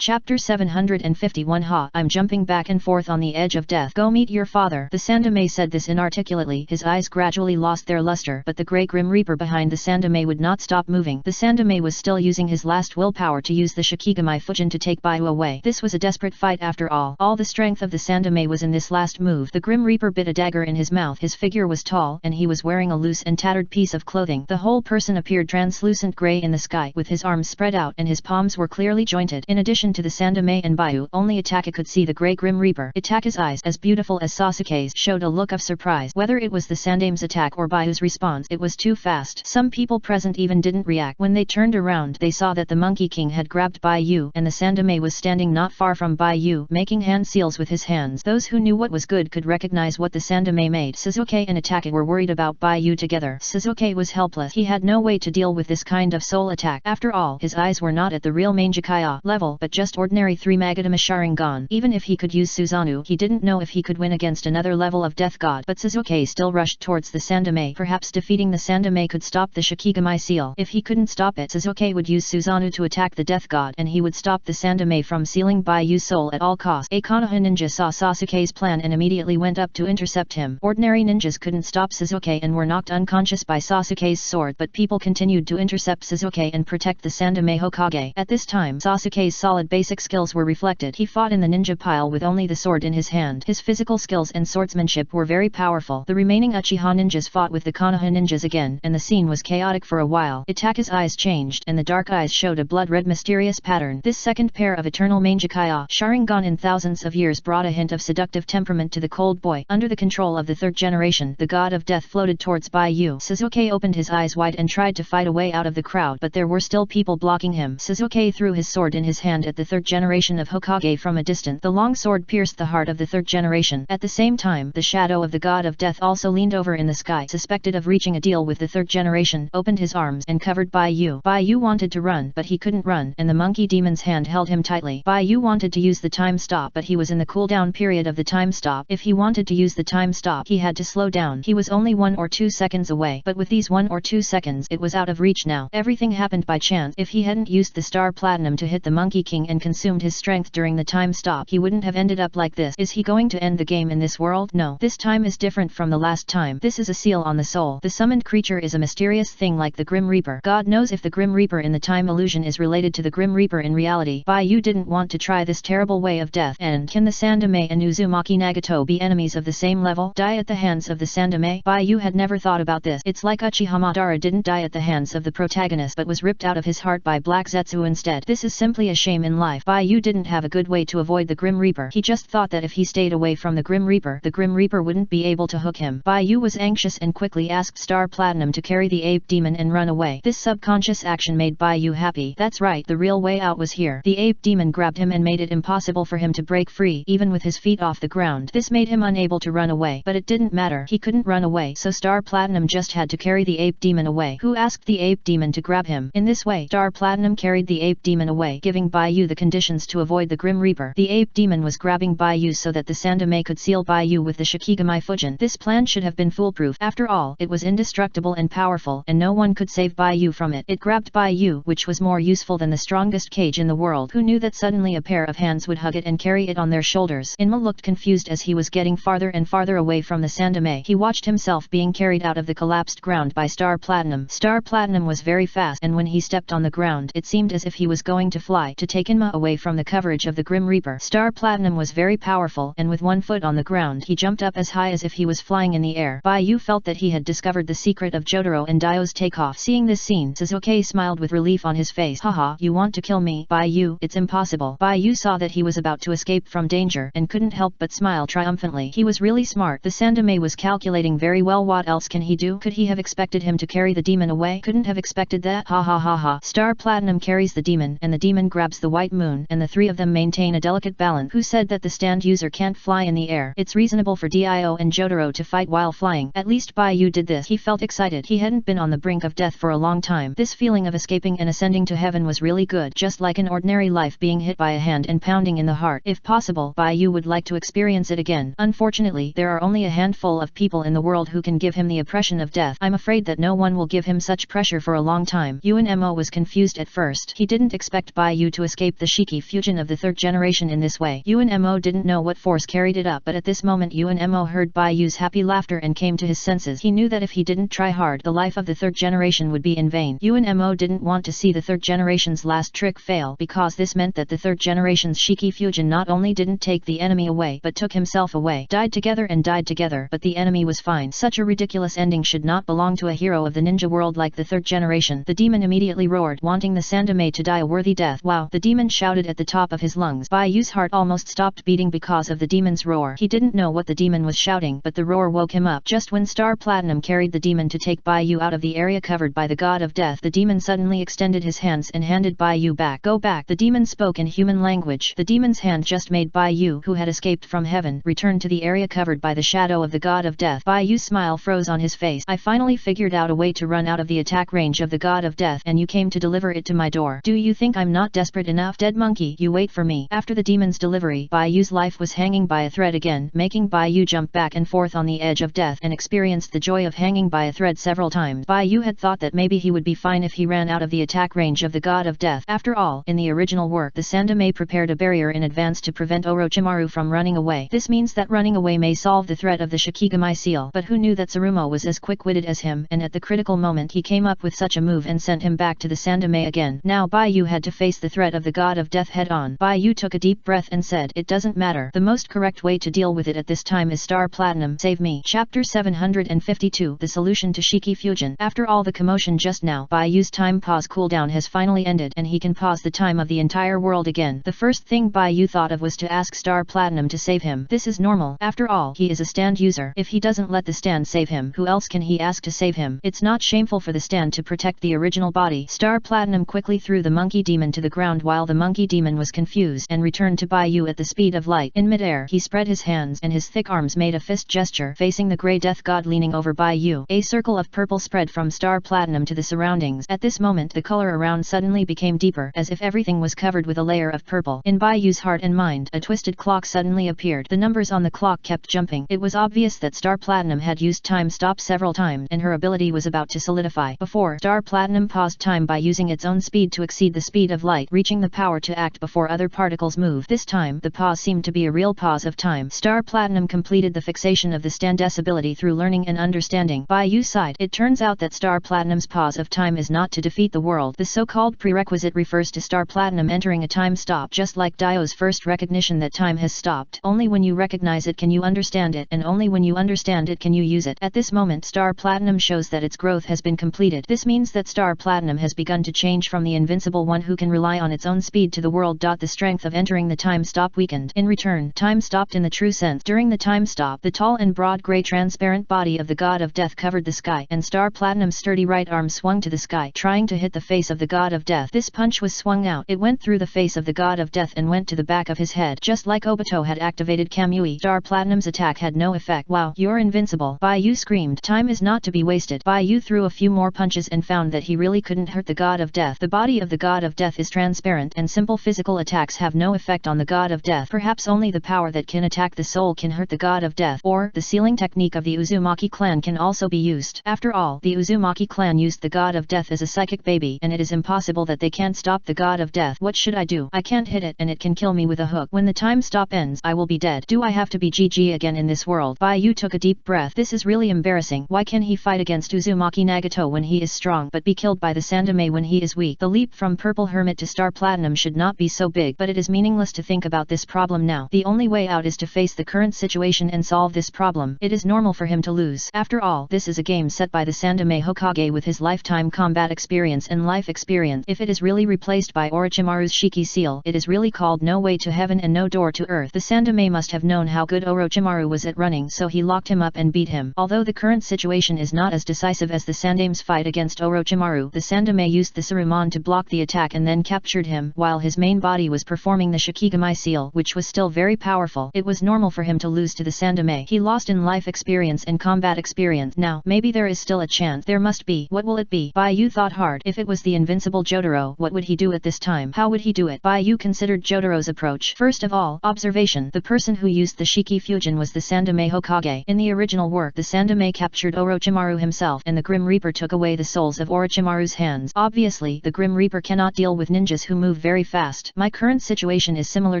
Chapter 751 Ha! I'm jumping back and forth on the edge of death. Go meet your father. The Sandame said this inarticulately. His eyes gradually lost their luster, but the grey Grim Reaper behind the Sandame would not stop moving. The Sandame was still using his last willpower to use the Shikigami Fujin to take Baiyu away. This was a desperate fight after all. All the strength of the Sandame was in this last move. The Grim Reaper bit a dagger in his mouth. His figure was tall, and he was wearing a loose and tattered piece of clothing. The whole person appeared translucent grey in the sky, with his arms spread out and his palms were clearly jointed. In addition to the Sandame and Baiyu, only Itaka could see the grey Grim Reaper. Itaka's eyes, as beautiful as Sasuke's, showed a look of surprise. Whether it was the Sandame's attack or Baiyu's response, it was too fast. Some people present even didn't react. When they turned around, they saw that the Monkey King had grabbed Baiyu, and the Sandame was standing not far from Baiyu, making hand seals with his hands. Those who knew what was good could recognize what the Sandame made. Sasuke and Itaka were worried about Baiyu together. Sasuke was helpless. He had no way to deal with this kind of soul attack. After all, his eyes were not at the real Mangekyo level, but just ordinary 3 Magatama Sharingan. Even if he could use Susanoo, he didn't know if he could win against another level of Death God. But Sasuke still rushed towards the Sandame. Perhaps defeating the Sandame could stop the Shikigami seal. If he couldn't stop it, Sasuke would use Susanoo to attack the Death God, and he would stop the Sandame from sealing Baiyu's soul at all costs. A Konoha ninja saw Sasuke's plan and immediately went up to intercept him. Ordinary ninjas couldn't stop Sasuke and were knocked unconscious by Sasuke's sword, but people continued to intercept Sasuke and protect the Sandame Hokage. At this time, Sasuke's solid basic skills were reflected. He fought in the ninja pile with only the sword in his hand. His physical skills and swordsmanship were very powerful. The remaining Uchiha ninjas fought with the Konoha ninjas again, and the scene was chaotic for a while. Itaka's eyes changed, and the dark eyes showed a blood-red mysterious pattern. This second pair of eternal Mangekyo Sharingan in thousands of years brought a hint of seductive temperament to the cold boy. Under the control of the third generation, the god of death floated towards Baiyu. Sasuke opened his eyes wide and tried to fight a way out of the crowd, but there were still people blocking him. Sasuke threw his sword in his hand at the third generation of Hokage from a distance. The long sword pierced the heart of the third generation. At the same time, the shadow of the god of death also leaned over in the sky, suspected of reaching a deal with the third generation, opened his arms and covered Baiyu. Baiyu wanted to run, but he couldn't run, and the monkey demon's hand held him tightly. Baiyu wanted to use the time stop, but he was in the cooldown period of the time stop. If he wanted to use the time stop, he had to slow down. He was only 1 or 2 seconds away, but with these 1 or 2 seconds, it was out of reach now. Everything happened by chance. If he hadn't used the Star Platinum to hit the Monkey King and consumed his strength during the time stop, he wouldn't have ended up like this. Is he going to end the game in this world? No. This time is different from the last time. This is a seal on the soul. The summoned creature is a mysterious thing like the Grim Reaper. God knows if the Grim Reaper in the time illusion is related to the Grim Reaper in reality. Baiyu didn't want to try this terrible way of death. And can the Sandame and Uzumaki Nagato be enemies of the same level? Die at the hands of the Sandame? Baiyu had never thought about this. It's like Uchiha Madara didn't die at the hands of the protagonist but was ripped out of his heart by Black Zetsu instead. This is simply a shame in life. Baiyu didn't have a good way to avoid the Grim Reaper. He just thought that if he stayed away from the Grim Reaper wouldn't be able to hook him. Baiyu was anxious and quickly asked Star Platinum to carry the ape demon and run away. This subconscious action made Baiyu happy. That's right, the real way out was here. The ape demon grabbed him and made it impossible for him to break free, even with his feet off the ground. This made him unable to run away, but it didn't matter. He couldn't run away, so Star Platinum just had to carry the ape demon away. Who asked the ape demon to grab him? In this way, Star Platinum carried the ape demon away, giving Baiyu the conditions to avoid the Grim Reaper. The ape demon was grabbing Baiyu so that the Sandame could seal Baiyu with the Shikigami Fujin. This plan should have been foolproof. After all, it was indestructible and powerful, and no one could save Baiyu from it. It grabbed Baiyu, which was more useful than the strongest cage in the world. Who knew that suddenly a pair of hands would hug it and carry it on their shoulders? Inma looked confused as he was getting farther and farther away from the Sandame. He watched himself being carried out of the collapsed ground by Star Platinum. Star Platinum was very fast, and when he stepped on the ground, it seemed as if he was going to fly to take Inma away from the coverage of the Grim Reaper. Star Platinum was very powerful, and with one foot on the ground, he jumped up as high as if he was flying in the air. Baiyu felt that he had discovered the secret of Jotaro and Dio's takeoff. Seeing this scene, Sasuke smiled with relief on his face. Haha, you want to kill me, Baiyu? It's impossible. Baiyu saw that he was about to escape from danger, and couldn't help but smile triumphantly. He was really smart. The Sandame was calculating very well. What else can he do? Could he have expected him to carry the demon away? Couldn't have expected that. Ha ha ha ha. Star Platinum carries the demon, and the demon grabs the white moon, and the three of them maintain a delicate balance. Who said that the stand user can't fly in the air? It's reasonable for Dio and Jotaro to fight while flying. At least Baiyu did this. He felt excited. He hadn't been on the brink of death for a long time. This feeling of escaping and ascending to heaven was really good, just like an ordinary life being hit by a hand and pounding in the heart. If possible, Baiyu would like to experience it again. Unfortunately, there are only a handful of people in the world who can give him the oppression of death. I'm afraid that no one will give him such pressure for a long time. Yuan Mo was confused at first. He didn't expect Baiyu to escape escaped the Shiki fusion of the third generation in this way. UNMO didn't know what force carried it up, but at this moment UNMO heard Bai Yu's happy laughter and came to his senses. He knew that if he didn't try hard, the life of the third generation would be in vain. UNMO didn't want to see the third generation's last trick fail, because this meant that the third generation's Shiki fusion not only didn't take the enemy away, but took himself away. Died together, but the enemy was fine. Such a ridiculous ending should not belong to a hero of the ninja world like the third generation. The demon immediately roared, wanting the Sandame to die a worthy death. Wow! The demon shouted at the top of his lungs. Bai Yu's heart almost stopped beating because of the demon's roar. He didn't know what the demon was shouting, but the roar woke him up. Just when Star Platinum carried the demon to take Bai Yu out of the area covered by the god of death, the demon suddenly extended his hands and handed Bai Yu back. Go back! The demon spoke in human language. The demon's hand just made Bai Yu, who had escaped from heaven, return to the area covered by the shadow of the god of death. Bai Yu's smile froze on his face. I finally figured out a way to run out of the attack range of the god of death, and you came to deliver it to my door. Do you think I'm not desperate enough? Dead monkey, you wait for me. After the demon's delivery, Bai Yu's life was hanging by a thread again, making Bai Yu jump back and forth on the edge of death and experienced the joy of hanging by a thread several times. Bai Yu had thought that maybe he would be fine if he ran out of the attack range of the god of death. After all, in the original work, the Sandame prepared a barrier in advance to prevent Orochimaru from running away. This means that running away may solve the threat of the Shikigami seal, but who knew that Tsurumo was as quick-witted as him, and at the critical moment he came up with such a move and sent him back to the Sandame again. Now Bai Yu had to face the threat of the god of death head-on. Bai Yu took a deep breath and said, it doesn't matter. The most correct way to deal with it at this time is Star Platinum. Save me. Chapter 752. The solution to Shiki fusion. After all the commotion just now, Bai Yu's time pause cooldown has finally ended, and he can pause the time of the entire world again. The first thing Bai Yu thought of was to ask Star Platinum to save him. This is normal. After all, he is a stand user. If he doesn't let the stand save him, who else can he ask to save him? It's not shameful for the stand to protect the original body. Star Platinum quickly threw the monkey demon to the ground while the monkey demon was confused and returned to Bai Yu at the speed of light. In midair, he spread his hands and his thick arms made a fist gesture facing the grey death god leaning over Bai Yu. A circle of purple spread from Star Platinum to the surroundings. At this moment, the color around suddenly became deeper, as if everything was covered with a layer of purple. In Bai Yu's heart and mind, a twisted clock suddenly appeared. The numbers on the clock kept jumping. It was obvious that Star Platinum had used time stop several times, and her ability was about to solidify. Before, Star Platinum paused time by using its own speed to exceed the speed of light, reaching the power to act before other particles move. This time, the pause seemed to be a real pause of time. Star Platinum completed the fixation of the stand's ability through learning and understanding. Bai Yu sighed. It turns out that Star Platinum's pause of time is not to defeat the world. The so-called prerequisite refers to Star Platinum entering a time stop, just like Dio's first recognition that time has stopped. Only when you recognize it can you understand it, and only when you understand it can you use it. At this moment, Star Platinum shows that its growth has been completed. This means that Star Platinum has begun to change from the invincible one who can rely on its own speed to the world. The strength of entering the time stop weakened. In return, time stopped in the true sense. During the time stop, the tall and broad grey transparent body of the god of death covered the sky, and Star Platinum's sturdy right arm swung to the sky, trying to hit the face of the god of death. This punch was swung out. It went through the face of the god of death and went to the back of his head. Just like Obito had activated Kamui, Star Platinum's attack had no effect. Wow, you're invincible! Bai Yu screamed. Time is not to be wasted. Bai Yu threw a few more punches and found that he really couldn't hurt the god of death. The body of the god of death is transparent, and simple physical attacks have no effect on the god of death. Perhaps only the power that can attack the soul can hurt the god of death, or the sealing technique of the Uzumaki clan can also be used. After all, the Uzumaki clan used the god of death as a psychic baby, and it is impossible that they can't stop the god of death. What should I do? I can't hit it, and it can kill me with a hook. When the time stop ends, I will be dead. Do I have to be GG again in this world? Bai Yu took a deep breath. This is really embarrassing. Why can he fight against Uzumaki Nagato when he is strong, but be killed by the Sandame when he is weak? The leap from Purple Hermit to Star Platinum should not be so big, but it is meaningless to think about this problem now. The only way out is to face the current situation and solve this problem. It is normal for him to lose. After all, this is a game set by the Sandame Hokage with his lifetime combat experience and life experience. If it is really replaced by Orochimaru's Shiki seal, it is really called No Way to Heaven and No Door to Earth. The Sandame must have known how good Orochimaru was at running, so he locked him up and beat him. Although the current situation is not as decisive as the Sandame's fight against Orochimaru, the Sandame used the Saruman to block the attack and then captured him, while his main body was performing the Shikigami seal, which was still very powerful. It was normal for him to lose to the Sandame. He lost in life experience and combat experience. Now, maybe there is still a chance. There must be. What will it be? Bai Yu thought hard. If it was the invincible Jotaro, what would he do at this time? How would he do it? Bai Yu considered Jotaro's approach. First of all, observation. The person who used the Shiki fusion was the Sandame Hokage. In the original work, the Sandame captured Orochimaru himself, and the Grim Reaper took away the souls of Orochimaru's hands. Obviously, the Grim Reaper cannot deal with ninjas who move very fast. My current situation is similar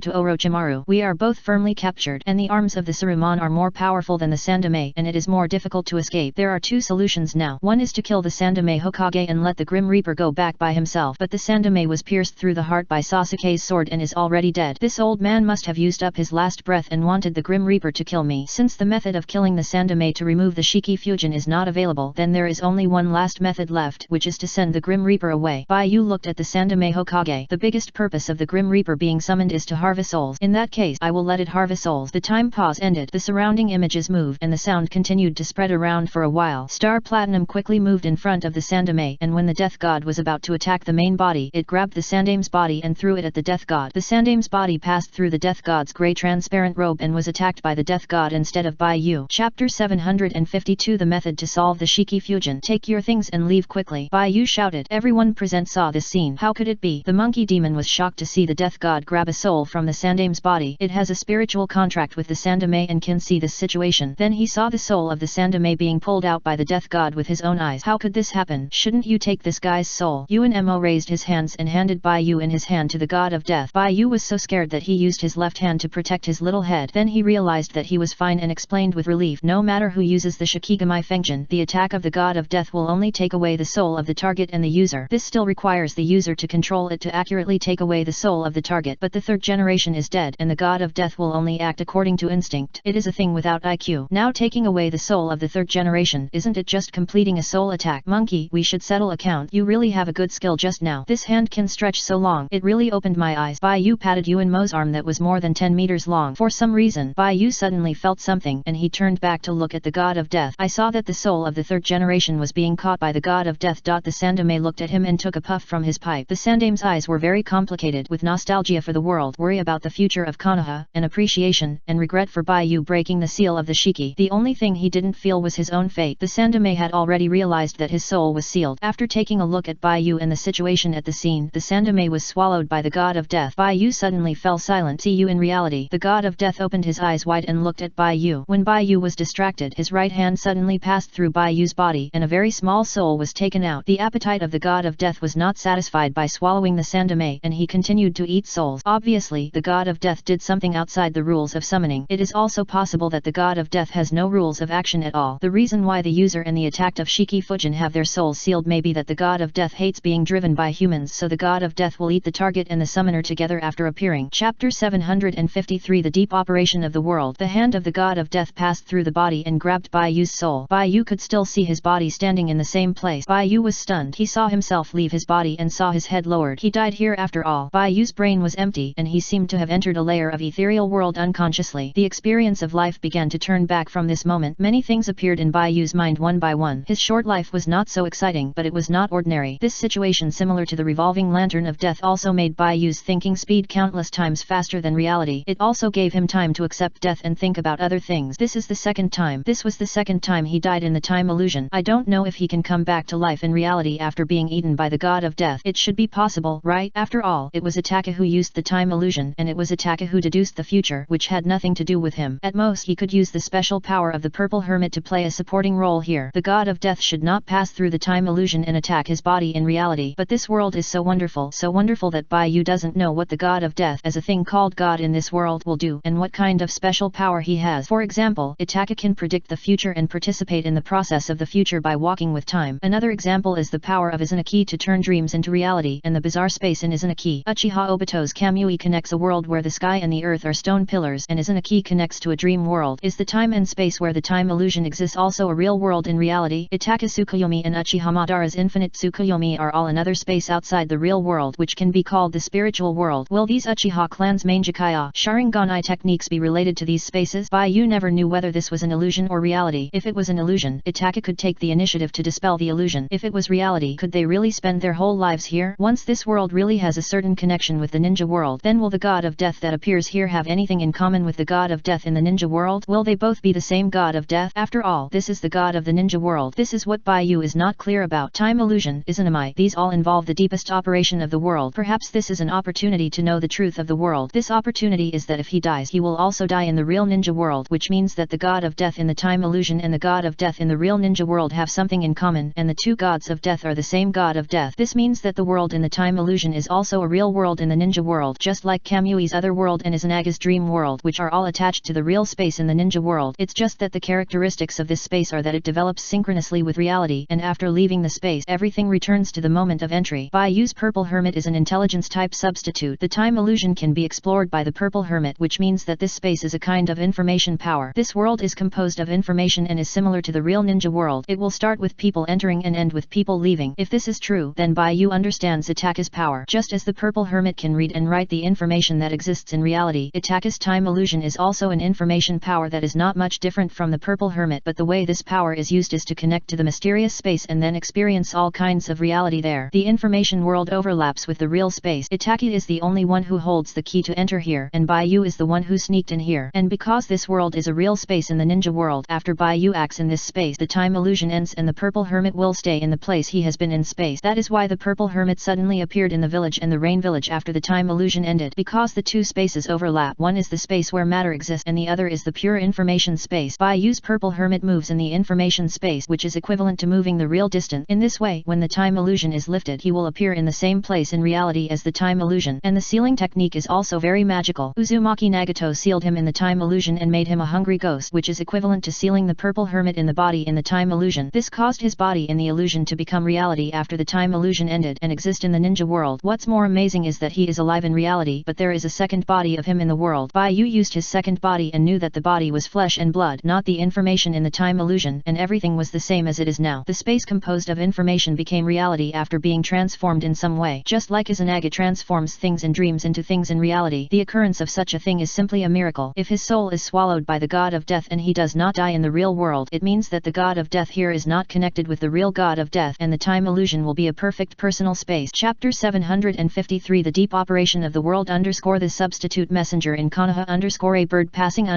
to Orochimaru. We are both firmly captured, and the arms of the Saruman are more powerful than the Sandame, and it is more difficult to escape. There are two solutions now. One is to kill the Sandame Hokage and let the Grim Reaper go back by himself, but the Sandame was pierced through the heart by Sasuke's sword and is already dead. This old man must have used up his last breath and wanted the Grim Reaper to kill me. Since the method of killing the Sandame to remove the Shiki Fusion is not available, then there is only one last method left, which is to send the Grim Reaper away. Baiyu looked at the Sandame Hokage. The biggest purpose of the Grim Reaper being summoned is to harvest souls. In that case, I will let it harvest souls. The time pause ended. The surrounding images moved, and the sound continued to spread around for a while. Star Platinum quickly moved in front of the Sandame, and when the Death God was about to attack the main body, it grabbed the Sandame's body and threw it at the Death God. The Sandame's body passed through the Death God's grey transparent robe and was attacked by the Death God instead of Baiyu. Chapter 752 The method to solve the Shiki Fusion. Take your things and leave quickly, Baiyu shouted. Everyone present saw this scene. How could it be? The monkey demon was shocked to see the Death God grab a soul from the Sandame's body. It has a spiritual contract with the Sandame and can see this situation. Then he saw the soul of the Sandame being pulled out by the Death God with his own eyes. How could this happen? Shouldn't you take this guy's soul? Yuan Mo raised his hands and handed Baiyu in his hand to the God of Death. Baiyu was so scared that he used his left hand to protect his little head. Then he realized that he was fine and explained with relief. No matter who uses the Shikigami Fengjin, the attack of the God of Death will only take away the soul of the target and the user. This still requires the user to control it to accurately take away the soul of the target. But the third generation is dead, and the God of Death will only act according to instinct. It is a thing without IQ. Now taking away the soul of the third generation, isn't it just completing a soul attack? Monkey, we should settle account. You really have a good skill just now. This hand can stretch so long. It really opened my eyes. Baiyu patted Yuan Mo's arm that was more than 10 meters long. For some reason, Baiyu suddenly felt something, and he turned back to look at the God of Death. I saw that the soul of the third generation was being caught by the God of Death. The Sandame looked at him and took a puff from his pipe. The Sandame's eyes were very complicated, with nostalgia for the world, worry about the future of Konoha, and appreciation, and regret for Baiyu breaking the seal of the Shiki. The only thing he didn't feel was his own fate. The Sandame had already realized that his soul was sealed. After taking a look at Baiyu and the situation at the scene, the Sandame was swallowed by the God of Death. Baiyu suddenly fell silent. See you in reality. The God of Death opened his eyes wide and looked at Baiyu. When Baiyu was distracted, his right hand suddenly passed through Baiyu's body, and a very small soul was taken out. The appetite of the God of Death was not satisfied by swallowing the Sandame, and he continued to eat souls. Obviously, the God of Death did something outside the rules of summoning. It is also possible that the God of Death has no rules of action at all. The reason why the user and the attacked of Shiki Fujin have their souls sealed may be that the God of Death hates being driven by humans, so the God of Death will eat the target and the summoner together after appearing. Chapter 753 The Deep Operation of the World. The hand of the God of Death passed through the body and grabbed Baiyu's soul. Baiyu could still see his body standing in the same place. Baiyu was stunned. He saw himself leave his body and saw his head lowered. He died here after all. Baiyu's brain was empty, and he seemed to have entered a layer of ethereal world unconsciously. The experience of life began to turn back from this moment. Many things appeared in Baiyu's mind one by one. His short life was not so exciting, but it was not ordinary. This situation, similar to the revolving lantern of death, also made Baiyu's thinking speed countless times faster than reality. It also gave him time to accept death and think about other things. This was the second time he died in the time illusion. I don't know if he can come back to life in reality after being eaten by the God of Death. It should be possible, right? After all, it was Ataka who used the time illusion, and it was Ataka who deduced the future, which had nothing to do with him. At most, he could use the special power of the Purple Hermit to play a supporting role here. The God of Death should not pass through the time illusion and attack his body in reality. But this world is so wonderful that Baiyu doesn't know what the God of Death, as a thing called God in this world, will do, and what kind of special power he has. For example, Ataka can predict the future and participate in the process of the future by walking with time. Another example is the power of Izanaki to turn dreams into reality, and the bizarre space in Izanaki. Uchiha Obito's Kamui connects a world where the sky and the earth are stone pillars, and Izanaki connects to a dream world. Is the time and space where the time illusion exists also a real world in reality? Ataka Tsukuyomi and Uchiha Madara's infinite Tsukuyomi are all another space outside the real world, which can be called the spiritual world. Will these Uchiha clan's main Jikaya Sharinganai techniques be related to these spaces? Baiyu never knew whether this was an illusion or reality. If it was an illusion, Ataka could take the initiative to dispel the illusion. If it was reality, could they really spend their whole lives here? Once this world really has a certain connection with the ninja world, then will the God of Death that appears here have anything in common with the God of Death in the ninja world? Will they both be the same God of Death? After all, this is the God of the ninja world. This is what Baiyu is not clear about. Time illusion, Izanami, these all involve the deepest operation of the world. Perhaps this is an opportunity to know the truth of the world. This opportunity is that if he dies, he will also die in the real ninja world, which means that the God of Death in the time illusion and the God of Death in the real ninja world have something in common, and the two gods of death are the same God of Death. This means that the world in the time illusion is also a real world in the ninja world, just like Kamui's other world and Izanaga's dream world, which are all attached to the real space in the ninja world. It's just that the characteristics of this space are that it develops synchronously with reality, and after leaving the space, everything returns to the moment of entry. Bayu's Purple Hermit is an intelligence type substitute. The time illusion can be explored by the Purple Hermit, which means that this space is a kind of information power. This world is composed of information and is similar to the real ninja world. It will start with people entering and end with people leaving. If this is true, then Bayu understands Itaka's power. Just as the Purple Hermit can read and write the information that exists in reality, Itaka's time illusion is also an information power that is not much different from the Purple Hermit, but the way this power is used is to connect to the mysterious space and then experience all kinds of reality there. The information world overlaps with the real space. Itaka is the only one who holds the key to enter here, and Bayu is the one who sneaked in here. And because this world is a real space in the ninja world, after Bayu acts in this space, the time illusion ends and the Purple Hermit will stay in the place he has been in space. That is why the Purple Hermit suddenly appeared in the village and the rain village after the time illusion ended, because the two spaces overlap. One is the space where matter exists and the other is the pure information space. Bayu's Purple Hermit moves in the information space, which is equivalent to moving the real distance. In this way, when the time illusion is lifted, he will appear in the same place in reality as the time illusion. And the sealing technique is also very magical. Uzumaki Nagato sealed him in the time illusion and made him a hungry ghost, which is equivalent to sealing the Purple Hermit in the body in the time illusion. This caused his body in the illusion to become reality after the time illusion ended and exist in the ninja world. What's more amazing is that he is alive in reality, but there is a second body of him in the world. Bayu used his second body and knew that the body was flesh and blood, not the information in the time illusion, and everything was the same as it is now. The space composed of information became reality after being transformed in some way. Just like Izanaga transforms things in dreams into things in reality, the occurrence of such a thing is simply a miracle. If his soul is swallowed by the god of death and he does not die in the real world, it means that the god of death here is not connected with the real god of death, and the time illusion will be a perfect personal space. Chapter 753 The Deep Operation of the World The substitute messenger in Konoha a bird passing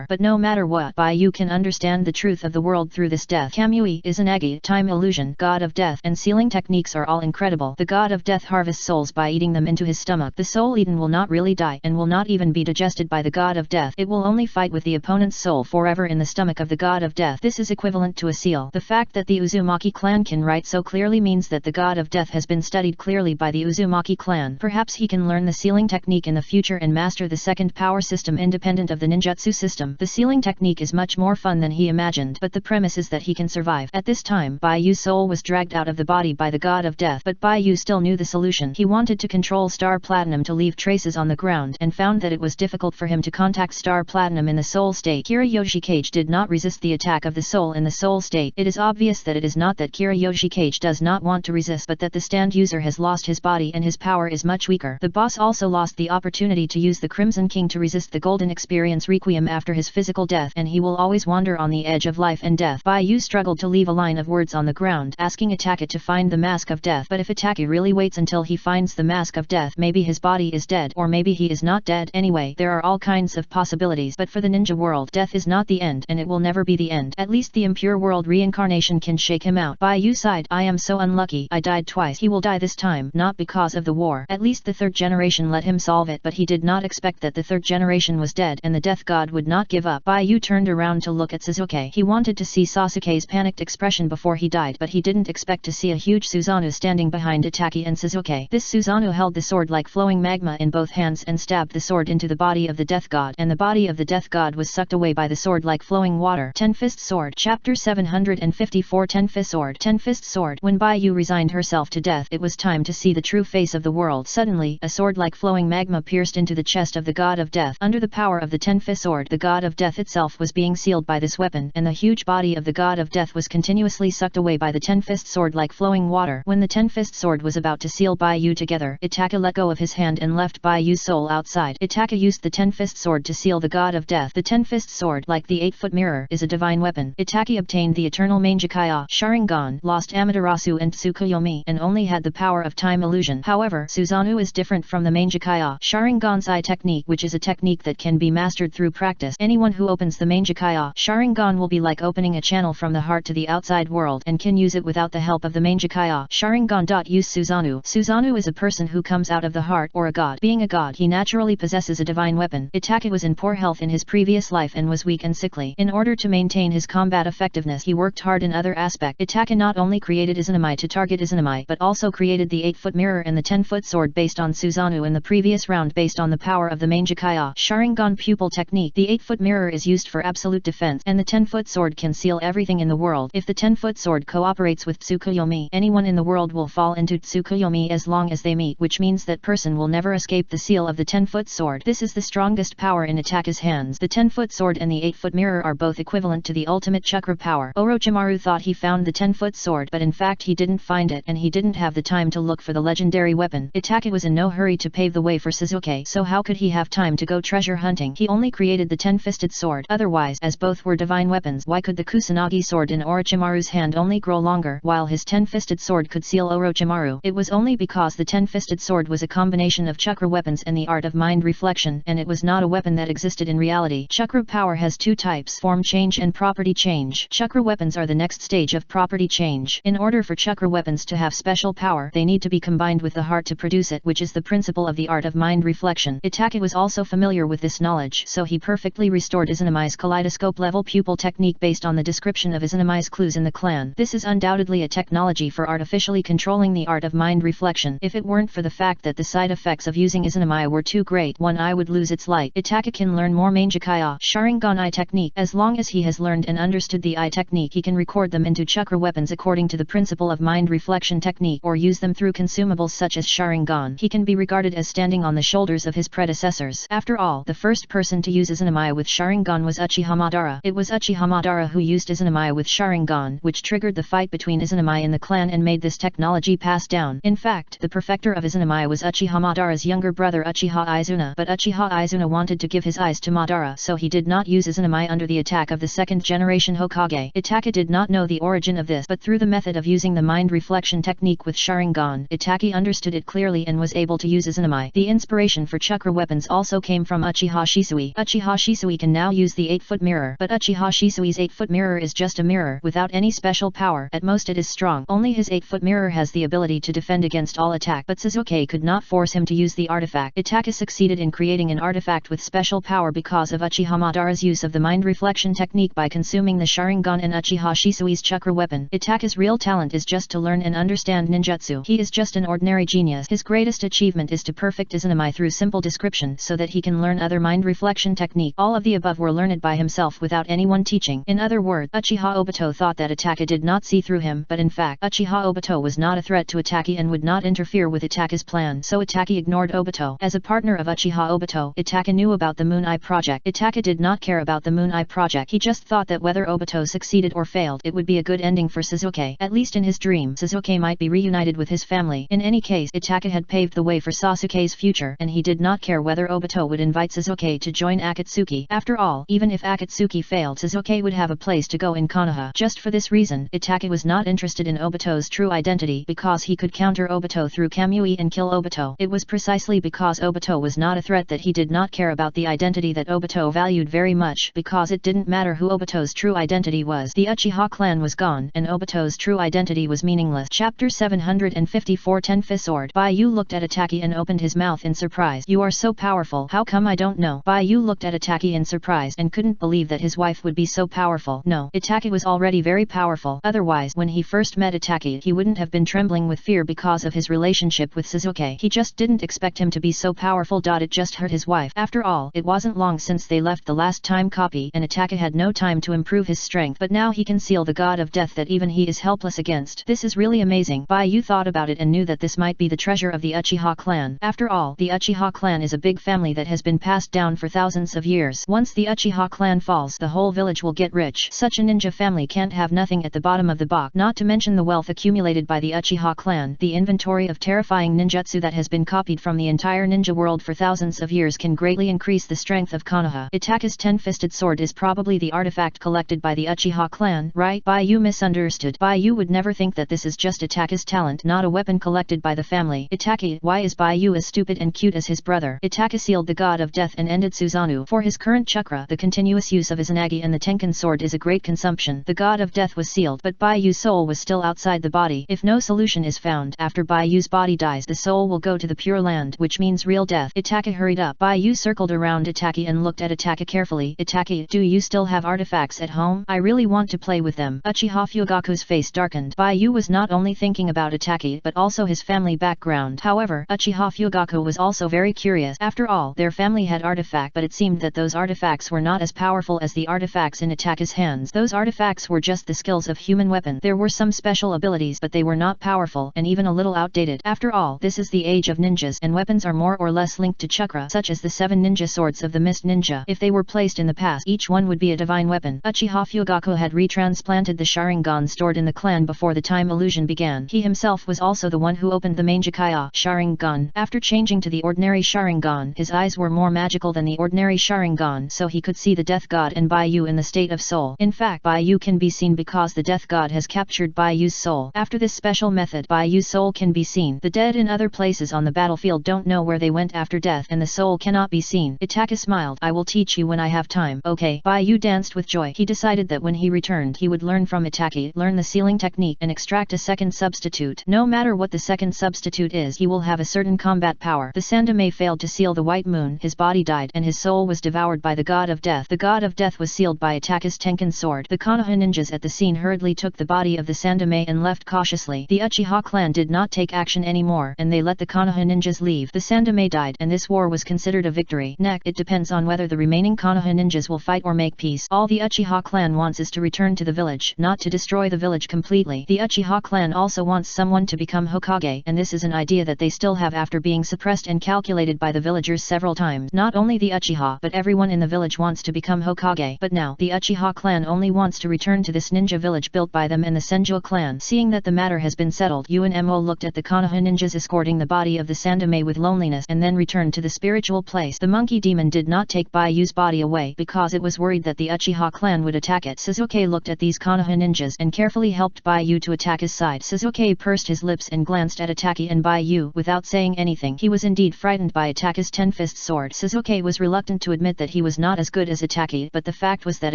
But no matter what, Bayu can understand the truth of the world through this death. Kamui, Izanagi, time illusion, god of death, and sealing techniques are all incredible. The god of death harvests souls by eating them into his stomach. The soul eaten will not really die, and will not even be digested by the god of death. It will only fight with the opponent's soul forever in the stomach of the god of death. This is equivalent to a seal. The fact that the Uzumaki clan can write so clearly means that the god of death has been studied clearly by the Uzumaki clan. Perhaps he can learn the sealing technique in the future and master the second power system independent of the ninjutsu system. The sealing technique is much more fun than he imagined, but the premise is that he can survive. At this time, Bayu's soul was dragged out of the body by the god of death, but Bayu still knew the solution. He wanted to control Star Platinum to leave traces on the ground, and found that it was difficult for him to contact Star Platinum in the soul state. Kira Yoshikage did not resist the attack of the soul in the soul state. It is obvious that it is not that Kira Yoshikage does not want to resist, but that the stand user has lost his body and his power is much weaker. The boss also lost the opportunity to use the Crimson King to resist the Golden Experience Requiem after his physical death, and he will always wander on the edge of life and death. Bayu struggled to leave a line of words on the ground, asking Itaka to find the mask of death, but if Itaka really waits until he finds the mask of death, maybe his body is dead, or maybe he is not dead. Anyway, there are all kinds of possibilities, but for the ninja world, death is not the end, and it will never be the end. At least the impure world reincarnation can shake him out. Bayu sighed. I am so unlucky. I died twice. He will die this time, not because of the war. At least the third generation let him solve it, but he did not expect that the third generation was dead and the death god would not give up. Bayu turned around to look at Sasuke. He wanted to see Sasuke's panicked expression before he died, but he didn't expect to see a huge Susanoo standing behind Itaka and Sasuke. This Susanoo held the sword like flowing magma in both hands and stabbed the sword into the body of the death god, and the body of the death god was sucked away by the sword like flowing water. Ten-Fist Sword. Chapter 754 Ten-Fist Sword. Ten-Fist Sword. When Bayu resigned herself to death, it was time to see the true face of the world. Suddenly, a sword like flowing magma pierced into the chest of the god of death. Under the power of the Ten-Fist Sword, the god of death itself was being sealed by this weapon, and the huge body of the god of death was continuously sucked away by the Ten-Fist Sword like flowing water. When the Ten-Fist Sword was about to seal Bayu together, Itaka let go of his hand and left Bayu's soul outside. Itaka used the Ten-Fist Sword to seal the god of death. The Ten-Fist Sword, like the 8-foot mirror, is a divine weapon. Itaka obtained the eternal Mangekyou Sharingan, lost Amaterasu and Tsukuyomi, and only had the power of time illusion. However, Susanoo is different from the Mangekyou Sharingan's eye technique, which is a technique that can be mastered through practice. Anyone who opens the Mangekyou Sharingan will be like opening a channel from the heart to the outside world, and can use it without the help of the Mangekyou Sharingan. Use Susanoo. Susanoo is a person who comes out of the heart, or a god. Being a god, he naturally possesses a divine weapon. Itaka was in poor health in his previous life and was weak and sickly. In order to maintain his combat effectiveness, he worked hard in other aspects. Itaka not only created Izanami to target Izanami, but also created the 8-foot mirror and the 10-foot sword based on Susanoo in the previous round based on the power of the Mangekyou Sharingan pupil technique. The 8-foot mirror is used for absolute defense, and the 10-foot sword can seal everything in the world. If the 10-foot sword cooperates with Tsukuyomi, anyone in the world will fall into Tsukuyomi as long as they meet, which means that person will never escape the seal of the 10-foot sword. This is the strongest power in Ataka's hands. The 10-foot sword and the 8-foot mirror are both equivalent to the ultimate chakra power. Orochimaru thought he found the 10-foot sword, but in fact he didn't find it, and he didn't have the time to look for the legendary weapon. Ataka was in no hurry to pave the way for Sasuke, so how could he have time to go treasure hunting? He only created the 10-fisted sword. Otherwise, as both were divine weapons, why could the Kusanagi sword in Orochimaru's hand only grow longer, while his 10-fisted sword could seal Orochimaru? It was only because the 10-fisted sword was a combination of chakra weapons and the art of mind reflection, and it was not a weapon that existed in reality. Chakra power has two types: form change and property change. Chakra weapons are the next stage of property change. In order for chakra weapons to have special power, they need to be combined with the heart to produce it, which is the principle of the art of mind reflection. Itaka was also familiar with this knowledge, so he perfectly restored Izunomi's kaleidoscope-level pupil technique based on the description of Izunomi's clues in the clan. This is undoubtedly a technology for artificially controlling the art of mind reflection. If it weren't for the fact that the side effects of using Izunami were too great, one eye would lose its light. Itaka can learn more Mangekyou Sharingan eye technique. As long as he has learned and understood the eye technique, he can record them into chakra weapons according to the principle of mind reflection technique, or use them through consumables such as Sharingan. He can be regarded as standing on the shoulders of his predecessors. After all, the first person to use Izunami with Sharingan was Uchiha Madara. It was Uchiha Madara who used Izunami with Sharingan, which triggered the fight between Izunami and the clan and made this technology pass down. In fact, the perfecter of Izunami was Uchiha Madara's younger brother Uchiha Izuna, but Uchiha Izuna wanted to give his eyes to Madara, so he did not use Izunami under the attack of the second generation Hokage. Itaka did not know the origin of this, but through the method of using the mind reflection technique with Sharingan, Itaki understood it clearly and was able to use Izunami. The inspiration for chakra weapons also came from Uchiha Shisui. Uchiha Shisui can now use the 8-foot mirror, but Uchiha Shisui's 8-foot mirror is just a mirror, without any special power. At most it is strong. Only his 8-foot mirror has the ability to defend against all attack, but Sasuke could not force him to use the artifact. Itaka succeeded in creating an artifact with special power because of Uchiha Madara's use of the mind reflection technique by consuming the Sharingan and Uchiha Shisui's chakra weapon. Itaka's real talent is just to learn and understand ninjutsu. He is just an ordinary genius. His greatest achievement is to perfect Izunami through simple description so that he can learn other mind reflection technique. All of the above were learned by himself without anyone teaching. In other words, Uchiha Obito thought that Itaka did not see through him, but in fact, Uchiha Obito was not a threat to Itaki and would not interfere with Itaka's plan, so Itaki ignored Obito. As a partner of Uchiha Obito, Itaka knew about the Moon Eye project. Itaka did not care about the Moon Eye project. He just thought that whether Obito succeeded or failed, it would be a good ending for Sasuke. At least in his dream, Sasuke might be reunited with his family. In any case, Itaka had paved the way for Sasuke's future, and he did not care whether Obito would invite Sasuke to join Akatsuki. After all, even if Akatsuki failed, Sasuke would have a place to go in Konoha. Just for this reason, Itaka was not interested in Obito's true identity, because he could counter Obito through Kamui and kill Obito. It was precisely because Obito was not a threat that he did not care about the identity that Obito valued very much, because it didn't matter who Obito's true identity was. The Uchiha clan was gone, and Obito's true identity was meaningless. Chapter 754 10th Sword. Baiyu looked at Itaki and opened his mouth in surprise. You are so powerful. How come I don't know? Baiyu looked at Itaki in surprise and couldn't believe that his wife would be so powerful. No, Itaki was already very powerful. Otherwise, when he first met Itaki, he wouldn't have been trembling with fear because of his relationship with Sasuke. He just didn't expect him to be so powerful. It just hurt his wife. After all, it wasn't long since they left the last time copy, and Itaki had no time to improve his strength, but now he can seal the god of death that even he is helpless against. This is really amazing. Baiyu thought about it and knew that this might be the treasure of the Uchiha clan. After all, the Uchiha clan is a big family that has been passed down for thousands of years. Once the Uchiha clan falls, the whole village will get rich. Such a ninja family can't have nothing at the bottom of the box, not to mention the wealth accumulated by the Uchiha clan. The inventory of terrifying ninjutsu that has been copied from the entire ninja world for thousands of years can greatly increase the strength of Konoha. Itaka's 10-fisted sword is probably the artifact collected by the Uchiha clan, right? Baiyu misunderstood. Baiyu would never think that this is just Itaka's talent, not a weapon collected by the family. Itaki, why is Baiyu as stupid and cute as his brother? Itaka sealed the god of death and ended Susanoo. For his current chakra, the continuous use of Izanagi and the Tenkan sword is a great consumption. The god of death was sealed, but Baiyu's soul was still outside the body. If no solution is found, after Baiyu's body dies, the soul will go to the Pure Land, which means real death. Itaka hurried up. Baiyu circled around Itaki and looked at Itaka carefully. Itaki, do you still have artifacts at home? I really want to play with them. Uchiha Fugaku's face darkened. Baiyu was not only thinking about Itaki but also his family. family background. However, Uchiha Fugaku was also very curious. After all, their family had artifacts, but it seemed that those artifacts were not as powerful as the artifacts in Itachi's hands. Those artifacts were just the skills of human weapon. There were some special abilities, but they were not powerful and even a little outdated. After all, this is the age of ninjas, and weapons are more or less linked to chakra, such as the 7 ninja swords of the mist ninja. If they were placed in the past, each one would be a divine weapon. Uchiha Fugaku had retransplanted the Sharingan stored in the clan before the time illusion began. He himself was also the one who opened the Mangekyo Sharingan. After changing to the ordinary Sharingan, his eyes were more magical than the ordinary Sharingan, so he could see the death god and Baiyu in the state of soul. In fact, Baiyu can be seen because the death god has captured Baiyu's soul. After this special method, Baiyu's soul can be seen. The dead in other places on the battlefield don't know where they went after death, and the soul cannot be seen. Itachi smiled. I will teach you when I have time. Okay. Baiyu danced with joy. He decided that when he returned, he would learn from Itachi, learn the sealing technique, and extract a second substitute. No matter what the second substitute is, he will have a certain combat power. The Sandame failed to seal the white moon. His body died, and his soul was devoured by the god of death. The god of death was sealed by Itachi's Tenkan sword. The Konoha ninjas at the scene hurriedly took the body of the Sandame and left cautiously. The Uchiha clan did not take action anymore, and they let the Konoha ninjas leave. The Sandame died, and this war was considered a victory. Next, it depends on whether the remaining Konoha ninjas will fight or make peace. All the Uchiha clan wants is to return to the village, not to destroy the village completely. The Uchiha clan also wants someone to become Hokage, and this is an idea that they still have after being suppressed and calculated by the villagers several times. Not only the Uchiha, but everyone in the village wants to become Hokage. But now, the Uchiha clan only wants to return to this ninja village built by them and the Senju clan. Seeing that the matter has been settled, UNMO looked at the Konoha ninjas escorting the body of the Sandame with loneliness and then returned to the spiritual place. The monkey demon did not take Baiyu's body away because it was worried that the Uchiha clan would attack it. Sasuke looked at these Konoha ninjas and carefully helped Baiyu to attack his side. Sasuke pursed his lips and glanced at Itachi and Baiyu without saying anything. He was indeed frightened by Itachi's 10-fist sword. Sasuke was reluctant to admit that he was not as good as Itachi, but the fact was that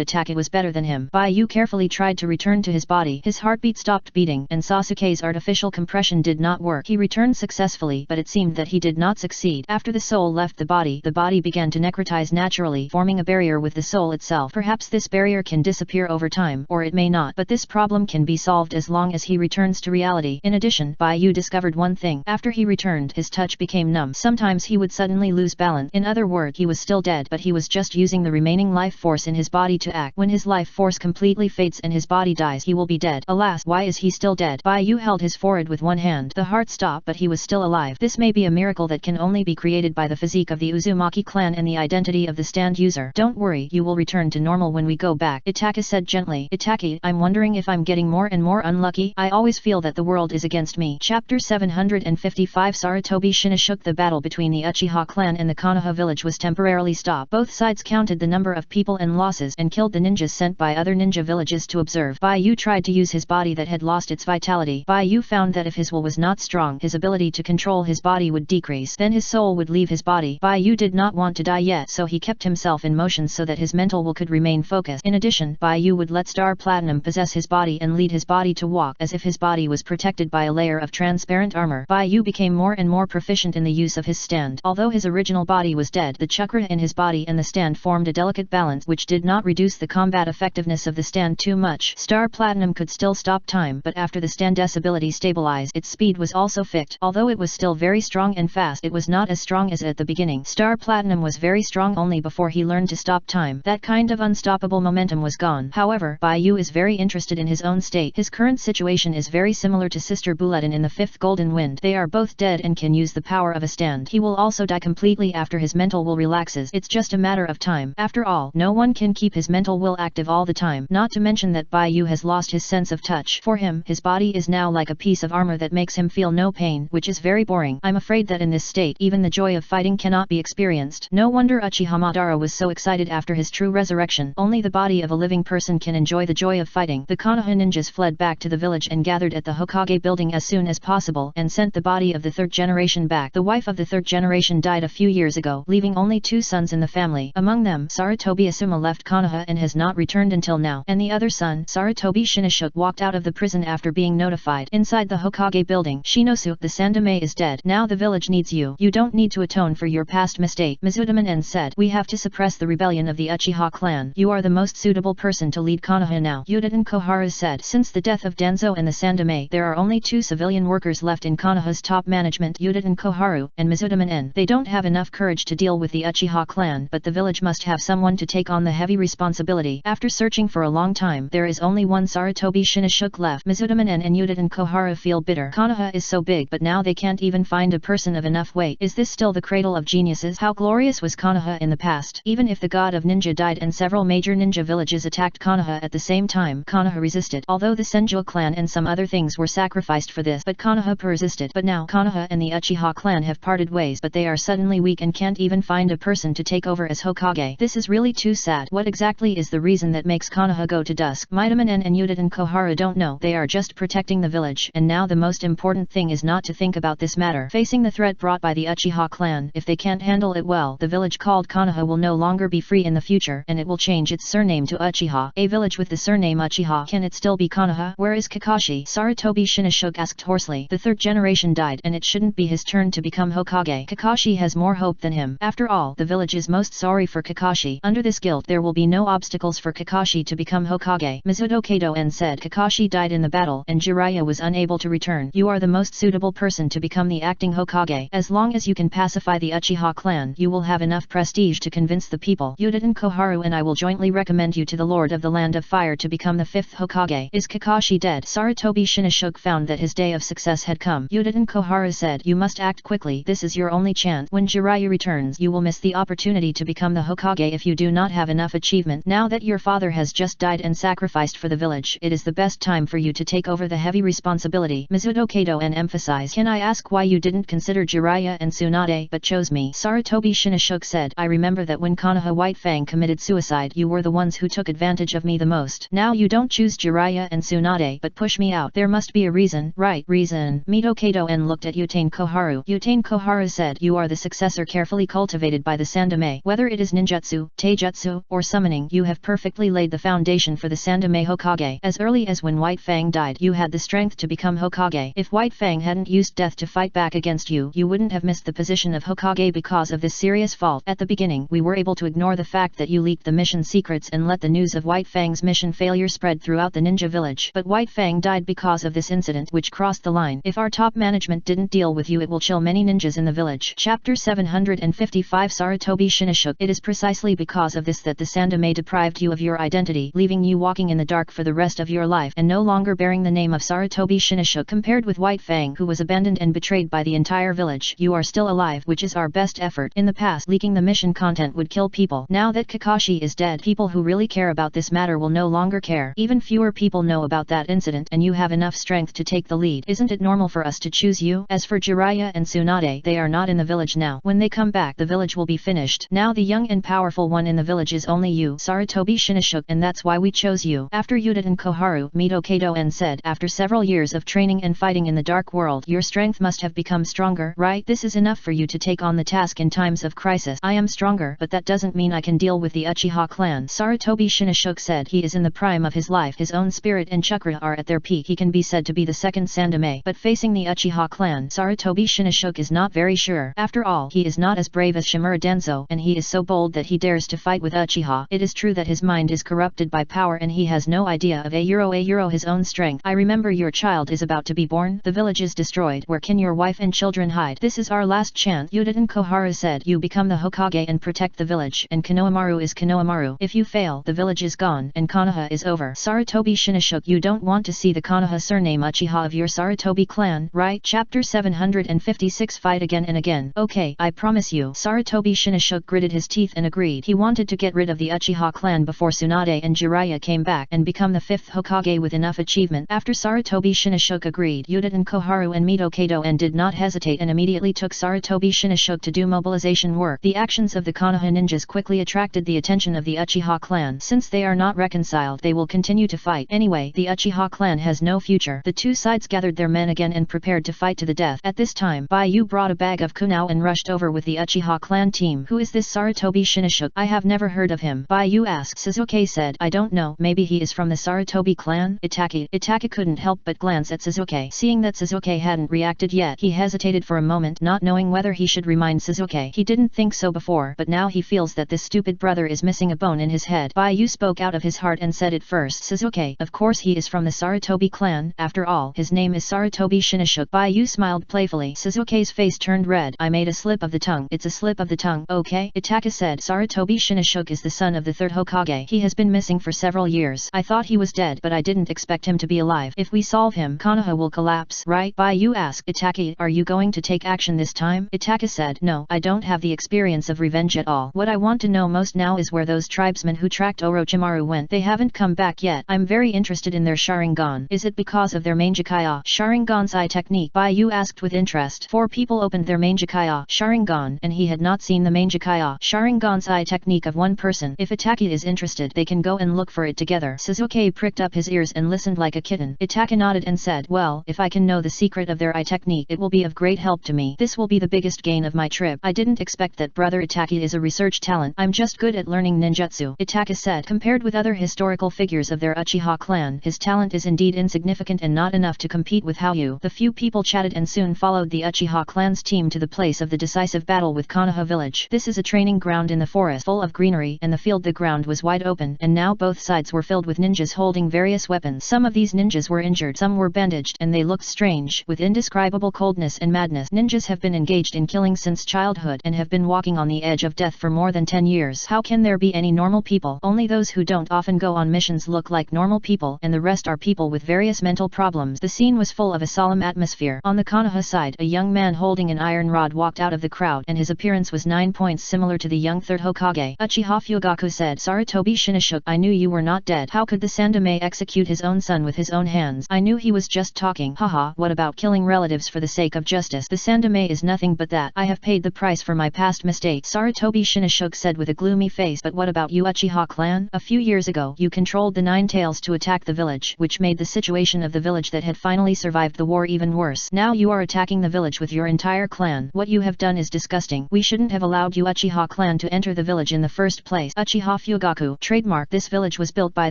Itachi was better than him. Baiyu carefully tried to return to his body. His heartbeat stopped beating, and Sasuke's artificial compression did not work. He returned successfully, but it seemed that he did not succeed. After the soul left the body began to necrotize naturally, forming a barrier with the soul itself. Perhaps this barrier can disappear over time, or it may not, but this problem can be solved as long as he returns to reality. In addition, Baiyu discovered one thing. After he returned, his touch became numb. Sometimes he would suddenly lose balance. In other words, he was still dead, but he was just using the remaining life force in his body to act. When his life force completely fades and his body dies, he will be dead. Alas, why is he still dead? Baiyu held his forehead with one hand. The heart stopped, but he was still alive. This may be a miracle that can only be created by the physique of the Uzumaki clan and the identity of the stand user. Don't worry, you will return to normal when we go back, Itachi said gently. Itachi, I'm wondering if I'm getting more and more unlucky. I always feel that the world is against me. Chapter 755 Sarutobi Shinoshook. The battle between the Uchiha clan and the Konoha village was temporarily stopped. Both sides counted the number of people and losses and killed the ninjas sent by other ninja villages to observe. Baiyu tried to use his body that had lost its vitality. Baiyu found that if his will was not strong, his ability to control his body would decrease. Then his soul would leave his body. Baiyu did not want to die yet, so he kept himself in motion so that his mental will could remain focused. In addition, Baiyu would let Star Platinum possess his body and lead his body to walk as if his body was protected by a layer of transparent armor. Baiyu became more and more proficient in the use of his stand. Although his original body was dead, the chakra in his body and the stand formed a delicate balance which did not reduce the combat effectiveness of the stand too much. Star Platinum could still stop time, but after the stand's ability stabilized, its speed was also fixed. Although it was still very strong and fast, it was not as strong as at the beginning. Star Platinum was very strong only before he learned to stop time. That kind of unstoppable momentum was gone. However, Baiyu is very interested in his own state. His current situation is very similar to Sister Bulletin in the 5th Golden Wind. They are both dead and can use the power of a stand. He will also die completely after his mental will relaxes. It's just a matter of time. After all, no one can keep his mental will active all the time. Not to mention that Baiyu has lost his sense of touch. For him, his body is now like a piece of armor that makes him feel no pain, which is very boring. I'm afraid that in this state, even the joy of fighting cannot be experienced. No wonder Uchiha Madara was so excited after his true resurrection. Only the body of a living person can enjoy the joy of fighting. The Konoha ninjas fled back to the village and gathered at the Hokage building as soon as possible and sent the body of the 3rd generation back. The wife of the 3rd generation died a few years ago, leaving only 2 sons in the family. Among them, Sarutobi Asuma left Konoha and has not returned until now. And the other son, Sarutobi Shinoshook, walked out of the prison after being notified. Inside the Hokage building, Shinosu, the Sandame is dead. Now the village needs you. You don't need to atone for your past mistake. Mizudaman said, we have to suppress the rebellion of the Uchiha clan. You are the most suitable person to lead Konoha now. Yudatan Kohara said, since the death of Danzo and the Sandame, there are only 2 civilian workers left left in Konoha's top management, Yudin Koharu, and Mizudaman. They don't have enough courage to deal with the Uchiha clan, but the village must have someone to take on the heavy responsibility. After searching for a long time, there is only one Sarutobi Shinashuk left. Mizudaman and Yudin Koharu feel bitter. Konoha is so big, but now they can't even find a person of enough weight. Is this still the cradle of geniuses? How glorious was Konoha in the past? Even if the god of ninja died and several major ninja villages attacked Konoha at the same time, Konoha resisted. Although the Senju clan and some other things were sacrificed for this, but Konoha persisted. But now Konoha and the Uchiha clan have parted ways, but they are suddenly weak and can't even find a person to take over as Hokage. This is really too sad. What exactly is the reason that makes Konoha go to dusk? Midaman and Yudin Koharu don't know. They are just protecting the village, and now the most important thing is not to think about this matter. Facing the threat brought by the Uchiha clan, if they can't handle it well, the village called Konoha will no longer be free in the future, and it will change its surname to Uchiha. A village with the surname Uchiha, can it still be Konoha? Where is Kakashi? Sarutobi Shinashuk asked hoarsely. The third generation died, and it shouldn't be his turn to become Hokage. Kakashi has more hope than him. After all, the village is most sorry for Kakashi. Under this guilt, there will be no obstacles for Kakashi to become Hokage. Mizuto Kato-en said, Kakashi died in the battle, and Jiraiya was unable to return. You are the most suitable person to become the acting Hokage. As long as you can pacify the Uchiha clan, you will have enough prestige to convince the people. Yudin Koharu and I will jointly recommend you to the Lord of the Land of Fire to become the 5th Hokage. Is Kakashi dead? Sarutobi Shinashuk found that his day of success had come. Yudin Koharu said, you must act quickly. This is your only chance. When Jiraiya returns, you will miss the opportunity to become the Hokage if you do not have enough achievement. Now that your father has just died and sacrificed for the village, it is the best time for you to take over the heavy responsibility. Mizuto Kato-en emphasized, can I ask why you didn't consider Jiraiya and Tsunade but chose me? Sarutobi Shinashuk said, I remember that when Konoha White Fang committed suicide, you were the ones who took advantage of me the most. Now you don't choose Jiraiya and Tsunade but push me out. There must be a reason. Right, reason. Mito Kato-en looked at Yutane Koharu. Yutane Koharu said, you are the successor carefully cultivated by the Sandame. Whether it is ninjutsu, taijutsu, or summoning, you have perfectly laid the foundation for the Sandame Hokage. As early as when White Fang died, you had the strength to become Hokage. If White Fang hadn't used death to fight back against you, you wouldn't have missed the position of Hokage because of this serious fault. At the beginning, we were able to ignore the fact that you leaked the mission secrets and let the news of White Fang's mission failure spread throughout the ninja village. But White Fang died because of this incident, which crossed the line. If our top management didn't deal with you, it will chill many ninjas in the village. Chapter 755 Sarutobi Shinashuk. It is precisely because of this that the Sandame deprived you of your identity, leaving you walking in the dark for the rest of your life and no longer bearing the name of Sarutobi Shinashuk. Compared with White Fang, who was abandoned and betrayed by the entire village, you are still alive, which is our best effort. In the past, leaking the mission content would kill people. Now that Kakashi is dead, people who really care about this matter will no longer care. Even fewer people know about that incident, and you have enough strength to take the lead. Isn't it normal for us to choose you? As for Jiraiya and Tsunade, they are not in the village now. When they come back, the village will be finished. Now the young and powerful one in the village is only you, Sarutobi Shinashuk, and that's why we chose you. After Yudin Koharu, Mito Kato-en said, after several years of training and fighting in the dark world, your strength must have become stronger, right? This is enough for you to take on the task in times of crisis. I am stronger, but that doesn't mean I can deal with the Uchiha clan. Sarutobi Shinashuk said, he is in the prime of his life. His own spirit and chakra are at their peak. He can be said to be the second Sandame, but facing the Uchiha clan, Sarutobi Shinashuk is not very sure. After all, he is not as brave as Shimura Denzo, and he is so bold that he dares to fight with Uchiha. It is true that his mind is corrupted by power and he has no idea of his own strength. I remember your child is about to be born. The village is destroyed. Where can your wife and children hide? This is our last chance. Yudin Koharu said, you become the Hokage and protect the village, and Konohamaru is Konohamaru. If you fail, the village is gone, and Konoha is over. Sarutobi Shinashuk, you don't want to see the Konoha surname Uchiha of your Sarutobi clan, right? Chapter 756 Fight again and again. Okay, I promise you. Sarutobi Shinashuk gritted his teeth and agreed. He wanted to get rid of the Uchiha clan before Tsunade and Jiraiya came back and become the 5th Hokage with enough achievement. After Sarutobi Shinashuk agreed, Yudin Koharu and Mito Kato-en did not hesitate and immediately took Sarutobi Shinashuk to do mobilization work. The actions of the Konoha ninjas quickly attracted the attention of the Uchiha clan. Since they are not reconciled, they will continue to fight. Anyway, the Uchiha clan has no future. The two sides gathered their men again and prepared to fight to the death. At this time, Baiyu brought a bag of kunao and rushed over with the Uchiha clan team. Who is this Sarutobi Shinashuk? I have never heard of him. Baiyu asked. Sasuke said, I don't know, maybe he is from the Sarutobi clan? Itake couldn't help but glance at Sasuke. Seeing that Sasuke hadn't reacted yet, he hesitated for a moment, not knowing whether he should remind Sasuke. He didn't think so before, but now he feels that this stupid brother is missing a bone in his head. Baiyu spoke out of his heart and said it first. Sasuke, of course he is from the Sarutobi clan. After all, his name is Sarutobi Shinichuk. Baiyu smiled playfully. Sasuke's face turned red. I made a slip of the tongue. It's a slip of the tongue, okay? Itaka said. Sarutobi Shinichuk is the son of the third Hokage. He has been missing for several years. I thought he was dead, but I didn't expect him to be alive. If we solve him, Konoha will collapse, right? Baiyu asked. Itaka, are you going to take action this time? Itaka said. No, I don't have the experience of revenge at all. What I want to know most now is where those tribesmen who tracked Orochimaru went. They haven't come back yet. I'm very interested in their Sharingan. Is it because of their Mangekyou Sharingan's eye technique? Baiyu asked with interest. 4 people opened their Mangekyou Sharingan, and he had not seen the Mangekyou Sharingan's eye technique of one person. If Itaka is interested, they can go and look for it together. Sasuke pricked up his ears and listened like a kitten. Itaka nodded and said, well, if I can know the secret of their eye technique, it will be of great help to me. This will be the biggest gain of my trip. I didn't expect that brother Itaka is a research talent. I'm just good at learning ninjutsu. Itaka said. Compared with other historical figures of their Uchiha clan, his talent is indeed insignificant and not enough to compete with Hao. The few people chatted and soon followed the Uchiha clan's team to the place of the decisive battle with Konoha village. This is a training ground in the forest full of greenery, and the field the ground was wide open, and now both sides were filled with ninjas holding various weapons. Some of these ninjas were injured, some were bandaged, and they looked strange, with indescribable coldness and madness. Ninjas have been engaged in killing since childhood and have been walking on the edge of death for more than 10 years. How can there be any normal people? Only those who don't often go on missions look like normal people, and the rest are people with various mental problems. The scene was full of a solemn atmosphere. On the Konoha side, a young man holding an iron rod walked out of the crowd, and his appearance was 9 points similar to the young third Hokage. Uchiha Fugaku said, Sarutobi Shinichuk, I knew you were not dead. How could the Sandaime execute his own son with his own hands? I knew he was just talking. Haha, what about killing relatives for the sake of justice? The Sandaime is nothing but that. I have paid the price for my past mistakes. Sarutobi Shinichuk said with a gloomy face. But what about you Uchiha clan? A few years ago, you controlled the Nine Tails to attack the village, which made the situation of the village that had finally survived the war even worse. Now you are attacking the village with your entire clan. What you have done is disgusting. We shouldn't have allowed you Uchiha clan to enter the village in the first place. Uchiha Fugaku, trademark. This village was built by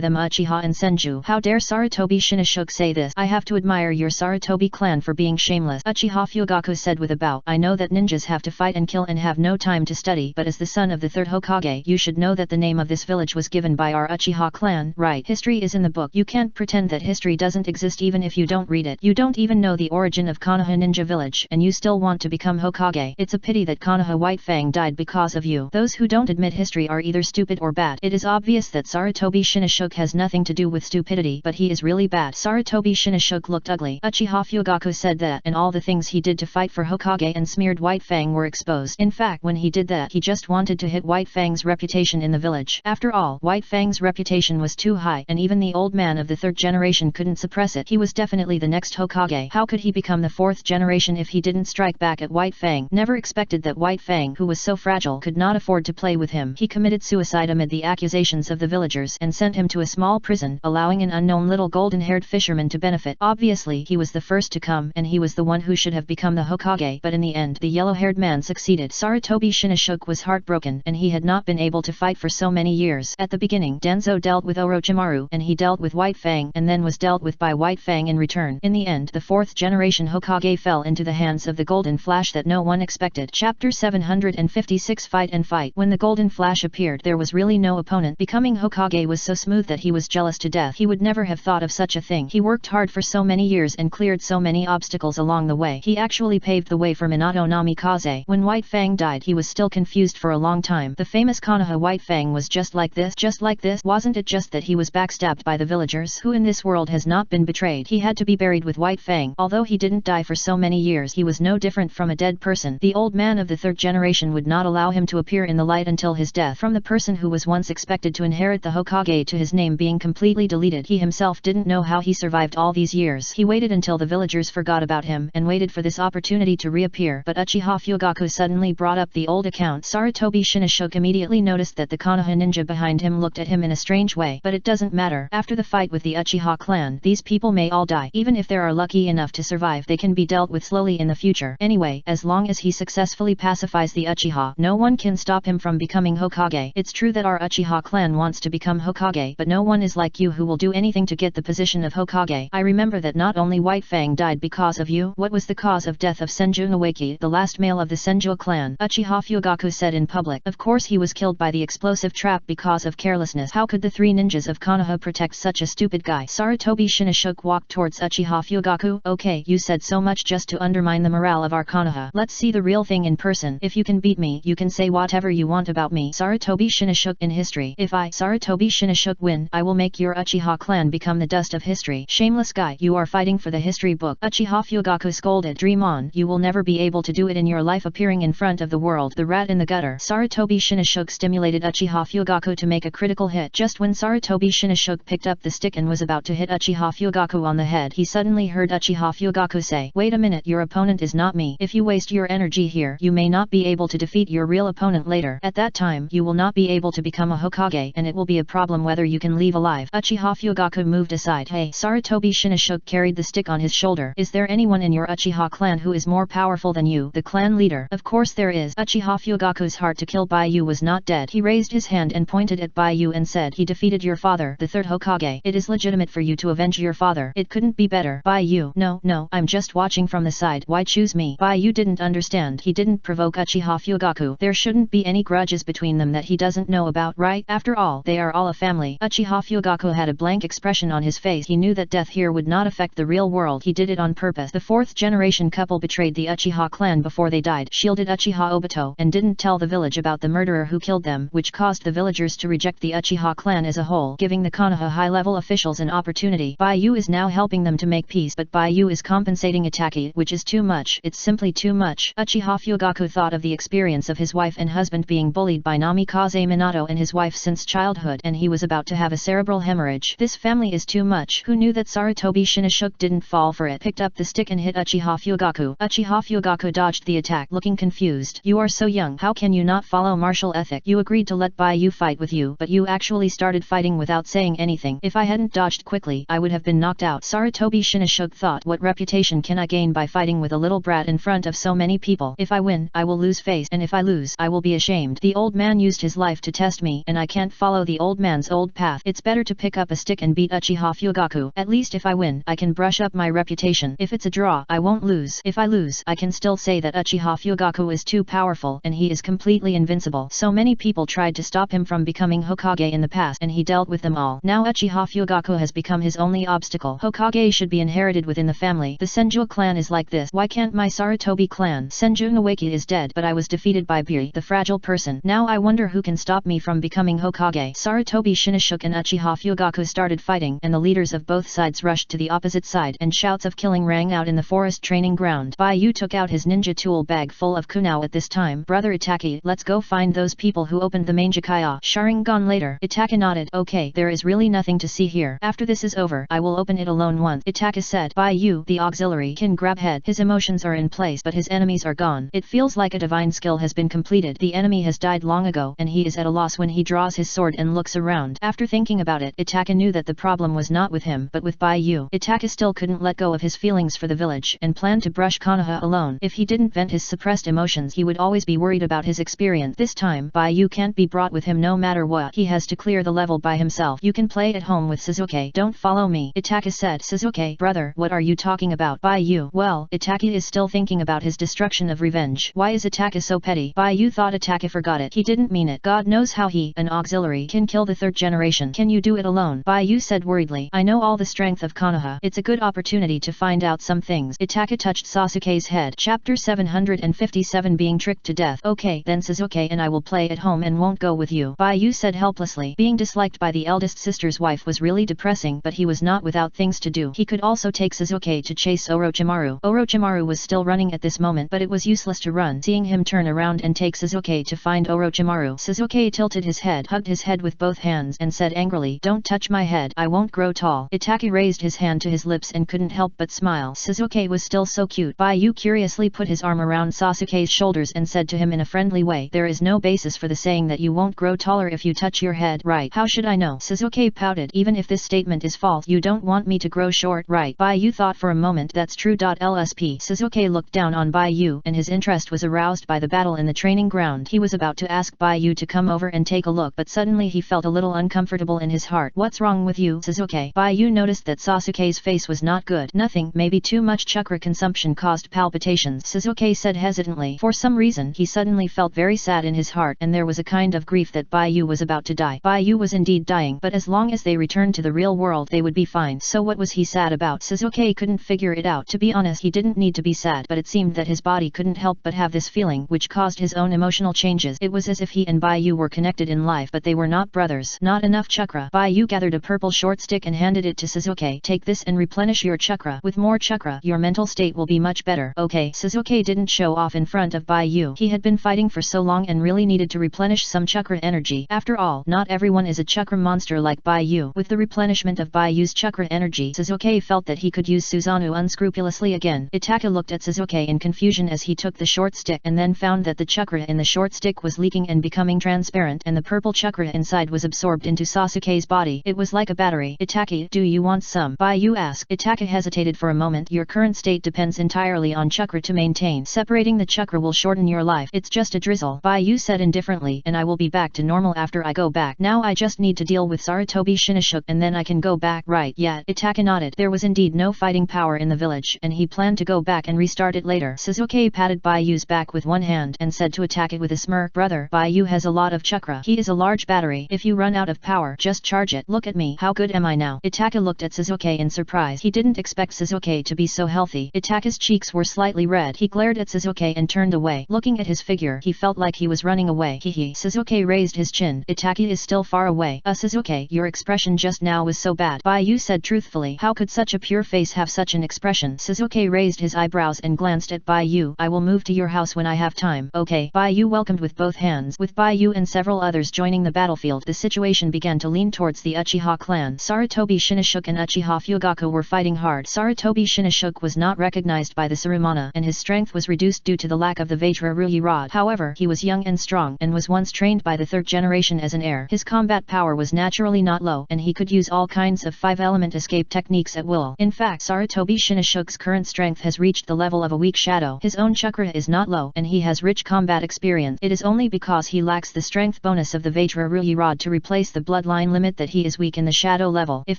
them Uchiha and Senju. How dare Sarutobi Shinichuk say this? I have to admire your Sarutobi clan for being shameless. Uchiha Fugaku said with a bow. I know that ninjas have to fight and kill and have no time to study, but as the son of the third Hokage, you should know that the name of this village was given by our Uchiha clan. Right, history is in the book. You can't pretend that history doesn't exist even if you don't read it. You don't even know the origin of Konoha Ninja Village, and you still want to become Hokage. It's a pity that Konoha White Fang died because of you. Those who don't admit history are either stupid or bad. It is obvious that Sarutobi Shinichuk has nothing to do with stupidity, but he is really bad. Sarutobi Shinichuk looked ugly. Uchiha Fugaku said that, and all the things he did to fight for Hokage and smeared White Fang were exposed. In fact, when he did that, he just wanted to hit White Fang's reputation in the village. After all, White Fang's reputation was too high, and even the old man of the third generation couldn't suppress it. He was definitely the next Hokage. How could he become the fourth generation if he didn't strike back at White Fang? Never expected that White Fang, who was so fragile, could not afford to play with him. He committed suicide amid the accusations of the villagers and sent him to a small prison, allowing an unknown little golden-haired fisherman to benefit. Obviously, he was the first to come, and he was the one who should have become the Hokage, but in the end, the yellow-haired man succeeded. Sarutobi Shinichuk was heartbroken, and he had not been able to fight for so many years. At the beginning, Denzo dealt with Orochimaru, and he dealt with White Fang, and then was dealt with by White Fang in return. In the end, the fourth generation Hokage fell into the hands of the Golden Flash that no one expected. Chapter 756 Fight and Fight. When the Golden Flash appeared, there was really no opponent. Becoming Hokage was so smooth that he was jealous to death. He would never have thought of such a thing. He worked hard for so many years and cleared so many obstacles along the way. He actually paved the way for Minato Namikaze. When White Fang died, he was still confused for a long time. The famous Konoha White Fang was just like this. Just like this. Wasn't it just that he was backstabbed by the villagers? Who in this world has not been betrayed? He had to be buried with White Fang. Although he didn't die for so many years, he was no different from a dead person. The old man of the third generation would not allow him to appear in the light until his death. From the person who was once expected to inherit the Hokage to his name being completely deleted, he himself didn't know how he survived all these years. He waited until the villagers forgot about him and waited for this opportunity to reappear. But Uchiha Fugaku suddenly brought up the old account. Sarutobi Shinichuk immediately noticed that the Konoha ninja behind him looked at him in a strange way. But it doesn't matter. After the fight with the Uchiha clan, these people may all die. Even if they are lucky enough to survive, they can be dealt with slowly in the future. Anyway, as long as he successfully pacifies the Uchiha, no one can stop him from becoming Hokage. It's true that our Uchiha clan wants to become Hokage, but no one is like you who will do anything to get the position of Hokage. I remember that not only White Fang died because of you. What was the cause of death of Senju Nawaki, the last male of the Senju clan? Uchiha Fugaku said in public. Of course he was killed by the explosive trap because of carelessness. How could the three ninjas of Konoha protect such a stupid guy? Sarutobi Shinichuk walked towards Uchiha Fugaku you? Okay, you said so much just to undermine the morale of our Konoha. Let's see the real thing in person. If you can beat me, you can say whatever you want about me. Sarutobi Shinosuke in history. If I, Sarutobi Shinosuke, win, I will make your Uchiha clan become the dust of history. Shameless guy, you are fighting for the history book. Uchiha Fugaku scolded. Dream on, you will never be able to do it in your life. Appearing in front of the world, the rat in the gutter. Sarutobi Shinosuke stimulated Uchiha Fugaku to make a critical hit. Just when Sarutobi Shinosuke picked up the stick and was about to hit Uchiha Fugaku on the head, he suddenly heard Uchiha Fugaku say, "Wait a minute, your opponent is not me. If you waste your energy here, you may not be able to defeat your real opponent later. At that time, you will not be able to become a Hokage, and it will be a problem whether you can leave alive." Uchiha Fugaku moved aside. Hey, Sarutobi Shinosuke carried the stick on his shoulder. Is there anyone in your Uchiha clan who is more powerful than you? The clan leader. Of course there is. Uchiha Fugaku's heart to kill Baiyu was not dead. He raised his hand and pointed at Baiyu and said, "He defeated your father, the third Hokage. It is legitimate for you to avenge your father. It couldn't be better." Baiyu, no, I'm just watching from the side. Why choose me? Baiyu didn't understand. He didn't provoke Uchiha Fugaku. There shouldn't be any grudges between them that he doesn't know about, right? After all, they are all a family. Uchiha Fugaku had a blank expression on his face. He knew that death here would not affect the real world. He did it on purpose. The fourth generation couple betrayed the Uchiha clan before they died, shielded Uchiha Obito, and didn't tell the village about the murderer who killed them, which caused the villagers to reject the Uchiha clan as a whole, giving the Konoha high-level officials an opportunity. Baiyu is now helping them to make peace, but Baiyu is compensating Itaki, which is too much. It's simply too much. Uchiha Fugaku thought of the experience of his wife and husband being bullied by Namikaze Minato and his wife since childhood, and he was about to have a cerebral hemorrhage. This family is too much. Who knew that Sarutobi Shinosuke didn't fall for it? Picked up the stick and hit Uchiha Fugaku. Uchiha Fugaku dodged the attack, looking confused. You are so young. How can you not follow martial ethic? You agreed to let Baiyu fight with you, but you actually started fighting without saying anything. If I hadn't dodged quickly, I would have been knocked out. Sarutobi Shinosuke thought, what reputation can I gain by fighting with a little brat in front of so many people? If I win, I will lose face, and if I lose, I will be ashamed. The old man used his life to test me, and I can't follow the old man's old path. It's better to pick up a stick and beat Uchiha Fugaku. At least if I win, I can brush up my reputation. If it's a draw, I won't lose. If I lose, I can still say that Uchiha Fugaku is too powerful, and he is completely invincible. So many people tried to stop him from becoming Hokage in the past, and he dealt with them all. Now Uchiha Fugaku has become his only obstacle. Hokage should be inherited within the family. The Senju clan is like this. Why can't my Sarutobi clan? Senju Nawaki is dead, but I was defeated by Biri, the fragile person. Now I wonder who can stop me from becoming Hokage. Sarutobi Shinosuke and Uchiha Fugaku started fighting, and the leaders of both sides rushed to the opposite side, and shouts of killing rang out in the forest training ground. Baiyu took out his ninja tool bag full of kunao at this time. Brother Itaki, let's go find those people who opened the Mangekaya. Sharingan later. Itaki nodded. Okay, there is really nothing to see here. After this is over, I will open it alone once. Itaki said. Baiyu, the auxiliary, can grab head. His emotions are in place, but his enemies are gone. It feels like a divine skill has been completed. The enemy has died long ago, and he is at a loss when he draws his sword and looks around. After thinking about it, Itaki knew that the problem was not with him, but with Baiyu. Itaki still couldn't let go of his feelings for the village, and planned to brush Konoha alone. If he didn't vent his suppressed emotions, he would always be worried about his experience. This time, Baiyu can't be brought with him no matter what. He has to clear the level by himself. You can play at home with Suzuki. Don't follow me. Itaki said. Suzuki, brother, what are you talking about? Baiyu. Well, Itaki is still thinking about his destruction of revenge. Why is Itaki so petty? Baiyu thought Itaki forgot it. He didn't mean it. God knows how he, an auxiliary, can kill the third generation. Can you do it alone? Baiyu said worriedly. I know all the strength of Konoha. It's a good opportunity to find out some things. Itaki touched Sasuke's head. Chapter 757 Being Tricked to Death. Okay, then Suzuki and I will play at home and won't go with you. Baiyu said helplessly. Being disliked by the eldest sister's wife was really depressing, but he was not without things to do. He could also take Suzuki to chase Orochimaru. Orochimaru was still running at this moment, but it was useless to run. Seeing him turn around and take Suzuki to find Orochimaru, Suzuki tilted his head, hugged his head with both hands, and said angrily, "Don't touch my head. I won't grow tall." Itaki raised his hand to his lips and couldn't help but smile. Suzuki was still so cute. Baiyu curiously put his arm around Sasuke's shoulders and said to him in a friendly way, "There is no basis for the saying that you won't grow taller if you touch your head, right? How should I know?" Suzuki pouted. Even if this statement is false, you don't want me to grow short, right? Baiyu thought for a moment. That's true. LSP. Suzuki looked down on Baiyu, and his interest was aroused by the battle in the training ground. He was about to ask Baiyu to come over and take a look, but suddenly he felt a little uncomfortable in his heart. What's wrong with you, Suzuki? Baiyu noticed that Sasuke's face was not good. Nothing, maybe too much chakra consumption caused palpitations, Suzuki said hesitantly. For some reason, he suddenly felt very sad in his heart, and there was a kind of grief that Baiyu was about to die. Baiyu was indeed dying, but as long as they returned to the real world they would be fine. So what was he sad about? Suzuki Sasuke couldn't figure it out. To be honest, he didn't need to be sad, but it seemed that his body couldn't help but have this feeling, which caused his own emotional changes. It was as if he and Baiyu were connected in life, but they were not brothers. Not enough chakra. Baiyu gathered a purple short stick and handed it to Sasuke. Take this and replenish your chakra. With more chakra, your mental state will be much better. Okay. Sasuke didn't show off in front of Baiyu. He had been fighting for so long and really needed to replenish some chakra energy. After all, not everyone is a chakra monster like Baiyu. With the replenishment of Baiyu's chakra energy, Sasuke felt that he could use Susanoo unscrupulously again. Itaka looked at Sasuke in confusion as he took the short stick and then found that the chakra in the short stick was leaking and becoming transparent, and the purple chakra inside was absorbed into Sasuke's body. It was like a battery. Itaki, do you want some? Baiyu asked. Itaka hesitated for a moment. Your current state depends entirely on chakra to maintain. Separating the chakra will shorten your life. It's just a drizzle, Baiyu said indifferently, and I will be back to normal after I go back. Now I just need to deal with Sarutobi Shinoshoku and then I can go back. Right, yeah. Itaka nodded. There was indeed no fighting power in the village, and he planned to go back and restart it later. Sasuke patted Baiyu's back with one hand and said to Itaka with a smirk, brother, Baiyu has a lot of chakra. He is a large battery. If you run out of power, just charge it. Look at me. How good am I now? Itaka looked at Sasuke in surprise. He didn't expect Sasuke to be so healthy. Itaka's cheeks were slightly red. He glared at Sasuke and turned away. Looking at his figure, he felt like he was running away. Hehe. Sasuke raised his chin. Itaka is still far away. Sasuke, your expression just now was so bad. Baiyu said truthfully. How could such a pure face have such an expression? Sasuke raised his eyebrows and glanced at Baiyu. I will move to your house when I have time. Okay. Baiyu welcomed with both hands. With Baiyu and several others joining the battlefield, the situation began to lean towards the Uchiha clan. Sarutobi Shinoshoku and Uchiha Fugaku were fighting hard. Sarutobi Shinoshoku was not recognized by the Surumana, and his strength was reduced due to the lack of the Vajra Rui rod. However, he was young and strong, and was once trained by the third generation as an heir. His combat power was naturally not low, and he could use all kinds of five-element escape techniques at will. In fact, Sarutobi Shinoshoku's current strength has reached the level of a weak shadow. His own chakra is not low, and he has rich combat experience. It is only because he lacks the strength bonus of the Vajra Rui rod to replace the bloodline limit that he is weak in the shadow level. If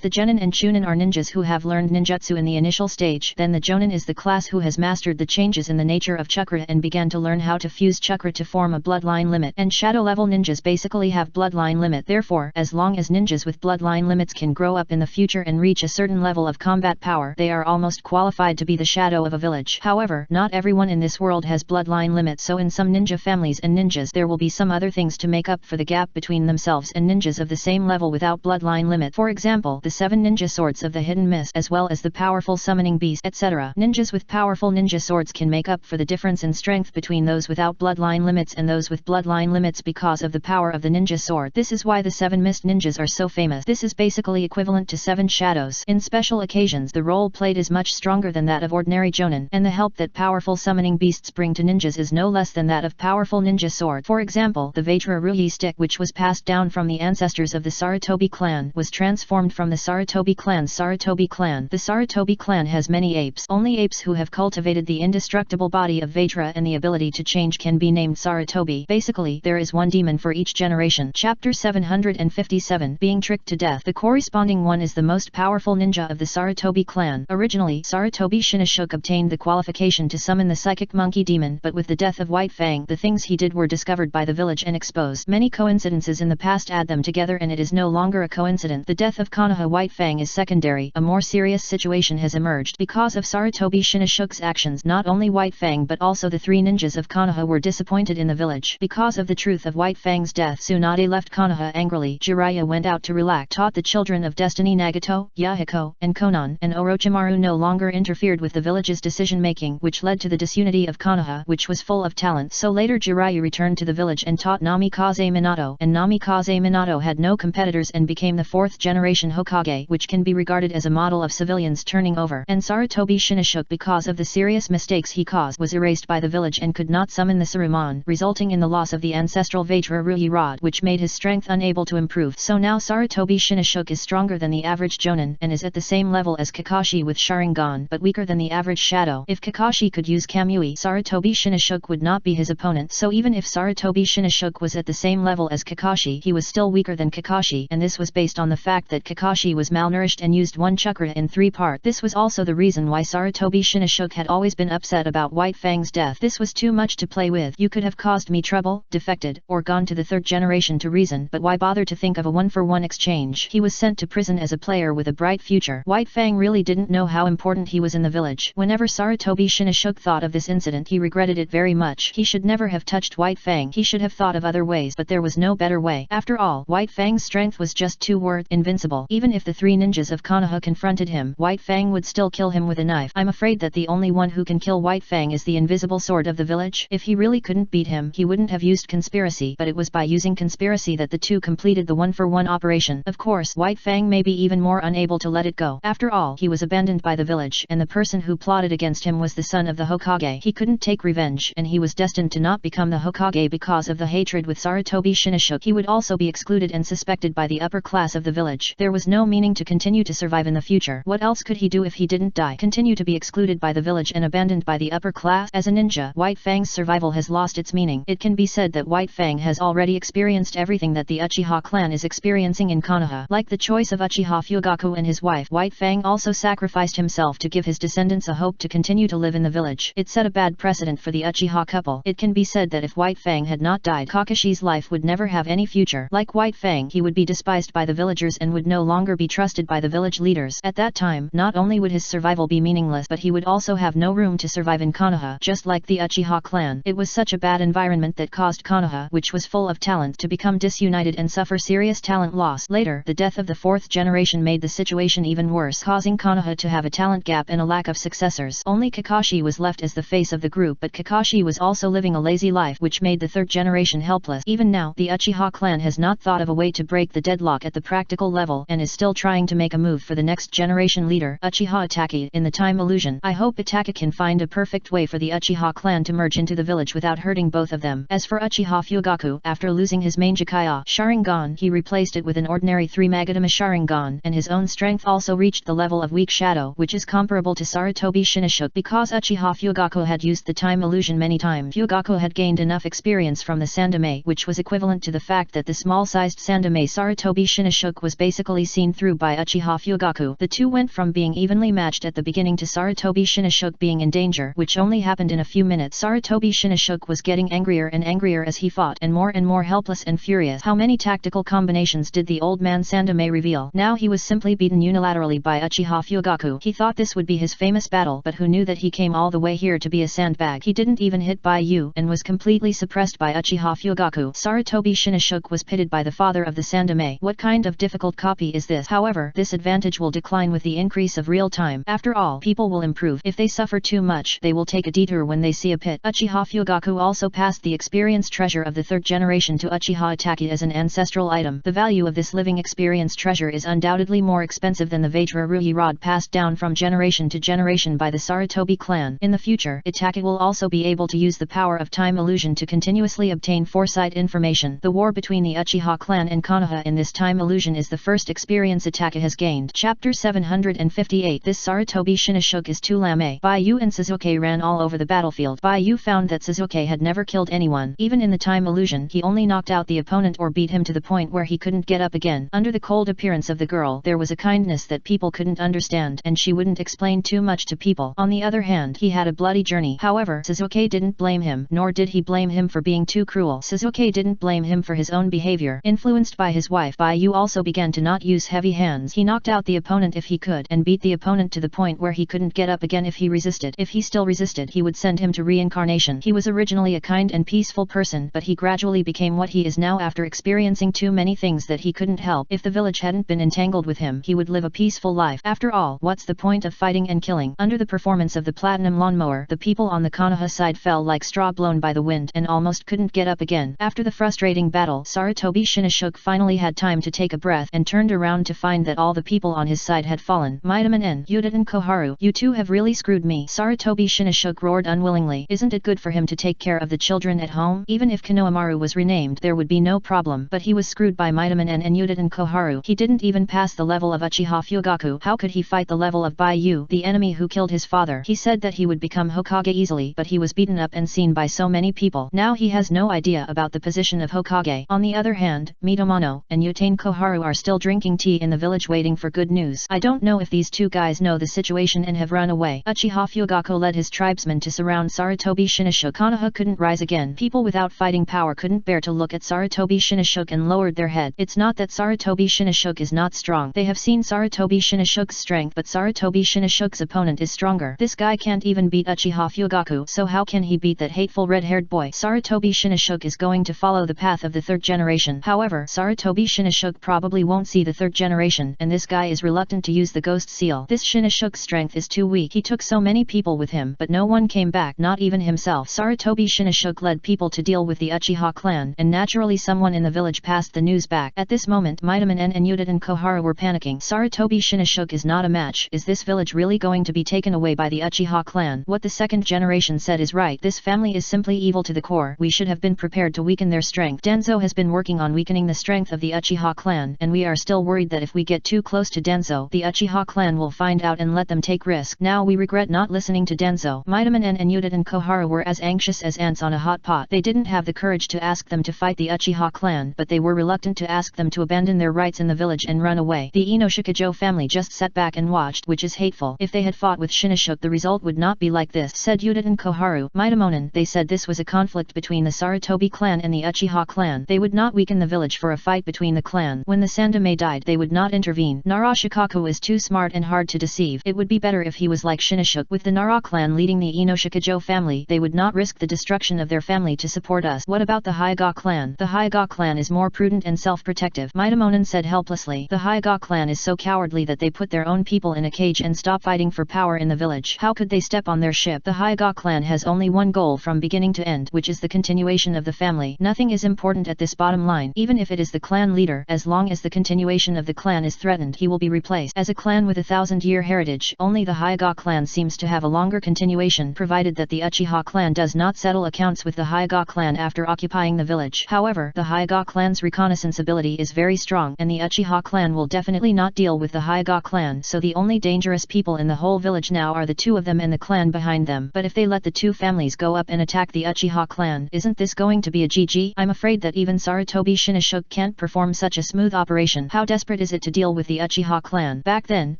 the Genin and Chunin are ninjas who have learned ninjutsu in the initial stage, then the Jonin is the class who has mastered the changes in the nature of chakra and began to learn how to fuse chakra to form a bloodline limit. And shadow level ninjas basically have bloodline limit. Therefore, as long as ninjas with bloodline limits can grow up in the future and reach a certain level of combat power, they are almost qualified to be the shadow of a village. However, not everyone in this world has bloodline limits, so in some ninja families and ninjas there will be some other things to make up for the gap between themselves and ninjas of the same level without bloodline limit. For example, the 7 ninja swords of the hidden mist, as well as the powerful summoning beast, etc. Ninjas with powerful ninja swords can make up for the difference in strength between those without bloodline limits and those with bloodline limits because of the power of the ninja sword. This is why the 7 mist ninjas are so famous. This is basically equivalent to 7 shadows. In special occasions, the role played is much stronger than that of ordinary jonin, and the help that powerful summoning beasts bring to ninjas is no less than that of powerful ninja sword. For example, the Vajra Rui stick, which was passed down from the ancestors of the Sarutobi clan, was transformed from the Sarutobi clan's Sarutobi clan. The Sarutobi clan has many apes. Only apes who have cultivated the indestructible body of Vajra and the ability to change can be named Sarutobi. Basically, there is one demon for each generation. Chapter 757, Being Tricked to Death. The corresponding one is the most powerful ninja of the Sarutobi clan. Originally, Sarutobi Shinoshoku obtained the qualification to summon the psychic monkey demon, but with the death of White Fang, the things he did were discovered by the village and exposed. Many coincidences in the past add them together and it is no longer a coincidence. The death of Konoha White Fang is secondary. A more serious situation has emerged. Because of Sarutobi Shinoshoku's actions, not only White Fang but also the 3 ninjas of Konoha were disappointed in the village. Because of the truth of White Fang's death, Tsunade left Konoha angrily. Jiraiya went out to relax, taught the children of Destiny Nagato, Yahiko, and Konan, and Orochimaru no longer interfered with the village's decision-making, which led to the disunity of Konoha, which was full of talent. So later Jiraiya returned to the village and taught Namikaze Minato, and Namikaze Minato had no competitors and became the 4th generation Hokage, which can be regarded as a model of civilians turning over. And Sarutobi Shinoshoku, because of the serious mistakes he caused, was erased by the village and could not summon the Saruman, resulting in the loss of the ancestral Vajra Rui rod, which made his strength unable to improve. So now Sarutobi Shinoshoku is stronger than the average jonin, and is at the same level as Kakashi with Sharingan, but weaker than the average shadow. If Kakashi could use Kamui, Sarutobi Shinoshoku would not be his opponent. So even if Sarutobi Shinoshoku was at the same level as Kakashi, he was still weaker than Kakashi, and this was based on the fact that Kakashi was malnourished and used 1 chakra in 3 parts. This was also the reason why Sarutobi Shinoshoku had always been upset about White Fang's death. This was too much to play with. You could have caused me trouble, defected, or gone to the 3rd generation to reason, but why bother to think of a 1-for-1 exchange? He was sent to prison as a player with a bright future. White Fang really didn't didn't know how important he was in the village. Whenever Sarutobi Shinnishuk thought of this incident, he regretted it very much. He should never have touched White Fang. He should have thought of other ways, but there was no better way. After all, White Fang's strength was just 2 words: invincible. Even if the 3 ninjas of Konoha confronted him, White Fang would still kill him with a knife. I'm afraid that the only one who can kill White Fang is the invisible sword of the village. If he really couldn't beat him, he wouldn't have used conspiracy, but it was by using conspiracy that the two completed the one-for-one operation. Of course, White Fang may be even more unable to let it go. After all, he was abandoned by the village, and the person who plotted against him was the son of the Hokage. He couldn't take revenge, and he was destined to not become the Hokage because of the hatred with Sarutobi Shinnishuk. He would also be excluded and suspected by the upper class of the village. There was no meaning to continue to survive in the future. What else could he do if he didn't die? Continue to be excluded by the village and abandoned by the upper class? As a ninja, White Fang's survival has lost its meaning. It can be said that White Fang has already experienced everything that the Uchiha clan is experiencing in Konoha. Like the choice of Uchiha Fugaku and his wife, White Fang also sacrificed himself to give his descendants a hope to continue to live in the village. It set a bad precedent for the Uchiha couple. It can be said that if White Fang had not died, Kakashi's life would never have any future. Like White Fang, he would be despised by the villagers and would no longer be trusted by the village leaders. At that time, not only would his survival be meaningless, but he would also have no room to survive in Konoha, just like the Uchiha clan. It was such a bad environment that caused Konoha, which was full of talent, to become disunited and suffer serious talent loss. Later, the death of the 4th generation made the situation even worse, causing Konoha to have a talent gap and a lack of successors. Only Kakashi was left as the face of the group, but Kakashi was also living a lazy life, which made the 3rd generation helpless. Even now, the Uchiha clan has not thought of a way to break the deadlock at the practical level, and is still trying to make a move for the next generation leader, Uchiha Itachi. In the time illusion, I hope Itachi can find a perfect way for the Uchiha clan to merge into the village without hurting both of them. As for Uchiha Fugaku, after losing his main Jikaya Sharingan, he replaced it with an ordinary 3 Magatama Sharingan, and his own strength also reached the level of weak shadow, which is comparable to Sarutobi Shinnishuk. Because Uchiha Fugaku had used the time illusion many times, Fugaku had gained enough experience from the Sandame, which was equivalent to the fact that the small-sized Sandame Sarutobi Shinnishuk was basically seen through by Uchiha Fugaku. The two went from being evenly matched at the beginning to Sarutobi Shinnishuk being in danger, which only happened in a few minutes. Sarutobi Shinnishuk was getting angrier and angrier as he fought, and more helpless and furious. How many tactical combinations did the old man Sandame reveal? Now he was simply beaten unilaterally by Uchiha Fugaku. He thought this would be his famous battle, but who knew that he came all the way here to be a sandbag? He didn't even hit Baiyu, and was completely suppressed by Uchiha Fugaku. Sarutobi Shinnishuk was pitted by the father of the Sandame. What kind of difficult copy is this? However, this advantage will decline with the increase of real time. After all, people will improve. If they suffer too much, they will take a detour when they see a pit. Uchiha Fugaku also passed the experience treasure of the 3rd generation to Uchiha Itachi as an ancestral item. The value of this living experience treasure is undoubtedly more expensive than the Vajra Ruyi rod passed down from generation to generation by the Sarutobi clan. In the future, Itachi will also be able to use the power of time illusion to continuously obtain foresight information. The war between the Uchiha clan and Konoha in this time illusion is the first experience Itachi has gained. Chapter 758. This Sarutobi Shinnishuk is too lame. Baiyu and Suzuki ran all over the battlefield. Baiyu found that Suzuki had never killed anyone. Even in the time illusion, he only knocked out the opponent or beat him to the point where he couldn't get up again. Under the cold appearance of the girl, there was a kindness that people couldn't understand, and she wouldn't explain too much to people. On the other hand, he had a bloody journey. However, Suzuki didn't blame him, nor did he blame him for being too cruel. Suzuki didn't blame him for his own behavior. Influenced by his wife, Baiyu also began to not use heavy hands. He knocked out the opponent if he could, and beat the opponent to the point where he couldn't get up again if he resisted. If he still resisted, he would send him to reincarnation. He was originally a kind and peaceful person, but he gradually became what he is now after experiencing too many things that he couldn't help. If the village hadn't been entangled with him, he would live a peaceful life. After all, what's the point of fighting and killing? Under the performance of the platinum lawnmower, the people on the Konoha side fell like straw blown by the wind and almost couldn't get up again. After the frustrating battle, Sarutobi Shinnishuk finally had time to take a breath and turned around to find that all the people on his side had fallen. Maidama and Yuta and Koharu, you two have really screwed me. Sarutobi Shinnishuk roared unwillingly. Isn't it good for him to take care of the children at home? Even if Konohamaru was renamed, there would be no problem, but he was screwed by Maidama and Yuta and Koharu. He didn't even pass the level of Uchiha Fugaku. How could he fight the level of Baiyu, the enemy who killed his father? He said that he would become Hokage easily, but he was beaten up and seen by so many people. Now he has no idea about the position of Hokage. On the other hand, Mitomano and Yutain Koharu are still drinking tea in the village waiting for good news. I don't know if these two guys know the situation and have run away. Uchiha Fugaku led his tribesmen to surround Sarutobi Shinnishuk. Konoha couldn't rise again. People without fighting power couldn't bear to look at Sarutobi Shinnishuk and lowered their head. It's not that Sarutobi Shinnishuk is not strong. They have seen Sarutobi Shinnishuk's strength strength, but Sarutobi Shinoshuke's opponent is stronger. This guy can't even beat Uchiha Fugaku, so how can he beat that hateful red-haired boy? Sarutobi Shinoshuke is going to follow the path of the third generation. However, Sarutobi Shinoshuke probably won't see the third generation, and this guy is reluctant to use the ghost seal. This Shinoshuke's strength is too weak. He took so many people with him, but no one came back, not even himself. Sarutobi Shinoshuke led people to deal with the Uchiha clan, and naturally someone in the village passed the news back. At this moment, Midaman and Yuta and Koharu were panicking. Sarutobi Shinoshuke is not a match. Is this village really going to be taken away by the Uchiha clan? What the second generation said is right. This family is simply evil to the core. We should have been prepared to weaken their strength. Danzo has been working on weakening the strength of the Uchiha clan, and we are still worried that if we get too close to Danzo, the Uchiha clan will find out and let them take risk. Now we regret not listening to Danzo. Midaman and Yuta and Koharu were as anxious as ants on a hot pot. They didn't have the courage to ask them to fight the Uchiha clan, but they were reluctant to ask them to abandon their rights in the village and run away. The Inoshikajo family just sat back and watched, which is hateful. If they had fought with Shinoshuke, the result would not be like this, said Yuta and Koharu. Midamonen, they said this was a conflict between the Sarutobi clan and the Uchiha clan. They would not weaken the village for a fight between the clan. When the Sandame died, they would not intervene. Nara Shikaku is too smart and hard to deceive. It would be better if he was like Shinoshuke. With the Nara clan leading the Inoshikajo family, they would not risk the destruction of their family to support us. What about the Hyuga clan? The Hyuga clan is more prudent and self-protective, Midamonen said helplessly. The Hyuga clan is so cowardly that they put their own people in a cage and stop fighting for power in the village. How could they step on their ship? The Hyuga clan has only one goal from beginning to end, which is the continuation of the family. Nothing is important at this bottom line. Even if it is the clan leader, as long as the continuation of the clan is threatened, he will be replaced. As a clan with a 1000-year heritage, only the Hyuga clan seems to have a longer continuation, provided that the Uchiha clan does not settle accounts with the Hyuga clan after occupying the village. However, the Hyuga clan's reconnaissance ability is very strong, and the Uchiha clan will definitely not deal with the Hyuga clan, so the only dangerous people in the whole village now are the two of them and the clan behind them. But if they let the two families go up and attack the Uchiha clan, isn't this going to be a GG? I'm afraid that even Sarutobi Shinoshuke can't perform such a smooth operation. How desperate is it to deal with the Uchiha clan? Back then,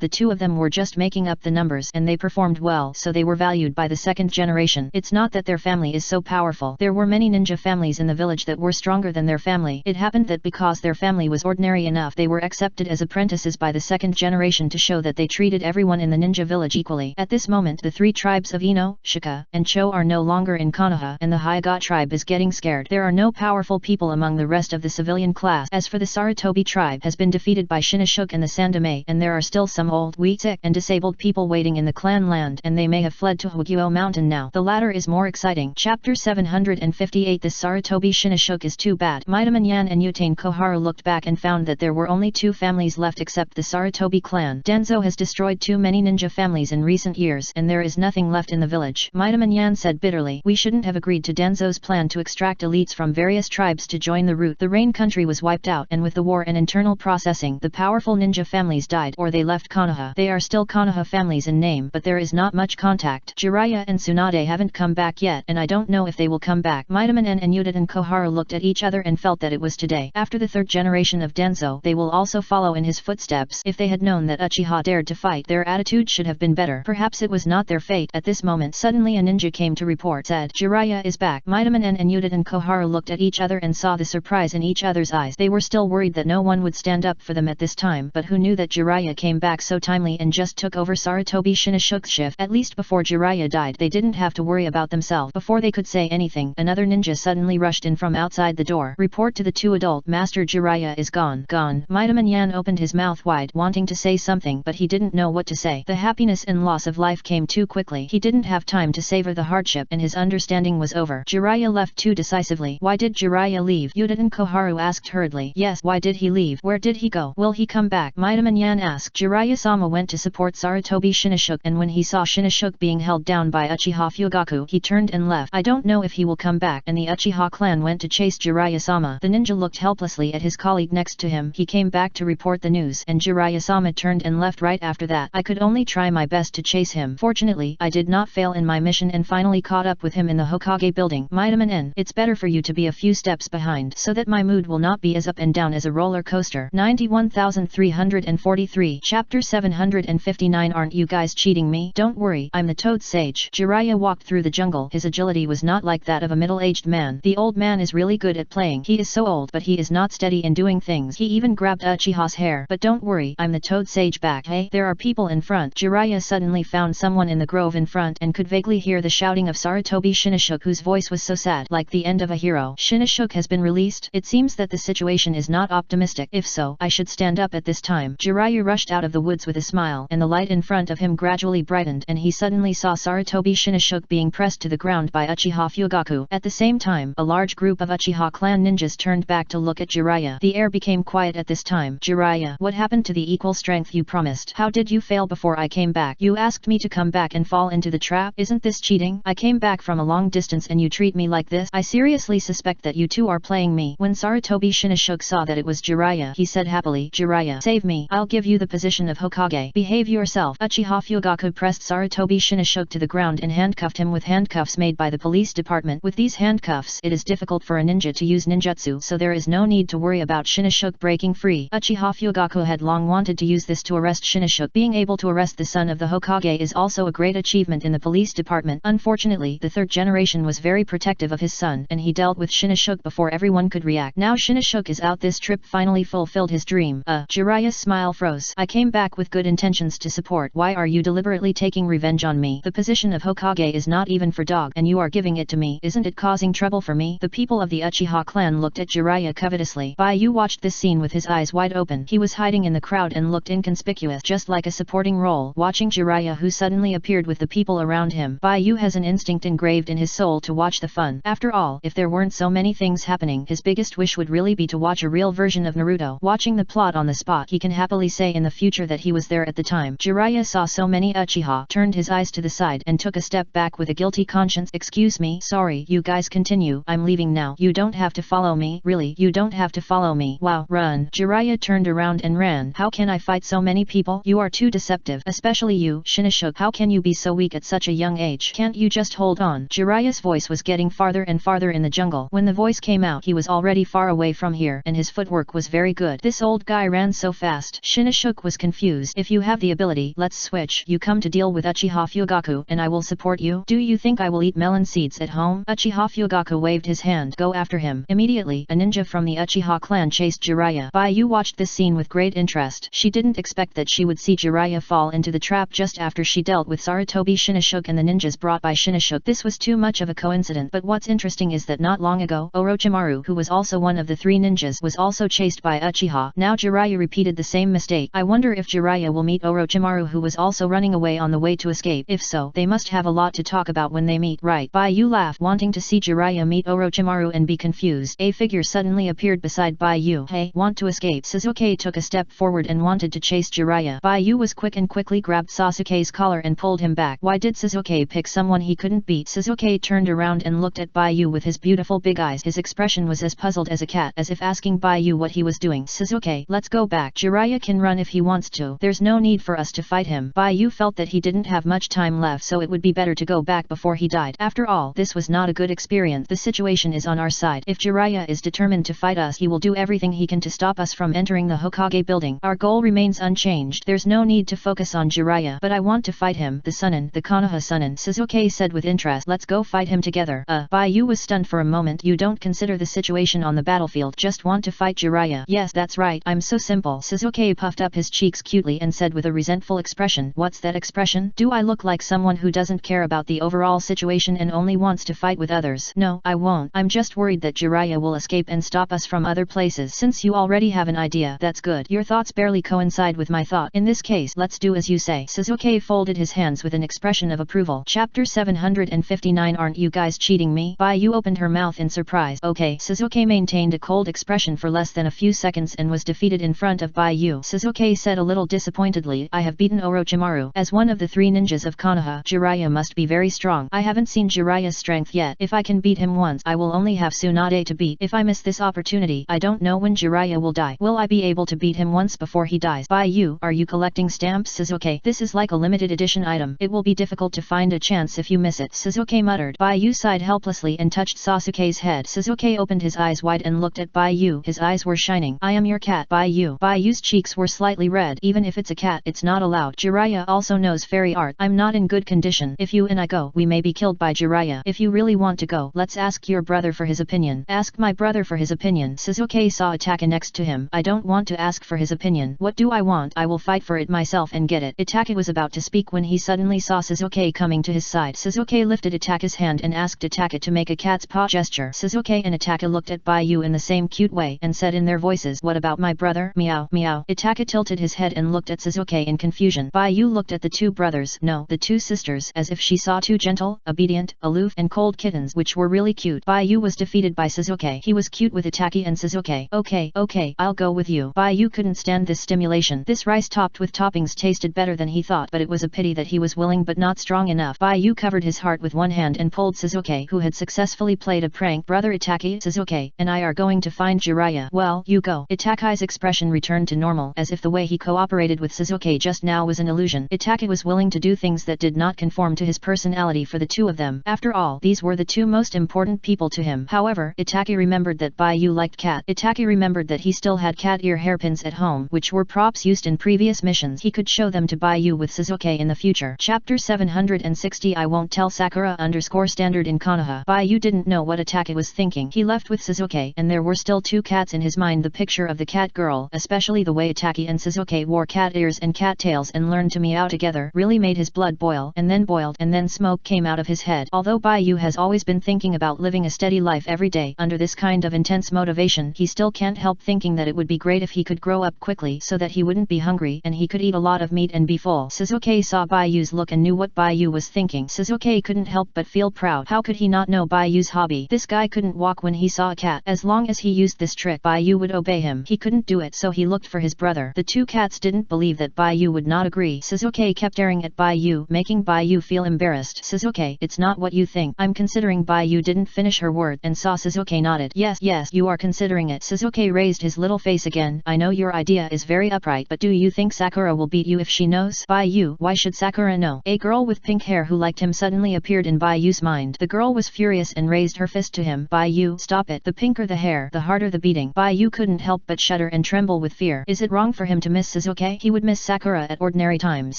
the two of them were just making up the numbers, and they performed well, so they were valued by the second generation. It's not that their family is so powerful. There were many ninja families in the village that were stronger than their family. It happened that because their family was ordinary enough, they were accepted as apprentices by the second generation to show that they treated everyone in the ninja village equally. At this moment, the three tribes of Ino, Shika, and Cho are no longer in Konoha, and the Hyuga tribe is getting scared. There are no powerful people among the rest of the civilian class. As for the Sarutobi tribe, has been defeated by Shinoshuke and the Sandame, and there are still some old, weak, sick, and disabled people waiting in the clan land, and they may have fled to Hogyo Mountain now. The latter is more exciting. Chapter 758. This Sarutobi Shinoshuke is too bad. Midaman Yan and Yutain Koharu looked back and found that there were only two families left except the Sarutobi clan. Danzo has destroyed too many ninja families in recent years, and there is nothing left in the village. Midaman Yan said bitterly, we shouldn't have agreed to Danzo's plan to extract elites from various tribes to join the route. The Rain country was wiped out, and with the war and internal processing, the powerful ninja families died, or they left Konoha. They are still Konoha families in name, but there is not much contact. Jiraiya and Tsunade haven't come back yet, and I don't know if they will come back. Midaman and Yuta and Koharu looked at each other and felt that it was today. After the third generation of Danzo, they will also follow in his footsteps. If they had known that Uchiha dared to fight, their attitude should have been better. Perhaps it was not their fate. At this moment, suddenly a ninja came to report, said, Jiraiya is back. Midaman and Yuta and Koharu looked at each other and saw the surprise in each other's eyes. They were still worried that no one would stand up for them at this time, but who knew that Jiraiya came back so timely and just took over Sarutobi Shinoshuke's shift. At least before Jiraiya died, they didn't have to worry about themselves. Before they could say anything, another ninja suddenly rushed in from outside the door. Report to the two adult. Master Jiraiya is gone. Gone. Midaman Yan opened his mouth wide, wanting to say something, but he didn't know what to say. The happiness and loss of life came too quickly. He didn't have time to savor the hardship, and his understanding was over. Jiraiya left too decisively. Why did Jiraiya leave? Yuta and Koharu asked hurriedly. Yes, why did he leave? Where did he go? Will he come back? Midaman Yan asked. Jiraiya-sama went to support Sarutobi Shinoshuke, and when he saw Shinoshuke being held down by Uchiha Fugaku, he turned and left. I don't know if he will come back. And the Uchiha clan went to chase Jiraiya-sama. The ninja looked helplessly at his colleague next to him. He came back to report the news, and Jiraiya-sama turned and left right after that. I could only try my best to chase him. Fortunately, I did not fail in my mission and finally caught up with him in the Hokage building. Midaman N, it's better for you to be a few steps behind, so that my mood will not be as up and down as a roller coaster. 91,343. Chapter 759. Aren't you guys cheating me? Don't worry, I'm the Toad Sage. Jiraiya walked through the jungle. His agility was not like that of a middle-aged man. The old man is really good at playing. He is so old, but he is not steady in doing things. He even grabbed Uchiha's hair. But don't worry, I'm the Toad Sage back. Hey, there are people in front. Jiraiya suddenly found someone in the grove in front and could vaguely hear the shouting of Sarutobi Shinnishuk, whose voice was so sad, like the end of a hero. Shinnishuk has been released? It seems that the situation is not optimistic. If so, I should stand up at this time. Jiraiya rushed out of the woods with a smile, and the light in front of him gradually brightened, and he suddenly saw Sarutobi Shinnishuk being pressed to the ground by Uchiha Fugaku. At the same time, a large group of Uchiha clan ninjas turned back to look at Jiraiya. The air became quiet at this time. Jiraiya, what happened to the equal strength you promised? How did you fail before I came back? You asked me to come back and fall into the trap? Isn't this cheating? I came back from a long distance and you treat me like this? I seriously suspect that you two are playing me. When Sarutobi Shinnishuk saw that it was Jiraiya, he said happily, Jiraiya, save me. I'll give you the position of Hokage. Behave yourself. Uchiha Fugaku pressed Sarutobi Shinnishuk to the ground and handcuffed him with handcuffs made by the police department. With these handcuffs, it is difficult for a ninja to use ninjutsu, so there is no need to worry about Shinnishuk breaking free. Uchiha Fugaku had long wanted to use this to arrest Shinnishuk. Being able to arrest the son of the Hokage is also a great achievement in the police department. Unfortunately, the third generation was very protective of his son, and he dealt with Shinnishuk before everyone could react. Now Shinnishuk is out. This trip finally fulfilled his dream. Jiraiya's smile froze. I came back with good intentions to support. Why are you deliberately taking revenge on me? The position of Hokage is not even for dog, and you are giving it to me. Isn't it causing trouble for me? The people of the Uchiha clan looked at Jiraiya covetously. Baiyu watched this scene with his eyes wide open. He was hiding in the crowd and looked inconspicuous, just like a supporting role, watching Jiraiya, who suddenly appeared with the people around him. Baiyu has an instinct engraved in his soul to watch the fun. After all, if there weren't so many things happening, his biggest wish would really be to watch a real version of Naruto. Watching the plot on the spot, he can happily say in the future that he was there at the time. Jiraiya saw so many Uchiha, turned his eyes to the side and took a step back with a guilty conscience. Excuse me, sorry, you guys continue. I'm leaving now. You don't have to follow me. Really, you don't have to follow me. Wow, run. Jiraiya turned around and ran. How can I fight so many people? You are too deceptive. Especially you, Shinnishuk. How can you be so weak at such a young age? Can't you just hold on? Jiraiya's voice was getting farther and farther in the jungle. When the voice came out, he was already far away from here, and his footwork was very good. This old guy ran so fast. Shinnishuk was confused. If you have the ability, let's switch. You come to deal with Uchiha Fugaku, and I will support you. Do you think I will eat melon seeds at home? Uchiha Fugaku waved his hand. Go after him. Immediately, a ninja from the Uchiha clan chased Jiraiya. Baiyu watched this scene with great interest. She didn't expect that she would see Jiraiya fall into the trap just after she dealt with Sarutobi Shinnishuk and the ninjas brought by Shinnishuk. This was too much of a coincidence. But what's interesting is that not long ago, Orochimaru, who was also one of the three ninjas, was also chased by Uchiha. Now Jiraiya repeated the same mistake. I wonder if Jiraiya will meet Orochimaru, who was also running away on the way to escape. If so, they must have a lot to talk about when they meet. Right. Baiyu laughed, wanting to see Jiraiya meet Orochimaru and be confused. A figure suddenly appeared beside Baiyu. Hey, want to escape? Sasuke took a step forward and wanted to chase Jiraiya. Baiyu was quick and quickly grabbed Sasuke's collar and pulled him back. Why did Sasuke pick someone he couldn't beat? Sasuke turned around and looked at Baiyu with his beautiful big eyes. His expression was as puzzled as a cat, as if asking Baiyu what he was doing. Sasuke, let's go back. Jiraiya can run if he wants to. There's no need for us to fight him. Baiyu felt that he didn't have much time left, so it would be better to go back before he died. After all, this was not a good experience. The situation is on our side. If Jiraiya is determined to fight us, he will do everything he can to stop us from entering the Hokage building. Our goal remains unchanged. There's no need to focus on Jiraiya, but I want to fight him. The Sunin, the Konoha Sunin, Sasuke said with interest. Let's go fight him together. Baiyu was stunned for a moment. You don't consider the situation on the battlefield, just want to fight Jiraiya. Yes, that's right, I'm so simple. Sasuke puffed up his cheeks cutely and said with a resentful expression. What's that expression? Do I look like someone who doesn't care about the overall situation and only wants to fight with others? No, I won't. I'm just worried that Jiraiya will escape and stop us from other places. Since you already have an idea, that's good. Your thoughts barely coincide with my thought. In this case, let's do as you say. Sasuke folded his hands with an expression of approval. Chapter 759. Aren't you guys cheating me? Baiyu opened her mouth in surprise. Okay. Sasuke maintained a cold expression for less than a few seconds and was defeated in front of Baiyu. Sasuke said a little disappointedly, I have beaten Orochimaru. As one of the three ninjas of Konoha, Jiraiya must be very strong. I haven't seen Jiraiya's strength yet. If I can beat him once, I will only have Tsunade to beat. If I miss this opportunity, I don't know when Jiraiya will die. Will I be able to beat him once before he dies? Baiyu, are you collecting stamps? Sasuke, this is like a limited edition item. It will be difficult to find a chance if you miss it. Sasuke muttered. Baiyu sighed helplessly and touched Sasuke's head. Sasuke opened his eyes wide and looked at Baiyu. His eyes were shining. I am your cat, Baiyu. Baiyu's cheeks were slightly red. Even if it's a cat, it's not allowed. Jiraiya also knows fairy art. I'm not in good condition. If you and I go, we may be killed by Jiraiya. If you really want to go, let's ask your brother for his opinion. Ask my brother for his opinion. Sasuke saw Ataka next to him. I don't want to ask for his opinion. What do I want? I will will fight for it myself and get it. Itachi was about to speak when he suddenly saw Shizuke coming to his side. Shizuke lifted Itachi's hand and asked Itachi to make a cat's paw gesture. Shizuke and Itachi looked at Baiyu in the same cute way and said in their voices, "What about my brother? Meow, meow." Itachi tilted his head and looked at Shizuke in confusion. Baiyu looked at the two brothers, no, the two sisters, as if she saw two gentle, obedient, aloof, and cold kittens which were really cute. Baiyu was defeated by Shizuke. He was cute with Itachi and Shizuke. Okay, I'll go with you. Baiyu couldn't stand this stimulation. This rice topped with toppings tasted better than he thought, but it was a pity that he was willing but not strong enough. Baiyu covered his heart with one hand and pulled Shizuke, who had successfully played a prank. "Brother Itachi, Shizuke and I are going to find Jiraiya." "Well, you go." Itachi's expression returned to normal, as if the way he cooperated with Shizuke just now was an illusion. Itachi was willing to do things that did not conform to his personality for the two of them. After all, these were the two most important people to him. However, Itachi remembered that Baiyu liked cat. Itachi remembered that he still had cat ear hairpins at home, which were props used in previous missions. He could show them to Baiyu with Shizuke in the future. Chapter 760 I won't tell Sakura _standard in Konoha. Baiyu didn't know what Itachi was thinking. He left with Shizuke, and there were still two cats in his mind. The picture of the cat girl, especially the way Itachi and Shizuke wore cat ears and cat tails and learned to meow together, really made his blood boil, and then boiled, and then smoke came out of his head. Although Baiyu has always been thinking about living a steady life every day under this kind of intense motivation, he still can't help thinking that it would be great if he could grow up quickly so that he wouldn't be hungry and he could eat a lot of meat and be full. Shizuke saw Baiyu's look and knew what Baiyu was thinking. Shizuke couldn't help but feel proud. How could he not know Baiyu's hobby? This guy couldn't walk when he saw a cat. As long as he used this trick, Baiyu would obey him. He couldn't do it, so he looked for his brother. The two cats didn't believe that Baiyu would not agree. Shizuke kept staring at Baiyu, making Baiyu feel embarrassed. "Shizuke, it's not what you think. I'm considering." Baiyu didn't finish her word and saw Shizuke nodded. Yes, you are considering it." Shizuke raised his little face again. "I know your idea is very upright, but do you think Sakura will beat you if she knows?" "Baiyu, why should Sakura know?" A girl with pink hair who liked him suddenly appeared in Baiyu's mind. The girl was furious and raised her fist to him. "Baiyu, stop it. The pinker the hair, the harder the beating." Baiyu couldn't help but shudder and tremble with fear. Is it wrong for him to miss Shizuke? He would miss Sakura at ordinary times.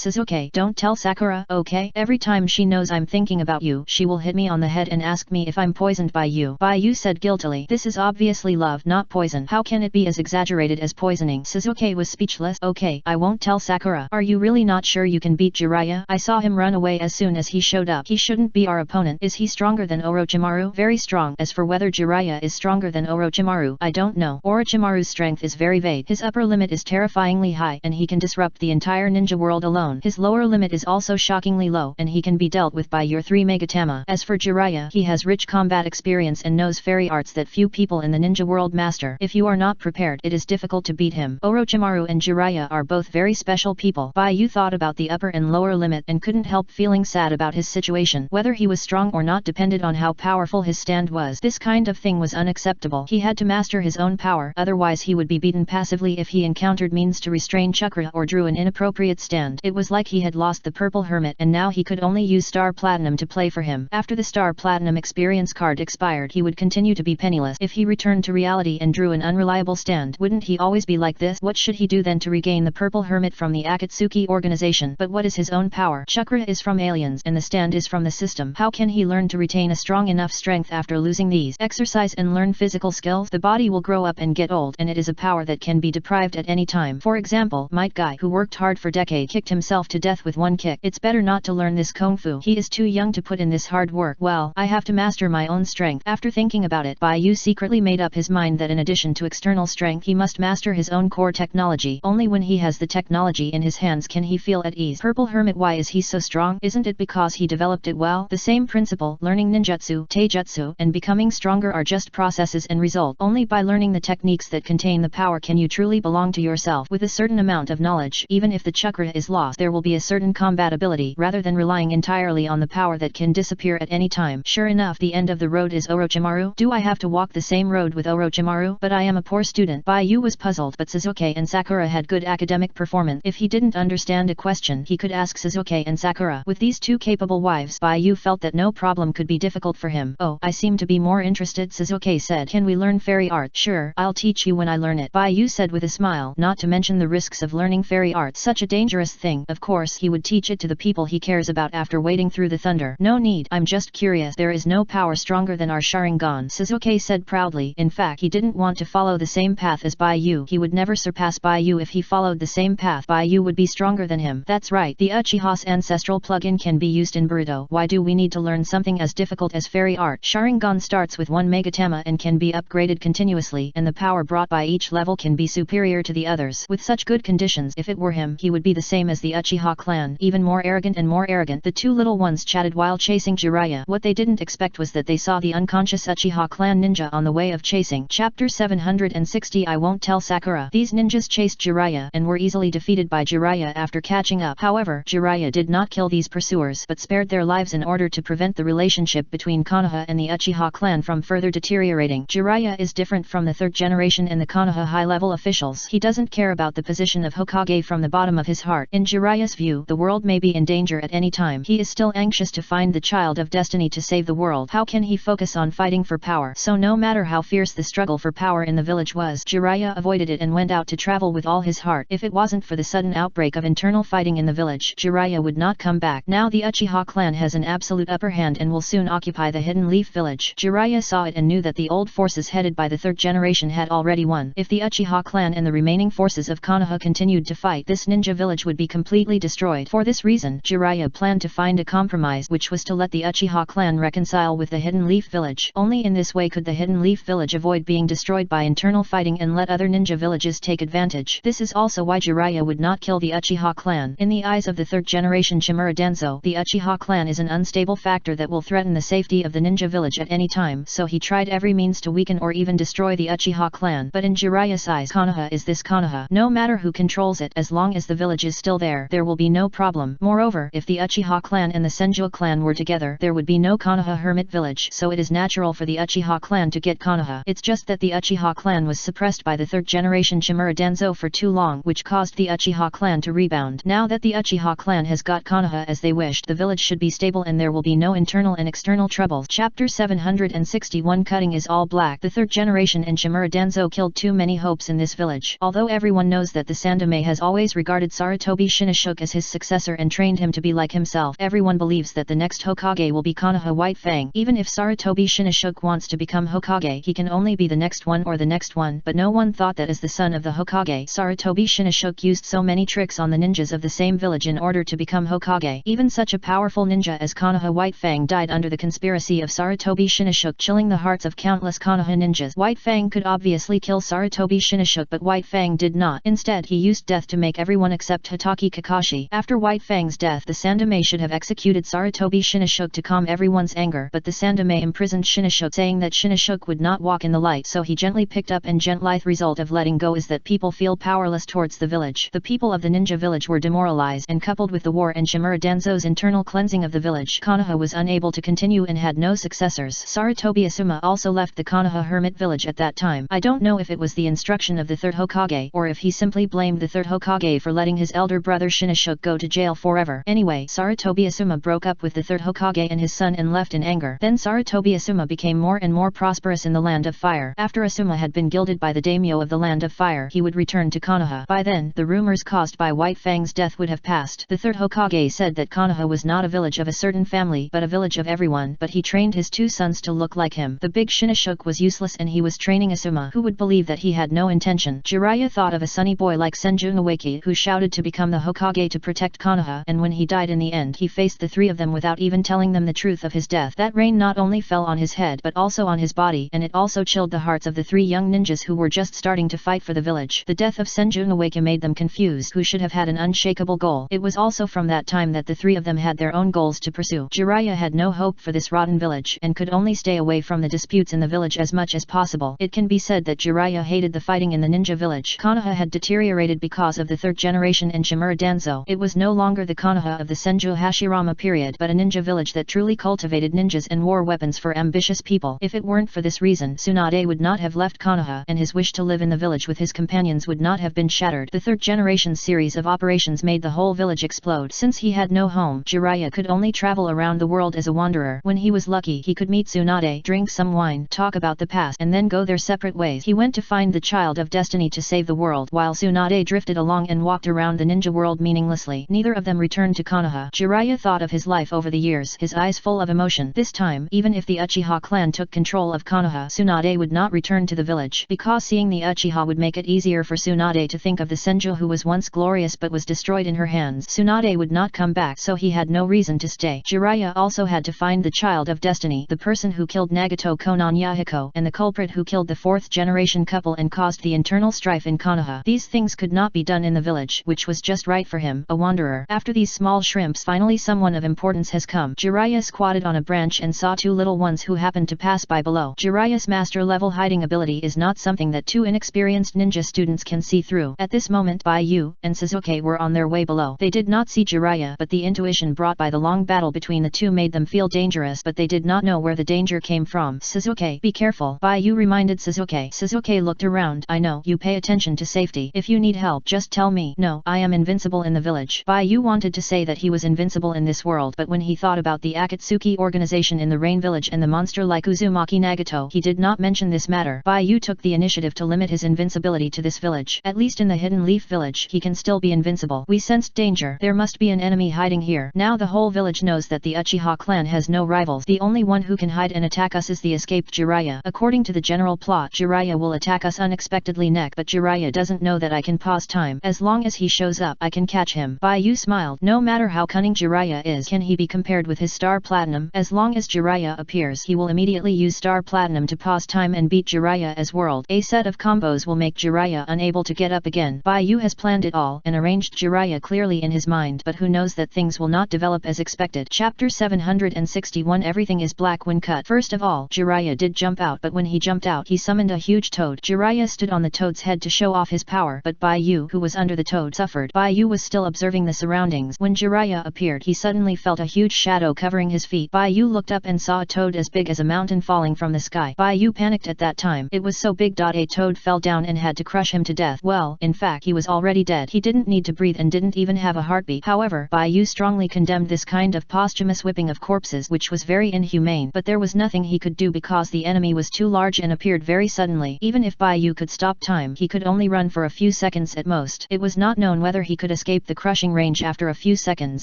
"Shizuke, don't tell Sakura, okay? Every time she knows I'm thinking about you, she will hit me on the head and ask me if I'm poisoned by you." Baiyu said guiltily. "This is obviously love, not poison. How can it be as exaggerated as poisoning?" Shizuke was speechless. "Okay, I won't tell Sakura." "Are you really not sure you can beat Jiraiya? I saw him run away as soon as he showed up. He shouldn't be our opponent." "Is he stronger than Orochimaru?" "Very strong. As for whether Jiraiya is stronger than Orochimaru, I don't know. Orochimaru's strength is very vague. His upper limit is terrifyingly high and he can disrupt the entire ninja world alone. His lower limit is also shockingly low and he can be dealt with by your 3 Megatama. As for Jiraiya, he has rich combat experience and knows fairy arts that few people in the ninja world master. If you are not prepared, it is difficult to beat him." Orochimaru and Jiraiya are both very special people. Baiyu thought about the upper and lower limit and couldn't help feeling sad about his situation. Whether he was strong or not depended on how powerful his stand was. This kind of thing was unacceptable. He had to master his own power, otherwise he would be beaten passively if he encountered means to restrain chakra or drew an inappropriate stand. It was like he had lost the purple hermit and now he could only use Star Platinum to play for him. After the Star Platinum experience card expired, he would continue to be penniless. If he returned to reality and drew an unreliable stand, wouldn't he always be like this? What should he do then to regain the purple hermit from the Akatsuki organization? But what is his own power? Chakra is from aliens and the stand is from the system. How can he learn to retain a strong enough strength after losing these? Exercise and learn physical skills. The body will grow up and get old, and it is a power that can be deprived at any time. For example, Might Guy, who worked hard for decades, kicked himself to death with one kick. It's better not to learn this kung fu. He is too young to put in this hard work. Well, I have to master my own strength. After thinking about it, Baiyu secretly made up his mind that in addition to external strength, he must master his own core technology. Only when he has the technology in his hands can he feel at ease. Purple Hermit, why is he so strong? Isn't it because he developed it well? The same principle, learning ninjutsu, taijutsu, and becoming stronger are just processes and result. Only by learning the techniques that contain the power can you truly belong to yourself. With a certain amount of knowledge, even if the chakra is lost, there will be a certain combatability, rather than relying entirely on the power that can disappear at any time. Sure enough, the end of the road is Orochimaru. Do I have to walk the same road with Orochimaru? But I am a poor student. Baiyu was puzzled, but Shizuke and Sakura had good academic performance. If he didn't understand a question, he could ask Shizuke and Sakura. With these two capable wives, Baiyu felt that no problem could be difficult for him. Oh, I seem to be more interested, Shizuke said. Can we learn fairy art? Sure, I'll teach you when I learn it, Baiyu said with a smile, not to mention the risks of learning fairy art. Such a dangerous thing. Of course he would teach it to the people he cares about after wading through the thunder. No need, I'm just curious. There is no power stronger than our Sharingan, Shizuke said proudly. In fact, he didn't want to follow the same path as Baiyu. He would never surpass Baiyu if he followed the same path, you would be stronger than him. That's right, the Uchiha's ancestral plugin can be used in Boruto. Why do we need to learn something as difficult as fairy art? Sharingan starts with 1 Megatama and can be upgraded continuously, and the power brought by each level can be superior to the others. With such good conditions, if it were him, he would be the same as the Uchiha clan, even more arrogant and more arrogant. The two little ones chatted while chasing Jiraiya. What they didn't expect was that they saw the unconscious Uchiha clan ninja on the way of chasing. Chapter 760 I Won't Tell Sakura. These ninjas chased Jiraiya and were easily defeated by Jiraiya after catching up. However, Jiraiya did not kill these pursuers but spared their lives in order to prevent the relationship between Konoha and the Uchiha clan from further deteriorating. Jiraiya is different from the third generation and the Konoha high-level officials. He doesn't care about the position of Hokage from the bottom of his heart. In Jiraiya's view, the world may be in danger at any time. He is still anxious to find the child of destiny to save the world. How can he focus on fighting for power? So no matter how fierce the struggle for power in the village was, Jiraiya avoided it and went out to travel with all his heart. If it wasn't for the sudden outbreak of internal fighting in the village, Jiraiya would not come back. Now the Uchiha clan has an absolute upper hand and will soon occupy the Hidden Leaf village. Jiraiya saw it and knew that the old forces headed by the third generation had already won. If the Uchiha clan and the remaining forces of Konoha continued to fight, this ninja village would be completely destroyed. For this reason, Jiraiya planned to find a compromise, which was to let the Uchiha clan reconcile with the Hidden Leaf village. Only in this way could the Hidden Leaf village avoid being destroyed by internal fighting and let other ninja villages take advantage. This is also why Jiraiya would not kill the Uchiha clan. In the eyes of the third generation Shimura Danzo, the Uchiha clan is an unstable factor that will threaten the safety of the ninja village at any time, so he tried every means to weaken or even destroy the Uchiha clan. But in Jiraiya's eyes, Konoha is this Konoha. No matter who controls it, as long as the village is still there will be no problem. Moreover, if the Uchiha clan and the Senju clan were together, there would be no Konoha hermit village, so it is natural for the Uchiha clan to get Konoha. It's just that the Uchiha clan was suppressed by the third generation Shimura Danzo for too long, which caused the Uchiha clan to rebound. Now that the Uchiha clan has got Konoha as they wished, the village should be stable and there will be no internal and external troubles. Chapter 761 Cutting is all black. The third generation and Shimura Danzo killed too many hopes in this village. Although everyone knows that the Sandaime has always regarded Sarutobi Shinoshoke as his successor and trained him to be like himself, everyone believes that the next Hokage will be Konoha White Fang. Even if Sarutobi Shinoshoke wants to become Hokage, he can only be the next one or the next one, but no one thought that as the son of the Hokage, Sarutobi Shinoshoke used so many tricks on the ninjas of the same village in order to become Hokage. Even such a powerful ninja as Konoha White Fang died under the conspiracy of Sarutobi Shinoshoke, chilling the hearts of countless Konoha ninjas. White Fang could obviously kill Sarutobi Shinoshoke, but White Fang did not. Instead, he used death to make everyone except Hitaki Kakashi. After White Fang's death, the Sandaime should have executed Sarutobi Shinoshoke to calm everyone's anger, but the Sandaime imprisoned Shinoshoke, saying that Shinoshoke would not walk in the light, so he gently picked up and gently. Result of letting go is that people feel powerless towards the village. The people of the ninja village were demoralized, and coupled with the war and Shimura Danzo's internal cleansing of the village, Konoha was unable to continue and had no successors. Sarutobi Asuma also left the Konoha hermit village at that time. I don't know if it was the instruction of the third Hokage, or if he simply blamed the third Hokage for letting his elder brother Shinoshoke go to jail forever. Anyway, Sarutobi Asuma broke up with the third Hokage and his son and left in anger. Then Sarutobi Asuma became more and more prosperous in the Land of Fire. After Asuma had been gilded by the daimyo of the Land of Fire, he would return to Konoha. By then, the rumors caused by White Fang's death would have passed. The third Hokage said that Konoha was not a village of a certain family, but a village of everyone, but he trained his two sons to look like him. The big Shinoshoke was useless and he was training Asuma, who would believe that he had no intention. Jiraiya thought of a sunny boy like Senju Noeki, who shouted to become the Hokage to protect Konoha, and when he died in the end, he faced the three of them without even telling them the truth of his death. That rain not only fell on his head but also on his body, and it also chilled the hearts of the three young ninjas who were just starting to fight for the village. The death of Senju Noeki made them confused, who should have had an unshakable goal. It was also from that time that the three of them had their own goals to pursue. Jiraiya had no hope for this rotten village, and could only stay away from the disputes in the village as much as possible. It can be said that Jiraiya hated the fighting in the ninja village. Konoha had deteriorated because of the third generation and Shimura Danzo. It was no longer the Konoha of the Senju Hashirama period, but a ninja village that truly cultivated ninjas and war weapons for ambitious people. If it weren't for this reason, Tsunade would not have left Konoha, and his wish to live in the village with his companions would not have been shattered. The third generation series of operations made the whole village explode. Since he had no home, Jiraiya could only travel around the world as a wanderer. When he was lucky, he could meet Tsunade, drink some wine, talk about the past, and then go their separate ways. He went to find the child of destiny to save the world, while Tsunade drifted along and walked around the ninja world meaninglessly. Neither of them returned to Konoha. Jiraiya thought of his life over the years, his eyes full of emotion. This time, even if the Uchiha clan took control of Konoha, Tsunade would not return to the village, because seeing the Uchiha would make it easier for Tsunade to think of the Senju who was once glorious but was destroyed in her hands. Tsunade would not come back, so he had no reason to stay. Jiraiya also had to find the child of destiny, the person who killed Nagato Konan Yahiko, and the culprit who killed the fourth-generation couple and caused the internal strife in Konoha. These things could not be done in the village, which was just right for him, a wanderer. After these small shrimps, finally someone of importance has come. Jiraiya squatted on a branch and saw two little ones who happened to pass by below. Jiraiya's master-level hiding ability is not something that two inexperienced ninja students can see through. At this moment, Baiyu and Sasuke were on their way below. They did not see Jiraiya, but the intuition brought by the long battle between the two made them feel dangerous, but they did not know where the danger came from. Sasuke, be careful, Baiyu reminded Sasuke. Sasuke looked around. I know, you pay attention to safety. If you need help, just tell me. No, I am invincible in the village. Baiyu wanted to say that he was invincible in this world, but when he thought about the Akatsuki organization in the Rain Village and the monster like Uzumaki Nagato, he did not mention this matter. Baiyu took the initiative to limit his invincibility to this village. At least in the Hidden Leaf Village, he can still be invincible. We sensed danger. There must be an enemy hiding here. Now the whole village knows that the Uchiha clan has no rivals. The only one who can hide and attack us is the escaped Jiraiya. According to the general plot, Jiraiya will attack us unexpectedly next, but Jiraiya doesn't know that I can pause time. As long as he shows up, I can catch him. Baiyu smiled. No matter how cunning Jiraiya is, can he be compared with his Star Platinum? As long as Jiraiya appears, he will immediately use Star Platinum to pause time and beat Jiraiya as world. A set of combos will make Jiraiya unable to get up again. Baiyu has planned it all and arranged Jiraiya clearly in his mind, but who knows that things will not develop as expected. Chapter 761 Everything is black when cut. First of all, Jiraiya did jump out, but when he jumped out, he summoned a huge toad. Jiraiya stood on the toad's head to show off his power, but Baiyu, who was under the toad, suffered. Baiyu was still observing the surroundings. When Jiraiya appeared, he suddenly felt a huge shadow covering his feet. Baiyu looked up and saw a toad as big as a mountain falling from the sky. Baiyu panicked at that time. It was so big. A toad fell down and had to crush him to death. Well, in fact, he was already dead. He didn't need to breathe and didn't even have a heartbeat. However, Baiyu strongly condemned this kind of posthumous whipping of corpses, which was very inhumane, but there was nothing he could do because the enemy was too large and appeared very suddenly. Even if Baiyu could stop time, he could only run for a few seconds at most. It was not known whether he could escape the crushing range after a few seconds.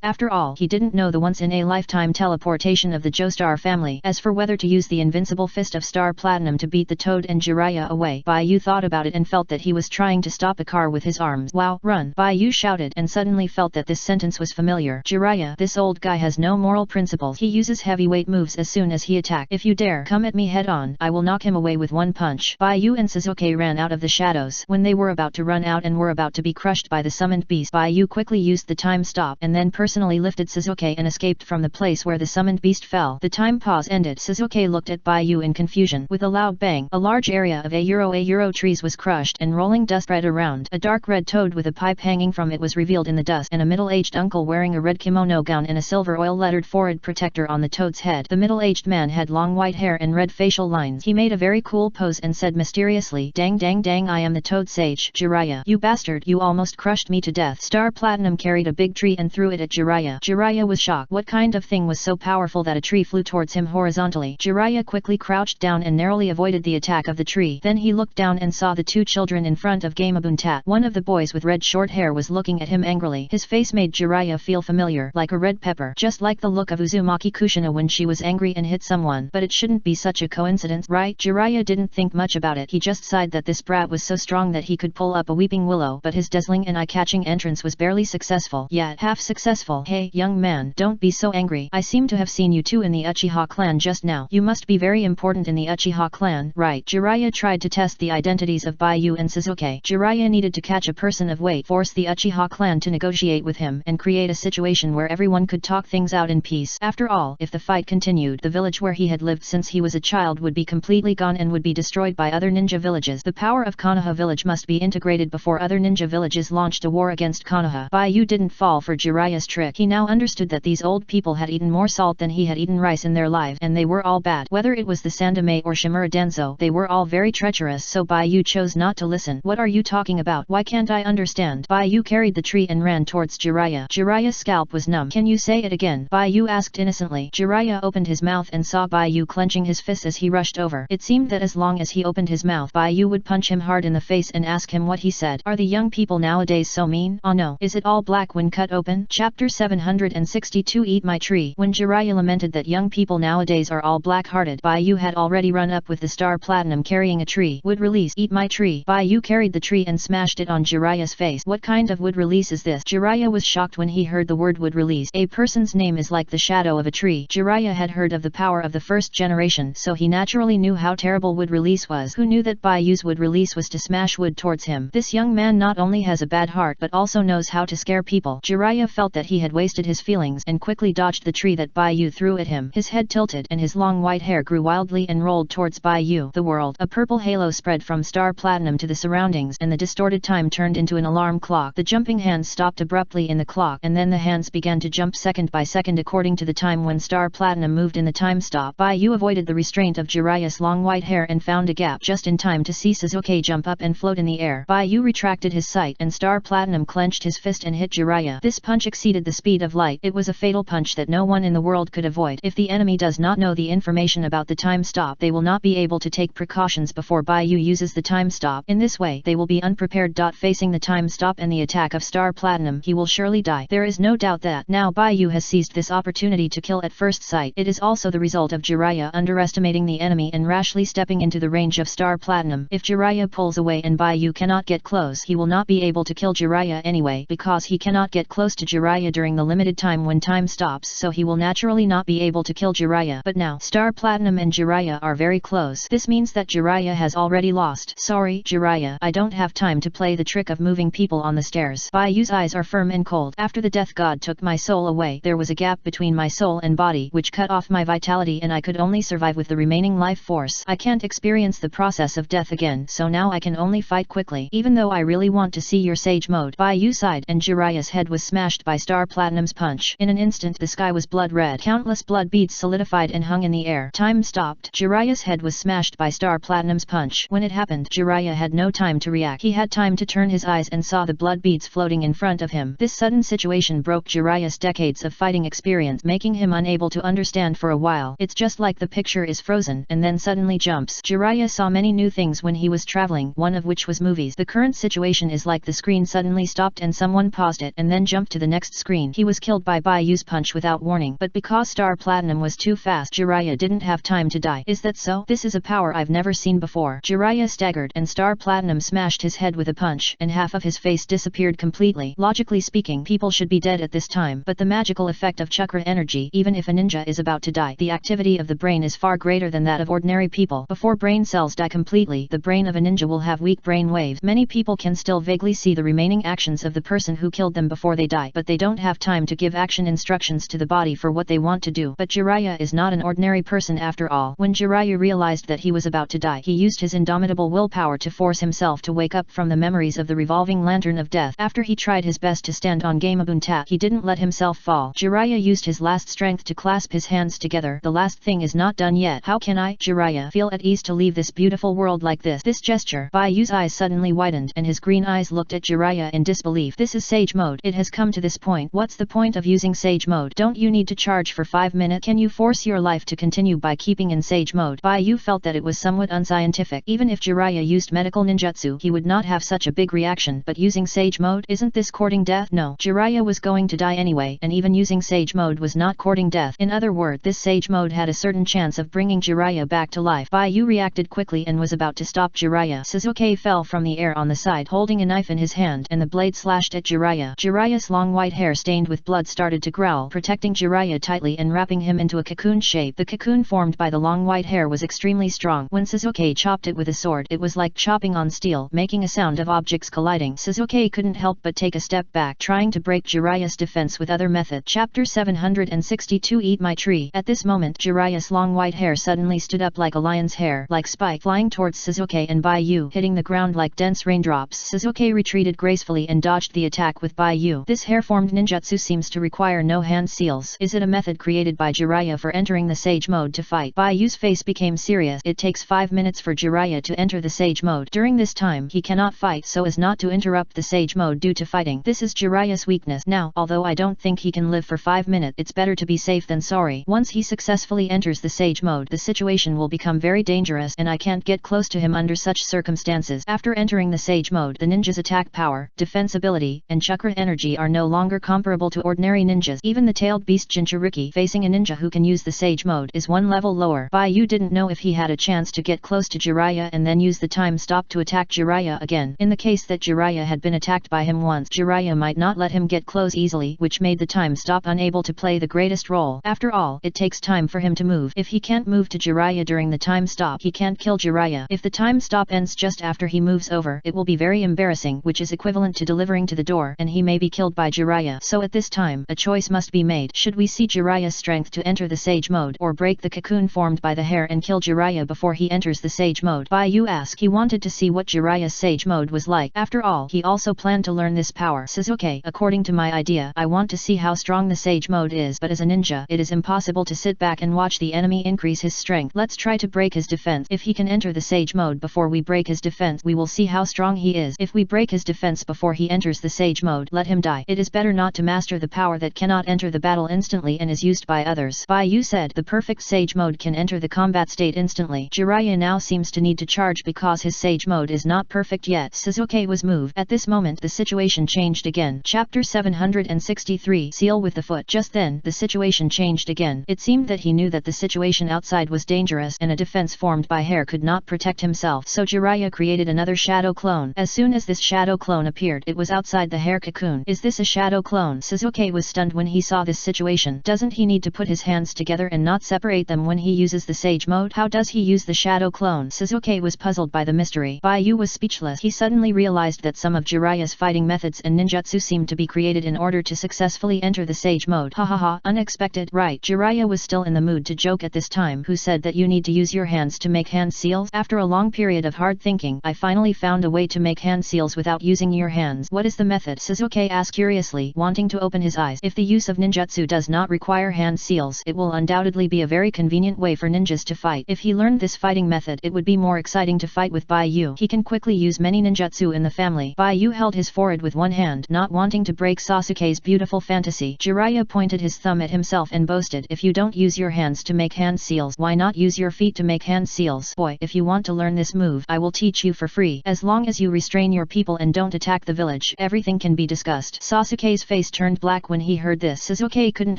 After all, he didn't know the once-in-a-lifetime teleportation of the Joestar family. As for whether to use the invincible fist of Star Platinum to beat the toad and Jiraiya away, Baiyu thought about it and felt that he was trying to stop a car with his arms. Wow, run! Baiyu shouted and suddenly felt that this sentence was familiar. Jiraiya, this old guy has no moral principles. He uses heavyweight moves as soon as he attacks. If you dare come at me head on, I will knock him away with one punch. Baiyu and Sasuke ran out of the shadows. When they were about to run out and were about to be crushed by the summoned beast, Baiyu quickly used the time stop and then personally lifted Sasuke and escaped from the place where the summoned beast fell. The time pause ended. Sasuke looked at Baiyu in confusion. With a loud bang, a large area of a euro trees was crushed and rolling dust spread around. A dark red toad with a pipe hanging from it was revealed in the dust, and a middle-aged uncle wearing a red kimono gown and a silver oil-lettered forehead protector on the toad's head. The middle-aged man had long white hair and red facial lines. He made a very cool pose and said mysteriously, "Dang dang dang, I am the toad sage. Jiraiya, you bastard, you almost crushed me to death." Star Platinum carried a big tree and threw it at Jiraiya. Jiraiya was shocked. What kind of thing was so powerful that a tree flew towards him horizontally? Jiraiya quickly crouched down and narrowly avoided the attack of the tree. Then he looked down and saw the two children in front of Gamabuntat. One of the boys with red short hair was looking at him angrily. His face made Jiraiya feel familiar, like a red pepper, just like the look of Uzumaki Kushina when she was angry and hit someone. But it shouldn't be such a coincidence, right? Jiraiya didn't think much about it. He just sighed that this brat was so strong that he could pull up a weeping willow, but his dazzling and eye-catching entrance was barely successful, yet half successful. Hey, young man, don't be so angry. I seem to have seen you two in the Uchiha clan just now. You must be very important in the Uchiha clan, right? Jiraiya tried to test the identities of Baiyu and Sasuke. Jiraiya needed to catch a person of weight, force the Uchiha clan to negotiate with him, and create a situation where everyone could talk things out in peace. After all, if the fight continued, the village where he had lived since he was a child would be completely gone and would be destroyed by other ninja villages. The power of Konoha village must be integrated before other ninja villages launched a war against Konoha. Baiyu didn't fall for Jiraiya's trick. He now understood that these old people had eaten more salt than he had eaten rice in their lives, and they were all bad. Whether it was the Sandame or Shimura Denzo, they were all very treacherous, so Baiyu chose not to listen. What are you talking about? Why can't I understand? Baiyu carried the tree and ran towards Jiraiya. Jiraiya's scalp was numb. Can you say it again? Baiyu asked innocently. Jiraiya opened his mouth and saw Baiyu clenching his fists as he rushed over. It seemed that as long as he opened his mouth, Baiyu would punch him hard in the face and ask him what he said. Are the young people nowadays so mean? Oh no. Is it all black when cut open? Chapter 762 Eat My Tree. When Jiraiya lamented that young people nowadays are all black-hearted, Baiyu had already run up with the Star Platinum carrying a tree. Would release. Eat My Tree. Baiyu carried the tree and smashed it it on Jiraiya's face. What kind of wood release is this? Jiraiya was shocked when he heard the word wood release. A person's name is like the shadow of a tree. Jiraiya had heard of the power of the first generation, so he naturally knew how terrible wood release was. Who knew that Baiyu's wood release was to smash wood towards him? This young man not only has a bad heart but also knows how to scare people. Jiraiya felt that he had wasted his feelings and quickly dodged the tree that Baiyu threw at him. His head tilted and his long white hair grew wildly and rolled towards Baiyu. The world. A purple halo spread from Star Platinum to the surroundings and the distorted time turned into an alarm clock. The jumping hands stopped abruptly in the clock and then the hands began to jump second by second according to the time when Star Platinum moved in the time stop. Baiyu avoided the restraint of Jiraiya's long white hair and found a gap just in time to see Sasuke jump up and float in the air. Baiyu retracted his sight and Star Platinum clenched his fist and hit Jiraiya. This punch exceeded the speed of light. It was a fatal punch that no one in the world could avoid. If the enemy does not know the information about the time stop, they will not be able to take precautions before Baiyu uses the time stop. In this way, they will be unprepared. Facing the time stop and the attack of Star Platinum, he will surely die. There is no doubt that now Baiyu has seized this opportunity to kill at first sight. It is also the result of Jiraiya underestimating the enemy and rashly stepping into the range of Star Platinum. If Jiraiya pulls away and Baiyu cannot get close, he will not be able to kill Jiraiya anyway, because he cannot get close to Jiraiya during the limited time when time stops, so he will naturally not be able to kill Jiraiya. But now, Star Platinum and Jiraiya are very close. This means that Jiraiya has already lost. Sorry, Jiraiya, I don't have time to play the trick of moving people on the stairs. Baiu's eyes are firm and cold. After the death god took my soul away, there was a gap between my soul and body, which cut off my vitality and I could only survive with the remaining life force. I can't experience the process of death again, so now I can only fight quickly. Even though I really want to see your sage mode. Baiyu sighed and Jiraiya's head was smashed by Star Platinum's punch. In an instant the sky was blood red. Countless blood beads solidified and hung in the air. Time stopped. Jiraiya's head was smashed by Star Platinum's punch. When it happened, Jiraiya had no time to react. He had time to turn his eyes and saw the blood beads floating in front of him. This sudden situation broke Jiraiya's decades of fighting experience, making him unable to understand for a while. It's just like the picture is frozen and then suddenly jumps. Jiraiya saw many new things when he was traveling, one of which was movies. The current situation is like the screen suddenly stopped and someone paused it and then jumped to the next screen. He was killed by Baiu's punch without warning, but because Star Platinum was too fast, Jiraiya didn't have time to die. Is that so? This is a power I've never seen before. Jiraiya staggered and Star Platinum smashed his head with a punch and half of his face disappeared completely. Logically speaking, people should be dead at this time, but the magical effect of chakra energy, even if a ninja is about to die, the activity of the brain is far greater than that of ordinary people. Before brain cells die completely, the brain of a ninja will have weak brain waves. Many people can still vaguely see the remaining actions of the person who killed them before they die, but they don't have time to give action instructions to the body for what they want to do. But Jiraiya is not an ordinary person after all. When Jiraiya realized that he was about to die, he used his indomitable willpower to force himself to wake up from the memories of the revolving lantern of death. After he tried his best to stand on Gamabunta, he didn't let himself fall. Jiraiya used his last strength to clasp his hands together. The last thing is not done yet. How can I, Jiraiya, feel at ease to leave this beautiful world like this? This gesture. Baiu's eyes suddenly widened and his green eyes looked at Jiraiya in disbelief. This is Sage Mode. It has come to this point. What's the point of using Sage Mode? Don't you need to charge for 5 minutes? Can you force your life to continue by keeping in Sage Mode? Baiu felt that it was somewhat unscientific. Even if Jiraiya used medical ninjutsu, he would not have such a big reaction, but using Sage Mode, isn't this courting death? No, Jiraiya was going to die anyway, and even using Sage Mode was not courting death. In other words, this Sage Mode had a certain chance of bringing Jiraiya back to life. Baiu reacted quickly and was about to stop Jiraiya. Sasuke fell from the air on the side, holding a knife in his hand, and the blade slashed at Jiraiya. Jiraiya's long white hair stained with blood started to growl, protecting Jiraiya tightly and wrapping him into a cocoon shape. The cocoon formed by the long white hair was extremely strong. When Sasuke chopped it with a sword, it was like chopping on steel, making a sound of objects colliding. Sasuke couldn't help but take a step back, trying to break Jiraiya's defense with other method. Chapter 762 Eat My Tree. At this moment, Jiraiya's long white hair suddenly stood up like a lion's hair, like spike, flying towards Sasuke and Baiu, hitting the ground like dense raindrops. Sasuke retreated gracefully and dodged the attack with Baiu. This hair-formed ninjutsu seems to require no hand seals. Is it a method created by Jiraiya for entering the Sage Mode to fight? Baiu's face became serious. It takes 5 minutes for Jiraiya to enter the Sage Mode. During this time, he cannot fight so as not to interrupt the Sage Mode due to fighting. This is Jiraiya's weakness. Now, although I don't think he can live for 5 minutes, it's better to be safe than sorry. Once he successfully enters the Sage Mode, the situation will become very dangerous and I can't get close to him under such circumstances. After entering the Sage Mode, the ninja's attack power, defense ability, and chakra energy are no longer comparable to ordinary ninjas. Even the tailed beast Jinchuriki, facing a ninja who can use the Sage Mode, is one level lower. Baiu didn't know if he had a chance to get close to Jiraiya and then use the time stop to attack Jiraiya again. In the the case that Jiraiya had been attacked by him once, Jiraiya might not let him get close easily, which made the time stop unable to play the greatest role. After all, it takes time for him to move. If he can't move to Jiraiya during the time stop, he can't kill Jiraiya. If the time stop ends just after he moves over, it will be very embarrassing, which is equivalent to delivering to the door, and he may be killed by Jiraiya. So at this time, a choice must be made. Should we see Jiraiya's strength to enter the Sage mode, or break the cocoon formed by the hair and kill Jiraiya before he enters the Sage mode? Baiyu asked. He wanted to see what Jiraiya's Sage mode was like. After all, he also planned to learn this power. Sasuke, according to my idea, I want to see how strong the Sage mode is, but as a ninja, it is impossible to sit back and watch the enemy increase his strength. Let's try to break his defense. If he can enter the Sage mode before we break his defense, we will see how strong he is. If we break his defense before he enters the Sage mode, let him die. It is better not to master the power that cannot enter the battle instantly and is used by others. Baiyu said. The perfect Sage mode can enter the combat state instantly. Jiraiya now seems to need to charge because his Sage mode is not perfect yet. Sasuke was moved. At this moment, the situation changed again. Chapter 763 Seal with the Foot. Just then, the situation changed again. It seemed that he knew that the situation outside was dangerous and a defense formed by hair could not protect himself. So Jiraiya created another shadow clone. As soon as this shadow clone appeared, it was outside the hair cocoon. Is this a shadow clone? Sasuke was stunned when he saw this situation. Doesn't he need to put his hands together and not separate them when he uses the Sage mode? How does he use the shadow clone? Sasuke was puzzled by the mystery. Baiyu was speechless. He suddenly realized that some of Jiraiya's fighting methods and ninjutsu seemed to be created in order to successfully enter the Sage mode. Ha ha ha, unexpected. Right, Jiraiya was still in the mood to joke at this time. Who said that you need to use your hands to make hand seals? After a long period of hard thinking, I finally found a way to make hand seals without using your hands. What is the method? Sasuke asked curiously, wanting to open his eyes. If the use of ninjutsu does not require hand seals, it will undoubtedly be a very convenient way for ninjas to fight. If he learned this fighting method, it would be more exciting to fight with Baiyu. He can quickly use many ninjutsu in the family. Baiyu held his forehead with one hand, not wanting to break Sasuke's beautiful fantasy. Jiraiya pointed his thumb at himself and boasted, if you don't use your hands to make hand seals, why not use your feet to make hand seals? Boy, if you want to learn this move, I will teach you for free. As long as you restrain your people and don't attack the village, everything can be discussed. Sasuke's face turned black when he heard this. Sasuke couldn't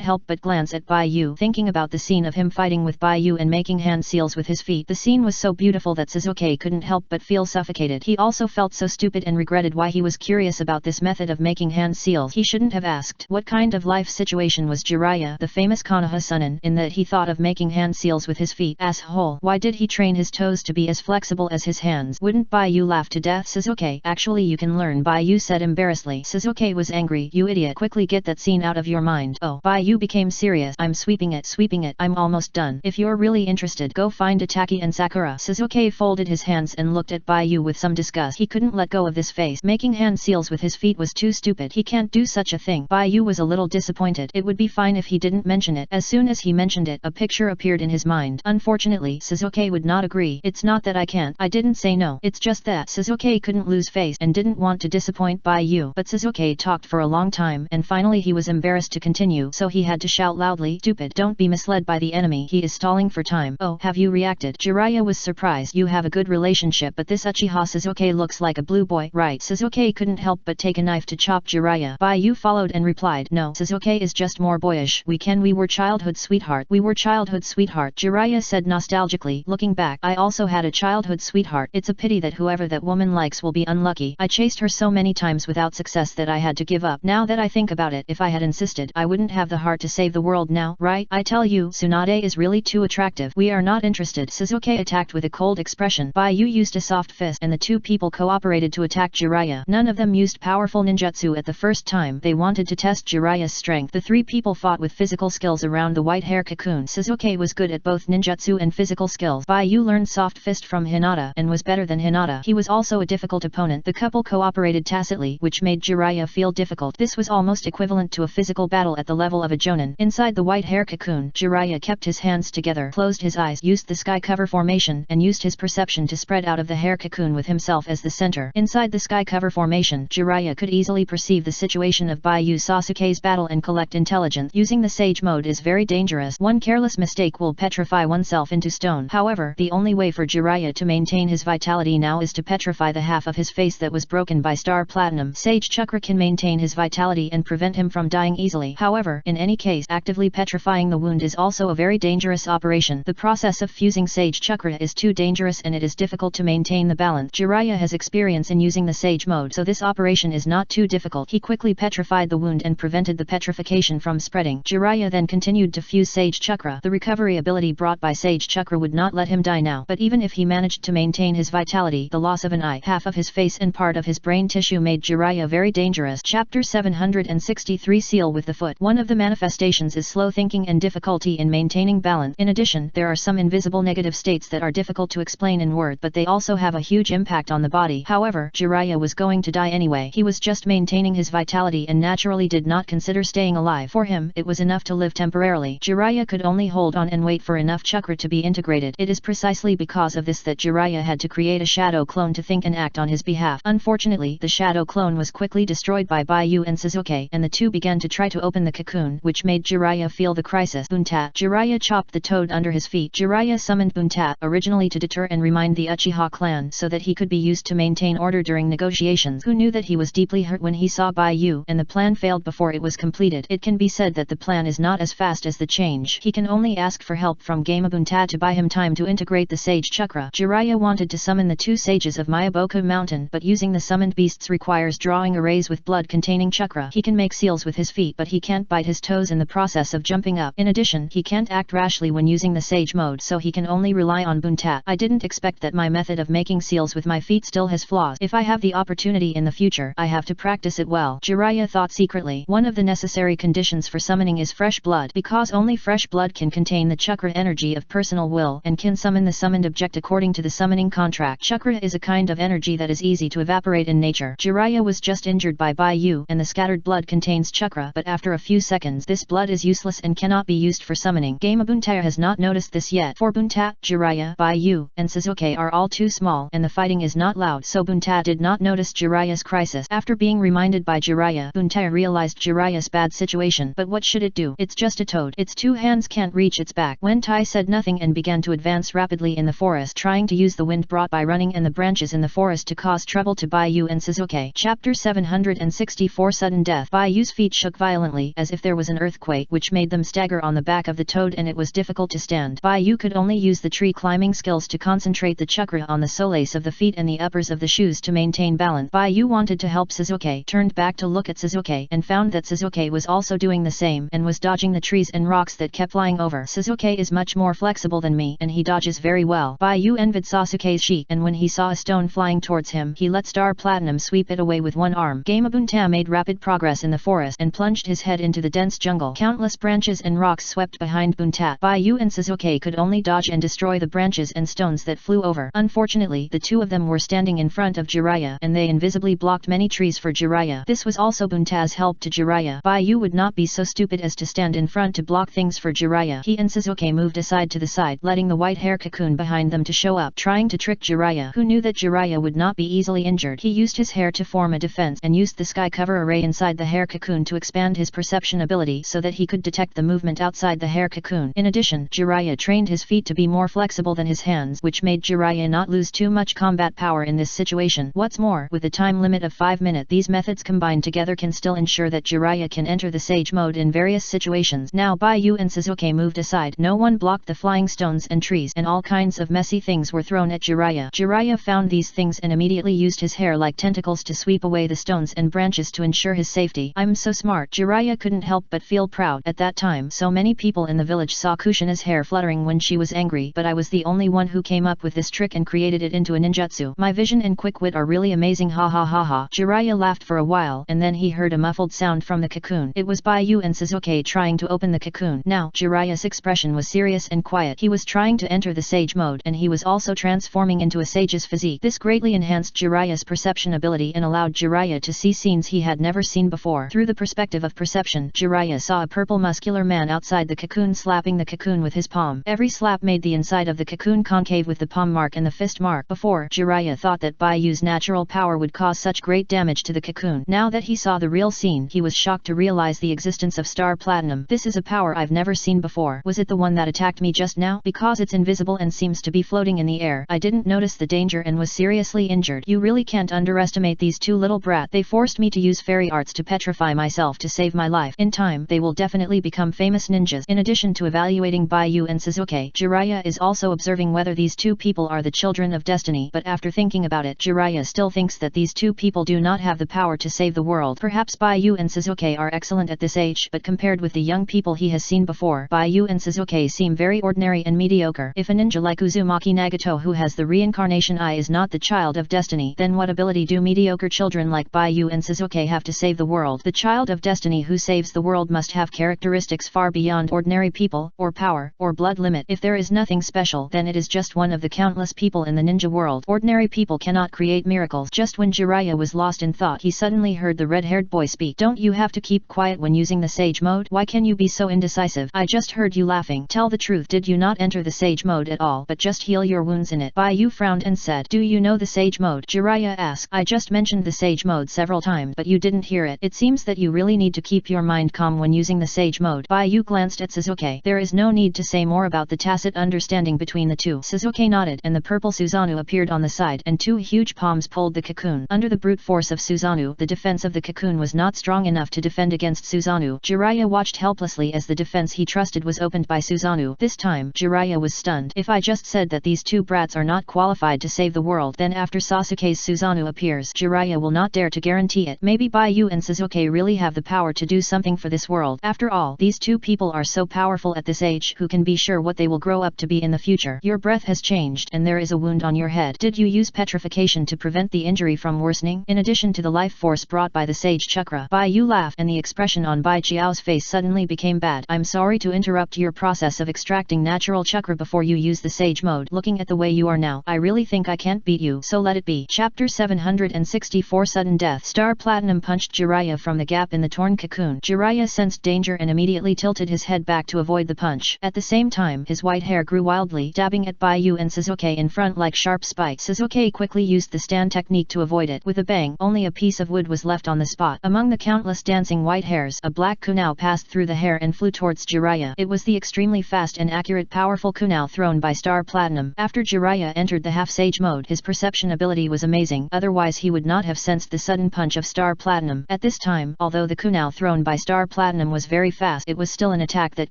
help but glance at Baiyu, thinking about the scene of him fighting with Baiyu and making hand seals with his feet. The scene was so beautiful that Sasuke couldn't help but feel suffocated. He also felt so stupid and regretted why he was curious about this method of making hand seals. He shouldn't have asked. What kind of life situation was Jiraiya, the famous Konoha Sunin, in that he thought of making hand seals with his feet? Asshole. Why did he train his toes to be as flexible as his hands? Wouldn't Baiyu laugh to death? Sasuke, actually you can learn, Baiyu said embarrassedly. Sasuke was angry. You idiot, quickly get that scene out of your mind. Oh, Baiyu became serious. I'm sweeping it, I'm almost done. If you're really interested, go find Itaki and Sakura. Sasuke folded his hands and looked at Baiyu with some disgust. He couldn't let go of this face. Making hand seals with his feet was too stupid. He can't do such a thing. Baiyu was a little disappointed. It would be fine if he didn't mention it. As soon as he mentioned it, a picture appeared in his mind. Unfortunately, Sasuke would not agree. It's not that I can't. I didn't say no. It's just that Sasuke couldn't lose face and didn't want to disappoint Baiyu. But Sasuke talked for a long time and finally he was embarrassed to continue, so he had to shout loudly, stupid, don't be misled by the enemy. He is stalling for time. Oh, have you reacted? Jiraiya was surprised. You have a good relationship, but this Uchiha Sasuke looks like a blue boy. Right. Sasuke couldn't help but take a knife to chop Jiraiya. Baiyu followed and replied, no, Sasuke is just more boyish. We were childhood sweetheart. We were childhood sweetheart. Jiraiya said nostalgically, looking back. I also had a childhood sweetheart. It's a pity that whoever that woman likes will be unlucky. I chased her so many times without success that I had to give up. Now that I think about it, if I had insisted, I wouldn't have the heart to save the world now, right? I tell you, Tsunade is really too attractive. We are not interested. Sasuke attacked with a cold expression. Baiyu used a soft fist and the two people cooperated to attack Jiraiya. None of them used powerful ninjutsu at the first time. They wanted to test Jiraiya's strength. The three people fought with physical skills around the white hair cocoon. Sasuke was good at both ninjutsu and physical skills. Baiyu learned soft fist from Hinata and was better than Hinata. He was also a difficult opponent. The couple cooperated tacitly, which made Jiraiya feel difficult. This was almost equivalent to a physical battle at the level of a jonin. Inside the white hair cocoon, Jiraiya kept his hands together, closed his eyes, used the sky cover formation, and used his perception to spread out of the hair cocoon with himself as the center. Inside the sky cover formation, Jiraiya could easily perceive the situation of Baiyu Sasuke's battle and collect intelligence. Using the sage mode is very dangerous. One careless mistake will petrify oneself into stone. However, the only way for Jiraiya to maintain his vitality now is to petrify the half of his face that was broken by Star Platinum. Sage Chakra can maintain his vitality and prevent him from dying easily. However, in any case, actively petrifying the wound is also a very dangerous operation. The process of fusing Sage Chakra is too dangerous and it is difficult to maintain the balance. Jiraiya has experienced experience in using the Sage mode, so this operation is not too difficult. He quickly petrified the wound and prevented the petrification from spreading. Jiraiya then continued to fuse Sage Chakra. The recovery ability brought by Sage Chakra would not let him die now, but even if he managed to maintain his vitality, the loss of an eye, half of his face and part of his brain tissue made Jiraiya very dangerous. Chapter 763 Seal with the Foot. One of the manifestations is slow thinking and difficulty in maintaining balance. In addition, there are some invisible negative states that are difficult to explain in words, but they also have a huge impact on the body. However, Jiraiya was going to die anyway. He was just maintaining his vitality and naturally did not consider staying alive. For him, it was enough to live temporarily. Jiraiya could only hold on and wait for enough chakra to be integrated. It is precisely because of this that Jiraiya had to create a shadow clone to think and act on his behalf. Unfortunately, the shadow clone was quickly destroyed by Baiyu and Sasuke, and the two began to try to open the cocoon, which made Jiraiya feel the crisis. Buntat. Jiraiya chopped the toad under his feet. Jiraiya summoned Buntat, originally to deter and remind the Uchiha clan so that he could be used to maintain order during negotiations. Who knew that he was deeply hurt when he saw Baiyu, and the plan failed before it was completed. It can be said that the plan is not as fast as the change. He can only ask for help from Game Buntat to buy him time to integrate the Sage Chakra. Jiraiya wanted to summon the two sages of Miyaboku Mountain, but using the summoned beasts requires drawing arrays with blood containing chakra. He can make seals with his feet, but he can't bite his toes in the process of jumping up. In addition, he can't act rashly when using the Sage mode, so he can only rely on Buntat. I didn't expect that my method of making seals with my feet still has flaws. If I have the opportunity in the future, I have to practice it well. Jiraiya thought secretly. One of the necessary conditions for summoning is fresh blood, because only fresh blood can contain the chakra energy of personal will and can summon the summoned object according to the summoning contract. Chakra is a kind of energy that is easy to evaporate in nature. Jiraiya was just injured by Baiyu, and the scattered blood contains chakra, but after a few seconds this blood is useless and cannot be used for summoning. Game Buntat has not noticed this yet, for Buntat, Jiraiya, Baiyu, and Sasuke are all too small and the fighting is not loud, so Buntat did not notice Jiraiya's crisis. After being reminded by Jiraiya, Buntat realized Jiraiya's bad situation, but what should it do? It's just a toad. Its two hands can't reach its back. When Tai said nothing and began to advance rapidly in the forest, trying to use the wind brought by running and the branches in the forest to cause trouble to Baiyu and Sasuke. Chapter 764 Sudden Death. Baiyu's feet shook violently as if there was an earthquake, which made them stagger on the back of the toad, and it was difficult to stand. Baiyu could only use the tree climbing skills to concentrate the chakra on the soles of the feet and the uppers of the shoes to maintain balance. Baiyu wanted to help Sasuke, turned back to look at Sasuke, and found that Sasuke was also doing the same and was dodging the trees and rocks that kept flying over. Sasuke is much more flexible than me, and he dodges very well. Baiyu envied Sasuke's sheet, and when he saw a stone flying towards him, he let Star Platinum sweep it away with one arm. Game Buntat made rapid progress in the forest and plunged his head into the dense jungle. Countless branches and rocks swept behind Buntat. Baiyu and Sasuke could only dodge and destroy the branches and stones that flew over. Unfortunately, the two of them were standing in front of Jiraiya, and they invisibly blocked many trees for Jiraiya. This was also Buntat's help to Jiraiya. Baiyu would not be so stupid as to stand in front to block things for Jiraiya. He and Sasuke moved aside to the side, letting the white hair cocoon behind them to show up, trying to trick Jiraiya, who knew that Jiraiya would not be easily injured. He used his hair to form a defense and used the sky cover array inside the hair cocoon to expand his perception ability so that he could detect the movement outside the hair cocoon. In addition, Jiraiya trained his feet to be more flexible than his hands, which made Jiraiya not lose too much combat power in this situation. What's more, with a time limit of 5 minutes, these methods combined together can still ensure that Jiraiya can enter the Sage mode in various situations. Now Baiyu and Sasuke moved aside. No one blocked the flying stones and trees, and all kinds of messy things were thrown at Jiraiya. Jiraiya found these things and immediately used his hair like tentacles to sweep away the stones and branches to ensure his safety. I'm so smart. Jiraiya couldn't help but feel proud. At that time, so many people in the village saw Kushina's hair fluttering when she was angry, but I was the only one who came up with this trick and created it into a ninjutsu. My vision and quick wit are really amazing, ha ha ha ha. Jiraiya laughed for a while, and then he heard a muffled sound from the cocoon. It was Baiyu and Sasuke trying to open the cocoon. Now, Jiraiya's expression was serious and quiet. He was trying to enter the Sage mode, and he was also transforming into a sage's physique. This greatly enhanced Jiraiya's perception ability and allowed Jiraiya to see scenes he had never seen before. Through the perspective of perception, Jiraiya saw a purple muscular man outside the cocoon slapping the cocoon with his palm. Every slap made the inside of the cocoon concave with the palm mark and the fist mark. Before, Jiraiya thought that Baiyu's natural power would cause such great damage to the cocoon. Now that he saw the real scene, he was shocked to realize the existence of Star Platinum. This is a power I've never seen before. Was it the one that attacked me just now? Because it's invisible and seems to be floating in the air, I didn't notice the danger and was seriously injured. You really can't underestimate these two little brats. They forced me to use fairy arts to petrify myself to save my life. In time, they will definitely become famous ninjas. In addition to evaluating Baiyu and Sasuke, Jiraiya is also observing whether these two people are the children of destiny, but after thinking about it. Jiraiya still thinks that these two people do not have the power to save the world. Perhaps Baiyu and Sasuke are excellent at this age, but compared with the young people he has seen before, Baiyu and Sasuke seem very ordinary and mediocre. If a ninja like Uzumaki Nagato who has the reincarnation eye is not the child of destiny, then what ability do mediocre children like Baiyu and Sasuke have to save the world? The child of destiny who saves the world must have characteristics far beyond ordinary people, or power, or blood limit. If there is nothing special, then it is just one of the countless people in the ninja world. Ordinary people cannot create miracles. Just when Jiraiya was lost in thought, he suddenly heard the red-haired boy speak. Don't you have to keep quiet when using the sage mode? Why can you be so indecisive? I just heard you laughing. Tell the truth, did you not enter the sage mode at all, but just heal your wounds in it? Baiyu frowned and said, do you know the sage mode? Jiraiya asked. I just mentioned the sage mode several times, but you didn't hear it. It seems that you really need to keep your mind calm when using the sage mode. Baiyu glanced at Sasuke. There is no need to say more about the tacit understanding between the two. Sasuke nodded, and the purple Susanoo appeared on the side, and two huge palms pulled the cocoon. Under the brute force of Susanoo, the defense of the cocoon was not strong enough to defend against Susanoo. Jiraiya watched helplessly as the defense he trusted was opened by Susanoo. This time, Jiraiya was stunned. If I just said that these two brats are not qualified to save the world, then after Sasuke's Susanoo appears, Jiraiya will not dare to guarantee it. Maybe Baiyu and Sasuke really have the power to do something for this world. After all, these two people are so powerful at this age, who can be sure what they will grow up to be in the future? Your breath has changed, and there is a wound on your head. Did you use petrification to prevent the injury from worsening, in addition to the life force brought by the sage chakra? Baiyu laughed, and the expression on Bai Chiao's face suddenly became bad. I'm sorry to interrupt your process of extracting natural chakra before you use the sage mode. Looking at the way you are now, I really think I can't beat you, so let it be. Chapter 764 Sudden Death. Star Platinum punched Jiraiya from the gap in the torn cocoon. Jiraiya sensed danger and immediately tilted his head back to avoid the punch. At the same time, his white hair grew wildly, dabbing at Baiyu and Sasuke in front like sharp spikes. Sasuke quickly used the stand technique to avoid it. With a bang, only a piece of wood was left on the spot. Among the countless dancing white hairs, a black kunao passed through the hair and flew towards Jiraiya. It was the extremely fast and accurate powerful kunao thrown by Star Platinum. After Jiraiya entered the half-sage mode, his perception ability was amazing, otherwise he would not have sensed the sudden punch of Star Platinum. At this time, although the kunao thrown by Star Platinum was very fast, it was still an attack that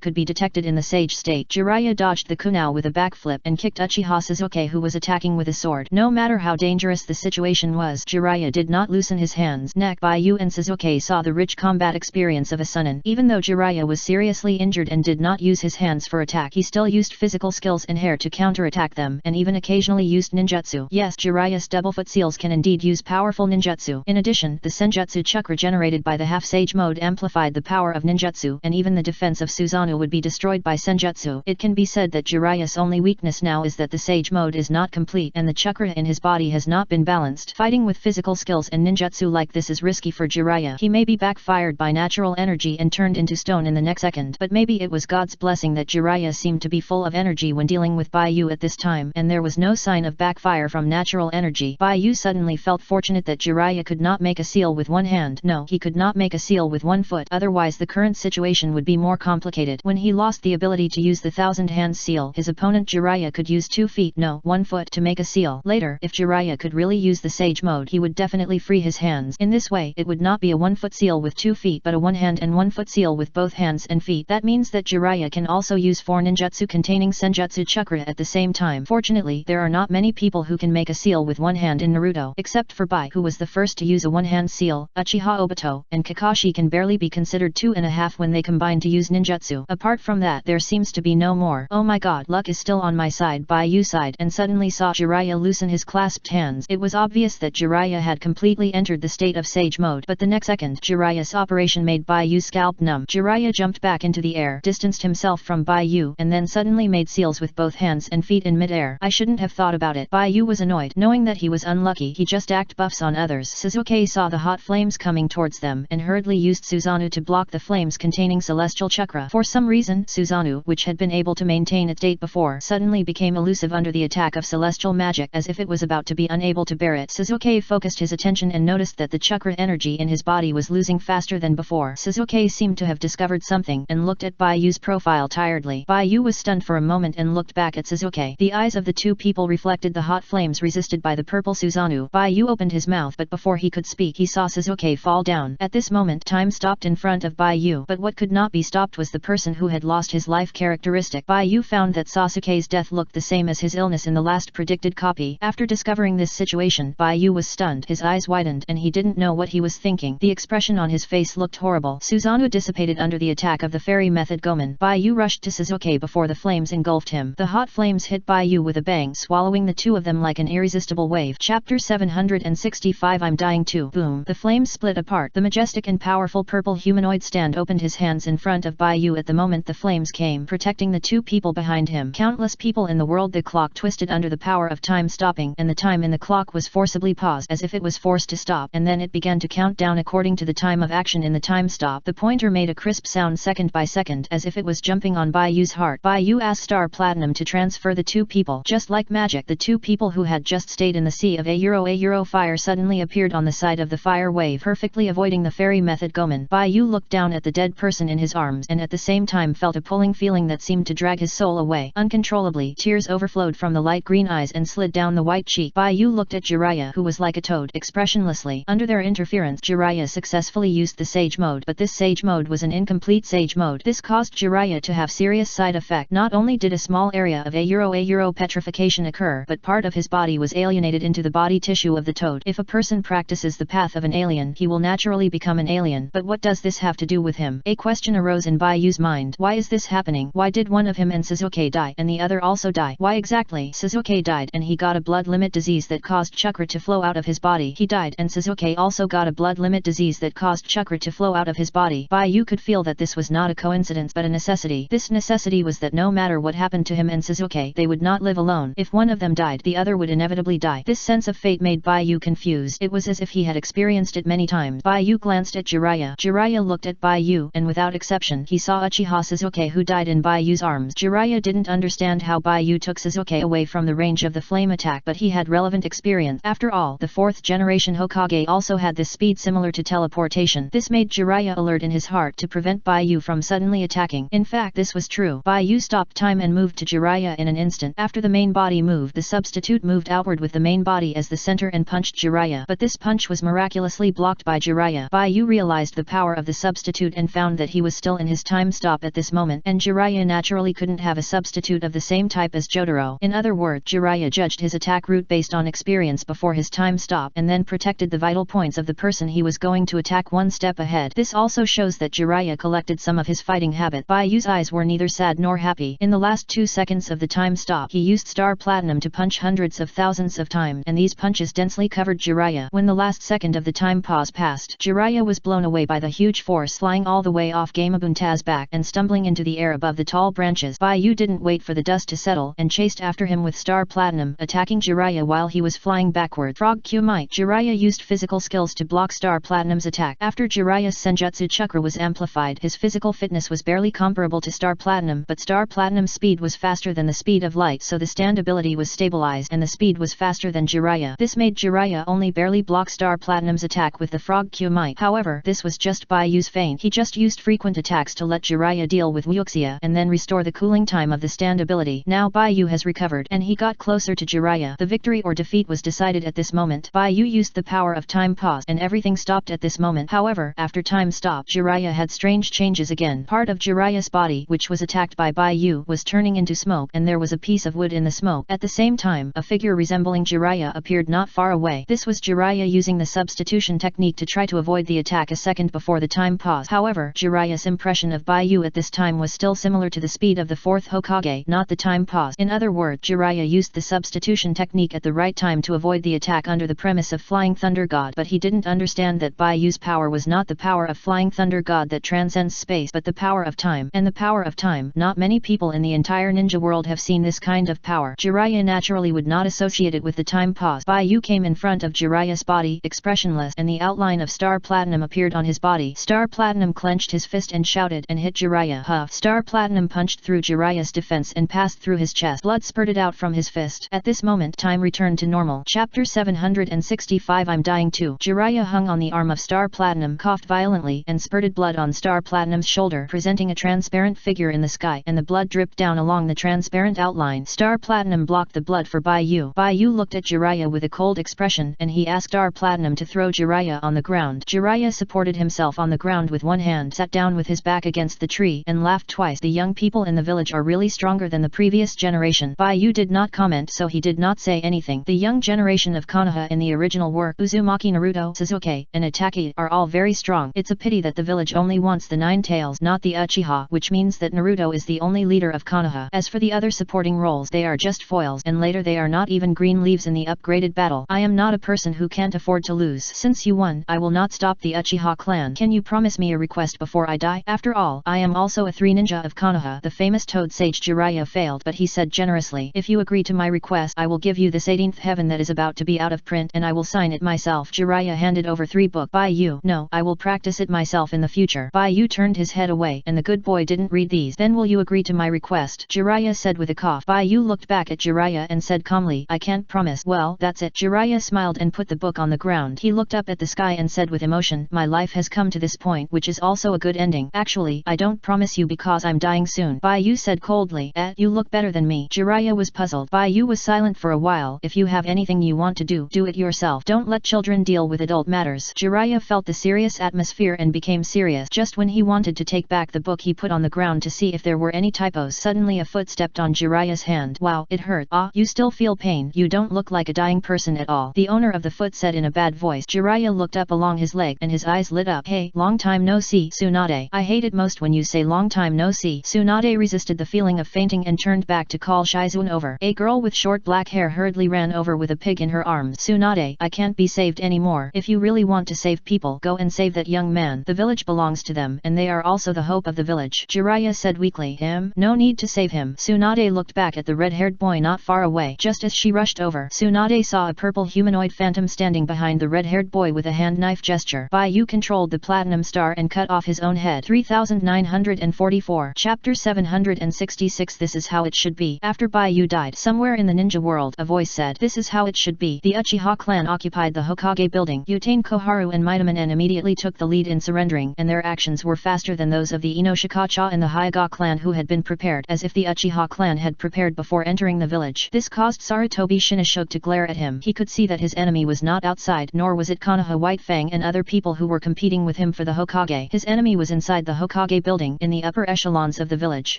could be detected in the sage state. Jiraiya dodged the kunao with a backflip and kicked Uchiha Sasuke, who was attacking with a sword. No matter how dangerous the situation was, Jiraiya did not loosen his hands. Neck. Baiyu and Sasuke saw the rich combat experience of a Sunin. Even though Jiraiya was seriously injured and did not use his hands for attack, he still used physical skills and hair to counterattack them, and even occasionally used ninjutsu. Yes, Jiraiya's doublefoot seals can indeed use powerful ninjutsu. In addition, the senjutsu chakra generated by the half-sage mode amplified the power of ninjutsu, and even the defense of Susanoo would be destroyed by senjutsu. It can be said that Jiraiya's only weakness now is that the sage mode is not complete and the chakra in his body has not been balanced. Fighting with physical skills and ninjutsu like this is risky for Jiraiya. He may be backfired by natural energy and turned into stone in the next second, but maybe it was God's blessing that Jiraiya seemed to be full of energy when dealing with Baiyu at this time, and there was no sign of backfire from natural energy. Baiyu suddenly felt fortunate that Jiraiya could not make a seal with one hand. No, he could not make a seal with one foot, otherwise the current situation would be more complicated. When he lost the ability to use the thousand hands seal, his opponent Jiraiya could use 2 feet, no, 1 foot to make a seal. Later, if Jiraiya could really use the sage mode, he would definitely free his hands. In this way, it would not be a 1 foot seal with 2 feet but a 1 hand and 1 foot seal with both hands and feet. That means that Jiraiya can also use 4 ninjutsu containing senjutsu chakra at the same time. Fortunately, there are not many people who can make a seal with one hand in Naruto, except for Bai, who was the first to use a one-hand seal. Uchiha Obito and Kakashi can barely be considered 2.5 when they combine to use ninjutsu. Apart from that, there seems to be no more. Oh my god, luck is still on my side. Baiyu sighed and suddenly saw Jiraiya loosen his clasped hands. It was obvious that Jiraiya had completely entered the state of sage mode, but the next second, Jiraiya's operation made Baiyu's scalp numb. Jiraiya jumped back into the air, distanced himself from Baiyu, and then suddenly made seals with both hands and feet in mid-air. I shouldn't have thought about it. Baiyu was annoyed, knowing that he was unlucky. He just act buffs on others. Sasuke saw the hot flames coming towards them and hurriedly used Susanoo to block the flames containing celestial chakra. For some reason, Susanoo, which had been able to maintain its state before, suddenly became elusive under the attack of celestial magic, as if it was about to be unable to bear it. Sasuke focused his attention and noticed that the chakra energy in his body was losing faster than before. Sasuke seemed to have discovered something and looked at Baiyu's profile tiredly. Baiyu was stunned for a moment and looked back at Sasuke. The eyes of the two people reflected the hot flames resisted by the purple Susanoo. Baiyu opened his mouth, but before he could speak he saw Sasuke fall down. At this moment time stopped in front of Baiyu, but what could not be stopped was the person who had lost his life characteristic. Baiyu found that Sasuke's death looked the same as his illness in the last predicted copy. After discovering Remembering this situation, Bai Yu was stunned, his eyes widened and he didn't know what he was thinking. The expression on his face looked horrible. Susanoo dissipated under the attack of the fairy method Gomen. Bai Yu rushed to Suzuki before the flames engulfed him. The hot flames hit Bai Yu with a bang, swallowing the two of them like an irresistible wave. Chapter 765 I'm dying too. Boom. The flames split apart. The majestic and powerful purple humanoid stand opened his hands in front of Bai Yu at the moment the flames came, protecting the two people behind him. Countless people in the world. The clock twisted under the power of time stopping, and the time in the clock was forcibly paused as if it was forced to stop, and then it began to count down according to the time of action in the time stop. The pointer made a crisp sound second by second as if it was jumping on Bai Yu's heart. Bai Yu asked Star Platinum to transfer the two people. Just like magic, the two people who had just stayed in the sea of a fire suddenly appeared on the side of the fire wave, perfectly avoiding the fairy method Gomen. Bai Yu looked down at the dead person in his arms and at the same time felt a pulling feeling that seemed to drag his soul away. Uncontrollably, tears overflowed from the light green eyes and slid down the white cheek. Bai Yu looked at Jiraiya, who was like a toad, expressionlessly. Under their interference, Jiraiya successfully used the Sage Mode, but this Sage Mode was an incomplete Sage Mode. This caused Jiraiya to have serious side effect. Not only did a small area of a petrification occur, but part of his body was alienated into the body tissue of the toad. If a person practices the path of an alien, he will naturally become an alien. But what does this have to do with him? A question arose in Bai Yu's mind. Why is this happening? Why did one of him and Suzuki die, and the other also die? Why exactly? Suzuki died, and he got a blood limit disease that caused chakra to flow out of his body. He died, and Suzuki also got a blood limit disease that caused chakra to flow out of his body. Bai Yu could feel that this was not a coincidence but a necessity. This necessity was that no matter what happened to him and Suzuki, they would not live alone. If one of them died, the other would inevitably die. This sense of fate made Bai Yu confused. It was as if he had experienced it many times. Bai Yu glanced at Jiraiya. Jiraiya looked at Bai Yu, and without exception, he saw Uchiha Suzuki, who died in Bai Yu's arms. Jiraiya didn't understand how Bai Yu took Suzuki away from the range of the flame attack, but he had relevant experience. After all, the 4th generation Hokage also had this speed similar to teleportation. This made Jiraiya alert in his heart to prevent Bai Yu from suddenly attacking. In fact, this was true. Bai Yu stopped time and moved to Jiraiya in an instant. After the main body moved, the substitute moved outward with the main body as the center and punched Jiraiya. But this punch was miraculously blocked by Jiraiya. Bai Yu realized the power of the substitute and found that he was still in his time stop at this moment, and Jiraiya naturally couldn't have a substitute of the same type as Jotaro. In other words, Jiraiya judged his attack route based on experience before his time stop, and then protected the vital points of the person he was going to attack one step ahead. This also shows that Jiraiya collected some of his fighting habit. Bai Yu's eyes were neither sad nor happy. In the last 2 seconds of the time stop, he used Star Platinum to punch hundreds of thousands of times, and these punches densely covered Jiraiya. When the last second of the time pause passed, Jiraiya was blown away by the huge force, flying all the way off Gamabunta's back and stumbling into the air above the tall branches. Bai Yu didn't wait for the dust to settle and chased after him with Star Platinum, attacking Jiraiya while he was flying backward. Frog Q Might. Jiraiya used physical skills to block Star Platinum's attack. After Jiraiya's Senjutsu chakra was amplified, his physical fitness was barely comparable to Star Platinum, but Star Platinum's speed was faster than the speed of light, so the stand ability was stabilized and the speed was faster than Jiraiya. This made Jiraiya only barely block Star Platinum's attack with the Frog Q Might. However, this was just Bai Yu's feint. He just used frequent attacks to let Jiraiya deal with Wuxia and then restore the cooling time of the stand ability. Now Bai Yu has recovered and he got closer to Jiraiya. The victory or defeat was decided at this moment. Bai Yu used the power of time pause and everything stopped at this moment. However, after time stopped, Jiraiya had strange changes again. Part of Jiraiya's body, which was attacked by Bai Yu, was turning into smoke, and there was a piece of wood in the smoke. At the same time, a figure resembling Jiraiya appeared not far away. This was Jiraiya using the substitution technique to try to avoid the attack a second before the time pause. However, Jiraiya's impression of Bai Yu at this time was still similar to the speed of the 4th Hokage, not the time pause. In other words, Jiraiya used the substitution technique at the right time to avoid the attack under the premise of Flying Thunder God, but he didn't understand that Bai Yu's power was not the power of Flying Thunder God that transcends space, but the power of time. And the power of time, not many people in the entire ninja world have seen this kind of power. Jiraiya naturally would not associate it with the time pause. Bai Yu came in front of Jiraiya's body, expressionless, and the outline of Star Platinum appeared on his body. Star Platinum clenched his fist and shouted and hit Jiraiya. Huff. Star Platinum punched through Jiraiya's defense and passed through his chest. Blood spurted out from his fist. At this moment, time returned to normal. Chapter 765 I'm dying too. Jiraiya hung on the arm of Star Platinum, coughed violently, and spurted blood on Star Platinum's shoulder, presenting a transparent figure in the sky, and the blood dripped down along the transparent outline. Star Platinum blocked the blood for Bai Yu. Bai Yu looked at Jiraiya with a cold expression, and he asked Star Platinum to throw Jiraiya on the ground. Jiraiya supported himself on the ground with one hand, sat down with his back against the tree, and laughed twice. The young people in the village are really stronger than the previous generation. Bai Yu did not comment, so he did not say anything. nothing. The young generation of Konoha in the original work, Uzumaki, Naruto, Sasuke, and Itachi, are all very strong. It's a pity that the village only wants the 9 tails, not the Uchiha, which means that Naruto is the only leader of Konoha. As for the other supporting roles, they are just foils, and later they are not even green leaves in the upgraded battle. I am not a person who can't afford to lose. Since you won, I will not stop the Uchiha clan. Can you promise me a request before I die? After all, I am also a 3 ninja of Konoha. The famous toad sage Jiraiya failed, but he said generously, if you agree to my request, I will give you this 18th heaven that is about to be out of print, and I will sign it myself. Jiraiya handed over 3 books. By you. No, I will practice it myself in the future. By you turned his head away, and the good boy didn't read these. Then will you agree to my request? Jiraiya said with a cough. By you looked back at Jiraiya and said calmly, I can't promise. Well, that's it. Jiraiya smiled and put the book on the ground. He looked up at the sky and said with emotion, my life has come to this point, which is also a good ending. Actually, I don't promise you because I'm dying soon. Bai Yu said coldly, you look better than me. Jiraiya was puzzled. Bai Yu was silent for a while. If you have anything you want to do, do it yourself. Don't let children deal with adult matters. Jiraiya felt the serious atmosphere and became serious. Just when he wanted to take back the book, he put on the ground to see if there were any typos. Suddenly a foot stepped on Jiraiya's hand. Wow, it hurt. Ah, you still feel pain? You don't look like a dying person at all. The owner of the foot said in a bad voice. Jiraiya looked up along his leg and his eyes lit up. Hey, long time no see, Tsunade. I hate it most when you say long time no see. Tsunade resisted the feeling of fainting and turned back to call Shizune over. A girl with short black hair hurriedly ran over with a pig in her arms. Tsunade, I can't be saved anymore. If you really want to save people, go and save that young man. The village belongs to them, and they are also the hope of the village. Jiraiya said weakly. Him? No need to save him. Tsunade looked back at the red-haired boy not far away. Just as she rushed over, Tsunade saw a purple humanoid phantom standing behind the red-haired boy with a hand knife gesture. Bai Yu controlled the platinum star and cut off his own head. 3944. Chapter 766. This is how it should be. After Bai Yu died, somewhere in the ninja world, a voice said, this is how it should be. The Uchiha clan occupied the Hokage building. Yutane Koharu and Midaman immediately took the lead in surrendering, and their actions were faster than those of the Inoshikacha and the Hyuga clan, who had been prepared, as if the Uchiha clan had prepared before entering the village. This caused Sarutobi Shinoshoku to glare at him. He could see that his enemy was not outside, nor was it Konoha White Fang and other people who were competing with him for the Hokage. His enemy was inside the Hokage building, in the upper echelons of the village.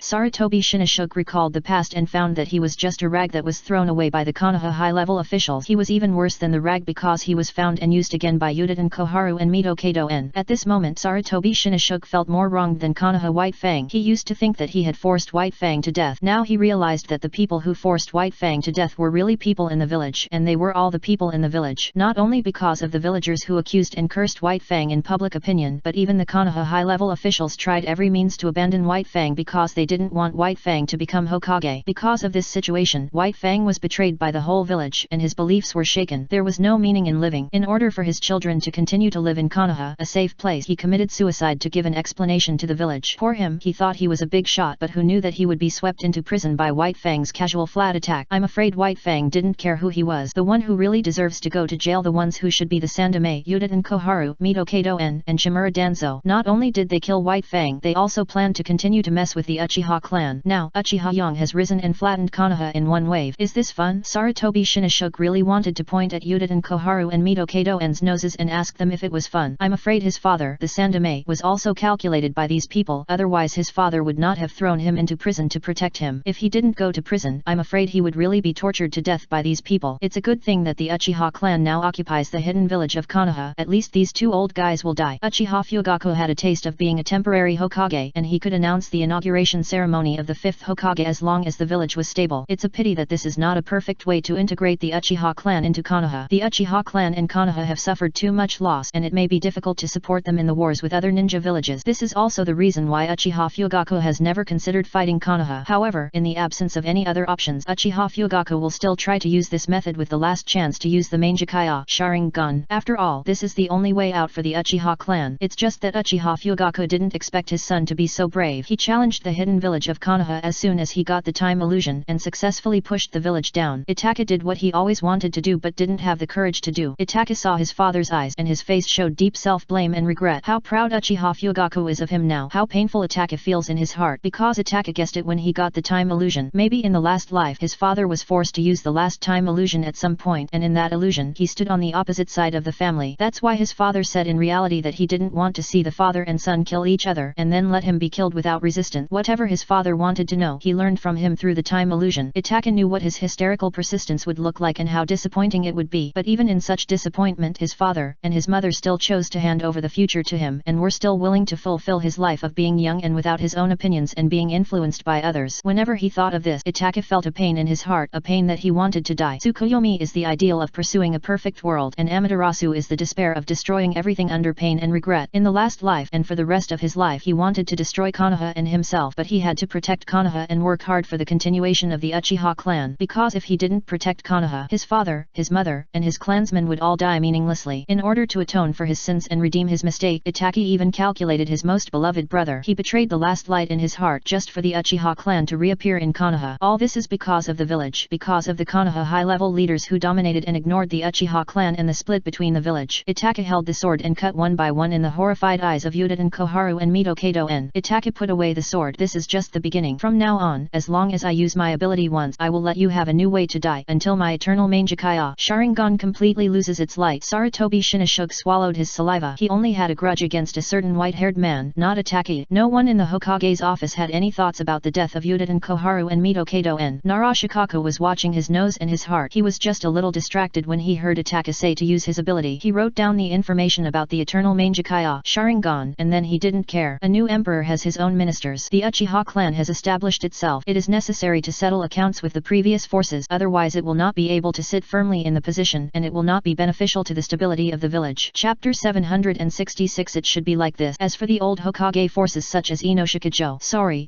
Sarutobi Shinoshoku recalled the past and found that he was just a rag that was thrown away by the Konoha high-level officials. He was even worse than the rag because he was found and used again by Yudatan Koharu and Mito-Kado-en. At this moment, Sarutobi Shinoshoku felt more wronged than Konoha White Fang. He used to think that he had forced White Fang to death. Now he realized that the people who forced White Fang to death were really people in the village, and they were all the people in the village. Not only because of the villagers who accused and cursed White Fang in public opinion, but even the Konoha high-level officials tried every means to abandon White Fang because they didn't want White Fang to become Hokage. Because of this situation, White Fang was betrayed by the whole village, and his beliefs were shaken. There was no meaning in living. In order for his children to continue to live in Konoha, a safe place, he committed suicide to give an explanation to the village. Poor him, he thought he was a big shot, but who knew that he would be swept into prison by White Fang's casual flat attack. I'm afraid White Fang didn't care who he was. The one who really deserves to go to jail, the ones who should be the Sandame, Yudatan Koharu, Mito-Kado-en, and Shimura Danzo. Not only did they kill White Fang, they also planned to continue to mess with the Uchiha clan. Now, Uchiha Young has risen and flattened Konoha in one wave. Is this fun? Sarutobi Shinoshoku really wanted to point at Yudatan Koharu and Mito-Kado-en's noses and ask them if it was fun. I'm afraid his father, the Sandame, was also calculated by these people, otherwise his father would not have thrown him into prison to protect him. If he didn't go to prison, I'm afraid he would really be tortured to death by these people. It's a good thing that the Uchiha clan now occupies the hidden village of Konoha. At least these 2 old guys will die. Uchiha Fugaku had a taste of being a temporary Hokage, and he could announce the inauguration ceremony of the 5th Hokage as long as the village was stable. It's a pity that this is not a perfect way to integrate the Uchiha clan into Konoha. The Uchiha clan in Konoha have suffered too much loss, and it may be difficult to support them in the wars with other ninja villages. This is also the reason why Uchiha Fugaku has never considered fighting Konoha. However, in the absence of any other options, Uchiha Fugaku will still try to use this method with the last chance to use the Manjikaya Sharingan. After all, this is the only way out for the Uchiha clan. It's just that Uchiha Fugaku didn't expect his son to be so brave. He challenged the hidden village of Konoha as soon as he got the time illusion and successfully pushed the village down. Itaka did what he always wanted to do but didn't have the courage to do. Itaka saw his father's eyes and his face showed deep self-blame and regret. How proud Uchiha Fugaku is of him now. How painful Itaka feels in his heart, because Itaka guessed it when he got the time illusion. Maybe in the last life his father was forced to use the last time illusion at some point, and in that illusion he stood on the opposite side of the family. That's why his father said in reality that he didn't want to see the father and son kill each other and then let him be killed without resistance. Whatever his father wanted to know, he learned from him through the time illusion. Itaka knew what his hysterical persistence would look like and how disappointing it would be. But even in such disappointment, his father and his mother still chose to hand over the future to him and were still willing to fulfill his life of being young and without his own opinions and being influenced by others. Whenever he thought of this, Itaka felt a pain in his heart, a pain that he wanted to die. Tsukuyomi is the ideal of pursuing a perfect world, and Amaterasu is the despair of destroying everything under pain and regret. In the last life and for the rest of his life he wanted to destroy Konoha and himself, but he had to protect Konoha and work hard for the continuation of the Uchiha clan, because if he didn't protect Konoha, his father, his mother, and his clansmen would all die meaninglessly. In order to atone for his sins and redeem his mistake, Itaki even calculated his most beloved brother. He betrayed the last light in his heart just for the Uchiha clan to reappear in Konoha. All this is because of the village, because of the Konoha high-level leaders who dominated and ignored the Uchiha clan and the split between the village. Itaka held the sword and cut one by one in the horrified eyes of Yuden Koharu and Mito Kato-en. Itaka put away the sword. This is just the beginning. From now on, as long as I use my ability once, I will let you have a new way to die, until my eternal Mangekaya Sharingan completely loses its light. Sarutobi Shinashug swallowed his saliva. He only had a grudge against a certain white-haired man, not Itaki. No one in the Hokage's office had any thoughts about the death of Yuden Koharu and Mito Kato-en. Narashikaku was watching his nose and his heart. He was just a little distracted when he heard Itaka say to use his ability. He wrote down the information about the eternal Mangekaya Sharingan, and then he didn't care. A new emperor has his own ministers. The Uchiha clan has established itself. It is necessary to settle accounts with the previous forces, otherwise it will not be able to sit firmly in the position, and it will not be beneficial to the stability of the village. Chapter 766. It should be like this. As for the old Hokage forces such as Inoshikajo,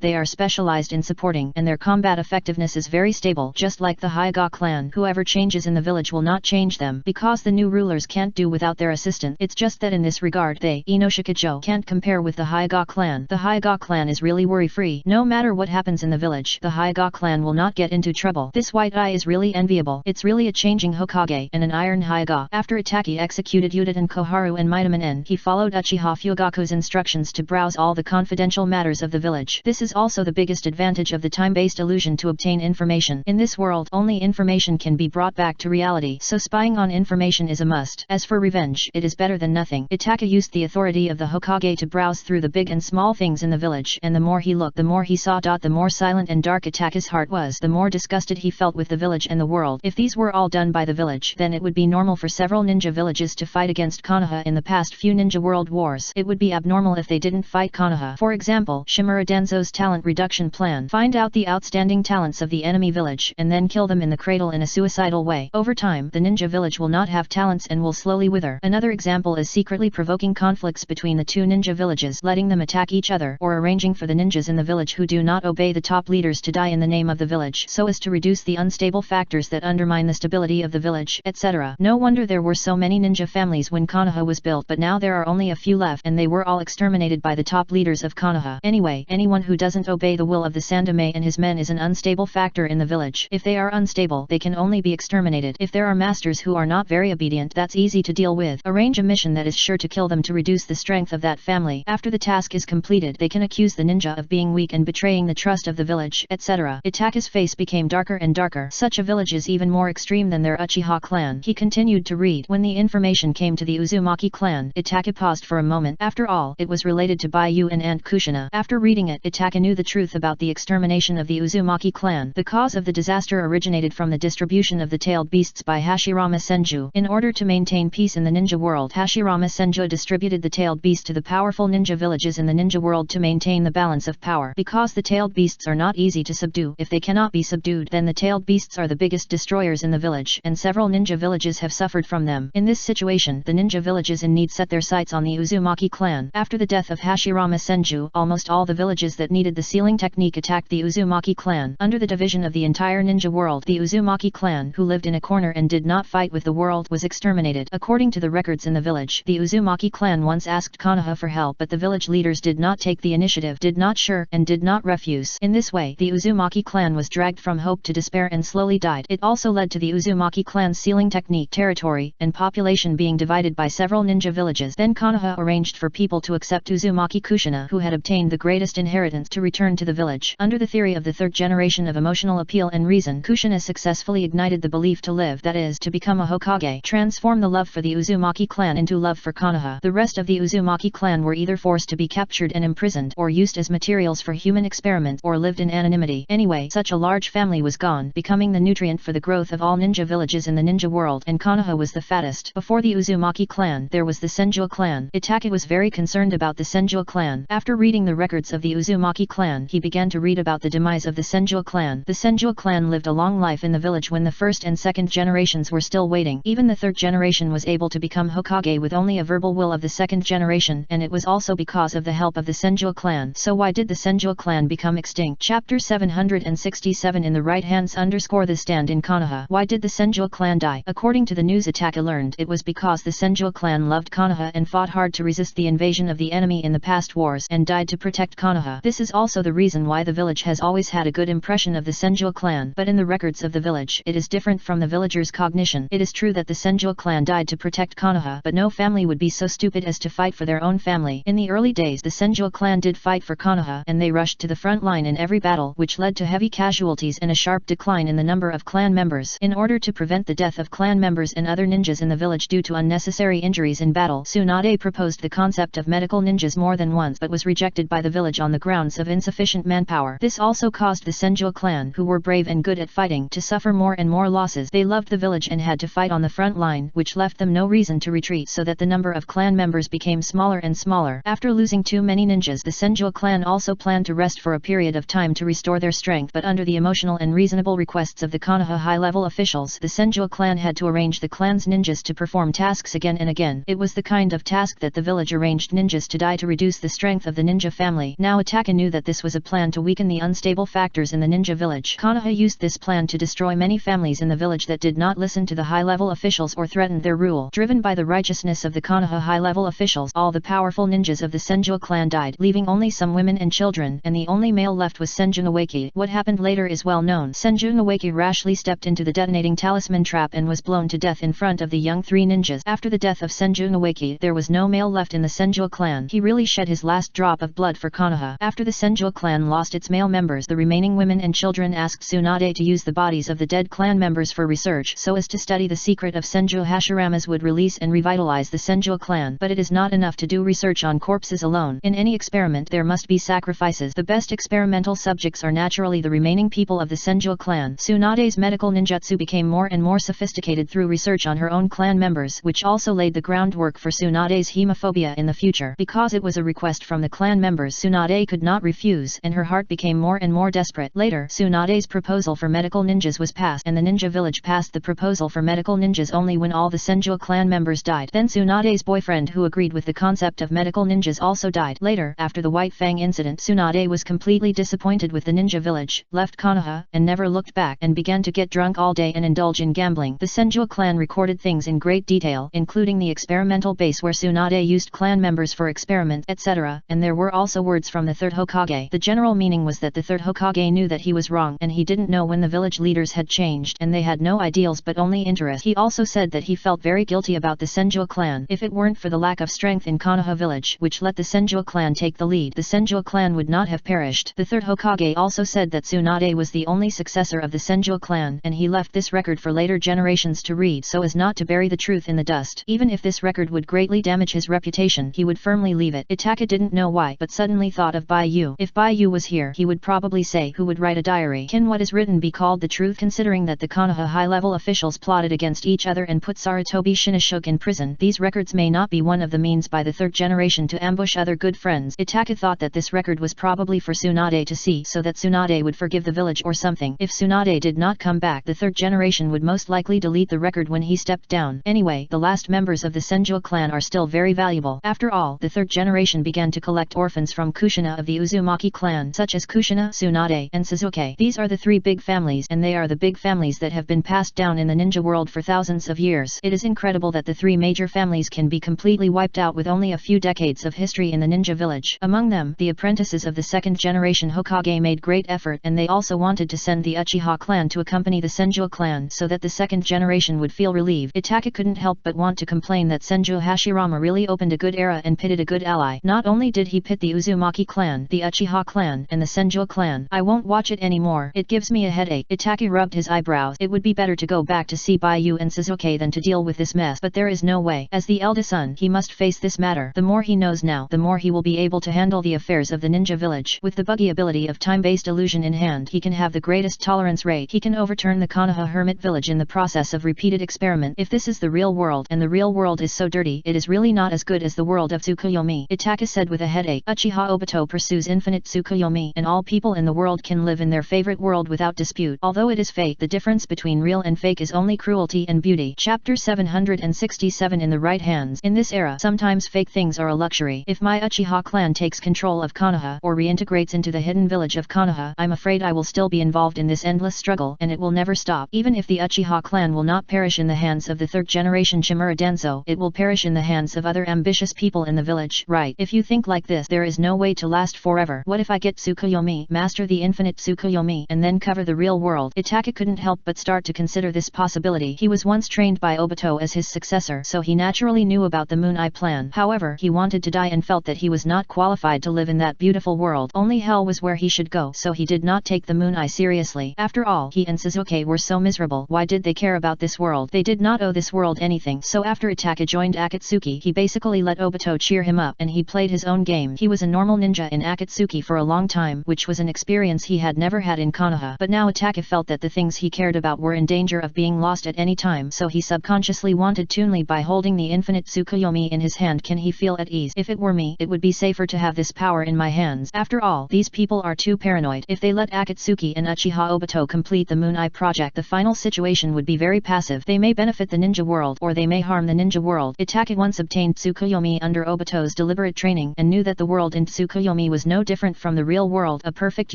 they are specialized in supporting, and their combat effectiveness is very stable, just like the Hyuga clan. Whoever changes in the village will not change them, because the new rulers can't do without their assistance. It's just that in this regard they, Inoshikajo, can't compare with the Hyuga clan. The Hyuga clan is really worry-free. No matter what happens in the village, the Hyuga clan will not get into trouble. This white eye is really enviable. It's really a changing Hokage and an iron Hyuga. After Itaki executed Yuden Koharu and Mitaman, he followed Uchiha Fugaku's instructions to browse all the confidential matters of the village. This is also the biggest advantage of the time-based illusion to obtain information. In this world, only information can be brought back to reality, so spying on information is a must. As for revenge, it is better than nothing. Itaka used the authority of the Hokage to browse through the big and small things in the village, and the more he looked, the more he saw. The more silent and dark Itaka's heart was, the more disgusted he felt with the village and the world. If these were all done by the village, then it would be normal for several ninja villages to fight against Konoha in the past few ninja world wars. It would be abnormal if they didn't fight Konoha. For example, Shimura Denzo's talent reduction plan. Find out the outstanding talents of the enemy village, and then kill them in the cradle in a suicidal way. Over time, the ninja village will not have talents and will slowly wither. Another example is secretly provoking conflicts between the two ninja villages, letting them attack each other, or arranging for the ninjas in the village who do not obey the top leaders to die in the name of the village, so as to reduce the unstable factors that undermine the stability of the village, etc. No wonder there were so many ninja families when Konoha was built, but now there are only a few left, and they were all exterminated by the top leaders of Konoha. Anyway, anyone who doesn't obey the will of the Sandaime and his men is an unstable factor in the village. If they are unstable, they can only be exterminated. If there are masters who are not very obedient, that's easy to deal with. Arrange a mission that is sure to kill them to reduce the strength of that family. After the task is completed, they can accuse the ninja of being weak and betraying the trust of the village, etc. Itaka's face became darker and darker. Such a village is even more extreme than their Uchiha clan. He continued to read. When the information came to the Uzumaki clan, Itaka paused for a moment. After all, it was related to Baiyu and Aunt Kushina. After reading it, Itaka knew the truth about the extermination of the Uzumaki clan. The cause of the disaster originated from the distribution of the tailed beasts by Hashirama Senju. In order to maintain peace in the ninja world, Hashirama Senju distributed the tailed beast to the powerful ninja villages in the ninja world to maintain the balance of power. Because the tailed beasts are not easy to subdue, if they cannot be subdued, then the tailed beasts are the biggest destroyers in the village, and several ninja villages have suffered from them. In this situation, the ninja villages in need set their sights on the Uzumaki clan. After the death of Hashirama Senju, almost all the villages that needed the sealing technique attacked the Uzumaki clan. Under the division of the entire ninja world, the Uzumaki clan, who lived in a corner and did not fight with the world, was exterminated. According to the records in the village, the Uzumaki clan once asked Konoha for help, but the village leaders did not take the initiative, did not shirk, and did not refuse. In this way, the Uzumaki clan was dragged from hope to despair and slowly died. It also led to the Uzumaki clan's sealing technique, territory, and population being divided by several ninja villages. Then Konoha arranged for people to accept Uzumaki Kushina, who had obtained the greatest inheritance, to return to the village. Under the theory of the third generation of emotional appeal and reason, Kushina successfully ignited the belief to live, that is, to become a Hokage, transform the love for the Uzumaki clan into love for Konoha. The rest of the Uzumaki clan were either forced to be captured and imprisoned, or used as materials for human experiments, or lived in anonymity. Anyway, such a large family was gone, becoming the nutrient meant for the growth of all ninja villages in the ninja world, and Konoha was the fattest. Before the Uzumaki clan, there was the Senju clan. Itachi was very concerned about the Senju clan. After reading the records of the Uzumaki clan, he began to read about the demise of the Senju clan. The Senju clan lived a long life in the village when the first and second generations were still waiting. Even the third generation was able to become Hokage with only a verbal will of the second generation, and it was also because of the help of the Senju clan. So why did the Senju clan become extinct? Chapter 767. In the right hands underscore the stand in Konoha. Why did the Senju clan die? According to the news Itachi learned, it was because the Senju clan loved Konoha and fought hard to resist the invasion of the enemy in the past wars and died to protect Konoha. This is also the reason why the village has always had a good impression of the Senju clan, but in the records of the village, it is different from the villagers' cognition. It is true that the Senju clan died to protect Konoha, but no family would be so stupid as to fight for their own family. In the early days, the Senju clan did fight for Konoha, and they rushed to the front line in every battle, which led to heavy casualties and a sharp decline in the number of clan members. In order to prevent the death of clan members and other ninjas in the village due to unnecessary injuries in battle, Tsunade proposed the concept of medical ninjas more than once but was rejected by the village on the grounds of insufficient manpower. This also caused the Senju clan, who were brave and good at fighting, to suffer more and more losses. They loved the village and had to fight on the front line, which left them no reason to retreat, so that the number of clan members became smaller and smaller. After losing too many ninjas, the Senju clan also planned to rest for a period of time to restore their strength, but under the emotional and reasonable requests of the Konoha high-level officials, the Senju clan had to arrange the clan's ninjas to perform tasks again and again. It was the kind of task that the village arranged ninjas to die to reduce the strength of the ninja family. Now Itachi knew that this was a plan to weaken the unstable factors in the ninja village. Konoha used this plan to destroy many families in the village that did not listen to the high-level officials or threatened their rule. Driven by the righteousness of the Konoha high-level officials, all the powerful ninjas of the Senju clan died, leaving only some women and children, and the only male left was Senju Noeki. What happened later is well known. Senju Noeki rashly stepped into the detonating talisman trap and was blown to death in front of the young three ninjas. After the death of Senju Noeki, there was no male left in the Senju clan. He really shed his last drop of blood for Konoha. After the Senju clan lost its male members, the remaining women and children asked Tsunade to use the bodies of the dead clan members for research, so as to study the secret of Senju Hashiramas would release and revitalize the Senju clan. But it is not enough to do research on corpses alone. In any experiment there must be sacrifices. The best experimental subjects are naturally the remaining people of the Senju clan. Tsunade's medical ninjutsu became more and more sophisticated through research on her own clan members, which also laid the groundwork for Tsunade's hemophobia in the future. Because it was a request from the clan members, Tsunade could not refuse, and her heart became more and more desperate. Later, Tsunade's proposal for medical ninjas was passed, and the ninja village passed the proposal for medical ninjas only when all the Senju clan members died. Then Tsunade's boyfriend, who agreed with the concept of medical ninjas, also died. Later, after the White Fang incident, Tsunade was completely disappointed with the ninja village, left Konoha, and never looked back, and began to get drunk all day and indulge in gambling. The Senju clan recorded things in great detail, including the experimental base where Tsunade used clan members for experiment, etc., and there were also words from the third Hokage. The general meaning was that the third Hokage knew that he was wrong, and he didn't know when the village leaders had changed, and they had no ideals but only interest. He also said that he felt very guilty about the Senju clan. If it weren't for the lack of strength in Konoha village, which let the Senju clan take the lead, the Senju clan would not have perished. The third Hokage also said that Tsunade was the only successor of the Senju clan, and he left this record for later generations to read so as not to bury the truth in the dust. Even if this record would greatly damage his reputation, he would firmly leave it. Itachi didn't know why, but suddenly thought of Baiyu. If Baiyu was here, he would probably say, who would write a diary? Can what is written be called the truth, considering that the Konoha high-level officials plotted against each other and put Sarutobi Shinoshoke in prison? These records may not be one of the means by the third generation to ambush other good friends. Itachi thought that this record was probably for Tsunade to see, so that Tsunade would forgive the village or something. If Tsunade did not come back, the third generation would most likely delete the record when he stepped down. Anyway, the last members of the Senju clan are still very valuable. After all, the third generation began to collect orphans from Kushina of the Uzumaki clan, such as Kushina, Tsunade, and Suzuki. These are the three big families, and they are the big families that have been passed down in the ninja world for thousands of years. It is incredible that the three major families can be completely wiped out with only a few decades of history in the ninja village. Among them, the apprentices of the second generation Hokage made great effort, and they also wanted to send the Uchiha clan to accompany the Senju clan so that the second generation would feel relieved. Itachi couldn't help but want to complain that Senju Hashirama really opened a good era and pitted a good ally. Not only did he pit the Uzumaki clan, the Uchiha clan, and the Senju clan. I won't watch it anymore. It gives me a headache. Itachi rubbed his eyebrows. It would be better to go back to see Baiyu and Suzuki than to deal with this mess, but there is no way. As the eldest son, he must face this matter. The more he knows now, the more he will be able to handle the affairs of the ninja village. With the buggy ability of time-based illusion in hand, he can have the greatest tolerance rate. He can overcome overturn the Konoha hermit village in the process of repeated experiment. If this is the real world and the real world is so dirty, it is really not as good as the world of Tsukuyomi, Itaka said with a headache. Uchiha Obito pursues infinite Tsukuyomi, and all people in the world can live in their favorite world without dispute. Although it is fake, the difference between real and fake is only cruelty and beauty. Chapter 767 In the right hands. In this era, sometimes fake things are a luxury. If my Uchiha clan takes control of Konoha or reintegrates into the hidden village of Konoha, I'm afraid I will still be involved in this endless struggle, and it will never stop. Even if the Uchiha clan will not perish in the hands of the third generation Chimura Denso, it will perish in the hands of other ambitious people in the village. Right, if you think like this, there is no way to last forever. What if I get Tsukuyomi, master the infinite Tsukuyomi, and then cover the real world? Itaka couldn't help but start to consider this possibility. He was once trained by Obito as his successor, so he naturally knew about the Moon Eye plan. However, he wanted to die and felt that he was not qualified to live in that beautiful world. Only hell was where he should go, so he did not take the Moon Eye seriously. After all, he and Suzuki were so miserable. Why did they care about this world? They did not owe this world anything. So after Itaka joined Akatsuki, he basically let Obito cheer him up, and he played his own game. He was a normal ninja in Akatsuki for a long time, which was an experience he had never had in Konoha. But now Itaka felt that the things he cared about were in danger of being lost at any time, so he subconsciously wanted Toonly by holding the infinite Tsukuyomi in his hand. Can he feel at ease? If it were me, it would be safer to have this power in my hands. After all, these people are too paranoid. If they let Akatsuki and Uchiha Obito complete the Moon Eye project, the final situation would be very passive. They may benefit the ninja world, or they may harm the ninja world. Itaka once obtained Tsukuyomi under Obito's deliberate training, and knew that the world in Tsukuyomi was no different from the real world, a perfect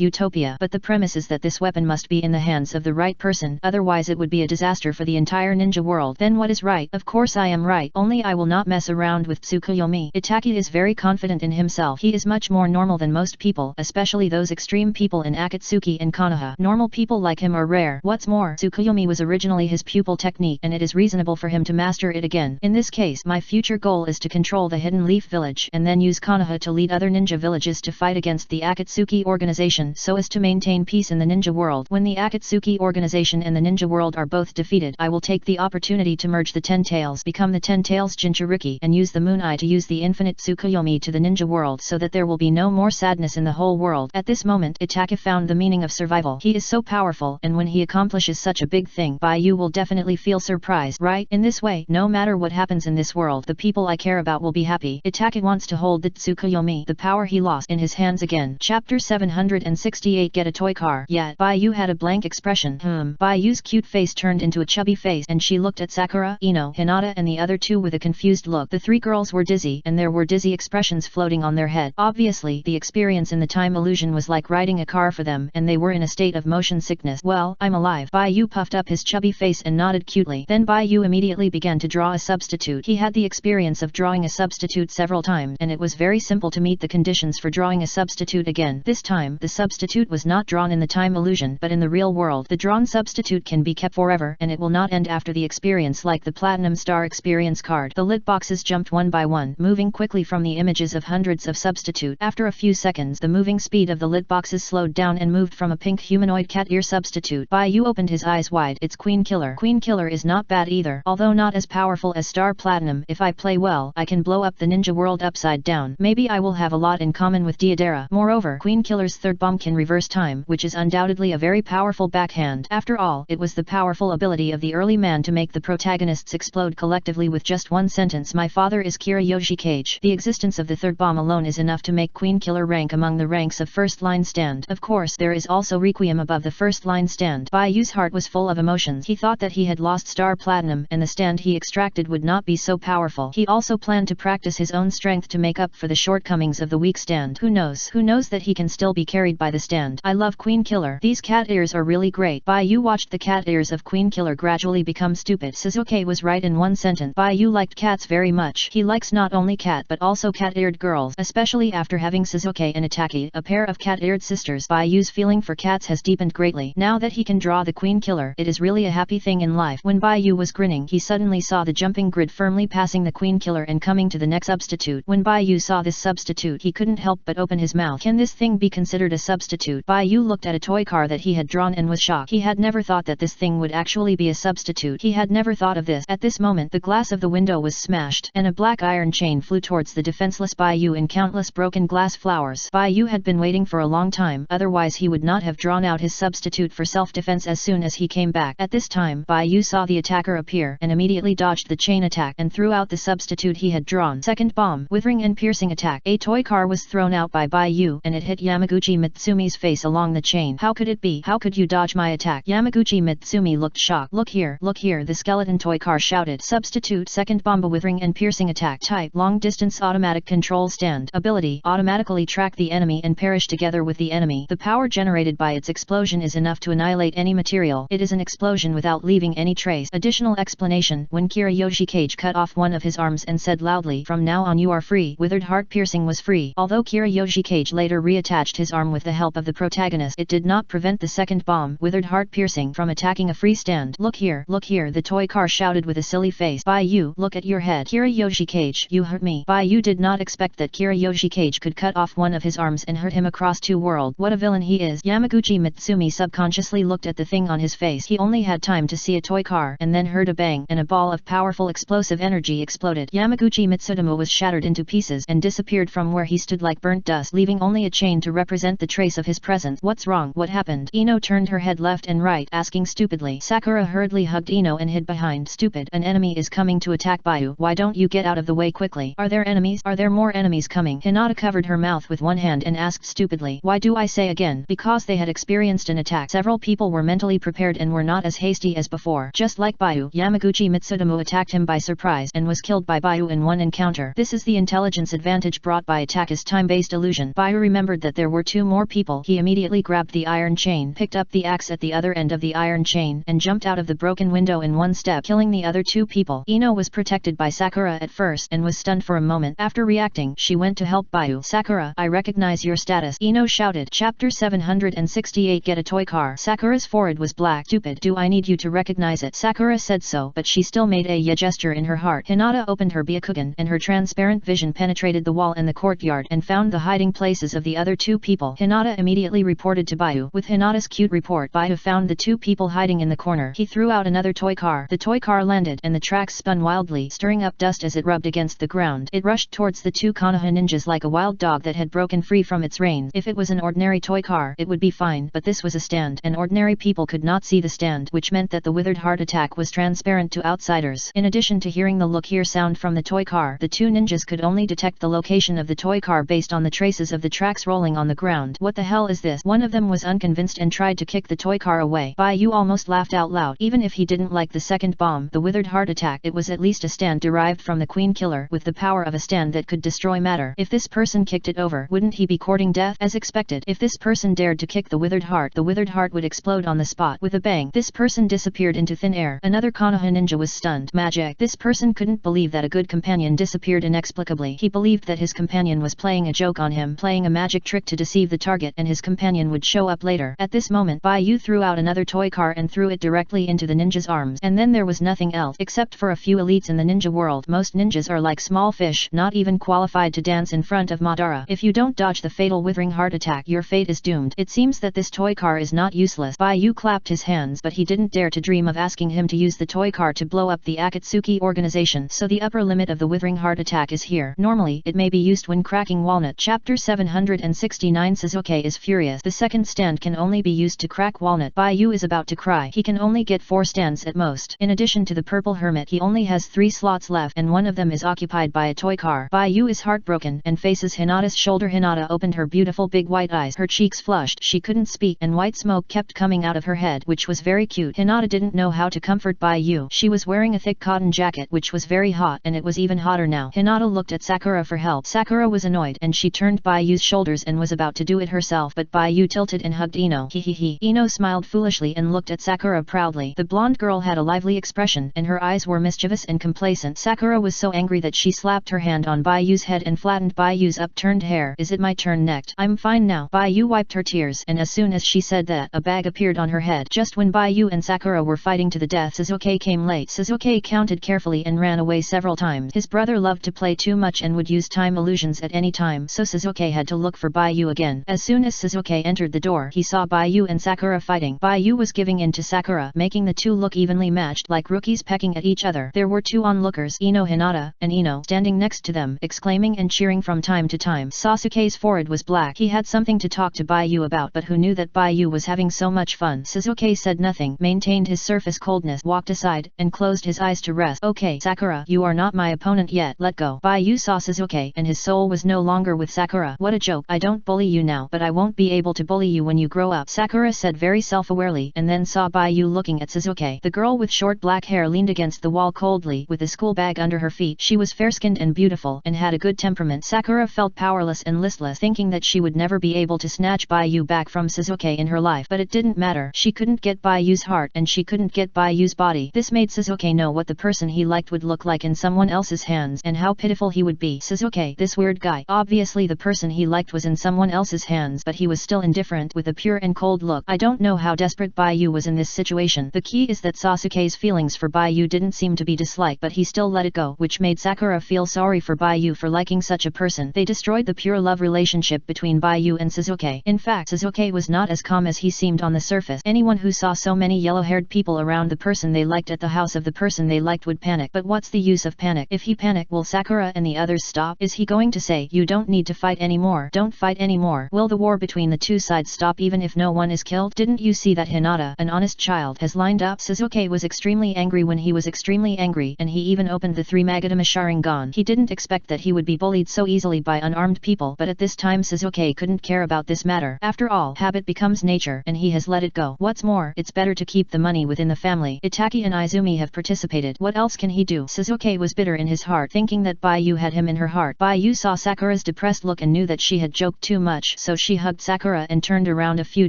utopia. But the premise is that this weapon must be in the hands of the right person, otherwise it would be a disaster for the entire ninja world. Then what is right? Of course I am right, only I will not mess around with Tsukuyomi. Itaka is very confident in himself. He is much more normal than most people, especially those extreme people in Akatsuki and Konoha. Normal people like him are rare. What's more, Tsukuyomi was originally his pupil technique, and it is reasonable for him to master it again. In this case, my future goal is to control the Hidden Leaf village, and then use Konoha to lead other ninja villages to fight against the Akatsuki organization so as to maintain peace in the ninja world. When the Akatsuki organization and the ninja world are both defeated, I will take the opportunity to merge the Ten Tails, become the Ten Tails Jinchuriki, and use the Moon Eye to use the infinite Tsukuyomi to the ninja world so that there will be no more sadness in the whole world. At this moment, Itaka found the meaning of survival. He is so powerful, and when he accomplishes such a big thing, you will definitely feel surprised, right? In this way, no matter what happens in this world, the people I care about will be happy. Itaka wants to hold the Tsukuyomi, the power he lost, in his hands again. Chapter 768 Get a toy car. Yet, Baiyu had a blank expression. Baiyu's cute face turned into a chubby face, and she looked at Sakura, Ino, Hinata and the other two with a confused look. The three girls were dizzy, and there were dizzy expressions floating on their head. Obviously, the experience in the time illusion was like riding a car for them, and they were in a state of motion sickness. Well, I'm alive. Baiyu puffed up his chubby face and nodded cutely. Then Baiyu immediately began to draw a substitute. He had the experience of drawing a substitute several times, and it was very simple to meet the conditions for drawing a substitute again. This time, the substitute was not drawn in the time illusion, but in the real world. The drawn substitute can be kept forever, and it will not end after the experience, like the Platinum Star experience card. The lit boxes jumped one by one, moving quickly from the images of hundreds of substitute. After a few seconds, the moving speed of the lit boxes slowed down and moved from a pink humanoid cat ear substitute. Baiyu opened his eyes wide. It's Queen Killer. Queen Killer is not bad either, although not as powerful as Star Platinum. If I play well, I can blow up the ninja world upside down. Maybe I will have a lot in common with Deidara. Moreover, Queen Killer's third bomb can reverse time, which is undoubtedly a very powerful backhand. After all, it was the powerful ability of the early man to make the protagonists explode collectively with just one sentence. My father is Kira Yoshikage. The existence of the third bomb alone is enough to make Queen Killer rank among the ranks of first line stand. Of course, there is also Requiem above the first line stand. Baiyu's heart was full of emotions. He thought that he had lost Star Platinum, and the stand he extracted would not be so powerful. He also planned to practice his own strength to make up for the shortcomings of the weak stand. Who knows that he can still be carried by the stand. I love Queen Killer. These cat ears are really great. Baiyu watched the cat ears of Queen Killer gradually become stupid. Suzuki was right in one sentence. Baiyu liked cats very much. He likes not only cat but also cat-eared girls, especially after having Suzuki and Itaki, a pair of cat-eared sisters. Baiyu's feeling for cats has deepened greatly. Now that he can draw the Queen Killer, it is really a happy thing in life. When Baiyu was grinning, he suddenly saw the jumping grid firmly passing the Queen Killer and coming to the next substitute. When Baiyu saw this substitute, he couldn't help but open his mouth. Can this thing be considered a substitute? Baiyu looked at a toy car that he had drawn and was shocked. He had never thought that this thing would actually be a substitute. He had never thought of this. At this moment, the glass of the window was smashed, and a black iron chain flew towards the defenseless Baiyu in countless broken glass flowers. Baiyu had been waiting for a long time, otherwise he would not have drawn out his substitute for self-defense. defense as soon as he came back. At this time, Bai Yu saw the attacker appear and immediately dodged the chain attack and threw out the substitute he had drawn. Second bomb, withering and piercing attack. A toy car was thrown out by Bai Yu and it hit Yamaguchi Mitsumi's face along the chain. How could it be? How could you dodge my attack? Yamaguchi Mitsumi looked shocked. Look here, the skeleton toy car shouted. Substitute. Second bomb, a withering and piercing attack. Type, long distance automatic control stand. Ability, automatically track the enemy and perish together with the enemy. The power generated by its explosion is enough to annihilate any material. It is an explosion without leaving any trace. Additional explanation, when Kira Yoshikage cut off one of his arms and said loudly, "From now on you are free." Withered heart piercing was free. Although Kira Yoshikage later reattached his arm with the help of the protagonist, it did not prevent the second bomb, withered heart piercing, from attacking a free stand. Look here, the toy car shouted with a silly face. Bai Yu, look at your head. Kira Yoshikage, you hurt me. Bai Yu did not expect that Kira Yoshikage could cut off one of his arms and hurt him across two worlds. What a villain he is. Yamaguchi Mitsumi subconsciously looked at the thing on his face. He only had time to see a toy car and then heard a bang and a ball of powerful explosive energy exploded. Yamaguchi Mitsutomo was shattered into pieces and disappeared from where he stood like burnt dust, leaving only a chain to represent the trace of his presence. What's wrong? What happened? Ino turned her head left and right, asking stupidly. Sakura hurriedly hugged Ino and hid behind. Stupid, an enemy is coming to attack Bai-yu. Why don't you get out of the way quickly? Are there enemies? Are there more enemies coming? Hinata covered her mouth with one hand and asked stupidly. Why do I say again? Because they had experienced an attack. Several people were mentally prepared and were not as hasty as before. Just like Bai-yu, Yamaguchi Mitsutomo attacked him by surprise and was killed by Bai-yu in one encounter. This is the intelligence advantage brought by attack as time-based illusion. Bai-yu remembered that there were two more people. He immediately grabbed the iron chain, picked up the axe at the other end of the iron chain, and jumped out of the broken window in one step, killing the other two people. Ino was protected by Sakura at first and was stunned for a moment. After reacting, she went to help Bai-yu. Sakura, I recognize your status, Ino shouted. Chapter 768. Get a toy car. Sakura's forehead was black. Stupid, do I need you to recognize it? Sakura said so, but she still made a yeah gesture in her heart. Hinata opened her Byakugan and her transparent vision penetrated the wall and the courtyard and found the hiding places of the other two people. Hinata immediately reported to Bai-yu. With Hinata's cute report, Bai-yu found the two people hiding in the corner. He threw out another toy car. The toy car landed and the tracks spun wildly, stirring up dust as it rubbed against the ground. It rushed towards the two Konoha ninjas like a wild dog that had broken free from its reins. If it was an ordinary toy car, it would be fine, but this was a stand, and ordinary people could not see the stand, which meant that the withered heart attack was transparent to outsiders. In addition to hearing the look here sound from the toy car, the two ninjas could only detect the location of the toy car based on the traces of the tracks rolling on the ground. What the hell is this? One of them was unconvinced and tried to kick the toy car away. Bai-yu almost laughed out loud. Even if he didn't like the second bomb, the withered heart attack, it was at least a stand derived from the Queen Killer, with the power of a stand that could destroy matter. If this person kicked it over, wouldn't he be courting death? As expected, if this person dared to kick the withered heart would explode on the spot. With a bang, this person disappeared into thin air. Another Konoha ninja was stunned. Magic. This person couldn't believe that a good companion disappeared inexplicably. He believed that his companion was playing a joke on him, playing a magic trick to deceive the target, and his companion would show up later. At this moment, Bai-yu threw out another toy car and threw it directly into the ninja's arms. And then there was nothing else, except for a few elites in the ninja world. Most ninjas are like small fish, not even qualified to dance in front of Madara. If you don't dodge the fatal withering heart attack, your fate is doomed. It seems that this toy car is not useless. Bai-yu clapped his hands, but he didn't dare to dream of asking him to use the toy car to blow up the Akatsuki organization. So the upper limit of the withering heart attack is here. Normally, it may be used when cracking walnut. Chapter 769. Sasuke is furious. The second stand can only be used to crack walnut. Bai-yu is about to cry. He can only get 4 stands at most. In addition to the purple hermit, he only has 3 slots left, and one of them is occupied by a toy car. Bai-yu is heartbroken and faces Hinata's shoulder. Hinata opened her beautiful big white eyes. Her cheeks flushed. She couldn't speak, and white smoke kept coming out of her head, which was very cute. Hinata didn't know how to comfort Bai-yu. She was wearing a thick cotton jacket, which was very hot, and it was even hotter now. Hinata looked at Sakura for help. Sakura was annoyed, and she turned Bai-yu's shoulders and was about to do it herself, but Bai-yu tilted and hugged Ino. Hehehe. Ino smiled foolishly and looked at Sakura proudly. The blonde girl had a lively expression, and her eyes were mischievous and complacent. Sakura was so angry that she slapped her hand on Bai-yu's head and flattened Bai-yu's upturned hair. Is it my turn next? I'm fine now. Bai-yu wiped her tears, and as soon as she said that, a bag appeared on her head. Just when Bai-yu and Sakura were fighting to the death, Sasuke came late. Sasuke counted carefully and ran away several times. His brother loved to play too much and would use time illusions at any time, so Sasuke had to look for Bai-yu again. As soon as Sasuke entered the door, he saw Bai-yu and Sakura fighting. Bai-yu was giving in to Sakura, making the two look evenly matched, like rookies pecking at each other. There were 2 onlookers, Ino, Hinata, and Ino, standing next to them, exclaiming and cheering from time to time. Sasuke's forehead was black. He had something to talk to Bai-yu about, but who knew that Bai-yu was having so much much fun. Sasuke said nothing, maintained his surface coldness, walked aside, and closed his eyes to rest. Okay, Sakura, you are not my opponent yet, let go. Baiyu saw Sasuke, and his soul was no longer with Sakura. What a joke, I don't bully you now, but I won't be able to bully you when you grow up, Sakura said very self-awarely, and then saw Baiyu looking at Sasuke. The girl with short black hair leaned against the wall coldly, with the school bag under her feet. She was fair-skinned and beautiful, and had a good temperament. Sakura felt powerless and listless, thinking that she would never be able to snatch Baiyu back from Sasuke in her life. But it didn't matter, she couldn't get Baiyu's heart, and she couldn't get Baiyu's body. This made Sasuke know what the person he liked would look like in someone else's hands, and how pitiful he would be. Sasuke, this weird guy. Obviously the person he liked was in someone else's hands, but he was still indifferent, with a pure and cold look. I don't know how desperate Baiyu was in this situation. The key is that Sasuke's feelings for Baiyu didn't seem to be dislike, but he still let it go, which made Sakura feel sorry for Baiyu for liking such a person. They destroyed the pure love relationship between Baiyu and Sasuke. In fact, Sasuke was not as calm as he seemed on the surface. Anyone who saw so many yellow-haired people around the person they liked at the house of the person they liked would panic. But what's the use of panic? If he panic, will Sakura and the others stop? Is he going to say, you don't need to fight anymore, don't fight anymore? Will the war between the two sides stop even if no one is killed? Didn't you see that Hinata, an honest child, has lined up? Sasuke was extremely angry when he was extremely angry, and he even opened the 3 Magatama Sharingan. He didn't expect that he would be bullied so easily by unarmed people, but at this time Sasuke couldn't care about this matter. After all, habit becomes nature, and he has let it go. What's more, it's better to keep the money within the family. Itaki and Izumi have participated. What else can he do? Sasuke was bitter in his heart, thinking that Baiyu had him in her heart. Baiyu saw Sakura's depressed look and knew that she had joked too much, so she hugged Sakura and turned around a few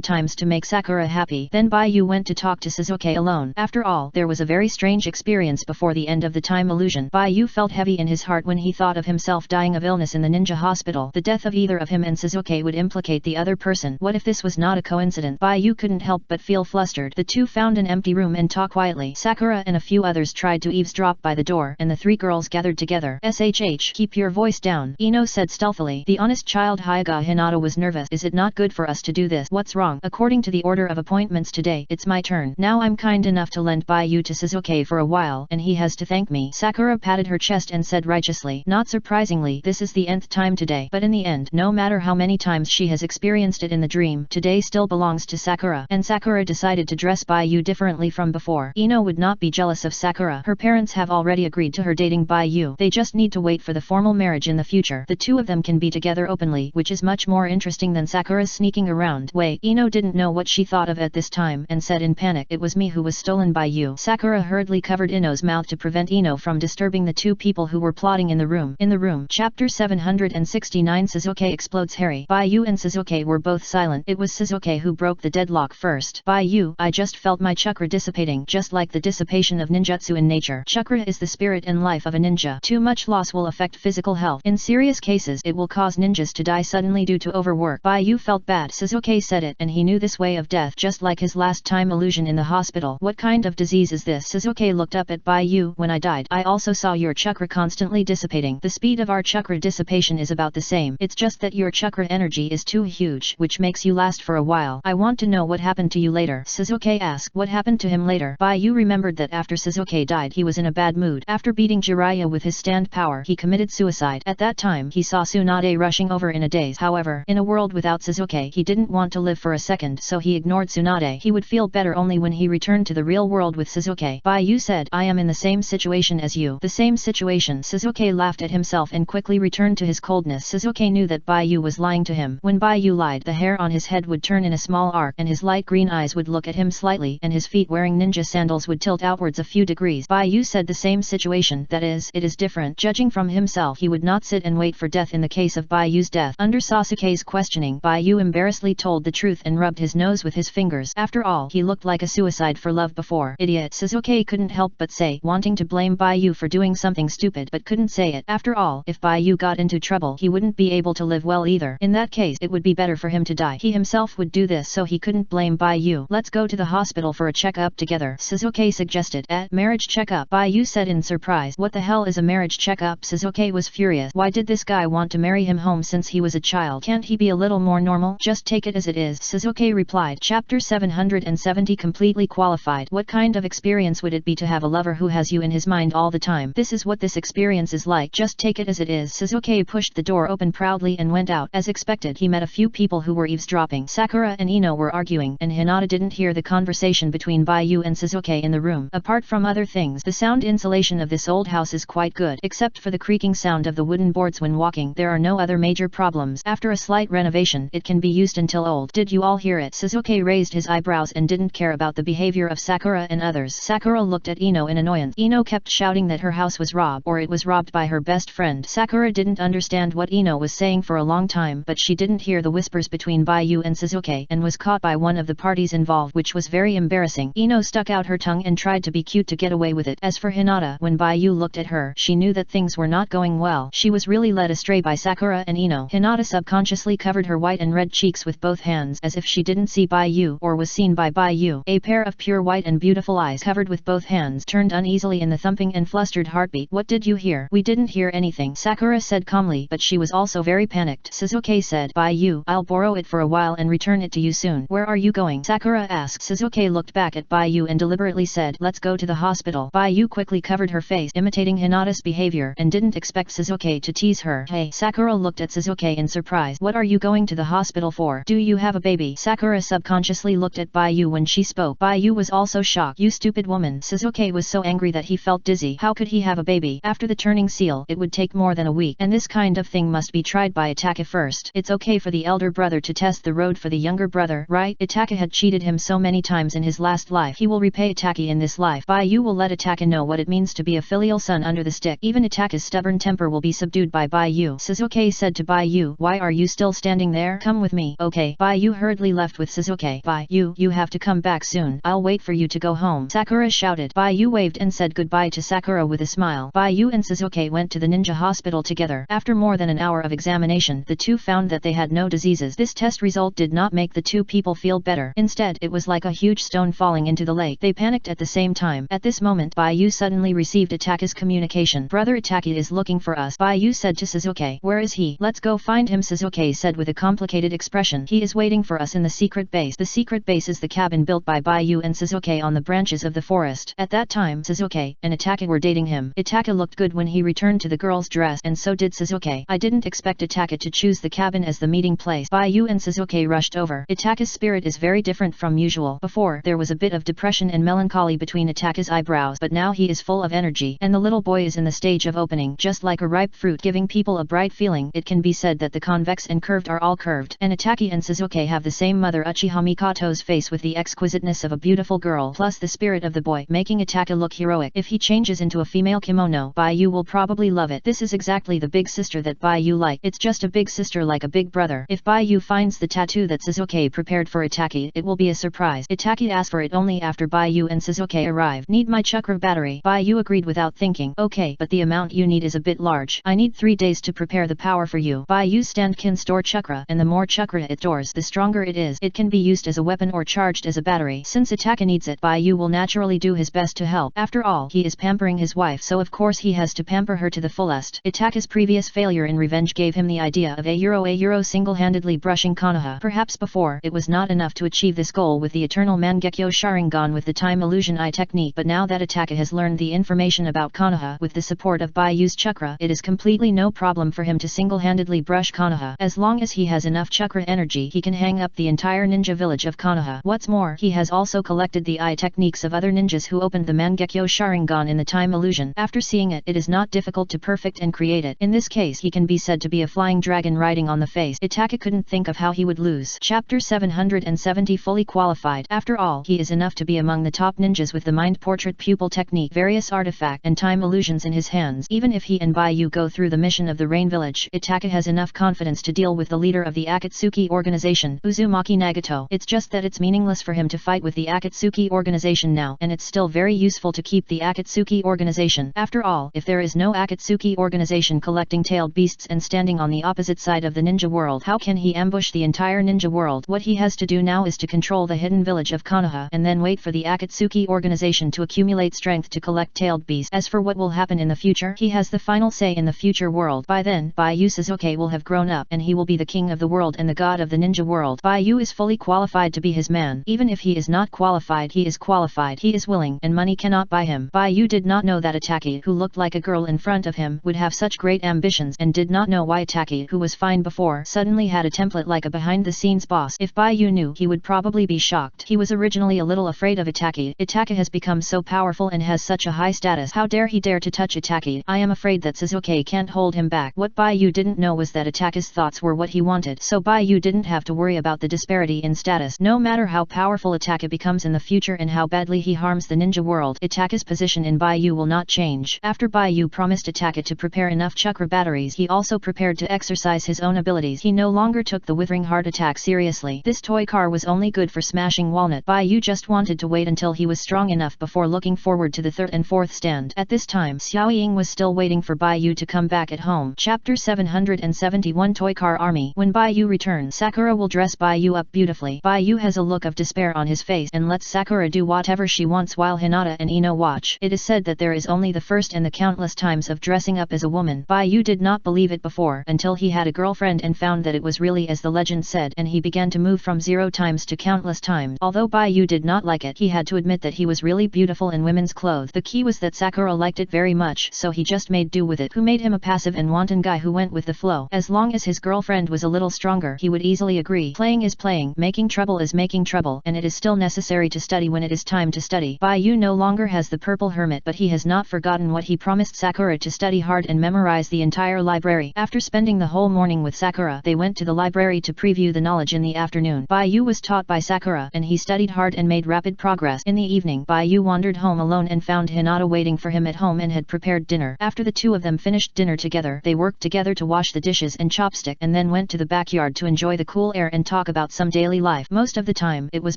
times to make Sakura happy. Then Baiyu went to talk to Sasuke alone. After all, there was a very strange experience before the end of the time illusion. Baiyu felt heavy in his heart when he thought of himself dying of illness in the ninja hospital. The death of either of him and Sasuke would implicate the other person. What if this was not a coincidence? Baiyu couldn't help but feel flustered. The two found an empty room and talked quietly. Sakura and a few others tried to eavesdrop by the door, and the 3 girls gathered together. SHH, keep your voice down, Ino said stealthily. The honest child Hyuga Hinata was nervous. Is it not good for us to do this? What's wrong? According to the order of appointments today, it's my turn. Now I'm kind enough to lend Baiyu to Sasuke for a while, and he has to thank me. Sakura patted her chest and said righteously. Not surprisingly, this is the nth time today, but in the end, no matter how many times she has experienced it in the dream, today still belongs to Sakura. And Sakura decided to dress Baiyu differently from before. Ino would not be jealous of Sakura. Her parents have already agreed to her dating Baiyu. They just need to wait for the formal marriage in the future. The two of them can be together openly, which is much more interesting than Sakura's sneaking around. Wait, Ino didn't know what she thought of at this time, and said in panic, it was me who was stolen by you. Sakura hurriedly covered Ino's mouth to prevent Ino from disturbing the two people who were plotting in the room. Chapter 769 Sasuke explodes. Harry, Baiyu and Sasuke were both silent. It was Sasuke who broke the deadlock first. Baiyu, I just felt my chakra dissipating, just like the dissipation of ninjutsu in nature. Chakra is the spirit and life of a ninja. Too much loss will affect physical health. In serious cases, it will cause ninjas to die suddenly due to overwork. Baiyu felt bad. Sasuke said it, and he knew this way of death just like his last time illusion in the hospital. What kind of disease is this? Sasuke looked up at Baiyu. When I died, I also saw your chakra constantly dissipating. The speed of our chakra dissipation is about the same. It's just that your chakra energy is too huge, which makes you last for a while. I want to know what happened to you later. Sasuke asked. What happened to him later? Baiyu remembered that after Sasuke died, he was in a bad mood. After beating Jiraiya with his stand power, he committed suicide. At that time, he saw Tsunade rushing over in a daze. However, in a world without Sasuke, he didn't want to live for a second, so he ignored Tsunade. He would feel better only when he returned to the real world with Sasuke. Baiyu said, I am in the same situation as you. The same situation. Sasuke laughed at himself and quickly returned to his coldness. Sasuke knew that Baiyu was lying to him. When Baiyu lied, the hair on his head would turn in a small arc, and his light green eyes would look at him slightly, and his feet wearing ninja sandals would tilt outwards a few degrees. Baiyu said the same situation, that is, it is different. Judging from himself, he would not sit and wait for death in the case of Baiyu's death. Under Sasuke's questioning, Baiyu embarrassedly told the truth and rubbed his nose with his fingers. After all, he looked like a suicide for love before. Idiot. Sasuke couldn't help but say, wanting to blame Baiyu for doing something stupid, but couldn't say it. After all, if Baiyu got into trouble, he wouldn't be able to live well either. In that case, it would be better for him to die. He himself would do this, so he couldn't blame Baiyu. Let's go to the hospital for a checkup together, Sasuke suggested. At marriage checkup, Baiyu said in surprise. What the hell is a marriage checkup? Sasuke was furious. Why did this guy want to marry him home since he was a child? Can't he be a little more normal? Just take it as it is, Sasuke replied. Chapter 770 Completely qualified. What kind of experience would it be to have a lover who has you in his mind all the time? This is what this experience is like. Just take it as it is. Sasuke pushed the door open proudly and went out. As expected, he met a few people who were eavesdropping. Sakura and Ino were arguing, and Hinata didn't hear the conversation between Baiyu and Suzuki in the room. Apart from other things, the sound insulation of this old house is quite good. Except for the creaking sound of the wooden boards when walking, there are no other major problems. After a slight renovation, it can be used until old. Did you all hear it? Suzuki raised his eyebrows and didn't care about the behavior of Sakura and others. Sakura looked at Ino in annoyance. Ino kept shouting that her house was robbed, or it was robbed by her best friend. Sakura didn't understand what Ino was saying for a long time, but she didn't hear the whispers between Baiyu and Suzuki, and was caught by one of the parties involved, which was very embarrassing. Ino stuck out her tongue and tried to be cute to get away with it. As for Hinata, when Baiyu looked at her, she knew that things were not going well. She was really led astray by Sakura and Ino. Hinata subconsciously covered her white and red cheeks with both hands, as if she didn't see Baiyu, or was seen by Baiyu. A pair of pure white and beautiful eyes covered with both hands turned uneasily in the thumping and flustered heartbeat. What did you hear? We didn't hear anything, Sakura said calmly, but she was also very panicked. Suzuki said, Baiyu, I'll borrow it for a while and return it to you soon. Where are you going? Sakura asked. Suzuki looked back at Baiyu and deliberately said, let's go to the hospital. Baiyu quickly covered her face, imitating Hinata's behavior, and didn't expect Suzuki to tease her. Hey, Sakura looked at Suzuki in surprise. What are you going to the hospital for? Do you have a baby? Sakura subconsciously looked at Baiyu when she spoke. Baiyu was also shocked. You stupid woman. Suzuki was so angry that he felt dizzy. How could he have a baby? After the turning seal, it would take more than a week, and this kind of thing must be tried by Itaka first. It's okay for the elder brother to test the road for the younger brother, right? Itaka had cheated him so many times in his last life. He will repay Itaka in this life. Baiyu will let Itaka know what it means to be a filial son under the stick. Even Itaka's stubborn temper will be subdued by Baiyu. Suzuki said to Baiyu, why are you still standing there? Come with me. Okay. Baiyu hurriedly left with Suzuki. Baiyu, you have to come back soon. I'll wait for you to go home. Sakura shouted. Baiyu waved and said goodbye to Sakura with a smile. Baiyu and Suzuki went to the ninja hospital together. After more than an hour of examination, the two found that they had no diseases. This test result did not make the two people feel better. Instead, it was like a huge stone falling into the lake. They panicked at the same time. At this moment, Baiyu suddenly received Itaka's communication. Brother Itaka is looking for us. Baiyu said to Suzuki. Where is he? Let's go find him, Suzuki said with a complicated expression. He is waiting for us in the secret base. The secret base is the cabin built by Baiyu and Suzuki on the branches of the forest. At that time, Suzuki and Itaka were dating him. Itaka looked good when he returned to the girl's dress, and so did Suzuki. I didn't expect Itaka to choose the cabin as the meeting place. Baiyu and Suzuki rushed over. Itaka's spirit is very different from usual. Before, there was a bit of depression and melancholy between Itaka's eyebrows, but now he is full of energy, and the little boy is in the stage of opening, just like a ripe fruit, giving people a bright feeling. It can be said that the convex and curved are all curved, and Itaka and Suzuki have the same mother Uchiha Mikoto's face with the exquisiteness of a beautiful girl, plus the spirit of the boy, making Itaka look heroic. If he changes into a female kimono, Baiyu will probably love it. This is exactly the big sister that Baiyu like. It's just a big sister like a big brother. If Baiyu finds the tattoo that Suzuki prepared for Itaka, it will be a surprise. Itaka asked for it only after Baiyu and Suzuki arrived. Need my chakra battery? Baiyu agreed without thinking. Okay, but the amount you need is a bit large. I need 3 days to prepare the power for you. Baiyu's stand can store chakra, and the more chakra it stores, the stronger it is. It can be used as a weapon or charged as a battery. Since Itaka needs it, Baiyu will naturally do his best to help. After all, he is pampering his wife, so of course he has to pamper her to the fullest. Itaka's previous failure in revenge gave him the idea of a euro single-handedly brushing Konoha. Perhaps before, it was not enough to achieve this goal with the eternal Mangekyo Sharingan with the time illusion eye technique, but now that Itaka has learned the information about Konoha with the support of Baiyu's chakra, it is completely no problem for him to single-handedly brush Konoha. As long as he has enough chakra energy, he can hang up the entire ninja village of Konoha. What's more, he has also collected the eye techniques of other ninjas who opened the Mangekyo Sharingan in the time illusion. After seeing it, it is not difficult to perfect and create it. In this case, he can be said to be a flying dragon riding on the face. Itaka couldn't think of how he would lose. Chapter 770 Fully qualified. After all, he is enough to be among the top ninjas with the mind portrait pupil technique, various artifact and time illusions in his hands. Even if he and Baiyu go through the mission of the Rain Village, Itaka has enough confidence to deal with the leader of the Akatsuki organization, Uzumaki Nagato. It's just that it's meaningless for him to fight with the Akatsuki organization now, and it's still very useful to keep the Akatsuki organization. After all, if there is no Akatsuki organization collecting tailed beasts and standing on the opposite side of the ninja world, how can he ambush the entire ninja world? What he has to do now is to control the hidden village of Konoha, and then wait for the Akatsuki organization to accumulate strength to collect tailed beasts. As for what will happen in the future, he has the final say in the future world. By then, Baiyu Suzuki will have grown up, and he will be the king of the world and the god of the ninja world. Baiyu is fully qualified to be his man. Even if he is not qualified, he is qualified. He is willing, and money cannot buy him. Baiyu did not know that Itaka, who looked like a girl in front of him, would have such great ambitions, and did not know why Itaka, who was fine before, suddenly had a template like a behind-the-scenes boss. If Baiyu knew, he would probably be shocked. He was originally a little afraid of Itaki. Itaki has become so powerful and has such a high status. How dare he dare to touch Itaki? I am afraid that Suzuki can't hold him back. What Baiyu didn't know was that Itaki's thoughts were what he wanted. So Baiyu didn't have to worry about the disparity in status. No matter how powerful Itaki becomes in the future and how badly he harms the ninja world, Itaki's position in Baiyu will not change. After Baiyu promised Itaki to prepare enough chakra batteries, he also prepared to exercise his own abilities. He no longer took the withering heart attack seriously. This toy car was only good for smashing walnut. Baiyu just wanted to wait until he was strong enough before looking forward to the third and fourth stand. At this time, Xiao Ying was still waiting for Baiyu to come back at home. Chapter 771 Toy Car Army. When Baiyu returns, Sakura will dress Baiyu up beautifully. Baiyu has a look of despair on his face and lets Sakura do whatever she wants while Hinata and Ino watch. It is said that there is only the first and the countless times of dressing up as a woman. Baiyu did not believe it before until he had a girlfriend and found that it was really as the legend said, and he began to move from 0 times to countless times. Although Baiyu did not like it, he had to admit that he was really beautiful in women's clothes. The key was that Sakura liked it very much, so he just made do with it. Who made him a passive and wanton guy who went with the flow. As long as his girlfriend was a little stronger, he would easily agree. Playing is playing, making trouble is making trouble, and it is still necessary to study when it is time to study. Baiyu no longer has the purple hermit, but he has not forgotten what he promised Sakura, to study hard and memorize the entire library. After spending the whole morning with Sakura, they went to the library to preview the knowledge in the afternoon. Baiyu was taught by Sakura, and he studied hard and made rapid progress. In the evening, Baiyu wandered home alone and found Hinata waiting for him at home and had prepared dinner. After the two of them finished dinner together, they worked together to wash the dishes and chopstick, and then went to the backyard to enjoy the cool air and talk about some daily life. Most of the time, it was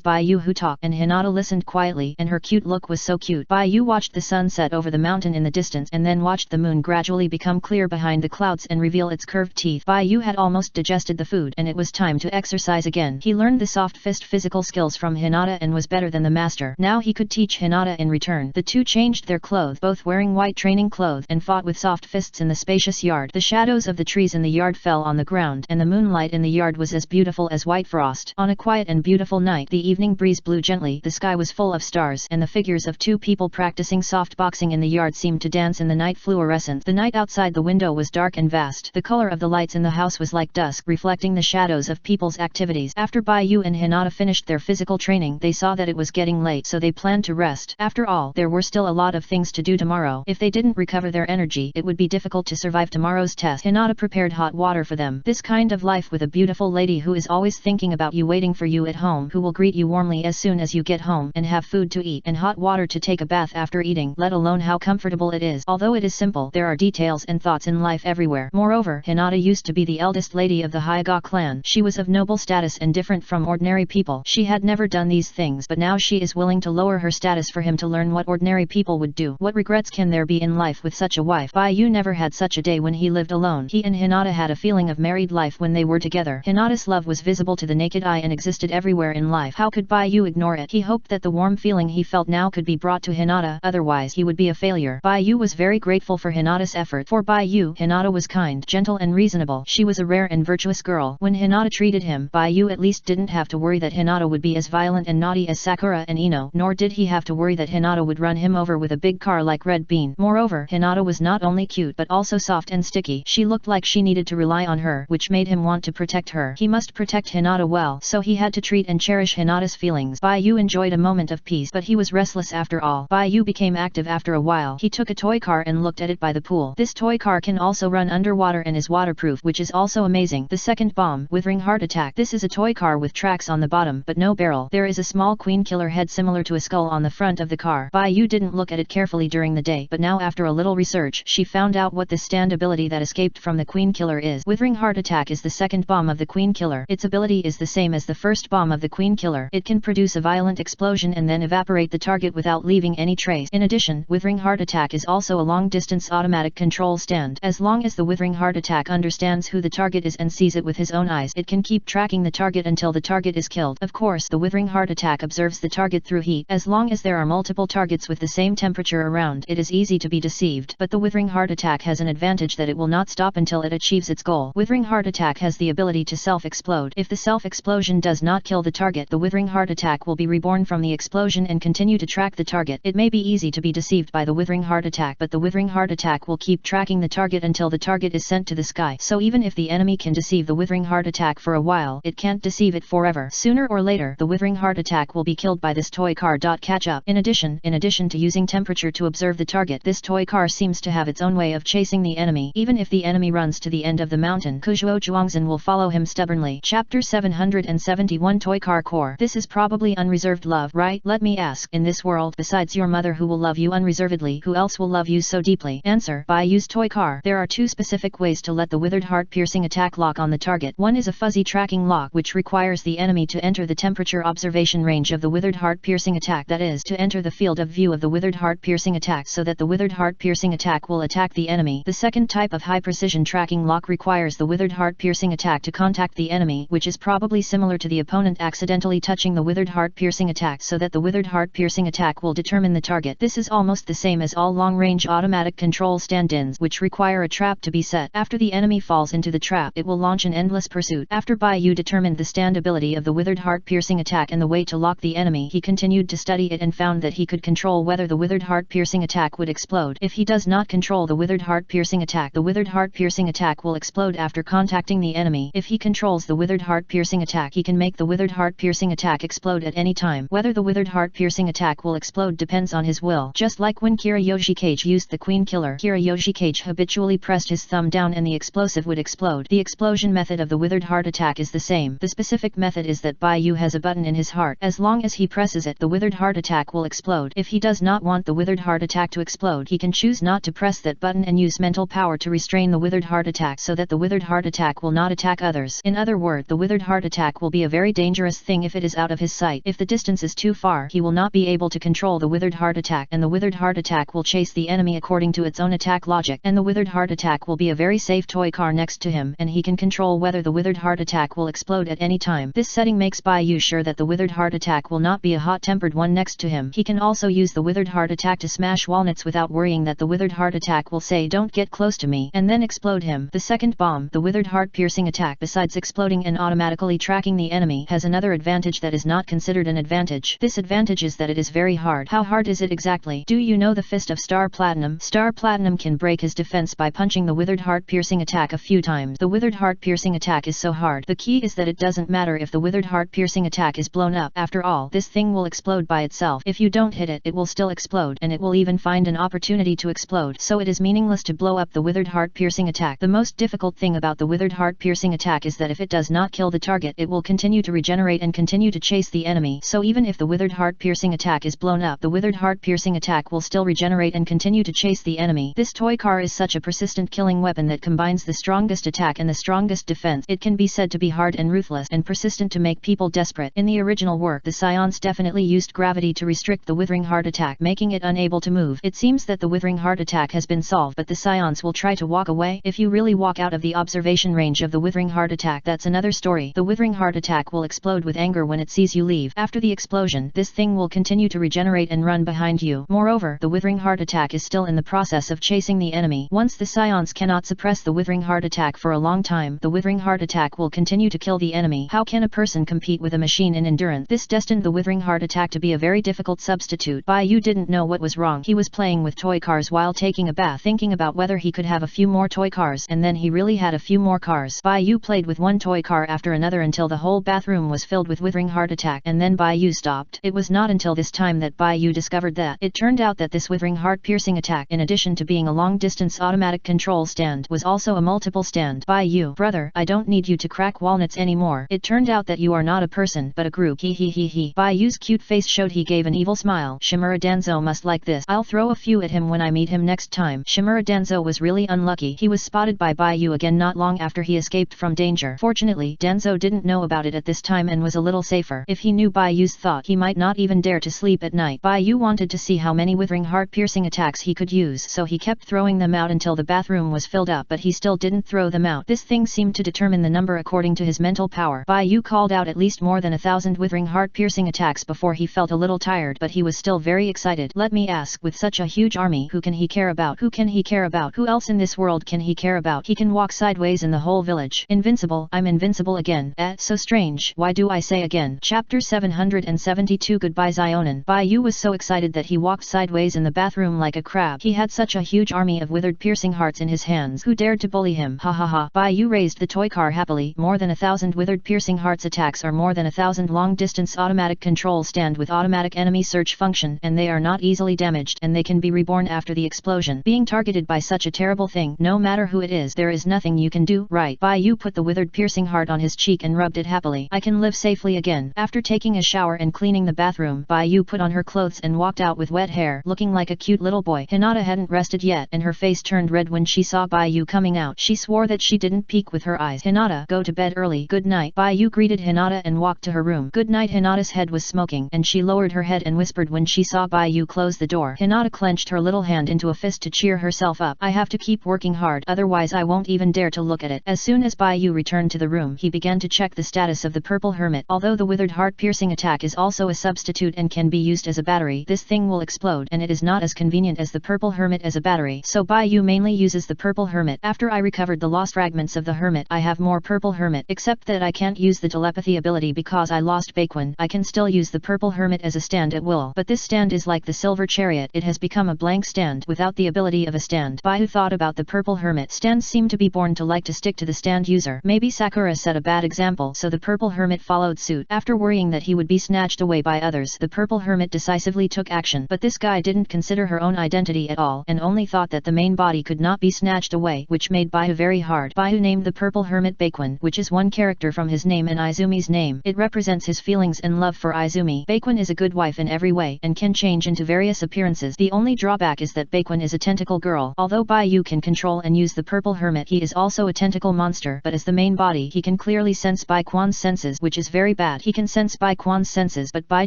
Baiyu who talked, and Hinata listened quietly, and her cute look was so cute. Baiyu watched the sun set over the mountain in the distance and then watched the moon gradually become clear behind the clouds and reveal its curved teeth. Baiyu had almost digested the food, and it was time to exercise again. He learned the soft fist physical skills from Hinata and was better than the master. Now he could teach Hinata in return. The two changed their clothes, both wearing white training clothes, and fought with soft fists in the spacious yard. The shadows of the trees in the yard fell on the ground, and the moonlight in the yard was as beautiful as white frost. On a quiet and beautiful night, the evening breeze blew gently, the sky was full of stars, and the figures of two people practicing soft boxing in the yard seemed to dance in the night fluorescent. The night outside the window was dark and vast. The color of the lights in the house was like dusk, reflecting the shadows of people's activities. After Baiyu and Hinata finished their physical training, they saw that it was getting late, so they planned to rest. After all, there were still a lot of things to do tomorrow. If they didn't recover their energy, it would be difficult to survive tomorrow's test. Hinata prepared hot water for them. This kind of life with a beautiful lady who is always thinking about you, waiting for you at home, who will greet you warmly as soon as you get home, and have food to eat, and hot water to take a bath after eating, let alone how comfortable it is. Although it is simple, there are details and thoughts in life everywhere. Moreover, Hinata used to be the eldest lady of the Hyuga clan. She was of noble status and different from ordinary people. She had never done these things, but now she is willing to lower her status for him to learn what ordinary people would do. What regrets can there be in life with such a wife? Baiyu never had such a day when he lived alone. He and Hinata had a feeling of married life when they were together. Hinata's love was visible to the naked eye and existed everywhere in life. How could Baiyu ignore it? He hoped that the warm feeling he felt now could be brought to Hinata, otherwise he would be a failure. Baiyu was very grateful for Hinata's effort. For Baiyu, Hinata was kind, gentle and reasonable. She was a rare and virtuous girl. When Hinata treated him, Baiyu at least didn't have to worry that Hinata would be as violent and naughty as Sakura and Ino, nor did he have to worry that Hinata would run him over with a big car like Red Bean. Moreover, Hinata was not only cute but also soft and sticky. She looked like she needed to rely on her, which made him want to protect her. He must protect Hinata well, so he had to treat and cherish Hinata's feelings. Baiyu enjoyed a moment of peace, but he was restless after all. Baiyu became active after a while. He took a toy car and looked at it by the pool. This toy car can also run underwater and is waterproof, which is also amazing. The second bomb, Withering Heart Attack. This is a toy car with tracks on the bottom, but no barrel. There is a small queen killer head similar to a skull on the front of the car. Baiyu didn't look at it carefully during the day, but now after a little research, she found out what the stand ability that escaped from the queen killer is. Withering Heart Attack is the second bomb of the queen killer. Its ability is the same as the first bomb of the queen killer. It can produce a violent explosion and then evaporate the target without leaving any trace. In addition, Withering Heart Attack is also a long-distance automatic control stand. As long as the Withering Heart Attack understands who the target is and sees it with his own eyes, it can keep tracking the target until the target is killed. Of course, the Withering Heart Attack observes the target through heat. As long as there are multiple targets with the same temperature around, it is easy to be deceived. But the Withering Heart Attack has an advantage that it will not stop until it achieves its goal. Withering Heart Attack has the ability to self-explode. If the self-explosion does not kill the target, the Withering Heart Attack will be reborn from the explosion and continue to track the target. It may be easy to be deceived by the Withering Heart Attack, but the Withering Heart Attack will keep tracking the target until the target is sent to the sky. So even if the enemy can deceive the Withering Heart Attack for a while, it can't deceive it forever. forever. Sooner or later, the withering heart attack will be killed by this toy car. Catch up. In addition to using temperature to observe the target, this toy car seems to have its own way of chasing the enemy. Even if the enemy runs to the end of the mountain, Kuzuo Zhuangzhen will follow him stubbornly. Chapter 771 Toy Car Core. This is probably unreserved love, right? Let me ask, in this world, besides your mother who will love you unreservedly, who else will love you so deeply? Answer. By use toy car. There are two specific ways to let the withered heart-piercing attack lock on the target. One is a fuzzy tracking lock, which requires the enemy to enter the temperature observation range of the withered heart-piercing attack, that is, to enter the field of view of the withered heart-piercing attack so that the withered heart-piercing attack will attack the enemy. The second type of high-precision tracking lock requires the withered heart-piercing attack to contact the enemy, which is probably similar to the opponent accidentally touching the withered heart-piercing attack so that the withered heart-piercing attack will determine the target. This is almost the same as all long-range automatic control stand-ins, which require a trap to be set. After the enemy falls into the trap, it will launch an endless pursuit. After Bai Yu determined the stand ability of the withered heart-piercing attack and the way to lock the enemy, he continued to study it and found that he could control whether the withered heart-piercing attack would explode. If he does not control the withered heart-piercing attack, the withered heart-piercing attack will explode after contacting the enemy. If he controls the withered heart-piercing attack, he can make the withered heart-piercing attack explode at any time. Whether the withered heart-piercing attack will explode depends on his will. Just like when Kira Yoshikage used the Queen Killer, Kira Yoshikage habitually pressed his thumb down and the explosive would explode. The explosion method of the withered heart attack is the same. The specific method is that Bai Yu has a button in his heart. As long as he presses it, the withered heart attack will explode. If he does not want the withered heart attack to explode, he can choose not to press that button and use mental power to restrain the withered heart attack so that the withered heart attack will not attack others. In other words, the withered heart attack will be a very dangerous thing if it is out of his sight. If the distance is too far, he will not be able to control the withered heart attack, and the withered heart attack will chase the enemy according to its own attack logic, and the withered heart attack will be a very safe toy car next to him, and he can control whether the withered heart attack will explode at any time. This setting makes Bai Yu sure that the withered heart attack will not be a hot-tempered one next to him. He can also use the withered heart attack to smash walnuts without worrying that the withered heart attack will say "Don't get close to me," and then explode him. The second bomb, the withered heart-piercing attack, besides exploding and automatically tracking the enemy, has another advantage that is not considered an advantage. This advantage is that it is very hard. How hard is it exactly? Do you know the fist of Star Platinum? Star Platinum can break his defense by punching the withered heart-piercing attack a few times. The withered heart-piercing attack is so hard. The key is that it doesn't matter if the withered heart-piercing attack is blown up. After all, this thing will explode by itself. If you don't hit it, it will still explode, and it will even find an opportunity to explode. So it is meaningless to blow up the withered heart-piercing attack. The most difficult thing about the withered heart-piercing attack is that if it does not kill the target, it will continue to regenerate and continue to chase the enemy. So even if the withered heart-piercing attack is blown up, the withered heart-piercing attack will still regenerate and continue to chase the enemy. This toy car is such a persistent killing weapon that combines the strongest attack and the strongest defense. It can be said to be hard and ruthless and persistent to make people desperate. In the original work, the Scions definitely used gravity to restrict the withering heart attack, making it unable to move. It seems that the withering heart attack has been solved, but the Scions will try to walk away. If you really walk out of the observation range of the withering heart attack, that's another story. The withering heart attack will explode with anger when it sees you leave. After the explosion, this thing will continue to regenerate and run behind you. Moreover, the withering heart attack is still in the process of chasing the enemy. Once the Scions cannot suppress the withering heart attack for a long time, the withering heart attack will continue to kill the enemy. How can a person compete with a machine in endurance? This destined the withering heart attack to be a very difficult substitute. Bai Yu didn't know what was wrong. He was playing with toy cars while taking a bath, thinking about whether he could have a few more toy cars, and then he really had a few more cars. Bai Yu played with one toy car after another until the whole bathroom was filled with withering heart attack, and then Bai Yu stopped. It was not until this time that Bai Yu discovered that it turned out that this withering heart-piercing attack, in addition to being a long-distance automatic control stand, was also a multiple stand. Bai Yu, brother, I don't need you to crack walnuts anymore. It turned out that you are not a person, but a group. He. Bai Yu's cute face showed he gave an evil smile. Shimura Danzo must like this. I'll throw a few at him when I meet him next time. Shimura Danzo was really unlucky. He was spotted by Bai Yu again not long after he escaped from danger. Fortunately, Danzo didn't know about it at this time and was a little safer. If he knew Bai Yu's thought, he might not even dare to sleep at night. Bai Yu wanted to see how many withering heart-piercing attacks he could use, so he kept throwing them out until the bathroom was filled up, but he still didn't throw them out. This thing seemed to determine the number according to his mental power. Bai Yu called out at least more than 1,000 withering heart-piercing attacks before he felt a little tired, but he was still very excited. Let me ask, with such a huge army, who can he care about? Who can he care about? Who else in this world can he care about? He can walk sideways in the whole village. Invincible, I'm invincible again. So strange. Why do I say again? Chapter 772 Goodbye Zionin. Bai Yu was so excited that he walked sideways in the bathroom like a crab. He had such a huge army of withered piercing hearts in his hands. Who dared to bully him? Ha ha ha. Bai Yu raised the toy car happily. More than 1,000 withered piercing hearts bots attacks are more than 1,000 long-distance automatic control stand with automatic enemy search function, and they are not easily damaged, and they can be reborn after the explosion. Being targeted by such a terrible thing, no matter who it is, there is nothing you can do. Right. Bai Yu put the withered piercing heart on his cheek and rubbed it happily. I can live safely again. After taking a shower and cleaning the bathroom, Bai Yu put on her clothes and walked out with wet hair, looking like a cute little boy. Hinata hadn't rested yet, and her face turned red when she saw Bai Yu coming out. She swore that she didn't peek with her eyes. Hinata, go to bed early. Good night. Bai Yu greeted Hinata and walked to her room. Good night. Hinata's head was smoking, and she lowered her head and whispered when she saw Bai Yu close the door. Hinata clenched her little hand into a fist to cheer herself up. I have to keep working hard, otherwise I won't even dare to look at it. As soon as Bai Yu returned to the room, he began to check the status of the purple hermit. Although the withered heart-piercing attack is also a substitute and can be used as a battery, this thing will explode, and it is not as convenient as the purple hermit as a battery. So Bai Yu mainly uses the purple hermit. After I recovered the lost fragments of the hermit, I have more purple hermit, except that I can't use the telepathy ability because I lost Baekwon. I can still use the purple hermit as a stand at will, but this stand is like the silver chariot. It has become a blank stand without the ability of a stand. Bai Yu thought about the purple hermit. Stands seem to be born to like to stick to the stand user. Maybe Sakura set a bad example, so the purple hermit followed suit. After worrying that he would be snatched away by others, the purple hermit decisively took action. But this guy didn't consider her own identity at all, and only thought that the main body could not be snatched away, which made Bai Yu very hard. Bai Yu named the purple hermit Baekwon, which is one character from his name and Izumi's name. It represents his feelings and love for Izumi. Baekwon is a good wife in every way, and can change into various appearances. The only drawback is that Baekwon is a tentacle girl. Although Bai Yu can control and use the purple hermit, he is also a tentacle monster, but as the main body he can clearly sense Bai Quan's senses, which is very bad. He can sense Bai Quan's senses, but Bai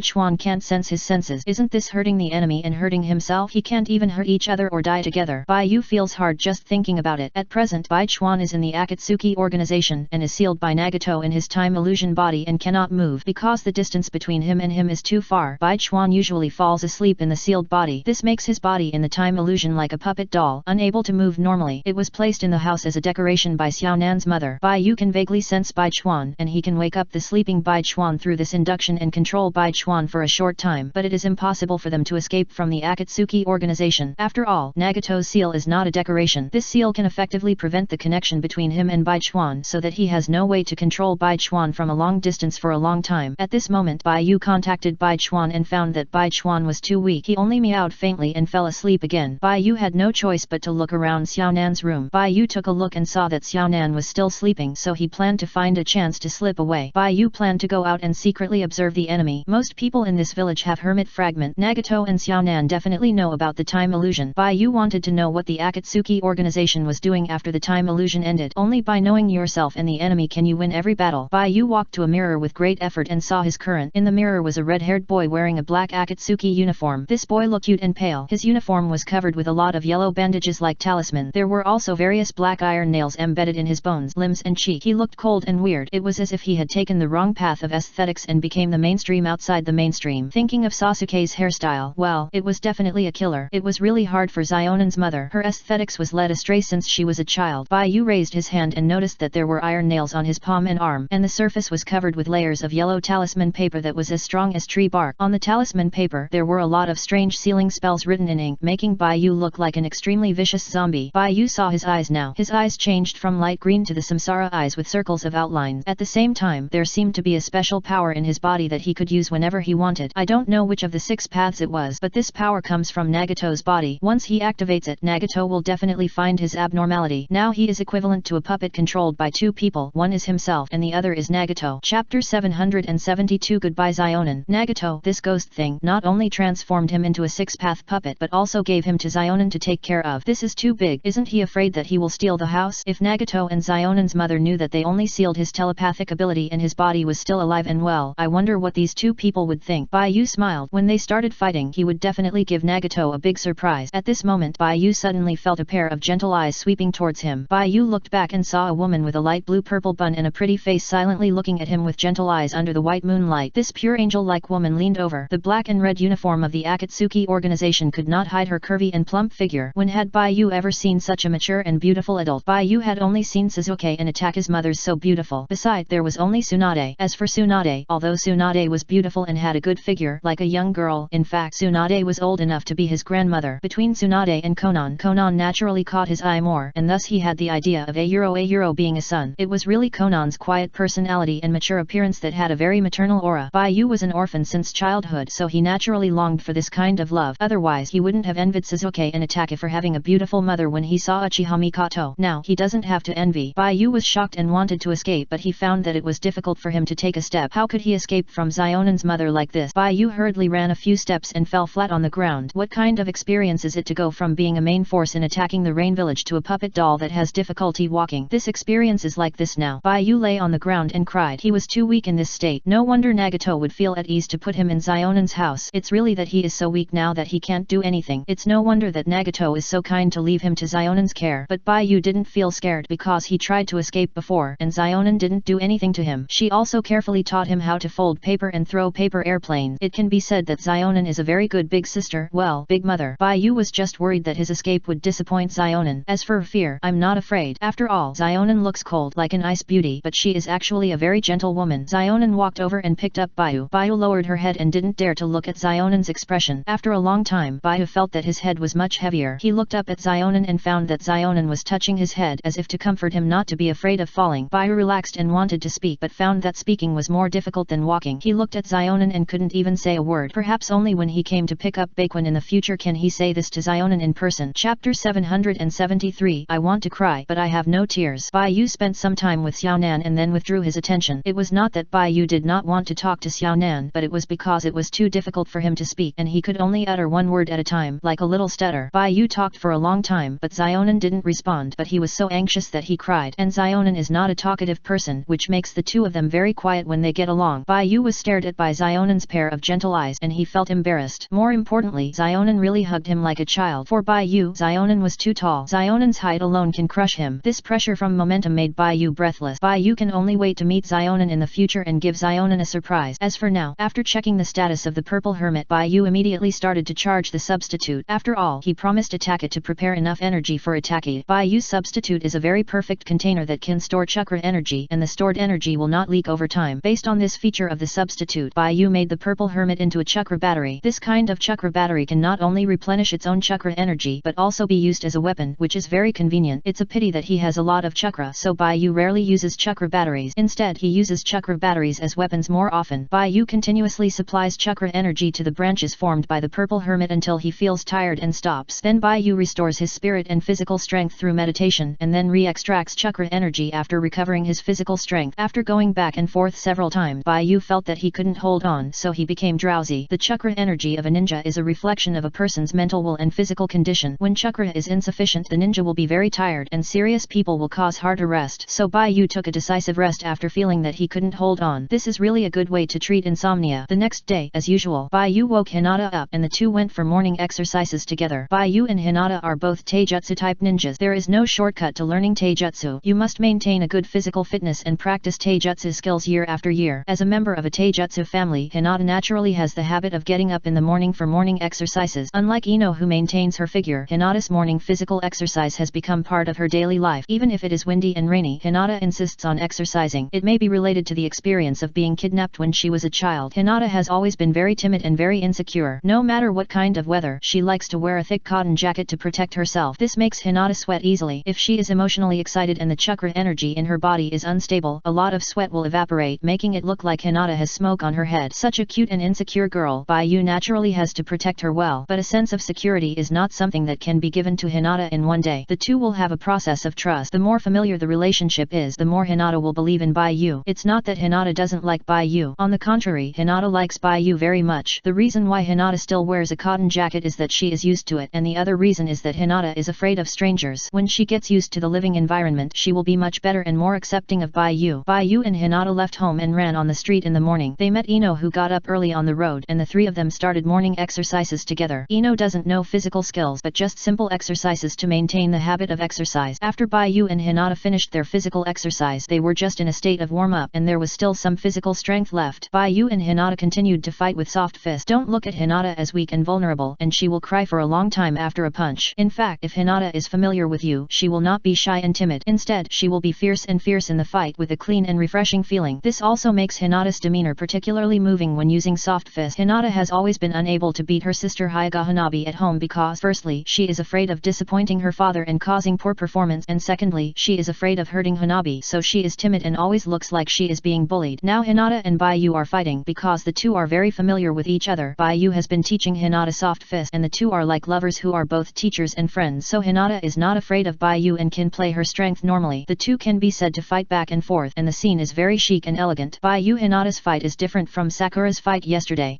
Chuan can't sense his senses. Isn't this hurting the enemy and hurting himself? He can't even hurt each other or die together. Bai Yu feels hard just thinking about it. At present, Bai Chuan is in the Akatsuki organization and is sealed by Nagato in his time illusion body and cannot move because the distance between him and him is too far. Bai Chuan usually falls asleep in the sealed body. This makes his body in the time illusion like a puppet doll, unable to move normally. It was placed in the house as a decoration by Xiao Nan's mother. Bai Yu can vaguely sense Bai Chuan, and he can wake up the sleeping Bai Chuan through this induction and control Bai Chuan for a short time, but it is impossible for them to escape from the Akatsuki organization. After all, Nagato's seal is not a decoration. This seal can effectively prevent the connection between him and Bai Chuan, so that he has no way to control Bai Chuan from a long distance for a long time. At this moment, Bai Yu contacted Bai Chuan and found that Bai Chuan was too weak. He only meowed faintly and fell asleep again. Bai Yu had no choice but to look around Xiao Nan's room. Bai Yu took a look and saw that Xiao Nan was still sleeping, so he planned to find a chance to slip away. Bai Yu planned to go out and secretly observe the enemy. Most people in this village have hermit fragment. Nagato and Xiao Nan definitely know about the time illusion. Bai Yu wanted to know what the Akatsuki organization was doing after the time illusion ended. Only by knowing yourself and the enemy can you win every battle. Bai Yu walked to a mirror with great effort and saw his current. In the mirror was a red-haired boy wearing a black Akatsuki uniform. This boy looked cute and pale. His uniform was covered with a lot of yellow bandages like talisman. There were also various black iron nails embedded in his bones, limbs and cheek. He looked cold and weird. It was as if he had taken the wrong path of aesthetics and became the mainstream outside the mainstream. Thinking of Sasuke's hairstyle, well, it was definitely a killer. It was really hard for Xionan's mother. Her aesthetics was led astray since she was a child. Bai Yu raised his hand and noticed that there were iron nails on his palm and arm, and the surface was covered with layers of yellow talisman paper that was as strong as tree bark. On the talisman paper, there were a lot of strange sealing spells written in ink, making Bai Yu look like an extremely vicious zombie. Bai Yu saw his eyes now. His eyes changed from light green to the samsara eyes with circles of outlines. At the same time, there seemed to be a special power in his body that he could use whenever he wanted. I don't know which of the 6 paths it was, but this power comes from Nagato's body. Once he activates it, Nagato will definitely find his abnormality. Now he is equivalent to a puppet controlled by 2 people. One is himself and the other is Nagato. Chapter 772 Goodbye Xionan. Nagato, this ghost thing, not only transformed him into a 6-path puppet but also gave him to Xionan to take care of. This is too big. Isn't he afraid that he will steal the house? If Nagato and Xionan's mother knew that they only sealed his telepathic ability and his body was still alive and well, I wonder what these 2 people would think. Bai Yu smiled. When they started fighting, he would definitely give Nagato a big surprise. At this moment, Bai Yu suddenly felt a pair of gentle eyes sweeping towards him. Bai Yu looked back and saw a woman with a light blue-purple bun and a pretty face silently looking at him with gentle eyes under the white moonlight. This pure angel-like woman leaned over. The black and red uniform of the Akatsuki organization could not hide her curvy and plump figure. When had Bai Yu ever seen such a mature and beautiful adult? Bai Yu had only seen Suzuki and Ataka's mothers so beautiful. Besides, there was only Tsunade. As for Tsunade, although Tsunade was beautiful and had a good figure, like a young girl, in fact Tsunade was old enough to be his grandmother. Between Tsunade and Konan naturally caught his eye more, and thus he had the idea of a Euro being a son. It was really Konan's quiet personality personality and mature appearance that had a very maternal aura. Baiyu was an orphan since childhood, so he naturally longed for this kind of love. Otherwise he wouldn't have envied Suzuki and Atake for having a beautiful mother when he saw Uchiha Mikoto. Now he doesn't have to envy. Baiyu was shocked and wanted to escape, but he found that it was difficult for him to take a step. How could he escape from Zionan's mother like this? Baiyu hurriedly ran a few steps and fell flat on the ground. What kind of experience is it to go from being a main force in attacking the rain village to a puppet doll that has difficulty walking? This experience is like this now. Baiyu lay on the ground and cried. He was too weak in this state. No wonder Nagato would feel at ease to put him in Zionan's house. It's really that he is so weak now that he can't do anything. It's no wonder that Nagato is so kind to leave him to Zionan's care. But Baiyu didn't feel scared because he tried to escape before, and Zionan didn't do anything to him. She also carefully taught him how to fold paper and throw paper airplanes. It can be said that Zionan is a very good big sister, well, big mother. Baiyu was just worried that his escape would disappoint Zionan. As for fear, I'm not afraid. After all, Zionan looks cold like an ice beauty, but she is actually a very gentle woman. Zionan walked over and picked up Baiyu. Baiyu lowered her head and didn't dare to look at Zionan's expression. After a long time, Baiyu felt that his head was much heavier. He looked up at Zionan and found that Zionan was touching his head as if to comfort him not to be afraid of falling. Baiyu relaxed and wanted to speak, but found that speaking was more difficult than walking. He looked at Zionan and couldn't even say a word. Perhaps only when he came to pick up Baekwan in the future can he say this to Zionan in person. Chapter 773. I want to cry, but I have no tears. Baiyu spent some time with Xiaonan and then withdrew his attention. It was not that Baiyu did not want to talk to Xiaonan, but it was because it was too difficult for him to speak, and he could only utter one word at a time, like a little stutter. Baiyu talked for a long time, but Zionan didn't respond, but he was so anxious that he cried, and Zionan is not a talkative person, which makes the two of them very quiet when they get along. Baiyu was stared at by Zionan's pair of gentle eyes, and he felt embarrassed. More importantly, Zionan really hugged him like a child. For Baiyu, Zionan was too tall. Zionan's height alone can crush him. This pressure from momentum made Baiyu breathless. Baiyu can only wait to meet Zionan in the future and give Zionan a surprise. As for now, after checking the status of the Purple Hermit, Baiyu immediately started to charge the substitute. After all, he promised Atake to prepare enough energy for Atake. Baiyu's substitute is a very perfect container that can store chakra energy, and the stored energy will not leak over time. Based on this feature of the substitute, Baiyu made the Purple Hermit into a chakra battery. This kind of chakra battery can not only replenish its own chakra energy but also be used as a weapon, which is very convenient. It's a pity that he has a lot of chakra, so Baiyu rarely uses chakra batteries. Instead, he uses chakra batteries as weapons more often. Baiyu continuously supplies chakra energy to the branches formed by the Purple Hermit until he feels tired and stops. Then Baiyu restores his spirit and physical strength through meditation, and then re-extracts chakra energy after recovering his physical strength. After going back and forth several times, Baiyu felt that he couldn't hold on, so he became drowsy. The chakra energy of a ninja is a reflection of a person's mental will and physical condition. When chakra is insufficient, the ninja will be very tired, and serious people will cause hard rest. So Baiyu took a decisive rest after feeling that he couldn't hold on. This is really a good way to treat insomnia. The next day, as usual, Baiyu woke Hinata up, and the two went for morning exercises together. Baiyu and Hinata are both taijutsu type ninjas. There is no shortcut to learning taijutsu. You must maintain a good physical fitness and practice taijutsu skills year after year. As a member of a taijutsu family, Hinata naturally has the habit of getting up in the morning for morning exercises. Unlike Ino, who maintains her figure, Hinata's morning physical exercise has become part of her daily life. Even if it is windy and rainy, Hinata insists on exercising. It may be related to the experience of being kidnapped when she was a child. Hinata has always been very timid and very insecure. No matter what kind of weather, she likes to wear a thick cotton jacket to protect herself. This makes Hinata sweat easily. If she is emotionally excited and the chakra energy in her body is unstable, a lot of sweat will evaporate, making it look like Hinata has smoke on her head. Such a cute and insecure girl, Baiyu naturally has to protect her well, but a sense of security is not something that can be given to Hinata in one day. The two will have a process of trust. The more familiar the relationship is, the more Hinata will believe in Baiyu. It's not that Hinata doesn't like Baiyu. On the contrary, Hinata likes Baiyu very much. The reason why Hinata still wears a cotton jacket is that she is used to it, and the other reason is that Hinata is afraid of strangers. When she gets used to the living environment, she will be much better and more accepting of Baiyu. Baiyu and Hinata left home and ran on the street in the morning. They met Ino, who got up early on the road, and the three of them started morning exercises together. Ino doesn't know physical skills, but just simple exercises to maintain the habit of exercise. After Baiyu and Hinata finished their physical exercise, they were just in a state of warm-up, and there was still some physical strength left. Baiyu and Hinata continued to fight with soft fists. Don't look at Hinata as weak and vulnerable, and she will cry for a long time after a punch. In fact, if Hinata is familiar with you, she will not be shy and timid. Instead, she will be fierce in the fight with a clean and refreshing feeling. This also makes Hinata's demeanor particularly moving when using soft fists. Hinata has always been unable to beat her sister Hyuga Hanabi at home because, firstly, she is afraid of disappointing her father and causing poor performance, and secondly, she is afraid of hurting Hanabi, so she is timid and always looks looks like she is being bullied. Now Hinata and Baiyu are fighting because the two are very familiar with each other. Baiyu has been teaching Hinata soft fist and the two are like lovers who are both teachers and friends, so Hinata is not afraid of Baiyu and can play her strength normally. The two can be said to fight back and forth and the scene is very chic and elegant. Baiyu Hinata's fight is different from Sakura's fight yesterday.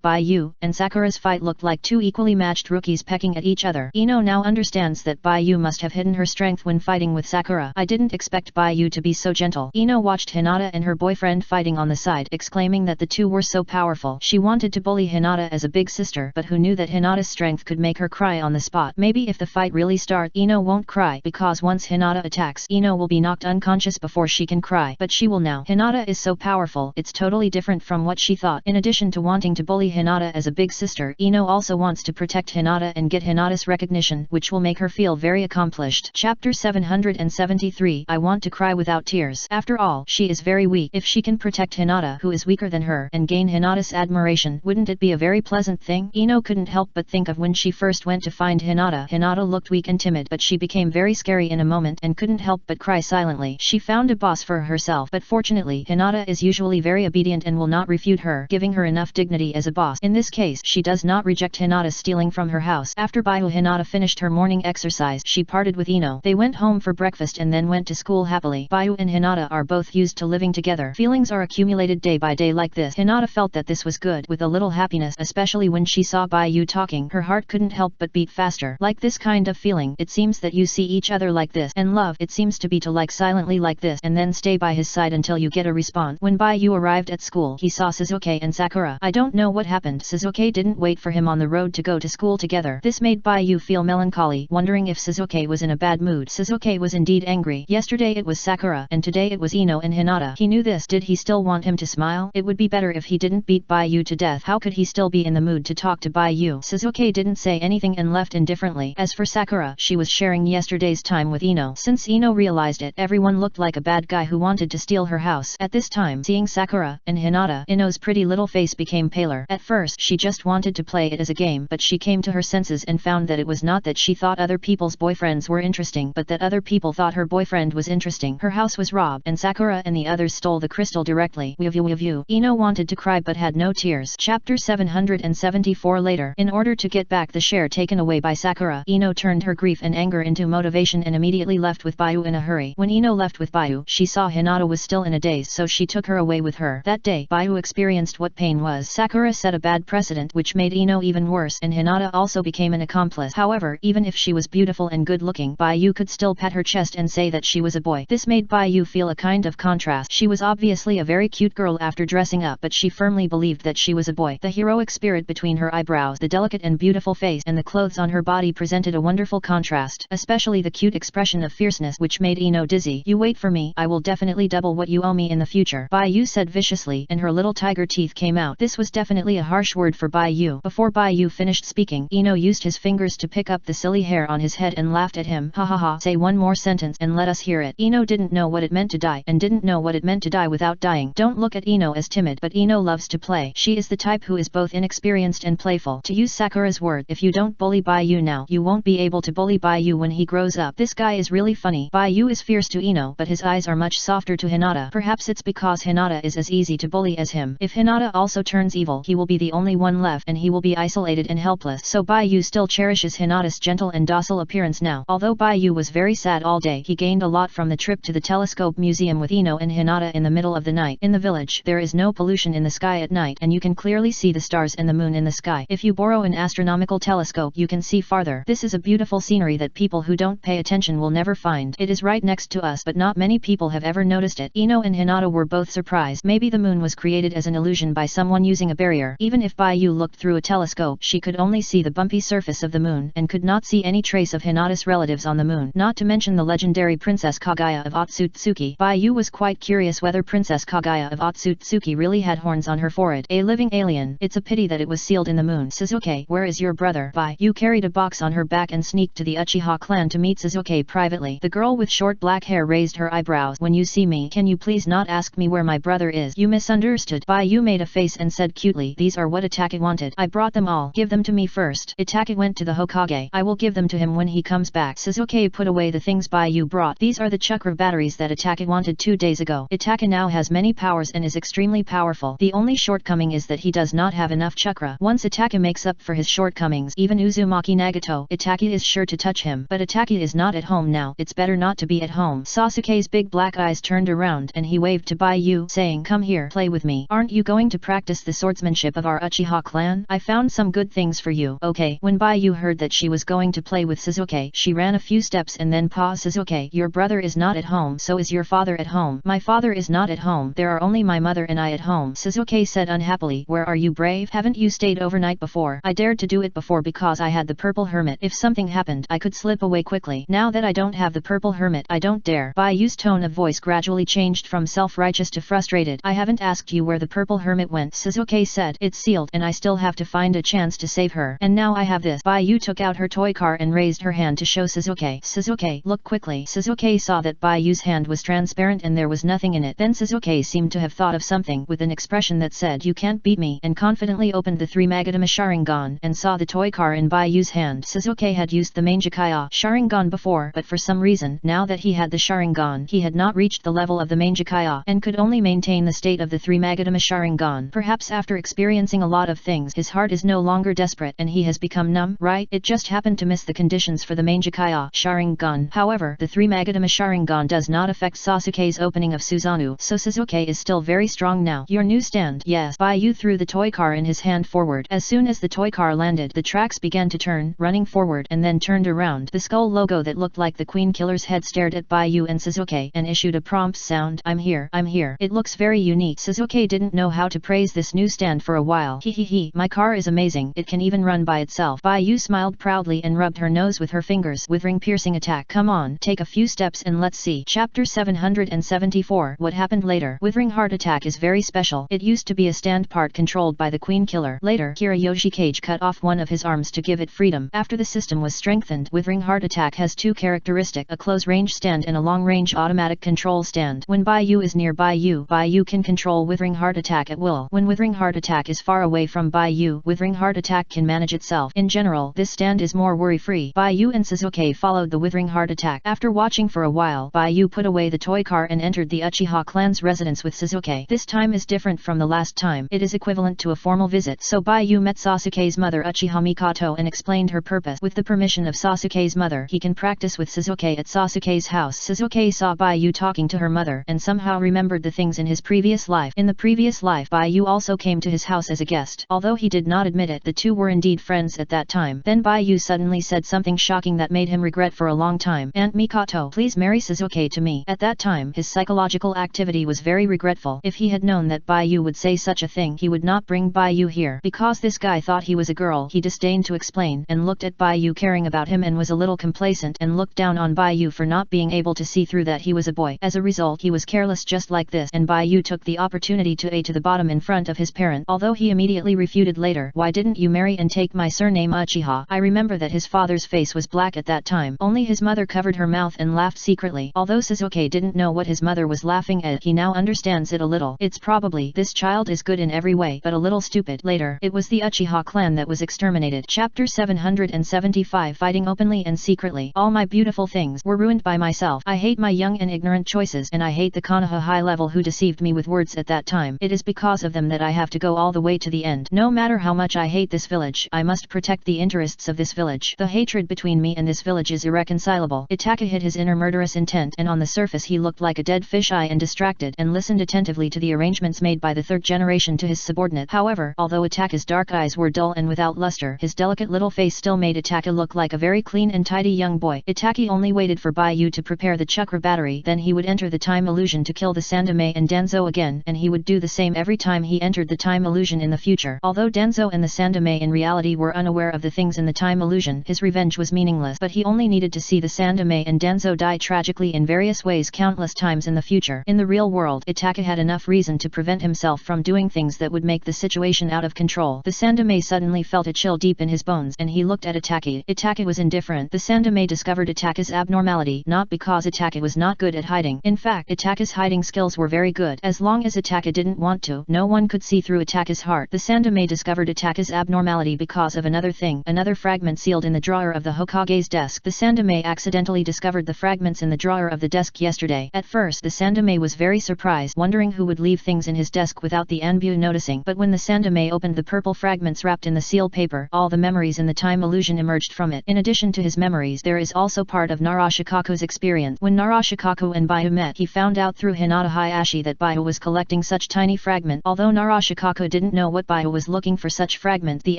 Baiyu and Sakura's fight looked like two equally matched rookies pecking at each other. Ino now understands that Baiyu must have hidden her strength when fighting with Sakura. I didn't expect Baiyu to be so gentle. Ino watched Hinata and her boyfriend fighting on the side, exclaiming that the two were so powerful. She wanted to bully Hinata as a big sister, but who knew that Hinata's strength could make her cry on the spot. Maybe if the fight really starts, Ino won't cry, because once Hinata attacks, Ino will be knocked unconscious before she can cry. But she will now. Hinata is so powerful, it's totally different from what she thought. In addition to wanting to bully Hinata as a big sister, Ino also wants to protect Hinata and get Hinata's recognition, which will make her feel very accomplished. Chapter 773. I want to cry without tears. After all, she is very weak. If she can protect Hinata, who is weaker than her, and gain Hinata's admiration, wouldn't it be a very pleasant thing? Ino couldn't help but think of when she first went to find Hinata. Hinata looked weak and timid, but she became very scary in a moment and couldn't help but cry silently. She found a boss for herself, but fortunately, Hinata is usually very obedient and will not refute her, giving her enough dignity as a boss. In this case, she does not reject Hinata stealing from her house. After Baiyu Hinata finished her morning exercise, she parted with Ino. They went home for breakfast and then went to school happily. Baiyu and Hinata are both used to living together. Feelings are accumulated day by day like this. Hinata felt that this was good, with a little happiness, especially when she saw Baiyu talking. Her heart couldn't help but beat faster. Like this kind of feeling, it seems that you see each other like this, and love, it seems to be to like silently like this, and then stay by his side until you get a response. When Baiyu arrived at school, he saw Sasuke and Sakura. I don't know what happened. Sasuke didn't wait for him on the road to go to school together. This made Baiyu feel melancholy, wondering if Sasuke was in a bad mood. Sasuke was indeed angry. Yesterday it was Sakura, and today it was Ino and Hinata. He knew this. Did he still want him to smile? It would be better if he didn't beat Baiyu to death. How could he still be in the mood to talk to Baiyu? Sasuke didn't say anything and left indifferently. As for Sakura, she was sharing yesterday's time with Ino. Since Ino realized it, everyone looked like a bad guy who wanted to steal her house. At this time, seeing Sakura and Hinata, Ino's pretty little face became paler. At first, she just wanted to play it as a game, but she came to her senses and found that it was not that she thought other people's boyfriends were interesting, but that other people thought her boyfriend was interesting. Her house was robbed, and Sakura and the others stole the crystal directly. Ino wanted to cry but had no tears. Chapter 774. Later, in order to get back the share taken away by Sakura, Ino turned her grief and anger into motivation and immediately left with Baiyu in a hurry. When Ino left with Baiyu, she saw Hinata was still in a daze, so she took her away with her. That day, Baiyu experienced what pain was. Sakura set a bad precedent, which made Ino even worse, and Hinata also became an accomplice. However, even if she was beautiful and good-looking, Baiyu could still pat her chest and say that she was a boy. This made Baiyu feel a kind of contrast. She was obviously a very cute girl after dressing up, but she firmly believed that she was a boy. The heroic spirit between her eyebrows, the delicate and beautiful face, and the clothes on her body presented a wonderful contrast, especially the cute expression of fierceness which made Ino dizzy. You wait for me, I will definitely double what you owe me in the future, Baiyu said viciously, and her little tiger teeth came out. This was definitely a harsh word for Baiyu. Before Baiyu finished speaking, Ino used his fingers to pick up the silly hair on his head and laughed at him. Ha ha ha, say one more sentence and let us hear it. Ino didn't know what it meant to die, and didn't know what it meant to die without dying. Don't look at Ino as timid, but Ino loves to play. She is the type who is both inexperienced and playful. To use Sakura's word, if you don't bully Baiyu now, you won't be able to bully Baiyu when he grows up. This guy is really funny. Baiyu is fierce to Ino, but his eyes are much softer to Hinata. Perhaps it's because Hinata is as easy to bully as him. If Hinata also turns evil, he will be the only one left, and he will be isolated and helpless. So Baiyu still cherishes Hinata's gentle and docile appearance now. Although Baiyu was very sad all day, he gained a lot from the trip to the telescope museum with Ino and Hinata in the middle of the night. In the village, there is no pollution in the sky at night, and you can clearly see the stars and the moon in the sky. If you borrow an astronomical telescope, you can see farther. This is a beautiful scenery that people who don't pay attention will never find. It is right next to us, but not many people have ever noticed it. Ino and Hinata were both surprised. Maybe the moon was created as an illusion by someone using a barrier. Even if Baiyu looked through a telescope, she could only see the bumpy surface of the moon, and could not see any trace of Hinata's relatives on the moon. Not to mention the legendary Princess Kaguya of Otsutsuki. Baiyu was quite curious whether Princess Kaguya of Otsutsuki really had horns on her forehead. A living alien. It's a pity that it was sealed in the moon. Sasuke, where is your brother? Baiyu carried a box on her back and sneaked to the Uchiha clan to meet Sasuke privately. The girl with short black hair raised her eyebrows. When you see me, can you please not ask me where my brother is? You misunderstood. Baiyu made a face and said cutely, these are what Itake wanted. I brought them all. Give them to me first. Itake went to the Hokage. I will give them to him when he comes back. Sasuke put away the things Baiyu brought. These are the chakra batteries that Itake wanted destroyed 2 days ago. Itaka now has many powers and is extremely powerful. The only shortcoming is that he does not have enough chakra. Once Itaka makes up for his shortcomings, even Uzumaki Nagato, Itaka is sure to touch him. But Itaka is not at home now. It's better not to be at home. Sasuke's big black eyes turned around and he waved to Baiyu, saying, "Come here, play with me. Aren't you going to practice the swordsmanship of our Uchiha clan? I found some good things for you." Okay. When Baiyu heard that she was going to play with Sasuke, she ran a few steps and then paused. "Sasuke, your brother is not at home, so is your father at home?" "My father is not at home. There are only my mother and I at home," Sasuke said unhappily. "Where are you, brave? Haven't you stayed overnight before?" "I dared to do it before because I had the purple hermit. If something happened, I could slip away quickly. Now that I don't have the purple hermit, I don't dare." Baiyu's tone of voice gradually changed from self-righteous to frustrated. "I haven't asked you where the purple hermit went," Sasuke said. "It's sealed and I still have to find a chance to save her. And now I have this." Baiyu took out her toy car and raised her hand to show Sasuke. "Sasuke, look quickly." Sasuke saw that Baiyu's hand was transparent and there was nothing in it. Then Sasuke seemed to have thought of something with an expression that said, "You can't beat me," and confidently opened the 3 Magatama Sharingan and saw the toy car in Baiyu's hand. Sasuke had used the Mangekyo Sharingan before, but for some reason, now that he had the Sharingan, he had not reached the level of the Mangekyo and could only maintain the state of the 3 Magatama Sharingan. Perhaps after experiencing a lot of things, his heart is no longer desperate and he has become numb, right? It just happened to miss the conditions for the Mangekyo Sharingan. However, the 3 Magatama Sharingan does not affect Sasuke's opening of Susanoo, so Sasuke is still very strong now. "Your new stand?" "Yes." Baiyu threw the toy car in his hand forward. As soon as the toy car landed, the tracks began to turn, running forward and then turned around. The skull logo that looked like the Queen Killer's head stared at Baiyu and Sasuke and issued a prompt sound. "I'm here, I'm here. It looks very unique." Sasuke didn't know how to praise this new stand for a while. "Hehehe, my car is amazing. It can even run by itself." Baiyu smiled proudly and rubbed her nose with her fingers. "Withering piercing attack. Come on, take a few steps and let's see." Chapter 774. What happened later? Withering heart attack is very special. It used to be a stand part controlled by the Queen Killer. Later, Kirayoshi Kage cut off one of his arms to give it freedom. After the system was strengthened, Withering heart attack has 2 characteristics: a close-range stand and a long-range automatic control stand. When Baiyu is near Baiyu can control Withering heart attack at will. When Withering heart attack is far away from Baiyu, Withering heart attack can manage itself. In general, this stand is more worry-free. Baiyu and Sasuke followed the Withering heart attack. After watching for a while, Baiyu put away the toy car and entered the Uchiha clan's residence with Sasuke. This time is different from the last time. It is equivalent to a formal visit. So Baiyu met Sasuke's mother Uchiha Mikoto and explained her purpose. With the permission of Sasuke's mother, he can practice with Sasuke at Sasuke's house. Sasuke saw Baiyu talking to her mother and somehow remembered the things in his previous life. In the previous life, Baiyu also came to his house as a guest. Although he did not admit it, the two were indeed friends at that time. Then Baiyu suddenly said something shocking that made him regret for a long time. "Aunt Mikoto, please marry Sasuke to me." At that time, his psychological activity was very regretful. If he had known that Baiyu would say such a thing, he would not bring Baiyu here. Because this guy thought he was a girl, he disdained to explain and looked at Baiyu caring about him and was a little complacent and looked down on Baiyu for not being able to see through that he was a boy. As a result, he was careless just like this, and Baiyu took the opportunity to the bottom in front of his parent. Although he immediately refuted later, "Why didn't you marry and take my surname Uchiha?" I remember that his father's face was black at that time. Only his mother covered her mouth and laughed secretly. Although Sasuke didn't know what his mother was laughing at, he now understands it a little. It's probably, this child is good in every way, but a little stupid. Later, it was the Uchiha clan that was exterminated. Chapter 775. Fighting openly and secretly. All my beautiful things were ruined by myself. I hate my young and ignorant choices, and I hate the Konoha high level who deceived me with words at that time. It is because of them that I have to go all the way to the end. No matter how much I hate this village, I must protect the interests of this village. The hatred between me and this village is irreconcilable. Itaka hid his inner murderous intent, and on the surface he looked like a dead fisheye and distracted, and listened attentively to the arrangements made by the third generation to his subordinate. However, although Itaka's dark eyes were dull and without luster, his delicate little face still made Itaka look like a very clean and tidy young boy. Itaki only waited for Baiyu to prepare the chakra battery, then he would enter the time illusion to kill the Sandaime and Danzo again, and he would do the same every time he entered the time illusion in the future. Although Danzo and the Sandaime in reality were unaware of the things in the time illusion, his revenge was meaningless, but he only needed to see the Sandaime and Danzo die tragically in various ways countless times in the future. In the real world, Itaka had enough reason to prevent himself from doing things that would make the situation out of control. The Sandaime suddenly felt a chill deep in his bones, and he looked at Itaka. Itaka was indifferent. The Sandaime discovered Itaka's abnormality, not because Itaka was not good at hiding. In fact, Itaka's hiding skills were very good. As long as Itaka didn't want to, no one could see through Itaka's heart. The Sandaime discovered Itaka's abnormality because of another thing, another fragment sealed in the drawer of the Hokage's desk. The Sandaime accidentally discovered the fragments in the drawer of the desk yesterday. At first the Sandame was very surprised, wondering who would leave things in his desk without the Anbu noticing, but when the Sandame opened the purple fragments wrapped in the seal paper, all the memories in the time illusion emerged from it. In addition to his memories, there is also part of Narashikaku's experience. When Narashikaku and Baihu met, he found out through Hinata Hayashi that Baihu was collecting such tiny fragment. Although Narashikaku didn't know what Baihu was looking for such fragment, the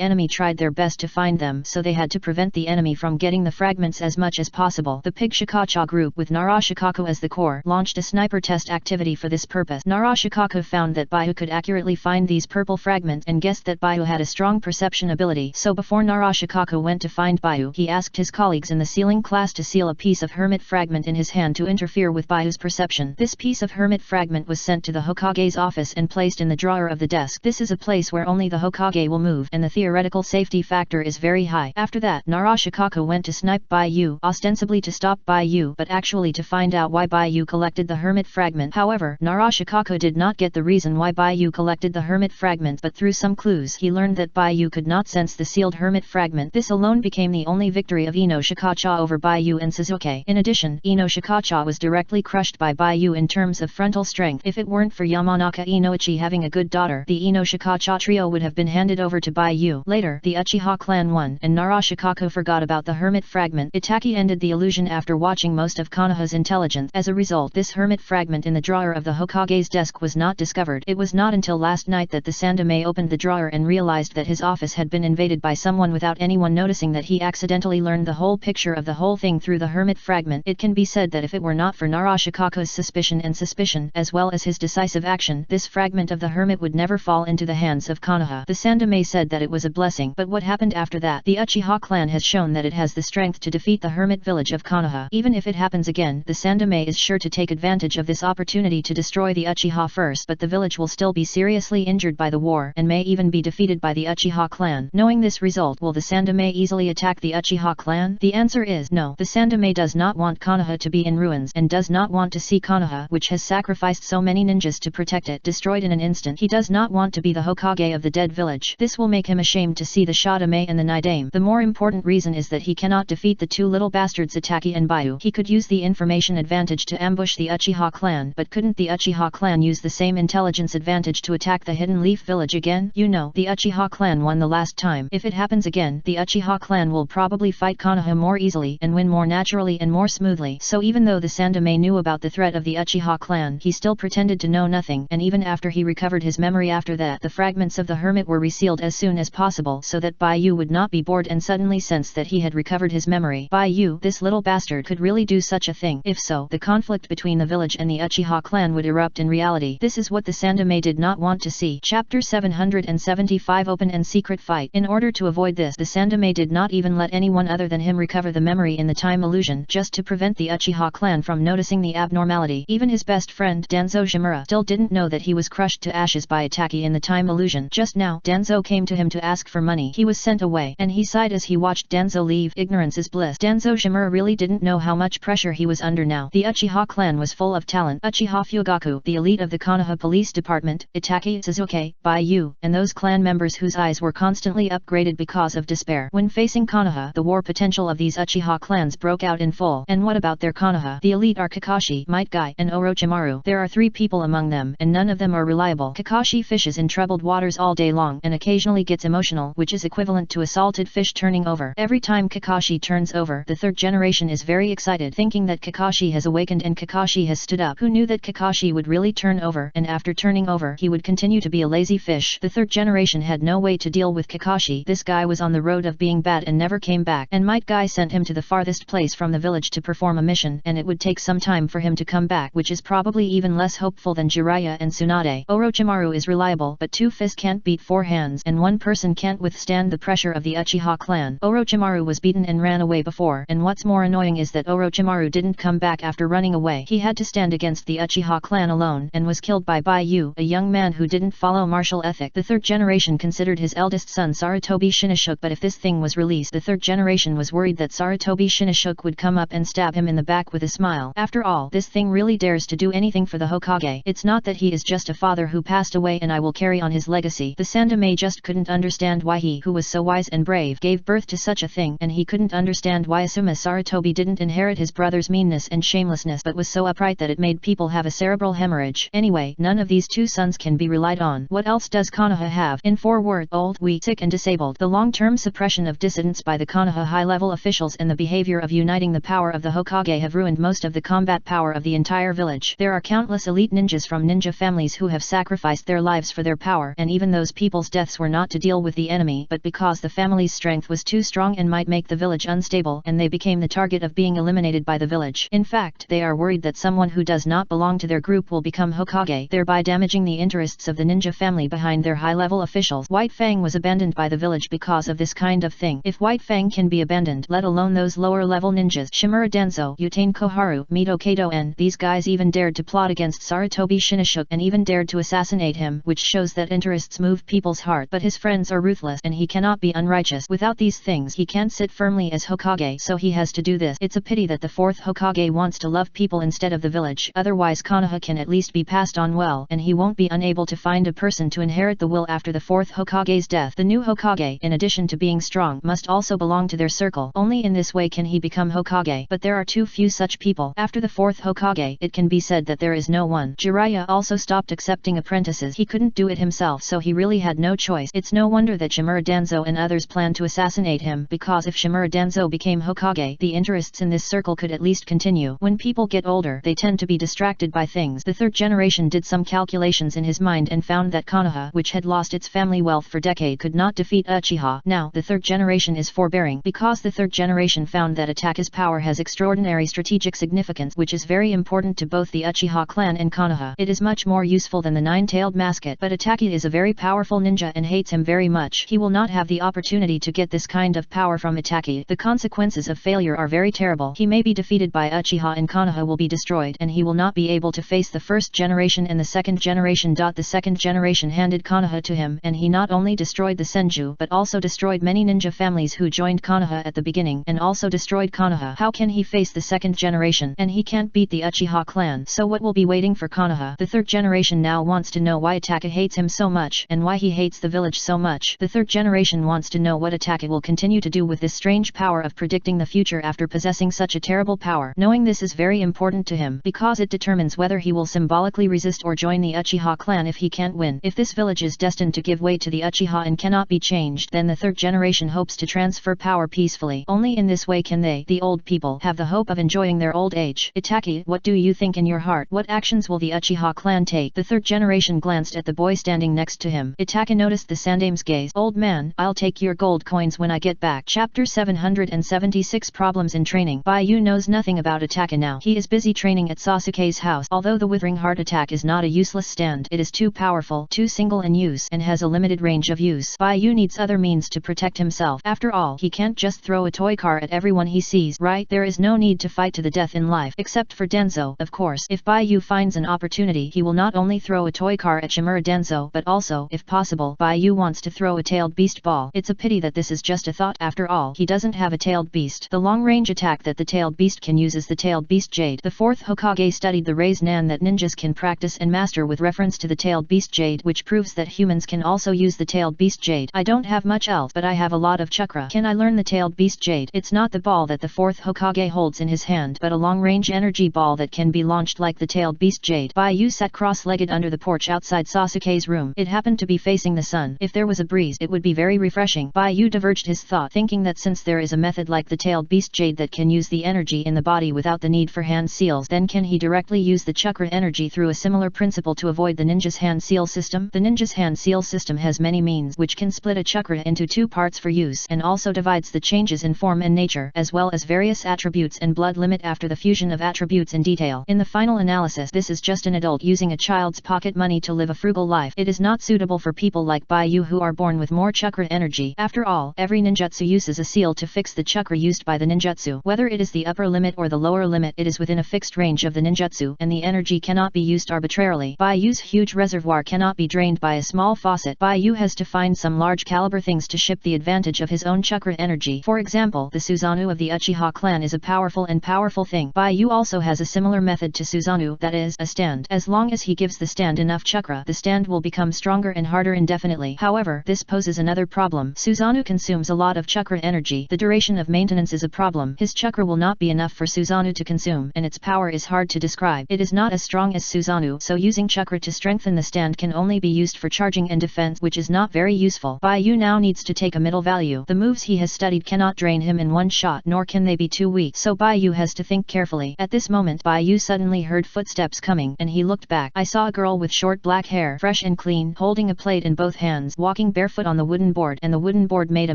enemy tried their best to find them, so they had to prevent the enemy from getting the fragments as much as possible. The Pig Shikacha group with Narashikaku as the core launched a sniper test activity for this purpose. Narashikaku found that Baihu could accurately find these purple fragments and guessed that Baihu had a strong perception ability. So before Narashikaku went to find Baihu, he asked his colleagues in the sealing class to seal a piece of hermit fragment in his hand to interfere with Baihu's perception. This piece of hermit fragment was sent to the Hokage's office and placed in the drawer of the desk. This is a place where only the Hokage will move, and the theoretical safety factor is very high. After that, Narashikaku went to snipe Baihu, ostensibly to stop Baihu, but actually to find out why Baihu collected the hermit fragment. However, Narashikaku did not get the reason why Baihu collected the hermit fragment, but through some clues he learned that Baihu could not sense the sealed hermit fragment. This alone became the only victory of Ino Shikacha over Baihu and Suzuki. In addition, Ino Shikacha was directly crushed by Baihu in terms of frontal strength. If it weren't for Yamanaka Inoichi having a good daughter, the Ino Shikacha trio would have been handed over to Baihu. Later, the Uchiha clan won, and Narashikaku forgot about the hermit fragment. Itaki ended the illusion after watching most of Konoha's intelligence. As a result, this hermit fragment in the drawer of the Hokage's desk was not discovered. It was not until last night that the Sandame opened the drawer and realized that his office had been invaded by someone without anyone noticing that he accidentally learned the whole picture of the whole thing through the hermit fragment. It can be said that if it were not for Narashikaku's suspicion, as well as his decisive action, this fragment of the hermit would never fall into the hands of Konoha. The Sandame said that it was a blessing, but what happened after that? The Uchiha clan has shown that it has the strength to defeat the hermit village of Konoha. Even if it happens again, the Sandame is sure to take advantage of this opportunity to destroy the Uchiha first, but the village will still be seriously injured by the war, and may even be defeated by the Uchiha clan. Knowing this result, will the Sandame easily attack the Uchiha clan? The answer is no. The Sandame does not want Konoha to be in ruins, and does not want to see Konoha, which has sacrificed so many ninjas to protect it, destroyed in an instant. He does not want to be the Hokage of the dead village. This will make him ashamed to see the Shadame and the Nidame. The more important reason is that he cannot defeat the two little bastards Itaki and Baihu. He could use the information advantage to ambush the Uchiha clan, but couldn't the Uchiha clan use the same intelligence advantage to attack the Hidden Leaf village again? You know, the Uchiha clan won the last time. If it happens again, the Uchiha clan will probably fight Konoha more easily and win more naturally and more smoothly. So even though the Sandame knew about the threat of the Uchiha clan, he still pretended to know nothing, and even after he recovered his memory after that, the fragments of the hermit were resealed as soon as possible so that Baihu would not be bored and suddenly sense that he had recovered his memory. Baihu, this little bastard, could really do such a thing. If so, the conflict between the village and the Uchiha clan would erupt in reality. This is what the Sandame did not want to see. Chapter 775 Open and Secret Fight. In order to avoid this, the Sandame did not even let anyone other than him recover the memory in the time illusion, just to prevent the Uchiha clan from noticing the abnormality. Even his best friend Danzo Shimura still didn't know that he was crushed to ashes by Itaki in the time illusion. Just now, Danzo came to him to ask for money. He was sent away, and he sighed as he watched Danzo leave. Ignorance is bliss. Danzo Shimura really didn't know how much pressure he was under now. The Uchiha clan was full of talent. Uchiha Fugaku, the elite of the Konoha police department, Itaki, Suzuki, Baihu, and those clan members whose eyes were constantly upgraded because of despair. When facing Konoha, the war potential of these Uchiha clans broke out in full. And what about their Konoha? The elite are Kakashi, Might Guy, and Orochimaru. There are 3 people among them, and none of them are reliable. Kakashi fishes in troubled waters all day long, and occasionally gets emotional, which is equivalent to a salted fish turning over. Every time Kakashi turns over, the 3rd generation is very excited, thinking that Kakashi has awakened and Kakashi has stood up. Who knew that Kakashi would really turn over, and after turning over, he would continue to be a lazy fish? The 3rd generation had no way to deal with Kakashi. This guy was on the road of being bad and never came back, and Might Guy sent him to the farthest place from the village to perform a mission, and it would take some time for him to come back, which is probably even less hopeful than Jiraiya and Tsunade. Orochimaru is reliable, but 2 fists can't beat 4 hands, and 1 person can't withstand the pressure of the Uchiha clan. Orochimaru was beaten and ran away before, and what's more annoying is that Orochimaru didn't come back after running away. He had to stand against the Uchiha clan alone, and was killed by Baihu, a young man who didn't follow martial ethic. The 3rd generation considered his eldest son Sarutobi Shinashuk, but if this thing was released, the 3rd generation was worried that Sarutobi Shinashuk would come up and stab him in the back with a smile. After all, this thing really dares to do anything for the Hokage. It's not that he is just a father who passed away and I will carry on his legacy. The Sandame just couldn't understand why he, who was so wise and brave, gave birth to such a thing, and he couldn't understand why Asuma Sarutobi didn't inherit his brother's meanness and shamelessness but was so so upright that it made people have a cerebral hemorrhage. Anyway, none of these two sons can be relied on. What else does Konoha have? In 4 words: old, weak, sick and disabled. The long-term suppression of dissidents by the Konoha high-level officials and the behavior of uniting the power of the Hokage have ruined most of the combat power of the entire village. There are countless elite ninjas from ninja families who have sacrificed their lives for their power, and even those people's deaths were not to deal with the enemy, but because the family's strength was too strong and might make the village unstable, and they became the target of being eliminated by the village. In fact, they are worried that someone who does not belong to their group will become Hokage, thereby damaging the interests of the ninja family behind their high-level officials. White Fang was abandoned by the village because of this kind of thing. If White Fang can be abandoned, let alone those lower-level ninjas, Shimura Danzo, Utane Koharu, Mito Kato, and these guys even dared to plot against Sarutobi Shinoshuke and even dared to assassinate him, which shows that interests move people's heart. But his friends are ruthless and he cannot be unrighteous. Without these things he can't sit firmly as Hokage, so he has to do this. It's a pity that the 4th Hokage wants to love people instead of the village, otherwise Konoha can at least be passed on well, and he won't be unable to find a person to inherit the will after the 4th Hokage's death. The new Hokage, in addition to being strong, must also belong to their circle. Only in this way can he become Hokage, but there are too few such people. After the 4th Hokage, it can be said that there is no one. Jiraiya also stopped accepting apprentices. He couldn't do it himself, so he really had no choice. It's no wonder that Shimura Danzo and others planned to assassinate him, because if Shimura Danzo became Hokage, the interests in this circle could at least continue. When people get older, they tend to be distracted by things. The 3rd generation did some calculations in his mind and found that Konoha, which had lost its family wealth for decades, could not defeat Uchiha. Now, the 3rd generation is forbearing, because the 3rd generation found that Itachi's power has extraordinary strategic significance, which is very important to both the Uchiha clan and Konoha. It is much more useful than the 9-tailed mascot, but Itachi is a very powerful ninja and hates him very much. He will not have the opportunity to get this kind of power from Itachi. The consequences of failure are very terrible. He may be defeated by Uchiha and Konoha will be destroyed, and he will not be able to face the 1st generation and the 2nd generation. The 2nd generation handed Konoha to him, and he not only destroyed the Senju but also destroyed many ninja families who joined Konoha at the beginning, and also destroyed Konoha. How can he face the 2nd generation? And he can't beat the Uchiha clan, so what will be waiting for Konoha? The 3rd generation now wants to know why Itachi hates him so much, and why he hates the village so much. The 3rd generation wants to know what Itachi will continue to do with this strange power of predicting the future after possessing such a terrible power. Knowing this is very important to him, because it determines whether he will symbolically resist or join the Uchiha clan if he can't win. If this village is destined to give way to the Uchiha and cannot be changed, then the 3rd generation hopes to transfer power peacefully. Only in this way can they, the old people, have the hope of enjoying their old age. Itachi, what do you think in your heart? What actions will the Uchiha clan take? The 3rd generation glanced at the boy standing next to him. Itachi noticed the Sandame's gaze. Old man, I'll take your gold coins when I get back. Chapter 776 Problems in Training. Baiyu knows nothing about Itachi now. He is busy training at Sasuke's house. Although the Withering Heart attack is not a useless stand, it is too powerful, too single in use, and has a limited range of use. Baiyu needs other means to protect himself. After all, he can't just throw a toy car at everyone he sees, right? There is no need to fight to the death in life, except for Denzo, of course. If Baiyu finds an opportunity, he will not only throw a toy car at Shimura Denzo, but also, if possible, Baiyu wants to throw a tailed beast ball. It's a pity that this is just a thought. After all, he doesn't have a tailed beast. The long-range attack that the tailed beast can use is the tailed beast jade. The 4th Hokage studied the raised nan that ninjas can practice and master with reference to the tailed beast jade, which proves that humans can also use the tailed beast jade. I don't have much else, but I have a lot of chakra. Can I learn the tailed beast jade? It's not the ball that the 4th Hokage holds in his hand, but a long-range energy ball that can be launched like the tailed beast jade. Baiyu sat cross-legged under the porch outside Sasuke's room. It happened to be facing the sun. If there was a breeze, it would be very refreshing. Baiyu diverged his thought, thinking that since there is a method like the tailed beast jade that can use the energy in the body without the need for hand seals, then can he directly use the chakra energy through a similar principle to avoid the ninja's hand seal system? The ninja's hand seal system has many means which can split a chakra into 2 parts for use, and also divides the changes in form and nature, as well as various attributes and blood limit after the fusion of attributes in detail. In the final analysis, this is just an adult using a child's pocket money to live a frugal life. It is not suitable for people like Baiyu who are born with more chakra energy. After all, every ninjutsu uses a seal to fix the chakra used by the ninjutsu. Whether it is the upper limit or the lower limit, it is within a fixed range of the ninjutsu, and the energy cannot be used arbitrarily. Baiyu's huge reservoir cannot be drained by a small faucet. Baiyu has to find some large caliber things to ship the advantage of his own chakra energy. For example, the Susanoo of the Uchiha clan is a powerful thing. Baiyu also has a similar method to Susanoo, that is, a stand. As long as he gives the stand enough chakra, the stand will become stronger and harder indefinitely. However, this poses another problem. Susanoo consumes a lot of chakra energy. The duration of maintenance is a problem. His chakra will not be enough for Susanoo to consume, and its power is hard to describe. It is not as strong as Susanoo, so using chakra to strengthen the stand can only be used for charging and defense, which is not very useful. Bai Yu now needs to take a middle value. The moves he has studied cannot drain him in one shot, nor can they be too weak, so Bai Yu has to think carefully. At this moment, Bai Yu suddenly heard footsteps coming, and he looked back. I saw a girl with short black hair, fresh and clean, holding a plate in both hands, walking barefoot on the wooden board, and the wooden board made a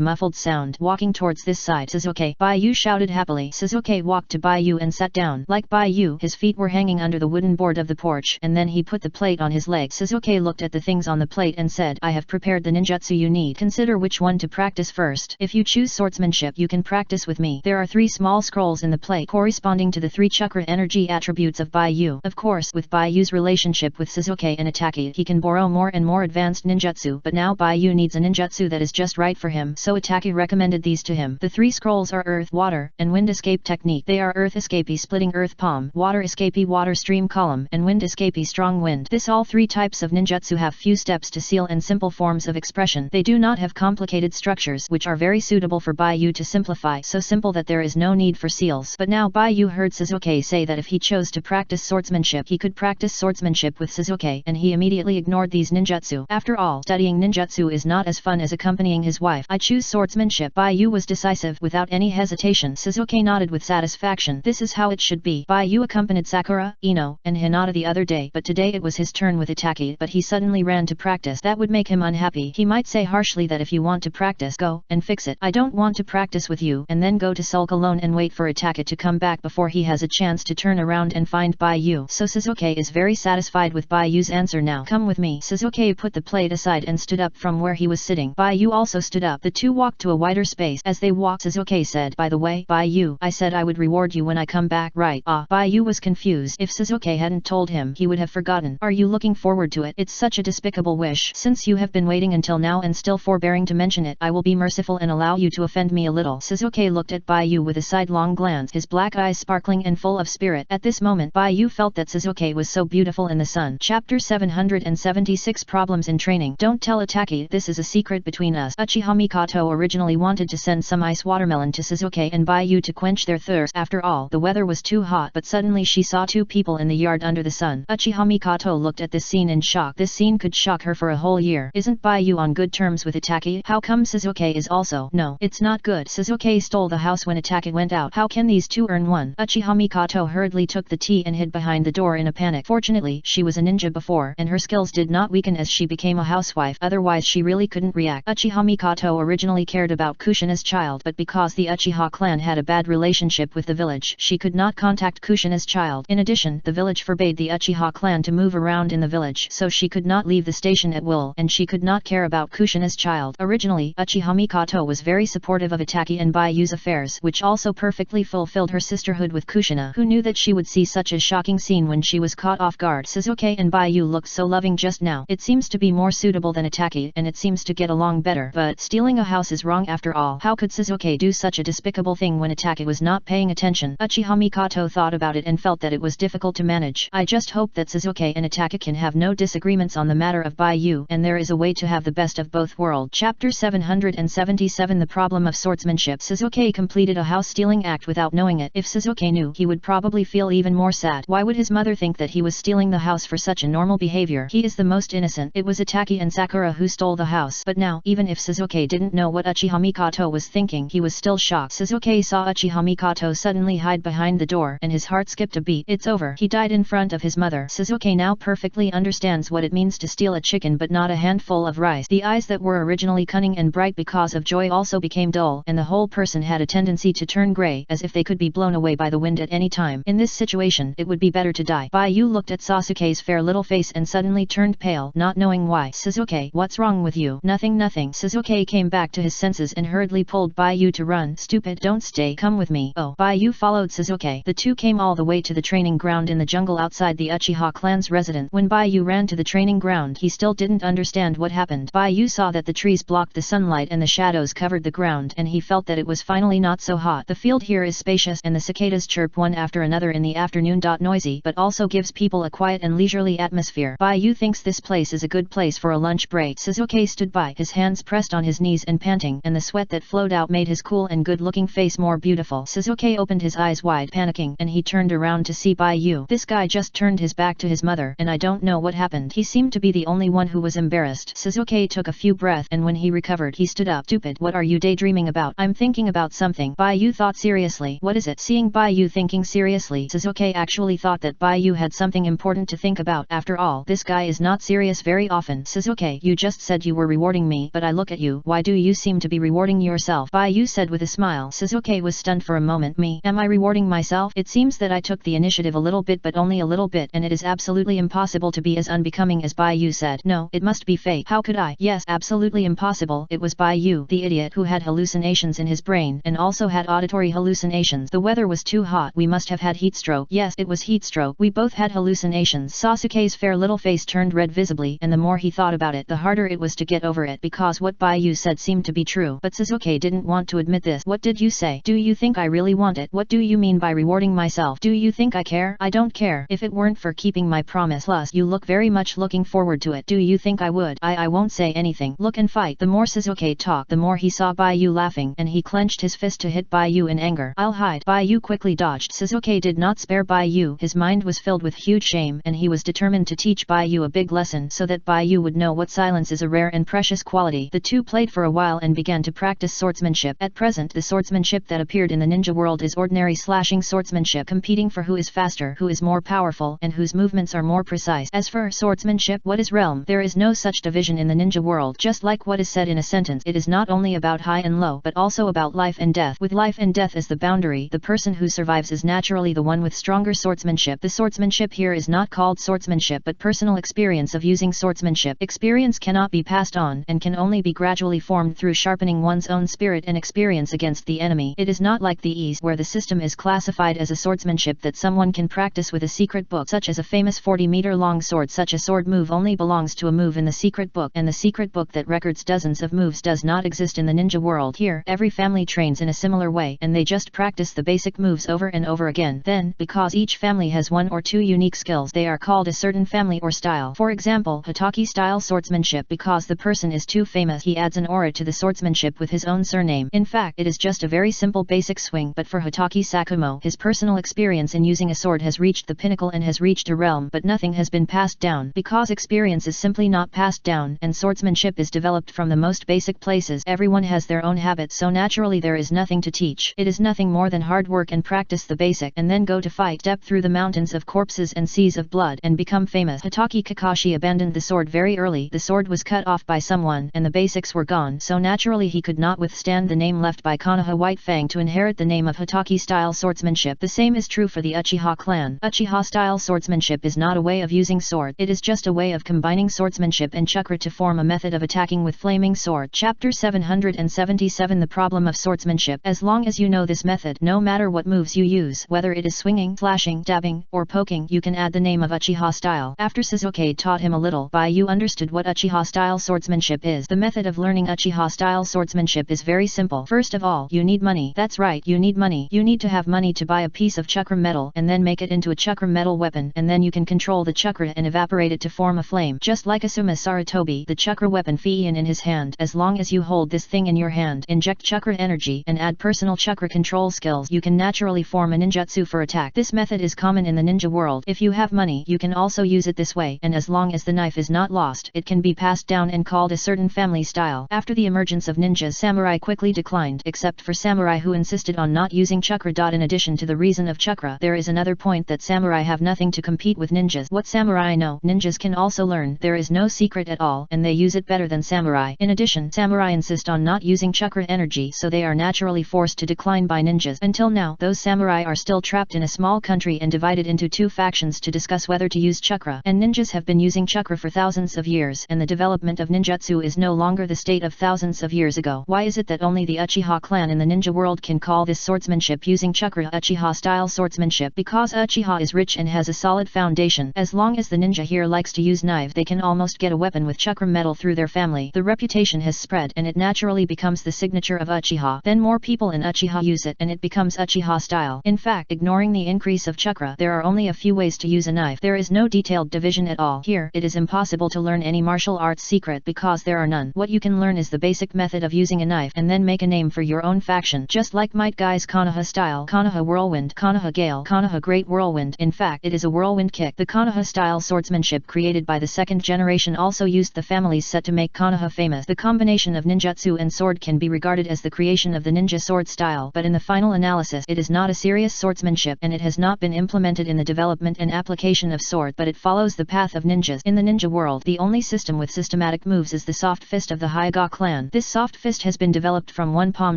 muffled sound, walking towards this side. Sasuke, Bai Yu shouted happily. Sasuke walked to Bai Yu and sat down. Like Bai Yu, his feet were hanging under the wooden board of the porch, and then he put the plate on his leg. Sasuke looked at the things on the plate and said, I have prepared the ninjutsu you need. Consider which one to practice first. If you choose swordsmanship, you can practice with me. There are 3 small scrolls in the plate corresponding to the 3 chakra energy attributes of Bai Yu. Of course, with Bai Yu's relationship with Sasuke and Itaki, he can borrow more and more advanced ninjutsu, but now Bai Yu needs a ninjutsu that is just right for him, so Itaki recommended these to him. The 3 scrolls are Earth, Water, and Wind Escape Technique. They are Earth Escapee Splitting Earth Palm, Water Escapee Water Stream Column, and Wind Escapee Strong Wind. This all 3 types of ninjutsu have few steps to seal and simple forms of expression. They do not have complicated structures, which are very suitable for Bai Yu to simplify, so simple that there is no need for seals. But now Bai Yu heard Sasuke say that if he chose to practice swordsmanship, he could practice swordsmanship with Sasuke, and he immediately ignored these ninjutsu. After all, studying ninjutsu is not as fun as accompanying his wife. I choose swordsmanship. Bai Yu was decisive without any hesitation. Sasuke nodded with satisfaction. This is how it should be. Bai Yu accompanied Sakura, Ino, and Hinata the other day, but today it was his turn with Itaki, but he suddenly ran to practice. That would make him unhappy. He might say harshly that if you want to practice, go and fix it. I don't want to practice with you, and then go to sulk alone and wait for Itaki to come back before he has a chance to turn around and find Bai Yu. So Sasuke is very satisfied with Bai Yu's answer now. Come with me. Sasuke put the plate aside and stood up from where he was sitting. Bai Yu also stood up. The two walked to a wider space. As they walked, Sasuke said, by the way, Bai Yu, I said I would reward you when I come back, right? Bai Yu was confused. If Sasuke hadn't told him, he would have forgotten. Are you looking forward to it? It's such a despicable wish. Since you have been waiting until now and still forbearing to mention it, I will be merciful and allow you to offend me a little. Sasuke looked at Bai Yu with a sidelong glance, his black eyes sparkling and full of spirit. At this moment, Bai Yu felt that Sasuke was so beautiful in the sun. Chapter 776 Problems in Training. Don't tell Itaki, this is a secret between us. Uchiha Mikoto originally wanted to send some ice watermelon to Sasuke and Bai Yu to quench their thirst. After all, the weather was too hot, but suddenly she saw 2 people in the yard under the sun. Uchiha Mikoto looked at this scene in shock. This scene could shock her for a whole year. Isn't Bai Yu on good terms with Itaki? How come Sasuke is also? No, it's not good. Sasuke stole the house when Itaki went out. How can these two earn one? Uchiha Mikoto hurriedly took the tea and hid behind the door in a panic. Fortunately, she was a ninja before, and her skills did not weaken as she became a housewife, otherwise she really couldn't react. Uchiha Mikoto originally cared about Kushina's child, but because the Uchiha clan had a bad relationship with the village, she could not contact Kushina's child. In addition, the village forbade the Uchiha clan to move around in the village, so she could not leave the station at will, and she could not care about Kushina's child. Originally, Uchiha Mikoto was very supportive of Itaki and Bai Yu's affairs, which also perfectly fulfilled her sisterhood with Kushina, who knew that she would see such a shocking scene when she was caught off guard. Sasuke and Bai Yu looked so loving just now. It seems to be more suitable than Itaki, and it seems to get along better. But stealing a house is wrong after all. How could Sasuke do such a despicable thing when Itaki was not paying attention? Uchiha Mikoto thought about it and felt that it was difficult to manage. I just hope that Sasuke and Itaki can have no disagreements on the matter of Bai Yu, and there is a way to have the best of both worlds. Chapter 777 The Problem of Swordsmanship. Sasuke completed a house-stealing act without knowing it. If Sasuke knew, he would probably feel even more sad. Why would his mother think that he was stealing the house for such a normal behavior? He is the most innocent. It was Itaki and Sakura who stole the house. But now, even if Sasuke didn't know what Uchiha Mikoto was thinking, he was still shocked. Sasuke saw Uchiha Mikoto suddenly hide behind the door, and his heart skipped a beat. It's over. He died in front of his mother. Sasuke now perfectly understands what it means to steal a chicken but not a handful of rice. The eyes that were originally cunning and bright because of joy also became dull, and the whole person had a tendency to turn gray, as if they could be blown away by the wind at any time. In this situation, it would be better to die. Bai Yu looked at Sasuke's fair little face and suddenly turned pale, not knowing why. Sasuke, what's wrong with you? Nothing. Sasuke came back to his senses and hurriedly pulled Bai Yu to run. Stupid, don't stay, come with me. Oh. Bai Yu followed Sasuke. The two came all the way to the training ground in the jungle outside the Uchiha clan's residence. When Bai Yu ran to the training ground, he still didn't understand what happened. Bai Yu saw that the trees blocked the sunlight and the shadows covered the ground, and he felt that it was finally not so hot. The field here is spacious, and the cicadas chirp one after another in the afternoon. Noisy, but also gives people a quiet and leisurely atmosphere. Bai Yu thinks this place is a good place for a lunch break. Sasuke stood by, his hands pressed on his knees and panting, and the sweat that flowed out made his cool and good-looking face more beautiful. Sasuke opened his eyes wide, panicking, and he turned around to see Bai Yu. This guy just turned his back to his mother, and I don't know what happened. He seemed to be the only one who was embarrassed. Sasuke took a few breaths, and when he recovered, he stood up. Stupid, what are you daydreaming about? I'm thinking about something. Bai Yu thought seriously. What is it? Seeing Bai Yu thinking seriously, Sasuke actually thought that Bai Yu had something important to think about. After all, this guy is not serious very often. Sasuke, you just said you were rewarding me, but I look at you. Why do you seem to be rewarding yourself? Bai Yu said with a smile. Sasuke was stunned for a moment. Me? Am I rewarding myself? It seems that I took the initiative a little bit, but only a little bit, and it is absolutely impossible to be as unbecoming as Bai Yu said. No, it must be fate. How could I? Yes, absolutely impossible. It was Bai Yu, the idiot who had hallucinations in his brain, and also had auditory hallucinations. The weather was too hot. We must have had heat stroke. Yes, it was heat stroke. We both had hallucinations. Sasuke's fair little face turned red visibly, and the more he thought about it, the harder it was to get over it, because what Bai Yu said seemed to be true. But Sasuke didn't want to admit this. What did you say? Do you think I really want it? What do you mean by rewarding myself? Do you think I care? I don't care. If it weren't for keeping my promise, plus you look very much looking forward to it. Do you think I would? I won't say anything. Look and fight. The more Sasuke talked, the more he saw Bai Yu laughing, and he clenched his fist to hit Bai Yu in anger. I'll hide. Bai Yu quickly dodged. Sasuke did not spare Bai Yu. His mind was filled with huge shame, and he was determined to teach Bai Yu a big lesson so that Bai Yu would know what silence is a rare and precious quality. The two played for a while and began to practice swordsmanship. At present, the swordsmanship that appeared in the ninja world is ordinary slashing swordsmanship, competing for who is faster, who is more powerful, and whose movements are more precise. As for swordsmanship, what is realm? There is no such division in the ninja world. Just like what is said in a sentence, it is not only about high and low, but also about life and death. With life and death as the boundary, the person who survives is naturally the one with stronger swordsmanship. The swordsmanship here is not called swordsmanship, but personal experience of using swordsmanship. Experience cannot be passed on, and can only be gradually formed through sharpening one's own spirit and experience against the enemy. It is not like the ease, where the system is classified as a swordsmanship that someone can practice with a secret book, such as a famous 40-meter long sword. Such a sword move only belongs to a move in the secret book, and the secret book that records dozens of moves does not exist in the ninja world. Here, every family trains in a similar way, and they just practice the basic moves over and over again. Then, because each family has one or two unique skills, they are called a certain family or style. For example, Hatake style swordsmanship. Because the person is too famous, he adds an aura to the swordsmanship with his own surname. In fact, it is just a very simple basic swing, but for Hatake Sakumo, his personal experience in using a sword has reached the pinnacle and has reached a realm, but nothing has been passed down, because experience is simply not passed down, and swordsmanship is developed from the most basic places. Everyone has their own habits, so naturally there is nothing to teach. It is nothing more than hard work and practice the basic, and then go to fight, step through the mountains of corpses and seas of blood, and become famous. Hatake Kakashi abandoned the sword very early. The sword was cut off by someone, and the basics were gone, so naturally he could not withstand the name left by Konoha White Fang to inherit the name of Hatake-style swordsmanship. The same is true for the Uchiha clan. Uchiha-style swordsmanship is not a way of using sword, it is just a way of combining swordsmanship and chakra to form a method of attacking with flaming sword. Chapter 777. The problem of swordsmanship. As long as you know this method, no matter what moves you use, whether it is swinging, slashing, dabbing, or poking, you can add the name of Uchiha style. After Sasuke taught him a little, Bai Yu understood what Uchiha style swordsmanship is. The method of learning Uchiha style swordsmanship is very simple. First of all, you need money. That's right, you need money. You need to have money to buy a piece of chakra metal, and then make it into a chakra metal weapon, and then you can control the chakra and evaporate it to form a flame. Just like Asuma Saratobi, the chakra weapon Fiin in his hand. As long as you hold this thing in your hand, inject chakra energy, and add personal chakra control skills, you can naturally form a ninjutsu for attack. This method is common in the ninja world. If you have money, you can also use it this way, and as long as the knife is not lost, it can be passed down and called a certain family style. After the emergence of ninjas, samurai quickly declined, except for samurai who insisted on not using chakra. In addition to the reason of chakra, there is another point that samurai have nothing to compete with ninjas. What samurai know, ninjas can also learn. There is no secret at all, and they use it better than samurai. In addition, samurai insist on not using chakra energy, so they are naturally forced to decline by ninjas. Until now, those samurai are still trapped in a small country and divided into two factions to discuss whether to use chakra. And ninjas have been using chakra for thousands of years, and the development of ninjutsu is no longer the state of thousands of years ago. Why is it that only the Uchiha clan in the ninja world can call this swordsmanship using chakra Uchiha style swordsmanship? Because Uchiha is rich and has a solid foundation. As long as the ninja here likes to use knife, they can almost get a weapon with chakra metal through their family. The reputation has spread, and it naturally becomes the signature of Uchiha. Then more people in Uchiha use it, and it becomes Uchiha style. In fact, ignoring the increase of chakra, there are only a few ways to use a knife. There is no detailed division at all. Here, it is impossible to learn any martial arts secret because there are none. What you can learn is the basic method of using a knife, and then make a name for your own faction. Just like Might Guy's Konoha style, Konoha Whirlwind, Konoha Gale, Konoha Great Whirlwind. In fact, it is a whirlwind kick. The Konoha-style swordsmanship created by the second generation also used the family's set to make Konoha famous. The combination of ninjutsu and sword can be regarded as the creation of the ninja sword style, but in the final analysis it is not a serious swordsmanship and it has not been implemented in the development and application of sword, but it follows the path of ninjas. In the ninja world, the only system with systematic moves is the soft fist of the Hyuga clan. This soft fist has been developed from one palm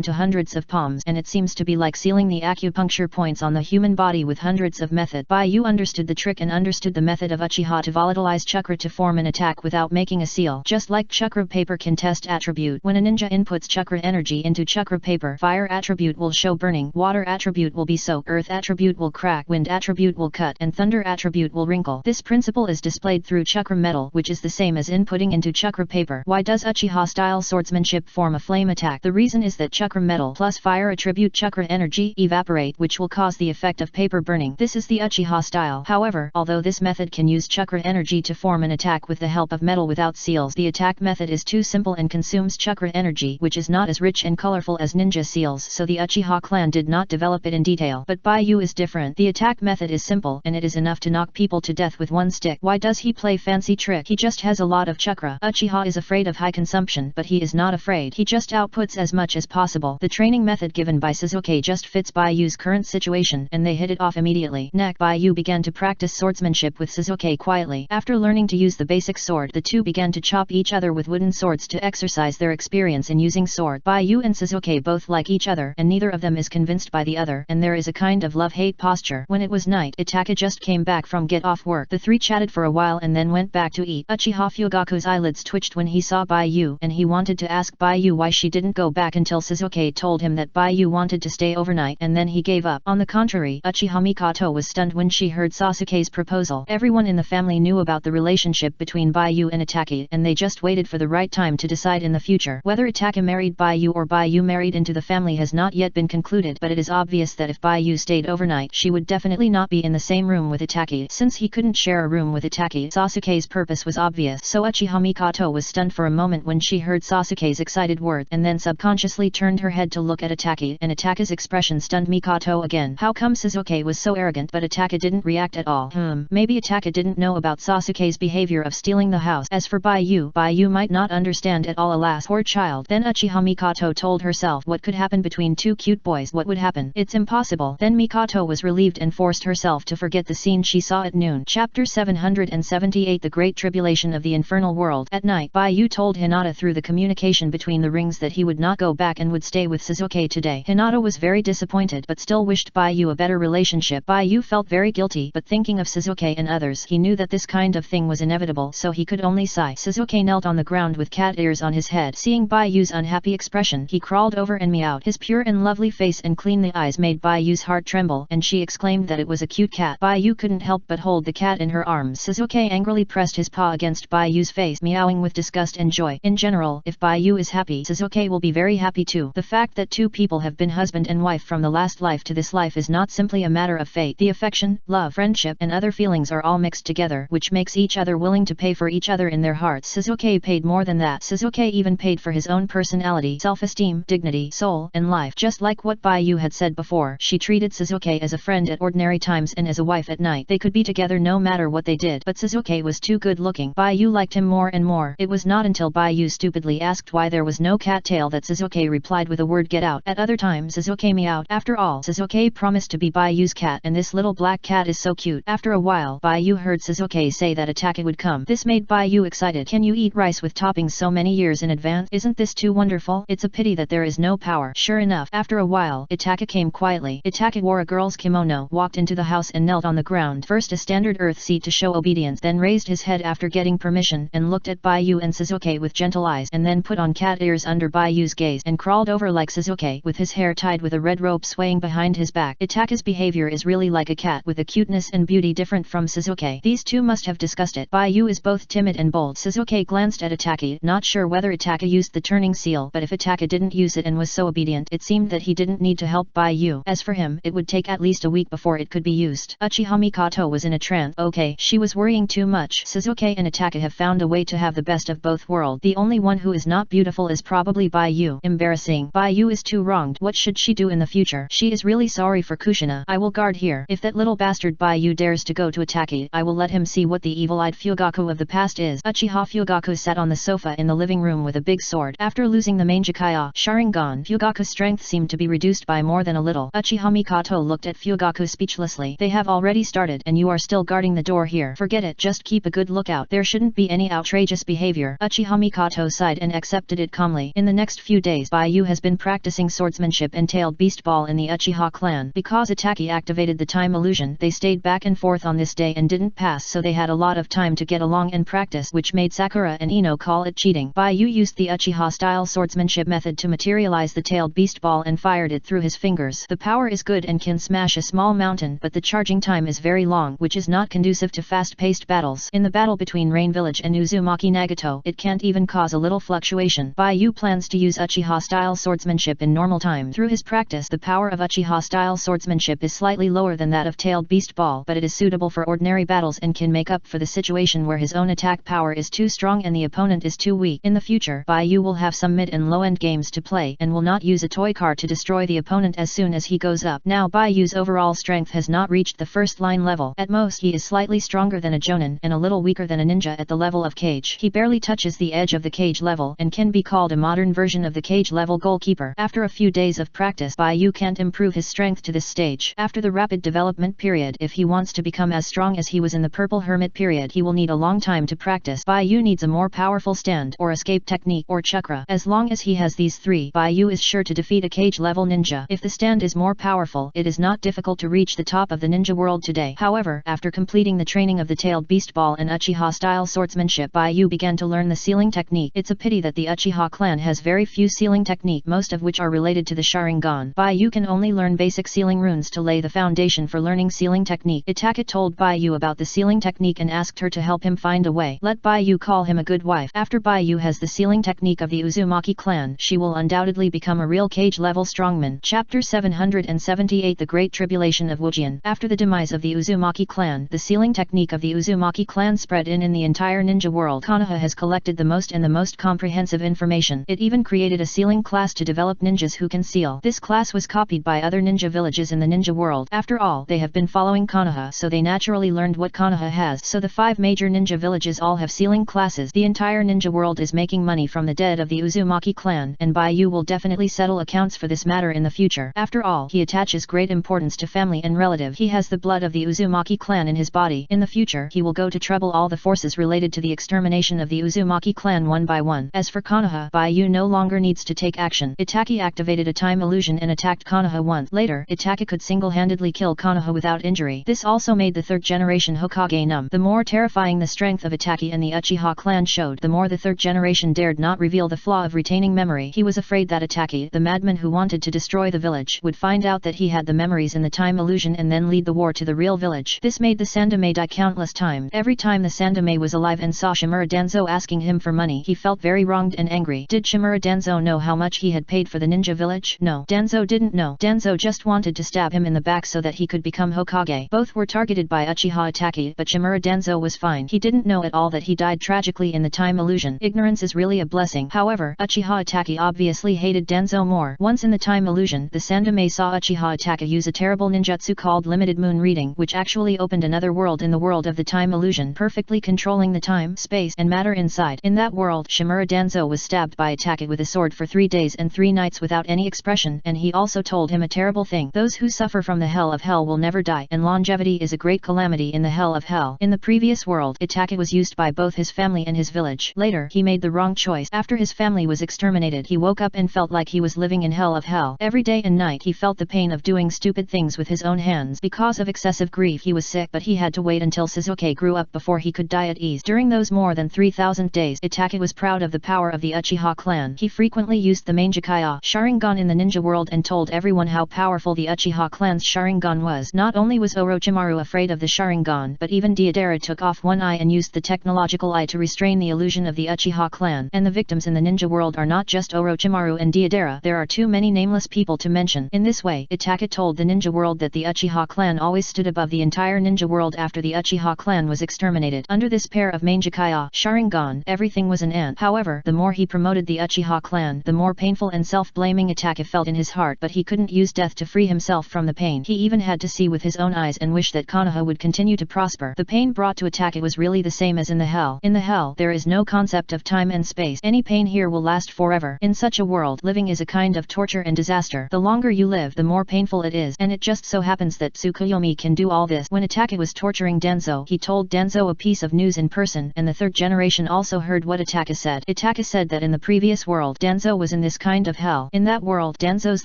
to hundreds of palms, and it seems to be like sealing the acupuncture points on the human body with hundreds of methods. Baiyu understood the trick and understood the method of Uchiha to volatilize chakra to form an attack without making a seal. Just like chakra paper can test attribute, when a ninja inputs chakra energy into chakra paper, fire attribute will show burning, water attribute will be soak, earth attribute will crack, wind attribute will cut, and thunder attribute will wrinkle. This principle is displayed through chakra metal, which is the same as inputting into chakra paper. Why does Uchiha-style swordsmanship form a flame attack? The reason is that chakra metal plus fire attribute chakra energy evaporate, which will cause the effect of paper burning. This is the Uchiha style. However, although this method can use chakra energy to form an attack with the help of metal without seals, the attack method is too simple and consumes chakra energy, which is not as rich and colorful as ninja seals, so the Uchiha clan did not develop it in detail. But Baiyu is different. The attack method is simple, and it is enough to knock people to death with one stick. Why does he play fancy trick? He just has a lot of chakra. Uchiha is afraid of high consumption, but he is not afraid. He just outputs as much as possible. The training method given by Sasuke just fits Baiyu's current situation, and they hit it off immediately. Next, Baiyu began to practice swordsmanship with Sasuke quietly. After learning to use the basic sword, the two began to chop each other with wooden swords to exercise their experience in using sword. Baiyu and Sasuke both like each other, and neither of them is convinced by the other, and there is a kind of love-hate posture. When it was night, Itaka just came back from get off work. The three chatted for a while and then went back to eat. Uchiha Fugaku's eyelids twitched when he saw Baiyu, and he wanted to ask Baiyu why she didn't go back until Sasuke told him that Baiyu wanted to stay overnight, and then he gave up. On the contrary, Uchiha Mikoto was stunned when she heard Sasuke's proposal. Everyone in the family knew about the relationship between Baiyu and Itaka, and they just waited for the right time to decide in the future. Whether Itaka married Baiyu or Baiyu married into the family has not yet been concluded, but it is obvious that if Baiyu stayed overnight, she would definitely not be in the same room with Itaka. Since he couldn't share a room with Itaka, Sasuke's purpose was obvious, so Uchiha Mikoto was stunned for a moment when she heard Sasuke's excited words, and then subconsciously turned her head to look at Itaka, and Itaka's expression stunned Mikoto again. How come Sasuke was so arrogant but Itaka didn't react at all? Maybe Itaka didn't know about Sasuke's behavior of stealing the house. As for Baiyu might not understand at all. Alas, poor child. Then Uchiha Mikoto told herself, what could happen between two cute boys? What would happen? It's impossible. Then Mikoto was relieved and forced herself to forget the scene she saw at noon. Chapter 778 The Great Tribulation of the Infernal World. At night, Baiyu told Hinata through the communication between the rings that he would not go back and would stay with Sasuke today. Hinata was very disappointed but still wished Baiyu a better relationship. Baiyu felt very guilty, but thinking of Sasuke and others, he knew that this kind of thing was inevitable, so he could only sigh. Sasuke knelt on the ground with cat ears on his head. Seeing Baiyu's unhappy expression, he crawled over and meowed. His pure and lovely face and clean eyes made Baiyu's heart tremble, and she exclaimed that it was a cute cat. Baiyu couldn't help but hold the cat in her arms. Sasuke angrily pressed his paw against Baiyu's face, meowing with disgust and joy. In general, if Baiyu is happy, Sasuke will be very happy too. The fact that two people have been husband and wife from the last life to this life is not simply a matter of fate. The affection, love, friendship, and other feelings are all mixed together, which makes each other willing to pay for each other in their hearts. Sasuke paid more than that. Sasuke even paid for his own personality, self-esteem, dignity, soul, and life. Just like what Baiyu had said before, she treated Sasuke as a friend at ordinary times and as a wife at night. They could be together no matter what they did, but Sasuke was too good looking. Baiyu liked him more and more. It was not until Baiyu stupidly asked why there was no cat tail that Sasuke replied with a word, get out. At other times Sasuke meowed. After all, Sasuke promised to be Baiyu's cat, and this little black cat is so cute. After a while, Baiyu heard Sasuke say that Itaka would come. This made Baiyu excited. Can you eat rice with toppings so many years in advance? Isn't this too wonderful? It's a pity that there is no power. Sure enough, after a while, Itaka came quietly. Itaka wore a girl's kimono, walked into the house and knelt on the ground. First a standard earth seat to show obedience, then raised his head after getting permission, and looked at Baiyu and Sasuke with gentle eyes, and then put on cat ears under Baiyu's gaze, and crawled over like Sasuke, with his hair tied with a red rope swaying behind his back. Itaka's behavior is really like a cat, with a cuteness and beauty different from Sasuke. These two must have discussed it. Baiyu is both timid and bold. Sasuke glanced at Itaka, not sure whether Itaka used the turning seal, but if Itaka didn't use it and was so obedient, it seemed that he didn't need to help Baiyu. As for him, it would take at least a week before it could be used. Uchiha Mikoto was in a trance. Okay, she was worrying too much. Sasuke and Itaka have found a way to have the best of both worlds. The only one who is not beautiful is probably Baiyu. Embarrassing. Baiyu is too wronged. What should she do in the future? She is really sorry for Kushina. I will guard here. If that little bastard Baiyu dares to go to Ataki, I will let him see what the evil-eyed Fugaku of the past is. Uchiha Fugaku sat on the sofa in the living room with a big sword. After losing the main Jikaya Sharingan, Fugaku's strength seemed to be reduced by more than a little. Uchiha Mikoto looked at Fugaku speechlessly. They have already started and you are still guarding the door here. Forget it, just keep a good lookout. There shouldn't be any outrageous behavior. Uchiha Mikoto sighed and accepted it calmly. In the next few days, Baiyu has been practicing swordsmanship and tailed beast ball in the Uchiha clan. Because Ataki activated the time illusion, they stayed back and forth on this day and didn't pass, so they had a lot of time to get along and practice, which made Sakura and Ino call it cheating. Baiyu used the Uchiha-style swordsmanship method to materialize the tailed beast ball and fired it through his fingers. The power is good and can smash a small mountain, but the charging time is very long, which is not conducive to fast-paced battles. In the battle between Rain Village and Uzumaki Nagato, it can't even cause a little fluctuation. Baiyu plans to use Uchiha-style swordsmanship in normal time. Through his practice, the power of Uchiha-style swordsmanship is slightly lower than that of tailed beast ball, but it is suitable for ordinary battles and can make up for the situation where his own attack power is too strong and the opponent is too weak. In the future, Baiyu will have some mid and low-end games to play and will not use a toy car to destroy the opponent as soon as he goes up. Now Baiyu's overall strength has not reached the first line level. At most he is slightly stronger than a jonin and a little weaker than a ninja at the level of cage. He barely touches the edge of the cage level and can be called a modern version of the cage level goalkeeper. After a few days of practice, Baiyu can't improve his strength to this stage. After the rapid development period, if he wants to become as strong as he was in the purple hermit period, he will need a long time to practice. Baiyu needs a more powerful stand or escape technique or chakra. As long as he has these three, Baiyu is sure to defeat a cage level ninja. If the stand is more powerful, it is not difficult to reach the top of the ninja world today. However, after completing the training of the tailed beast ball and Uchiha style swordsmanship, Baiyu began to learn the sealing technique. It's a pity that the Uchiha clan has very few sealing technique, most of which are related to the Sharingan. Baiyu can only learn basic sealing runes to lay the foundation for learning sealing technique. Itaka told Baiyu about the sealing technique and asked her to help him find a way. Let Baiyu call him a good wife. After Baiyu has the sealing technique of the Uzumaki clan, she will undoubtedly become a real cage-level strongman. Chapter 778 The Great Tribulation of Wujian. After the demise of the Uzumaki clan, the sealing technique of the Uzumaki clan spread in the entire ninja world. Konoha has collected the most comprehensive information. It even created a sealing class to develop ninjas who can seal. This class was copied by other ninja villages in the ninja world. After all, they have been following Konoha, so they naturally learned what Konoha has. So the 5 major ninja villages all have sealing classes. The entire ninja world is making money from the dead of the Uzumaki clan, and Baiyu will definitely settle accounts for this matter in the future. After all, he attaches great importance to family and relative. He has the blood of the Uzumaki clan in his body. In the future, he will go to trouble all the forces related to the extermination of the Uzumaki clan one by one. As for Konoha, Baiyu no longer needs to take action. Itaki activated a time illusion and attacked Konoha once. Later, Itaki could single-handedly kill Konoha without injury. This also made the third-generation Hokage numb. The more terrifying the strength of Itaki and the Uchiha clan showed, the more the third generation dared not reveal the flaw of retaining memory. He was afraid that Itaki, the madman who wanted to destroy the village, would find out that he had the memories in the time illusion and then lead the war to the real village. This made the Sandaime die countless times. Every time the Sandaime was alive and saw Shimura Danzo asking him for money, he felt very wronged and angry. Did Shimura Danzo know how much he had paid for the ninja village? No. Danzo didn't know. Danzo just wanted to stab him in the back so that he could become Hokage. Both were targeted by Uchiha Itaki, but Shimura Danzo was fine. He didn't know at all that he died tragically in the time illusion. Ignorance is really a blessing. However, Uchiha Itaki obviously hated Danzo more. Once in the time illusion, the Sandaime saw Uchiha Itaki use a terrible ninjutsu called limited moon reading, which actually opened another world in the world of the time illusion, perfectly controlling the time, space, and matter inside. In that world, Shimura Danzo was stabbed by Itaki with a sword for 3 days and 3 nights without any expression, and he also told him a terrible thing. Those who suffer from the hell of hell will never die, and longevity is a great calamity in the hell of hell. In the previous world, Itaki was used by both his family and his village. Later, he made the wrong choice. After his family was exterminated, he woke up and felt like he was living in hell of hell. Every day and night he felt the pain of doing stupid things with his own hands. Because of excessive grief he was sick, but he had to wait until Sasuke grew up before he could die at ease. During those more than 3,000 days, Itaki was proud of the power of the Uchiha clan. He frequently used the main Jikaya Sharingan in the ninja world and told everyone how powerful the Uchiha clan's Sharingan was. Not only was Orochimaru afraid of the Sharingan, but even Deidara took off one eye and used the technological eye to restrain the illusion of the Uchiha clan. And the victims in the ninja world are not just Orochimaru and Deidara. There are too many nameless people to mention. In this way, Itaka told the ninja world that the Uchiha clan always stood above the entire ninja world after the Uchiha clan was exterminated. Under this pair of main Jikaya Sharingan, everything was an ant. However, the more he promoted the Uchiha clan, the more painful and self-blaming Itaka felt in his heart, but he couldn't use death to free himself himself from the pain. He even had to see with his own eyes and wish that Konoha would continue to prosper. The pain brought to Itake was really the same as in the hell. In the hell, there is no concept of time and space. Any pain here will last forever. In such a world, living is a kind of torture and disaster. The longer you live, the more painful it is. And it just so happens that Tsukuyomi can do all this. When Itake was torturing Danzo, he told Danzo a piece of news in person, and the third generation also heard what Itake said. Itake said that in the previous world, Danzo was in this kind of hell. In that world, Danzo's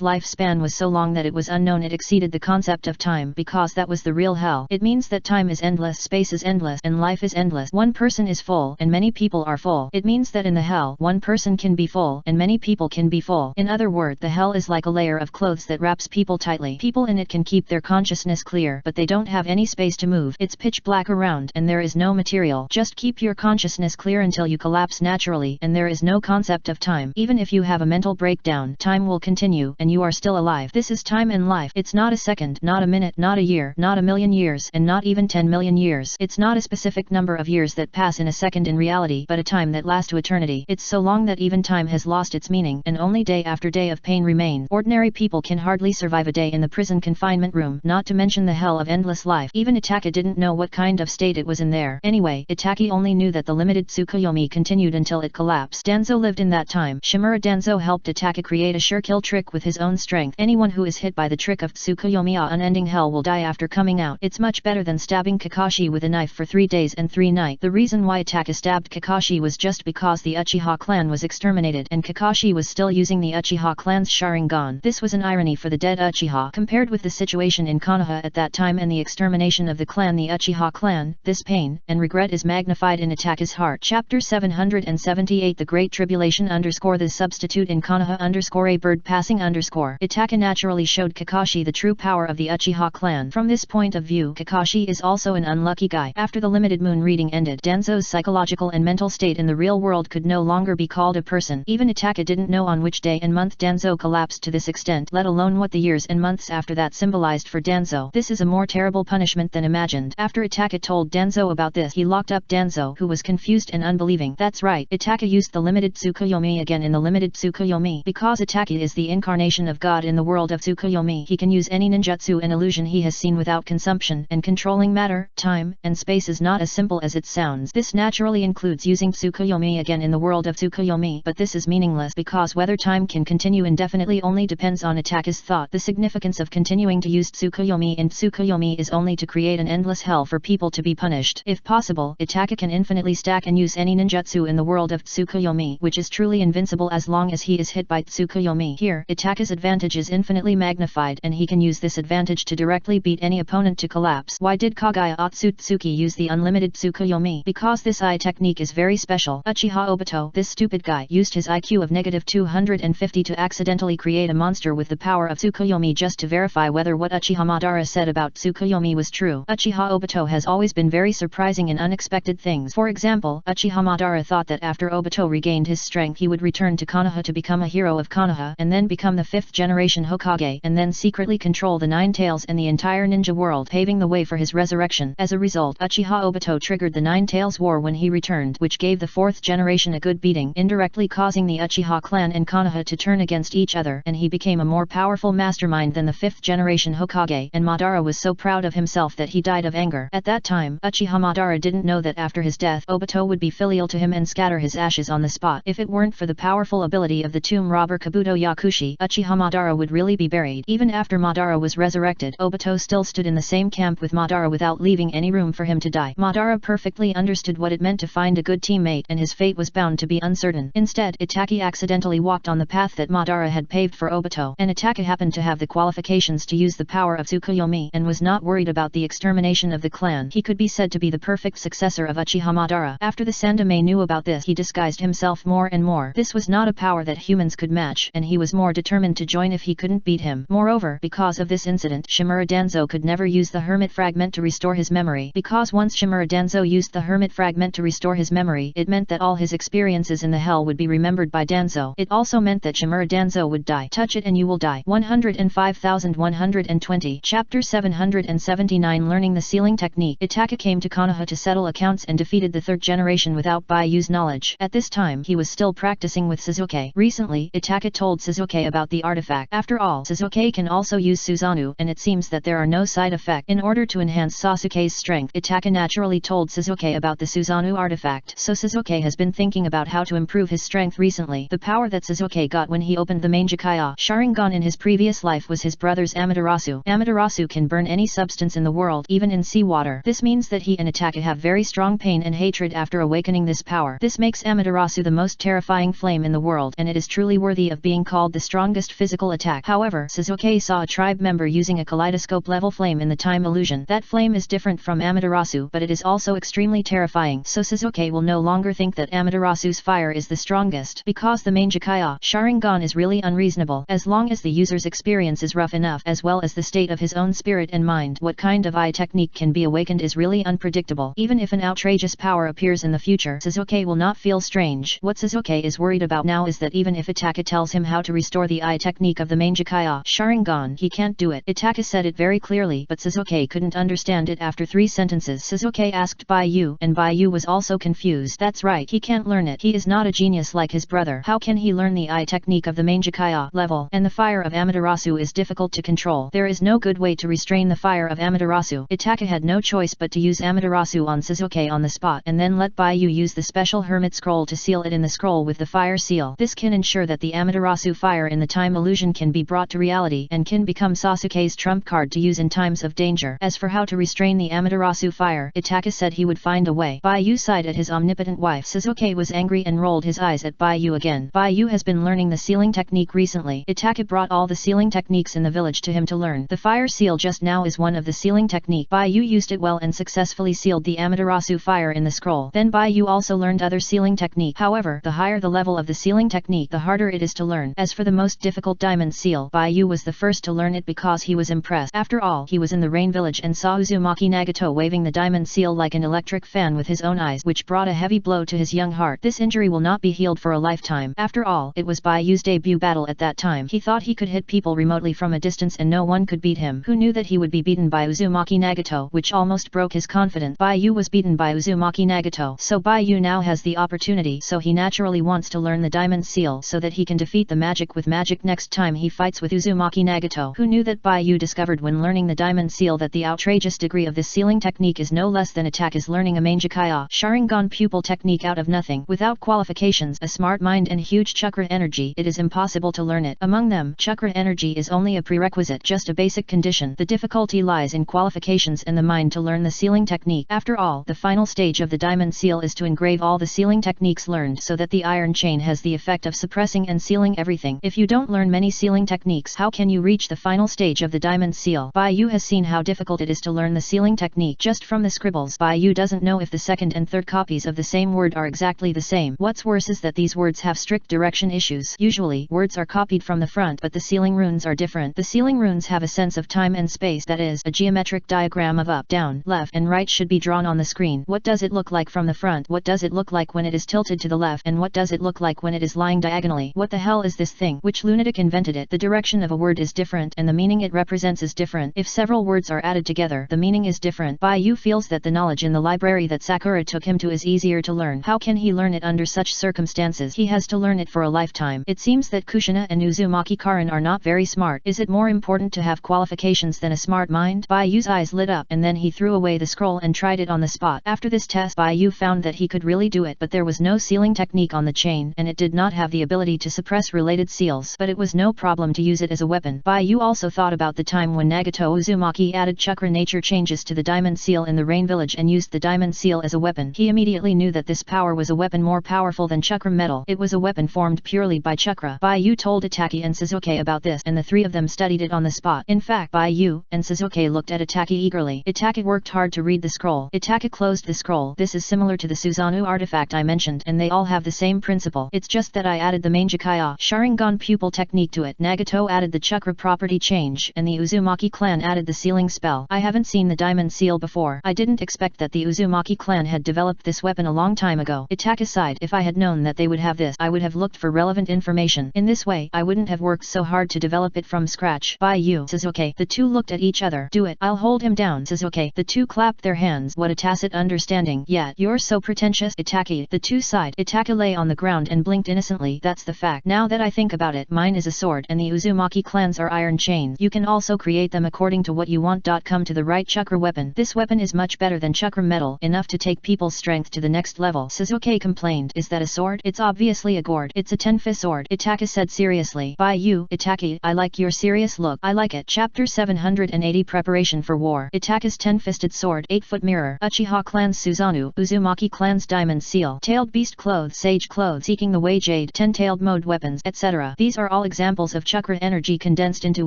lifespan was so long that it was unknown it exceeded the concept of time, because that was the real hell. It means that time is endless, space is endless, and life is endless. One person is full, and many people are full. It means that in the hell, one person can be full, and many people can be full. In other words, the hell is like a layer of clothes that wraps people tightly. People in it can keep their consciousness clear, but they don't have any space to move. It's pitch black around, and there is no material. Just keep your consciousness clear until you collapse naturally, and there is no concept of time. Even if you have a mental breakdown, time will continue, and you are still alive. This is time and life. It's not a second, not a minute, not a year, not a million years, and not even 10 million years. It's not a specific number of years that pass in a second in reality, but a time that lasts to eternity. It's so long that even time has lost its meaning, and only day after day of pain remains. Ordinary people can hardly survive a day in the prison confinement room, not to mention the hell of endless life. Even Itake didn't know what kind of state it was in there. Anyway, Itake only knew that the limited Tsukuyomi continued until it collapsed. Danzo lived in that time. Shimura Danzo helped Itake create a sure kill trick with his own strength. Anyone who is hit by the trick of Tsukuyomi unending hell will die after coming out. It's much better than stabbing Kakashi with a knife for 3 days and 3 nights. The reason why Itake stabbed Kakashi was just because the Uchiha clan was exterminated and Kakashi was still using the Uchiha clan's Sharingan. This was an irony for the dead Uchiha. Compared with the situation in Konoha at that time and the extermination of the Uchiha clan, this pain and regret is magnified in Itake's heart. Chapter 778 The Great Tribulation _ the substitute in Konoha _ a bird passing _ Itake naturally showed Kakashi the true power of the Uchiha clan. From this point of view, Kakashi is also an unlucky guy. After the limited moon reading ended, Danzo's psychological and mental state in the real world could no longer be called a person. Even Itake didn't know on which day and month Danzo collapsed to this extent, let alone what the years and months after that symbolized for Danzo. This is a more terrible punishment than imagined. After Itake told Danzo about this, he locked up Danzo, who was confused and unbelieving. That's right, Itake used the limited Tsukuyomi again in the limited Tsukuyomi. Because Itake is the incarnation of God in the world of Tsukuyomi, he can use any ninjutsu and illusion he has seen without consumption, and controlling matter, time, and space is not as simple as it sounds. This naturally includes using Tsukuyomi again in the world of Tsukuyomi, but this is meaningless because whether time can continue indefinitely only depends on Itake's thought. The significance of continuing to use Tsukuyomi in Tsukuyomi is only to create an endless hell for people to be punished. If possible, Itake can infinitely stack and use any ninjutsu in the world of Tsukuyomi, which is truly invincible as long as he is hit by Tsukuyomi. Here, Itake's advantage is infinitely magnified, and he can use this advantage to directly beat any opponent to collapse. Why did Kagaya Otsutsuki use the unlimited Tsukuyomi? Because this eye technique is very special. Uchiha Obito, this stupid guy, used his IQ of -250 to accidentally create a monster with the power of Tsukuyomi just to verify whether what Uchiha Madara said about Tsukuyomi was true. Uchiha Obito has always been very surprising in unexpected things. For example, Uchiha Madara thought that after Obito regained his strength he would return to Konoha to become a hero of Konoha, and then become the 5th generation Hokage, and then secretly control the Nine Tails and the entire ninja world, paving the way for his resurrection. As a result, Uchiha Obito triggered the Nine Tails War when he returned, which gave the 4th generation a good beating, indirectly causing the Uchiha clan and Konoha to turn against each other, and he became a more powerful mastermind than the 5th generation Hokage, and Madara was so proud of himself that he died of anger. At that time, Uchiha Madara didn't know that after his death, Obito would be filial to him and scatter his ashes on the spot. If it weren't for the powerful ability of the tomb robber Kabuto Yakushi, Uchiha Madara would really be buried. Even after Madara was resurrected, Obito still stood in the same camp with Madara without leaving any room for him to die. Madara perfectly understood what it meant to find a good teammate, and his fate was bound to be uncertain. Instead, Itake accidentally walked on the path that Madara had paved for Obito, and Itake happened to have the qualifications to use the power of Tsukuyomi, and was not worried about the extermination of the clan. He could be said to be the perfect successor of Uchiha Madara. After the Sandaime knew about this, he disguised himself more and more. This was not a power that humans could match, and he was more determined to join if he couldn't beat him. Moreover, because of this incident, Shimura Danzo could never use the Hermit Fragment to restore his memory, because once Shimura Danzo used the Hermit Fragment to restore his memory, it meant that all his experiences in the hell would be remembered by Danzo. It also meant that Shimura Danzo would die. Touch it and you will die. 105,120 Chapter 779 Learning the Sealing Technique. Itake came to Konoha to settle accounts and defeated the 3rd generation without Bayu's knowledge. At this time, he was still practicing with Suzuki. Recently, Itake told Suzuki about the artifact. After all, Suzuki can also use Susanoo, and it seems that there are no side effects. In order to enhance Sasuke's strength, Itachi naturally told Sasuke about the Susanoo artifact. So Sasuke has been thinking about how to improve his strength recently. The power that Sasuke got when he opened the Mangekyo Sharingan in his previous life was his brother's Amaterasu. Amaterasu can burn any substance in the world, even in seawater. This means that he and Itachi have very strong pain and hatred after awakening this power. This makes Amaterasu the most terrifying flame in the world, and it is truly worthy of being called the strongest physical attack. However, Sasuke saw a tribe member using a kaleidoscope-level flame in the time illusion. That flame is different from Amaterasu, but it is also extremely terrifying, so Sasuke will no longer think that Amaterasu's fire is the strongest, because the Mangekyo Sharingan is really unreasonable. As long as the user's experience is rough enough, as well as the state of his own spirit and mind, what kind of eye technique can be awakened is really unpredictable. Even if an outrageous power appears in the future, Sasuke will not feel strange. What Sasuke is worried about now is that even if Itachi tells him how to restore the eye technique of the Mangekyo Sharingan, he can't do it. Itachi said it very clearly, but Sasuke couldn't understand it after 3 sentences. Sasuke asked Baiyu, and Baiyu was also confused. That's right, he can't learn it. He is not a genius like his brother. How can he learn the eye technique of the Mangekyo level? And the fire of Amaterasu is difficult to control. There is no good way to restrain the fire of Amaterasu. Itachi had no choice but to use Amaterasu on Sasuke on the spot, and then let Baiyu use the special hermit scroll to seal it in the scroll with the fire seal. This can ensure that the Amaterasu fire in the time illusion can be brought to reality and can become Sasuke's trump card to use in times of danger. As for how to restrain the Amaterasu fire, Itachi said he would find a way. Baiyu sighed at his omnipotent wife. Sasuke was angry and rolled his eyes at Baiyu again. Baiyu has been learning the sealing technique recently. Itachi brought all the sealing techniques in the village to him to learn. The fire seal just now is one of the sealing technique. Baiyu used it well and successfully sealed the Amaterasu fire in the scroll. Then Baiyu also learned other sealing technique. However, the higher the level of the sealing technique, the harder it is to learn. As for the most difficult diamond seal, Baiyu was the first to learn it because he was impressed. After all, he was in the rain village and saw Uzumaki Nagato waving the diamond seal like an electric fan with his own eyes, which brought a heavy blow to his young heart. This injury will not be healed for a lifetime. After all, it was Baiyu's debut battle at that time. He thought he could hit people remotely from a distance and no one could beat him. Who knew that he would be beaten by Uzumaki Nagato, which almost broke his confidence. Baiyu was beaten by Uzumaki Nagato, so Baiyu now has the opportunity, so he naturally wants to learn the diamond seal so that he can defeat the magic with magic next time he fights with Uzumaki Nagato. Who knew that Baiyu discovered when learning the diamond seal that the outrageous degree of this sealing technique is no less than Itachi's learning a Mangekyo Sharingan pupil technique out of nothing. Without qualifications, a smart mind and huge chakra energy, it is impossible to learn it. Among them, chakra energy is only a prerequisite, just a basic condition. The difficulty lies in qualifications and the mind to learn the sealing technique. After all, the final stage of the diamond seal is to engrave all the sealing techniques learned so that the iron chain has the effect of suppressing and sealing everything. If you don't learn many sealing techniques, how can you reach the final stage of the diamond seal? Baiyu has seen how difficult it is to learn the sealing technique just from the scribbles. Baiyu doesn't know if the second and third copies of the same word are exactly the same. What's worse is that these words have strict direction issues. Usually, words are copied from the front, but the sealing runes are different. The sealing runes have a sense of time and space, that is, a geometric diagram of up, down, left, and right should be drawn on the screen. What does it look like from the front? What does it look like when it is tilted to the left? And what does it look like when it is lying diagonally? What the hell is this thing? Which lunatic invented it? The direction of a word is different, and the meaning it represents is different. If several words are added together, the meaning is different. Baiyu feels that the knowledge in the library that Sakura took him to is easier to learn. How can he learn it under such circumstances? He has to learn it for a lifetime. It seems that Kushina and Uzumaki Karin are not very smart. Is it more important to have qualifications than a smart mind? Baiyu's eyes lit up, and then he threw away the scroll and tried it on the spot. After this test, Baiyu found that he could really do it, but there was no sealing technique on the chain, and it did not have the ability to suppress related seals, but it was no problem to use it as a weapon. Baiyu also thought about the time when Nagato Uzumaki added chakra nature changes to the diamond seal in the rain village and used the diamond seal as a weapon. He immediately knew that this power was a weapon more powerful than chakra metal. It was a weapon formed purely by chakra. Baiyu told Itachi and Sasuke about this, and the three of them studied it on the spot. In fact, Baiyu and Sasuke looked at Itachi eagerly. Itachi worked hard to read the scroll. Itachi closed the scroll. This is similar to the Susanoo artifact I mentioned, and they all have the same principle. It's just that I added the Mangekyo Sharingan pupil technique to it. Nagato added the chakra property change, and the Uzumaki clan added the sealing spell. I haven't seen the diamond seal before. I didn't expect that the Uzumaki clan had developed this weapon a long time ago. Itachi sighed. If I had known that they would have this, I would have looked for relevant information. In this way, I wouldn't have worked so hard to develop it from scratch. Baiyu, Sasuke. The two looked at each other. Do it. I'll hold him down. Sasuke. The two clapped their hands. What a tacit understanding. Yet, you're so pretentious. Itachi. The two sighed. Itachi lay on the ground and blinked innocently. That's the fact. Now that I think about it, mine is a sword, and the Uzumaki clans are are iron chains. You can also create them according to what you want. Come to the right chakra weapon. This weapon is much better than chakra metal, enough to take people's strength to the next level. Sasuke complained. Is that a sword? It's obviously a gourd. It's a 10-fist sword. Itachi said seriously. By you, Itachi, I like your serious look. I like it. Chapter 780 Preparation for War. Itachi's 10-fisted sword, 8-foot mirror, Uchiha clan's Susanoo, Uzumaki clan's diamond seal, tailed beast clothes, sage clothes, seeking the way jade, 10-tailed mode weapons, etc. These are all examples of chakra energy condensed into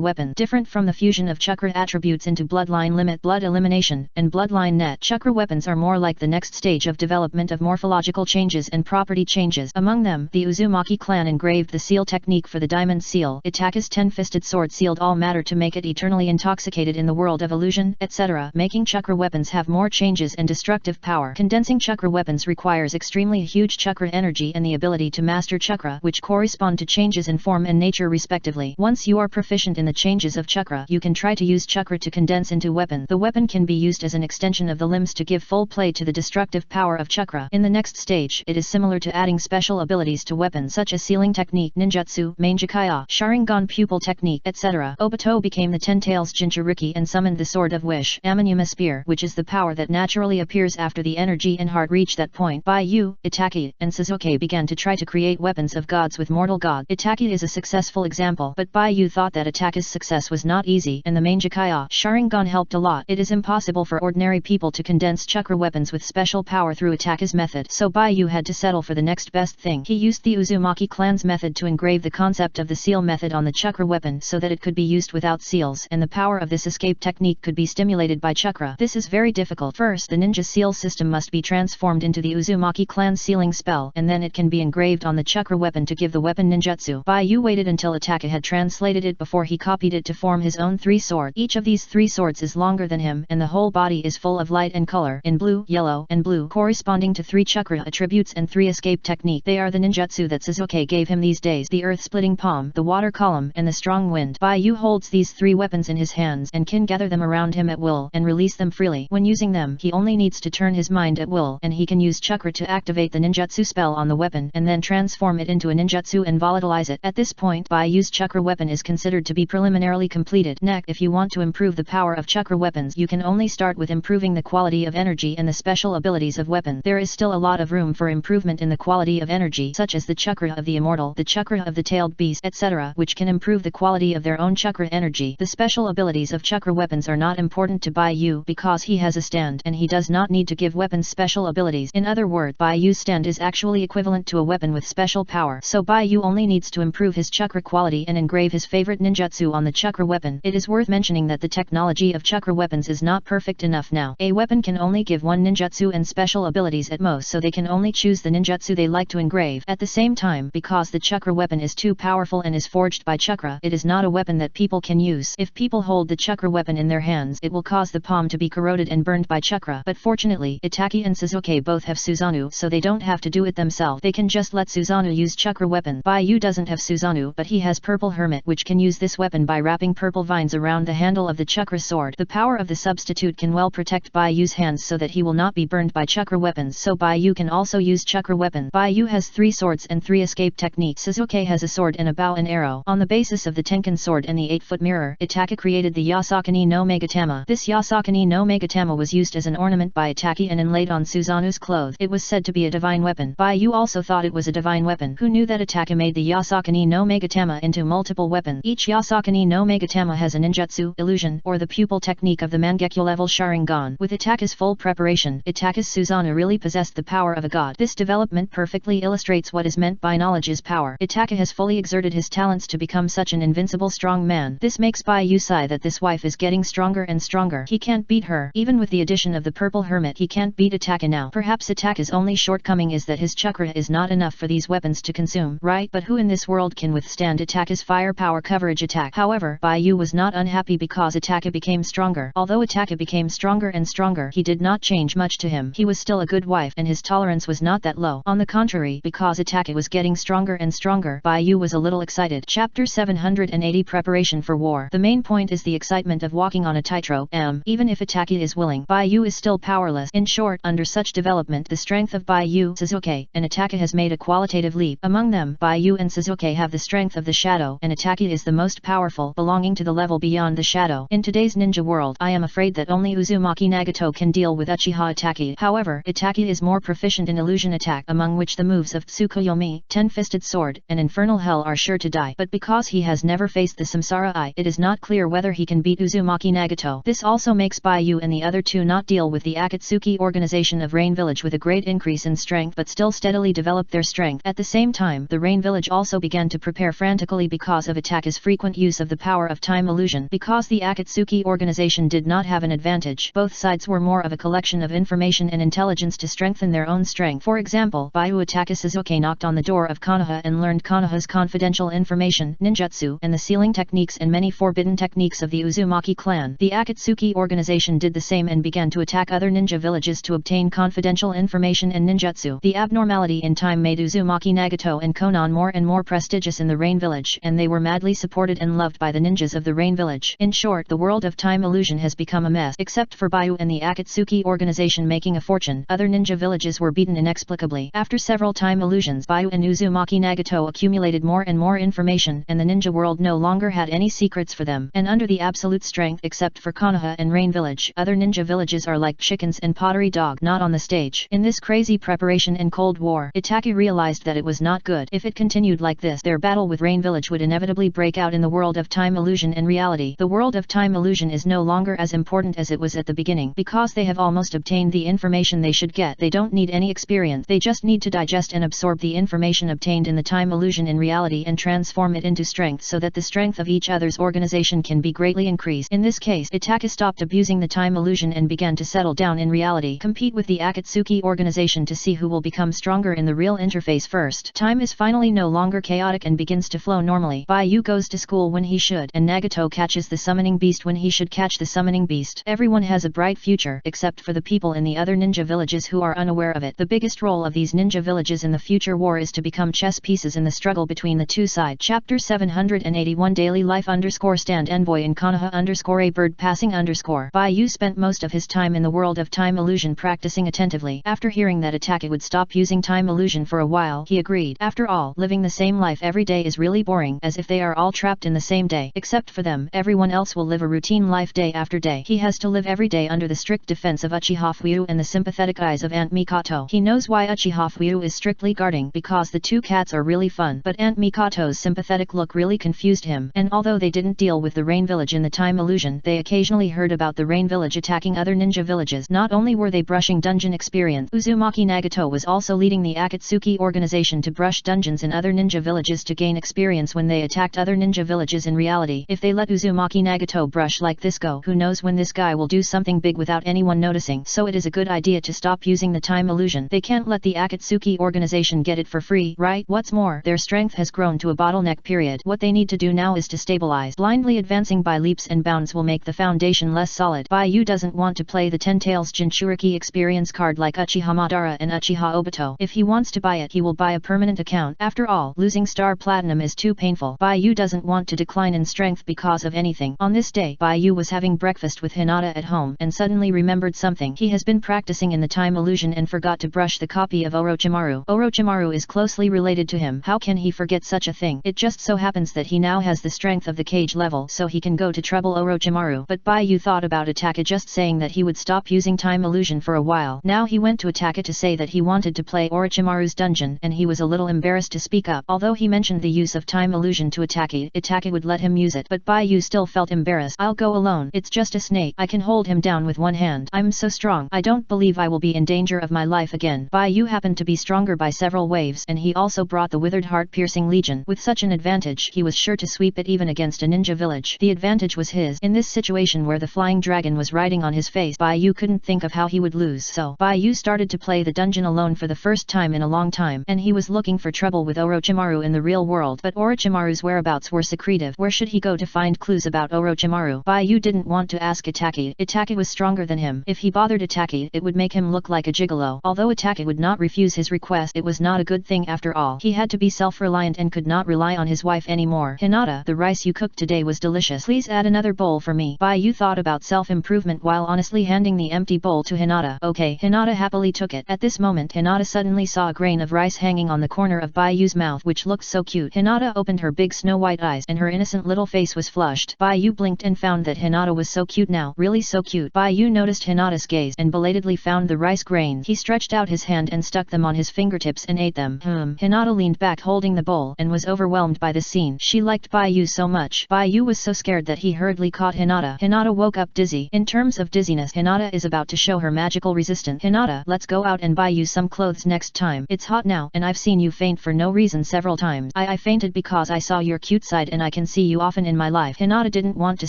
weapon, different from the fusion of chakra attributes into bloodline limit, blood elimination, and bloodline net. Chakra weapons are more like the next stage of development of morphological changes and property changes. Among them, the Uzumaki clan engraved the seal technique for the diamond seal. Itachi's 10-fisted sword sealed all matter to make it eternally intoxicated in the world of illusion, etc., making chakra weapons have more changes and destructive power. Condensing chakra weapons requires extremely huge chakra energy and the ability to master chakra, which correspond to changes in form and nature respectively. Once you are proficient in the changes of chakra, you can try to use chakra to condense into weapon. The weapon can be used as an extension of the limbs to give full play to the destructive power of chakra. In the next stage, it is similar to adding special abilities to weapons such as sealing technique, ninjutsu, Mangekyo, Sharingan pupil technique, etc. Obito became the 10 tails Jinchuriki and summoned the Sword of Wish, Amanuma Spear, which is the power that naturally appears after the energy and heart reach that point. Baiyu, Itachi, and Sasuke began to try to create weapons of gods with mortal god. Itachi is a successful example, but Baiyu thought that Itachi's success was not easy, and the Mangekyo Sharingan helped a lot. It is impossible for ordinary people to condense chakra weapons with special power through Itachi's method, so Baiyu had to settle for the next best thing. He used the Uzumaki clan's method to engrave the concept of the seal method on the chakra weapon so that it could be used without seals, and the power of this escape technique could be stimulated by chakra. This is very difficult. First, the ninja seal system must be transformed into the Uzumaki clan's sealing spell, and then it can be engraved on the chakra weapon to give the weapon ninjutsu. Baiyu waited until Itachi had translated it before he copied it to form his own 3 swords. Each of these 3 swords is longer than him, and the whole body is full of light and color, in blue, yellow, and blue, corresponding to 3 chakra attributes and 3 escape technique. They are the ninjutsu that Sasuke gave him these days: the earth-splitting palm, the water column, and the strong wind. Baiyu holds these 3 weapons in his hands and can gather them around him at will and release them freely. When using them, he only needs to turn his mind at will, and he can use chakra to activate the ninjutsu spell on the weapon and then transform it into a ninjutsu and volatilize it. At this point, Baiyu's chakra weapon is considered to be preliminarily completed. Next, if you want to improve the power of chakra weapons, you can only start with improving the quality of energy and the special abilities of weapon. There is still a lot of room for improvement in the quality of energy, such as the chakra of the immortal, the chakra of the tailed beast, etc., which can improve the quality of their own chakra energy. The special abilities of chakra weapons are not important to Baiyu because he has a stand and he does not need to give weapons special abilities. In other words, Baiyu's stand is actually equivalent to a weapon with special power, so Baiyu only needs to improve his chakra quality and engrave his favorite ninjutsu on the chakra weapon. It is worth mentioning that the technology of chakra weapons is not perfect enough now. A weapon can only give 1 ninjutsu and special abilities at most, so they can only choose the ninjutsu they like to engrave. At the same time, because the chakra weapon is too powerful and is forged by chakra, it is not a weapon that people can use. If people hold the chakra weapon in their hands, it will cause the palm to be corroded and burned by chakra. But fortunately, Itachi and Sasuke both have Susanoo, so they don't have to do it themselves. They can just let Susanoo use chakra weapon. Baiyu doesn't have Susanoo, but he has Purple Hermit, which can use this weapon by wrapping purple vines around the handle of the chakra sword. The power of the substitute can well protect Baiyu's hands so that he will not be burned by chakra weapons, so Baiyu can also use chakra weapon. Baiyu has 3 swords and 3 escape techniques. Sasuke has a sword and a bow and arrow. On the basis of the Tenkan sword and the 8-foot mirror, Itachi created the Yasakani no Megatama. This Yasakani no Megatama was used as an ornament by Itachi and inlaid on Susanoo's clothes. It was said to be a divine weapon. Baiyu also thought it was a divine weapon. Who knew that Itachi made the Yasakani no Megatama into multiple weapons? Each Yasakani no Megatama has a ninjutsu, illusion, or the pupil technique of the Mangekyo level Sharingan. With Itachi's full preparation, Itachi's Susanoo really possessed the power of a god. This development perfectly illustrates what is meant by knowledge is power. Itachi has fully exerted his talents to become such an invincible strong man. This makes Baiyu sigh that this wife is getting stronger and stronger. He can't beat her. Even with the addition of the Purple Hermit, he can't beat Itachi now. Perhaps Itachi's only shortcoming is that his chakra is not enough for these weapons to consume, right? But who in this world can withstand Itachi's firepower coverage attack? However, Baiyu was not unhappy because Itachi became stronger. Although Itachi became stronger and stronger, he did not change much to him. He was still a good wife and his tolerance was not that low. On the contrary, because Itachi was getting stronger and stronger, Baiyu was a little excited. Chapter 780 Preparation for War. The main point is the excitement of walking on a tightrope. Even if Itachi is willing, Baiyu is still powerless. In short, under such development, the strength of Baiyu, Sasuke, and Itachi has made a qualitative leap. Among them, Baiyu and Sasuke have the strength of the shadow, and Itachi is the most powerful, belonging to the level beyond the shadow. In today's ninja world, I am afraid that only Uzumaki Nagato can deal with Uchiha Itaki. However, Itaki is more proficient in illusion attack, among which the moves of Tsukuyomi, Ten-Fisted Sword, and Infernal Hell are sure to die. But because he has never faced the Samsara Eye, it is not clear whether he can beat Uzumaki Nagato. This also makes Baiyu and the other two not deal with the Akatsuki organization of Rain Village with a great increase in strength, but still steadily develop their strength. At the same time, the Rain Village also began to prepare frantically because of Itaki's frequent use of the power of time illusion. Because the Akatsuki organization did not have an advantage, both sides were more of a collection of information and intelligence to strengthen their own strength. For example, Baiyu Itaka Suzuki knocked on the door of Konoha and learned Konoha's confidential information, ninjutsu, and the sealing techniques and many forbidden techniques of the Uzumaki clan. The Akatsuki organization did the same and began to attack other ninja villages to obtain confidential information and ninjutsu. The abnormality in time made Uzumaki Nagato and Konan more and more prestigious in the Rain Village, and they were madly supported and loved by the ninjas of the Rain Village. In short, the world of time illusion has become a mess. Except for Baiyu and the Akatsuki organization making a fortune, other ninja villages were beaten inexplicably. After several time illusions, Baiyu and Uzumaki Nagato accumulated more and more information, and the ninja world no longer had any secrets for them. And under the absolute strength except for Konoha and Rain Village, other ninja villages are like chickens and pottery dog, not on the stage. In this crazy preparation and Cold War, Itaki realized that it was not good. If it continued like this, their battle with Rain Village would inevitably break out in the world of time illusion and reality. The world of time illusion is no longer as important as it was at the beginning, because they have almost obtained the information they should get. They don't need any experience, they just need to digest and absorb the information obtained in the time illusion in reality and transform it into strength so that the strength of each other's organization can be greatly increased. In this case, Itaka stopped abusing the time illusion and began to settle down in reality, compete with the Akatsuki organization to see who will become stronger in the real interface first. Time is finally no longer chaotic and begins to flow normally. Baiyu goes to school when he should, and Nagato catches the summoning beast when he should catch the summoning beast. Everyone has a bright future, except for the people in the other ninja villages who are unaware of it. The biggest role of these ninja villages in the future war is to become chess pieces in the struggle between the two sides. Chapter 781 Daily Life stand envoy in Konoha a bird passing Baiyu spent most of his time in the world of time illusion practicing attentively. After hearing that Itaka would stop using time illusion for a while, he agreed. After all, living the same life every day is really boring, as if they are all trapped in the same day. Except for them, everyone else will live a routine life day after day. He has to live every day under the strict defense of Uchiha Fuyu and the sympathetic eyes of Aunt Mikoto. He knows why Uchiha Fuyu is strictly guarding, because the two cats are really fun, but Aunt Mikoto's sympathetic look really confused him, and although they didn't deal with the Rain Village in the time illusion, they occasionally heard about the Rain Village attacking other ninja villages. Not only were they brushing dungeon experience, Uzumaki Nagato was also leading the Akatsuki organization to brush dungeons in other ninja villages to gain experience when they attacked other ninja villages in reality. If they let Uzumaki Nagato brush like this go, who knows when this guy will do something big without anyone noticing, so it is a good idea to stop using the time illusion. They can't let the Akatsuki organization get it for free, right? What's more, their strength has grown to a bottleneck period. What they need to do now is to stabilize. Blindly advancing by leaps and bounds will make the foundation less solid. Baiyu doesn't want to play the Ten Tails Jinchuriki experience card like Uchiha Madara and Uchiha Obito. If he wants to buy it, he will buy a permanent account. After all, losing Star Platinum is too painful. Baiyu doesn't want to decline in strength because of anything. On this day, Baiyu was having breakfast with Hinata at home and suddenly remembered something. He has been practicing in the time illusion and forgot to brush the copy of Orochimaru. Orochimaru is closely related to him. How can he forget such a thing? It just so happens that he now has the strength of the cage level, so he can go to trouble Orochimaru. But Baiyu thought about Itaka just saying that he would stop using time illusion for a while. Now he went to Itaka to say that he wanted to play Orochimaru's dungeon, and he was a little embarrassed to speak up. Although he mentioned the use of time illusion to Itaka would let him use it, but Baiyu still felt embarrassed. I'll go alone. It's just a snake. I can hold him down with one hand. I'm so strong. I don't believe I will be in danger of my life again. Baiyu happened to be stronger by several waves, and he also brought the withered heart-piercing legion. With such an advantage, he was sure to sweep it even against a ninja village. The advantage was his. In this situation where the flying dragon was riding on his face, Baiyu couldn't think of how he would lose, so Baiyu started to play the dungeon alone for the first time in a long time, and he was looking for trouble with Orochimaru in the real world, but Orochimaru's whereabouts were secretive. Where should he go to find clues about Orochimaru? Baiyu didn't want to ask Itaka. Itaka was stronger than him. If he bothered Itaka, it would make him look like a gigolo. Although Itaka would not refuse his request, it was not a good thing after all. He had to be self-reliant and could not rely on his wife anymore. Hinata, the rice you cooked today was delicious. Please add another bowl for me. Baiyu thought about self-improvement while honestly handing the empty bowl to Hinata. Okay. Hinata happily took it. At this moment, Hinata suddenly saw a grain of rice hanging on the corner of Baiu's mouth which looked so cute. Hinata opened her big snow-white eyes and her innocent little face was flushed. Baiyu blinked and found that Hinata was so cute now, really so cute. Baiyu noticed Hinata's gaze and belatedly found the rice grains. He stretched out his hand and stuck them on his fingertips and ate them. Hinata leaned back holding the bowl and was overwhelmed by the scene. She liked Baiyu so much. Baiyu was so scared that he hurriedly caught Hinata. Hinata woke up dizzy. In terms of dizziness, Hinata is about to show her magical resistance. Hinata, let's go out and buy you some clothes next time. It's hot now and I've seen you faint for no reason several times. I fainted because I saw your cute side and I can see you often in my life. Hinata didn't want to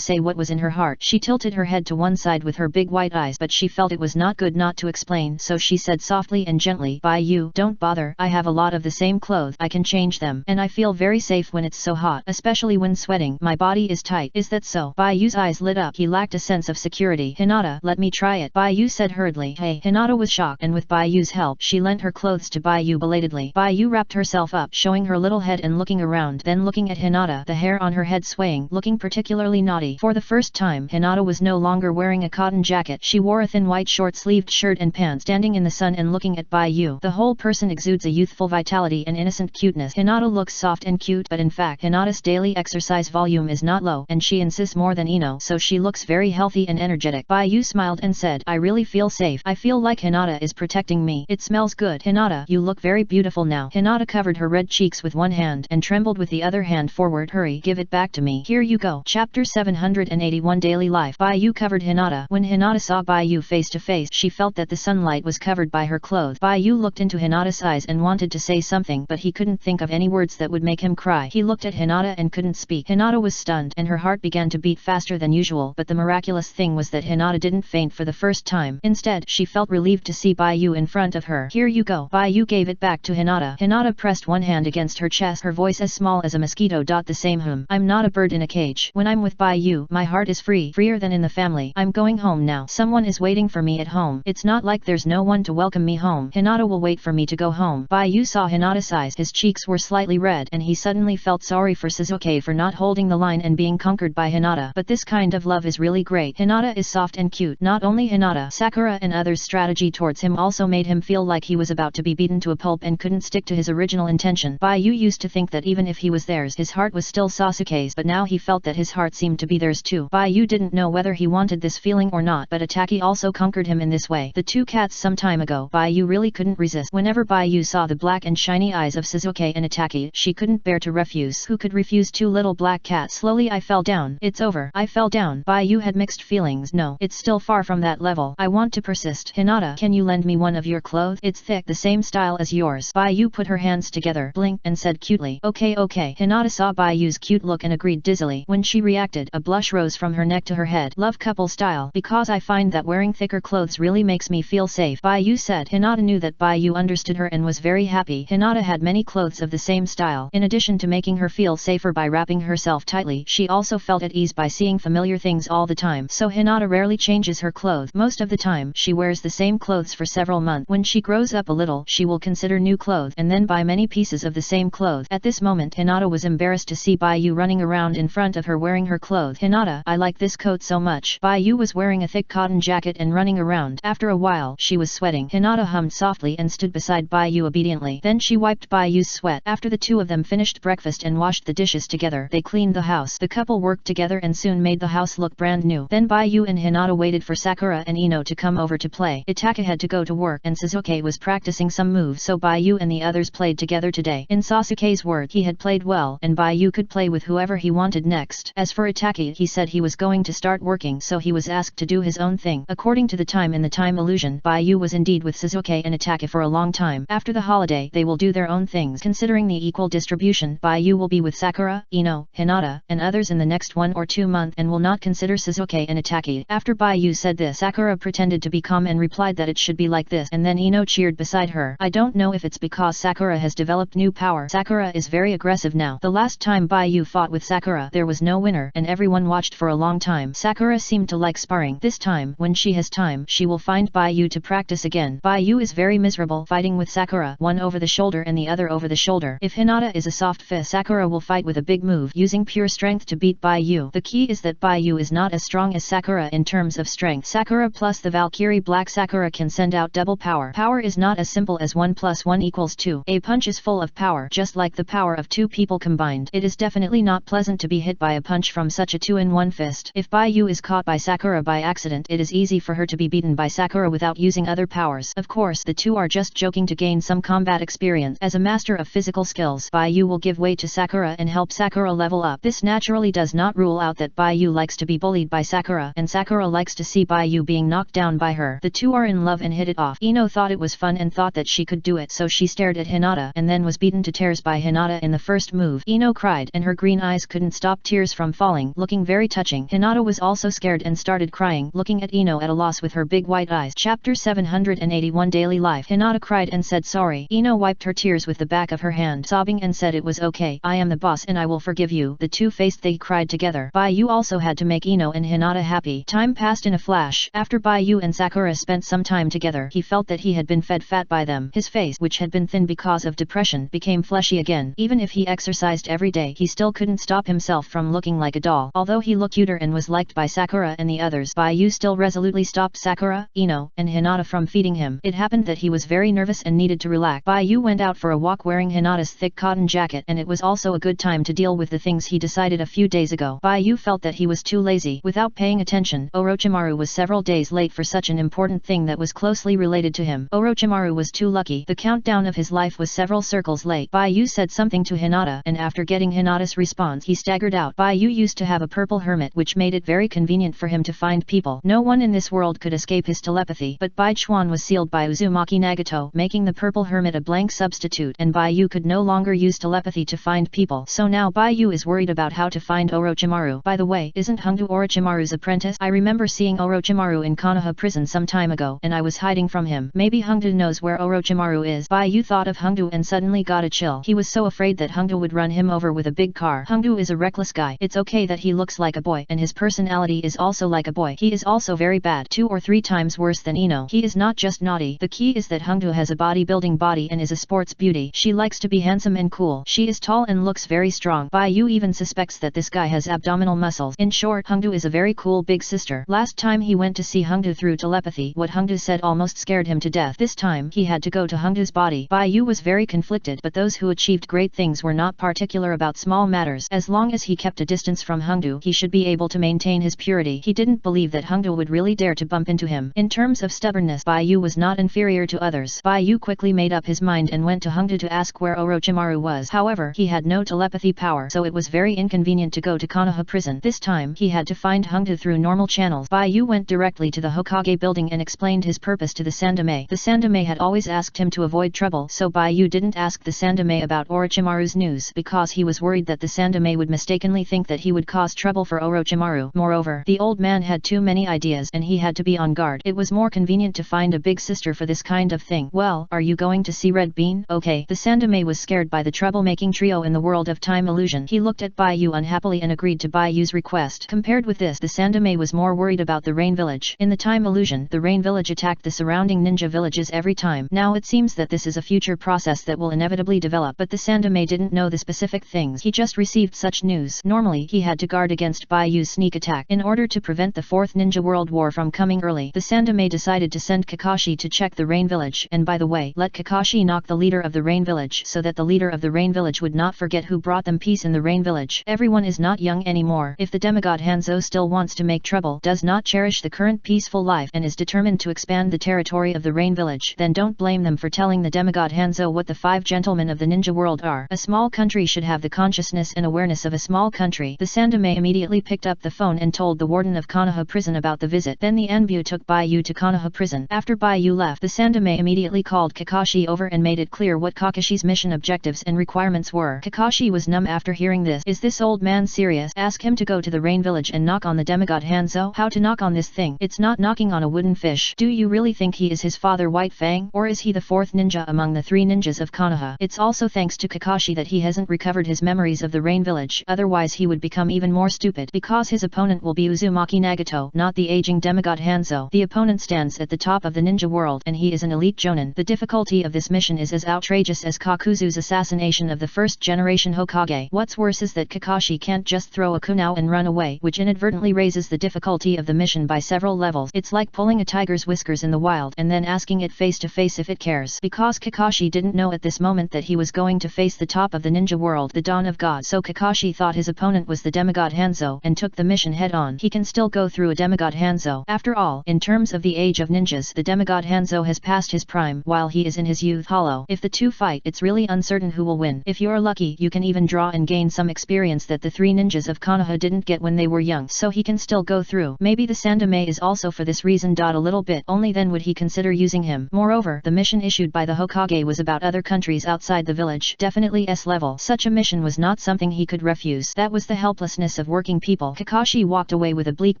say what was in her heart. She tilted her head to one side with her big white eyes, but she felt it was not good not to explain, so she said softly and gently, Baiyu, don't bother, I have a lot of the same clothes, I can change them, and I feel very safe when it's so hot, especially when sweating, my body is tight. Is that so? Baiyu's eyes lit up. He lacked a sense of security. Hinata, let me try it, Baiyu said hurriedly. Hey. Hinata was shocked, and with Baiyu's help, she lent her clothes to Baiyu belatedly. Baiyu wrapped herself up, showing her little head and looking around, then looking at Hinata, the hair on her head swaying, looking particularly naughty. For the first time, Hinata was no longer wearing a cotton jacket. She wore a thin white short-sleeved shirt and pants. Standing in the sun and looking at Baiyu, the whole person exudes a youthful vitality and innocent cuteness. Hinata looks soft and cute, but in fact, Hinata's daily exercise volume is not low, and she insists more than Ino, so she looks very healthy and energetic. Baiyu smiled and said, I really feel safe. I feel like Hinata is protecting me. It smells good. Hinata, you look very beautiful now. Hinata covered her red cheeks with one hand and trembled with the other hand forward. Hurry, give it back to me. Here you go. Chapter 781 Daily Life. Baiyu covered Hinata. When Hinata saw Baiyu face to face, she felt that the sunlight was covered by her clothes. Baiyu looked into Hinata's eyes and wanted to say something, but he couldn't think of any words that would make him cry. He looked at Hinata and couldn't speak. Hinata was stunned and her heart began to beat faster than usual, but the miraculous thing was that Hinata didn't faint for the first time. Instead, she felt relieved to see Baiyu in front of her. Here you go. Baiyu gave it back to Hinata. Hinata pressed one hand against her chest, her voice as small as a mosquito. The same I'm not a bird in a cage. When I'm with Baiyu, my heart is free, freer than in the family. I'm going home now. Someone is waiting for me at home. It's not like there's no one to welcome me home. Hinata will wait for me to go home. Baiyu saw Hinata's eyes. His cheeks were slightly red, and he suddenly felt sorry for Shizuke for not holding the line and being conquered by Hinata. But this kind of love is really great. Hinata is soft and cute. Not only Hinata, Sakura and others' strategy towards him also made him feel like he was about to be beaten to a pulp and couldn't stick to his original intention. Baiyu used to think that even if he was theirs, his heart was still Sasuke's, but now he felt that his heart seemed to be theirs too. Baiyu didn't know whether he wanted this feeling or not, but Ataki also conquered him in this way. The two cats some time ago, Baiyu really couldn't resist. Whenever Baiyu saw the black and shiny eyes of Shizuke and Ataki, she couldn't bear to refuse. Who could refuse two little black cats? Slowly I fell down. It's over. I fell down. Baiyu had mixed feelings. No, it's still far from that level. I want to persist. Hinata, can you lend me one of your clothes? It's thick, the same style as yours. Baiyu put her hands together, blinked, and said cutely, okay. Hinata saw Baiu's cute look and agreed dizzily. When she reacted, a blush rose from her neck to her head. Love couple style, because I find that wearing thicker clothes really makes me feel safe, Baiyu said. Hinata knew that Baiyu understood her and was very happy. Hinata had many clothes of the same style. In addition to making her feel safer by wrapping herself tightly, she also felt at ease by seeing familiar things all the time. So Hinata rarely changes her clothes. Most of the time, she wears the same clothes for several months. When she grows up a little, she will consider new clothes and then buy many pieces of the same clothes. At this moment, Hinata was embarrassed to see Baiyu running around in front of her wearing her clothes. Hinata, I like this coat so much. Baiyu was wearing a thick cotton jacket and running around. After a while, she was sweating. Hinata hummed softly and stood beside Baiyu obediently. Then she wiped Baiu's sweat. After the two of them finished breakfast and washed the dishes together, they cleaned the house. The couple worked together and soon made the house look brand new. Then Baiyu and Hinata waited for Sakura and Ino to come over to play. Itaka had to go to work and Shizuke was practicing some moves, so Baiyu and the others played together today. In Sasuke's words, he had played well, and Baiyu could play with whoever he wanted next. As for Itaki, he said he was going to start working, so he was asked to do his own thing. According to the time in the time illusion, Baiyu was indeed with Shizuke and Itaki for a long time. After the holiday, they will do their own things. Considering the equal distribution, Baiyu will be with Sakura, Ino, Hinata, and others in the next 1 or 2 months and will not consider Shizuke and Itaki. After Baiyu said this, Sakura pretended to be calm and replied that it should be like this, and then Ino cheered beside her. I don't know if it's because Sakura has developed new power. Sakura is very aggressive now. The last time Baiyu fought with Sakura, there was no winner, and everyone watched for a long time. Sakura seemed to like sparring. This time, when she has time, she will find Baiyu to practice again. Baiyu is very miserable fighting with Sakura, one over the shoulder and the other over the shoulder. If Hinata is a soft fist, Sakura will fight with a big move, using pure strength to beat Baiyu. The key is that Baiyu is not as strong as Sakura in terms of strength. Sakura plus the Valkyrie Black Sakura can send out double power. Power is not as simple as 1 + 1 = 2. A punch is full of power, just like the power of two people combined. It is is definitely not pleasant to be hit by a punch from such a two-in-one fist. If Baiyu is caught by Sakura by accident, it is easy for her to be beaten by Sakura without using other powers. Of course, the two are just joking to gain some combat experience. As a master of physical skills, Baiyu will give way to Sakura and help Sakura level up. This naturally does not rule out that Baiyu likes to be bullied by Sakura, and Sakura likes to see Baiyu being knocked down by her. The two are in love and hit it off. Ino thought it was fun and thought that she could do it, so she stared at Hinata and then was beaten to tears by Hinata in the first move. Ino cried and her green eyes couldn't stop tears from falling, looking very touching. Hinata was also scared and started crying, looking at Ino at a loss with her big white eyes. Chapter 781 Daily Life. Hinata cried and said sorry. Ino wiped her tears with the back of her hand, sobbing and said it was okay. I am the boss and I will forgive you. The two faced they cried together. Baiyu also had to make Ino and Hinata happy. Time passed in a flash. After Baiyu and Sakura spent some time together, he felt that he had been fed fat by them. His face, which had been thin because of depression, became fleshy again. Even if he exercised every day, he still couldn't stop himself from looking like a doll. Although he looked cuter and was liked by Sakura and the others, Baiyu still resolutely stopped Sakura, Ino, and Hinata from feeding him. It happened that he was very nervous and needed to relax. Baiyu went out for a walk wearing Hinata's thick cotton jacket, and it was also a good time to deal with the things he decided a few days ago. Baiyu felt that he was too lazy. Without paying attention, Orochimaru was several days late for such an important thing that was closely related to him. Orochimaru was too lucky. The countdown of his life was several circles late. Baiyu said something to Hinata, and after getting Hinata's response, he staggered out. Baiyu used to have a purple hermit, which made it very convenient for him to find people. No one in this world could escape his telepathy, but Bai Chuan was sealed by Uzumaki Nagato, making the purple hermit a blank substitute, and Baiyu could no longer use telepathy to find people. So now Baiyu is worried about how to find Orochimaru. By the way, isn't Hongdu Orochimaru's apprentice? I remember seeing Orochimaru in Konoha prison some time ago, and I was hiding from him. Maybe Hongdu knows where Orochimaru is. Baiyu thought of Hongdu and suddenly got a chill. He was so afraid that Hongdu would run him over with a big car. Hongdu is a reckless guy. It's okay that he looks like a boy, and his personality is also like a boy. He is also very bad, 2 or 3 times worse than Ino. He is not just naughty. The key is that Hongdu has a bodybuilding body and is a sports beauty. She likes to be handsome and cool. She is tall and looks very strong. Baiyu even suspects that this guy has abdominal muscles. In short, Hongdu is a very cool big sister. Last time he went to see Hongdu through telepathy, what Hongdu said almost scared him to death. This time, he had to go to Hongdu's body. Baiyu was very conflicted, but those who achieved great things were not particular about small matters. As long as he kept a distance from Hongdu, he should be able to maintain his purity. He didn't believe that Hongdu would really dare to bump into him. In terms of stubbornness, Baiyu was not inferior to others. Baiyu quickly made up his mind and went to Hongdu to ask where Orochimaru was. However, he had no telepathy power, so it was very inconvenient to go to Konoha prison. This time, he had to find Hongdu through normal channels. Baiyu went directly to the Hokage building and explained his purpose to the Sandame. The Sandame had always asked him to avoid trouble, so Baiyu didn't ask the Sandame about Orochimaru's news, because he was worried that the Sandame would mistakenly think that he would cause trouble for Orochimaru. Moreover, the old man had too many ideas and he had to be on guard. It was more convenient to find a big sister for this kind of thing. Well, are you going to see Red Bean? Okay. The Sandame was scared by the troublemaking trio in the world of time illusion. He looked at Baiyu unhappily and agreed to Baiyu's request. Compared with this, the Sandame was more worried about the Rain Village. In the time illusion, the Rain Village attacked the surrounding ninja villages every time. Now it seems that this is a future process that will inevitably develop, but the Sandame didn't know the specific things. He just received such news. Normally, he had to guard against Baiyu's sneak attack. In order to prevent the Fourth Ninja World War from coming early, the Sandame decided to send Kakashi to check the Rain Village, and by the way, let Kakashi knock the leader of the Rain Village so that the leader of the Rain Village would not forget who brought them peace in the Rain Village. Everyone is not young anymore. If the demigod Hanzo still wants to make trouble, does not cherish the current peaceful life, and is determined to expand the territory of the Rain Village, then don't blame them for telling the demigod Hanzo what the 5 gentlemen of the ninja world are. A small country should have the consciousness and awareness of a small country. The Sandame immediately picked up the phone and told the warden of Konoha prison about the visit. Then the Anbu took Baiyu to Konoha prison. After Baiyu left, the Sandame immediately called Kakashi over and made it clear what Kakashi's mission objectives and requirements were. Kakashi was numb after hearing this. Is this old man serious? Ask him to go to the Rain Village and knock on the demigod Hanzo. How to knock on this thing? It's not knocking on a wooden fish. Do you really think he is his father White Fang? Or is he the 4th ninja among the 3 ninjas of Konoha? It's also thanks to Kakashi that he hasn't recovered his memories of the Rain Village, otherwise he would become even more stupid, because his opponent will be Uzumaki Nagato, not the aging demigod Hanzo. The opponent stands at the top of the ninja world and he is an elite jonin. The difficulty of this mission is as outrageous as Kakuzu's assassination of the first generation Hokage. What's worse is that Kakashi can't just throw a kunao and run away, which inadvertently raises the difficulty of the mission by several levels. It's like pulling a tiger's whiskers in the wild and then asking it face to face if it cares. Because Kakashi didn't know at this moment that he was going to face the top of the ninja world, the dawn of God. So Kakashi thought his opponent was the demigod Hanzo and took the mission head on. He can still go through a demigod Hanzo. After all, in terms of the age of ninjas, the demigod Hanzo has passed his prime while he is in his youth. Hollow. If the two fight, it's really uncertain who will win. If you're lucky, you can even draw and gain some experience that the three ninjas of Konoha didn't get when they were young, so he can still go through. Maybe the Sandame is also for this reason. A little bit. Only then would he consider using him. Moreover, the mission issued by the Hokage was about other countries outside the village. Definitely S level. Such a mission was not something he could refuse. That was the helplessness of working people. Kakashi walked away with a bleak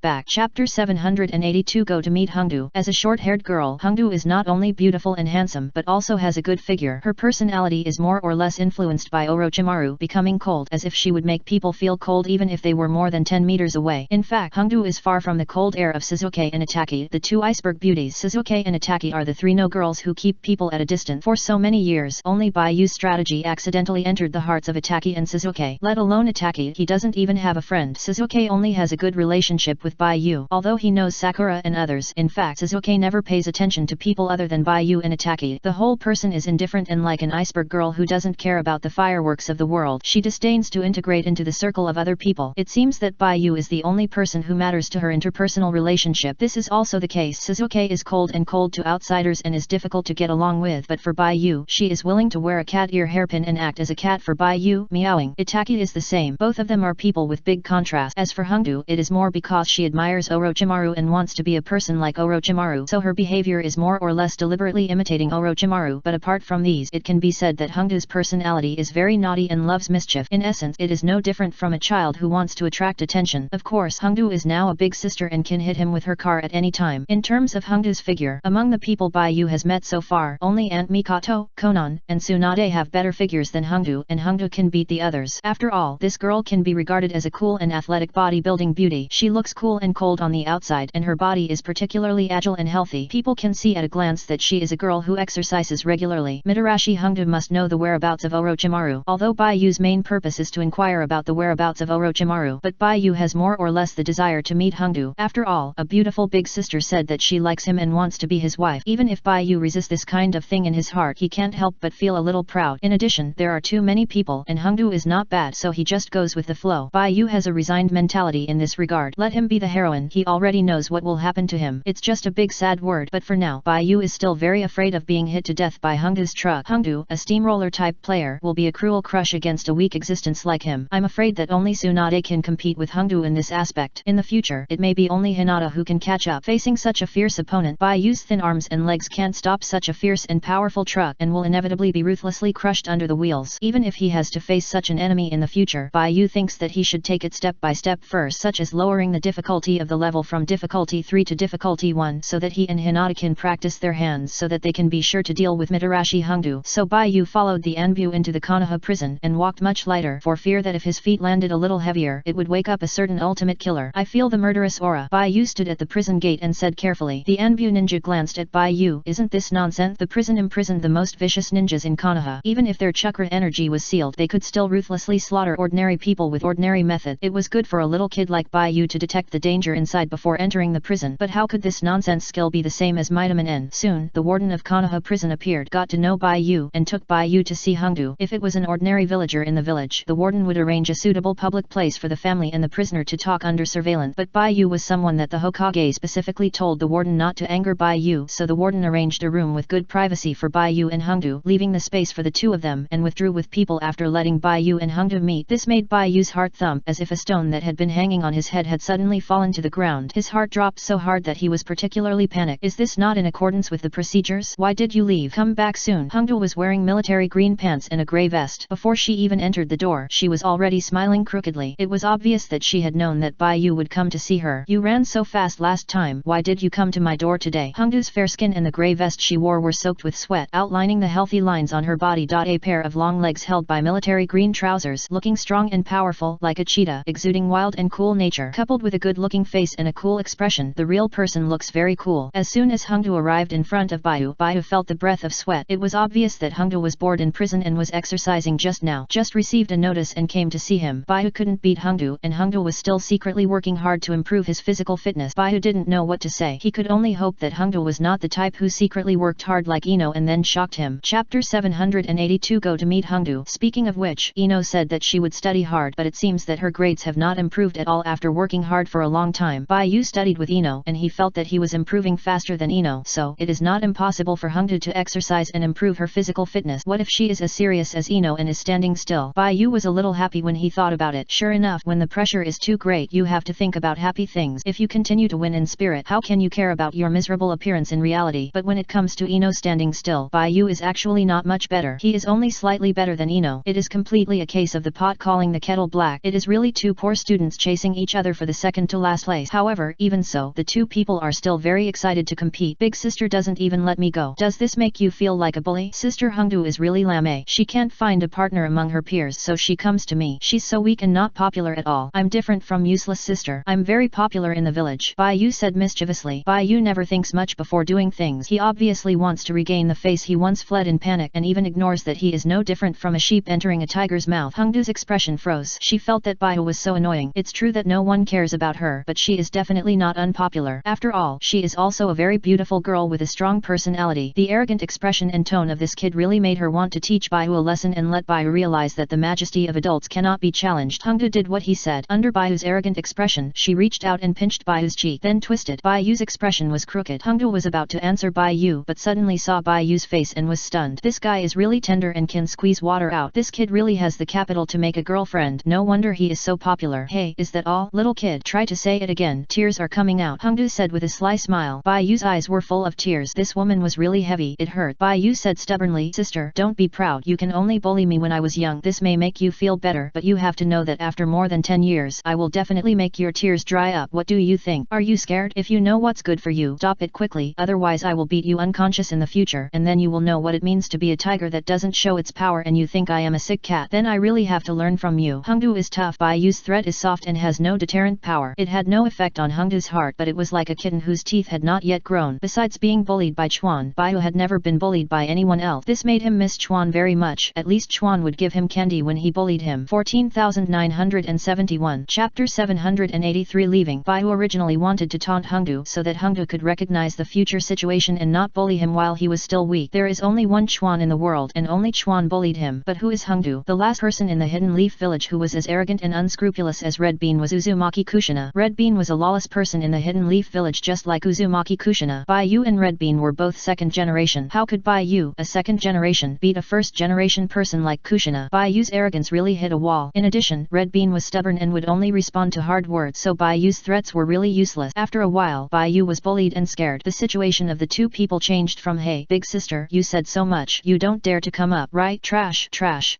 back. Chapter 782. Go to meet Hongdu. As a short-haired girl, Hongdu is not only beautiful and handsome but also has a good figure. Her personality is more or less influenced by Orochimaru becoming cold, as if she would make people feel cold even if they were more than 10 meters away. In fact, Hongdu is far from the cold air of Shizuke and Itaki, the two iceberg beauties. Shizuke and Itaki are the three no-girls who keep people at a distance for so many years. Only Bayu's strategy accidentally entered the hearts of Itaki and Shizuke. Let alone Itaki, he doesn't even have a friend. Shizuke only has a good relationship with Bayu, although he knows Sakura and others. In fact, Shizuke never pays attention to people other than Bayu and Itaki. The whole person is indifferent and like an iceberg girl who doesn't care about the fireworks of the world. She disdains to integrate into the circle of other people. It seems that Bayu is the only person who matters to her interpersonal relationship. This is also the case. Shizuke is cold to outsiders and is difficult to get along with, but for Bayu, she is willing to wear a cat ear hairpin and act as a cat for Bayu, meowing. Itaki is the same. Both of them are people with big contrast. As for Hongdu, it is more because she admires Orochimaru and wants to be a person like Orochimaru, so her behavior is more or less deliberately imitating Orochimaru. But apart from these, it can be said that Hongdu's personality is very naughty and loves mischief. In essence, it is no different from a child who wants to attract attention. Of course, Hongdu is now a big sister and can hit him with her car at any time. In terms of Hongdu's figure, among the people Bayu has met so far, only Aunt Mikoto, Konan, and Tsunade have better figures than Hongdu, and Hongdu can beat the others. After all, this girl can be regarded as a cool and athletic bodybuilding beauty. She looks cool and cold on the outside, and her body is particularly agile and healthy. People can see at a glance that she is a girl who exercises regularly. Mitarashi Hongdu must know the whereabouts of Orochimaru, although Bayu's main purpose is to inquire about the whereabouts of Orochimaru, but Bayu has more or less the desire to meet Hongdu. After all, a beautiful big sister said that she likes him and wants to be his wife. Even if Bayu resists this kind of thing in his heart, he can't help but feel a little proud. In addition, there are too many people, and Hongdu is not bad, so he just goes with the flow. Bayu has a resigned mentality in this regard. Let him be the heroine. He already knows what will happen to him. It's just a big sad word, but for now, Bayu is still very afraid of being hit to death by Hongdu's truck. Hongdu, a steamroller type player, will be a cruel crush against a weak existence like him. I'm afraid that only Tsunade can compete with Hongdu in this aspect. In the future, it may be only Hinata who can catch up. Facing such a fierce opponent, Bayu's thin arms and legs can't stop such a fierce and powerful truck and will inevitably be ruthlessly crushed under the wheels. Even if he has to face such an enemy in the future, Bayu thinks that he should take it step by step first, such as lowering the difficulty of the level from difficulty 3 to difficulty 1 so that he and Hinata can practice their hands so that they can be sure to deal with Mitarashi Hongdu. So Bayu followed the Anbu into the Konoha prison and walked much lighter for fear that if his feet landed a little heavier, it would wake up a certain ultimate killer. I feel the murderous aura. Bayu stood at the prison gate and said carefully. The Anbu ninja glanced at Bayu. Isn't this nonsense? The prison imprisoned the most vicious ninjas in Konoha. Even if their chakra energy was sealed, they could still ruthlessly slaughter ordinary people with ordinary method. It was good for a little kid like Bayu to detect the danger inside before entering the prison, but how could this nonsense skill be the same as Vitamin N? Soon, the warden of Konoha prison appeared, got to know Bayu, and took Bayu to see Hongdu. If it was an ordinary villager in the village, the warden would arrange a suitable public place for the family and the prisoner to talk under surveillance, but Bayu was someone that the Hokage specifically told the warden not to anger Bayu, so the warden arranged a room with good privacy for Bayu and Hongdu, leaving the space for the two of them, and withdrew with people after letting Bayu and Hongdu meet. This made Bayu's heart thump as if a stone that had been hanging on his head had suddenly fallen to the ground. His heart dropped so hard that he was particularly panicked. Is this not in accordance with the procedures? Why did you leave? Come back soon. Hongdu was wearing military green pants and a grey vest. Before she even entered the door, she was already smiling crookedly. It was obvious that she had known that Bayu would come to see her. You ran so fast last time. Why did you come to my door today? Hongdu's fair skin and the grey vest she wore were soaked with sweat, outlining the healthy lines on her body. A pair of long legs held by military green trousers, looking strong and powerful, like a cheetah, exuding wild and cool nature, coupled with a good-looking face and a cool expression. The real person looks very cool. As soon as Hongdu arrived in front of Bayu, Bayu felt the breath of sweat. It was obvious that Hongdu was bored in prison and was exercising just now. Just received a notice and came to see him. Bayu couldn't beat Hongdu, and Hongdu was still secretly working hard to improve his physical fitness. Bayu didn't know what to say. He could only hope that Hongdu was not the type who secretly worked hard like Ino and then shocked him. Chapter 782. Go to meet Hongdu. Speaking of which, much. Ino said that she would study hard, but it seems that her grades have not improved at all after working hard for a long time. Bai Yu studied with Ino, and he felt that he was improving faster than Ino, so it is not impossible for Hongdu to exercise and improve her physical fitness. What if she is as serious as Ino and is standing still? Bai Yu was a little happy when he thought about it. Sure enough, when the pressure is too great, you have to think about happy things. If you continue to win in spirit, how can you care about your miserable appearance in reality? But when it comes to Ino standing still, Bai Yu is actually not much better. He is only slightly better than Ino. It is completely a case of the pot calling the kettle black. It is really two poor students chasing each other for the second to last place. However, even so, the two people are still very excited to compete. Big sister doesn't even let me go. Does this make you feel like a bully? Sister Hongdu is really lame. She can't find a partner among her peers, so she comes to me. She's so weak and not popular at all. I'm different from useless sister. I'm very popular in the village. Bai Yu said mischievously. Bai Yu never thinks much before doing things. He obviously wants to regain the face he once fled in panic, and even ignores that he is no different from a sheep entering a tiger's mouth. Hongdu's expression froze. She felt that Bai Yu was so annoying. It's true that no one cares about her, but she is definitely not unpopular. After all, she is also a very beautiful girl with a strong personality. The arrogant expression and tone of this kid really made her want to teach Bai Yu a lesson and let Bai Yu realize that the majesty of adults cannot be challenged. Hongdu did what he said. Under Bai Yu's arrogant expression, she reached out and pinched Bai Yu's cheek, then twisted. Bai Yu's expression was crooked. Hongdu was about to answer Bai Yu, but suddenly saw Bai Yu's face and was stunned. This guy is really tender and can squeeze water out. This kid really has the capital to make a girlfriend. No wonder he is so popular. Hey, is that all? Little kid, try to say it again. Tears are coming out, Hongdu said with a sly smile. Bai Yu's eyes were full of tears. This woman was really heavy. It hurt. Bai Yu said stubbornly, sister, don't be proud. You can only bully me when I was young. This may make you feel better, but you have to know that after more than 10 years, I will definitely make your tears dry up. What do you think? Are you scared? If you know what's good for you, stop it quickly, otherwise I will beat you unconscious in the future, and then you will know what it means to be a tiger that doesn't show its power and you think I am a sick cat. Then I really have to learn from you. Hongdu is tough. Bai Yu's threat is soft and has no deterrent power. It had no effect on Hongdu's heart, but it was like a kitten whose teeth had not yet grown. Besides being bullied by Chuan, Bai Yu had never been bullied by anyone else. This made him miss Chuan very much. At least Chuan would give him candy when he bullied him. 14,971. Chapter 783. Leaving. Bai Yu originally wanted to taunt Hongdu so that Hongdu could recognize the future situation and not bully him while he was still weak. There is only one Chuan in the world, and only Chuan bullied him. But who is Hongdu? The last person in the Hidden Leaf village who was as arrogant and unscrupulous as Red Bean was Uzumaki Kushina. Red Bean was a lawless person in the Hidden Leaf village just like Uzumaki Kushina. Bai Yu and Red Bean were both second generation. How could Bai Yu, a second generation, beat a first generation person like Kushina? Bai Yu's arrogance really hit a wall. In addition, Red Bean was stubborn and would only respond to hard words, so Bai Yu's threats were really useless. After a while, Bai Yu was bullied and scared. The situation of the two people changed from hey, big sister, you said so much, you don't dare to come up, right? Trash,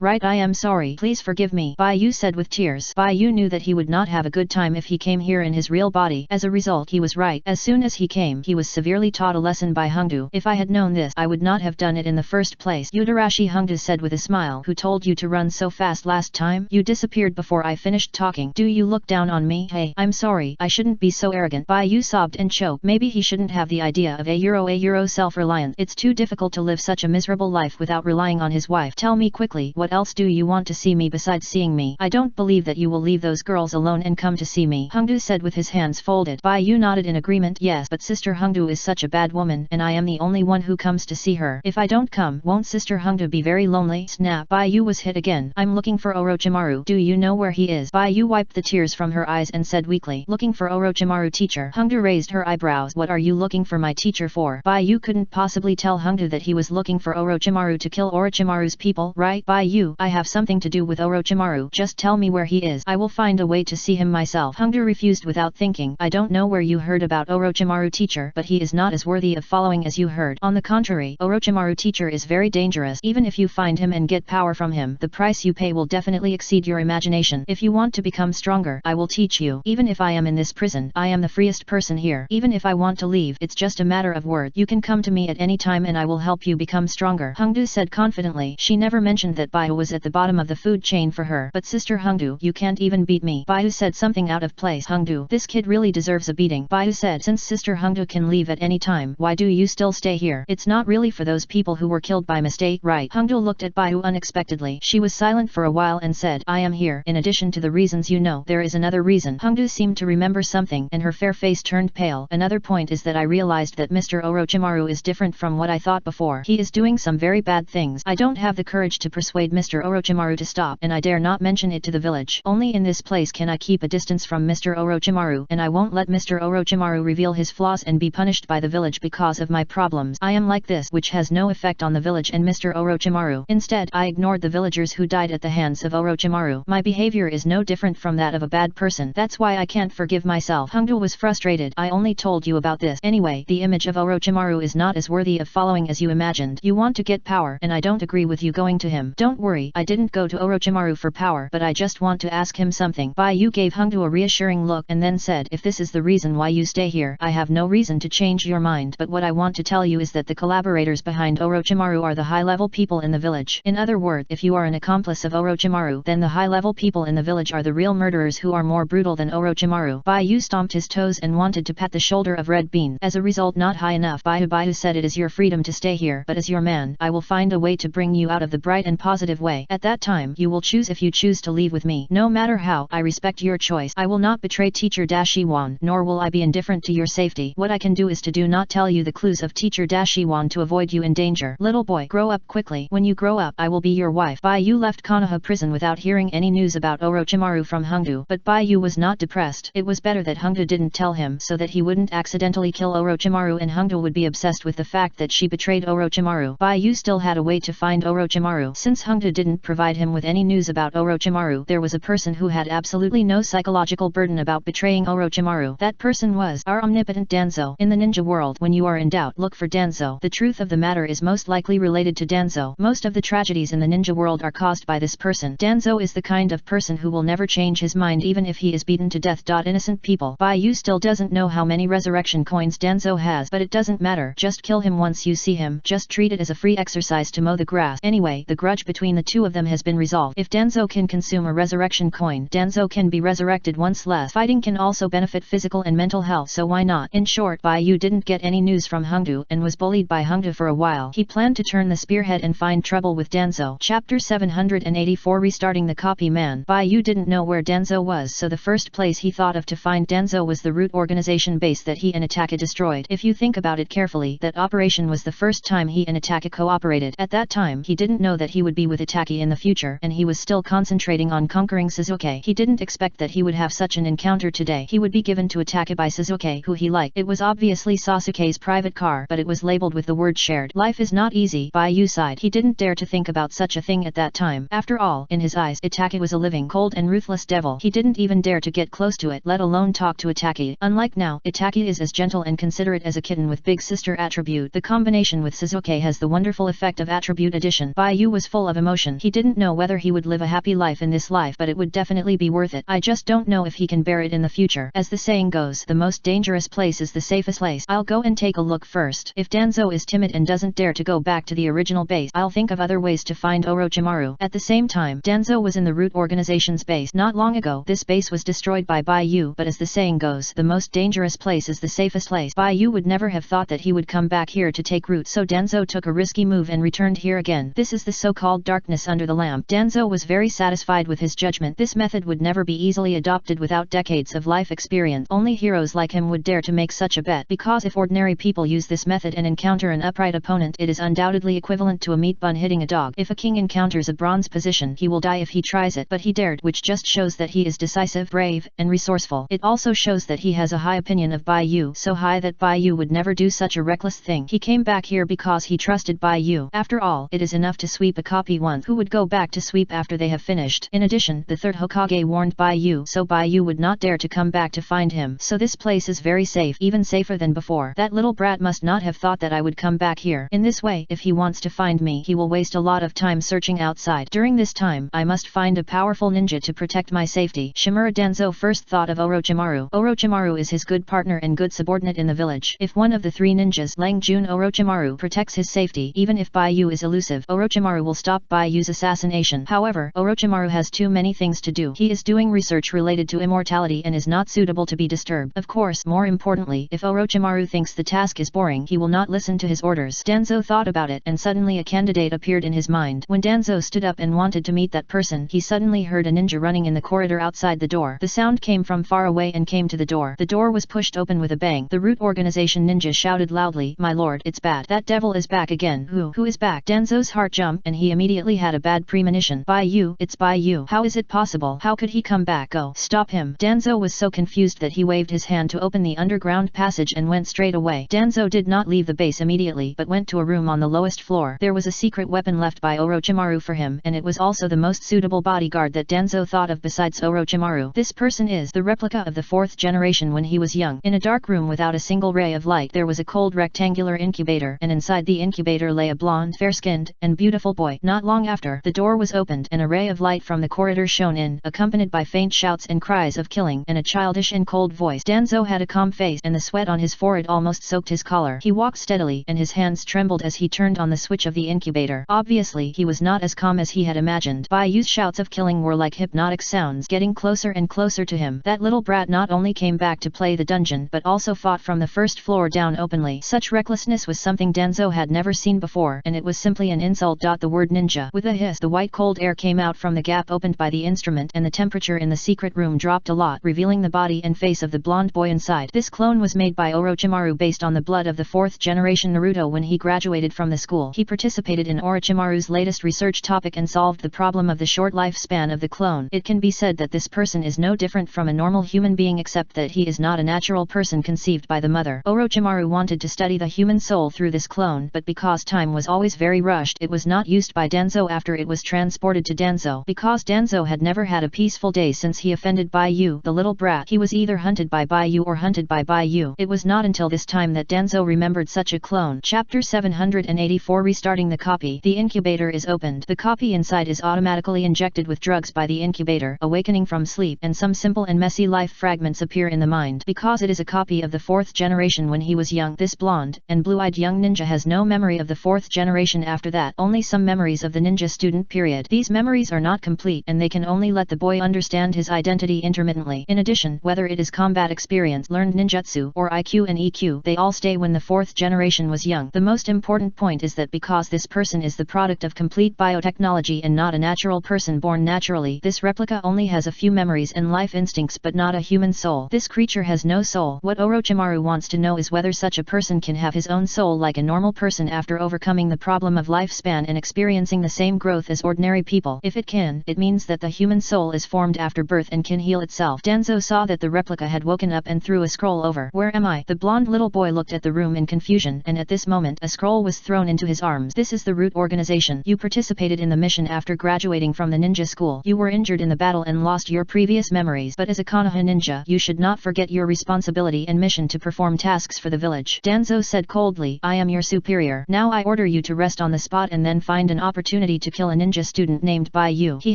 right? I am sorry, please forgive me, Bai Yu said with tears. Bai Yu knew that he would not have a good time if he came here in his real body. As a result, he was right. As soon as he came, he was severely taught a lesson by Hongdu. If I had known this, I would not have done it in the first place. Yudarashi, Hongdu said with a smile. Who told you to run so fast last time? You disappeared before I finished talking. Do you look down on me? Hey, I'm sorry, I shouldn't be so arrogant. Bai Yu sobbed and choked. Maybe he shouldn't have the idea of a euro self-reliance. It's too difficult to live such a miserable life without relying on his wife. Tell me quickly, what else do you want to see me besides seeing me? I don't believe that you will leave those girls alone and come to see me, Hongdu said with his hands folded. Bai Yu nodded in agreement. Yes, but sister Hongdu is such a bad woman, and I am the only one who comes to see her. If I don't come, won't sister Hongdu be very lonely? Snap. Bai Yu was hit again. I'm looking for Orochimaru. Do you know where he is? Bai Yu wiped the tears from her eyes and said weakly, looking for Orochimaru teacher. Hongdu raised her eyebrows. What are you looking for my teacher for? Bai Yu couldn't possibly tell Hongdu that he was looking for Orochimaru to kill Orochimaru's people, right? Bai Yu, I have something to do with Orochimaru. Just tell me where he is. I will find a way to see him myself. Hongdu refused without thinking. I don't know where you heard about Orochimaru teacher, but he is not as worthy of following as you heard. On the contrary, Orochimaru teacher is very dangerous. Even if you find him and get power from him, the price you pay will definitely exceed your imagination. If you want to become stronger, I will teach you. Even if I am in this prison, I am the freest person here. Even if I want to leave, it's just a matter of word. You can come to me at any time and I will help you become stronger, Hongdu said confidently. She never mentioned that Bai Yu was at the bottom of the food chain for her. But sister Hongdu, you can't even beat me. Bai Yu said something out of place. Hongdu, this kid really deserves a beating. Bai Yu said, since sister Hongdu can leave at any time, why do you still stay here? It's not really for those people who were killed by mistake, right? Hongdu looked at Bai Yu unexpectedly. She was silent for a while and said, I am here. In addition to the reasons you know, there is another reason. Hongdu seemed to remember something, and her fair face turned pale. Another point is that I realized that Mr. Orochimaru is different from what I thought before. He is doing some very bad things. I don't have the courage to persuade Mr. Orochimaru to stop, and I dare not mention it to the village. Only in this place can I keep a distance from Mr. Orochimaru, and I won't let Mr. Orochimaru reveal his flaws and be punished by the village because of my problems. I am like this, which has no effect on the village and Mr. Orochimaru. Instead, I ignored the villagers who died at the hands of Orochimaru. My behavior is no different from that of a bad person. That's why I can't forgive myself. Hongdo was frustrated. I only told you about this. Anyway, the image of Orochimaru is not as worthy of following as you imagined. You want to get power, and I don't agree with you going to him. Don't worry, I didn't go to Orochimaru for power, but I just want to ask him something. Bai Yu gave Hongdo a reassuring look and then said, if this is the reason why you stay here, I have no reason to change your mind, but what I want to tell you is that the collaborators behind Orochimaru are the high-level people in the village. In other words, if you are an accomplice of Orochimaru, then the high-level people in the village are the real murderers who are more brutal than Orochimaru. Bai Yu stomped his toes and wanted to pat the shoulder of Red Bean. As a result, not high enough. Bai Yu said, it is your freedom to stay here, but as your man, I will find a way to bring you out of the bright and positive way. At that time, you will choose if you choose to leave with me. No matter how, I respect your choice. I will not betray Teacher Dashiwan, nor will I be indifferent to your safety. What I can do is to do not tell you the clues of Teacher Dashiwan to avoid you in danger. Little boy, grow up quickly. When you grow up, I will be your wife. Bai Yu left Konoha prison without hearing any news about Orochimaru from Hongdo, but Bai Yu was not depressed. It was better that Hongdo didn't tell him so that he wouldn't accidentally kill Orochimaru and Hongdo would be obsessed with the fact that she betrayed Orochimaru. Bai Yu still had a way to find Orochimaru. Since Hongdo didn't provide him with any news about Orochimaru, there was a person who had absolutely no psychological burden about betraying Orochimaru. That person was our omnipotent Danzo. In the ninja world, when you are in doubt, look for Danzo. The truth of the matter is most likely related to Danzo. Most of the tragedies in the ninja world are caused by this person. Danzo is the kind of person who will never change his mind even if he is beaten to death. Innocent people. Bai Yu still doesn't know how many resurrection coins Danzo has, but it doesn't matter. Just kill him once you see him. Just treat it as a free exercise to mow the grass. Anyway, the grudge between the two of them has been resolved. If Danzo can consume a resurrection coin, Danzo can be resurrected once less. Fighting can also benefit physical and mental health, so why not? In short, Bai Yu didn't get any news from Hongdo and was bullied by Hongdo for a while. He planned to turn the spearhead and find trouble with Danzo. Chapter 784 Restarting the Copy Man. Bai Yu didn't know where Danzo was, so the first place he thought of to find Danzo was the root organization base that he and Itaka destroyed. If you think about it carefully, that operation was the first time he and Itaka cooperated. At that time, he didn't know that he would be with Itaka in the future, and he was still concentrating on conquering Sasuke. He didn't expect that he would have such an encounter today. He would be given to Itaka by Sasuke, who he liked. It was obviously Sasuke's private car, but it was labeled with the word shared. Life is not easy. Bai Yu sighed. He didn't dare to think about such a thing at that time. After all, in his eyes, Itaka was a living, cold and ruthless devil. He didn't even dare to get close to it, let alone talk to Itaka. Unlike now, Itaka is as gentle and considerate as a kitten with big sister attribute. The combination with Sasuke has the wonderful effect of attribute addition. Bai Yu was full of emotion. He didn't know whether he would live a happy life in this life, but it would definitely be worth it. I just don't know if he can bear it in the future. As the saying goes, the most dangerous place is the safest place. I'll go and take a look first. If Danzo is timid and doesn't dare to go back to the original base, I'll think of other ways to find Orochimaru. At the same time, Danzo was in the root organization's base. Not long ago, this base was destroyed by Bai Yu, but as the saying goes, the most dangerous place is the safest place. Bai Yu would never have thought that he would come back here to take root, so Danzo took a risky move and returned here again. This is the so-called darkness under the lamp. Danzo was very satisfied with his judgment. This method would never be easily adopted without decades of life experience. Only heroes like him would dare to make such a bet, because if ordinary people use this method and encounter an upright opponent, it is undoubtedly equivalent to a meat bun hitting a dog. If a king encounters a bronze position, he will die if he tries it, but he dared, which just shows that he is decisive, brave, and resourceful. It also shows that he has a high opinion of Bai Yu, so high that Bai Yu would never do such a reckless thing. He came back here because he trusted Bai Yu. After all, it is enough to sweep a copy once. Who would go back to sweep after they have finished? In addition, the third Hokage warned Bai Yu, so Bai Yu would not dare to come back to find him. So this place is very safe, even safer than before. That little brat must not have thought that I would come back here. In this way, if he wants to find me, he will waste a lot of time searching outside. During this time, I must find a powerful ninja to protect my safety. Shimura Danzo first thought of Orochimaru. Orochimaru is his good partner and good subordinate in the village. If one of the three ninjas, Lang Jun Orochimaru, protects his safety, even if Bai Yu is elusive, Orochimaru will stop Bai Yu's assassination. However, Orochimaru has too many things to do. He is doing research related to immortality and is not suitable to be disturbed. Of course, more importantly, if Orochimaru thinks the task is boring, he will not listen to his orders. Danzo thought about it, and suddenly a candidate appeared in his mind. When Danzo stood up and wanted to meet that person, he suddenly heard a ninja running in the corridor outside the door. The sound came from far away and came to the door. The door was pushed open with a bang. The root organization ninja shouted loudly, "My lord, it's bad. That devil is back again." Who is back? Danzo's heart jumped, and he immediately had a a bad premonition. Bai Yu, it's Bai Yu. How is it possible? How could he come back? Go, stop him. Danzo was so confused that he waved his hand to open the underground passage and went straight away. Danzo did not leave the base immediately but went to a room on the lowest floor. There was a secret weapon left by Orochimaru for him, and it was also the most suitable bodyguard that Danzo thought of besides Orochimaru. This person is the replica of the 4th generation when he was young. In a dark room without a single ray of light there was a cold rectangular incubator, and inside the incubator lay a blonde, fair-skinned, and beautiful boy. Not long after, the door was opened and a ray of light from the corridor shone in, accompanied by faint shouts and cries of killing and a childish and cold voice. Danzo had a calm face and the sweat on his forehead almost soaked his collar. He walked steadily and his hands trembled as he turned on the switch of the incubator. Obviously he was not as calm as he had imagined. Bai Yu's shouts of killing were like hypnotic sounds, getting closer and closer to him. That little brat not only came back to play the dungeon but also fought from the first floor down openly. Such recklessness was something Danzo had never seen before, and it was simply an insult. The word ninja. With a hiss, the white cold air came out from the gap opened by the instrument and the temperature in the secret room dropped a lot, revealing the body and face of the blonde boy inside. This clone was made by Orochimaru based on the blood of the 4th generation Naruto when he graduated from the school. He participated in Orochimaru's latest research topic and solved the problem of the short lifespan of the clone. It can be said that this person is no different from a normal human being except that he is not a natural person conceived by the mother. Orochimaru wanted to study the human soul through this clone, but because time was always very rushed, it was not used by Danzo after it was transported to Danzo. Because Danzo had never had a peaceful day since he offended Bai Yu, the little brat, he was either hunted by Bai Yu or hunted by Bai Yu. It was not until this time that Danzo remembered such a clone. Chapter 784 Restarting the copy. The incubator is opened. The copy inside is automatically injected with drugs by the incubator, awakening from sleep, and some simple and messy life fragments appear in the mind. Because it is a copy of the 4th generation when he was young, this blonde and blue-eyed young ninja has no memory of the 4th generation after that, only some memories of the ninja student period. These memories are not complete and they can only let the boy understand his identity intermittently. In addition, whether it is combat experience, learned ninjutsu, or IQ and EQ, they all stay when the 4th generation was young. The most important point is that because this person is the product of complete biotechnology and not a natural person born naturally, this replica only has a few memories and life instincts but not a human soul. This creature has no soul. What Orochimaru wants to know is whether such a person can have his own soul like a normal person after overcoming the problem of lifespan and experiencing the same growth as ordinary people. If it can, it means that the human soul is formed after birth and can heal itself. Danzo saw that the replica had woken up and threw a scroll over. Where am I? The blonde little boy looked at the room in confusion, and at this moment a scroll was thrown into his arms. This is the root organization. You participated in the mission after graduating from the ninja school. You were injured in the battle and lost your previous memories, but as a Konoha ninja, you should not forget your responsibility and mission to perform tasks for the village. Danzo said coldly, I am your superior. Now I order you to rest on the spot and then find an opportunity to kill a ninja student named Bai Yu. He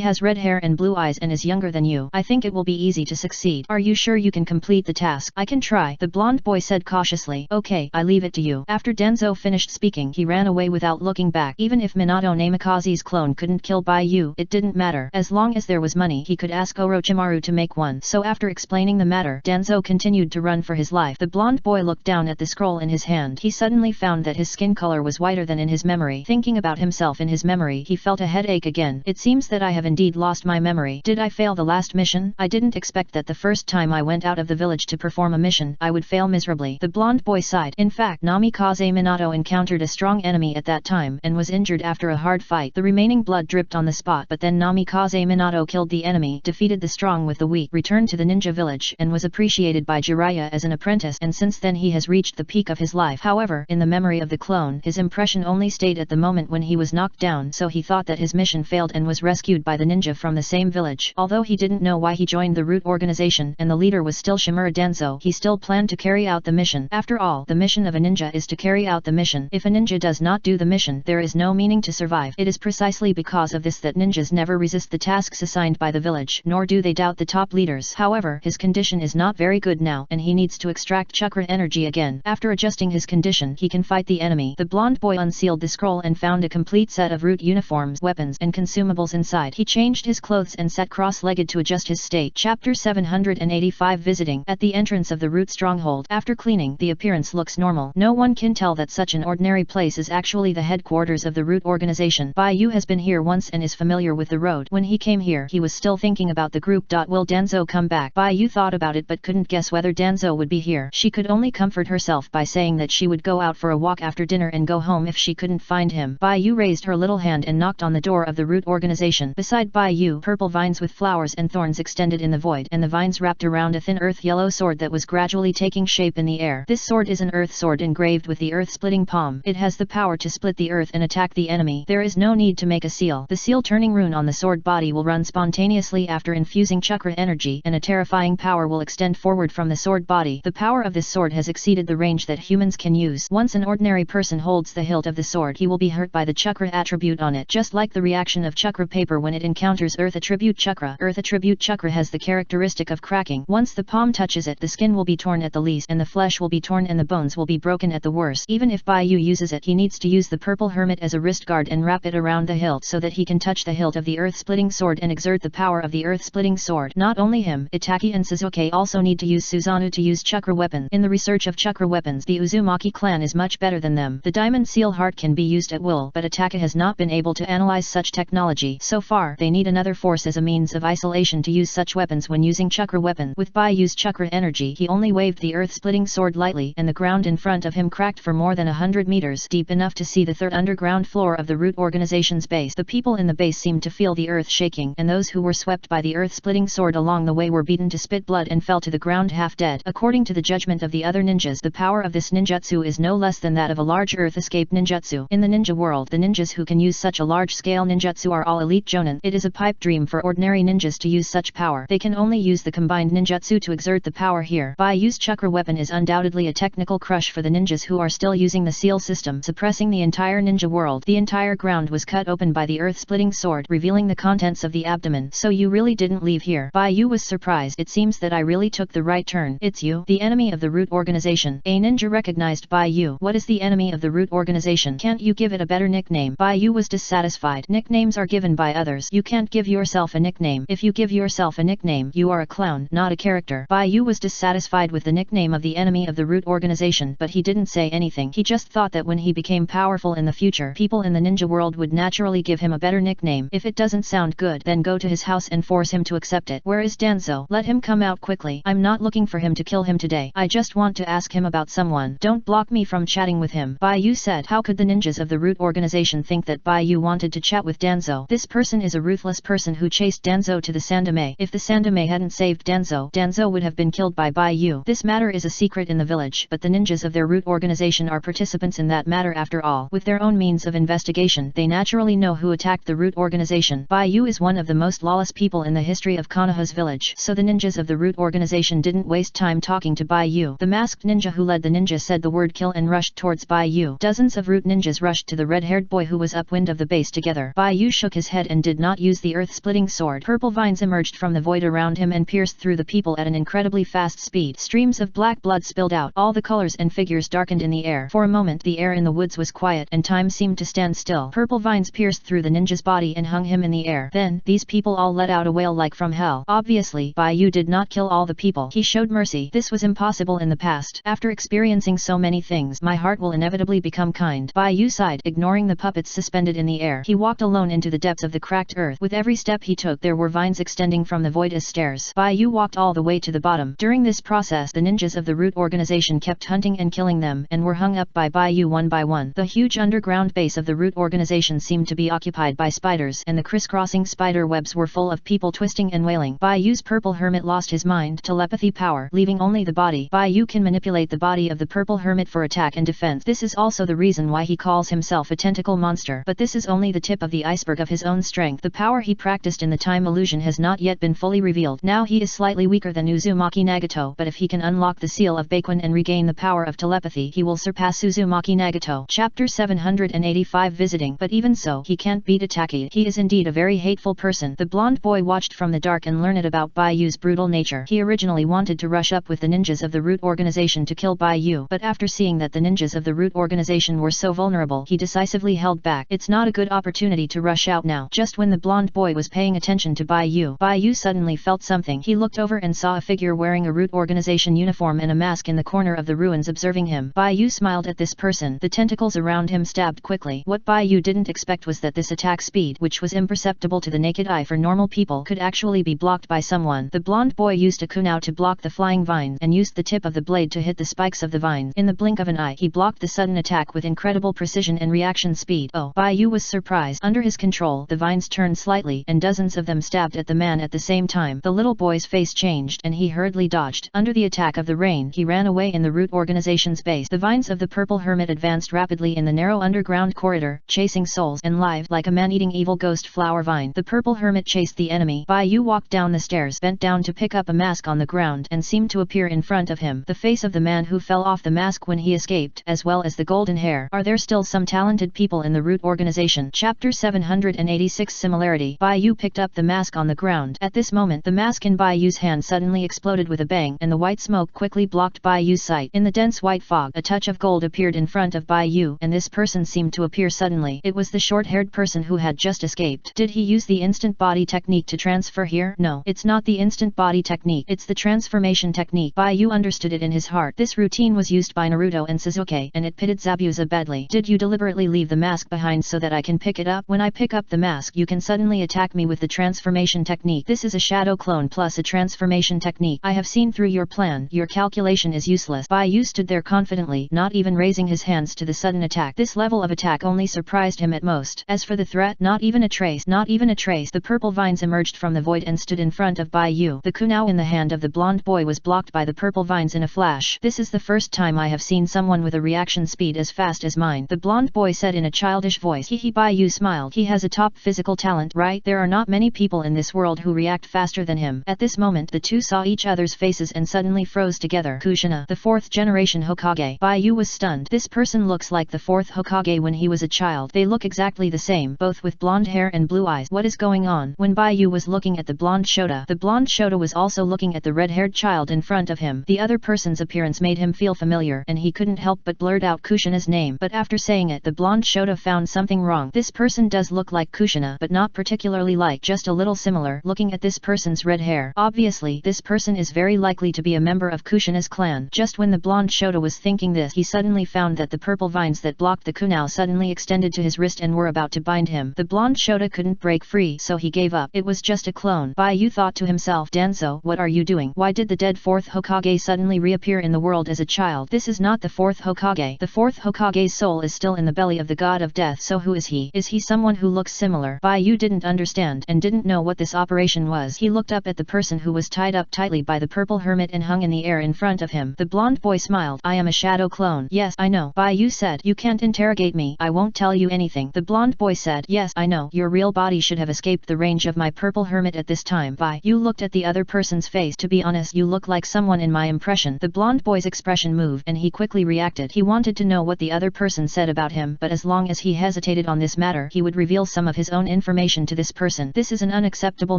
has red hair and blue eyes and is younger than you. I think it will be easy to succeed. Are you sure you can complete the task? I can try, the blonde boy said cautiously. Okay, I leave it to you. After Danzo finished speaking, he ran away without looking back. Even if Minato Namikaze's clone couldn't kill Bai Yu, it didn't matter. As long as there was money, he could ask Orochimaru to make one. So after explaining the matter, Danzo continued to run for his life. The blonde boy looked down at the scroll in his hand. He suddenly found that his skin color was whiter than in his memory. Thinking about himself in his memory, he felt a headache again. It seems that I have indeed lost my memory. Did I fail the last mission? I didn't expect that the first time I went out of the village to perform a mission, I would fail miserably. The blonde boy sighed. In fact, Namikaze Minato encountered a strong enemy at that time and was injured after a hard fight. The remaining blood dripped on the spot, but then Namikaze Minato killed the enemy, defeated the strong with the weak, returned to the ninja village, and was appreciated by Jiraiya as an apprentice, and since then he has reached the peak of his life. However, in the memory of the clone, his impression only stayed at the moment when he was knocked down, so he thought that his mission failed and was rescued by the ninja from the same village. Although he didn't know why he joined the root organization and the leader was still Shimura Danzo, he still planned to carry out the mission. After all, the mission of a ninja is to carry out the mission. If a ninja does not do the mission, there is no meaning to survive. It is precisely because of this that ninjas never resist the tasks assigned by the village, nor do they doubt the top leaders. However, his condition is not very good now, and he needs to extract chakra energy again. After adjusting his condition, he can fight the enemy. The blonde boy unsealed the scroll and found a complete set of root uniforms, weapons, and consumables inside. He changed his clothes and sat cross-legged to adjust his state. Chapter 785 Visiting. At the entrance of the root stronghold, after cleaning, the appearance looks normal. No one can tell that such an ordinary place is actually the headquarters of the root organization. Bai Yu has been here once and is familiar with the road. When he came here, he was still thinking about the group. Will Danzo come back? Bai Yu thought about it but couldn't guess whether Danzo would be here. She could only comfort herself by saying that she would go out for a walk after dinner and go home if she couldn't find him. Bai Yu raised her little hand and knocked knocked on the door of the root organization. Beside Bai Yu, purple vines with flowers and thorns extended in the void, and the vines wrapped around a thin earth-yellow sword that was gradually taking shape in the air. This sword is an earth sword engraved with the earth-splitting palm. It has the power to split the earth and attack the enemy. There is no need to make a seal. The seal-turning rune on the sword body will run spontaneously after infusing chakra energy, and a terrifying power will extend forward from the sword body. The power of this sword has exceeded the range that humans can use. Once an ordinary person holds the hilt of the sword, he will be hurt by the chakra attribute on it, just like the reaction of chakra paper when it encounters earth attribute chakra. Earth attribute chakra has the characteristic of cracking. Once the palm touches it, the skin will be torn at the least, and the flesh will be torn and the bones will be broken at the worst. Even if Bai Yu uses it, he needs to use the purple hermit as a wrist guard and wrap it around the hilt so that he can touch the hilt of the earth-splitting sword and exert the power of the earth-splitting sword. Not only him, Itaki and Suzuki also need to use Susanoo to use chakra weapons. In the research of chakra weapons, the Uzumaki clan is much better than them. The diamond seal heart can be used at will, but Itaki has not been able to analyze such technology. So far, they need another force as a means of isolation to use such weapons when using chakra weapon. With Bai Yu's chakra energy, he only waved the earth-splitting sword lightly, and the ground in front of him cracked for more than 100 meters, deep enough to see the third underground floor of the root organization's base. The people in the base seemed to feel the earth shaking, and those who were swept by the earth-splitting sword along the way were beaten to spit blood and fell to the ground half dead. According to the judgment of the other ninjas, the power of this ninjutsu is no less than that of a large earth escape ninjutsu. In the ninja world, the ninjas who can use such a large-scale ninjutsu are all elite jonin. It is a pipe dream for ordinary ninjas to use such power. They can only use the combined ninjutsu to exert the power here. Bai Yu's chakra weapon is undoubtedly a technical crush for the ninjas who are still using the seal system, suppressing the entire ninja world. The entire ground was cut open by the earth-splitting sword, revealing the contents of the abdomen. So you really didn't leave here? Bai Yu was surprised. It seems that I really took the right turn. It's you, the enemy of the root organization. A ninja recognized Bai Yu. What is the enemy of the root organization? Can't you give it a better nickname? Bai Yu was dissatisfied. Nicknames are given by others. You can't give yourself a nickname. If you give yourself a nickname, you are a clown, not a character. Bai Yu was dissatisfied with the nickname of the enemy of the root organization, but he didn't say anything. He just thought that when he became powerful in the future, people in the ninja world would naturally give him a better nickname. If it doesn't sound good, then go to his house and force him to accept it. Where is Danzo? Let him come out quickly. I'm not looking for him to kill him today. I just want to ask him about someone. Don't block me from chatting with him. Bai Yu said. How could the ninjas of the root organization think that Bai Yu wanted to chat with Danzo? This person is a ruthless person who chased Danzo to the Sandame. If the Sandame hadn't saved Danzo, Danzo would have been killed by Bai Yu. This matter is a secret in the village, but the ninjas of their root organization are participants in that matter after all. With their own means of investigation, they naturally know who attacked the root organization. Bai Yu is one of the most lawless people in the history of Konoha's village, so the ninjas of the root organization didn't waste time talking to Bai Yu. The masked ninja who led the ninja said the word kill and rushed towards Bai Yu. Dozens of root ninjas rushed to the red-haired boy who was upwind of the base together. Bai Yu shook his head and did not use the earth-splitting sword. Purple vines emerged from the void around him and pierced through the people at an incredibly fast speed. Streams of black blood spilled out. All the colors and figures darkened in the air. For a moment the air in the woods was quiet and time seemed to stand still. Purple vines pierced through the ninja's body and hung him in the air. Then, these people all let out a wail like from hell. Obviously, Bai Yu did not kill all the people. He showed mercy. This was impossible in the past. After experiencing so many things, my heart will inevitably become kind. Bai Yu sighed, ignoring the puppets suspended in the air. He walked alone into the depths of the cracked earth. With every step he took, there were vines extending from the void as stairs. Bai Yu walked all the way to the bottom. During this process, the ninjas of the root organization kept hunting and killing them, and were hung up by Bai Yu one by one. The huge underground base of the root organization seemed to be occupied by spiders, and the crisscrossing spider webs were full of people twisting and wailing. Bai Yu's purple hermit lost his mind, telepathy power, leaving only the body. Bai Yu can manipulate the body of the purple hermit for attack and defense. This is also the reason why he calls himself a tentacle monster. But this is only the tip of the iceberg of his own strength. The power he practiced in the time illusion has not yet been fully revealed. Now he is slightly weaker than Uzumaki Nagato, but if he can unlock the seal of Baekun and regain the power of telepathy, he will surpass Uzumaki Nagato. Chapter 785 Visiting. But even so, he can't beat Itaki. He is indeed a very hateful person. The blonde boy watched from the dark and learned about Bai Yu's brutal nature. He originally wanted to rush up with the ninjas of the root organization to kill Bai Yu, but after seeing that the ninjas of the root organization were so vulnerable, he decisively held back. It's not a good opportunity to rush out now. Just when the blonde boy was paying attention to Bai Yu suddenly felt something. He looked over and saw a figure wearing a root organization uniform and a mask in the corner of the ruins observing him. Bai Yu smiled at this person. The tentacles around him stabbed quickly. What Bai Yu didn't expect was that this attack speed, which was imperceptible to the naked eye for normal people, could actually be blocked by someone. The blonde boy used a kunao to block the flying vines and used the tip of the blade to hit the spikes of the vines. In the blink of an eye, he blocked the sudden attack with incredible precision and reaction speed. Oh! Bai Yu was surprised surprise. Under his control, the vines turned slightly, and dozens of them stabbed at the man at the same time. The little boy's face changed, and he hurriedly dodged. Under the attack of the rain, he ran away in the root organization's base. The vines of the purple hermit advanced rapidly in the narrow underground corridor, chasing souls and live like a man-eating evil ghost flower vine. The purple hermit chased the enemy. Bai Yu walked down the stairs, bent down to pick up a mask on the ground, and seemed to appear in front of him. The face of the man who fell off the mask when he escaped, as well as the golden hair. Are there still some talented people in the root organization? Chapter 786 Similarity. Bai Yu picked up the mask on the ground. At this moment, the mask in Bai Yu's hand suddenly exploded with a bang, and the white smoke quickly blocked Bai Yu's sight. In the dense white fog, a touch of gold appeared in front of Bai Yu, and this person seemed to appear suddenly. It was the short-haired person who had just escaped. Did he use the instant body technique to transfer here? No, it's not the instant body technique. It's the transformation technique. Bai Yu understood it in his heart. This routine was used by Naruto and Sasuke, and it pitted Zabuza badly. Did you deliberately leave the mask behind so that I can pick it up? When I pick up the mask, you can suddenly attack me with the transformation technique. This is a shadow clone plus a transformation technique. I have seen through your plan. Your calculation is useless. Bai Yu stood there confidently, not even raising his hands to the sudden attack. This level of attack only surprised him at most. As for the threat, not even a trace. Not even a trace. The purple vines emerged from the void and stood in front of Bai Yu. The kunao in the hand of the blonde boy was blocked by the purple vines in a flash. This is the first time I have seen someone with a reaction speed as fast as mine, the blonde boy said in a childish voice. He Bai Yu smiled. He has a top physical talent, right? There are not many people in this world who react faster than him. At this moment, the two saw each other's faces and suddenly froze together. Kushina, the fourth generation Hokage. Bai Yu was stunned. This person looks like the fourth Hokage when he was a child. They look exactly the same, both with blonde hair and blue eyes. What is going on? When Bai Yu was looking at the blonde Shota, the blonde Shota was also looking at the red-haired child in front of him. The other person's appearance made him feel familiar, and he couldn't help but blurt out Kushina's name. But after saying it, the blonde Shota found something wrong. This person does look like Kushina, but not particularly like, just a little similar. Looking at this person's red hair, obviously this person is very likely to be a member of Kushina's clan. Just when the blonde Shota was thinking this, he suddenly found that the purple vines that blocked the kunao suddenly extended to his wrist and were about to bind him. The blonde Shota couldn't break free, so he gave up. It was just a clone. Bai Yu thought to himself, Danzo, what are you doing? Why did the dead fourth Hokage suddenly reappear in the world as a child? This is not the fourth Hokage. The fourth Hokage's soul is still in the belly of the god of death, so who is he? Is he someone who looks similar? Bai Yu didn't understand and didn't know what this operation was. He looked up at the person who was tied up tightly by the purple hermit and hung in the air in front of him. The blonde boy smiled. I am a shadow clone. Yes, I know. Bai Yu said. You can't interrogate me. I won't tell you anything. The blonde boy said. Yes, I know. Your real body should have escaped the range of my purple hermit at this time. Bai Yu looked at the other person's face. To be honest, you look like someone in my impression. The blonde boy's expression moved, and he quickly reacted. He wanted to know what the other person said about him, but as long as he hesitated on this matter, he would reveal some of his own information to this person. This is an unacceptable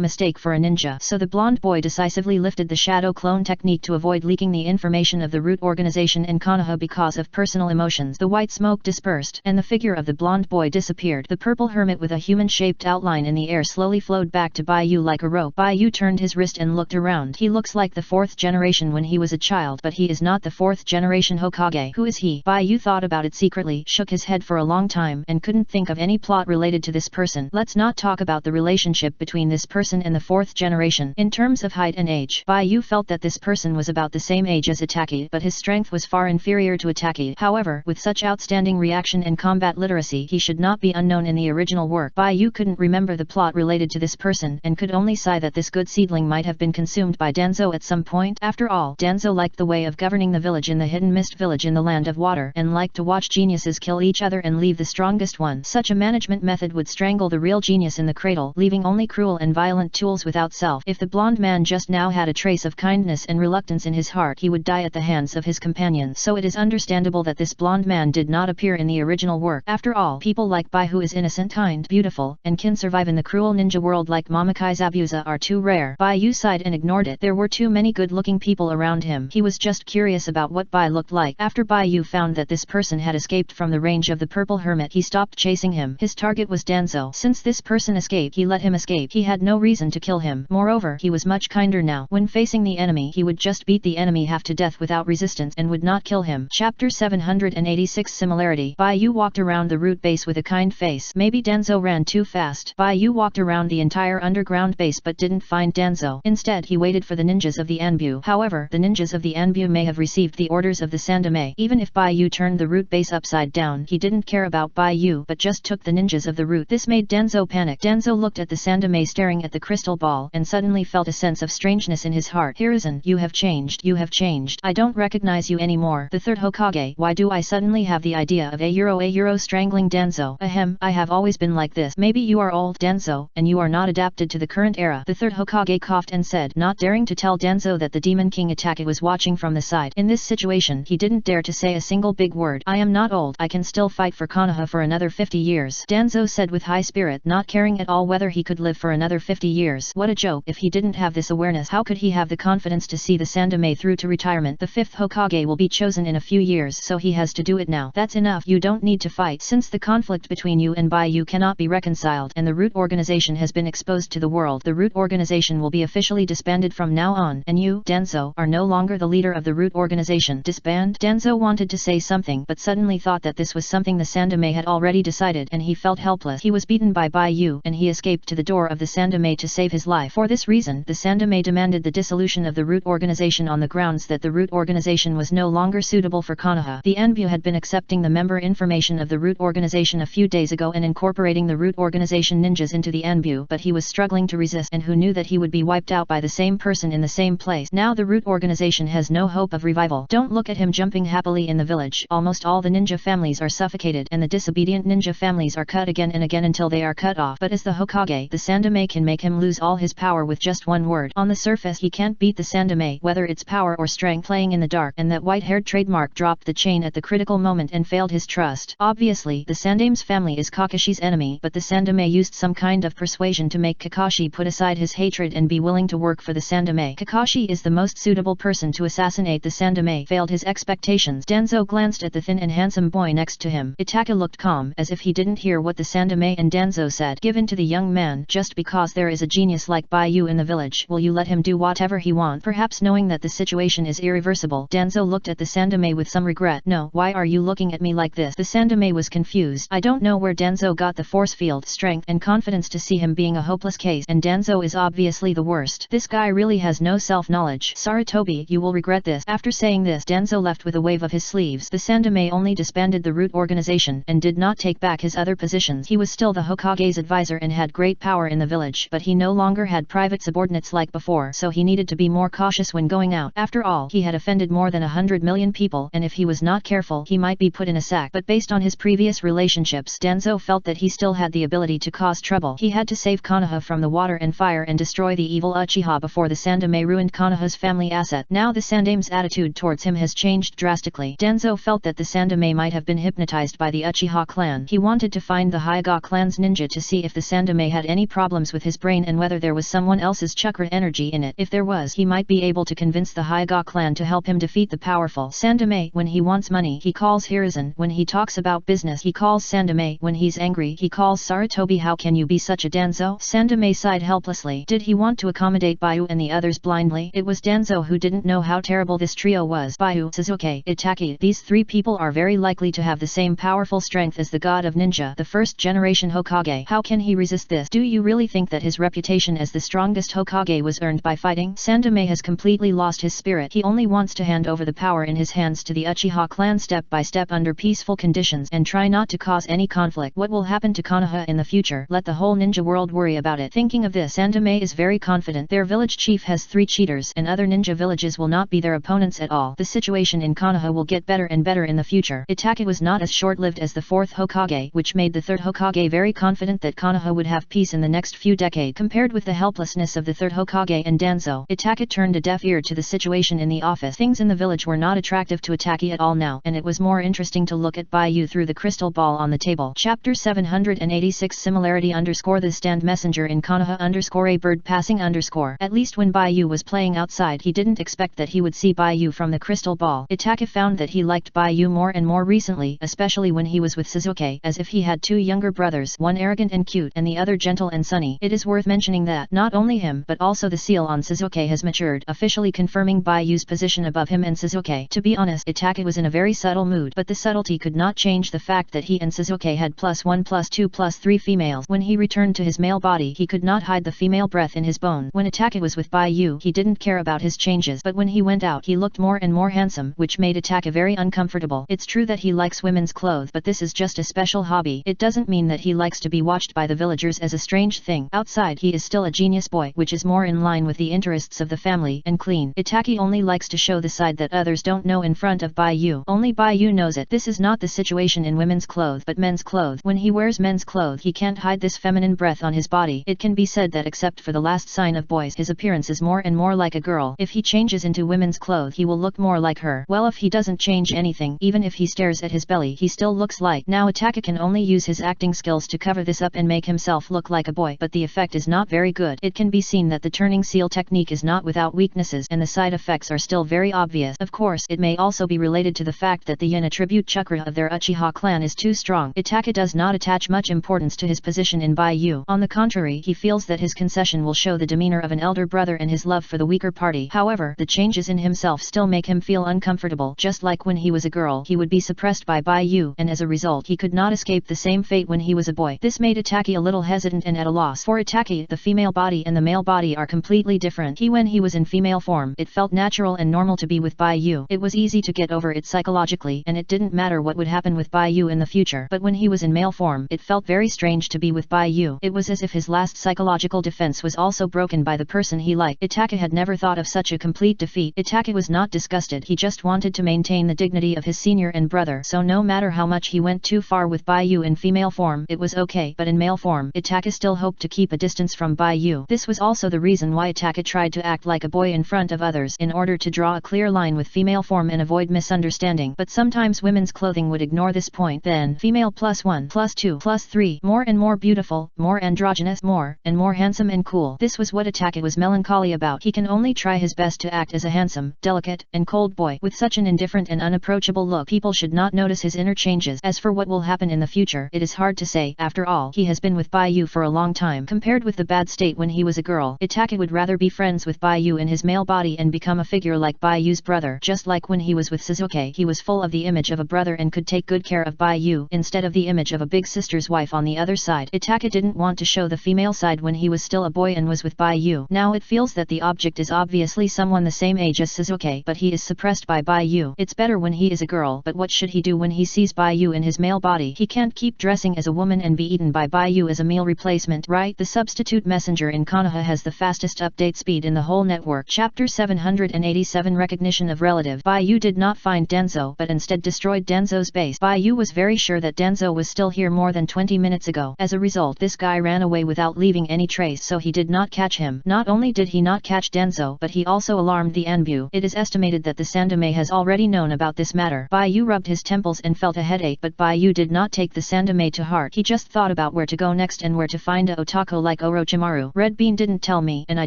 mistake for a ninja. So the blonde boy decisively lifted the shadow clone technique to avoid leaking the information of the root organization in Konoha because of personal emotions. The white smoke dispersed, and the figure of the blonde boy disappeared. The purple hermit with a human-shaped outline in the air slowly flowed back to Bai Yu like a rope. Bai Yu turned his wrist and looked around. He looks like the fourth generation when he was a child, but he is not the fourth generation Hokage. Who is he? Bai Yu thought about it secretly, shook his head for a long time, and couldn't think of any plot related to this person. Let's not talk about the relationship between this person and the fourth generation. In terms of height and age, Bai Yu felt that this person was about the same age as Itaki, but his strength was far inferior to Itaki. However, with such outstanding reaction and combat literacy, he should not be unknown in the original work. Bai Yu couldn't remember the plot related to this person, and could only sigh that this good seedling might have been consumed by Danzo at some point. After all, Danzo liked the way of governing the village in the hidden mist village in the land of water, and liked to watch geniuses kill each other and leave the strongest one. Such a management method would strangle the real genius in the cradle, leaving only cruel and violent tools without self. If the blonde man just now had a trace of kindness and reluctance in his heart, he would die at the hands of his companions. So it is understandable that this blonde man did not appear in the original work. After all, people like Bai, who is innocent, kind, beautiful, and can survive in the cruel ninja world like Momokai Zabuza, are too rare. Bai Yu sighed and ignored it. There were too many good-looking people around him. He was just curious about what Bai looked like. After Bai Yu found that this person had escaped from the range of the purple hermit, he stopped chasing him. His target was Danzo. Since this person escaped, he let him escape. He had no reason to kill him. Moreover, he was much kinder now. When facing the enemy, he would just beat the enemy half to death without resistance and would not kill him. Chapter 786 Similarity. Bai Yu walked around the root base with a kind face. Maybe Danzo ran too fast. Bai Yu walked around the entire underground base but didn't find Danzo. Instead, he waited for the ninjas of the Anbu. However, the ninjas of the Anbu may have received the orders of the Sandame. Even if Bai Yu turned the root base upside down, he didn't care about Bai Yu, but just took took the ninjas of the route. This made Danzo panic. Danzo looked at the Sandame staring at the crystal ball and suddenly felt a sense of strangeness in his heart. Hiruzen, you have changed. You have changed. I don't recognize you anymore. The third Hokage. Why do I suddenly have the idea of a euro strangling Danzo? Ahem, I have always been like this. Maybe you are old, Danzo, and you are not adapted to the current era. The third Hokage coughed and said, not daring to tell Danzo that the Demon King Itachi was watching from the side. In this situation, he didn't dare to say a single big word. I am not old. I can still fight for Konoha for another 50 years. Danzo said with high spirit, not caring at all whether he could live for another 50 years. What a joke. If he didn't have this awareness, how could he have the confidence to see the Sandame through to retirement? The fifth Hokage will be chosen in a few years, so he has to do it now. That's enough. You don't need to fight. Since the conflict between you and Baiyu cannot be reconciled and the root organization has been exposed to the world, the root organization will be officially disbanded from now on, and you, Danzo, are no longer the leader of the root organization. Disband? Danzo wanted to say something but suddenly thought that this was something the Sandame had already decided and he felt helpless. He was beaten by Baiyu and he escaped to the door of the Sandame to save his life. For this reason, the Sandame demanded the dissolution of the root organization on the grounds that the root organization was no longer suitable for Konoha. The Enbu had been accepting the member information of the root organization a few days ago and incorporating the root organization ninjas into the Enbu, but he was struggling to resist, and who knew that he would be wiped out by the same person in the same place. Now the root organization has no hope of revival. Don't look at him jumping happily in the village. Almost all the ninja families are suffocated and the disobedient ninja families are cut again and again until they are cut off. But as the Hokage, the Sandame can make him lose all his power with just one word. On the surface he can't beat the Sandame, whether it's power or strength. Playing in the dark, and that white-haired trademark dropped the chain at the critical moment and failed his trust. Obviously, the Sandame's family is Kakashi's enemy, but the Sandame used some kind of persuasion to make Kakashi put aside his hatred and be willing to work for the Sandame. Kakashi is the most suitable person to assassinate the Sandame. Failed his expectations. Danzo glanced at the thin and handsome boy next to him. Itaka looked calm, as if he didn't hear what the Sandame and Danzo said. Give in to the young man. Just because there is a genius like Baiyu in the village, will you let him do whatever he wants? Perhaps knowing that the situation is irreversible, Danzo looked at the Sandame with some regret. No, why are you looking at me like this? The Sandame was confused. I don't know where Danzo got the force field, strength, and confidence to see him being a hopeless case, and Danzo is obviously the worst. This guy really has no self-knowledge. Sarutobi, you will regret this. After saying this, Danzo left with a wave of his sleeves. The Sandame only disbanded the root organization and did not take back his other positions. He was still the Hokage's advisor and had great power in the village, but he no longer had private subordinates like before, so he needed to be more cautious when going out. After all, he had offended more than 100 million people, and if he was not careful, he might be put in a sack. But based on his previous relationships, Danzo felt that he still had the ability to cause trouble. He had to save Konoha from the water and fire and destroy the evil Uchiha before the Sandame ruined Konoha's family asset. Now the Sandame's attitude towards him has changed drastically. Danzo felt that the Sandame might have been hypnotized by the Uchiha clan. He wanted to find the Hyuga clan's ninja to see if the Sandame had any problems with his brain and whether there was someone else's chakra energy in it. If there was, he might be able to convince the Hyuga clan to help him defeat the powerful Sandame. When he wants money, he calls Hiruzen. When he talks about business, he calls Sandame. When he's angry, he calls Sarutobi. How can you be such a Danzo? Sandame sighed helplessly. Did he want to accommodate Baiyu and the others blindly? It was Danzo who didn't know how terrible this trio was. Baiyu, Sasuke, Itachi, these three people are very likely to have the same powerful strength as the god of ninja, the first generation Hokage. How can he resist this? Do you really think that his reputation as the strongest Hokage was earned by fighting? Sandame has completely lost his spirit. He only wants to hand over the power in his hands to the Uchiha clan step by step under peaceful conditions and try not to cause any conflict. What will happen to Konoha in the future? Let the whole ninja world worry about it. Thinking of this, Sandame is very confident. Their village chief has 3 cheaters, and other ninja villages will not be their opponents at all. The situation in Konoha will get better and better in the future. Itachi was not as short-lived as the 4th Hokage, which made the 3rd Hokage very confident that Konoha would have peace in the next few decades. Compared with the helplessness of the 3rd Hokage and Danzo, Itachi turned a deaf ear to the situation in the office. Things in the village were not attractive to Itachi at all now, and it was more interesting to look at Baiyu through the crystal ball on the table. Chapter 786 Similarity _ the stand messenger in Konoha _ a bird passing _ At least when Baiyu was playing outside, he didn't expect that he would see Baiyu from the crystal ball. Itachi found that he liked Baiyu more and more recently, especially when he was with Sasuke, as if he had 2 younger brothers, one arrogant and cute and the other gentle and sunny. It is worth mentioning that not only him but also the seal on Sasuke has matured, officially confirming Baiyu's position above him and Sasuke. To be honest, Itachi was in a very subtle mood, but the subtlety could not change the fact that he and Sasuke had +1 +2 +3 females. When he returned to his male body, he could not hide the female breath in his bone. When Itachi was with Baiyu, he didn't care about his changes, but when he went out, he looked more and more handsome, which made Itachi very uncomfortable. It's true that he likes women's clothes, but this is just a special hobby hobby. It doesn't mean that he likes to be watched by the villagers as a strange thing. Outside he is still a genius boy, which is more in line with the interests of the family and clean. Itaki only likes to show the side that others don't know in front of Baiyu. Only Baiyu knows it. This is not the situation in women's clothes but men's clothes. When he wears men's clothes he can't hide this feminine breath on his body. It can be said that except for the last sign of boys his appearance is more and more like a girl. If he changes into women's clothes he will look more like her. Well, if he doesn't change anything, even if he stares at his belly he still looks like. Now Itaka can only use his acting skills to cover this up and make himself look like a boy, but the effect is not very good. It can be seen that the turning seal technique is not without weaknesses and the side effects are still very obvious. Of course, it may also be related to the fact that the yin attribute chakra of their Uchiha clan is too strong. Itaka does not attach much importance to his position in Baiyu. On the contrary, he feels that his concession will show the demeanor of an elder brother and his love for the weaker party. However, the changes in himself still make him feel uncomfortable. Just like when he was a girl, he would be suppressed by Baiyu, and as a result he could not escape the same fate when he was a boy. This made Itaki a little hesitant and at a loss. For Itaki, the female body and the male body are completely different. When he was in female form, it felt natural and normal to be with Baiyu. It was easy to get over it psychologically, and it didn't matter what would happen with Baiyu in the future. But when he was in male form, it felt very strange to be with Baiyu. It was as if his last psychological defense was also broken by the person he liked. Itaka had never thought of such a complete defeat. Itaka was not disgusted, he just wanted to maintain the dignity of his senior and brother, so no matter how much he went too far with Baiyu in female form, it was okay. But in male form, Itaka still hoped to keep a distance from Baiyu. This was also the reason why Itaka tried to act like a boy in front of others in order to draw a clear line with female form and avoid misunderstanding. But sometimes women's clothing would ignore this point. Then female +1, +2, +3, more and more beautiful, more androgynous, more and more handsome and cool. This was what Itaka was melancholy about. He can only try his best to act as a handsome, delicate, and cold boy. With such an indifferent and unapproachable look, people should not notice his inner changes. As for what will happen in the future, it is hard to say. After all, he has been with Baiyu for a long time. Compared with the bad state when he was a girl, Itaka would rather be friends with Baiyu in his male body and become a figure like Baiyu's brother. Just like when he was with Suzuki, he was full of the image of a brother and could take good care of Baiyu instead of the image of a big sister's wife on the other side. Itaka didn't want to show the female side when he was still a boy and was with Baiyu. Now it feels that the object is obviously someone the same age as Suzuki, but he is suppressed by Baiyu. It's better when he is a girl, but what should he do when he sees Baiyu in his male body? He can't keep dressing as a woman and be eaten by Baiyu as a meal replacement, right? The substitute messenger in Konoha has the fastest update speed in the whole network. Chapter 787 Recognition of Relative. Baiyu did not find Danzo but instead destroyed Danzo's base. Baiyu was very sure that Danzo was still here more than 20 minutes ago. As a result, this guy ran away without leaving any trace, so he did not catch him. Not only did he not catch Danzo, but he also alarmed the Anbu. It is estimated that the Sandomei has already known about this matter. Baiyu rubbed his temples and felt a headache, but Baiyu did not take the Sandomei to heart. He just thought about where to go next and where to find a otaku like Orochimaru. Red Bean didn't tell me, and I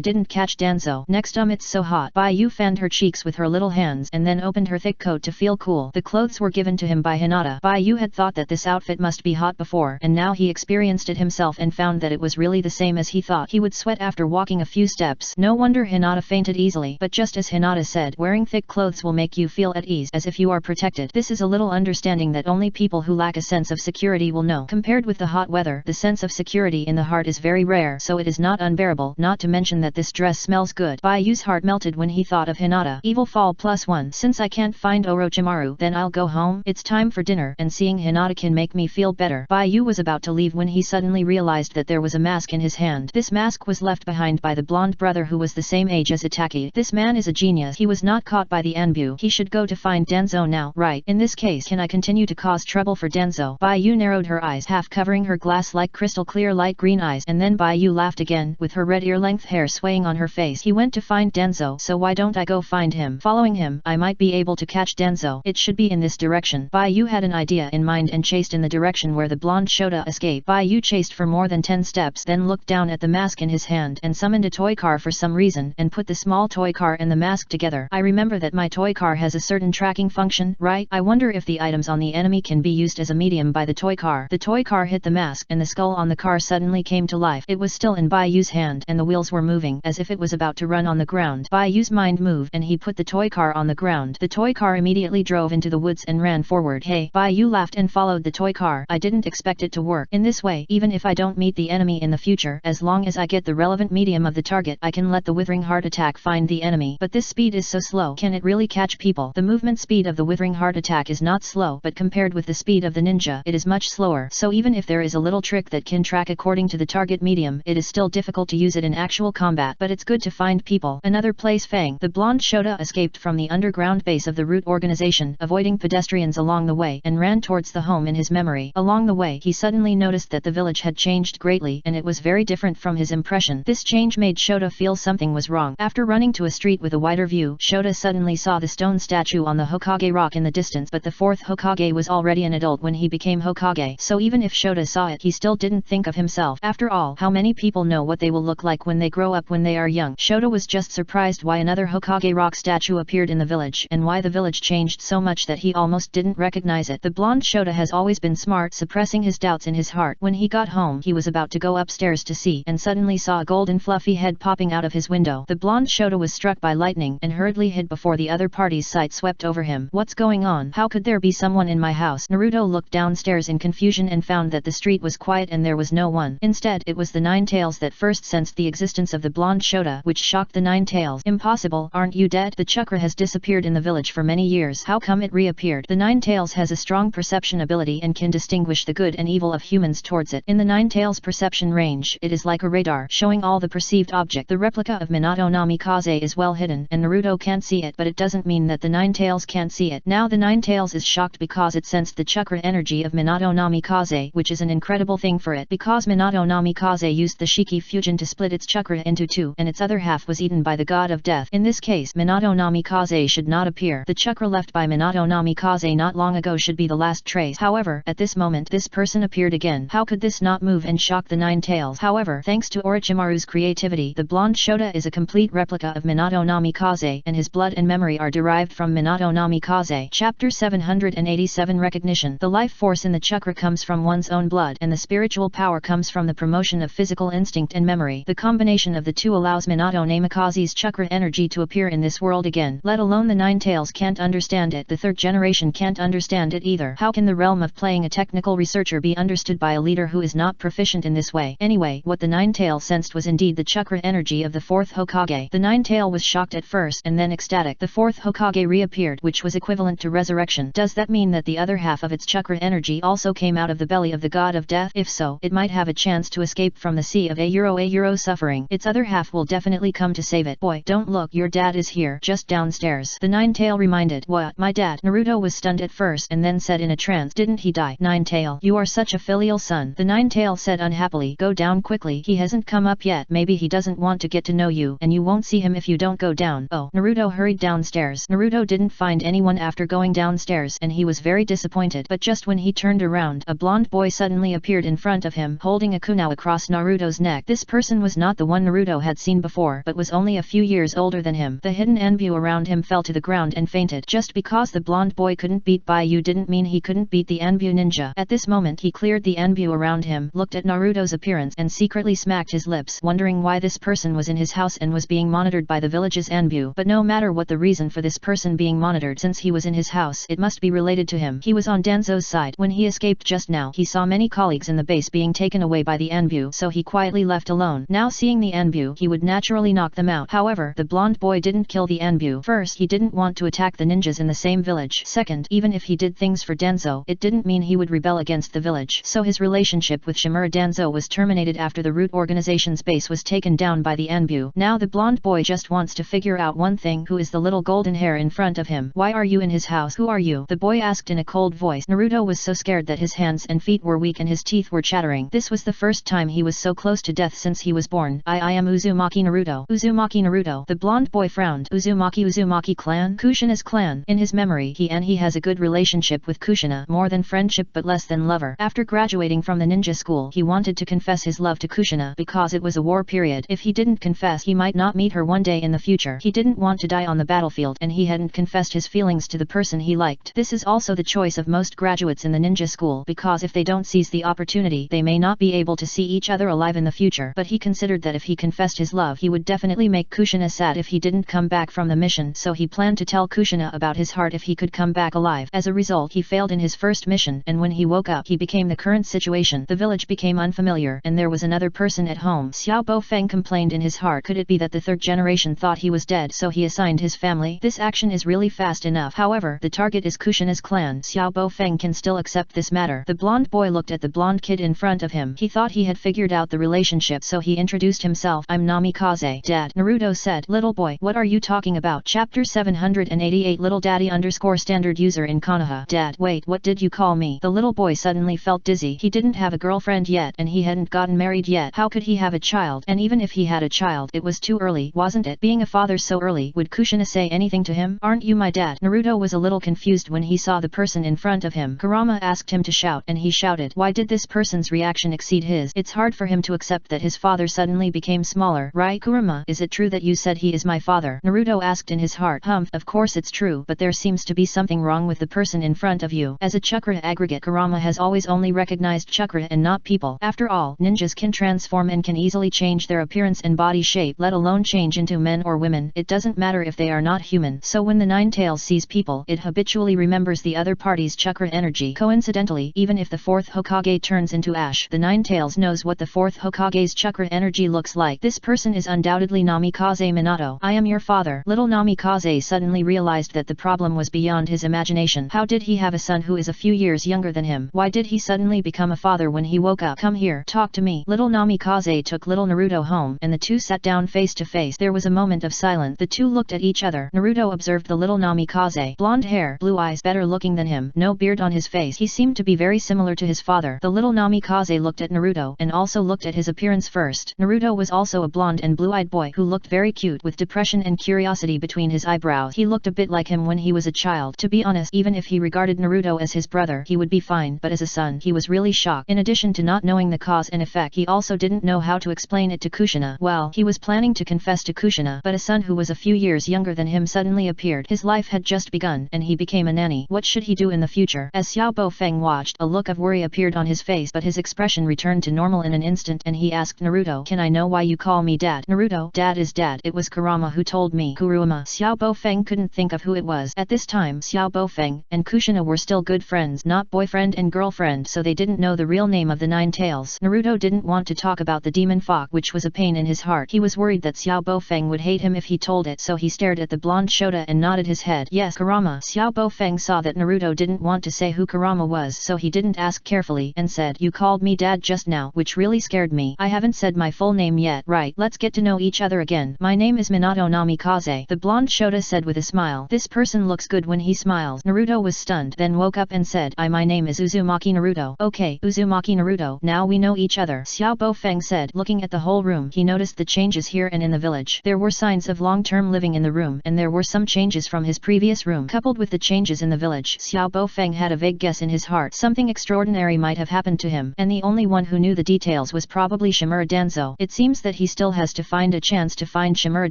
didn't catch Danzo. Next it's so hot. Baiyu fanned her cheeks with her little hands and then opened her thick coat to feel cool. The clothes were given to him by Hinata. Baiyu had thought that this outfit must be hot before, and now he experienced it himself and found that it was really the same as he thought. He would sweat after walking a few steps. No wonder Hinata fainted easily. But just as Hinata said, wearing thick clothes will make you feel at ease, as if you are protected. This is a little understanding that only people who lack a sense of security will know. Compared with the hot weather, the sense of security in the heart is very rare, so it is not unbearable, not to mention that this dress smells good. Baiyu's heart melted when he thought of Hinata. Evil fall +1. Since I can't find Orochimaru, then I'll go home. It's time for dinner, and seeing Hinata can make me feel better. Baiyu was about to leave when he suddenly realized that there was a mask in his hand. This mask was left behind by the blonde brother who was the same age as Itaki. This man is a genius. He was not caught by the Anbu. He should go to find Danzo now. Right. In this case, can I continue to cause trouble for Danzo? Baiyu narrowed her eyes, half covering her glass-like crystal clear light green eyes, and then Baiyu laughed again, with her red ear-length hair swaying on her face. He went to find Danzo, so why don't I go find him? Following him, I might be able to catch Danzo. It should be in this direction. Baiyu had an idea in mind and chased in the direction where the blonde Shota escaped. Baiyu chased for more than 10 steps, then looked down at the mask in his hand and summoned a toy car for some reason and put the small toy car and the mask together. I remember that my toy car has a certain tracking function, right? I wonder if the items on the enemy can be used as a medium by the toy car. The toy car hit the mask and the skull on the car suddenly came to life. It was still in Baiyu's hand and the wheels were moving as if it was about to run on the ground. Baiyu's mind moved and he put the toy car on the ground. The toy car immediately drove into the woods and ran forward. Hey! Baiyu laughed and followed the toy car. I didn't expect it to work. In this way, even if I don't meet the enemy in the future, as long as I get the relevant medium of the target, I can let the Withering Heart attack find the enemy. But this speed is so slow. Can it really catch people? The movement speed of the Withering Heart attack is not slow, but compared with the speed of the ninja, it is is much slower. So even if there is a little trick that can track according to the target medium, it is still difficult to use it in actual combat. But it's good to find people. Another place Fang. The blonde Shota escaped from the underground base of the root organization, avoiding pedestrians along the way, and ran towards the home in his memory. Along the way, he suddenly noticed that the village had changed greatly, and it was very different from his impression. This change made Shota feel something was wrong. After running to a street with a wider view, Shota suddenly saw the stone statue on the Hokage rock in the distance, but the fourth Hokage was already an adult when he became Hokage. So even if Shota saw it, he still didn't think of himself. After all, how many people know what they will look like when they grow up when they are young? Shota was just surprised why another Hokage rock statue appeared in the village, and why the village changed so much that he almost didn't recognize it. The blonde Shota has always been smart, suppressing his doubts in his heart. When he got home, he was about to go upstairs to see, and suddenly saw a golden fluffy head popping out of his window. The blonde Shota was struck by lightning, and hurriedly hid before the other party's sight swept over him. What's going on? How could there be someone in my house? Naruto looked downstairs in confusion and found that the street was quiet and there was no one. Instead, it was the Nine Tails that first sensed the existence of the blonde Shota, which shocked the Nine Tails. Impossible, aren't you dead? The chakra has disappeared in the village for many years. How come it reappeared? The Nine Tails has a strong perception ability and can distinguish the good and evil of humans towards it. In the Nine Tails perception range, it is like a radar, showing all the perceived object. The replica of Minato Namikaze is well hidden, and Naruto can't see it, but it doesn't mean that the Nine Tails can't see it. Now the Nine Tails is shocked because it sensed the chakra energy of Minato Namikaze, which is an incredible thing for it, because Minato Namikaze used the Shiki fusion to split its chakra into two, and its other half was eaten by the god of death. In this case, Minato Namikaze should not appear. The chakra left by Minato Namikaze not long ago should be the last trace. However, at this moment this person appeared again. How could this not move and shock the Nine Tails? However, thanks to Orochimaru's creativity, the blonde Shota is a complete replica of Minato Namikaze, and his blood and memory are derived from Minato Namikaze. Chapter 787 Recognition. The life force in the chakra comes from one's own blood, and the spiritual power comes from the promotion of physical instinct and memory. The combination of the two allows Minato Namikaze's chakra energy to appear in this world again. Let alone the Nine Tails can't understand it. The third generation can't understand it either. How can the realm of playing a technical researcher be understood by a leader who is not proficient in this way? Anyway, what the Nine Tail sensed was indeed the chakra energy of the fourth Hokage. The Nine Tail was shocked at first and then ecstatic. The fourth Hokage reappeared, which was equivalent to resurrection. Does that mean that the other half of its chakra energy also came out of the belly of the god of death? If so, it might have a chance to escape from the sea of a suffering. Its other half will definitely come to save it. Boy, don't look, your dad is here, just downstairs. The Nine Tail reminded. What? My dad? Naruto was stunned at first and then said in a trance, didn't he die? Nine Tail, you are such a filial son. The Nine Tail said unhappily, go down quickly. He hasn't come up yet. Maybe he doesn't want to get to know you, and you won't see him if you don't go down. Oh. Naruto hurried downstairs. Naruto didn't find anyone after going downstairs, and he was very disappointed. But just when he turned around, a blonde boy suddenly appeared in front of him, holding a kunai across Naruto's neck. This person was not the one Naruto had seen before, but was only a few years older than him. The hidden Anbu around him fell to the ground and fainted. Just because the blonde boy couldn't beat Baiyu didn't mean he couldn't beat the Anbu ninja. At this moment he cleared the Anbu around him, looked at Naruto's appearance and secretly smacked his lips, wondering why this person was in his house and was being monitored by the village's Anbu. But no matter what the reason for this person being monitored, since he was in his house, it must be related to him. He was on Danzo's side. When he escaped just now, he saw many colleagues in the base being taken away by the Anbu, so he quietly left alone. Now seeing the Anbu, he would naturally knock them out. However, the blonde boy didn't kill the Anbu. First, he didn't want to attack the ninjas in the same village. Second, even if he did things for Danzo, it didn't mean he would rebel against the village. So his relationship with Shimura Danzo was terminated after the root organization's base was taken down by the Anbu. Now the blonde boy just wants to figure out one thing: who is the little golden hair in front of him? Why are you in his house? Who are you? The boy asked in a cold voice. Naruto was so scared that his hands and feet were weak and his teeth were chattering. This was the first time he was so close to death since he was born. I am Uzumaki Naruto. Uzumaki Naruto. The blonde boy frowned. Uzumaki clan? Kushina's clan. In his memory, he has a good relationship with Kushina, more than friendship but less than lover. After graduating from the ninja school, he wanted to confess his love to Kushina because it was a war period. If he didn't confess, he might not meet her one day in the future. He didn't want to die on the battlefield, and he hadn't confessed his feelings to the person he liked. This is also the choice of most graduates in the ninja school, because if they don't seize the opportunity, they may not be able to see each other alive in the future. But he considered that if he confessed his love, he would definitely make Kushina sad if he didn't come back from the mission, so he planned to tell Kushina about his heart if he could come back alive. As a result, he failed in his first mission, and when he woke up, he became the current situation. The village became unfamiliar, and there was another person at home. Xiao Bofeng complained in his heart. Could it be that the third generation thought he was dead, so he assigned his family? This action is really fast enough. However, the target is Kushina's clan. Xiao Bofeng can still accept accept this matter. The blonde boy looked at the blonde kid in front of him. He thought he had figured out the relationship, so he introduced himself. I'm Namikaze. Dad, Naruto said. Little boy, what are you talking about? Chapter 788 Little Daddy _ standard user in Konoha. Dad, wait, what did you call me? The little boy suddenly felt dizzy. He didn't have a girlfriend yet, and he hadn't gotten married yet. How could he have a child? And even if he had a child, it was too early, wasn't it? Being a father so early. Would Kushina say anything to him? Aren't you my dad? Naruto was a little confused when he saw the person in front of him. Kurama asked him to shout, and he shouted. Why did this person's reaction exceed his? It's hard for him to accept that his father suddenly became smaller. Right, Kurama? Is it true that you said he is my father? Naruto asked in his heart. Of course it's true, but there seems to be something wrong with the person in front of you. As a chakra aggregate, Kurama has always only recognized chakra and not people. After all, ninjas can transform and can easily change their appearance and body shape, let alone change into men or women. It doesn't matter if they are not human. So when the Nine Tails sees people, it habitually remembers the other party's chakra energy. Coincidentally, even if the fourth Hokage turns into ash, the Nine Tails knows what the fourth Hokage's chakra energy looks like. This person is undoubtedly Namikaze Minato. I am your father. Little Namikaze suddenly realized that the problem was beyond his imagination. How did he have a son who is a few years younger than him? Why did he suddenly become a father when he woke up? Come here, talk to me. Little Namikaze took little Naruto home, and the two sat down face to face. There was a moment of silence. The two looked at each other. Naruto observed the little Namikaze. Blonde hair, blue eyes, better looking than him, no beard on his face. He seemed to be very similar to his father. The little Namikaze looked at Naruto, and also looked at his appearance first. Naruto was also a blonde and blue-eyed boy who looked very cute, with depression and curiosity between his eyebrows. He looked a bit like him when he was a child. To be honest, even if he regarded Naruto as his brother, he would be fine, but as a son, he was really shocked. In addition to not knowing the cause and effect, he also didn't know how to explain it to Kushina. Well, he was planning to confess to Kushina, but a son who was a few years younger than him suddenly appeared. His life had just begun, and he became a nanny. What should he do in the future? As Xiao Bofeng watched, a look of worry appeared on his face, but his expression returned to normal in an instant, and he asked Naruto, can I know why you call me dad? Naruto, dad is dad. It was Kurama who told me. Kurama. Xiao Bofeng couldn't think of who it was. At this time, Xiao Bofeng and Kushina were still good friends, not boyfriend and girlfriend, so they didn't know the real name of the Nine Tails. Naruto didn't want to talk about the demon fog, which was a pain in his heart. He was worried that Xiao Bofeng would hate him if he told it, so he stared at the blonde Shota and nodded his head. Yes, Kurama. Xiao Bofeng saw that Naruto didn't want to say who Kurama was, so he didn't ask carefully, and said, you called me dad just now, which really scared me. I haven't said my full name yet. Right, let's get to know each other again. My name is Minato Namikaze, the blonde Shota said with a smile. This person looks good when he smiles. Naruto was stunned, then woke up and said, my name is Uzumaki Naruto. Okay, Uzumaki Naruto, now we know each other. Xiao Bofeng said. Looking at the whole room, he noticed the changes here and in the village. There were signs of long-term living in the room, and there were some changes from his previous room. Coupled with the changes in the village, Xiao Bofeng had a vague guess in his heart. Something extraordinary might have happened to him, and the only one who knew the details was probably Shimura Danzo. It seems that he still has to find a chance to find Shimura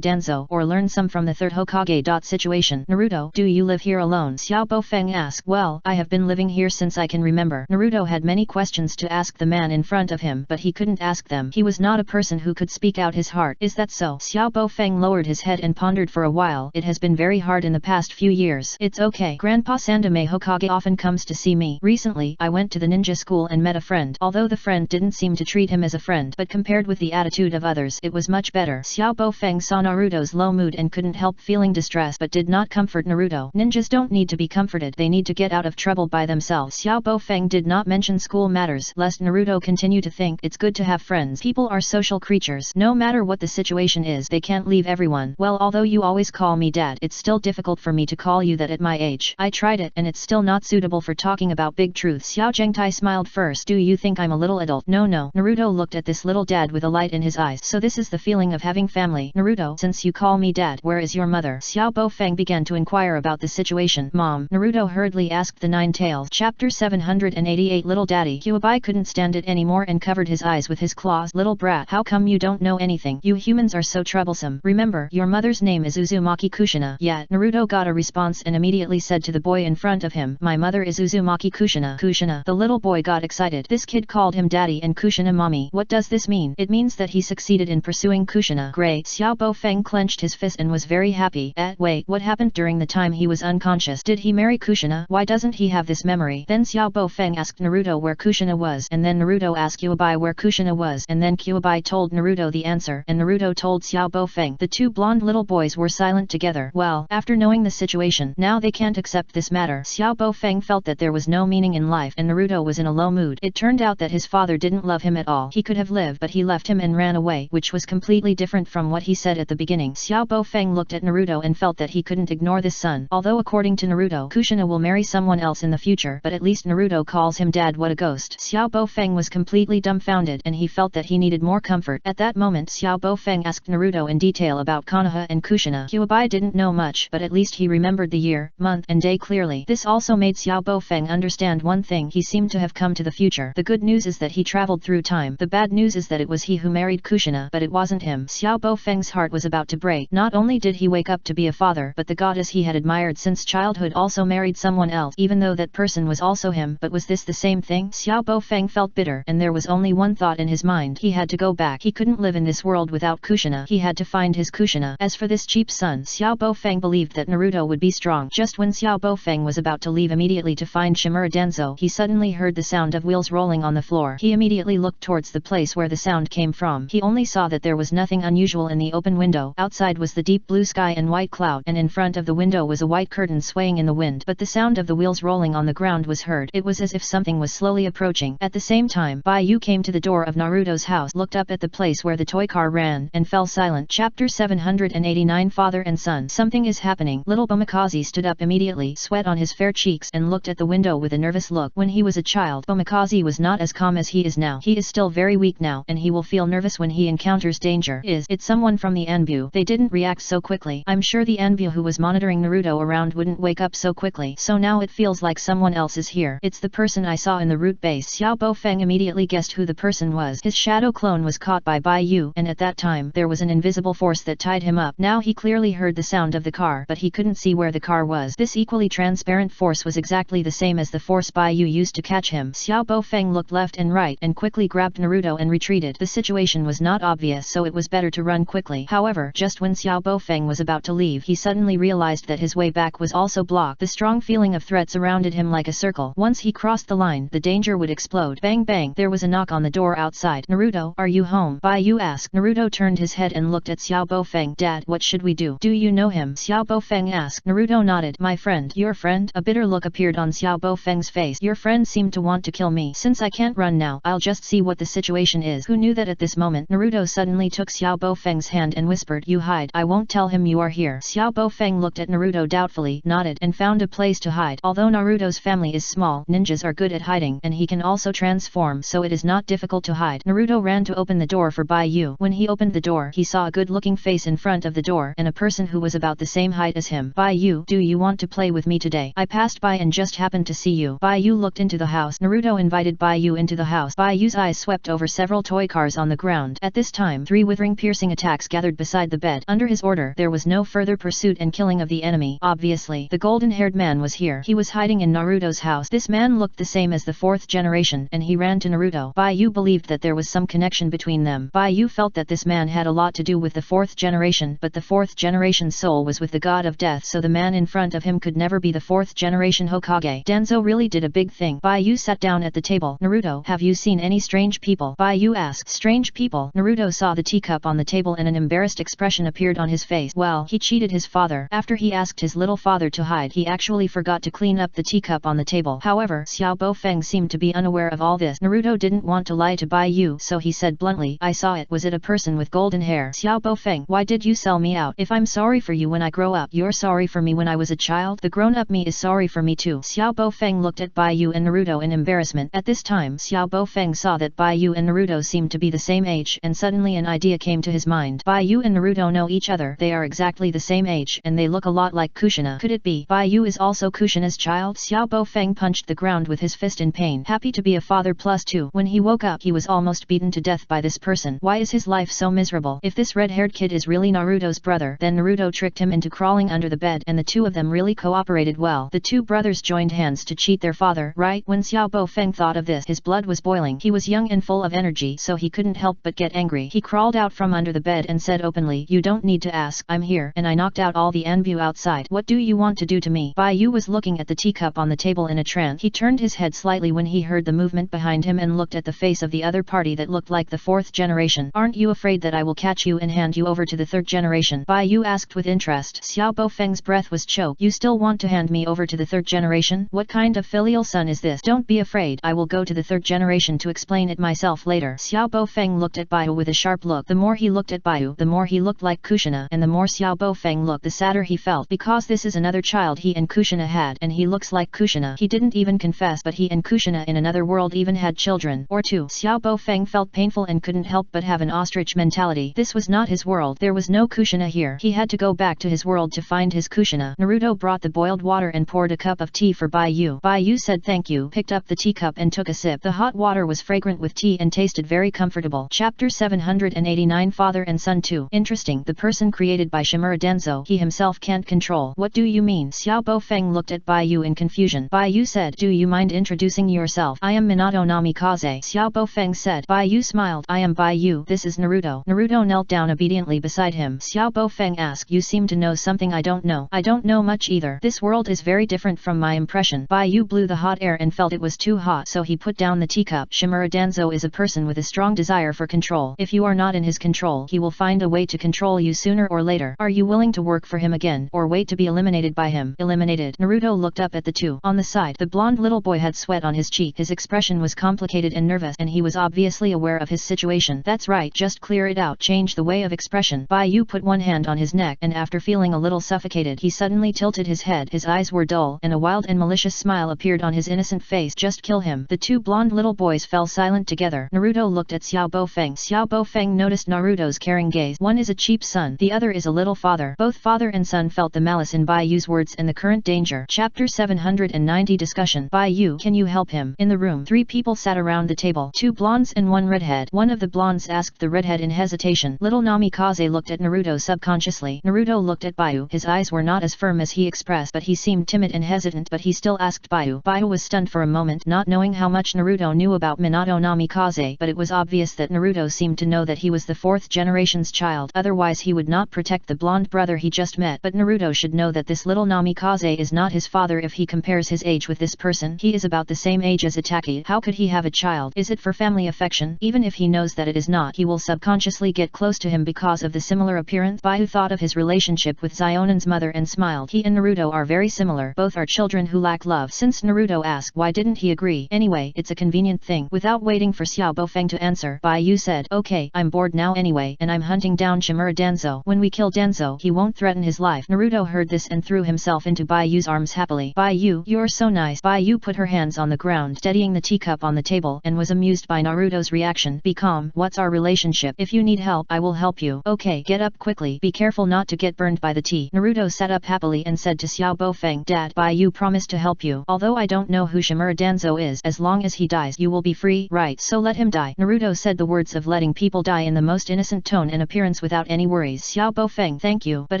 Danzo, or learn some from the third Hokage. Situation. Naruto, do you live here alone? Xiao Bofeng asked. Well, I have been living here since I can remember. Naruto had many questions to ask the man in front of him, but he couldn't ask them. He was not a person who could speak out his heart. Is that so? Xiao Bofeng lowered his head and pondered for a while. It has been very hard in the past few years. It's okay. Grandpa Sandame Hokage often comes to see me. Recently, I went to the ninja school and met a friend. Although the friend didn't seem to treat him as a friend, but compared with the attitude of others, it was much better. Xiao Bofeng saw Naruto's low mood and couldn't help feeling distressed, but did not comfort Naruto. Ninjas don't need to be comforted. They need to get out of trouble by themselves. Xiao Bofeng did not mention school matters, lest Naruto continue to think it's good to have friends. People are social creatures. No matter what the situation is, they can't leave everyone. Well, although you always call me dad, it's still difficult for me to call you that at my age. I tried it, and it's still not suitable for talking about big truths. Xiao Zhengtai smiled first. Do you think I'm a little adult? No. Naruto looked at this little dad with a light in his eyes. So this is the feeling of having family. Naruto, since you call me dad, where is your mother? Xiao Bofeng began to inquire about the situation. Mom, Naruto hurriedly asked the Nine Tails. Chapter 788 Little Daddy Kyuubi couldn't stand it anymore and covered his eyes with his claws. Little brat, how come you don't know anything? You humans are so troublesome. Remember, your mother's name is Uzumaki Kushina. Yeah, Naruto got a response and immediately said to the boy in front of him, my mother is Uzumaki Kushina. Kushina. The little boy got excited. This kid called him daddy and Kushina mommy. What does this mean? It means that he succeeded in pursuing Kushina. Great. Xiao Bofeng clenched his fist and was very happy. Wait, what happened during the time he was unconscious? Did he marry Kushina? Why doesn't he have this memory? Then Xiao Bofeng asked Naruto where Kushina was, and then Naruto asked Kyuubi where Kushina was, and then Kyuubi told Naruto the answer, and Naruto told Xiao Bofeng. The two blonde little boys were silent together. Well, after knowing the situation, now they can't accept this matter. Xiao Bofeng felt that there was no meaning in life and Naruto was in a low mood. It turned out that his father didn't love him at all. He could have lived but he left him and ran away, which was completely different from what he said at the beginning. Xiao Bofeng looked at Naruto and felt that he couldn't ignore this son. Although according to Naruto, Kushina will marry someone else in the future, but at least Naruto calls him dad. What a ghost. Xiao Bofeng was completely dumbfounded and he felt that he needed more comfort. At that moment Xiao Bofeng asked Naruto in detail about Konoha and Kushina. Kyuubi didn't know much, but at least he remembered the year, month, and day clearly. This also made Xiao Bofeng understand one thing: he seemed to have come to the future. The good news is that he traveled through time. The bad news is that it was he who married Kushina, but it wasn't him. Xiao Bofeng's heart was about to break. Not only did he wake up to be a father, but the goddess he had admired since childhood also married someone else, even though that person was also him. But was this the same thing? Xiao Bofeng felt bitter, and there was only one thought in his mind: he had to go back. He couldn't live in this world without Kushina. He had to find his Kushina. As for this cheap son, Xiao Bofeng believed that Naruto would be strong. Just when Xiao Bofeng was about to leave immediately to find Shimura Denzo, he suddenly heard the sound of wheels rolling on the floor. He immediately looked towards the place where the sound came from. He only saw that there was nothing unusual in the open window. Outside was the deep blue sky and white cloud, and in front of the window was a white curtain swaying in the wind. But the sound of the wheels rolling on the ground was heard. It was as if something was slowly approaching. At the same time, Bai Yu came to the door of Naruto's house, looked up at the place where the toy car ran, and fell silent. Chapter 789 Father and Son. Something is happening. Little Bomakazi stood up immediately, sweat on his fair cheeks, and looked at the window with a nervous look. When he was a child, Bomakazi was not as calm as he is now. He is still very weak now, and he will feel nervous when he encounters danger. It's someone from the Anbu. They didn't react so quickly. I'm sure the Anbu who was monitoring Naruto around wouldn't wake up so quickly. So now it feels like someone else is here. It's the person I saw in the root base. Xiao Bofeng immediately guessed who the person was. His shadow clone was caught by Bai Yu, and at that time there was an invisible force that tied him up. Now he clearly heard the sound of the car, but he couldn't see where the car was. This equally transparent force was exactly the same as the force Bai Yu used to catch him. Xiao Bofeng looked left and right and quickly grabbed Naruto and retreated. The situation was not obvious, so it was better to run quickly. However, just when Xiao Bofeng was about to leave, he suddenly realized that his way back was also blocked. The strong feeling of threat surrounded him like a circle. Once he crossed the line, the danger would explode. Bang bang! There was a knock on the door outside. Naruto, are you home? Bai Yu asked. Naruto turned his head and looked at Xiao Bofeng. Dad, what should we do? Do you know him? Xiao Bofeng asked. Naruto nodded. My friend. Your friend? A bitter look appeared on Xiao Bofeng's face. Your friend seemed to want to kill me. Since I can't run now, I'll just see what the situation is. Who knew that at this moment, Naruto suddenly took Xiao Bofeng's hand and whispered, you hide. I won't tell him you are here. Xiao Bofeng looked at Naruto doubtfully, nodded, and found a place to hide. Although Naruto's family is small, ninjas are good at hiding, and he can also transform, so it is not difficult to hide. Naruto ran to open the door for Bai Yu. When he opened the door, he saw a good-looking face in front of the door, and a person who was about the same height as him. Bai Yu, do you want to play with me today? I passed by and just happened to see you. Bai Yu looked into the house. Naruto invited Bai Yu into the house. Bai Yu's eyes swept over several toy cars on the ground. At this time, 3 withering piercing attacks gathered beside the bed. Under his order, there was no further pursuit and killing of the enemy. Obviously, the golden-haired man was here. He was hiding in Naruto's house. This man looked the same as the 4th generation, and he ran to Naruto. Bai Yu believed that there was some connection between them. Bai Yu felt that this man had a lot to do with the 4th generation, but the 4th generation's soul was with the god of death, so the man in front of him could never be the 4th generation Hokage. Danzo really did a big thing. Bai Yu sat down at the table. Naruto, have you seen any strange people? Bai Yu asked. Strange people? Naruto saw the teacup on the table and an embarrassed expression appeared on his face. Well, he cheated his father. After he asked his little father to hide, he actually forgot to clean up the teacup on the table. However, Xiao Bofeng seemed to be unaware of all this. Naruto didn't want to lie to Bai Yu, so he said bluntly, I saw it. Was it a person with golden hair? Xiao Bofeng, why did you sell me out? If I'm sorry for you when I grow up, you're sorry for me when I was a child? The grown-up me is sorry for me too. Xiao Bofeng looked at Bai Yu and Naruto in embarrassment. At this time, Xiao Bofeng saw that Bai Yu and Naruto seemed to be the same age, and suddenly an idea came to his mind. Bai Yu and Naruto know each other. They are exactly the same age, and they look a lot like Kushina. Could it be Bai Yu is also Kushina's child? Xiao Bofeng punched the ground with his fist in pain. Happy to be a father plus 2. When he woke up, he was almost beaten to death by this person. Why is his life so miserable? If this red-haired kid is really Naruto's brother, then Naruto tricked him into crawling under the bed, and the two of them really cooperated well. The two brothers joined hands to cheat their father, right? When Xiao Bofeng thought of this, his blood was boiling. He was young and full of energy, so he couldn't help but get angry. He crawled out from under the bed and said openly, you don't need to ask, I'm here, and I knocked out all the Anbu outside. What do you want to do to me? Bai Yu was looking at the teacup on the table in a trance. He turned his head slightly when he heard the movement behind him and looked at the face of the other party that looked like the 4th generation. Aren't you afraid that I will catch you and hand you over to the 3rd generation? Bai Yu asked with interest. Xiao Bofeng's breath was choked. You still want to hand me over to the 3rd generation? What kind of of filial son is this? Don't be afraid, I will go to the third generation to explain it myself later. Xiao Baofeng looked at Baiyu with a sharp look. The more he looked at Baiyu, the more he looked like Kushina, and the more Xiao Baofeng looked, the sadder he felt, because this is another child he and Kushina had, and he looks like Kushina. He didn't even confess, but he and Kushina in another world even had children or two. Xiao Baofeng felt painful and couldn't help but have an ostrich mentality. This was not his world. There was no Kushina here. He had to go back to his world to find his Kushina. Naruto brought the boiled water and poured a cup of tea for Baiyu. Baiyu said thank you, picked up the teacup and took a sip. The hot water was fragrant with tea and tasted very comfortable. Chapter 789 Father and Son 2. Interesting. The person created by Shimura Denzo, he himself can't control. What do you mean? Xiao Baofeng looked at Baiyu in confusion. Baiyu said, do you mind introducing yourself? I am Minato Namikaze. Xiao Baofeng said. Baiyu smiled. I am Baiyu. This is Naruto. Naruto knelt down obediently beside him. Xiao Baofeng asked, you seem to know something I don't know. I don't know much either. This world is very different from my impression. Baiyu blew the hot air and felt it was too hot, so he put down the teacup. Shimura Denzo is a person with a strong desire for control. If you are not in his control, he will find a way to control you sooner or later. Are you willing to work for him again, or wait to be eliminated by him? Eliminated. Naruto looked up at the two. On the side, the blonde little boy had sweat on his cheek. His expression was complicated and nervous, and he was obviously aware of his situation. That's right, just clear it out. Change the way of expression. Baiyu put one hand on his neck, and after feeling a little suffocated, he suddenly tilted his head. His eyes were dull, and a wild and malicious smile appeared on his innocent face. Just kill him. The two blonde little boys fell silent together. Naruto looked at Xiao Baofeng. Xiao Baofeng noticed Naruto's caring gaze. One is a cheap son, the other is a little father. Both father and son felt the malice in Baiyu's words and the current danger. Chapter 790 Discussion. Baiyu, can you help him? In the room, three people sat around the table. Two blondes and one redhead. One of the blondes asked the redhead in hesitation. Little Namikaze looked at Naruto subconsciously. Naruto looked at Baiyu. His eyes were not as firm as he expressed, but he seemed timid and hesitant, but he still asked Baiyu. Baiyu was stunned for a moment, not knowing how much Naruto knew about Minato Namikaze, but it was obvious that Naruto seemed to know that he was the fourth generation's child, otherwise he would not protect the blonde brother he just met. But Naruto should know that this little Namikaze is not his father. If he compares his age with this person, he is about the same age as Itaki. How could he have a child? Is it for family affection? Even if he knows that it is not, he will subconsciously get close to him because of the similar appearance. Baiyu thought of his relationship with Zionan's mother and smiled. He and Naruto are very similar. Both are children who lack love. Since Naruto asked why didn't he agree, anyway, it's a convenient thing. Without waiting for Xiao Baofeng to answer, Baiyu said, okay, I'm bored now anyway, and I'm hunting down Shimura Denzo. When we kill Denzo, he won't threaten his life. Naruto heard this and threw himself into Baiyu's arms happily. Baiyu, you're so nice. Baiyu put her hands on the ground, steadying the teacup on the table, and was amused by Naruto's reaction. Be calm. What's our relationship? If you need help, I will help you. Okay, get up quickly. Be careful not to get burned by the tea. Naruto sat up happily and said to Xiao Baofeng, Dad, Baiyu promised to help you. Although I don't know who Shimura Denzo is, as long as he dies, you will be free. Right, so let him die. Naruto said the words of letting people die in the most innocent tone and appearance without any worries. Xiao Baofeng, thank you, but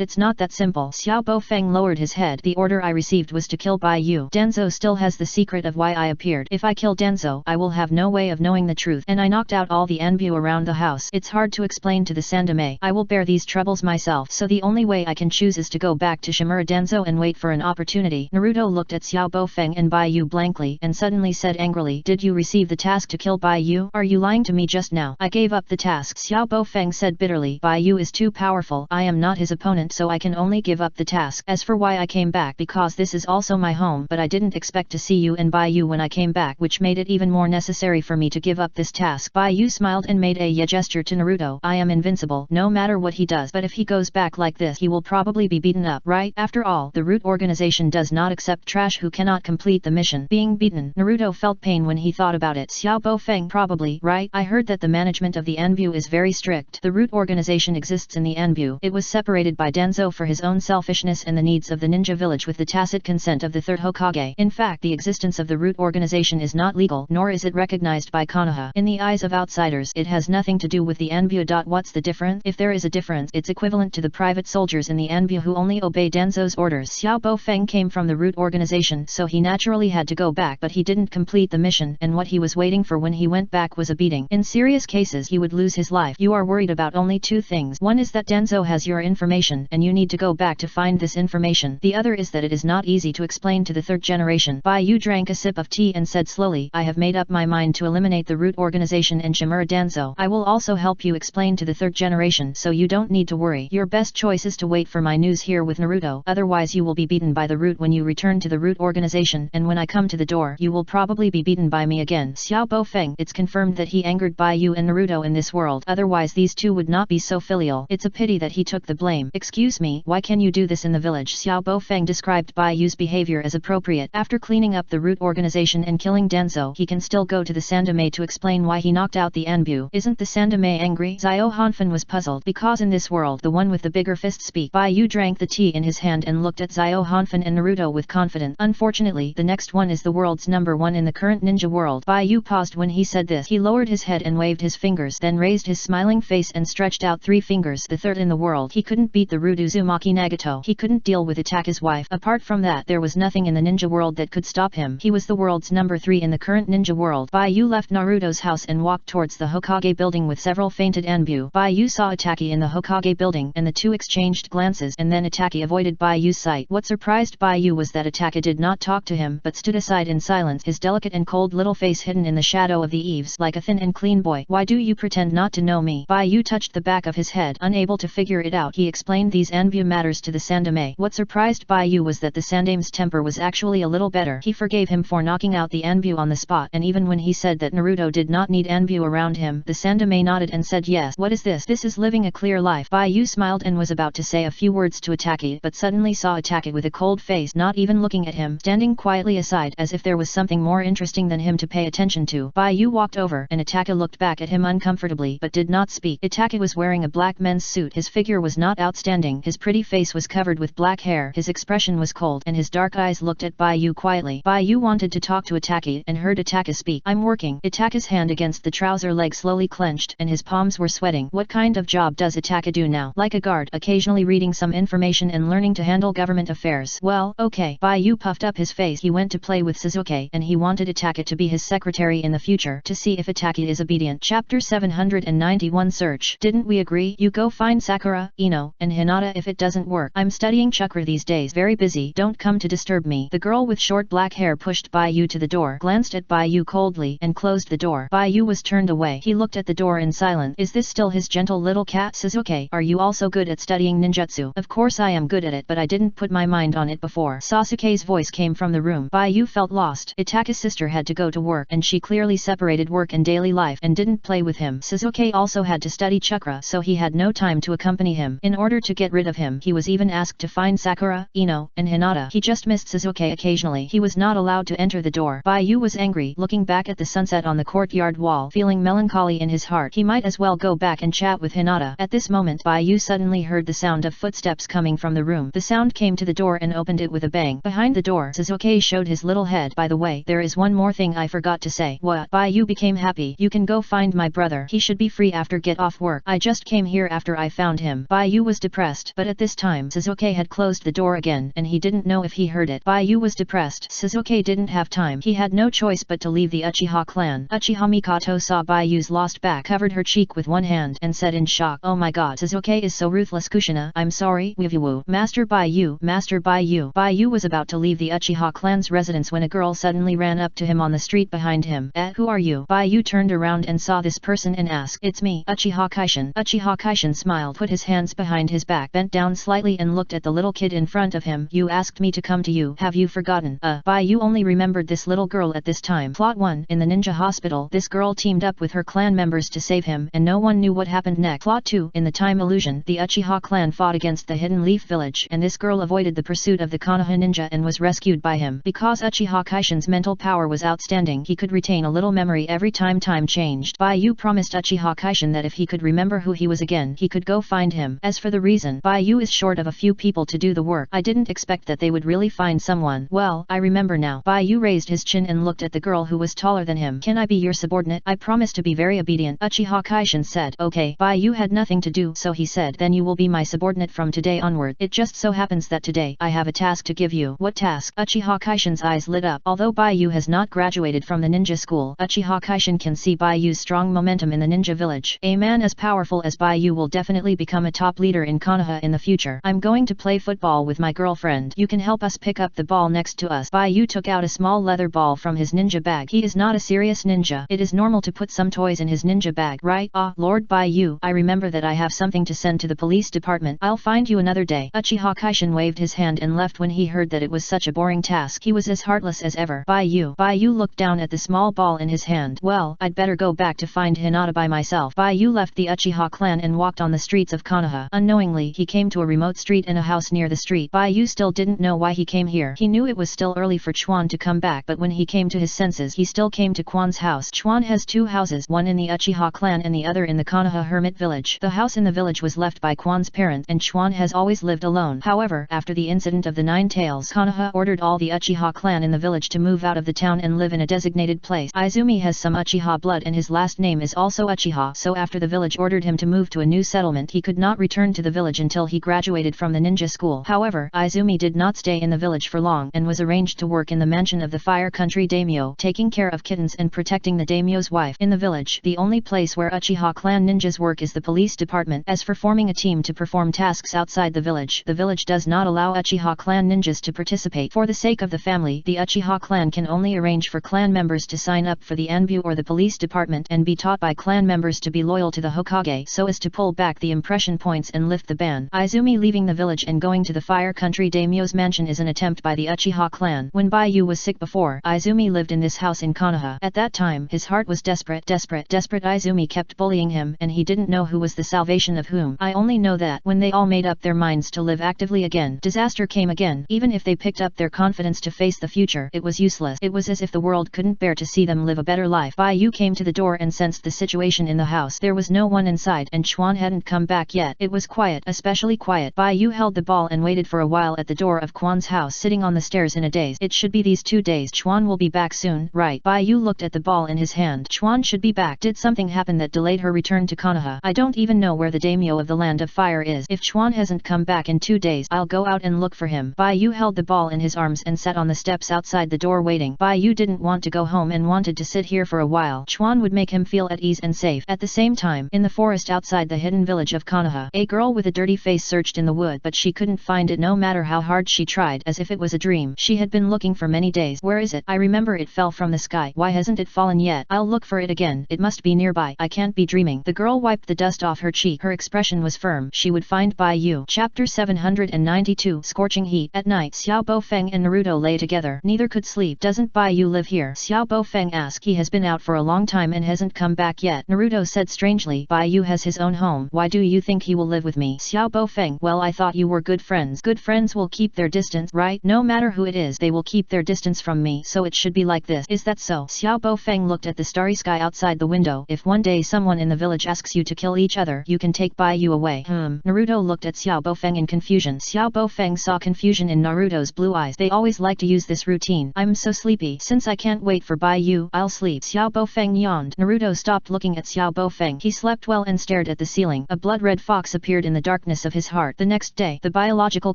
it's not that simple. Xiao Baofeng lowered his head. The order I received was to kill Baiyu. Denzo still has the secret of why I appeared. If I kill Denzo, I will have no way of knowing the truth, and I knocked out all the Anbu around the house. It's hard to explain to the Sandame. I will bear these troubles myself, so the only way I can choose is to go back to Shimura Denzo and wait for an opportunity. Naruto looked at Xiao Baofeng and Baiyu blankly, and suddenly said angrily, did you receive the task to kill Baiyu? Are you lying to me just now? I gave up the task. Xiao Baofeng said bitterly, Baiyu is too powerful. I am not his opponent, so I can only give up the task. As for why I came back, because this is also my home, but I didn't expect to see you and Baiyu when I came back, which made it even more necessary for me to give up this task. Baiyu smiled and made a yeah gesture to Naruto. I am invincible, no matter what he does, but if he goes back like this, he will probably be beaten up, right? After all, the root organization does not accept trash who cannot complete the mission. Being beaten, Naruto felt pain when he thought about it. Xiao Baofeng, probably, right? I heard that the management of the Anbu is very strict. The root organization exists in the Anbu. It was separated by Denzo for his own selfishness and the needs of the ninja village with the tacit consent of the third Hokage. In fact, the existence of the root organization is not legal, nor is it recognized by Konoha. In the eyes of outsiders, it has nothing to do with the Anbu. What's the difference? If there is a difference, it's equivalent to the private soldiers in the Anbu who only obey Denzo's orders. Xiao Baofeng came from the root organization, so he naturally had to go back, but he didn't complete the mission, and what he was waiting for when he went back was a beating. In serious cases, he would lose his life. You are worried about only two things. One is that Denzo has your information, and you need to go back to find this information. The other is that it is not easy to explain to the third generation. Baiyu drank a sip of tea and said slowly, I have made up my mind to eliminate the root organization and Shimura Denzo. I will also help you explain to the third generation, so you don't need to worry. Your best choice is to wait for my news here with Naruto, otherwise you will be beaten by the root when you return to the root organization. organization, and when I come to the door, you will probably be beaten by me again. Xiao Bofeng, it's confirmed that he angered Baiyu and Naruto in this world, otherwise these two would not be so filial. It's a pity that he took the blame. Excuse me, why can you do this in the village? Xiao Bofeng described Baiyu's behavior as appropriate. After cleaning up the root organization and killing Denzo, he can still go to the Sandame to explain why he knocked out the Anbu. Isn't the Sandame angry? Xiao Hanfen was puzzled, because in this world the one with the bigger fist speak. Baiyu drank the tea in his hand and looked at Xiao Hanfen and Naruto with confidence. Unfortunately, the next one is the world's #1 in the current ninja world. Baiyu paused when he said this. He lowered his head and waved his fingers, then raised his smiling face and stretched out 3 fingers, the third in the world. He couldn't beat the rude Uzumaki Nagato. He couldn't deal with Itaka's wife. Apart from that, there was nothing in the ninja world that could stop him. He was the world's #3 in the current ninja world. Baiyu left Naruto's house and walked towards the Hokage building with several fainted Anbu. Baiyu saw Itaki in the Hokage building, and the two exchanged glances, and then Itaki avoided Baiyu's sight. What surprised Baiyu was that Itaka did not talk to him, but stood aside in silence, his delicate and cold little face hidden in the shadow of the eaves, like a thin and clean boy. Why do you pretend not to know me? Baiyu touched the back of his head, unable to figure it out. He explained these Anbu matters to the Sandame. What surprised Baiyu was that the Sandame's temper was actually a little better. He forgave him for knocking out the Anbu on the spot, and even when he said that Naruto did not need Anbu around him, the Sandame nodded and said yes. What is this? This is living a clear life. Baiyu smiled and was about to say a few words to Itaki, but suddenly saw Itaki with a cold face, not even looking at him, standing quietly aside as if there was something more interesting than him to pay attention to. Baiyu walked over, and Itaki looked back at him uncomfortably but did not speak. Itaki was wearing a black men's suit. His figure was not outstanding. His pretty face was covered with black hair. His expression was cold, and his dark eyes looked at Baiyu quietly. Baiyu wanted to talk to Itaki and heard Itaki speak. I'm working. Itaki's hand against the trouser leg slowly clenched, and his palms were sweating. What kind of job does Itaki do now? Like a guard, occasionally reading some information and learning to handle government affairs. Well, okay. Baiyu puffed up his face. He went to play with Sasuke, and he wanted Itaki to be his secretary in the future, to see if Itaki is obedient. Chapter 791 Search. Didn't we agree? You go find Sakura, Ino, and Hinata if it doesn't work. I'm studying chakra these days. Very busy. Don't come to disturb me. The girl with short black hair pushed Baiyu to the door, glanced at Baiyu coldly, and closed the door. Baiyu was turned away. He looked at the door in silence. Is this still his gentle little cat? Sasuke, are you also good at studying ninjutsu? Of course I am good at it, but I didn't put my mind on it before. Sasuke's voice came from the room. Baiyu felt lost. Itaki's sister had to go to work, and she clearly separated work and daily life and didn't play with him. Sasuke also had to study chakra, so he had no time to accompany him. In order to get rid of him, he was even asked to find Sakura, Ino, and Hinata. He just missed Sasuke occasionally. He was not allowed to enter the door. Baiyu was angry, looking back at the sunset on the courtyard wall, feeling melancholy in his heart. He might as well go back and chat with Hinata. At this moment, Baiyu suddenly heard the sound of footsteps coming from the room. The sound came to the door and opened it with a bang. Behind the door, Sasuke showed his little head. By the way, there is one more thing I forgot to say. What? Baiyu became happy. You can go find my brother. He should be free after get off work. I just came here after I found him. Baiyu was depressed, but at this time, Sasuke had closed the door again, and he didn't know if he heard it. Baiyu was depressed. Sasuke didn't have time. He had no choice but to leave the Uchiha clan. Uchiha Mikoto saw Baiyu's lost back, covered her cheek with one hand, and said in shock, "Oh my god, Sasuke is so ruthless." Kushina, I'm sorry, Wivu. Master Baiyu, Master Baiyu. Baiyu was about to leave the Uchiha clan's residence when a girl suddenly ran up to him on the street behind him. Who are you? Baiyu turned around and saw this person and asked, It's me, Uchiha Kaishin. Uchiha Kaishin smiled, put his hands behind his back, bent down slightly and looked at the little kid in front of him. You asked me to come to you. Have you forgotten? Baiyu only remembered this little girl at this time. Plot 1. In the ninja hospital, this girl teamed up with her clan members to save him, and no one knew what happened next. Plot 2. In the time illusion, the Uchiha clan fought against the Hidden Leaf village, and this girl avoided the pursuit of the Konoha ninja and was rescued by him. Because Uchiha Kaishin's mental power was outstanding, he could retain a little memory every time changed. Baiyu promised Uchiha Kaishin that if he could remember who he was again, he could go find him. As for the reason, Baiyu is short of a few people to do the work. I didn't expect that they would really find someone. Well, I remember now. Baiyu raised his chin and looked at the girl who was taller than him. Can I be your subordinate? I promise to be very obedient. Uchiha Kaishin said. Okay. Baiyu had nothing to do, so he said, then you will be my subordinate from today onward. It just so happens that today, I have a task to give you. What task? Uchiha Kaishin's eyes lit up. Although Baiyu has not graduated from the ninja school, Uchiha Kaishin can see Baiyu's strong momentum in the ninja village. A man as powerful as Baiyu will definitely become a top leader in Konoha in the future. I'm going to play football with my girlfriend. You can help us pick up the ball next to us. Baiyu took out a small leather ball from his ninja bag. He is not a serious ninja. It is normal to put some toys in his ninja bag, right? Lord Baiyu, I remember that I have something to send to the police department. I'll find you another day. Uchiha Kaishin waved his hand and left when he heard that it was such a boring task. task. He was as heartless as ever. Baiyu looked down at the small ball in his hand. Well, I'd better go back to find Hinata by myself. Baiyu left the Uchiha clan and walked on the streets of Konoha. Unknowingly, he came to a remote street and a house near the street. Baiyu still didn't know why he came here. He knew it was still early for Chuan to come back, but when he came to his senses, he still came to Quan's house. Chuan has two houses, one in the Uchiha clan and the other in the Konoha hermit village. The house in the village was left by Quan's parent, and Chuan has always lived alone. However, after the incident of the Nine Tails, Konoha ordered all the Uchiha clan in the village to move out of the town and live in a designated place. Izumi has some Uchiha blood and his last name is also Uchiha, so after the village ordered him to move to a new settlement, he could not return to the village until he graduated from the ninja school. However, Izumi did not stay in the village for long and was arranged to work in the mansion of the Fire Country daimyo, taking care of kittens and protecting the daimyo's wife. In the village, the only place where Uchiha clan ninjas work is the police department. As for forming a team to perform tasks outside the village does not allow Uchiha clan ninjas to participate. For the sake of the family, the Uchiha clan can only arrange for clan members to sign up for the Anbu or the police department and be taught by clan members to be loyal to the Hokage so as to pull back the impression points and lift the ban. Izumi leaving the village and going to the Fire Country daimyo's mansion is an attempt by the Uchiha clan. When Baiyu was sick before, Izumi lived in this house in Konoha. At that time, his heart was desperate. Izumi kept bullying him and he didn't know who was the salvation of whom. I only know that when they all made up their minds to live actively again, disaster came again. Even if they picked up their confidence to face the future, it was useless. It was as if the world couldn't bear to see them live a better life. Baiyu came to the door and sensed the situation in the house. There was no one inside and Chuan hadn't come back yet. It was quiet, especially quiet. Baiyu held the ball and waited for a while at the door of Quan's house, sitting on the stairs in a daze. It should be these 2 days. Chuan will be back soon, right? Baiyu looked at the ball in his hand. Chuan should be back. Did something happen that delayed her return to Konoha? I don't even know where the daimyo of the Land of Fire is. If Chuan hasn't come back in 2 days, I'll go out and look for him. Baiyu held the ball in his arms and sat on the steps outside the door waiting. Baiyu didn't want to go home and wanted to sit here for a while. Chuan would make him feel at ease and safe. At the same time, in the forest outside the hidden village of Konoha, a girl with a dirty face searched in the wood, but she couldn't find it no matter how hard she tried, as if it was a dream. She had been looking for many days. Where is it? I remember it fell from the sky. Why hasn't it fallen yet? I'll look for it again. It must be nearby. I can't be dreaming. The girl wiped the dust off her cheek. Her expression was firm. She would find Baiyu. Chapter 792 Scorching Heat. At night, Xiao Bofeng and Naruto lay together. Neither could sleep. Doesn't Baiyu live here? Xiao Bofeng asked. He has been out for a long time and hasn't come back yet. Naruto said strangely. Baiyu has his own home. Why do you think he will live with me? Xiao Bofeng. Well, I thought you were good friends. Good friends will keep their distance, right? No matter who it is, they will keep their distance from me, so it should be like this. Is that so? Xiao Bofeng looked at the starry sky outside the window. If one day someone in the village asks you to kill each other, you can take Baiyu away. Naruto looked at Xiao Bofeng in confusion. Xiao Bofeng saw confusion in Naruto's blue eyes. They always like to use this routine. I'm so sleepy. Since I can't wait for Baiyu, I'll sleep. Xiao Bofeng yawned. Naruto stopped looking at Xiao Bofeng. He slept well and stared at the ceiling. A blood-red fox appeared in the darkness of his heart. The next day, the biological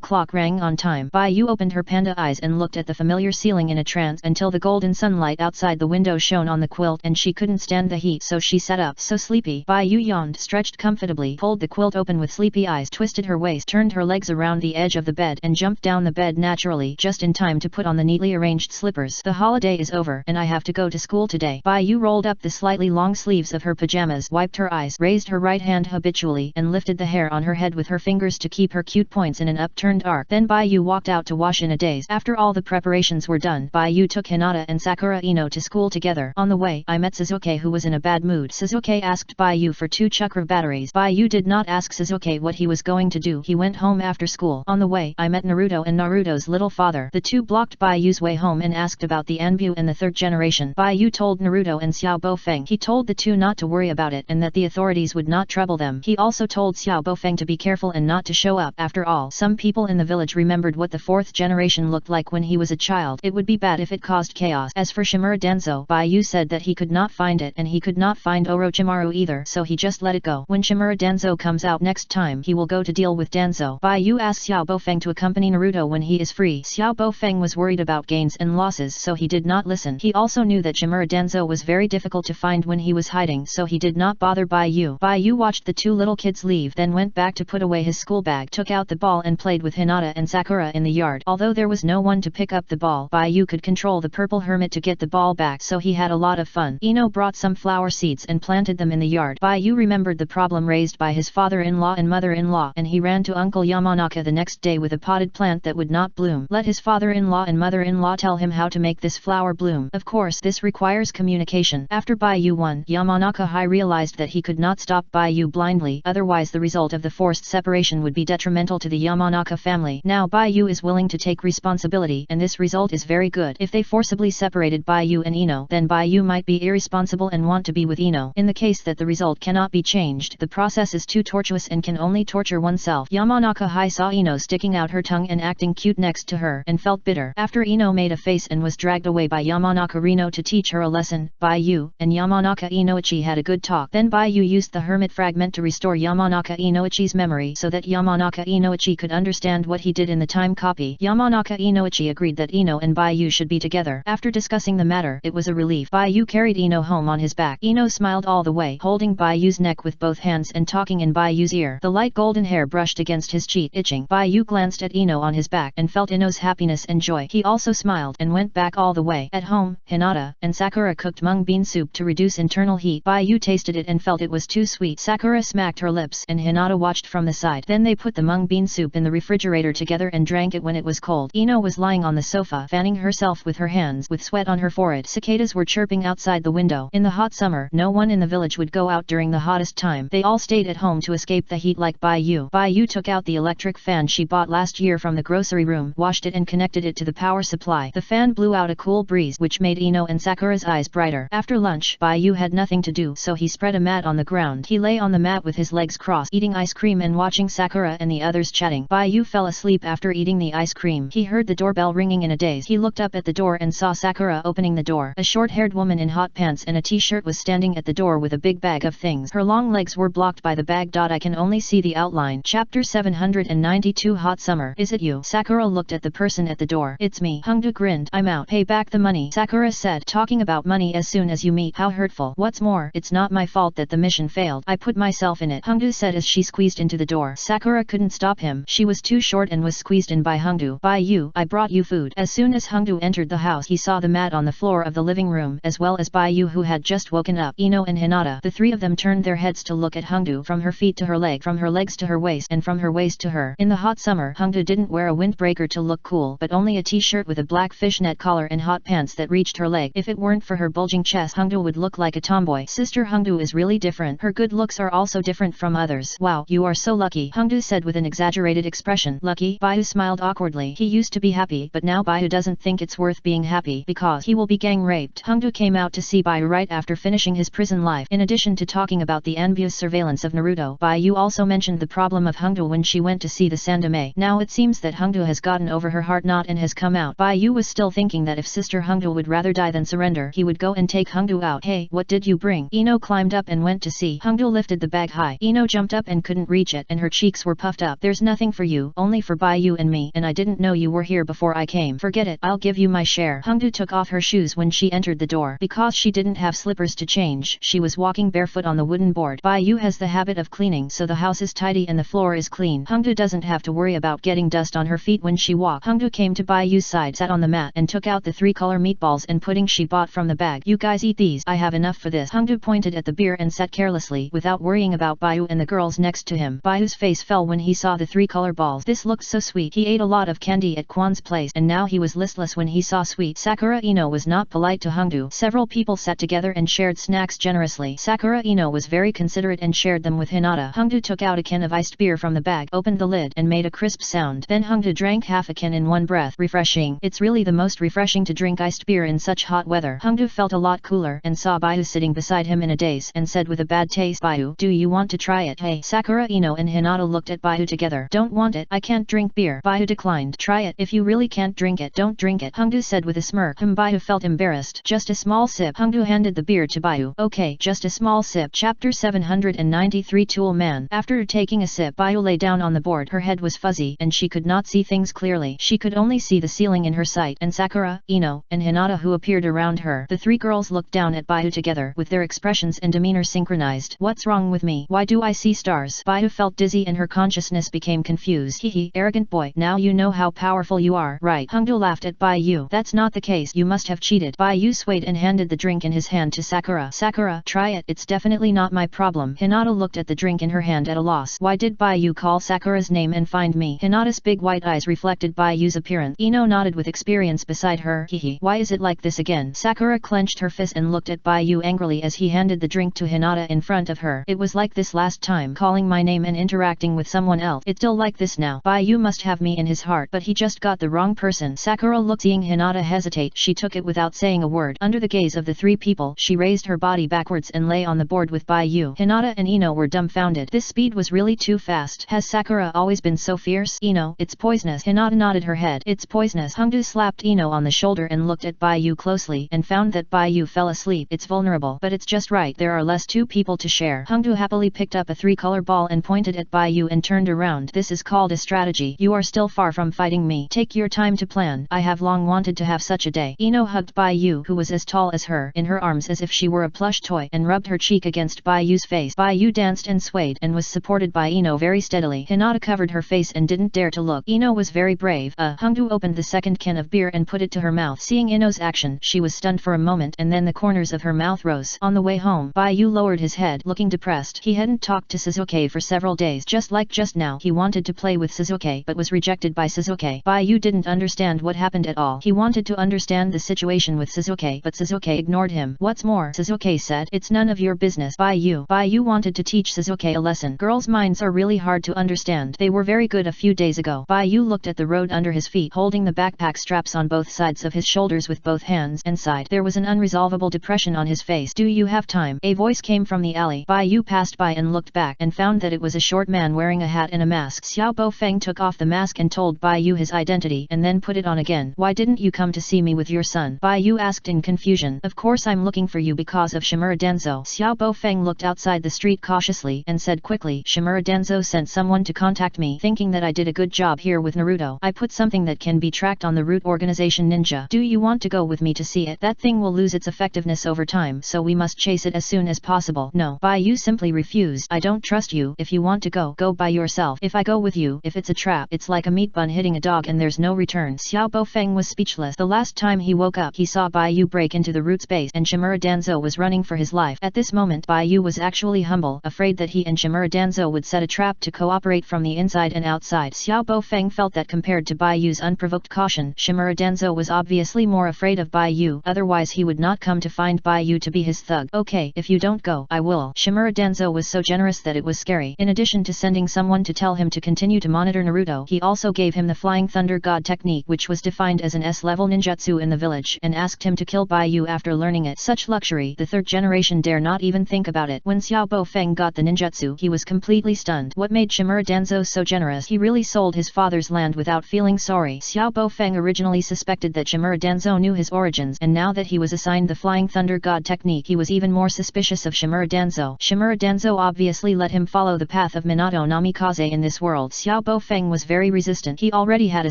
clock rang on time. Baiyu opened her panda eyes and looked at the familiar ceiling in a trance until the golden sunlight outside the window shone on the quilt and she couldn't stand the heat, so she sat up. So sleepy. Baiyu yawned, stretched comfortably, pulled the quilt open with sleepy eyes, twisted her waist, turned her legs around the edge of the bed and jumped down the bed naturally, just in time to put on the neatly arranged slippers. The holiday is over and I have to go to school today. Baiyu rolled up the slightly long sleeves of her pajamas, wiped her eyes, raised her right hand habitually and lifted the hair on her head with her fingers to keep her cute points in an upturned arc. Then Baiyu walked out to wash in a daze. After all the preparations were done, Baiyu took Hinata and Sakura Ino to school together. On the way, I met Suzuki, who was in a bad mood. Suzuki asked Baiyu for 2 chakra batteries. Baiyu did not ask Suzuki what he was going to do. He went home after school. On the way, I met Naruto and Naruto's little father. The two blocked Baiyu's way home and asked about the Anbu and the 3rd generation. Baiyu told Naruto and Xiao Bofeng. He told the two not to worry about it and that the authorities would not trouble them. He also told Xiao Bofeng to be careful and not to show up. After all, some people in the village remembered what the 4th generation looked like when he was a child. It would be bad if it caused chaos. As for Shimura Danzo, Baiyu said that he could not find it and he could not find Orochimaru either, so he just let it go. When Shimura Danzo comes out next time, he will go to deal with Danzo. Baiyu asked Xiao Bofeng to accompany Naruto when he is free. Xiao Bofeng was worried about gains and losses, so he did not listen. He also knew that Shimura Danzo was very difficult to find when he was hiding, so he did not bother Baiyu. Baiyu watched the 2 little kids leave, then went back to put away his school bag, took out the ball and played with Hinata and Sakura in the yard. Although there was no one to pick up the ball, Baiyu could control the purple hermit to get the ball back, so he had a lot of fun. Ino brought some flower seeds and planted them in the yard. Baiyu remembered the problem raised by his father-in-law and mother-in-law, and he ran to Uncle Yamanaka the next day with a potted plant that would not bloom. Let his father father-in-law and mother-in-law tell him how to make this flower bloom. Of course this requires communication. After Baiyu won, Yamanaka-hai realized that he could not stop Baiyu blindly, otherwise the result of the forced separation would be detrimental to the Yamanaka family. Now Baiyu is willing to take responsibility, and this result is very good. If they forcibly separated Baiyu and Ino, then Baiyu might be irresponsible and want to be with Ino. In the case that the result cannot be changed, the process is too tortuous and can only torture oneself. Yamanaka-hai saw Ino sticking out her tongue and acting cute next to her, and felt bitter. After Ino made a face and was dragged away by Yamanaka Rino to teach her a lesson, Baiyu and Yamanaka Inoichi had a good talk. Then Baiyu used the hermit fragment to restore Yamanaka Inoichi's memory so that Yamanaka Inoichi could understand what he did in the time copy. Yamanaka Inoichi agreed that Ino and Baiyu should be together. After discussing the matter, it was a relief. Baiyu carried Ino home on his back. Ino smiled all the way, holding Baiu's neck with both hands and talking in Baiu's ear. The light golden hair brushed against his cheek, itching. Baiyu glanced at Ino on his back and felt Ino's happiness and joy. He also smiled and went back all the way. At home, Hinata and Sakura cooked mung bean soup to reduce internal heat. Baiyu tasted it and felt it was too sweet. Sakura smacked her lips and Hinata watched from the side. Then they put the mung bean soup in the refrigerator together and drank it when it was cold. Ino was lying on the sofa, fanning herself with her hands with sweat on her forehead. Cicadas were chirping outside the window. In the hot summer, no one in the village would go out during the hottest time. They all stayed at home to escape the heat like Baiyu. Baiyu took out the electric fan she bought last year from the grocery room, washed it and connected it to the power supply. The fan blew out a cool breeze which made Ino and Sakura's eyes brighter. After lunch, Baiyu had nothing to do, so he spread a mat on the ground. He lay on the mat with his legs crossed, eating ice cream and watching Sakura and the others chatting. Baiyu fell asleep after eating the ice cream. He heard the doorbell ringing in a daze. He looked up at the door and saw Sakura opening the door. A short-haired woman in hot pants and a t-shirt was standing at the door with a big bag of things. Her long legs were blocked by the bag. I can only see the outline. Chapter 792 Hot Summer. Is it you? Sakura looked at the person at the door. It's me. Hongdu grinned. I'm out. Pay back the money. Sakura said. Talking about money as soon as you meet. How hurtful. What's more, it's not my fault that the mission failed. I put myself in it. Hongdu said as she squeezed into the door. Sakura couldn't stop him. She was too short and was squeezed in by Hongdu. Baiyu, I brought you food. As soon as Hongdu entered the house, he saw the mat on the floor of the living room, as well as Baiyu who had just woken up. Ino and Hinata. The three of them turned their heads to look at Hongdu, from her feet to her leg, from her legs to her waist, and from her waist to her. In the hot summer, Hongdu didn't wear a windbreaker to look cool, but only a t-shirt with a black fishnet collar and hot pants that reached her leg. If it weren't for her bulging chest, Hongdu would look like a tomboy. Sister Hongdu is really different. Her good looks are also different from others. Wow, you are so lucky, Hongdu said with an exaggerated expression. Lucky? Baiyu smiled awkwardly. He used to be happy, but now Baiyu doesn't think it's worth being happy, because he will be gang raped. Hongdu came out to see Baiyu right after finishing his prison life. In addition to talking about the envious surveillance of Naruto, Baiyu also mentioned the problem of Hongdu when she went to see the Sandame. Now it seems that Hongdu has gotten over her heart knot and has come out. Baiyu was still thinking that if Sister Hongdu would rather die than surrender, he would go and take Hongdu out. Hey, what did you bring? Ino climbed up and went to see. Hongdu lifted the bag high. Ino jumped up and couldn't reach it, and her cheeks were puffed up. There's nothing for you, only for Baiyu and me, and I didn't know you were here before I came. Forget it, I'll give you my share. Hongdu took off her shoes when she entered the door. Because she didn't have slippers to change, she was walking barefoot on the wooden board. Baiyu has the habit of cleaning, so the house is tidy and the floor is clean. Hongdu doesn't have to worry about getting dust on her feet when she walks. Hongdu came to Baiu's side, sat on the mat, and took out the 3-color meatballs and pudding she bought from the bag. You guys eat these, I have enough for this. Hongdu pointed at the beer and sat carelessly, without worrying about Baiyu and the girls next to him. Baiu's face fell when he saw the 3-color balls. This looked so sweet. He ate a lot of candy at Kwan's place, and now he was listless when he saw sweet. Sakura Ino was not polite to Hongdu. Several people sat together and shared snacks generously. Sakura Ino was very considerate and shared them with Hinata. Hongdu took out a can of iced beer from the bag, opened the lid, and made a crisp sound. Then Hongdu drank half a can in one breath. Refreshing. It's really the most refreshing to drink iced beer in such hot weather. Hongdu felt a lot cooler and saw Baiyu sitting beside him in a daze, and said with a bad taste, Baiyu, do you want to try it? Hey. Sakura Ino and Hinata looked at Baiyu together. Don't want it, I can't drink beer. Baiyu declined. Try it. If you really can't drink it, don't drink it, Hongdu said with a smirk. Baiyu felt embarrassed. Just a small sip. Hongdu handed the beer to Baiyu. Okay, just a small sip. Chapter 793 Tool Man. After taking a sip, Baiyu lay down on the board. Her head was fuzzy, and she could not see things clearly. She could only see the ceiling in her sight, and Sakura, Ino, and Hinata who appeared around her. The three girls looked down at Baiyu together, with their expressions and demeanor synchronized. What's wrong with me? Why do I see stars? Baiyu felt dizzy and her consciousness became confused. Hee, arrogant boy. Now you know how powerful you are, right? Hongdu laughed at Baiyu. That's not the case. You must have cheated. Baiyu swayed and handed the drink in his hand to Sakura. Sakura, try it. It's definitely not my problem. Hinata looked at the drink in her hand at a loss. Why did Baiyu call Sakura's name and find me? Hinata's big white eyes reflected Baiyu's appearance appearance. Ino nodded with experience beside her. Hehe. Why is it like this again? Sakura clenched her fist and looked at Baiyu angrily as he handed the drink to Hinata in front of her. It was like this last time, calling my name and interacting with someone else. It's still like this now. Baiyu must have me in his heart, but he just got the wrong person. Sakura looked. Seeing Hinata hesitate, she took it without saying a word. Under the gaze of the three people, she raised her body backwards and lay on the board with Baiyu. Hinata and Ino were dumbfounded. This speed was really too fast. Has Sakura always been so fierce? Ino, it's poisonous. Hinata nodded her head. It's poisonous. Hongdu slapped Ino on the shoulder and looked at Baiyu closely and found that Baiyu fell asleep. It's vulnerable, but it's just right. There are less two people to share. Hongdu happily picked up a three-color ball and pointed at Baiyu and turned around. This is called a strategy. You are still far from fighting me. Take your time to plan. I have long wanted to have such a day. Ino hugged Baiyu, who was as tall as her, in her arms as if she were a plush toy, and rubbed her cheek against Baiyu's face. Baiyu danced and swayed and was supported by Ino very steadily. Hinata covered her face and didn't dare to look. Ino was very brave. Hongdu opened the second can of beer and put it to her mouth. Seeing Ino's action, she was stunned for a moment and then the corners of her mouth rose. On the way home, Baiyu lowered his head, looking depressed. He hadn't talked to Suzuki for several days. Just like just now, he wanted to play with Suzuki but was rejected by Suzuki. Baiyu didn't understand what happened at all. He wanted to understand the situation with Suzuki, but Suzuki ignored him. What's more, Suzuki said, it's none of your business. Baiyu wanted to teach Suzuki a lesson. Girls' minds are really hard to understand. They were very good a few days ago. Baiyu looked at the road under his feet, holding the backpack straps on both sides of his shoulders with both hands, and sighed. There was an unresolvable depression on his face. Do you have time? A voice came from the alley. Baiyu passed by and looked back, and found that it was a short man wearing a hat and a mask. Xiao Bofeng took off the mask and told Baiyu his identity, and then put it on again. Why didn't you come to see me with your son? Baiyu asked in confusion. Of course I'm looking for you because of Shimura Denzo. Xiao Bofeng looked outside the street cautiously and said quickly, Shimura Denzo sent someone to contact me, thinking that I did a good job here with Naruto. I put something that can be tracked on the root organization Ninja. Do you want to go with me to see it? That thing will lose its effectiveness over time, so we must chase it as soon as possible. No. Baiyu simply refused. I don't trust you. If you want to go, go by yourself. If I go with you, if it's a trap, it's like a meat bun hitting a dog and there's no return. Xiao Bofeng was speechless. The last time he woke up, he saw Baiyu break into the root space and Shimura Danzo was running for his life. At this moment, Baiyu was actually humble, afraid that he and Shimura Danzo would set a trap to cooperate from the inside and outside. Xiao Bofeng felt that compared to Baiyu's unprovoked caution, Shimura Danzo was obviously more afraid of Baiyu, otherwise he would not come to find Baiyu to be his thug. Okay, if you don't go, I will. Shimura Danzo was so generous that it was scary. In addition to sending someone to tell him to continue to monitor Naruto, he also gave him the Flying Thunder God technique, which was defined as an S-level ninjutsu in the village, and asked him to kill Baiyu after learning it. Such luxury, the third generation dare not even think about it. When Xiao Bofeng got the ninjutsu, he was completely stunned. What made Shimura Danzo so generous? He really sold his father's land without feeling sorry. Xiao Bofeng originally suspected that Shimura Danzo knew his origins, and now that he was assigned the Flying Thunder God technique, he was even more suspicious of Shimura Danzo. Shimura Danzo obviously let him follow the path of Minato Namikaze in this world. Xiao Bofeng was very resistant. He already had a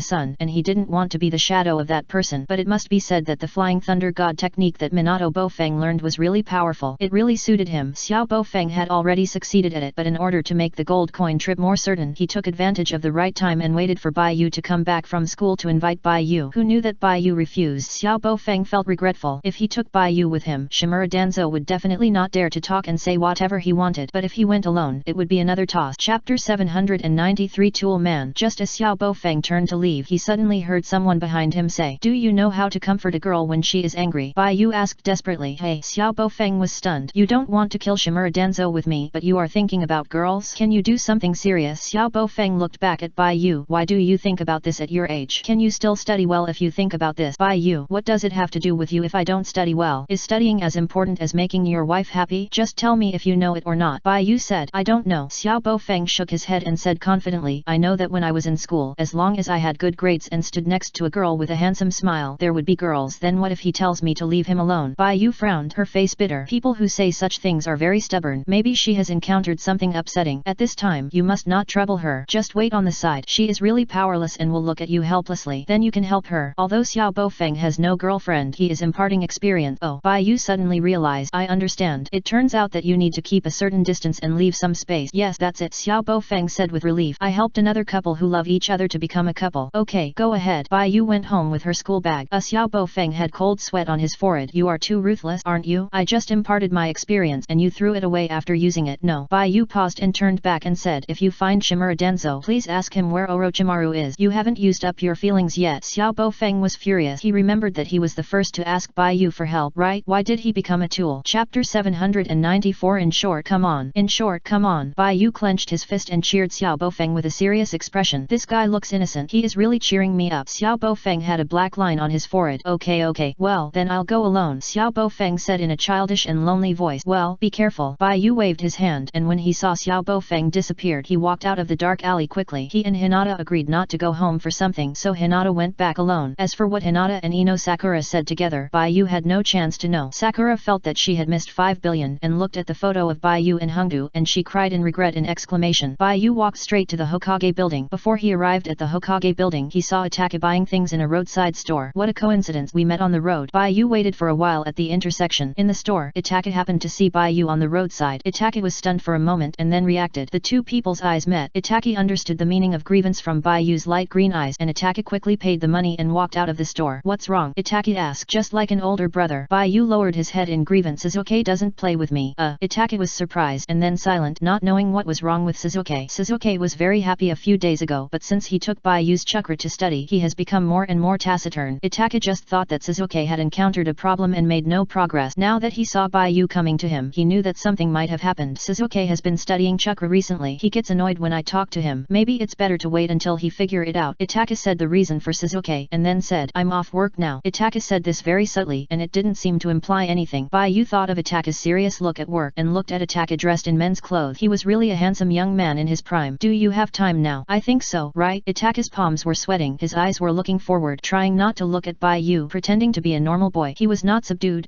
son, and he didn't want to be the shadow of that person. But it must be said that the Flying Thunder God technique that Minato Bofeng learned was really powerful. It really suited him. Xiao Bofeng had already succeeded at it, but in order to make the gold coin trip more certain, he took advantage of the right time and waited for Baiyu to come back from school to invite Baiyu, who knew that Baiyu refused. Xiao Bofeng felt regretful. If he took Baiyu with him, Shimura Danzo would definitely not dare to talk and say whatever he wanted, but if he went alone, it would be another toss. Chapter 793 Tool Man. Just as Xiao Bofeng turned to leave, he suddenly heard someone behind him say, Do you know how to comfort a girl when she is angry? Baiyu asked desperately. Hey, Xiao Bofeng was stunned. You don't want to kill Shimura Danzo with me, but you are thinking about girls? Can you do something serious? Xiao Bofeng looked back at Baiyu. Why do you think about this at your age? Can you still study well if you think about this? Baiyu, what does it have to do with you if I don't study well? Is studying as important as making your wife happy? Just tell me if you know it or not. Baiyu said, I don't know. Xiao Bofeng shook his head and said confidently, I know that when I was in school, as long as I had good grades and stood next to a girl with a handsome smile, there would be girls. Then what if he tells me to leave him alone? Baiyu frowned, her face bitter. People who say such things are very stubborn. Maybe she has encountered something upsetting. At this time, you must not trouble her. Just wait on the side. She is really powerless and will look at you helplessly. Then you can help her. Although Xiao Bofeng has no girlfriend, he is imparting experience. Oh, Baiyu suddenly realized. I understand. It turns out that you need to keep a certain distance and leave some space. Yes, that's it, Xiao Bofeng said with relief. I helped another couple who love each other to become a couple. Okay, go ahead. Baiyu went home with her school bag. Xiao Bofeng had cold sweat on his forehead. You are too ruthless, aren't you? I just imparted my experience and you threw it away after using it. No. Baiyu paused and turned back and said, if you find Shimura Denzo, please ask him where Orochimaru is. You haven't used up up your feelings yet. Xiao Baofeng was furious. He remembered that he was the first to ask Bai Yu for help, right? Why did he become a tool? Chapter 794. In short, come on. In short, come on. Bai Yu clenched his fist and cheered Xiao Baofeng with a serious expression. This guy looks innocent. He is really cheering me up. Xiao Baofeng had a black line on his forehead. Okay, well, then I'll go alone, Xiao Baofeng said in a childish and lonely voice. Well, be careful. Bai Yu waved his hand, and when he saw Xiao Baofeng disappeared, he walked out of the dark alley quickly. He and Hinata agreed not to go home for something, so Hinata went back alone. As for what Hinata and Ino Sakura said together, Bai Yu had no chance to know. Sakura felt that she had missed 5 billion and looked at the photo of Bai Yu and Hongdu, and she cried in regret and exclamation. Bai Yu walked straight to the Hokage building. Before he arrived at the Hokage building, he saw Itaka buying things in a roadside store. What a coincidence, we met on the road. Bai Yu waited for a while at the intersection. In the store, Itaka happened to see Bai Yu on the roadside. Itaka was stunned for a moment and then reacted. The two people's eyes met. Itaka understood the meaning of grievance from Bai Yu's light green eyes, and Itaka quickly paid the money and walked out of the store. What's wrong? Itaka asked. Just like an older brother. Bai Yu lowered his head in grievance. Sasuke doesn't play with me. Itaka was surprised and then silent, not knowing what was wrong with Sasuke. Sasuke was very happy a few days ago, but since he took Bai Yu's chakra to study, he has become more and more taciturn. Itaka just thought that Sasuke had encountered a problem and made no progress. Now that he saw Bai Yu coming to him, he knew that something might have happened. Sasuke has been studying chakra recently. He gets annoyed when I talk to him. Maybe it's better to wait until he figure it out. Itaka said the reason for Sasuke, and then said, I'm off work now. Itaka said this very subtly, and it didn't seem to imply anything. Bai Yu thought of Itaka's serious look at work, and looked at Itaka dressed in men's clothes. He was really a handsome young man in his prime. Do you have time now? I think so, right? Itaka's palms were sweating. His eyes were looking forward, trying not to look at Bai Yu, pretending to be a normal boy. He was not subdued.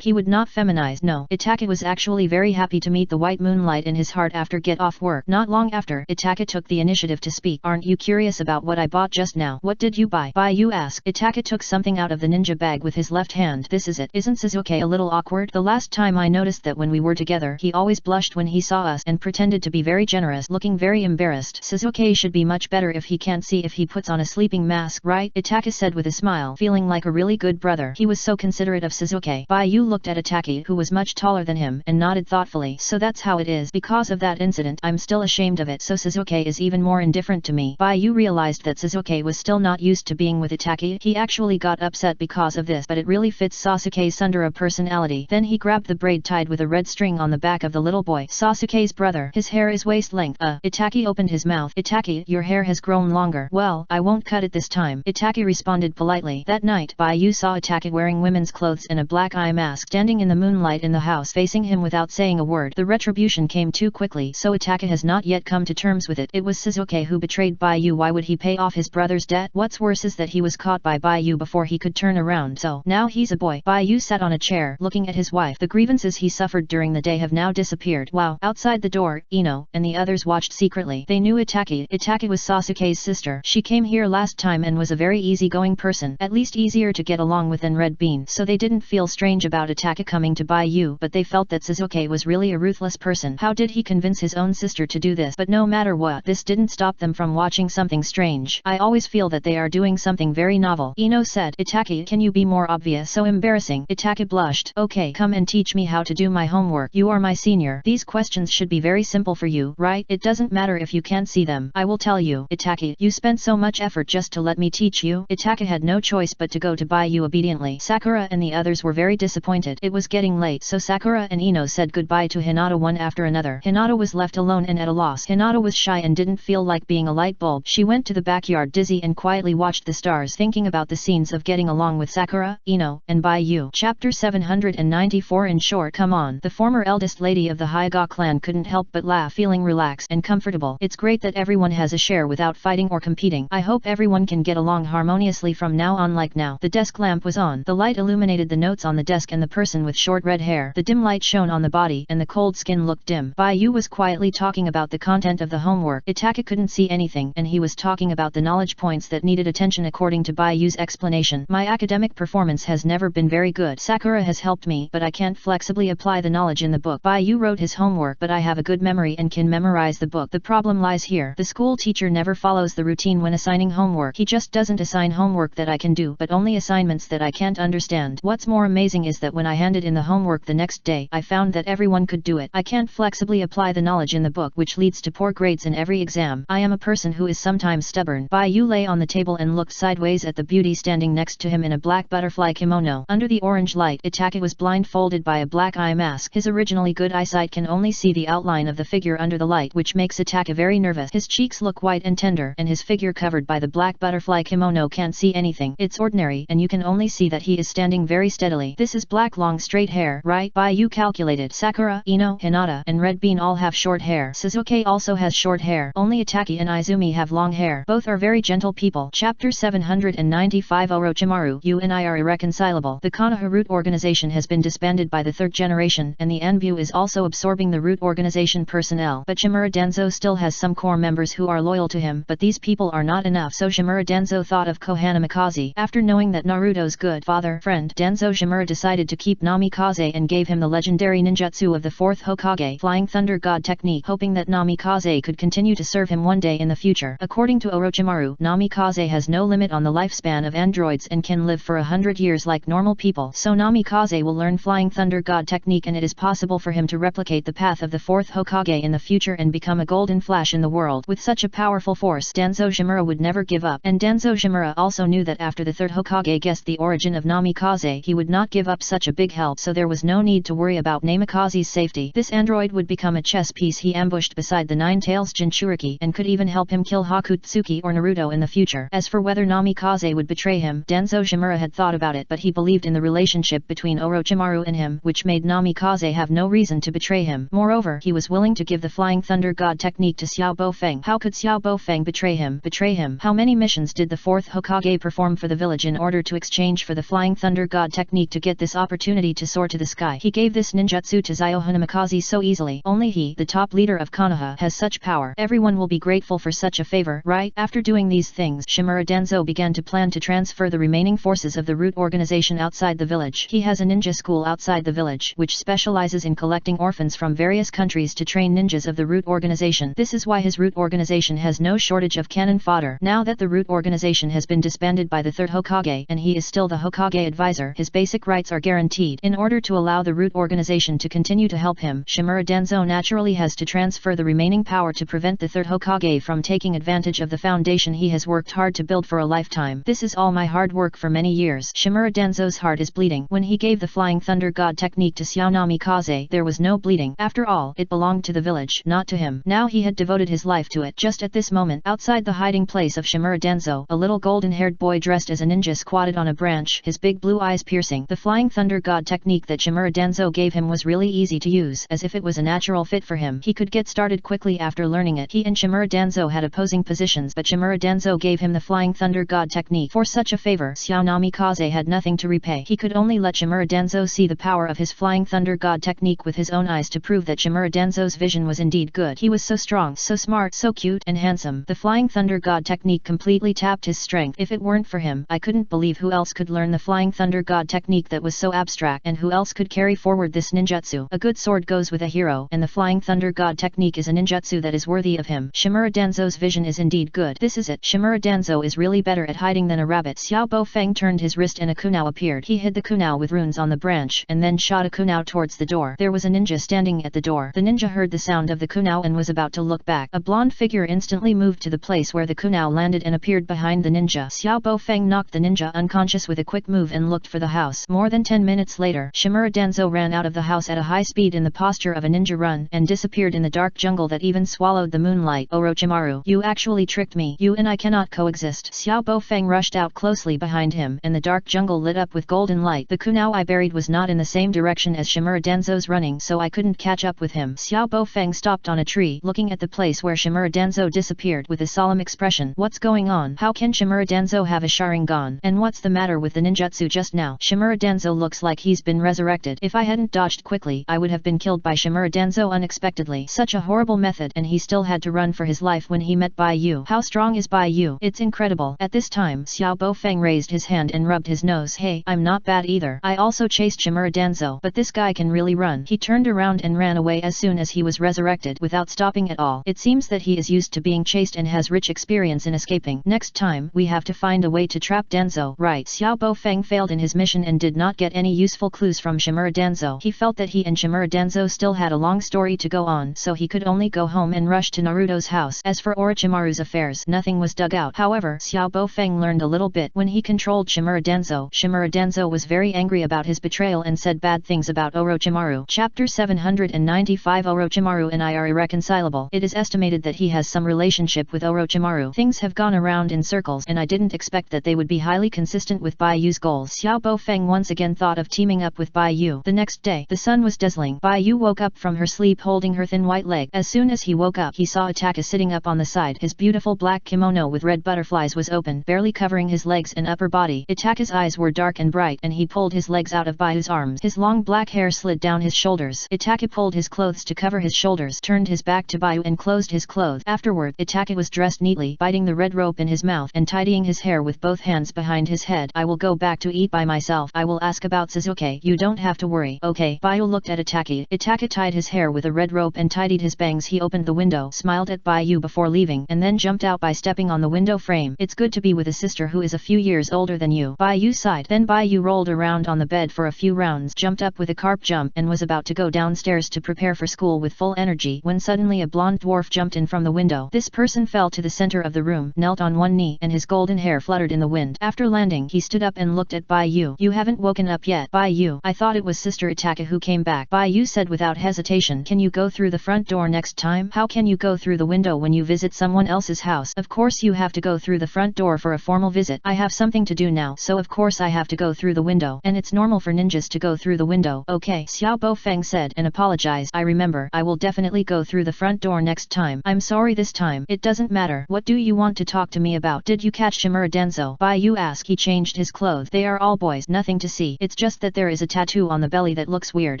He would not feminize. No. Itaka was actually very happy to meet the white moonlight in his heart after get off work. Not long after, Itaka took the initiative to speak. Aren't you curious about what I bought just now? What did you buy? Bai Yu asked. Itaka took something out of the ninja bag with his left hand. This is it. Isn't Sasuke a little awkward? The last time I noticed that when we were together, he always blushed when he saw us and pretended to be very generous, looking very embarrassed. Sasuke should be much better if he can't see if he puts on a sleeping mask, right? Itaka said with a smile, feeling like a really good brother. He was so considerate of Sasuke. Bai Yu looked at Itaka, who was much taller than him, and nodded thoughtfully. So that's how it is. Because of that incident, I'm still ashamed of it, so Sasuke is even more indifferent to me. Bai Yu realized that Sasuke was still not used to being with Itaka. He actually got upset because of this, but it really fits Sasuke's Sundara personality. Then he grabbed the braid tied with a red string on the back of the little boy. Sasuke's brother. His hair is waist length. Itaka opened his mouth. Itaka, your hair has grown longer. Well, I won't cut it this time. Itaka responded politely. That night, Bai Yu saw Itaka wearing women's clothes and a black eye mask, standing in the moonlight in the house facing him without saying a word. The retribution came too quickly, so Itaka has not yet come to terms with it. It was Sasuke who betrayed Bai Yu. Why would he pay off his brother's debt? What's worse is that he was caught by Bai Yu before he could turn around, so now he's a boy. Bai Yu sat on a chair, looking at his wife. The grievances he suffered during the day have now disappeared. Wow. Outside the door, Ino and the others watched secretly. They knew Itaka. Itaka was Sasuke's sister. She came here last time and was a very easygoing person, at least easier to get along with than Red Bean, so they didn't feel strange about Itaka coming to Bai Yu, but they felt that Sasuke was really a ruthless person. How did he convince his own sister to do this? But no matter what, this didn't stop them from watching something strange. I always feel that they are doing something very novel, Ino said. Itaka, can you be more obvious? So embarrassing. Itaka blushed. Okay, come and teach me how to do my homework. You are my senior. These questions should be very simple for you, right? It doesn't matter if you can't see them. I will tell you. Itaka, you spent so much effort just to let me teach you. Itaka had no choice but to go to Bai Yu obediently. Sakura and the others were very disappointed. It was getting late, so Sakura and Ino said goodbye to Hinata one after another. Hinata was left alone and at a loss. Hinata was shy and didn't feel like being a light bulb. She went to the backyard dizzy and quietly watched the stars, thinking about the scenes of getting along with Sakura, Ino, and Bai Yu. Chapter 794. In short, come on. The former eldest lady of the Hyuga clan couldn't help but laugh, feeling relaxed and comfortable. It's great that everyone has a share without fighting or competing. I hope everyone can get along harmoniously from now on like now. The desk lamp was on. The light illuminated the notes on the desk and the person with short red hair. The dim light shone on the body and the cold skin looked dim. Bai Yu was quietly talking about the content of the homework. Itaka couldn't see anything, and he was talking about the knowledge points that needed attention according to Bai Yu's explanation. My academic performance has never been very good. Sakura has helped me, but I can't flexibly apply the knowledge in the book. Bai Yu wrote his homework, but I have a good memory and can memorize the book. The problem lies here. The school teacher never follows the routine when assigning homework. He just doesn't assign homework that I can do, but only assignments that I can't understand. What's more amazing is that when I handed in the homework the next day, I found that everyone could do it. I can't flexibly apply the knowledge in the book, which leads to poor grades in every exam. I am a person who is sometimes stubborn. Bai Yu lay on the table and looked sideways at the beauty standing next to him in a black butterfly kimono. Under the orange light, Itake was blindfolded by a black eye mask. His originally good eyesight can only see the outline of the figure under the light, which makes Itake very nervous. His cheeks look white and tender, and his figure covered by the black butterfly kimono can't see anything. It's ordinary, and you can only see that he is standing very steadily. This is black long straight hair, right? Yu calculated. Sakura, Ino, Hinata, and Red Bean all have short hair. Suzuki also has short hair. Only Itake and Izumi have long hair. Both are very gentle people. Chapter 795 Orochimaru. You and I are irreconcilable. The Konoha root organization has been disbanded by the third generation, and the Enbu is also absorbing the root organization personnel. But Shimura Denzo still has some core members who are loyal to him, but these people are not enough, so Shimura Denzo thought of Konoha Mikaze. After knowing that Naruto's good friend Denzo Shimura decided to keep Namikaze and gave him the legendary ninjutsu of the fourth Hokage, Flying Thunder God technique, hoping that Namikaze could continue to serve him one day in the future. According to Orochimaru, Namikaze has no limit on the lifespan of androids and can live for 100 years like normal people, so Namikaze will learn Flying Thunder God technique, and it is possible for him to replicate the path of the fourth Hokage in the future and become a golden flash in the world. With such a powerful force, Denzo Shimura would never give up, and Denzo Shimura also knew that after the third Hokage guessed the origin of Namikaze, he would not give up such a big help, so there was no need to worry about Namikaze's safety. This android would become a chess piece he ambushed beside the Nine-Tails Jinchuriki, and could even help him kill Hakutsuki or Naruto in the future. As for whether Namikaze would betray him, Denzo Shimura had thought about it, but he believed in the relationship between Orochimaru and him, which made Namikaze have no reason to betray him. Moreover, he was willing to give the Flying Thunder God technique to Xiao Bofeng. How could Xiao Bofeng betray him? How many missions did the fourth Hokage perform for the village in order to exchange for the Flying Thunder God technique to get this opportunity to soar to the sky? He gave this ninjutsu to Ziohuna Mikaze so easily. Only he, the top leader of Konoha, has such power. Everyone will be grateful for such a favor, right? After doing these things, Shimura Denzo began to plan to transfer the remaining forces of the root organization outside the village. He has a ninja school outside the village, which specializes in collecting orphans from various countries to train ninjas of the root organization. This is why his root organization has no shortage of cannon fodder. Now that the root organization has been disbanded by the third Hokage, and he is still the Hokage advisor, his basic rights are guaranteed. In order to allow the root organization to continue to help him, Shimura Denzo naturally has to transfer the remaining power to prevent the third Hokage from taking advantage of the foundation he has worked hard to build for a lifetime. This is all my hard work for many years. Shimura Denzo's heart is bleeding. When he gave the Flying Thunder God technique to Xiao Namikaze, there was no bleeding. After all, it belonged to the village, not to him. Now he had devoted his life to it. Just at this moment, outside the hiding place of Shimura Denzo, a little golden-haired boy dressed as a ninja squatted on a branch, his big blue eyes piercing. The Flying Thunder God technique that Shimura Denzo gave him was really easy to use, as if it was a natural fit for him. He could get started quickly after learning it. He and Shimura Denzo had opposing positions, but Shimura Denzo gave him the Flying Thunder God technique. For such a favor, Xiao Namikaze had nothing to repay. He could only let Shimura Denzo see the power of his Flying Thunder God technique with his own eyes to prove that Shimura Denzo's vision was indeed good. He was so strong, so smart, so cute and handsome. The Flying Thunder God technique completely tapped his strength. If it weren't for him, I couldn't believe who else could learn the Flying Thunder God technique that was so abstract, and who else could carry forward this ninjutsu. A good sword goes with a hero, and the Flying Thunder God technique is a ninjutsu that is worthy of him. Shimura Denzo's vision is indeed good. This is it. Shimura Denzo is really better at hiding than a rabbit. Xiao Bofeng turned his wrist and a kunao appeared. He hid the kunao with runes on the branch, and then shot a kunao towards the door. There was a ninja standing at the door. The ninja heard the sound of the kunao and was about to look back. A blonde figure instantly moved to the place where the kunao landed and appeared behind the ninja. Xiao Bofeng knocked the ninja unconscious with a quick move and looked for the house. More than 10 minutes later, Shimura Denzo ran out of the house at a high speed in the posture of a ninja run, and disappeared in the dark jungle that even swallowed the moonlight. Orochimaru, you actually tricked me. You and I cannot coexist. Xiao Bofeng rushed out closely behind him, and the dark jungle lit up with golden light. The kunao I buried was not in the same direction as Shimura Denzo's running, so I couldn't catch up with him. Xiao Bofeng stopped on a tree, looking at the place where Shimura Denzo disappeared with a solemn expression. What's going on? How can Shimura Denzo have a Sharingan? And what's the matter with the ninjutsu just now? Shimura Denzo looks like he's been resurrected. If I hadn't dodged quickly, I would have been killed by Shimura Denzo unexpectedly. Such a horrible method, and he still had to run for his life when he met Bai Yu. How strong is Bai Yu? It's incredible. At this time, Xiao Bofeng raised his hand and rubbed his nose. Hey, I'm not bad either. I also chased Shimura Denzo, but this guy can really run. He turned around and ran away as soon as he was resurrected without stopping at all. It seems that he is used to being chased and has rich experience in escaping. Next time, we have to find a way to trap Denzo. Right. Xiao Bofeng failed in his mission and did not get any useful clues from Shimura Denzo. He felt that he and Shimura Denzo still had a long story to go on, so he could only go home and rush to Naruto's house. As for Orochimaru's affairs, nothing Feng was dug out. However, Xiao Bofeng learned a little bit when he controlled Shimura Danzo. Shimura Danzo was very angry about his betrayal and said bad things about Orochimaru. Chapter 795 Orochimaru and I are irreconcilable. It is estimated that he has some relationship with Orochimaru. Things have gone around in circles and I didn't expect that they would be highly consistent with Bai Yu's goals. Xiao Bofeng once again thought of teaming up with Bai Yu. The next day, the sun was dazzling. Bai Yu woke up from her sleep holding her thin white leg. As soon as he woke up, he saw Ataka sitting up on the side. His beautiful black kimono with red butterflies was open, barely covering his legs and upper body. Ataka's eyes were dark and bright and he pulled his legs out of Bai Yu's arms. His long black hair slid down his shoulders. Ataka pulled his clothes to cover his shoulders, turned his back to Bai Yu and closed his clothes. Afterward, Ataka was dressed neatly, biting the red rope in his mouth and tidying his hair with both hands behind his head. I will go back to eat by myself. I will ask about Sasuke. You don't have to worry. Okay. Bai Yu looked at Ataka. Ataka tied his hair with a red rope and tidied his bangs. He opened the window, smiled at Bai Yu before leaving, and then jumped out by stepping on the window frame. It's good to be with a sister who is a few years older than you. Bai Yu sighed. Then Bai Yu rolled around on the bed for a few rounds, jumped up with a carp jump, and was about to go downstairs to prepare for school with full energy when suddenly a blonde dwarf jumped in from the window. This person fell to the center of the room, knelt on one knee, and his golden hair fluttered in the wind. After landing, he stood up and looked at Bai Yu. You haven't woken up yet. Bai Yu, I thought it was Sister Ataka who came back. Bai Yu said without hesitation. Can you go through the front door next time? How can you go through the window when you visit someone else's house? Of course you have to go through the front door for a formal visit. I have something to do now, so of course I have to go through the window. And it's normal for ninjas to go through the window. Okay, Xiao Bofeng said and apologized. I remember. I will definitely go through the front door next time. I'm sorry this time. It doesn't matter. What do you want to talk to me about? Did you catch Shimura Danzo? Bai Yu asked. He changed his clothes. They are all boys. Nothing to see. It's just that there is a tattoo on the belly that looks weird.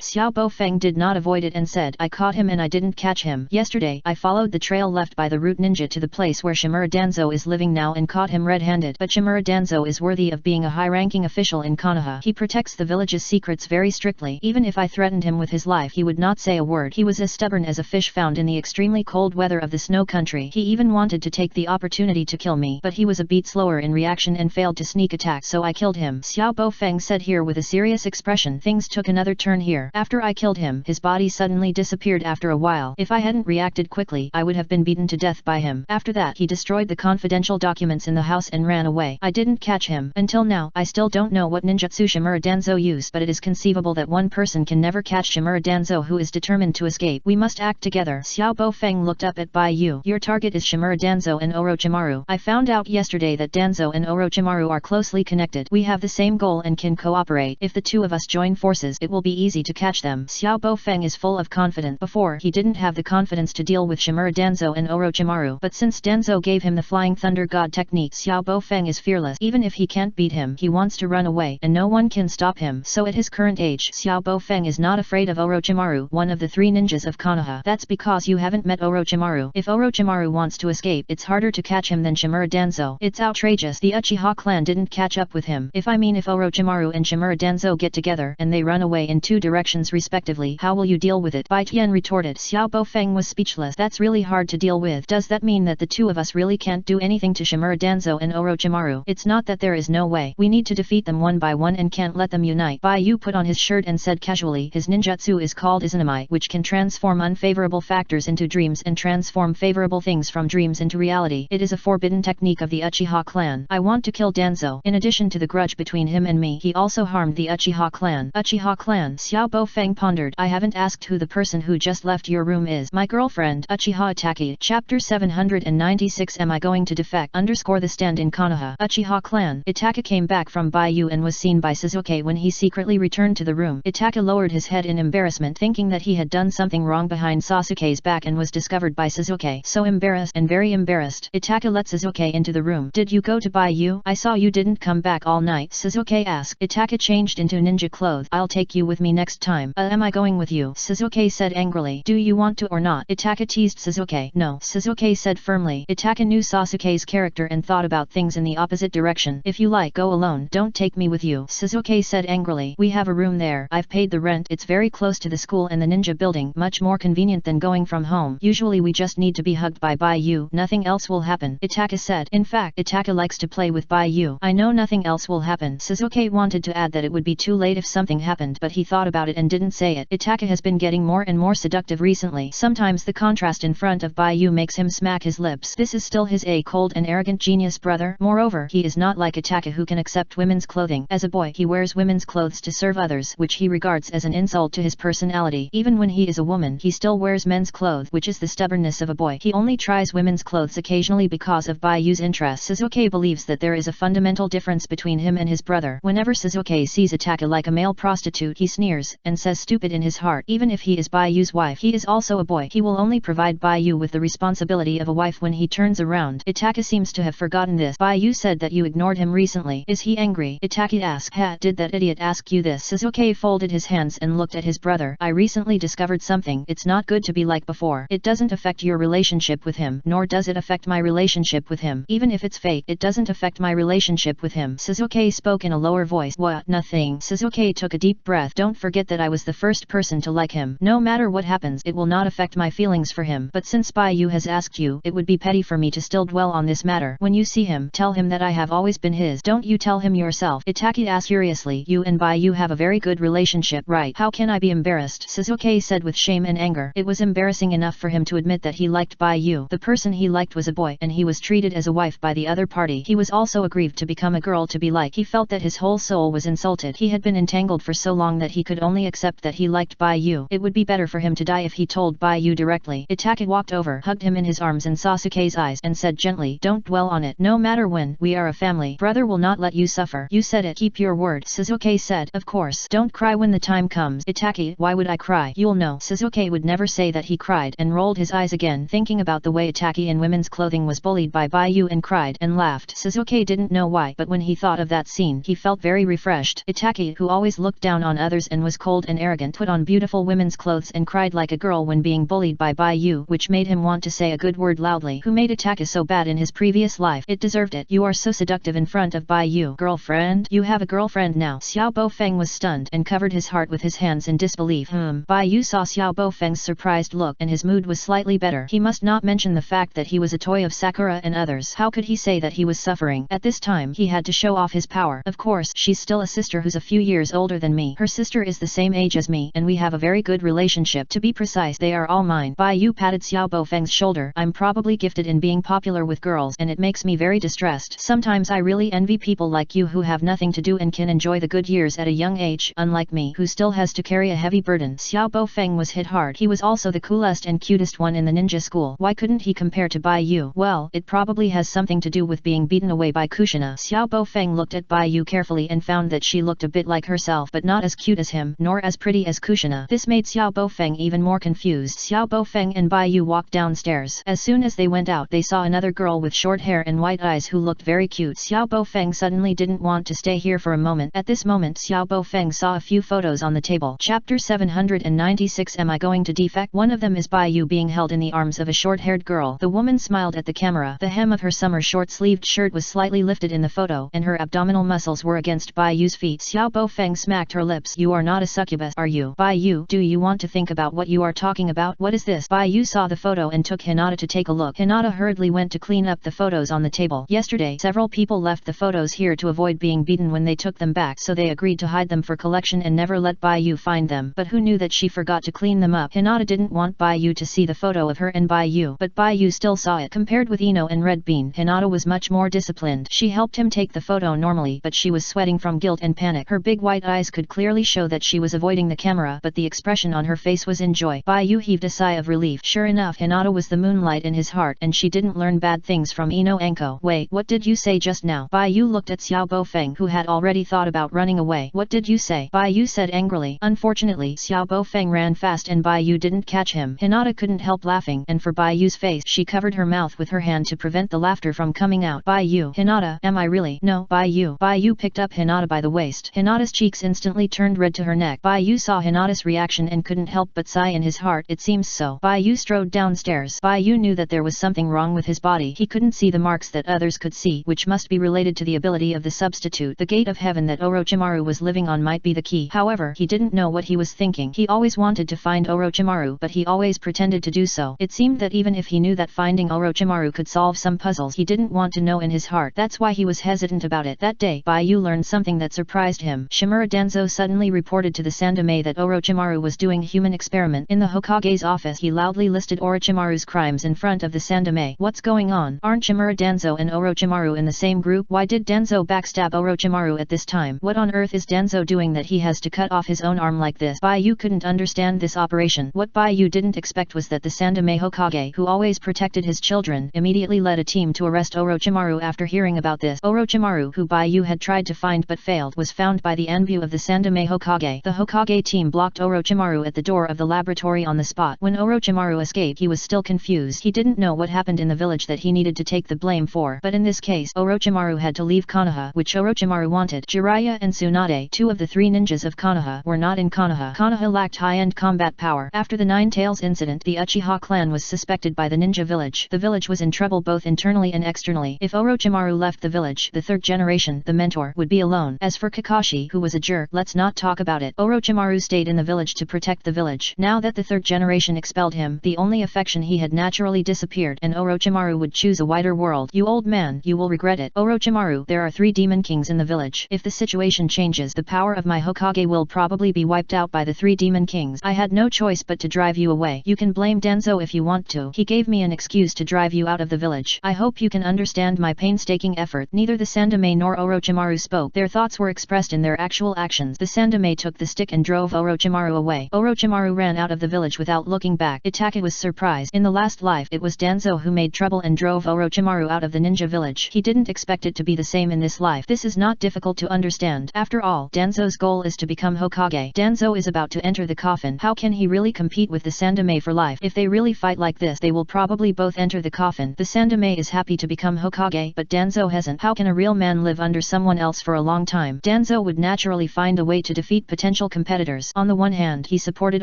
Xiao Bofeng did not avoid it and said, I caught him and I didn't catch him. Yesterday, I followed the trail left by the root ninja to the place where Shimura Danzo is living now and caught him red-handed. But Shimura Danzo is worthy of being a high-ranking official in Konoha. He protects the village's secrets very strictly. Even if I threatened him with his life, he would not say a word. He was as stubborn as a fish found in the extremely cold weather of the snow country. He even wanted to take the opportunity to kill me, but he was a beat slower in reaction and failed to sneak attack, so I killed him. Xiao Bofeng said here with a serious expression. Things took another turn here. After I killed him, his body suddenly disappeared after a while. If I hadn't reacted quickly, I would have been beaten to death by him. After that, he destroyed the confidential documents in the house and ran away. I didn't catch him. Until now, I still don't know what ninjutsu Shimura Danzo used, but it is conceivable that one person can never catch Shimura Danzo who is determined to escape. We must act together. Xiao Bofeng looked up at Bai Yu. Your target is Shimura Danzo and Orochimaru. I found out yesterday that Danzo and Orochimaru are closely connected. We have the same goal and can cooperate. If the two of us join forces, it will be easy to catch them. Xiao Bofeng is full of confidence. Before, he didn't have the confidence to deal with Shimura Danzo and Orochimaru, but since Danzo gave him the Flying Thunder God technique, Xiao Bofeng is fearless. Even if he can't beat him, he wants to run away, and no one can stop him. So at his current age, Xiao Bofeng is not afraid of Orochimaru, one of the three ninjas of Konoha. That's because you haven't met Orochimaru. If Orochimaru wants to escape, it's harder to catch him than Shimura Danzo. It's outrageous. The Uchiha clan didn't catch up with him. If Orochimaru and Shimura Danzo get together, and they run away in two directions respectively, how will you deal with it? Bai Tian retorted. Xiao Bofeng was speechless. That's really hard to deal with. Does that mean that the two of us really can't do anything to Shimura Danzo and Orochimaru? It's not that there is no way. We need to defeat them one by one and can't let them unite. Bai Yu put on his shirt and said casually, his ninjutsu is called Izanami, which can transform unfavorable factors into dreams and transform favorable things from dreams into reality. It is a forbidden technique of the Uchiha clan. I want to kill Danzo. In addition to the grudge between him and me, he also harmed the Uchiha clan. Uchiha clan? Xiao Bofeng pondered. I haven't asked who the person who just left your room is. My girlfriend. Uchiha Ataki. Chapter 796. Am I going to defect? The stand in Konoha. Uchiha clan. Itaka came back from Bai Yu and was seen by Sasuke when he secretly returned to the room. Itaka lowered his head in embarrassment, thinking that he had done something wrong behind Sasuke's back and was discovered by Sasuke. So embarrassed and very embarrassed, Itaka let Sasuke into the room. Did you go to Bai Yu? I saw you didn't come back all night. Sasuke asked. Itaka changed into ninja clothes. I'll take you with me next time. Am I going with you? Sasuke said angrily. Do you want to or not? Itaka teased Sasuke. No, Sasuke said firmly. Itaka knew Sasuke's character and thought about things in the opposite direction. If you like, go alone. Don't take me with you. Sasuke said angrily. We have a room there. I've paid the rent. It's very close to the school and the ninja building. Much more convenient than going from home. Usually we just need to be hugged by Bai Yu. Nothing else will happen. Itaka said. In fact, Itaka likes to play with Bai Yu. I know nothing else will happen. Sasuke wanted to add that it would be too late if something happened, but he thought about it and didn't say it. Itaka has been getting more and more seductive recently. Sometimes the contrast in front of Bai Yu makes him smack his lips. This is still his a cold and arrogant genius brother? Moreover, he is not like Itaka who can accept women's clothing. As a boy he wears women's clothes to serve others, which he regards as an insult to his personality. Even when he is a woman he still wears men's clothes, which is the stubbornness of a boy. He only tries women's clothes occasionally because of Bayu's interest. Sasuke believes that there is a fundamental difference between him and his brother. Whenever Sasuke sees Itaka like a male prostitute he sneers, and says stupid in his heart. Even if he is Bayu's wife he is also a boy. He will only provide Bayu with the responsibility of a wife when he turns around. Itaka seems to have forgotten this. Bayu said that you ignored him recently. Is he angry? Itaka asked. Ha, did that idiot ask you this? Sasuke folded his hands and looked at his brother. I recently discovered something. It's not good to be like before. It doesn't affect your relationship with him, nor does it affect my relationship with him. Even if it's fake, it doesn't affect my relationship with him. Sasuke spoke in a lower voice. What? Nothing. Sasuke took a deep breath. Don't forget that I was the first person to like him. No matter what happens, it will not affect my feelings for him. But since Bayu has asked you, it would be petty for me to still dwell on this matter. When you see him, tell him that I have always been his. Don't you tell him yourself? Itaka asked curiously. You and Bayu have a very good relationship, right? How can I be embarrassed? Sasuke said with shame and anger. It was embarrassing enough for him to admit that he liked Bayu. The person he liked was a boy, and he was treated as a wife by the other party. He was also aggrieved to become a girl to be liked. He felt that his whole soul was insulted. He had been entangled for so long that he could only accept that he liked Bayu. It would be better for him to die if he told Bayu directly. Itaka walked over, hugged him in his arms and Sasuke's eyes, and said gently, don't dwell on it. No matter when, we are a family. Brother will not let you suffer. You said it. Keep your word. Sasuke said. Of course. Don't cry when the time comes. Itaka, why would I cry? You'll know. Sasuke would never say that he cried, and rolled his eyes again, thinking about the way Itaka in women's clothing was bullied by Bayu and cried and laughed. Sasuke didn't know why, but when he thought of that scene, he felt very refreshed. Itaka, who always looked down on others and was cold and arrogant, put on beautiful women's clothes and cried like a girl when being bullied by Bayu, which made him want to say a good word loudly. Who made Itaka so bad in his previous life? It deserved it. You are so seductive in front of Bayu. Girlfriend? You have a girlfriend now. Xiao Bofeng was stunned and covered his heart with his hands in disbelief. Bayu saw Xiao Bofeng's surprised look and his mood was slightly better. He must not mention the fact that he was a toy of Sakura and others. How could he say that he was suffering? At this time he had to show off his power. Of course, she's still a sister who's a few years older than me. Her sister is the same age as me, and we have a very good relationship. To be precise, they are all mine. Bayu patted Xiao Bofeng's shoulder. I'm probably gifted in being popular with girls, and it makes me very distressed. Sometimes I really envy people like you who have nothing to do and can enjoy the good years at a young age, unlike me, who still has to carry a heavy burden. Xiao Bofeng was hit hard. He was also the coolest and cutest one in the ninja school. Why couldn't he compare to Bayu? Well, it probably has something to do with being beaten away by Kushina. Xiao Bofeng looked at Bayu carefully and found that she looked a bit like herself, but not as cute as him, nor as pretty as Kushina. This made Xiao Bofeng even more confused. Xiao Bofeng and Bayu walked downstairs. As soon as they went out, they saw another girl with short hair and white eyes who looked very cute. Xiao Bofeng suddenly didn't want to stay here for a moment. At this moment, Xiao Bofeng saw a few photos on the table. Chapter 796. Am I going to defect? One of them is Bayu being held in the arms of a short-haired girl. The woman smiled at the camera. The hem of her summer short-sleeved shirt was slightly lifted in the photo, and her abdominal muscles were against Bayu's feet. Xiao Bofeng smacked her lips. You are not a succubus, are you? Bayu, do you want to think about what you are talking about? What is this? Bayu saw the photo and took Hinata to take a look. Hinata hurriedly went to clean up the photos on the table. Yesterday, several people left the photos here to avoid being beaten when they took them back, so they agreed to hide them for collection and never let Bayu find them. But who knew that she forgot to clean them up? Hinata didn't want Bayu to see the photo of her and Bayu, but Bayu still saw it. Compared with Ino and Red Bean, Hinata was much more disciplined. She helped him take the photo normally, but she was sweating from guilt and panic. Her big white eyes could clearly show that she was avoiding the camera, but the expression on her face was in joy. Bayu heaved a sigh of relief. Sure enough, Hinata was the moonlight in his heart, and she didn't learn bad things from Ino Anko. Wait, what did you say just now? Bayu looked at Xiao Bofeng, who had already thought about running away. What did you say? Bayu said angrily. Unfortunately, Xiao Bofeng ran fast and Bayu didn't catch him. Hinata couldn't help laughing, and for Bayu's face, she covered her mouth with her hand to prevent the laughter from coming out. Bayu, Hinata, am I really? No, Bayu. Bayu picked up Hinata by the waist. Hinata's cheeks instantly turned red to her neck. Bayu saw Hinata's reaction and couldn't help but sigh in his heart. It seems so. Bayu strode downstairs. Bayu knew that there was something wrong with his body. He couldn't see the marks that others could see, which must be related to the ability of the substitute. The gate of heaven that Orochimaru was living on might be the key. However, he didn't know what he was thinking. He always wanted to find Orochimaru, but he always pretended to do so. It seemed that even if he knew that finding Orochimaru could solve some puzzles, he didn't want to know in his heart. That's why he was hesitant about it. That day, Bayu learned something that surprised him. Shimura Danzo suddenly reported to the Sandome that Orochimaru was doing human experiment. In the Hokage's office, he loudly listed Orochimaru's crimes in front of the Sandome. What's What's going on? Aren't Shimura Danzo and Orochimaru in the same group? Why did Danzo backstab Orochimaru at this time? What on earth is Danzo doing that he has to cut off his own arm like this? Baiyu couldn't understand this operation. What Baiyu didn't expect was that the Sandaime Hokage, who always protected his children, immediately led a team to arrest Orochimaru after hearing about this. Orochimaru, who Baiyu had tried to find but failed, was found by the Anbu of the Sandaime Hokage. The Hokage team blocked Orochimaru at the door of the laboratory on the spot. When Orochimaru escaped, he was still confused. He didn't know what happened in the village that he needed to take the blame for. But in this case, Orochimaru had to leave Konoha, which Orochimaru wanted. Jiraiya and Tsunade, two of the three ninjas of Konoha, were not in Konoha. Konoha lacked high-end combat power. After the Nine Tails incident, the Uchiha clan was suspected by the ninja village. The village was in trouble both internally and externally. If Orochimaru left the village, the third generation, the mentor, would be alone. As for Kakashi, who was a jerk, let's not talk about it. Orochimaru stayed in the village to protect the village. Now that the third generation expelled him, the only affection he had naturally disappeared, and Orochimaru would choose a wider world. You old man, you will regret it. Orochimaru, there are 3 demon kings in the village. If the situation changes, the power of my Hokage will probably be wiped out by the 3 demon kings. I had no choice but to drive you away. You can blame Danzo if you want to. He gave me an excuse to drive you out of the village. I hope you can understand my painstaking effort. Neither the Sandaime nor Orochimaru spoke. Their thoughts were expressed in their actual actions. The Sandaime took the stick and drove Orochimaru away. Orochimaru ran out of the village without looking back. Itachi was surprised. In the last life, it was Danzo who made trouble and drove Orochimaru out of the ninja village. He didn't expect it to be the same in this life. This is not difficult to understand. After all, Danzo's goal is to become Hokage. Danzo is about to enter the coffin. How can he really compete with the Sandaime for life? If they really fight like this, they will probably both enter the coffin. The Sandaime is happy to become Hokage, but Danzo hasn't. How can a real man live under someone else for a long time? Danzo would naturally find a way to defeat potential competitors. On the one hand, he supported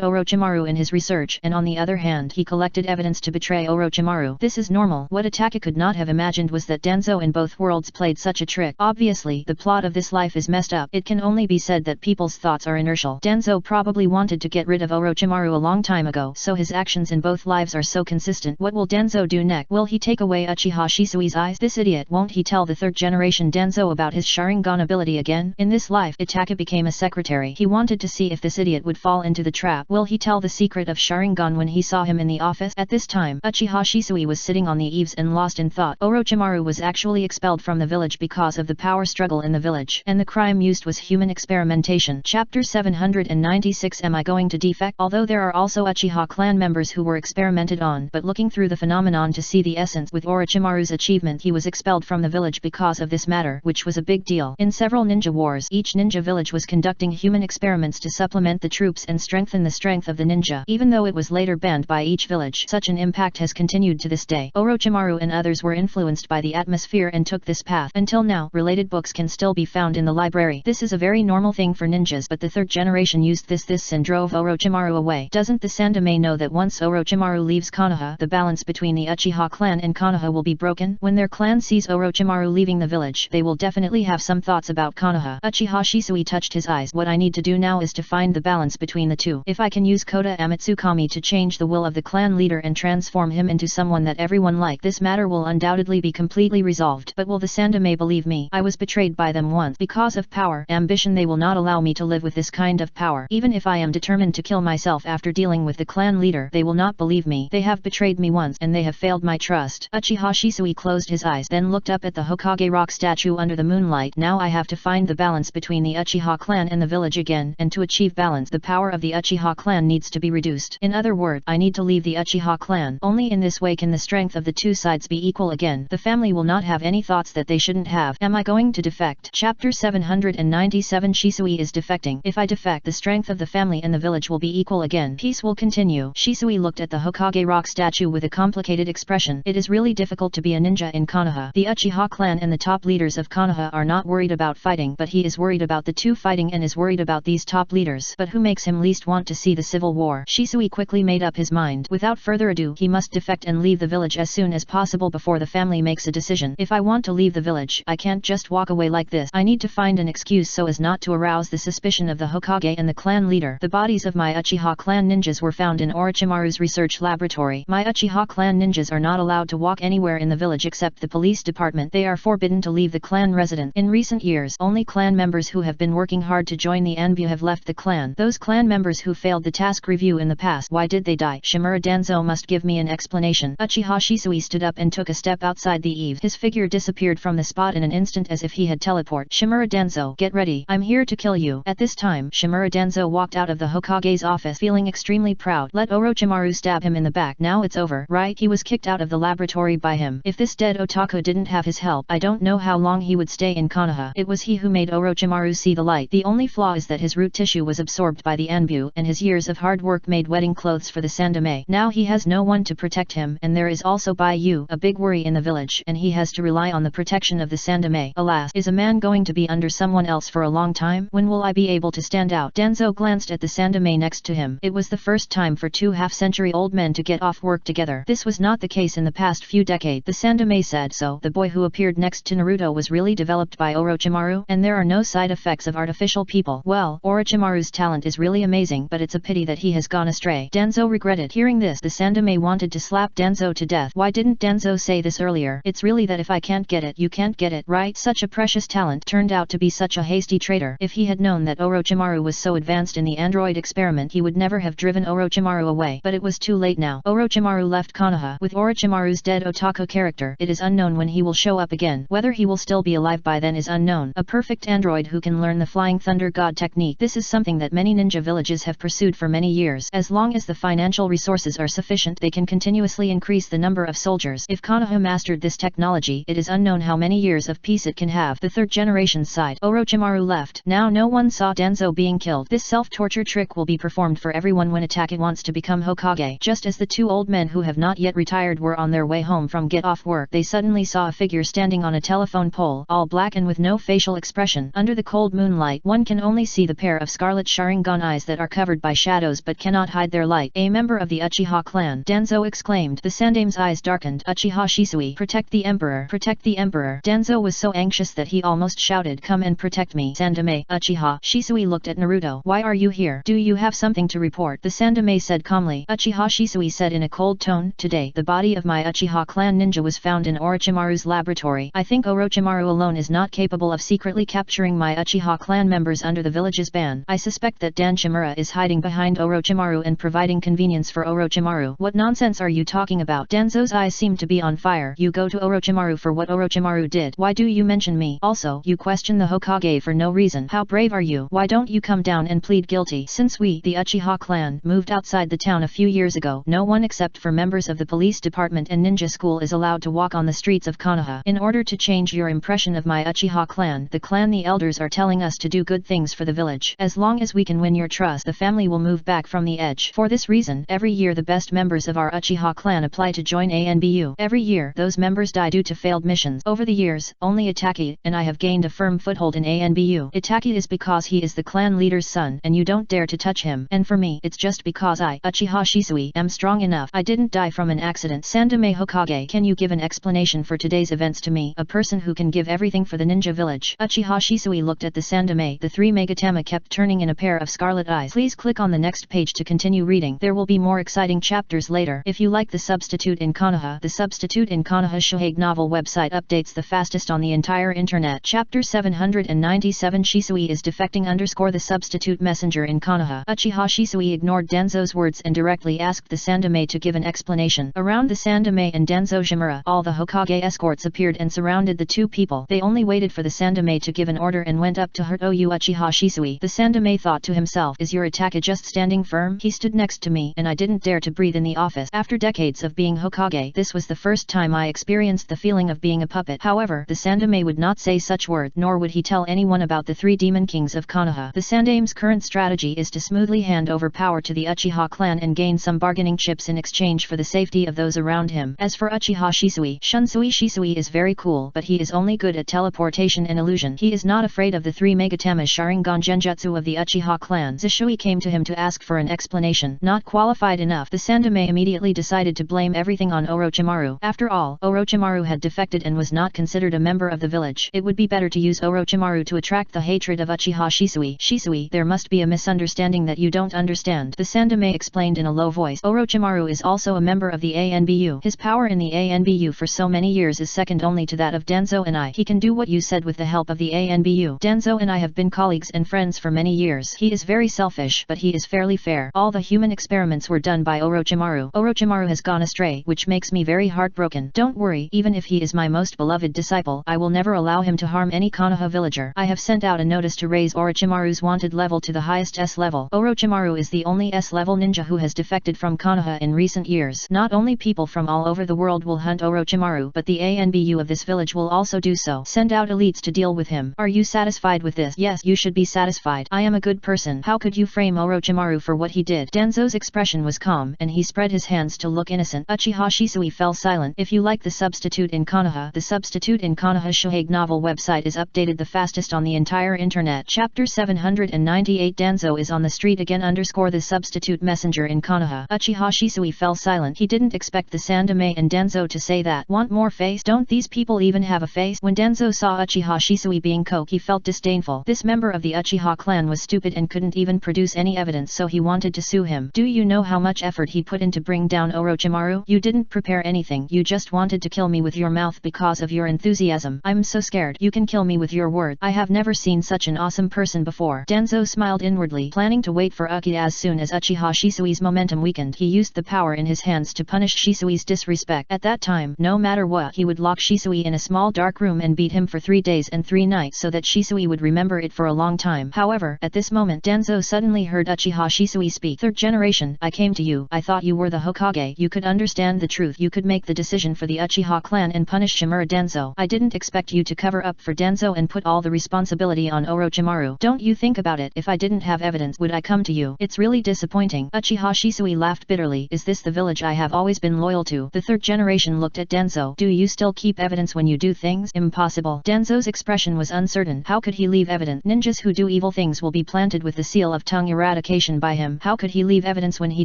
Orochimaru in his research, and on the other hand, he collected evidence to betray Orochimaru. This is normal. What Itachi could not have imagined was that Danzo in both worlds played such a trick. Obviously, the plot of this life is messed up. It can only be said that people's thoughts are inertial. Danzo probably wanted to get rid of Orochimaru a long time ago, so his actions in both lives are so consistent. What will Danzo do next? Will he take away Uchiha Shisui's eyes? This idiot, won't he tell the third generation Danzo about his Sharingan ability again? In this life, Itachi became a secretary. He wanted to see if this idiot would fall into the trap. Will he tell the secret of Sharingan when he saw him in the office? At this time, Uchiha Shisui was sitting on the eaves and lost in thought. Orochimaru was actually expelled from the village because of the power struggle in the village, and the crime used was human experimentation. Chapter 796. Am I going to defect? Although there are also Uchiha clan members who were experimented on, but looking through the phenomenon to see the essence with Orochimaru's achievement, he was expelled from the village because of this matter, which was a big deal. In several ninja wars, each ninja village was conducting human experiments to supplement the troops and strengthen the strength of the ninja. Even though it was later banned by each village, such an impact has continued to this day. Orochimaru and others were influenced by the atmosphere and took this path. Until now, related books can still be found in the library. This is a very normal thing for ninjas, but the third generation used this and drove Orochimaru away. Doesn't the Sandaime know that once Orochimaru leaves Konoha, the balance between the Uchiha clan and Konoha will be broken? When their clan sees Orochimaru leaving the village, they will definitely have some thoughts about Konoha. Uchiha Shisui touched his eyes. What I need to do now is to find the balance between the two. If I can use Kota Amatsukami to change the will of the clan leader and transform him into someone that everyone likes, this matter will undoubtedly be completely resolved. But will the Sandaime believe me? I was betrayed by them once. Because of power, ambition, they will not allow me to live with this kind of power. Even if I am determined to kill myself after dealing with the clan leader, they will not believe me. They have betrayed me once, and they have failed my trust. Uchiha Shisui closed his eyes, then looked up at the Hokage rock statue under the moonlight. Now I have to find the balance between the Uchiha clan and the village again, and to achieve balance, the power of the Uchiha clan needs to be reduced. In other words, I need to leave the Uchiha clan. Only in this way can the strength of the two sides be equal again. The family will not have any thoughts that they shouldn't have. Am I going to defect? Chapter 797. Shisui is defecting. If I defect, the strength of the family and the village will be equal again. Peace will continue. Shisui looked at the Hokage rock statue with a complicated expression. It is really difficult to be a ninja in Konoha. The Uchiha clan and the top leaders of Konoha are not worried about fighting, but he is worried about the two fighting and is worried about these top leaders. But who makes him least want to see the civil war? Shisui quickly made up his mind. Without further ado, he must defect and leave the village as soon as possible before the family makes a decision. If I want to leave the village, I can't just walk away like this. I need to find an excuse so as not to arouse the suspicion of the Hokage and the clan leader. The bodies of my Uchiha clan ninjas were found in Orochimaru's research laboratory. My Uchiha clan ninjas are not allowed to walk anywhere in the village except the police department. They are forbidden to leave the clan residence. In recent years, only clan members who have been working hard to join the Anbu have left the clan. Those clan members who failed the task review in the past, why did they die? Shimura Danzo must give me an explanation. Uchiha Shisui Shisui stood up and took a step outside the eave. His figure disappeared from the spot in an instant as if he had teleport. Shimura Danzo, get ready. I'm here to kill you. At this time, Shimura Danzo walked out of the Hokage's office feeling extremely proud. Let Orochimaru stab him in the back. Now it's over, right? He was kicked out of the laboratory by him. If this dead otaku didn't have his help, I don't know how long he would stay in Konoha. It was he who made Orochimaru see the light. The only flaw is that his root tissue was absorbed by the Anbu, and his years of hard work made wedding clothes for the Sandame. Now he has no one to protect him, and there is also Baiyu, a big worry in the village, and he has to rely on the protection of the Sandame. Alas, is a man going to be under someone else for a long time? When will I be able to stand out? Danzo glanced at the Sandame next to him. It was the first time for 2 half-century-old men to get off work together. This was not the case in the past few decades. The Sandame said so. The boy who appeared next to Naruto was really developed by Orochimaru, and there are no side effects of artificial people. Well, Orochimaru's talent is really amazing, but it's a pity that he has gone astray. Danzo regretted. Hearing this, the Sandame wanted to slap Danzo to death. Why didn't Danzo say this earlier? It's really that if I can't get it, you can't get it, right? Such a precious talent turned out to be such a hasty traitor. If he had known that Orochimaru was so advanced in the android experiment, he would never have driven Orochimaru away. But it was too late now. Orochimaru left Konoha. With Orochimaru's dead otaku character, it is unknown when he will show up again. Whether he will still be alive by then is unknown. A perfect android who can learn the Flying Thunder God technique. This is something that many ninja villages have pursued for many years. As long as the financial resources are sufficient, they can continuously increase the number of soldiers. If Konoha mastered this technology, it is unknown how many years of peace it can have. The third generation side. Orochimaru left. Now no one saw Danzo being killed. This self-torture trick will be performed for everyone when Itake wants to become Hokage. Just as the 2 old men who have not yet retired were on their way home from get off work, they suddenly saw a figure standing on a telephone pole, all black and with no facial expression. Under the cold moonlight, one can only see the pair of scarlet Sharingan eyes that are covered by shadows but cannot hide their light. A member of the Uchiha clan, Danzo exclaimed. The Sandame's eyes darkened. Uchiha Shisui, protect the emperor, protect the emperor. Danzo was so anxious that he almost shouted, come and protect me. Sandame. Uchiha Shisui looked at Naruto. Why are you here? Do you have something to report? The Sandame said calmly. Uchiha Shisui said in a cold tone, today, the body of my Uchiha clan ninja was found in Orochimaru's laboratory. I think Orochimaru alone is not capable of secretly capturing my Uchiha clan members under the village's ban. I suspect that Dan Shimura is hiding behind Orochimaru and providing convenience for Orochimaru. What nonsense are you talking about? Danzo's eyes seemed to be on fire. You go to Orochimaru for what Orochimaru did. Why do you mention me? Also, you question the Hokage for no reason. How brave are you? Why don't you come down and plead guilty? Since we, the Uchiha clan, moved outside the town a few years ago, no one except for members of the police department and ninja school is allowed to walk on the streets of Konoha. In order to change your impression of my Uchiha clan, the elders are telling us to do good things for the village. As long as we can win your trust, the family will move back from the edge. For this reason, every year the best members of our Uchiha clan apply to join ANBU. Every year, those members die due to failed missions. Over the years, only Itake and I have gained a firm foothold in ANBU. Itake is because he is the clan leader's son, and you don't dare to touch him. And for me, it's just because I, Uchiha Shisui, am strong enough. I didn't die from an accident. Sandame Hokage, can you give an explanation for today's events to me, a person who can give everything for the ninja village? Uchiha Shisui looked at the Sandame. The 3 Megatama kept turning in a pair of scarlet eyes. Please click on the next page to continue reading. There will be more exciting chapters later. If you like The Substitute in Konoha, The Substitute in Konoha Shohage novel website updates the fastest on the entire internet. Chapter 797 Shisui is defecting _ The Substitute Messenger in Konoha. Uchiha Shisui ignored Danzo's words and directly asked the Sandame to give an explanation. Around the Sandame and Danzo Shimura, all the Hokage escorts appeared and surrounded the 2 people. They only waited for the Sandame to give an order and went up to hurt you Uchiha Shisui. The Sandame thought to himself, is your attack just standing firm? He stood next to me and I didn't dare to breathe in the office. After decades of being Hokage, this was the first time I experienced the feeling of being a puppet. However, the Sandame would not say such word, nor would he tell anyone about the 3 demon kings of Konoha. The Sandame's current strategy is to smoothly hand over power to the Uchiha clan and gain some bargaining chips in exchange for the safety of those around him. As for Uchiha Shisui, Shunsui Shisui is very cool, but he is only good at teleportation and illusion. He is not afraid of the 3 Megatama Sharingan Genjutsu of the Uchiha clan. Shisui came to him to ask for an explanation. Not qualified enough, the Sandame immediately decided to blame everything on Orochimaru. After all, Orochimaru had defected and was not considered a member of the village. It would be better to use Orochimaru to attract the hatred of Uchiha Shisui. Shisui, there must be a misunderstanding that you don't understand. The Sandame explained in a low voice. Orochimaru is also a member of the ANBU. His power in the ANBU for so many years is second only to that of Danzo and I. He can do what you said with the help of the ANBU. Danzo and I have been colleagues and friends for many years. He is very selfish, but he is fairly fair. All the human experiments were done by Orochimaru. Orochimaru has gone astray, which which makes me very heartbroken. Don't worry, even if he is my most beloved disciple, I will never allow him to harm any Konoha villager. I have sent out a notice to raise Orochimaru's wanted level to the highest S level. Orochimaru is the only S-level ninja who has defected from Konoha in recent years. Not only people from all over the world will hunt Orochimaru, but the ANBU of this village will also do so. Send out elites to deal with him. Are you satisfied with this? Yes, you should be satisfied. I am a good person. How could you frame Orochimaru for what he did? Danzo's expression was calm, and he spread his hands to look innocent. Uchiha Shisui fell silent. If you like The Substitute in Konoha, The Substitute in Konoha Shohage novel website is updated the fastest on the entire internet. Chapter 798 Danzo is on the street again _ The Substitute Messenger in Konoha. Uchiha Shisui fell silent. He didn't expect the Sandaime and Danzo to say that. Want more face? Don't these people even have a face? When Danzo saw Uchiha Shisui being coke, he felt disdainful. This member of the Uchiha clan was stupid and couldn't even produce any evidence, so he wanted to sue him. Do you know how much effort he put in to bring down Orochimaru? You didn't prepare anything. You just wanted to kill me with your mouth because of your enthusiasm. I'm so scared. You can kill me with your words. I have never seen such an awesome person before. Danzo smiled inwardly, planning to wait for Uki. As soon as Uchiha Shisui's momentum weakened, he used the power in his hands to punish Shisui's disrespect. At that time, no matter what, he would lock Shisui in a small dark room and beat him for 3 days and 3 nights so that Shisui would remember it for a long time. However, at this moment, Danzo suddenly heard Uchiha Shisui speak. Third generation, I came to you. I thought you were the Hokage. You could understand the truth. You could make the decision for the Uchiha clan and punish Shimura Danzo. I didn't expect you to cover up for Danzo and put all the responsibility on Orochimaru. Don't you think about it. If I didn't have evidence, would I come to you? It's really disappointing. Uchiha Shisui laughed bitterly. Is this the village I have always been loyal to? The third generation looked at Danzo. Do you still keep evidence when you do things? Impossible. Danzo's expression was uncertain. How could he leave evidence? Ninjas who do evil things will be planted with the seal of tongue eradication by him. How could he leave evidence when he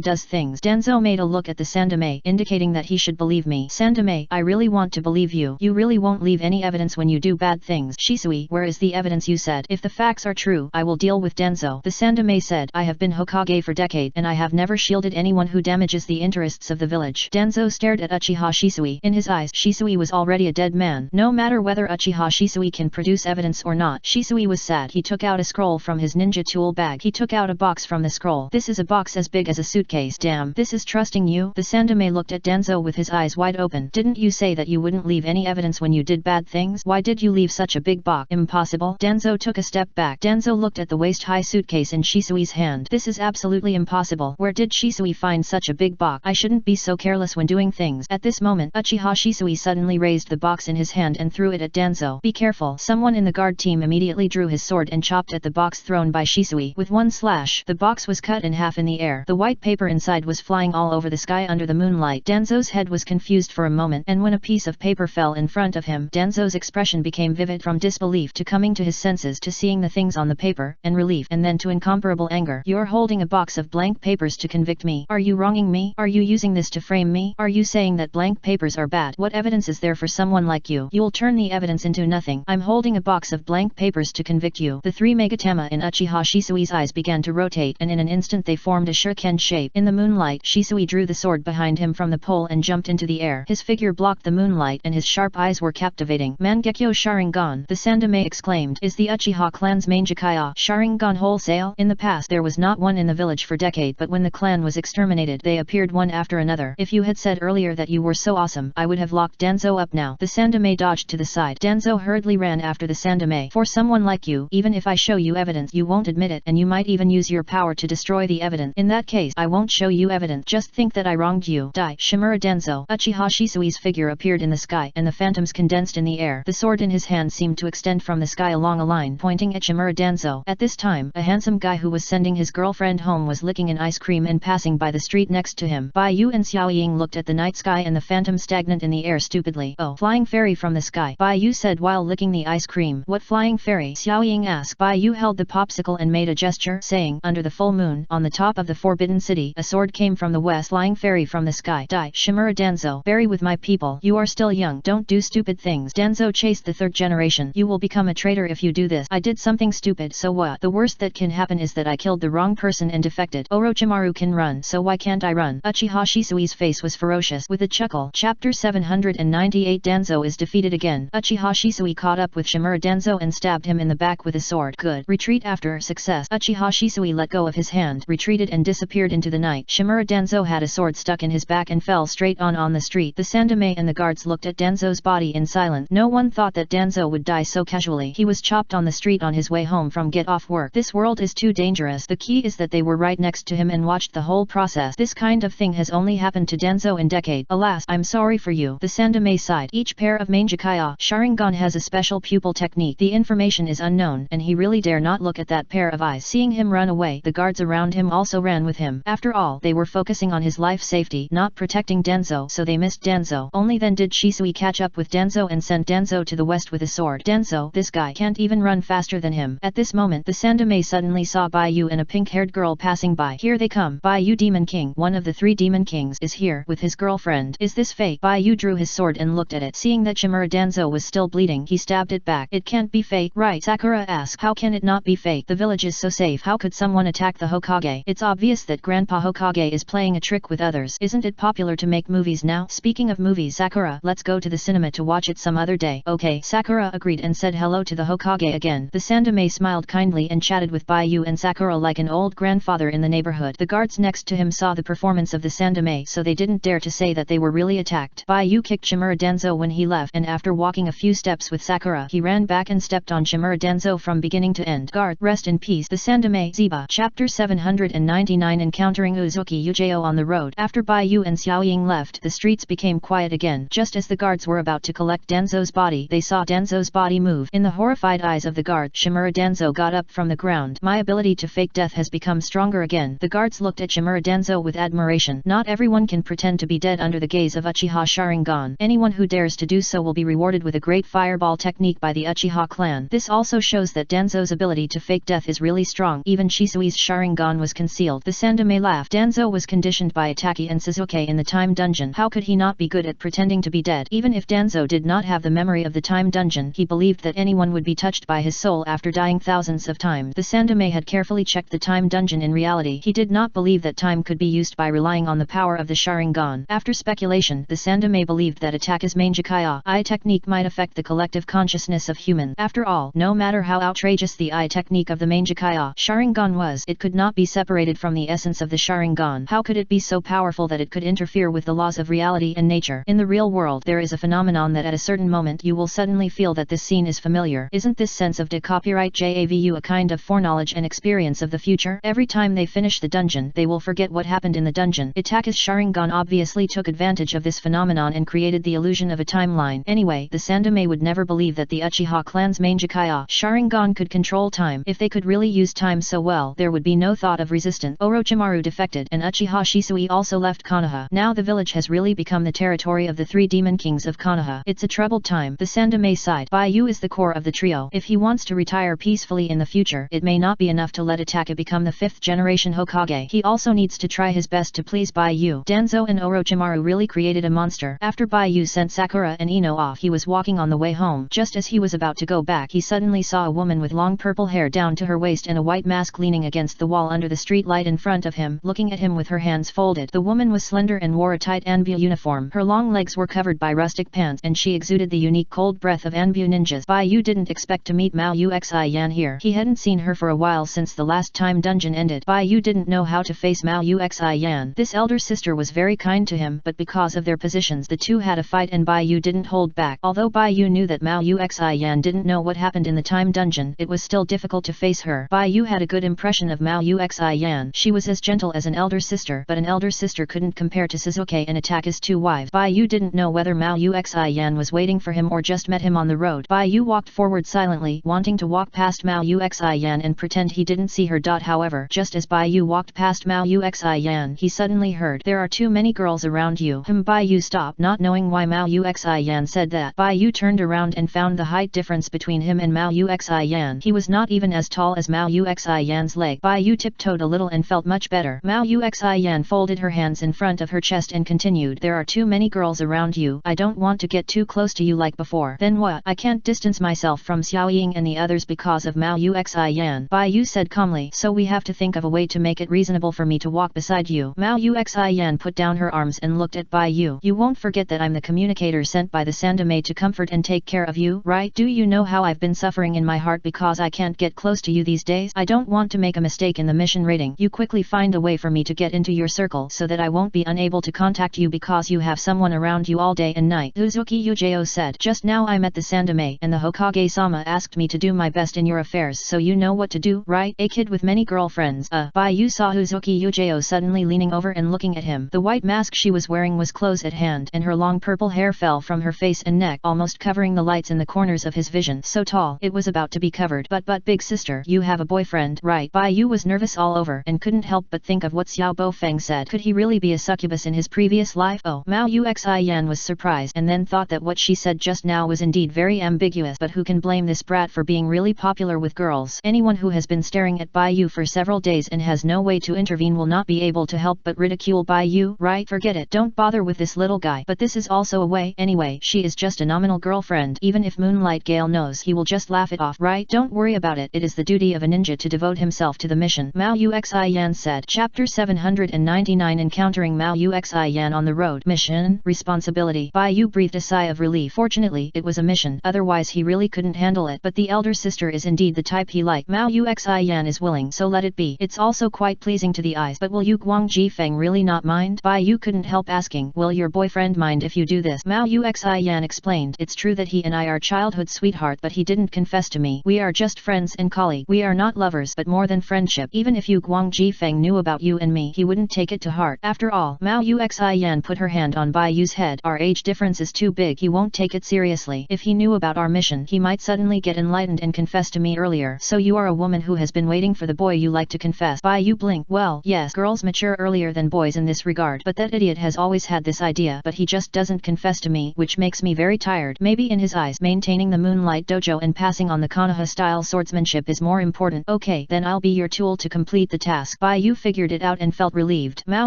does things? Danzo made a look at the Sandaime, indicating that he should believe me. Sandaime, I really want to believe you. You really won't leave any evidence when you do bad things. Shisui, where is the evidence you said? If the facts are true, I will deal with Danzo. The Sandaime said, I have been Hokage for decades, and I have never shielded anyone who damages the interests of the village. Danzo stared at Uchiha Shisui. In his eyes, Shisui was already a dead man. No matter whether Uchiha Shisui can produce evidence or not, Shisui was sad. He took out a scroll from his ninja tool bag. He took out a box from the scroll. This is a box as big as a suitcase. Damn, this is trusting you? The Sandaime looked at Danzo with his eyes wide open. Didn't you say that you wouldn't leave any evidence when you did bad things? Why did you leave such a big box? Impossible. Danzo took a step back. Danzo looked at the waist-high suitcase in Shisui's hand. This is absolutely impossible. Where did Shisui find such a big box? I shouldn't be so careless when doing things. At this moment, Uchiha Shisui suddenly raised the box in his hand and threw it at Danzo. Be careful. Someone in the guard team immediately drew his sword and chopped at the box thrown by Shisui. With one slash, the box was cut in half in the air. The white paper inside was flying all over the sky under the moonlight. Danzo's head was confused for a moment, and when a piece of paper fell in front of him, Danzo's expression became vivid, from disbelief to coming to his senses to seeing the things on the paper, and relief, and then to incomparable anger. You're holding a box of blank papers to convict me. Are you wronging me? Are you using this to frame me? Are you saying that blank papers are bad? What evidence is there for someone like you? You'll turn the evidence into nothing. I'm holding a box of blank papers to convict you. The 3 megatama in Uchiha Shisui's eyes began to rotate, and in an instant they formed a shuriken shape. In the moonlight, Shisui drew the sword behind him from the pole and jumped into the air. His figure blocked the moonlight and his sharp eyes were captivating. Mangekyo Sharingan, the Sandaime exclaimed, is the Uchiha clan's main Jikaya Sharingan wholesale? In the past there was not one in the village for decades, but when the clan was exterminated they appeared one after another. If you had said earlier that you were so awesome, I would have locked Danzo up now. The Sandaime dodged to the side. Danzo hurriedly ran after the Sandaime. For someone like you, even if I show you evidence, you won't admit it, and you might even use your power to destroy the evidence. In that case, I won't show you evidence. Just think that I wronged you. Die. Shimura Danzo. Uchiha Shisui's figure appeared in the sky, and the phantoms condensed in the air. The sword in his hand seemed to extend from the sky along a line, pointing at Shimura Danzo. At this time, a handsome guy who was sending his girlfriend home was licking an ice cream and passing by the street next to him. Bai Yu and Xiao Ying looked at the night sky and the phantom stagnant in the air stupidly. Oh, flying fairy from the sky, Bai Yu said while licking the ice cream. What flying fairy? Xiao Ying asked. Bai Yu held the popsicle and made a gesture, saying, under the full moon, on the top of the forbidden city, a sword came from the west. Flying fairy from the sky. Die. Shimura Danzo. Bury with my people. You are still young. Don't do stupid things. Danzo chased the third generation. You will become a traitor if you do this. I did something stupid, so what? The worst that can happen is that I killed the wrong person and defected. Orochimaru can run, so why can't I run? Uchiha Shisui's face was ferocious. With a chuckle. Chapter 798 Danzo is defeated again. Uchiha Shisui caught up with Shimura Danzo and stabbed him in the back with a sword. Good. Retreat after success. Uchiha Shisui let go of his hand, retreated and disappeared into the night. Shimura Danzo had a sword stuck in his back and fell straight on the street. The Sandomé and the guards looked at Danzo's body in silence. No one thought that Danzo would die so casually. He was chopped on the street on his way home from get off work. This world is too dangerous. The key is that they were right next to him and watched the whole process. This kind of thing has only happened to Danzo in decades. Alas, I'm sorry for you. The Sandomé sighed. Each pair of Mangekyo Sharingan has a special pupil technique. The information is unknown, and he really dare not look at that pair of eyes. Seeing him run away, the guards around him also ran with him. After all, they were focusing on his life safety, not protecting Danzo, so they missed Danzo. Only then did Shisui catch up with Danzo and sent Danzo to the west with a sword. Danzo, this guy can't even run faster than him. At this moment, the Sandomé suddenly saw Baiyu and a pink-haired girl passing by. Here they come. Baiyu Demon King, one of the 3 Demon Kings, is here with his girlfriend. Is this fake? Baiyu drew his sword and looked at it. Seeing that Shimura Danzo was still bleeding, he stabbed it back. It can't be fake, right? Sakura asked. How can it not be fake? The village is so safe. How could someone attack the Hokage? It's obvious that Grandpa Hokage is playing a trick with others. Isn't it popular to make movies now? Speaking of movies, Sakura, let's go to the cinema to watch it some other day. Okay, Sakura agreed and said hello to the Hokage again. The Sandomé smiled kindly and chatted with Baiyu and Sakura like an old grandfather in the neighborhood. The guards next to him saw the performance of the Sandomé, so they didn't dare to say that they were really attacked. Baiyu kicked Shimura Danzo when he left, and after walking a few steps with Sakura, he ran back and stepped on Shimura Danzo from beginning to end. Guard, rest in peace. The Sandomé Ziba. Chapter 799 Encountering Uzuki Yujao on the road. After Baiyu and Xiaoying left, the streets became quiet again. Just as the guards were about to collect Danzo's body, they saw Danzo's body move. In the horrified eyes of the guard, Shimura Danzo got up from the ground. My ability to fake death has become stronger again. The guards looked at Shimura Danzo with admiration. Not everyone can pretend to be dead under the gaze of Uchiha Sharingan. Anyone who dares to do so will be rewarded with a great fireball technique by the Uchiha clan. This also shows that Danzo's ability to fake death is really strong. Even Shisui's Sharingan was concealed. The Sandomé laughed. Danzo was conditioned by Itaki and Suzuki in the time dungeon. How could he not be good at pretending to be dead? Even if Danzo did not have the memory of the time dungeon, he believed that anyone would be touched by his soul after dying thousands of times. The Sandomé had carefully checked the time dungeon. In reality, he did not believe that time could be used by relying on the power of the Sharingan. After speculation, the Sandomé believed that Itaka's Mangekyo eye technique might affect the collective consciousness of humans. After all, no matter how outrageous the eye technique of the Mangekyo Sharingan was, it could not be separated from the essence of the Sharingan. How could it be so powerful that it could interfere with the laws of reality and nature? In the real world, there is a phenomenon that at a certain moment you will suddenly feel that this scene is familiar. Isn't this sense of copyright JAVU a kind of foreknowledge and experience of the future? Every time they finish the dungeon, they will forget what happened in the dungeon. Itaka's Sharingan obviously took advantage of this phenomenon and created the illusion of a timeline. Anyway, the Sandomé would never believe that the Uchiha clan's Mangekyo Sharingan could control time. If they could really use time so well, there would be no thought of resistance. Orochimaru defected, and Uchiha Shisui also left Konoha. Now the village has really become the territory of the 3 demon kings of Konoha. It's a troubled time. The Sandomé sighed. Baiyu is the core of the trio. If he wants to retire peacefully in the future, it may not be enough to let Itaka become the 5th generation Hokage. He also needs to try his best to please Baiyu. Danzo and Orochimaru really created a monster. After Baiyu sent Sakura and Ino off, he was walking on the way home. Just as he was about to go back, he suddenly saw a woman with long purple hair down to her waist and a white mask leaning against the wall under the street light in front of him, looking at him with her hands folded. The woman was slender and wore a tight Anbu uniform. Her long legs were covered by rustic pants, and she exuded the unique cold breath of Anbu ninjas. Baiyu didn't expect to meet Mao Uxi Yan here. He hadn't seen her for a while since the last time dungeon ended. Baiyu didn't know how to face Mao Uxi Yan. This elder sister was very kind to him, but because of their positions, the two had a fight and Baiyu didn't hold back. Although Baiyu knew that Mao Uxi Yan didn't know what happened in the time dungeon, it was still difficult to face her. Baiyu had a good impression of Mao Uxi Yan. She was as gentle as an elder sister, but an elder sister couldn't compare to Suzuki and Itaka's 2 wives. Baiyu didn't know whether Mao Uxi Yan was waiting for him or just met him on the road. Baiyu walked forward silently, wanting to walk past Mao Uxi Yan and pretend he didn't see her. However, just as Baiyu walked past Mao Uxi Yan, he suddenly heard, "There are too many girls around you." Baiyu stopped, not knowing why Mao Uxi Yan said that. Baiyu turned around and found the height difference between him and Mao Uxi Yan. He was not even as tall as Mao Uxi Yan's leg. Baiyu tiptoed a little and felt much better. Mao Uxi Yan folded her hands in front of her chest and continued, "There are too many girls around you. I don't want to get too close to you like before." "Then what? I can't distance myself from Xiaoying and the others because of Mao Uxi Yan," Baiyu said calmly. "So we have to think of a way to make it reasonable for me to walk beside you." Mao Uxi Yan put down her arms and looked at Baiyu. "You won't forget that I'm the communicator sent by the Sandomé to comfort and take care of you, right? Do you know how I've been suffering in my heart because I can't get close to you these days? I don't want to make a mistake in the mission rating. You quickly find a way for me to get into your circle so that I won't be unable to contact you because you have someone around you all day and night. Uzuki Yujeo said, just now I met the Sandame, and the Hokage-sama asked me to do my best in your affairs, so you know what to do, right? A kid with many girlfriends. Baiyu saw Uzuki Yujeo suddenly leaning over and looking at him. The white mask she was wearing was close at hand, and her long purple hair fell from her face and neck, almost covering the lights in the corners of his vision. So tall, it was about to be covered. But big sister, you have a boyfriend, right? Baiyu was nervous all over, and couldn't help but think of what Xiao Bofeng said. Could he really be a succubus in his previous life? Oh, Mao Yuxian was surprised, and then thought that what she said just now was indeed very ambiguous. But who can blame this brat for being really popular with girls? Anyone who has been staring at Baiyu for several days and has no way to intervene will not be able to help but ridicule Baiyu, right? Forget it, don't bother with this little guy. But this is also a way. Anyway, she is just a nominal girlfriend. Even if Moonlight Gale knows, he will just laugh it off, right? Don't worry about it. It is the duty of a ninja to devote himself to the mission, Mao Yuxian said. Chapter 799 Encountering Mao Yuxian on the road. Mission, responsibility. Baiyu breathed a sigh of relief. Fortunately, it was a mission, otherwise he really couldn't handle it. But the elder sister is indeed the type he liked. Mao Yuxian is willing, so let it be. It's also quite pleasing to the eyes. But will you Guang Jifeng really not mind? Baiyu couldn't help asking, will your boyfriend mind if you do this? Mao Yuxian explained, it's true that he and I are childhood sweethearts, but he didn't confess to me. We are just friends and colleagues. We are not lovers, but more than friendship. Even if you Guang Jifeng knew about you and me, he wouldn't take it to heart. After all, Mao Yuxian put her hand on Baiyu's head. Our age difference is too big. He won't take it seriously. If he knew about our mission, he might suddenly get enlightened and confess to me earlier. So you are a woman who has been waiting for the boy you like to confess. Baiyu blinked. Well, yes, girls mature earlier than boys in this regard, but that idiot has always had this idea, but he just doesn't confess to me, which makes me very tired. Maybe in his eyes, maintaining the Moonlight Dojo and passing on the Konoha-style swordsmanship is more important. Okay, then I'll be your tool to complete the task. Baiyu figured it out and felt relieved. Mao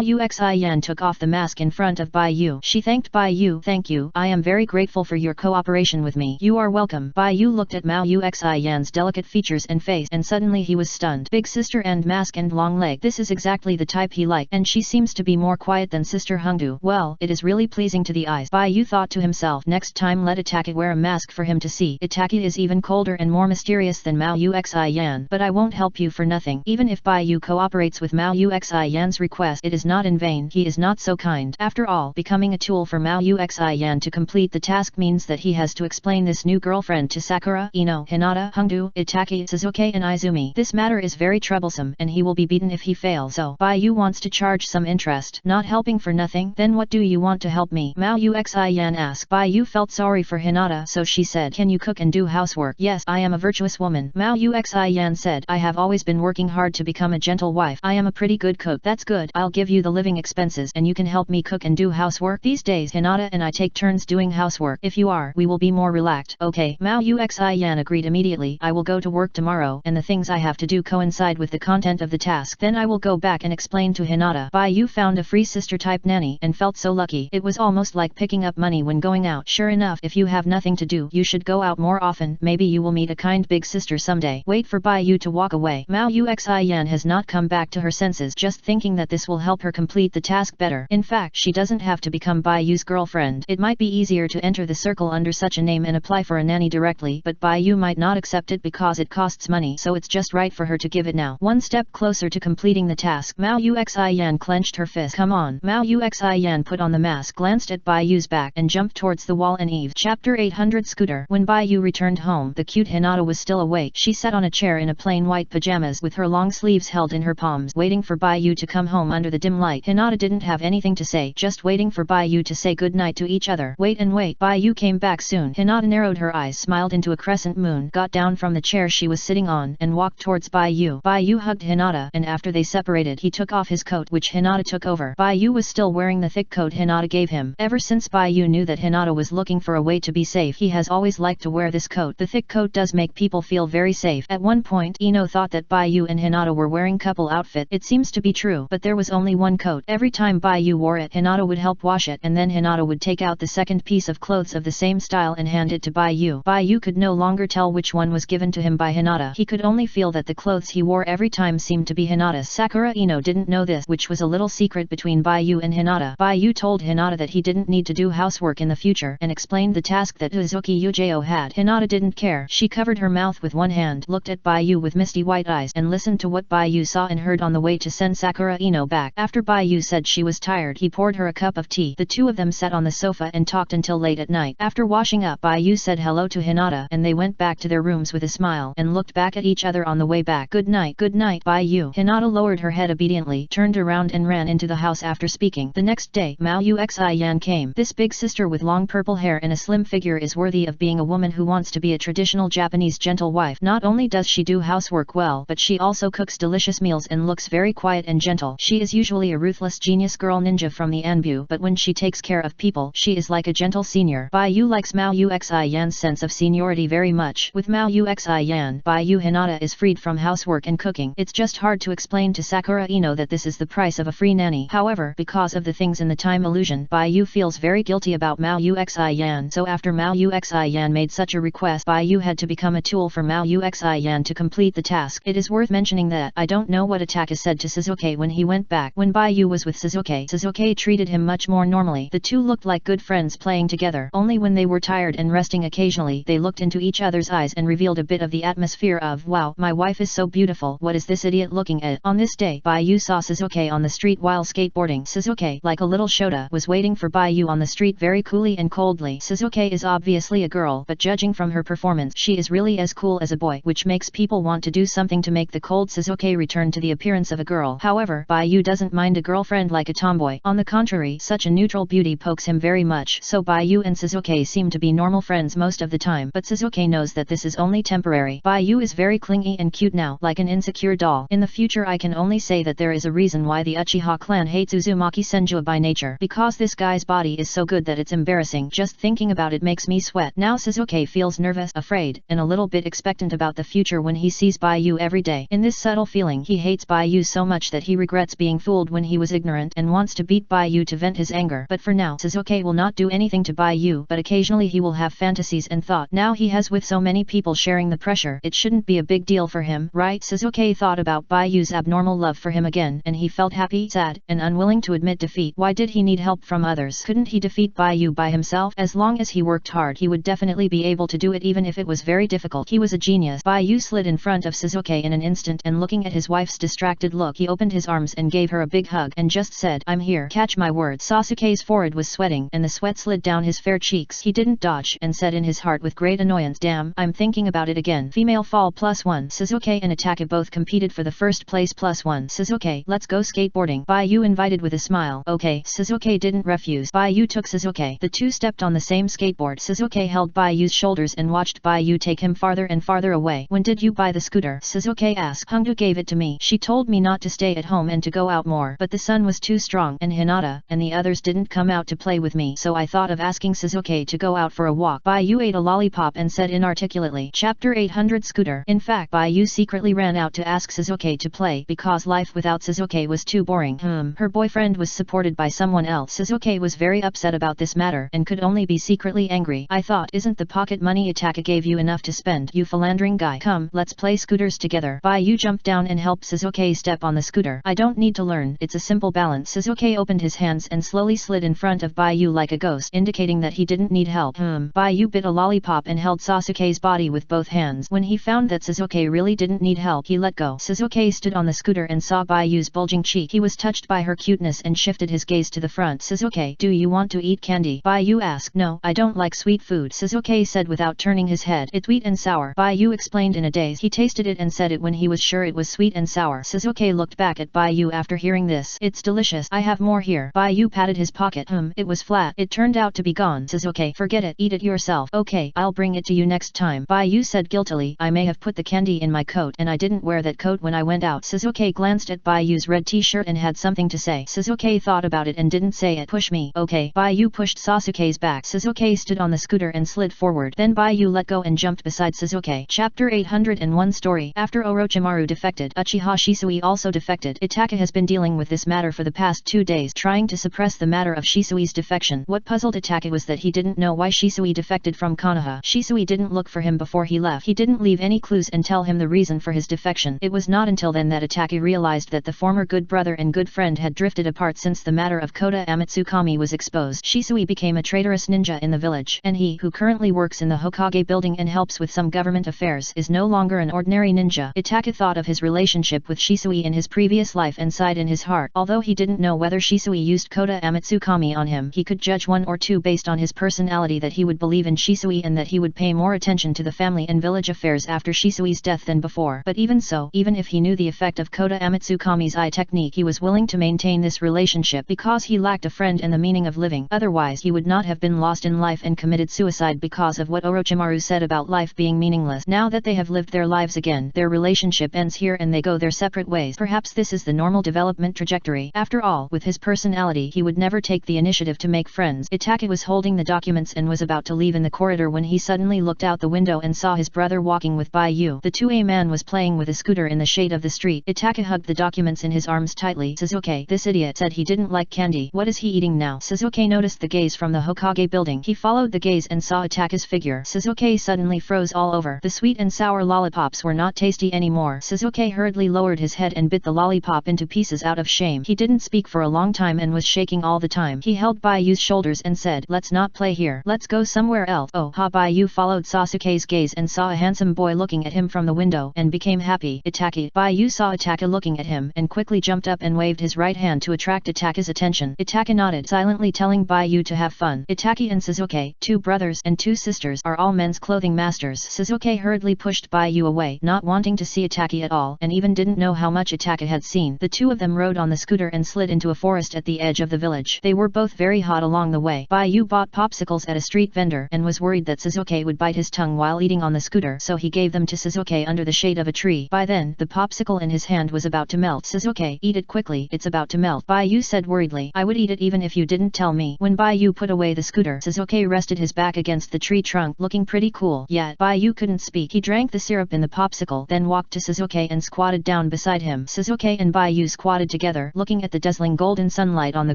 Yuxian took off the mask in front of Baiyu. She thanked Baiyu. Thank you, I am very grateful for your cooperation with me. You are welcome. Baiyu looked at Mao Yuxian's delicate features and face, and suddenly he was stunned. Big sister and mask and long leg. This is exactly the type he liked, and she seems to be more quiet than sister Hengdu. Well, it is really pleasing to the eyes. Baiyu thought to himself, next time let Itaki wear a mask for him to see. Itaki is even colder and more mysterious than Mao Yuxian. But I won't help you for nothing. Even if Baiyu cooperates with Mao Yuxian's request, it is not in vain. He is not so kind. After all, becoming a tool for Mao Yuxian to complete the task means that he has to explain this new girlfriend to Sakura, Ino, Hinata, Hengdu, Itaki, Suzuki and Izumi. This matter is very troublesome, and he will be beaten if he fails. So, Baiyu wants to charge some interest. Not helping for nothing? Then what do you want to help me? Mao Yuxian asked. Baiyu felt sorry for Hinata, so she said, can you cook and do housework? Yes, I am a virtuous woman. Mao Yuxian said, I have always been working hard to become a gentle wife. I am a pretty good cook. That's good. I'll give you the living expenses, and you can help me cook and do housework. These days, Hinata and I take turns doing housework. If you are, we will be more relaxed. Okay, Mao Yuxian agreed immediately. I will go to work tomorrow, and the things I have to do coincide with the content of the task. Then I will go back and explain to Hinata. Baiyu found a free sister-type nanny, and felt so lucky. It was almost like picking up money when going out. Sure enough, if you have nothing to do, you should go out more often. Maybe you will meet a kind big sister someday. Wait for Baiyu to walk away. Mao Yuxian has not come back to her senses, just thinking that this will help her complete the task better. In fact, she doesn't have to become Baiyu's girlfriend. It might be easier to enter the circle under such a name and apply for a nanny directly, but Baiyu might not accept it because it costs money, so it's just right for her to give it now. One step closer to completing the task. Mao Yuxian clenched her fist. Come on. Mao Yuxian put on the mask, glanced at Baiyu's back, and jumped towards the wall and Eve. Chapter 800 Scooter. When Baiyu returned home, the cute Hinata was still awake. She sat on a chair in a plain white pajamas with her long sleeves held in her palms, waiting for Baiyu to come home under the dim light. Hinata didn't have anything to say, just waiting for Baiyu to say goodnight to each other. Wait and wait. Baiyu came back soon. Hinata narrowed her eyes, smiled into a crescent moon, got down from the chair she was sitting on, and walked towards Baiyu. Baiyu hugged Hinata, and after they separated, he took off his coat, which Hinata took over. Baiyu was still wearing the thick coat Hinata gave him. Ever since Baiyu knew that Hinata was looking for a way to be safe, he has always liked to wear this coat. The thick coat does make people feel very safe. At one point, Ino thought that Baiyu and Hinata were wearing couple outfit. It seems to be true, but there was only one coat. Every time Baiyu wore it, Hinata would help wash it, and then Hinata would take out the second piece of clothes of the same style and hand it to Baiyu. Baiyu could no longer tell which one was given to him by Hinata. He could only feel that the clothes he wore every time seemed to be Hinata's. Sakura Ino didn't know this, which was a little secret between Baiyu and Hinata. Baiyu told Hinata that he didn't need to do housework in the future, and explained the task that Uzuki Yujeo had. Hinata didn't care. She covered her mouth with one hand, looked at Baiyu with misty white eyes, and listened to what Baiyu saw and heard on the way to send Sakura Ino back. After Baiyu said she was tired, tired. He poured her a cup of tea. The two of them sat on the sofa and talked until late at night. After washing up, Baiyu said hello to Hinata and they went back to their rooms with a smile and looked back at each other on the way back. Good night, Baiyu. Hinata lowered her head obediently, turned around and ran into the house after speaking. The next day, Mao Yuxi Yan came. This big sister with long purple hair and a slim figure is worthy of being a woman who wants to be a traditional Japanese gentle wife. Not only does she do housework well, but she also cooks delicious meals and looks very quiet and gentle. She is usually a ruthless genius girl ninja from the Anbu, but when she takes care of people, she is like a gentle senior. Baiyu likes Mao Yuxi Yan's sense of seniority very much. With Mao Yuxi Yan, Baiyu Hinata is freed from housework and cooking. It's just hard to explain to Sakura Ino that this is the price of a free nanny. However, because of the things in the time illusion, Baiyu feels very guilty about Mao Yuxi Yan. So after Mao Yuxi Yan made such a request, Baiyu had to become a tool for Mao Yuxi Yan to complete the task. It is worth mentioning that I don't know what Ataka said to Shizuke when he went back. When Baiyu was with Shizuke treated him much more normally. The two looked like good friends playing together. Only when they were tired and resting occasionally, they looked into each other's eyes and revealed a bit of the atmosphere of, wow, my wife is so beautiful, what is this idiot looking at? On this day, Baiyu saw Shizuke on the street while skateboarding. Shizuke, like a little Shota, was waiting for Baiyu on the street very coolly and coldly. Shizuke is obviously a girl, but judging from her performance, she is really as cool as a boy, which makes people want to do something to make the cold Shizuke return to the appearance of a girl. However, Baiyu doesn't mind a girlfriend like a tomboy. On the contrary, such a neutral beauty pokes him very much. So Baiyu and Shizuke seem to be normal friends most of the time, but Shizuke knows that this is only temporary. Baiyu is very clingy and cute now, like an insecure doll. In the future I can only say that there is a reason why the Uchiha clan hates Uzumaki Senju by nature. Because this guy's body is so good that it's embarrassing. Just thinking about it makes me sweat. Now Shizuke feels nervous, afraid, and a little bit expectant about the future when he sees Baiyu every day. In this subtle feeling, he hates Baiyu so much that he regrets being fooled when he was ignorant and wants to beat Baiyu to vent his anger. But for now, Shizuke will not do anything to Baiyu, but occasionally he will have fantasies and thought. Now he has with so many people sharing the pressure, it shouldn't be a big deal for him, right? Shizuke thought about Baiyu's abnormal love for him again, and he felt happy, sad, and unwilling to admit defeat. Why did he need help from others? Couldn't he defeat Baiyu by himself? As long as he worked hard, he would definitely be able to do it even if it was very difficult. He was a genius. Baiyu slid in front of Shizuke in an instant, and looking at his wife's distracted look, he opened his arms and gave her a big hug, and just said, I'm here. Catch my words. Sasuke's forehead was sweating, and the sweat slid down his fair cheeks. He didn't dodge, and said in his heart with great annoyance, damn, I'm thinking about it again. Female fall +1. Shizuke and Ataka both competed for the first place +1. Shizuke, let's go skateboarding. Baiyu invited with a smile. Okay. Shizuke didn't refuse. Baiyu took Shizuke. The two stepped on the same skateboard. Shizuke held Baiyu's shoulders and watched Baiyu take him farther and farther away. When did you buy the scooter? Shizuke asked. Hongdu gave it to me. She told me not to stay at home and to go out more, but the sun was too strong, and Hinata and the others didn't come out to play with me, so I thought of asking Shizuke to go out for a walk. Baiyu ate a lollipop and said inarticulately, Chapter 800 Scooter. In fact, Baiyu secretly ran out to ask Shizuke to play, because life without Shizuke was too boring. Her boyfriend was supported by someone else. Shizuke was very upset about this matter, and could only be secretly angry. I thought, isn't the pocket money Ataka gave you enough to spend, you philandering guy? Come, let's play scooters together. Baiyu jumped down and helped Shizuke step on the scooter. I don't need to learn, it's a simple balance. Shizuke opened his hands and slowly slid in front of Baiyu like a ghost, indicating that he didn't need help. Baiyu bit a lollipop and held Sasuke's body with both hands. When he found that Shizuke really didn't need help, he let go. Shizuke stood on the scooter and saw Baiyu's bulging cheek. He was touched by her cuteness and shifted his gaze to the front. Shizuke, do you want to eat candy? Baiyu asked. No, I don't like sweet food, Shizuke said without turning his head. It's sweet and sour. Baiyu explained in a daze. He tasted it and said it when he was sure it was sweet and sour. Shizuke looked back at Baiyu after hearing this. It's delicious. I have more here. Baiyu patted his pocket. It was flat. It turned out to be gone. Shizuke, forget it. Eat it yourself. Okay, I'll bring it to you next time. Baiyu said guiltily. I may have put the candy in my coat, and I didn't wear that coat when I went out. Shizuke glanced at Baiyu's red t-shirt and had something to say. Shizuke thought about it and didn't say it. Push me. Okay. Baiyu pushed Sasuke's back. Shizuke stood on the scooter and slid forward. Then Baiyu let go and jumped beside Shizuke. Chapter 801 Story. After Orochimaru defected, Uchiha Shisui also defected. Itaka has been dealing with this matter for the past 2 days, trying to suppress the matter of Shisui's defection. What puzzled Itaka was that he didn't know why Shisui defected from Konoha. Shisui didn't look for him before he left. He didn't leave any clues and tell him the reason for his defection. It was not until then that Itaka realized that the former good brother and good friend had drifted apart since the matter of Kota Amatsukami was exposed. Shisui became a traitorous ninja in the village, and he, who currently works in the Hokage building and helps with some government affairs, is no longer an ordinary ninja. Itaka thought of his relationship with Shisui in his previous life and sighed in his heart. Although he didn't know whether whether Shisui used Kota Amatsukami on him. He could judge 1 or 2 based on his personality that he would believe in Shisui and that he would pay more attention to the family and village affairs after Shisui's death than before. But even so, even if he knew the effect of Kota Amatsukami's eye technique, he was willing to maintain this relationship because he lacked a friend and the meaning of living. Otherwise he would not have been lost in life and committed suicide because of what Orochimaru said about life being meaningless. Now that they have lived their lives again, their relationship ends here and they go their separate ways. Perhaps this is the normal development trajectory. After all, with his personality he would never take the initiative to make friends. Itachi was holding the documents and was about to leave in the corridor when he suddenly looked out the window and saw his brother walking with Baiyu. The 2A man was playing with a scooter in the shade of the street. Itachi hugged the documents in his arms tightly. Sasuke, this idiot, said he didn't like candy. What is he eating now? Sasuke noticed the gaze from the Hokage building. He followed the gaze and saw Itachi's figure. Sasuke suddenly froze all over. The sweet and sour lollipops were not tasty anymore. Sasuke hurriedly lowered his head and bit the lollipop into pieces out of shame. He didn't speak for a long time and was shaking all the time. He held Baiyu's shoulders and said, let's not play here. Let's go somewhere else. Oh ha! Baiyu followed Sasuke's gaze and saw a handsome boy looking at him from the window and became happy. Itachi. Baiyu saw Itachi looking at him and quickly jumped up and waved his right hand to attract Itachi's attention. Itachi nodded, silently telling Baiyu to have fun. Itachi and Sasuke, 2 brothers and 2 sisters, are all men's clothing masters. Sasuke hurriedly pushed Baiyu away, not wanting to see Itachi at all, and even didn't know how much Itachi had seen. The 2 of them rode on the scooter and slid into a forest at the edge of the village. They were both very hot along the way. Baiyu bought popsicles at a street vendor and was worried that Sasuke would bite his tongue while eating on the scooter, so he gave them to Sasuke under the shade of a tree. By then, the popsicle in his hand was about to melt. Sasuke, eat it quickly, it's about to melt. Baiyu said worriedly, I would eat it even if you didn't tell me. When Baiyu put away the scooter, Sasuke rested his back against the tree trunk, looking pretty cool. Yet, Baiyu couldn't speak. He drank the syrup in the popsicle, then walked to Sasuke and squatted down beside him. Sasuke and Baiyu squatted together, looking at the dazzling golden sunlight on the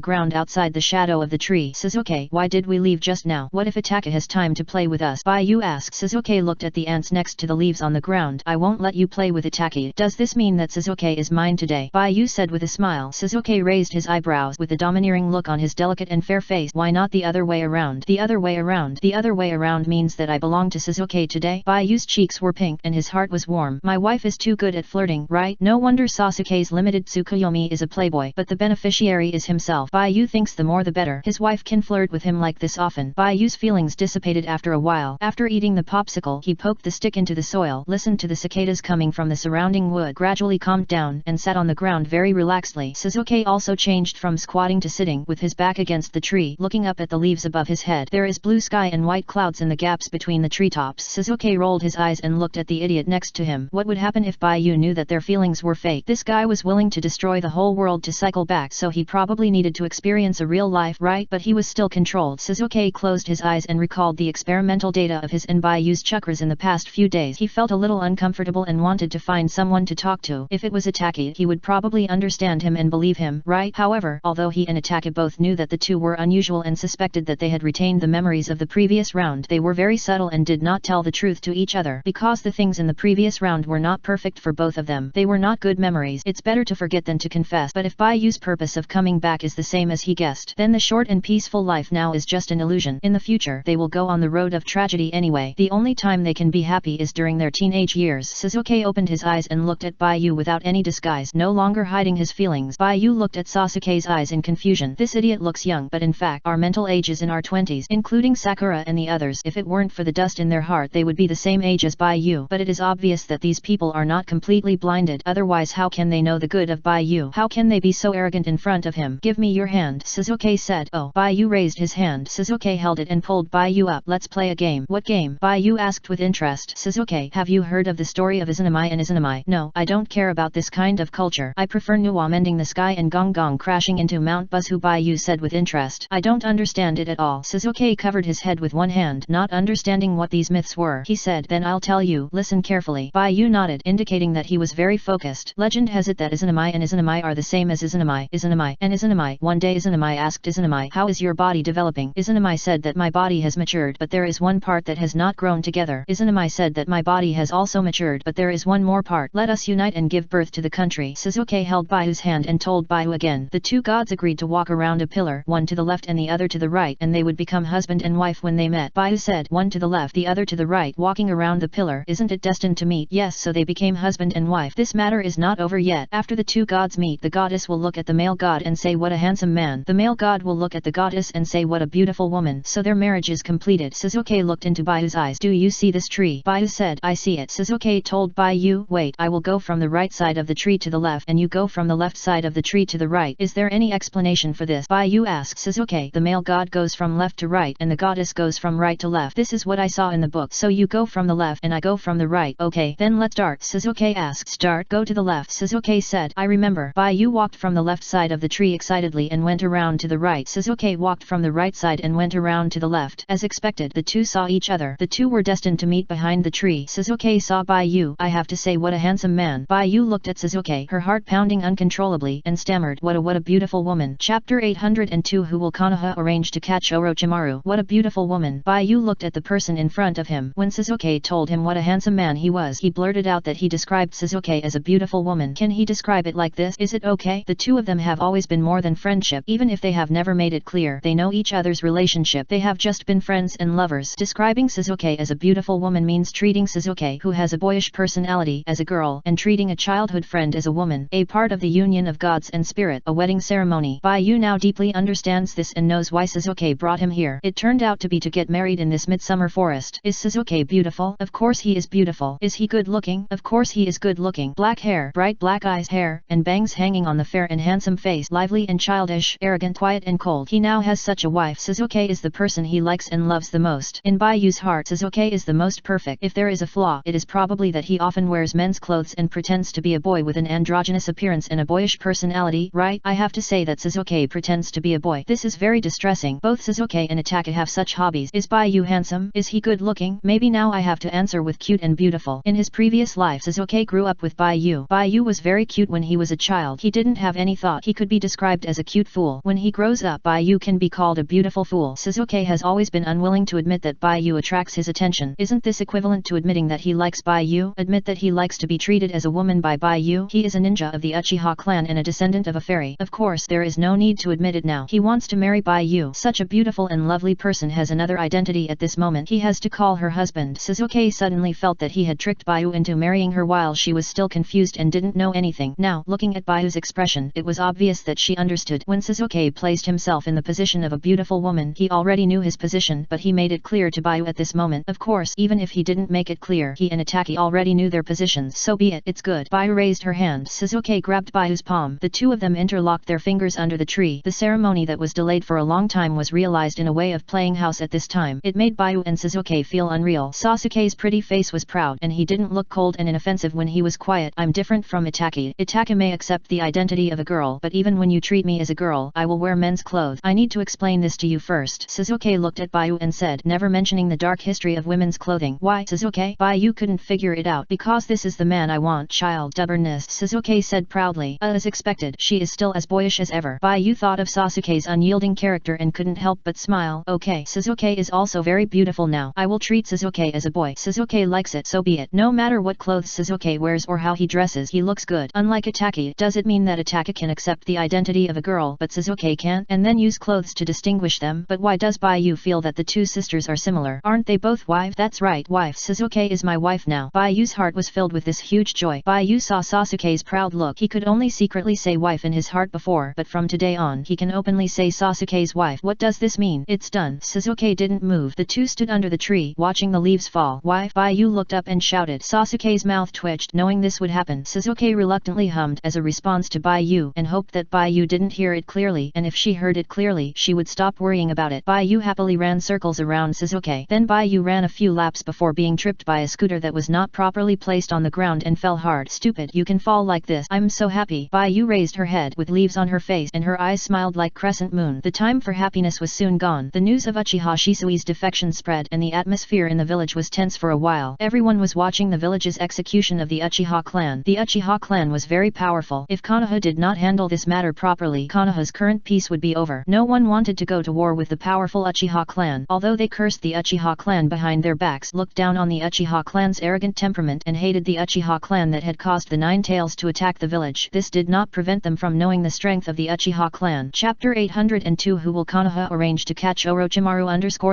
ground outside the shadow of the tree. Sasuke, why did we leave just now? What if Itachi has time to play with us? Baiyu asked. Sasuke looked at the ants next to the leaves on the ground. I won't let you play with Itachi. Does this mean that Sasuke is mine today? Baiyu said with a smile. Sasuke raised his eyebrows with a domineering look on his delicate and fair face. Why not the other way around? The other way around. The other way around means that I belong to Sasuke today. Baiyu's cheeks were pink and his heart was warm. My wife is too good at flirting, right? No wonder Sasuke's limited Tsukuyomi is a playboy, but the beneficiary is himself. Baiyu thinks the more the better. His wife can flirt with him like this often. Baiyu's feelings dissipated after a while. After eating the popsicle, he poked the stick into the soil, listened to the cicadas coming from the surrounding wood, gradually calmed down, and sat on the ground very relaxedly. Sasuke also changed from squatting to sitting, with his back against the tree, looking up at the leaves above his head. There is blue sky and white clouds in the gaps between the treetops. Sasuke rolled his eyes and looked at the idiot next to him. What would happen if Baiyu knew that their feelings were fake? This guy was willing to destroy the whole world to cycle back, so he probably needed to experience a real life, right? But he was still controlled. Sasuke closed his eyes and recalled the experimental data of his and Baiyu's chakras in the past few days. He felt a little uncomfortable and wanted to find someone to talk to. If it was Itachi, he would probably understand him and believe him, right? However, although he and Itachi both knew that the two were unusual and suspected that they had retained the memories of the previous round, they were very subtle and did not tell the truth to each other. Because the things in the previous round were not perfect for both of them, they were not good memories. It's better to forget than to confess. But if Baiyu's purpose of coming back is the same as he guessed, then the short and peaceful life now is just an illusion. In the future, they will go on the road of tragedy anyway. The only time they can be happy is during their teenage years. Sasuke opened his eyes and looked at Baiyu without any disguise, no longer hiding his feelings. Baiyu looked at Sasuke's eyes in confusion. This idiot looks young, but in fact, our mental age is in our 20s, including Sakura and the others. If it weren't for the dust in their heart, they would be the same age as Baiyu. But it is obvious that these people are not completely blinded. Otherwise, how can they know the good of Baiyu? How can they be so arrogant in front of him? Give me your hand, Sasuke said. Oh. Baiyu raised his hand. Sasuke held it and pulled Baiyu up. Let's play a game. What game? Baiyu asked with interest. Sasuke, have you heard of the story of Izanami and Izanami? No, I don't care about this kind of culture. I prefer Nuwa mending the sky and Gong Gong crashing into Mount Buzhu, Baiyu said with interest. I don't understand it at all. Sasuke covered his head with one hand, not understanding what these myths were. He said, then I'll tell you. Listen carefully. Baiyu nodded, indicating that he was very focused. Legend has it that Izanami and Izanami are the same as Izanami. Izanami and Izanami. One day Izanami asked Izanami, how is your body developing? Izanami said that my body has matured, but there is one part that has not grown together. Izanami said that my body has also matured, but there is one more part. Let us unite and give birth to the country. Sasuke held Baiyu's hand and told Baiyu again. The two gods agreed to walk around a pillar, one to the left and the other to the right, and they would become husband and wife when they met. Baiyu said, one to the left, the other to the right, walking around the pillar. Isn't it destined to meet? Yes, so they became husband and wife. This matter is not over yet. After the two gods meet, the goddess will look at the male god and say what a handsome man. The male god will look at the goddess and say what a beautiful woman. So their marriage is completed. Sasuke looked into Bayu's eyes. Do you see this tree? Bayu said, I see it. Sasuke told Bayu, wait, I will go from the right side of the tree to the left and you go from the left side of the tree to the right. Is there any explanation for this? Bayu asked Sasuke. The male god goes from left to right and the goddess goes from right to left. This is what I saw in the book. So you go from the left and I go from the right. Okay, then let's start. Sasuke asked. Start. Go to the left. Sasuke said. I remember. Bayu walked from the left side of the tree excitedly and went around to the right. Sasuke walked from the right side and went around to the left. As expected, the two saw each other. The two were destined to meet behind the tree. Sasuke saw Bayu. I have to say what a handsome man. Bayu looked at Sasuke, her heart pounding uncontrollably, and stammered, what a beautiful woman. Chapter 802 Who will Konoha arrange to catch Orochimaru? What a beautiful woman. Bayu looked at the person in front of him. When Sasuke told him what a handsome man he was, he blurted out that he described Sasuke as a beautiful woman. Can he describe it like this? Is it okay? The two of them have always been more than friendship. Even if they have never made it clear, they know each other's relationship. They have just been friends and lovers. Describing Sasuke as a beautiful woman means treating Sasuke, who has a boyish personality, as a girl, and treating a childhood friend as a woman, a part of the union of gods and spirit, a wedding ceremony. Bayu now deeply understands this and knows why Sasuke brought him here. It turned out to be to get married in this midsummer forest. Is Sasuke beautiful? Of course he is beautiful. Is he good looking? Of course he is good looking. Black hair, bright black eyes, hair, and bangs hanging on the fair and handsome face, lively and childish, arrogant, quiet and cold. He now has such a wife. Sasuke is the person he likes and loves the most. In Bayu's heart, Sasuke is the most perfect. If there is a flaw, it is probably that he often wears men's clothes and pretends to be a boy with an androgynous appearance and a boyish personality, right? I have to say that Sasuke pretends to be a boy. This is very distressing. Both Sasuke and Itachi have such hobbies. Is Bayu handsome? Is he good looking? Maybe now I have to answer with cute and beautiful. In his previous life, Sasuke grew up with Bayu. Bayu was very cute when he was a child. He didn't have any thought he could be described as a cute fool. When he grows up, Bayu can be called a beautiful fool. Sasuke has always been unwilling to admit that Bayu attracts his attention. Isn't this equivalent to admitting that he likes Bayu? Admit that he likes to be treated as a woman by Bayu? He is a ninja of the Uchiha clan and a descendant of a fairy. Of course, there is no need to admit it now. He wants to marry Bayu. Such a beautiful and lovely person has another identity at this moment. He has to call her husband. Sasuke suddenly felt that he had tricked Bayu into marrying her while she was still confused and didn't know anything. Now, looking at Bayu's expression, it was obvious that she understood. When Sasuke placed himself in the position of a beautiful woman, he already knew his position, but he made it clear to Bayu at this moment. Of course, even if he didn't make it clear, he and Itachi already knew their positions. So be it. It's good. Bayu raised her hand. Sasuke grabbed Bayu's palm. The two of them interlocked their fingers under the tree. The ceremony that was delayed for a long time was realized in a way of playing house at this time. It made Bayu and Sasuke feel unreal. Sasuke's pretty face was proud, and he didn't look cold and inoffensive when he was quiet. I'm different from Itachi. Itachi may accept the identity of a girl, but even when you treat me as a girl, I will wear men's clothes. I need to explain this to you first. Sasuke looked at Bayu and said, never mentioning the dark history of women's clothing. Why, Sasuke? Bayu couldn't figure it out. Because this is the man I want. Child stubbornness, Sasuke said proudly. As expected, she is still as boyish as ever. Bayu thought of Sasuke's unyielding character and couldn't help but smile. Okay, Sasuke is also very beautiful now. I will treat Sasuke as a boy. Sasuke likes it, so be it. No matter what clothes Sasuke wears or how he dresses, he looks good. Unlike Itachi, does it mean that Itachi can accept the identity of a girl but Sasuke can't, and then use clothes to distinguish them? But why does Bayu feel that the two sisters are similar? Aren't they both wife? That's right, wife. Sasuke is my wife now. Bayu's heart was filled with this huge joy. Bayu saw Sasuke's proud look. He could only secretly say wife in his heart before, but from today on, he can openly say Sasuke's wife. What does this mean? It's done. Sasuke didn't move. The two stood under the tree, watching the leaves fall. Wife? Bayu looked up and shouted. Sasuke's mouth twitched, knowing this would happen. Sasuke reluctantly hummed as a response to Bayu, and hoped that Bayu didn't hear it clearly, and if she heard it clearly, she would stop worrying about it. Bayu happily ran circles around Sasuke. Then Bayu ran a few laps before being tripped by a scooter that was not properly placed on the ground and fell hard. Stupid, you can fall like this. I'm so happy. Bayu raised her head with leaves on her face, and her eyes smiled like crescent moon. The time for happiness was soon gone. The news of Uchiha Shisui's defection spread, and the atmosphere in the village was tense for a while. Everyone was watching the village's execution of the Uchiha clan. The Uchiha clan was very powerful. If Konoha did not handle this matter properly, Konoha's current peace would be over. No one wanted to go to war with the powerful Uchiha clan. Although they cursed the Uchiha clan behind their backs, looked down on the Uchiha clan's arrogant temperament, and hated the Uchiha clan that had caused the Nine Tails to attack the village, this did not prevent them from knowing the strength of the Uchiha clan. Chapter 802 Who will Konoha arrange to catch Orochimaru?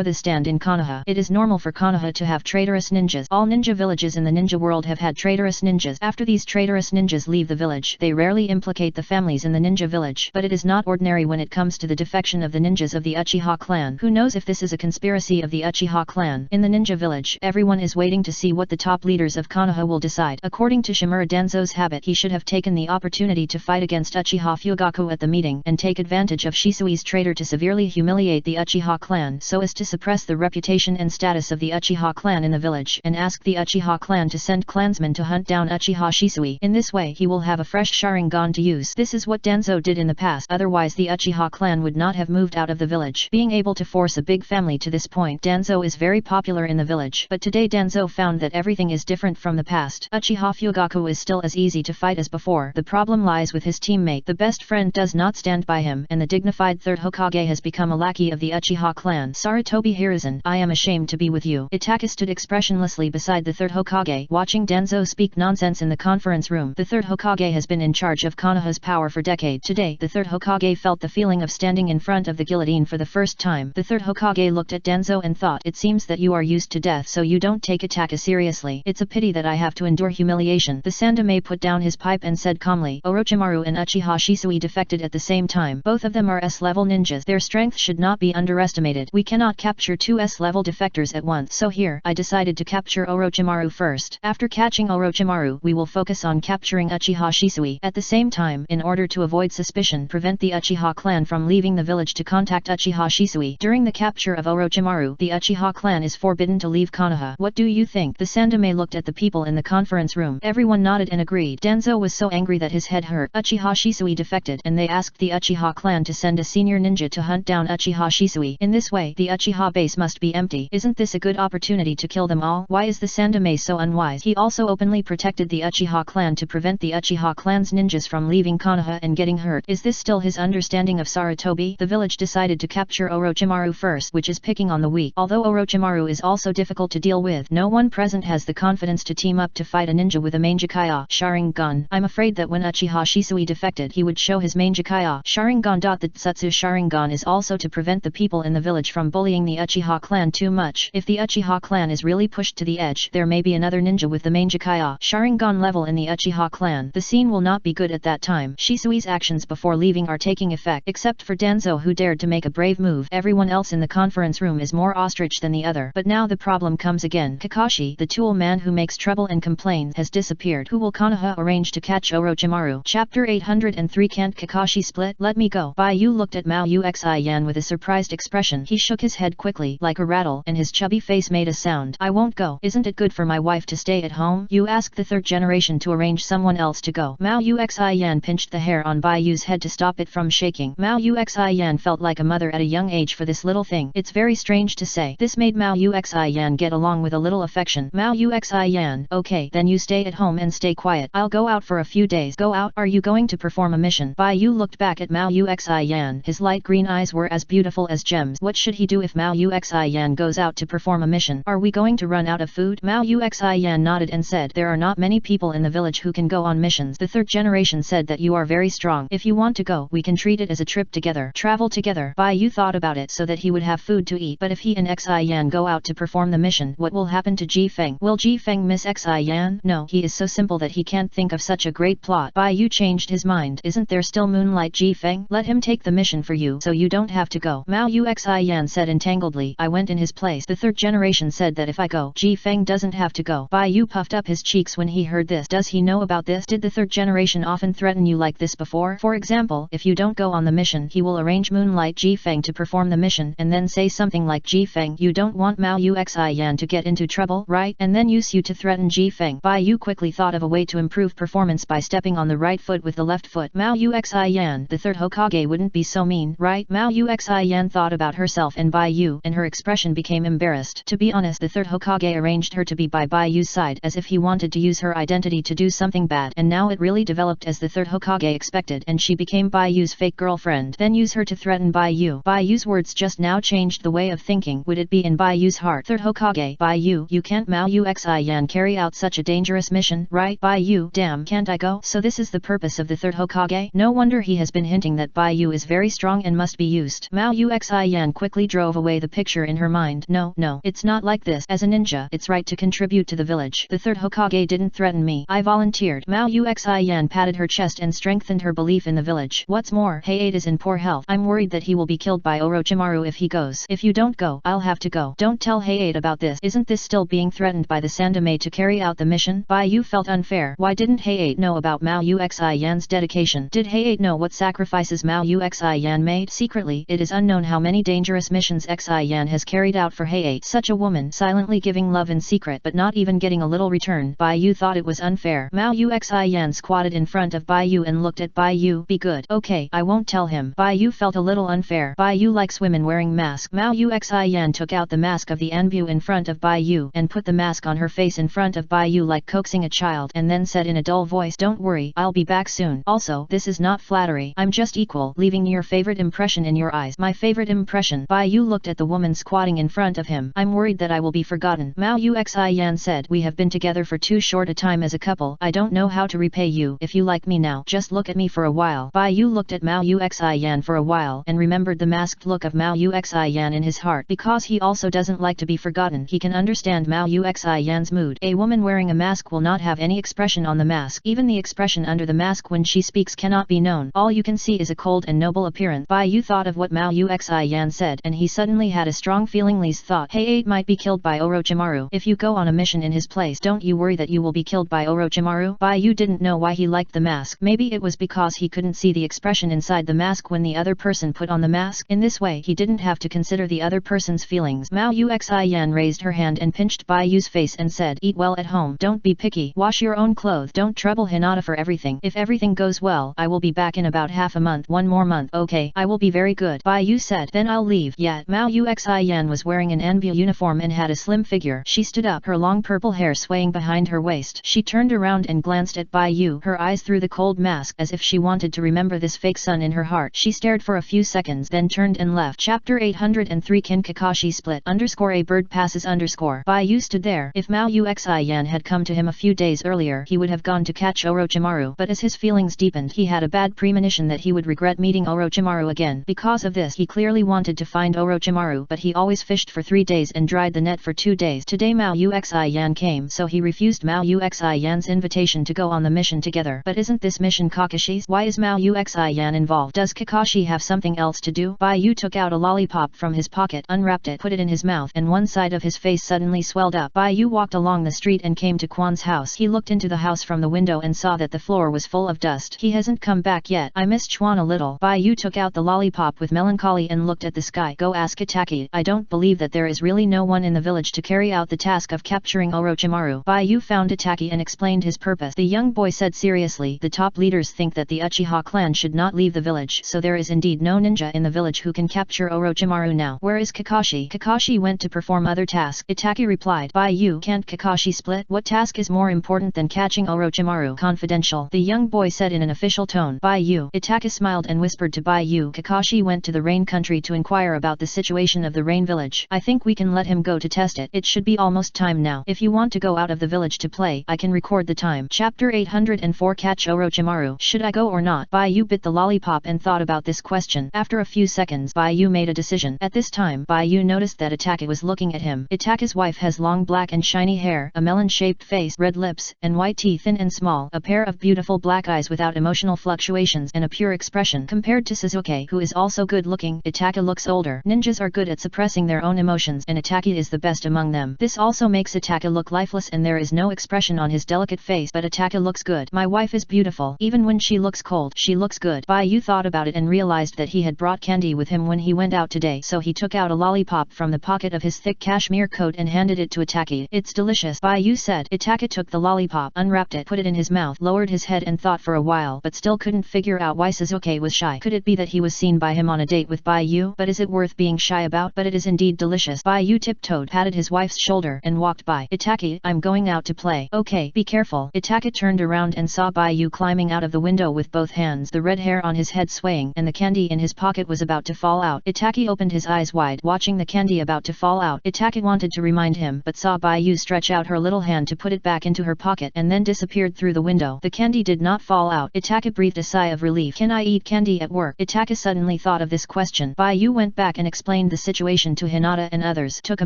The stand in Konoha. It is normal for Konoha to have traitorous ninjas. All ninja villages in the ninja world have had traitorous ninjas. After these traitorous ninjas leave the village, they rarely implicate the families in the the ninja village. But it is not ordinary when it comes to the defection of the ninjas of the Uchiha clan. Who knows if this is a conspiracy of the Uchiha clan? In the ninja village, everyone is waiting to see what the top leaders of Konoha will decide. According to Shimura Danzo's habit, he should have taken the opportunity to fight against Uchiha Fugaku at the meeting and take advantage of Shisui's traitor to severely humiliate the Uchiha clan so as to suppress the reputation and status of the Uchiha clan in the village, and ask the Uchiha clan to send clansmen to hunt down Uchiha Shisui. In this way he will have a fresh Sharingan to use. This is what Danzo did in the past, otherwise the Uchiha clan would not have moved out of the village. Being able to force a big family to this point, Danzo is very popular in the village. But today Danzo found that everything is different from the past. Uchiha Fugaku is still as easy to fight as before. The problem lies with his teammate. The best friend does not stand by him, and the dignified third Hokage has become a lackey of the Uchiha clan. Sarutobi Hiruzen, I am ashamed to be with you. Itaka stood expressionlessly beside the third Hokage, watching Danzo speak nonsense in the conference room. The third Hokage has been in charge of Konoha's power for decades. Today, the third Hokage felt the feeling of standing in front of the guillotine for the first time. The third Hokage looked at Danzo and thought, it seems that you are used to death so you don't take Itaka seriously. It's a pity that I have to endure humiliation. The Sandaime put down his pipe and said calmly, Orochimaru and Uchiha Shisui defected at the same time. Both of them are S-level ninjas. Their strength should not be underestimated. We cannot capture two S-level defectors at once. So here, I decided to capture Orochimaru first. After catching Orochimaru, we will focus on capturing Uchiha Shisui. At the same time, in order to avoid suspicion, prevent the Uchiha clan from leaving the village to contact Uchiha Shisui. During the capture of Orochimaru, the Uchiha clan is forbidden to leave Konoha. What do you think? The Sandaime looked at the people in the conference room. Everyone nodded and agreed. Danzo was so angry that his head hurt. Uchiha Shisui defected, and they asked the Uchiha clan to send a senior ninja to hunt down Uchiha Shisui. In this way, the Uchiha base must be empty. Isn't this a good opportunity to kill them all? Why is the Sandaime so unwise? He also openly protected the Uchiha clan to prevent the Uchiha clan's ninjas from leaving Konoha and getting hurt. Is this still his understanding of Sarutobi? The village decided to capture Orochimaru first, which is picking on the weak. Although Orochimaru is also difficult to deal with, no one present has the confidence to team up to fight a ninja with a Mangekyo Sharingan. I'm afraid that when Uchiha Shisui defected, he would show his Mangekyo Sharingan. The Tsutsu Sharingan is also to prevent the people in the village from bullying the Uchiha clan too much. If the Uchiha clan is really pushed to the edge, there may be another ninja with the Mangekyo Sharingan level in the Uchiha clan. The scene will not be good at that time. Shisui's actions before leaving are taking effect, except for Danzo, who dared to make a brave move. Everyone else in the conference room is more ostrich than the other. But now the problem comes again. Kakashi, the tool man who makes trouble and complains, has disappeared. Who will Konoha arrange to catch Orochimaru? Chapter 803. Can't Kakashi split? Let me go. Baiyu looked at Mao Uxian with a surprised expression. He shook his head quickly, like a rattle, and his chubby face made a sound. I won't go. Isn't it good for my wife to stay at home? You ask the third generation to arrange someone else to go. Mao Uxian pinched the hair on Baiyu's head to stop it from shaking. Mao Uxian felt like a mother at a young age for this little thing. It's very strange to say. This made Mao Uxian get along with a little affection. Mao Uxian, okay, then you stay at home and stay quiet. I'll go out for a few days. Go out? Are you going to perform a mission? Baiyu looked back at Mao Uxian. His light green eyes were as beautiful as gems. What should he do if Mao Uxian goes out to perform a mission? Are we going to run out of food? Mao Uxian nodded and said, there are not many people in the village who can go on missions. The third generation said that you are very strong. If you want to go, we can treat it as a trip together. Travel together. Baiyu thought about it so that he would have food to eat. But if he and Xian go out to perform the mission, what will happen to Ji Feng? Will Ji Feng miss Xian? No, he is so simple that he can't think of such a great plot. Baiyu changed his mind. Isn't there still Moonlight Ji Feng? Let him take the mission for you, so you don't have to go. Mao Uxian said entangledly, I went in his place. The third generation said that if I go, Ji Feng doesn't have to go. Baiyu puffed up his cheeks when he heard this. Does he know about this? Did the third generation often threaten you like this before? For example, if you don't go on the mission, he will arrange Moonlight Ji Feng to perform the mission, and then say something like, Ji Feng, you don't want Mao Uxian to get into trouble, right? And then use you to threaten Ji Feng. Baiyu quickly thought of a way to improve performance by stepping on the right foot with the left foot. Mao Uxian, the third Hokage wouldn't be so mean, right? Mao Uxian thought about herself and Baiyu, and her expression became embarrassed. To be honest, the third Hokage arranged her to be by Baiyu's side as if he wanted to use her identity to do something bad, and now it really developed as the third Hokage expected, and she became Baiyu's fake girlfriend. Then use her to threaten Baiyu. Baiyu's words just now changed the way of thinking. Would it be in Baiyu's heart? Third Hokage, Baiyu, you can't Mao Uxian carry out such a dangerous mission, right? Baiyu, damn, can't I go? So this is the purpose of the third Hokage? No wonder he has been hinting that Baiyu is very strong and must be used. Mao Uxian quickly drove away the picture in her mind. No, it's not like this. As a ninja, it's right to contribute to the village. The third Hokage didn't threaten me. I volunteered. Mao Uxian patted her chest and strengthened her her belief in the village. What's more, Hayate is in poor health. I'm worried that he will be killed by Orochimaru if he goes. If you don't go, I'll have to go. Don't tell Hayate about this. Isn't this still being threatened by the Sandame to carry out the mission? Baiyu felt unfair. Why didn't Hayate know about Mao Uxi Yan's dedication? Did Hayate know what sacrifices Mao Uxi Yan made? Secretly, it is unknown how many dangerous missions Xi Yan has carried out for Hayate. Such a woman, silently giving love in secret but not even getting a little return. Baiyu thought it was unfair. Mao Uxi Yan squatted in front of Baiyu and looked at Baiyu. Be good. Okay, I won't tell him. Baiyu felt a little unfair. Baiyu likes women wearing masks. Mao Uxi Yan took out the mask of the Anbu in front of Baiyu and put the mask on her face in front of Baiyu like coaxing a child, and then said in a dull voice, "Don't worry, I'll be back soon. Also, this is not flattery. I'm just equal, leaving your favorite impression in your eyes." My favorite impression? Baiyu looked at the woman squatting in front of him. I'm worried that I will be forgotten. Mao Uxi Yan said, "We have been together for too short a time as a couple. I don't know how to repay you. If you like me now, just look at me for a while." Baiyu looked at Mao Uxi Yan for a while and remembered the masked look of Mao Uxi Yan in his heart. Because he also doesn't like to be forgotten, he can understand Mao Uxi Yan's mood. A woman wearing a mask will not have any expression on the mask. Even the expression under the mask when she speaks cannot be known. All you can see is a cold and noble appearance. Baiyu thought of what Mao Uxi Yan said, and he suddenly had a strong feeling. Lee's thought, Hayate might be killed by Orochimaru. If you go on a mission in his place, don't you worry that you will be killed by Orochimaru? Baiyu didn't know why he liked the mask. Maybe it was because he couldn't see the expression inside the mask when the other person put on the mask. In this way, he didn't have to consider the other person's feelings. Mao Uxi Yan raised her hand and pinched Baiju's face and said, "Eat well at home. Don't be picky. Wash your own clothes. Don't trouble Hinata for everything. If everything goes well, I will be back in about half a month. One more month." "Okay, I will be very good," Baiyu said. "Then I'll leave." Yeah, Mao Uxi Yan was wearing an Anbu uniform and had a slim figure. She stood up, her long purple hair swaying behind her waist. She turned around and glanced at Baiyu, her eyes through the cold mask, as if she wanted to remember this fake son in her heart. She stared for a few seconds, then turned and left. Chapter 803 Kin Kakashi split _ a bird passes _ Baiyu stood there. If Mao Uxi Yan had come to him a few days earlier, he would have gone to catch Orochimaru, but as his feelings deepened, he had a bad premonition that he would regret meeting Orochimaru again. Because of this, he clearly wanted to find Orochimaru, but he always fished for 3 days and dried the net for 2 days. Today Mao Uxi Yan came, so he refused Mao Uxi Yan's invitation to go on the mission together. But isn't this mission Kakashi's? Why is Mao Uxi Yan involved? Does Kakashi have something else to do? Baiyu took out a lollipop from his pocket, unwrapped it, put it in his mouth, and one side of his face suddenly swelled up. Baiyu walked along the street and came to Quan's house. He looked into the house from the window and saw that the floor was full of dust. He hasn't come back yet. I miss Chuan a little. Baiyu took out the lollipop with melancholy and looked at the sky. Go ask Itaki. I don't believe that there is really no one in the village to carry out the task of capturing Orochimaru. Baiyu found Itaki and explained his purpose. The young boy said seriously, the top leaders think that the Uchiha clan should not leave the village, so there is indeed no ninja in the village who can capture Orochimaru now. Where is Kakashi? Kakashi went to perform other tasks. Itaki replied. Baiyu, can't Kakashi split? What task is more important than catching Orochimaru? Confidential, the young boy said in an official tone. Baiyu. Itaki smiled and whispered to Baiyu. Kakashi went to the rain country to inquire about the situation of the rain village. I think we can let him go to test it. It should be almost time now. If you want to go out of the village to play, I can record the time. Chapter 804 Catch Orochimaru. Should I go or not? Baiyu bit the lollipop and thought about this question. After a few seconds, Baiyu made a decision. At this time, Baiyu noticed that Itaki was looking at him. Itaki's wife has long black and shiny hair, a melon-shaped face, red lips, and white teeth, thin and small, a pair of beautiful black eyes without emotional fluctuations and a pure expression. Compared to Sasuke, who is also good-looking, Itaki looks older. Ninjas are good at suppressing their own emotions, and Itaki is the best among them. This also makes Itaki look lifeless and there is no expression on his delicate face, but Itaki looks good. My wife is beautiful. Even when she looks cold, she looks good. Baiyu thought about it and realized that he had brought candy with him when he went out today, so he took out a lollipop from the pocket of his thick cashmere coat and handed it to Itaki. It's delicious, Baiyu said. Itaki took the lollipop, unwrapped it, put it in his mouth, lowered his head and thought for a while, but still couldn't figure out why Sasuke was shy. Could it be that he was seen by him on a date with Baiyu? But is it worth being shy about? But it is indeed delicious. Baiyu tiptoed, patted his wife's shoulder, and walked by. Itaki, I'm going out to play. Okay, be careful. Itaki turned around and saw Baiyu climbing out of the window with both hands, the red hair on his head swaying, and the candy in his pocket was about to fall out. Itaki opened his eyes wide, watching the candy about to fall out. Itaki wanted to remind him, but saw Baiyu stretch out her little hand to put it back into her pocket and then disappeared through the window. The candy did not fall out. Itaki breathed a sigh of relief. Can I eat candy at work? Itaki suddenly thought of this question. Baiyu went back and explained the situation to Hinata and others, took a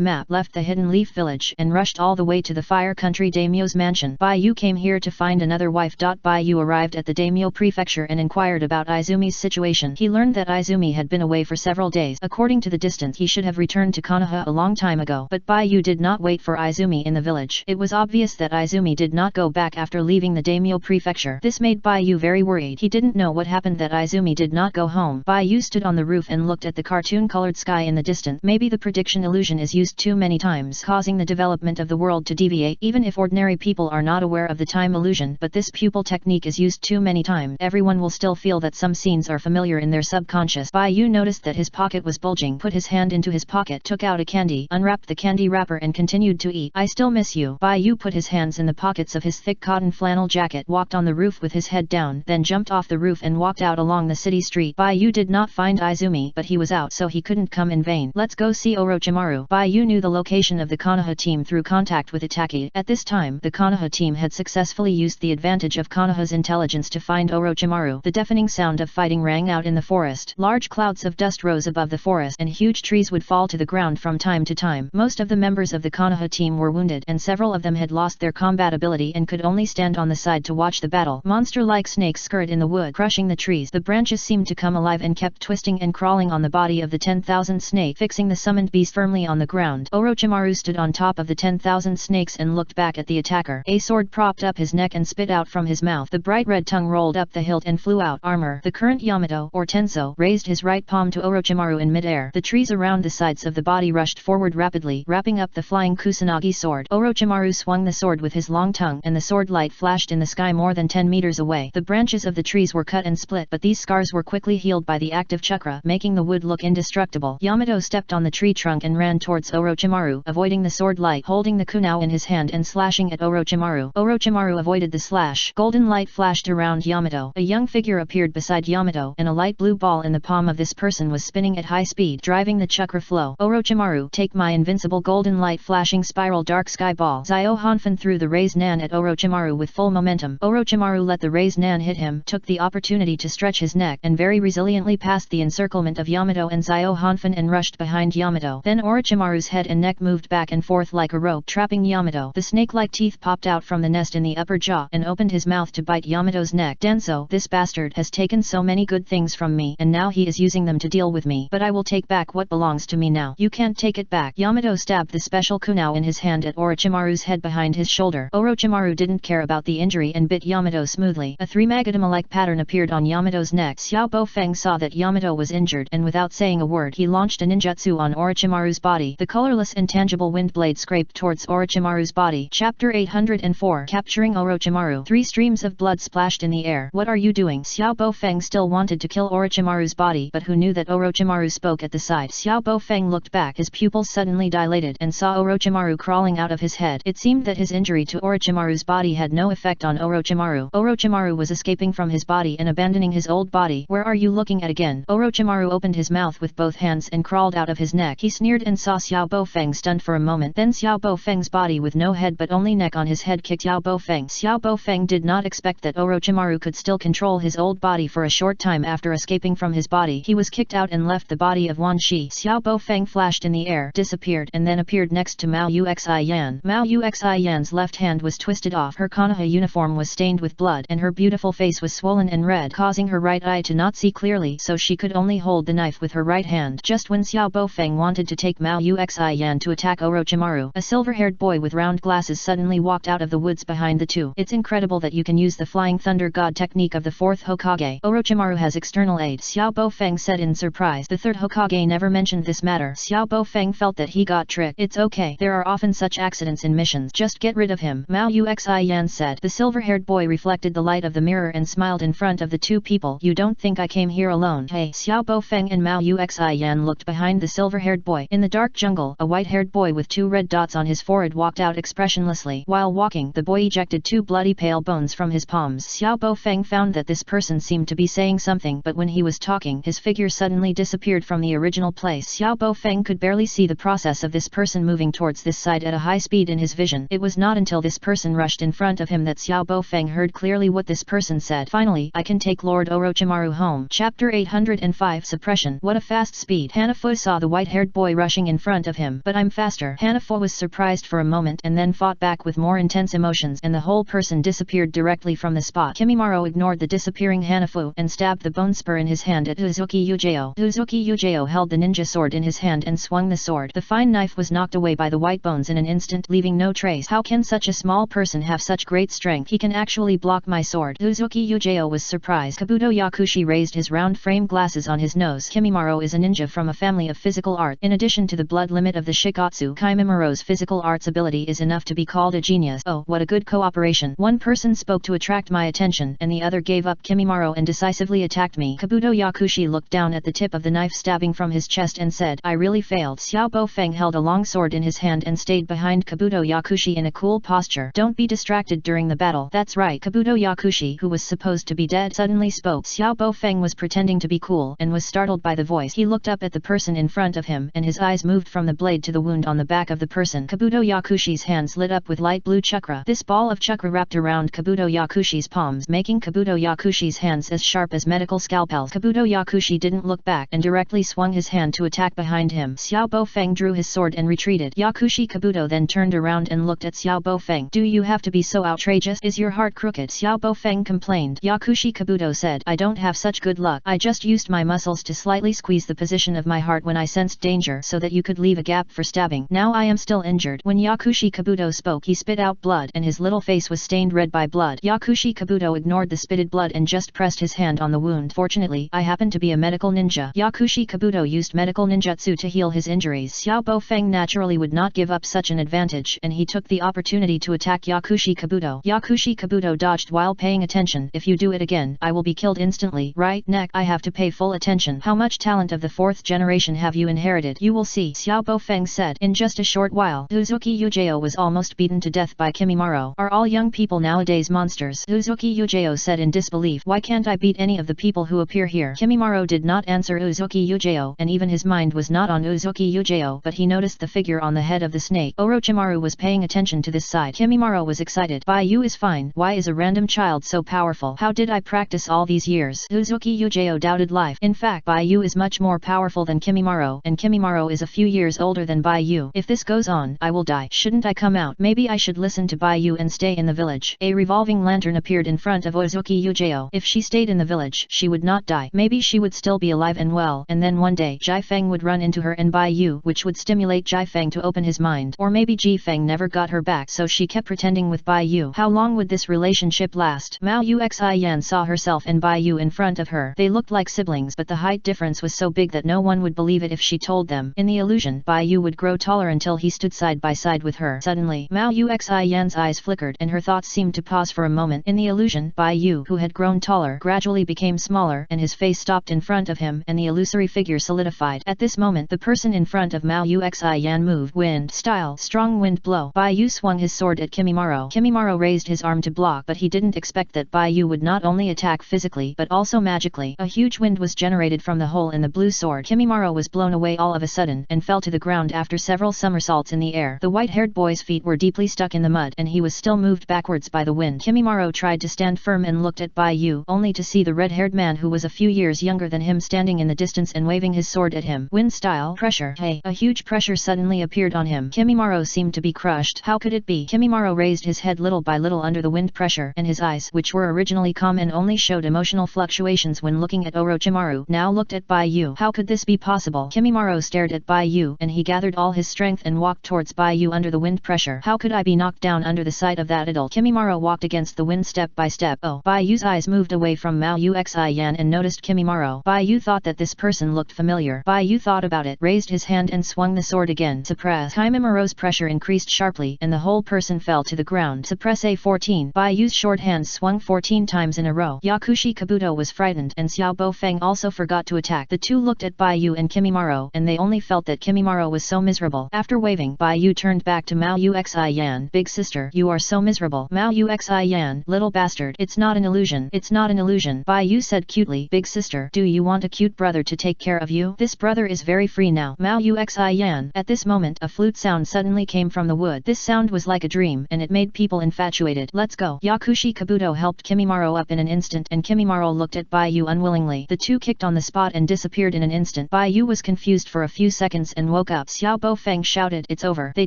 map, left the Hidden Leaf village, and rushed all the way to the Fire Country Daimyo's mansion. Baiyu came here to find another wife. Baiyu arrived at the Daimyo prefecture and inquired about Izumi's situation. He learned that Izumi had been away for several days. According to the distance, he should have returned to Konoha a long time ago. But Bai Yu did not wait for Izumi in the village. It was obvious that Izumi did not go back after leaving the daimyo prefecture. This made Bai Yu very worried. He didn't know what happened that Izumi did not go home. Bai Yu stood on the roof and looked at the cartoon-colored sky in the distance. Maybe the prediction illusion is used too many times, causing the development of the world to deviate, even if ordinary people are not aware of the time illusion. But this pupil technique is used too many times. Everyone will still feel that some scenes are familiar in their subconscious. Bai Yu noticed that his pocket was bulging, put his hand into his pocket, took out a candy, unwrapped the candy wrapper and continued to eat. I still miss you. Bai Yu put his hands in the pockets of his thick cotton flannel jacket, walked on the roof with his head down, then jumped off the roof and walked out along the city street. Bai Yu did not find Izumi, but he was out, so he couldn't come in vain. Let's go see Orochimaru. Bai Yu knew the location of the Konoha team through contact with Itaki. At this time, the Konoha team had successfully used the advantage of Konoha's intelligence to find Orochimaru. The deafening sound of fighting rang out in the forest. Large clouds of dust rose above the forest, and huge trees would fall to the ground from time to time. Most of the members of the Konoha team were wounded, and several of them had lost their combat ability and could only stand on the side to watch the battle. Monster-like snakes scurried in the wood, crushing the trees. The branches seemed to come alive and kept twisting and crawling on the body of the 10,000 snake, fixing the summoned beast firmly on the ground. Orochimaru stood on top of the 10,000 snakes and looked back at the attacker. A sword propped up his neck and spit out from his mouth. The bright red tongue rolled up the hilt and flew out. Armor. The current Yamato, or Tenso, raised his right palm to Orochimaru in midair. The trees around the sides of the body rushed forward rapidly, wrapping up the flying Kusanagi sword. Orochimaru swung the sword with his long tongue, and the sword light flashed in the sky more than 10 meters away. The branches of the trees were cut and split, but these scars were quickly healed by the active chakra, making the wood look indestructible. Yamato stepped on the tree trunk and ran towards Orochimaru, avoiding the sword light, holding the kunao in his hand and slashing at Orochimaru. Orochimaru avoided the slash. Golden light flashed around Yamato. A young figure appeared beside Yamato, and a light blue ball in the palm of this person was spinning at high speed, driving the chakra flow. Orochimaru, take my invincible golden light flashing spiral dark sky ball. Zio Hanfen threw the raised nan at Orochimaru with full momentum. Orochimaru let the raised nan hit him, took the opportunity to stretch his neck, and very resiliently passed the encirclement of Yamato and Zio Hanfen and rushed behind Yamato. Then Orochimaru's head and neck moved back and forth like a rope, trapping Yamato. The snake-like teeth popped out from the nest in the upper jaw and opened his mouth to bite Yamato's neck. Denso, this bastard has taken so many good things from me, and now he is using them to deal with me. But I will take back what belongs to me now. You can't take it back. Yamato stabbed the special kunao in his hand at Orochimaru's head behind his shoulder. Orochimaru didn't care about the injury and bit Yamato smoothly. A three-magatama-like pattern appeared on Yamato's neck. Xiao Bofeng saw that Yamato was injured, and without saying a word he launched a ninjutsu on Orochimaru's body. The colorless intangible wind blade scraped towards Orochimaru's body. Chapter 804. Capturing Orochimaru. 3 streams of blood splashed in the air. What are you doing? Xiao Bofeng still wanted to kill Orochimaru's body, but who knew that Orochimaru spoke at the side. Xiao Bofeng looked back, his pupils suddenly dilated, and saw Orochimaru crawling out of his head. It seemed that his injury to Orochimaru's body had no effect on Orochimaru. Orochimaru was escaping from his body and abandoning his old body. Where are you looking at again? Orochimaru opened his mouth with both hands and crawled out of his neck. He sneered and saw Xiao Bofeng stunned for a moment. Then Xiao Bofeng's body with no head but only neck on his head kicked Xiao Bofeng. Xiao Bofeng did not expect that Orochimaru could still control his old body for a short time after escaping from his body. He was kicked out and left the body of Wan Shi. Xiao Bofeng flashed in the air, disappeared, and then appeared next to Mao Uxi Yan. Mao Uxi Yan's left hand was twisted off. Her Konoha uniform was stained with blood, and her beautiful face was swollen and red, causing her right eye to not see clearly, so she could only hold the knife with her right hand. Just when Xiao Bofeng wanted to take Mao Uxi Yan to attack Orochimaru, a silver-haired boy with round glasses suddenly walked out of the woods behind the two. It's incredible that you can use the Flying Thunder God technique of the 4th Hokage. Orochimaru has external aid, Xiao Bofeng said in surprise. The 3rd Hokage never mentioned this matter. Xiao Bofeng felt that he got tricked. It's okay. There are often such accidents in missions. Just get rid of him, Mao Uxi Yan said. The silver-haired boy reflected the light of the mirror and smiled in front of the two people. You don't think I came here alone? Hey. Xiao Bofeng and Mao Uxi Yan looked behind the silver-haired boy. In the dark jungle, a white-haired boy with 2 red dots on his forehead walked out expressionlessly. While walking, the boy ejected 2 bloody pale bones from his palms. Xiao Bofeng found that this person seemed to be saying something, but when he was talking, his figure suddenly disappeared from the original place. Xiao Bofeng could barely see the process of this person moving towards this side at a high speed in his vision. It was not until this person rushed in front of him that Xiao Bofeng heard clearly what this person said. Finally, I can take Lord Orochimaru home. Chapter 805. Suppression. What a fast speed. Hanafu saw the white-haired boy rushing in front of him. But I'm faster. Hanafu was surprised for a moment and then fought back with more intense emotions, and the whole person disappeared directly from the spot. Kimimaro Kabuto ignored the disappearing Hanafu and stabbed the bone spur in his hand at Uzuki Yujao. Uzuki Yujao held the ninja sword in his hand and swung the sword. The fine knife was knocked away by the white bones in an instant, leaving no trace. How can such a small person have such great strength? He can actually block my sword. Uzuki Yujao was surprised. Kabuto Yakushi raised his round frame glasses on his nose. Kimimaro is a ninja from a family of physical art. In addition to the blood limit of the Shikatsu, Kimimaro's physical arts ability is enough to be called a genius. Oh, what a good cooperation. One person spoke to attract my attention and the other gave up Kimimaro and decisively attacked me. Kabuto Yakushi looked down at the tip of the knife stabbing from his chest and said, I really failed. Xiao Bofeng held a long sword in his hand and stayed behind Kabuto Yakushi in a cool posture. Don't be distracted during the battle. That's right. Kabuto Yakushi, who was supposed to be dead, suddenly spoke. Xiao Bofeng was pretending to be cool and was startled by the voice. He looked up at the person in front of him and his eyes moved from the blade to the wound on the back of the person. Kabuto Yakushi's hands lit up with light blue chakra. This ball of chakra wrapped around Kabuto Yakushi's palms, making Kabuto Yakushi's hands as sharp as medical scalpels. Kabuto Yakushi didn't look back and directly swung his hand to attack behind him. Xiao Bofeng drew his sword and retreated. Yakushi Kabuto then turned around and looked at Xiao Bofeng. Do you have to be so outrageous? Is your heart crooked? Xiao Bofeng complained. Yakushi Kabuto said, I don't have such good luck. I just used my muscles to slightly squeeze the position of my heart when I sensed danger so that you could leave a gap for stabbing. Now I am still injured. When Yakushi Kabuto spoke, he spit out blood and his little face was stained red by blood. Yakushi Kabuto ignored the spitted blood and just pressed his hand on the wound. Fortunately, I happen to be a medical ninja. Yakushi Kabuto used medical ninjutsu to heal his injuries. Xiao Bofeng naturally would not give up such an advantage and he took the opportunity to attack Yakushi Kabuto. Yakushi Kabuto dodged while paying attention. If you do it again, I will be killed instantly. Right neck, I have to pay full attention. How much talent of the fourth generation have you inherited? You will see, Xiao Bofeng said. In just a short while, Uzuki Yujao was almost beaten to death by Kimimaro. Are all young people nowadays monsters? Uzuki Yujao said in disbelief. Why can't I beat any of the people who appear here? Kimimaro did not answer Uzuki Yujao and even his mind was not on Uzuki Yujao, but he noticed the figure on the head of the snake. Orochimaru was paying attention to this side. Kimimaro was excited. Baiyu is fine. Why is a random child so powerful? How did I practice all these years? Uzuki Yujao doubted life. In fact, Baiyu is much more powerful than Kimimaro and Kimimaro is a few years older than Baiyu. If this goes on, I will die. Shouldn't I come out? Maybe I should listen to Baiyu and stay in the village. A revolving lantern appeared in front of Uzuki Yujao. If she stayed in the village, she would not die. Maybe she would still be alive and well, and then one day Jai Feng would run into her and Baiyu, which would stimulate Jai Feng to open his mind. Or maybe Ji Feng never got her back, so she kept pretending with Baiyu. How long would this relationship last? Mao Yuxian saw herself and Baiyu in front of her. They looked like siblings, but the height difference was so big that no one would believe it if she told them. In the illusion, Baiyu would grow taller until he stood side by side with her. Suddenly, Mao Yuxian's eyes flickered and her thoughts seemed to pause for a moment. In the illusion, Baiyu, who had grown taller, gradually became smaller and his face stopped in front of him and the illusory figure solidified. At this moment, the person in front of Mao Yuxian moved. Wind style, strong wind blow. Baiyu swung his sword at Kimimaro. Kimimaro raised his arm to block, but he didn't expect that Baiyu would not only attack physically but also magically. A huge wind was generated from the hole in the blue sword. Kimimaro was blown away all of a sudden and fell to the ground after several somersaults in the air. The white-haired boy's feet were deeply stuck in the mud and he was still moved backwards by the wind. Kimimaro tried to stand firm and looked at Baiyu, only to see the red-haired man who was a few years younger than him standing in the distance and waving his sword at him. Wind style, pressure. Hey, a huge pressure suddenly appeared on him. Kimimaro seemed to be crushed. How could it be? Kimimaro raised his head little by little under the wind pressure and his eyes, which were originally calm and only showed emotional fluctuations when looking at Orochimaru, now looked at Baiyu. How could this be possible? Kimimaro stared at Baiyu and he gathered all his strength and walked towards Baiyu under the wind pressure. How could I be knocked down under the sight of that adult? Kimimaro walked against the wind step by step. Oh, Baiyu's eyes moved away from Mao Yuxian and noticed Kimimaro. Baiyu thought that this person looked familiar. Baiyu thought about it, raised his hand and swung the sword again. Suppress. Kimimaro's pressure increased sharply and the whole person fell to the ground. Suppress A14. Baiyu's short hands swung 14 times in a row. Yakushi Kabuto was frightened and Xiao Bofeng also forgot to attack. The two looked at Baiyu and Kimimaro and they only felt that Kimimaro was so miserable. After waving, Baiyu turned back to Mao Yuxian. Big sister, you are so miserable. Mao Yuxian, little bastard. It's not an illusion. It's not an illusion. Baiyu said cutely. Big sister, do you want a cute brother to take care of you? This brother is very free now. Mao Yuxian. At this moment, a flute sound suddenly came from the wood. This sound was like a dream and it made people infatuated. Let's go. Yakushi Kabuto helped Kimimaro up in an instant and Kimimaro looked at Baiyu unwillingly. The two kicked on the spot and disappeared in an instant. Baiyu was confused for a few seconds and woke up. Xiao Bofeng shouted, it's over. They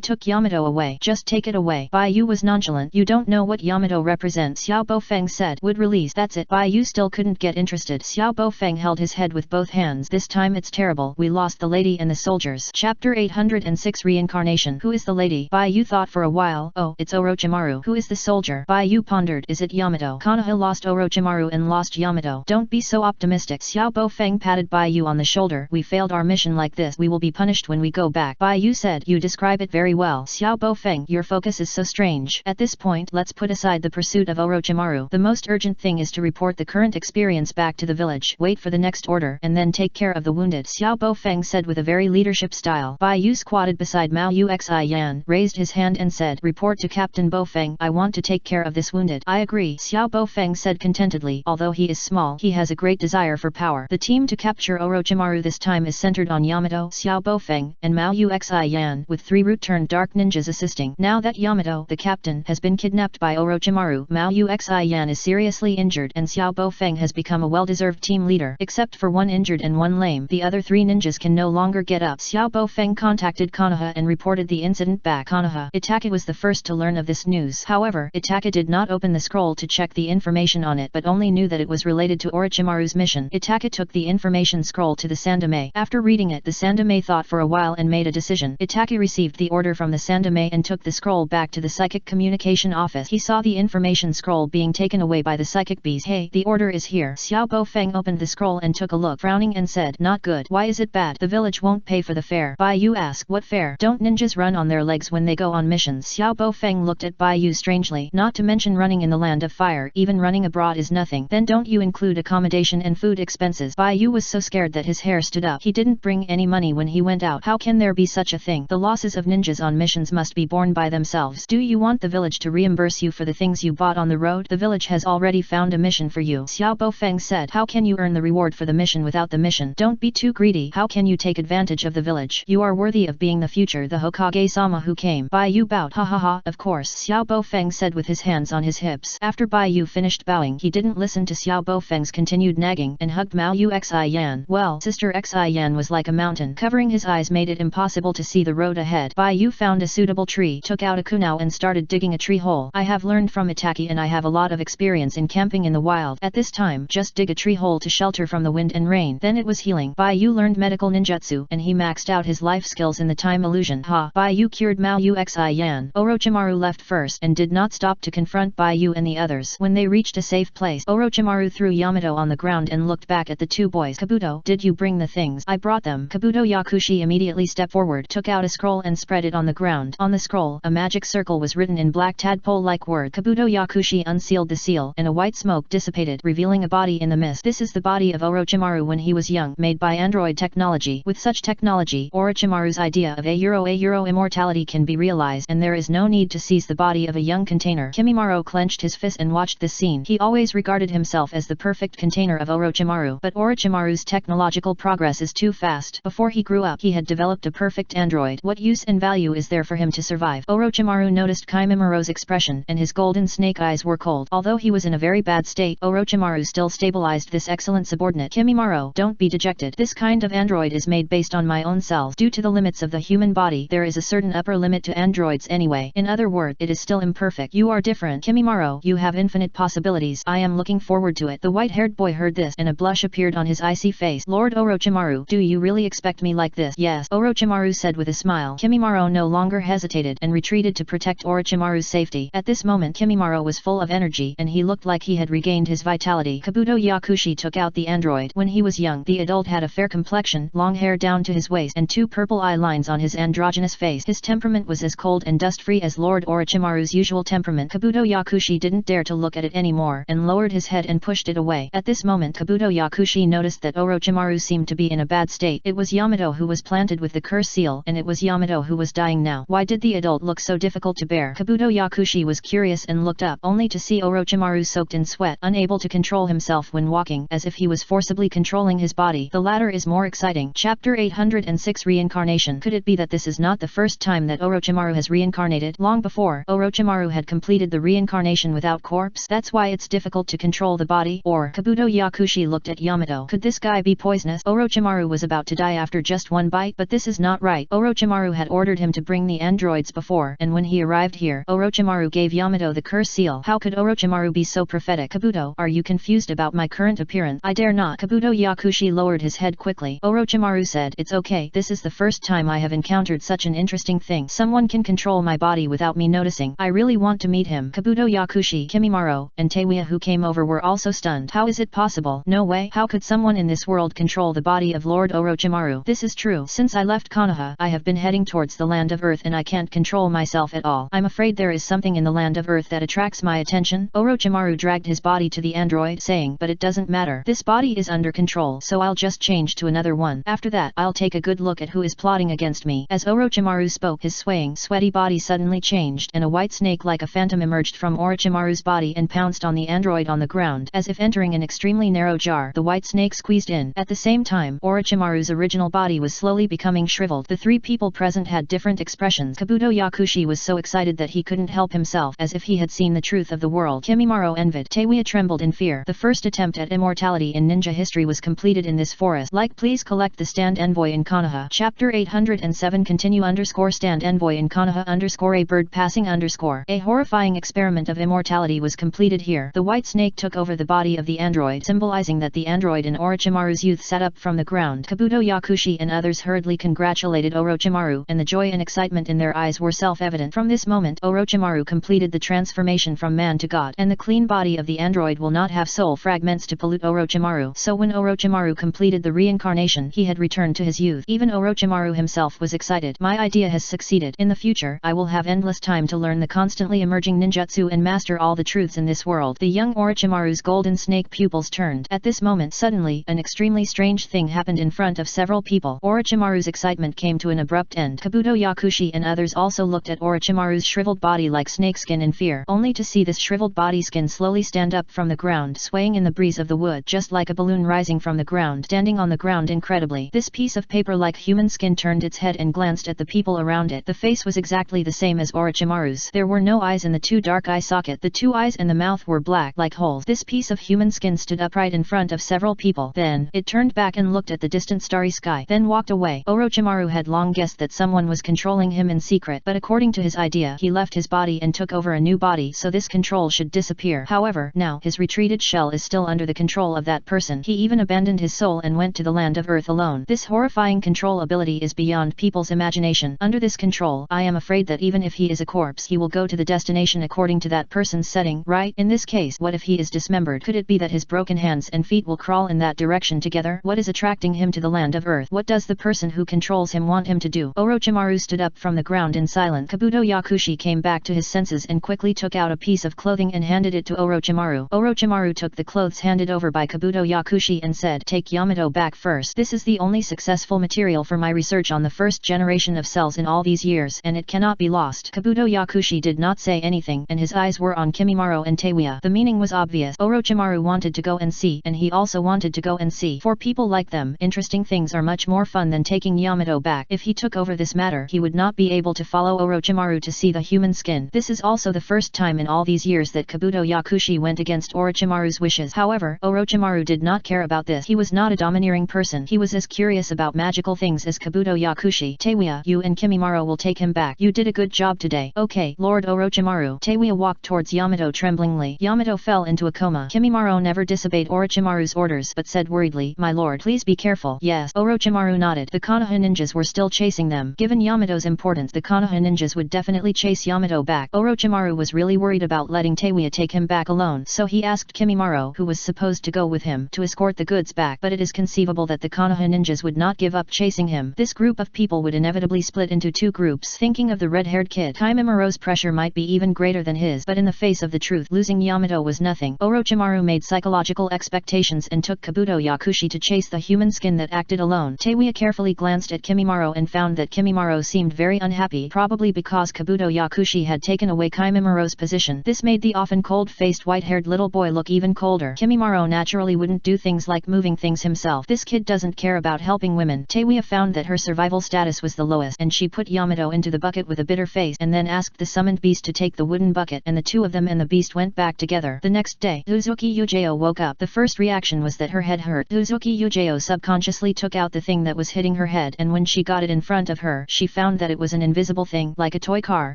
took Yamato away. Just take it away. Baiyu was nonchalant. You don't know what Yamato represents. Xiao Bofeng said would release. That's it. Bai Yu still couldn't get interested. Xiao Bofeng held his head with both hands. This time it's terrible. We lost the lady and the soldiers. Chapter 806 Reincarnation. Who is the lady? Bai Yu thought for a while. Oh, it's Orochimaru. Who is the soldier? Bai Yu pondered. Is it Yamato? Konoha lost Orochimaru and lost Yamato. Don't be so optimistic. Xiao Bofeng patted Bai Yu on the shoulder. We failed our mission like this. We will be punished when we go back. Bai Yu said. You describe it very well. Xiao Bofeng, your focus is so strange. At this point, let's put aside the pursuit of Orochimaru. The most urgent thing is to report the current experience back to the village. Wait for the next order, and then take care of the wounded. Xiao Bofeng said with a very leadership style. Bai Yu squatted beside Mao Uxi Yan, raised his hand and said, report to Captain Bofeng. I want to take care of this wounded. I agree. Xiao Bofeng said contentedly. Although he is small, he has a great desire for power. The team to capture Orochimaru this time is centered on Yamato, Xiao Bofeng, and Mao Uxi Yan, with 3 root-turned dark ninjas assisting. Now that Yamato, the captain, has been kidnapped by Orochimaru, Mao Uxi Yan is seriously injured and Xiao Bofeng has become a well-deserved team leader. Except for 1 injured and 1 lame, the other 3 ninjas can no longer get up. Xiao Bofeng contacted Konoha and reported the incident back. Konoha. Itaka was the first to learn of this news. However, Itaka did not open the scroll to check the information on it but only knew that it was related to Orochimaru's mission. Itaka took the information scroll to the Sandame. After reading it, the Sandame thought for a while and made a decision. Itaka received the order from the Sandame and took the scroll back to the psychic communication office. He saw the information scroll being taken away by the psychic bees. Hey, the order is here. Xiao Bofeng opened the scroll and took a look, frowning and said, not good. Why is it bad? The village won't pay for the fare. Bai Yu asked, what fare? Don't ninjas run on their legs when they go on missions? Xiao Bofeng looked at Bai Yu strangely. Not to mention running in the land of fire, even running abroad is nothing. Then don't you include accommodation and food expenses? Bai Yu was so scared that his hair stood up. He didn't bring any money when he went out. How can there be such a thing? The losses of ninjas on missions must be borne by themselves. Do you want the village to reimburse you for the things you bought on the road? The village has already found a mission for you. Xiao Bofeng said. How can you earn the reward for the mission without the mission? Don't be too greedy. How can you take advantage of the village? You are worthy of being the future the Hokage-sama who came. Bai Yu bowed. Ha ha ha, of course, Xiao Bofeng said with his hands on his hips. After Bai Yu finished bowing, he didn't listen to Xiao Bofeng's continued nagging and hugged Mao Uxi Yan. Well, Sister Xi Yan was like a mountain. Covering his eyes made it impossible to see the road ahead. Bai Yu found a suitable tree, took out a kunao and started digging a tree hole. I have learned from Itaki and I have a lot of experience in camping in the wild. At this time, just dig a tree hole to shelter from the wind and rain. Then it was healing. Bai Yu learned medical ninjutsu and he maxed out his life skills in the time illusion. Ha! Bai Yu cured Mao Uxi Yan. Orochimaru left first and did not stop to confront Bai Yu and the others. When they reached a safe place, Orochimaru threw Yamato on the ground and looked back at the 2 boys. Kabuto, did you bring the things? I brought them. Kabuto Yakushi immediately stepped forward, took out a scroll and spread it on the ground. On the scroll, a magic circle was written in black tadpole-like word. Kabuto Yakushi unsealed the seal, and a white smoke dissipated, revealing a body in the mist. This is the body of Orochimaru when he was young, made by android technology. With such technology, Orochimaru's idea of a euro immortality can be realized, and there is no need to seize the body of a young container. Kimimaro clenched his fist and watched this scene. He always regarded himself as the perfect container of Orochimaru, but Orochimaru's technological progress is too fast. Before he grew up, he had developed a perfect android. What use and value is there for him to survive? Orochimaru noticed Kimimaro's expression, and his golden snake eyes were cold. Although he was in a very bad state, Orochimaru still stabilized this excellent subordinate. Kimimaro, don't be dejected. This kind of android is made based on my own cells. Due to the limits of the human body, there is a certain upper limit to androids anyway. In other words, it is still imperfect. You are different. Kimimaro, you have infinite possibilities. I am looking forward to it. The white-haired boy heard this, and a blush appeared on his icy face. Lord Orochimaru, do you really expect me like this? Yes, Orochimaru said with a smile. Kimimaro no longer hesitated and retreated to protect Orochimaru's safety. At this moment, Kimimaro was full of energy, and he looked like he had regained his vitality. Kabuto Yakushi took out the android. When he was young, the adult had a fair complexion, long hair down to his waist, and 2 purple eye lines on his androgynous face. His temperament was as cold and dust-free as Lord Orochimaru's usual temperament. Kabuto Yakushi didn't dare to look at it anymore, and lowered his head and pushed it away. At this moment, Kabuto Yakushi noticed that Orochimaru seemed to be in a bad state. It was Yamato who was planted with the curse seal, and it was Yamato who was dying now. Why did the adult look so difficult to bear? Kabuto Yakushi was curious and looked up, only to see Orochimaru soaked in sweat, unable to control himself when walking, as if he was forcibly controlling his body. The latter is more exciting. Chapter 806 Reincarnation. Could it be that this is not the first time that Orochimaru has reincarnated? Long before, Orochimaru had completed the reincarnation without corpse. That's why it's difficult to control the body. Or, Kabuto Yakushi looked at Yamato. Could this guy be poisonous? Orochimaru was about to die after just 1 bite, but this is not right. Orochimaru had ordered him to bring the androids before, and when he arrived here, Orochimaru gave Yamato the curse seal. How could Orochimaru Orochimaru be so prophetic? Kabuto, are you confused about my current appearance? I dare not. Kabuto Yakushi lowered his head quickly. Orochimaru said, it's okay, this is the first time I have encountered such an interesting thing. Someone can control my body without me noticing. I really want to meet him. Kabuto Yakushi, Kimimaro, and Teiwa who came over were also stunned. How is it possible? No way. How could someone in this world control the body of Lord Orochimaru? This is true. Since I left Konoha, I have been heading towards the land of Earth and I can't control myself at all. I'm afraid there is something in the land of Earth that attracts my attention. Orochimaru dragged his body to the android, saying, but it doesn't matter. This body is under control, so I'll just change to another one. After that, I'll take a good look at who is plotting against me. As Orochimaru spoke, his swaying, sweaty body suddenly changed, and a white snake like a phantom emerged from Orochimaru's body and pounced on the android on the ground. As if entering an extremely narrow jar, the white snake squeezed in. At the same time, Orochimaru's original body was slowly becoming shriveled. The three people present had different expressions. Kabuto Yakushi was so excited that he couldn't help himself, as if he had seen the truth of the world. Kimimaro envied. Teiwa trembled in fear. The first attempt at immortality in ninja history was completed in this forest. Please collect the stand envoy in Konoha. Chapter 807 Continue stand envoy in Konoha a bird passing A horrifying experiment of immortality was completed here. The white snake took over the body of the android, symbolizing that the android in Orochimaru's youth sat up from the ground. Kabuto Yakushi and others hurriedly congratulated Orochimaru, and the joy and excitement in their eyes were self-evident. From this moment, Orochimaru completed the transformation from man to god, and the clean body of the android will not have soul fragments to pollute Orochimaru. So when Orochimaru completed the reincarnation, he had returned to his youth. Even Orochimaru himself was excited. My idea has succeeded. In the future, I will have endless time to learn the constantly emerging ninjutsu and master all the truths in this world. The young Orochimaru's golden snake pupils turned. At this moment, suddenly, an extremely strange thing happened in front of several people. Orochimaru's excitement came to an abrupt end. Kabuto Yakushi and others also looked at Orochimaru's shriveled body like snakeskin in fear, only to see this shriveled body skin slowly stand up from the ground, swaying in the breeze of the wood, just like a balloon rising from the ground, standing on the ground incredibly. This piece of paper like human skin turned its head and glanced at the people around it. The face was exactly the same as Orochimaru's. There were no eyes in the two dark eye socket. The two eyes and the mouth were black like holes. This piece of human skin stood upright in front of several people. Then, it turned back and looked at the distant starry sky, then walked away. Orochimaru had long guessed that someone was controlling him in secret, but according to his idea, he left his body and took over a new body, so this control should disappear. However, now, his retreated shell is still under the control of that person. He even abandoned his soul and went to the land of Earth alone. This horrifying control ability is beyond people's imagination. Under this control, I am afraid that even if he is a corpse, he will go to the destination according to that person's setting, right? In this case, what if he is dismembered? Could it be that his broken hands and feet will crawl in that direction together? What is attracting him to the land of Earth? What does the person who controls him want him to do? Orochimaru stood up from the ground in silence. Kabuto Yakushi came back to his senses and quickly took out a piece of clothing and handed it to Orochimaru. Orochimaru took the clothes handed over by Kabuto Yakushi and said, take Yamato back first. This is the only successful material for my research on the first generation of cells in all these years, and it cannot be lost. Kabuto Yakushi did not say anything, and his eyes were on Kimimaro and Teiwa. The meaning was obvious. Orochimaru wanted to go and see, and he also wanted to go and see. For people like them, interesting things are much more fun than taking Yamato back. If he took over this matter, he would not be able to follow Orochimaru to see the human skin. This is also the first time in all these years that Kabuto Yakushi went against Orochimaru's wishes. However, Orochimaru did not care about this. He was not a domineering person. He was as curious about magical things as Kabuto Yakushi. Teiwa, you and Kimimaro will take him back. You did a good job today. Okay, Lord Orochimaru. Teiwa walked towards Yamato tremblingly. Yamato fell into a coma. Kimimaro never disobeyed Orochimaru's orders, but said worriedly, my lord, please be careful. Yes. Orochimaru nodded. The Konoha ninjas were still chasing them. Given Yamato's importance, the Konoha ninjas would definitely chase Yamato back. Orochimaru was really worried about letting Teiwa take him back alone, so he asked Kimimaro, who was supposed to go with him, to escort the goods back. But it is conceivable that the Konoha ninjas would not give up chasing him. This group of people would inevitably split into two groups. Thinking of the red-haired kid, Kimimoro's pressure might be even greater than his, but in the face of the truth, losing Yamato was nothing. Orochimaru made psychological expectations and took Kabuto Yakushi to chase the human skin that acted alone. Teiwa carefully glanced at Kimimaro and found that Kimimaro seemed very unhappy, probably because Kabuto Yakushi had taken away Kimimoro's position. This made the often cold-faced white-haired little boy look even colder. Kimimaro naturally wouldn't do things like moving things himself. This kid doesn't care about helping women. Teiwa found that her survival status was the lowest, and she put Yamato into the bucket with a bitter face and then asked the summoned beast to take the wooden bucket, and the two of them and the beast went back together. The next day, Uzuki Yujeo woke up. The first reaction was that her head hurt. Uzuki Yujeo subconsciously took out the thing that was hitting her head, and when she got it in front of her, she found that it was an invisible thing, like a toy car,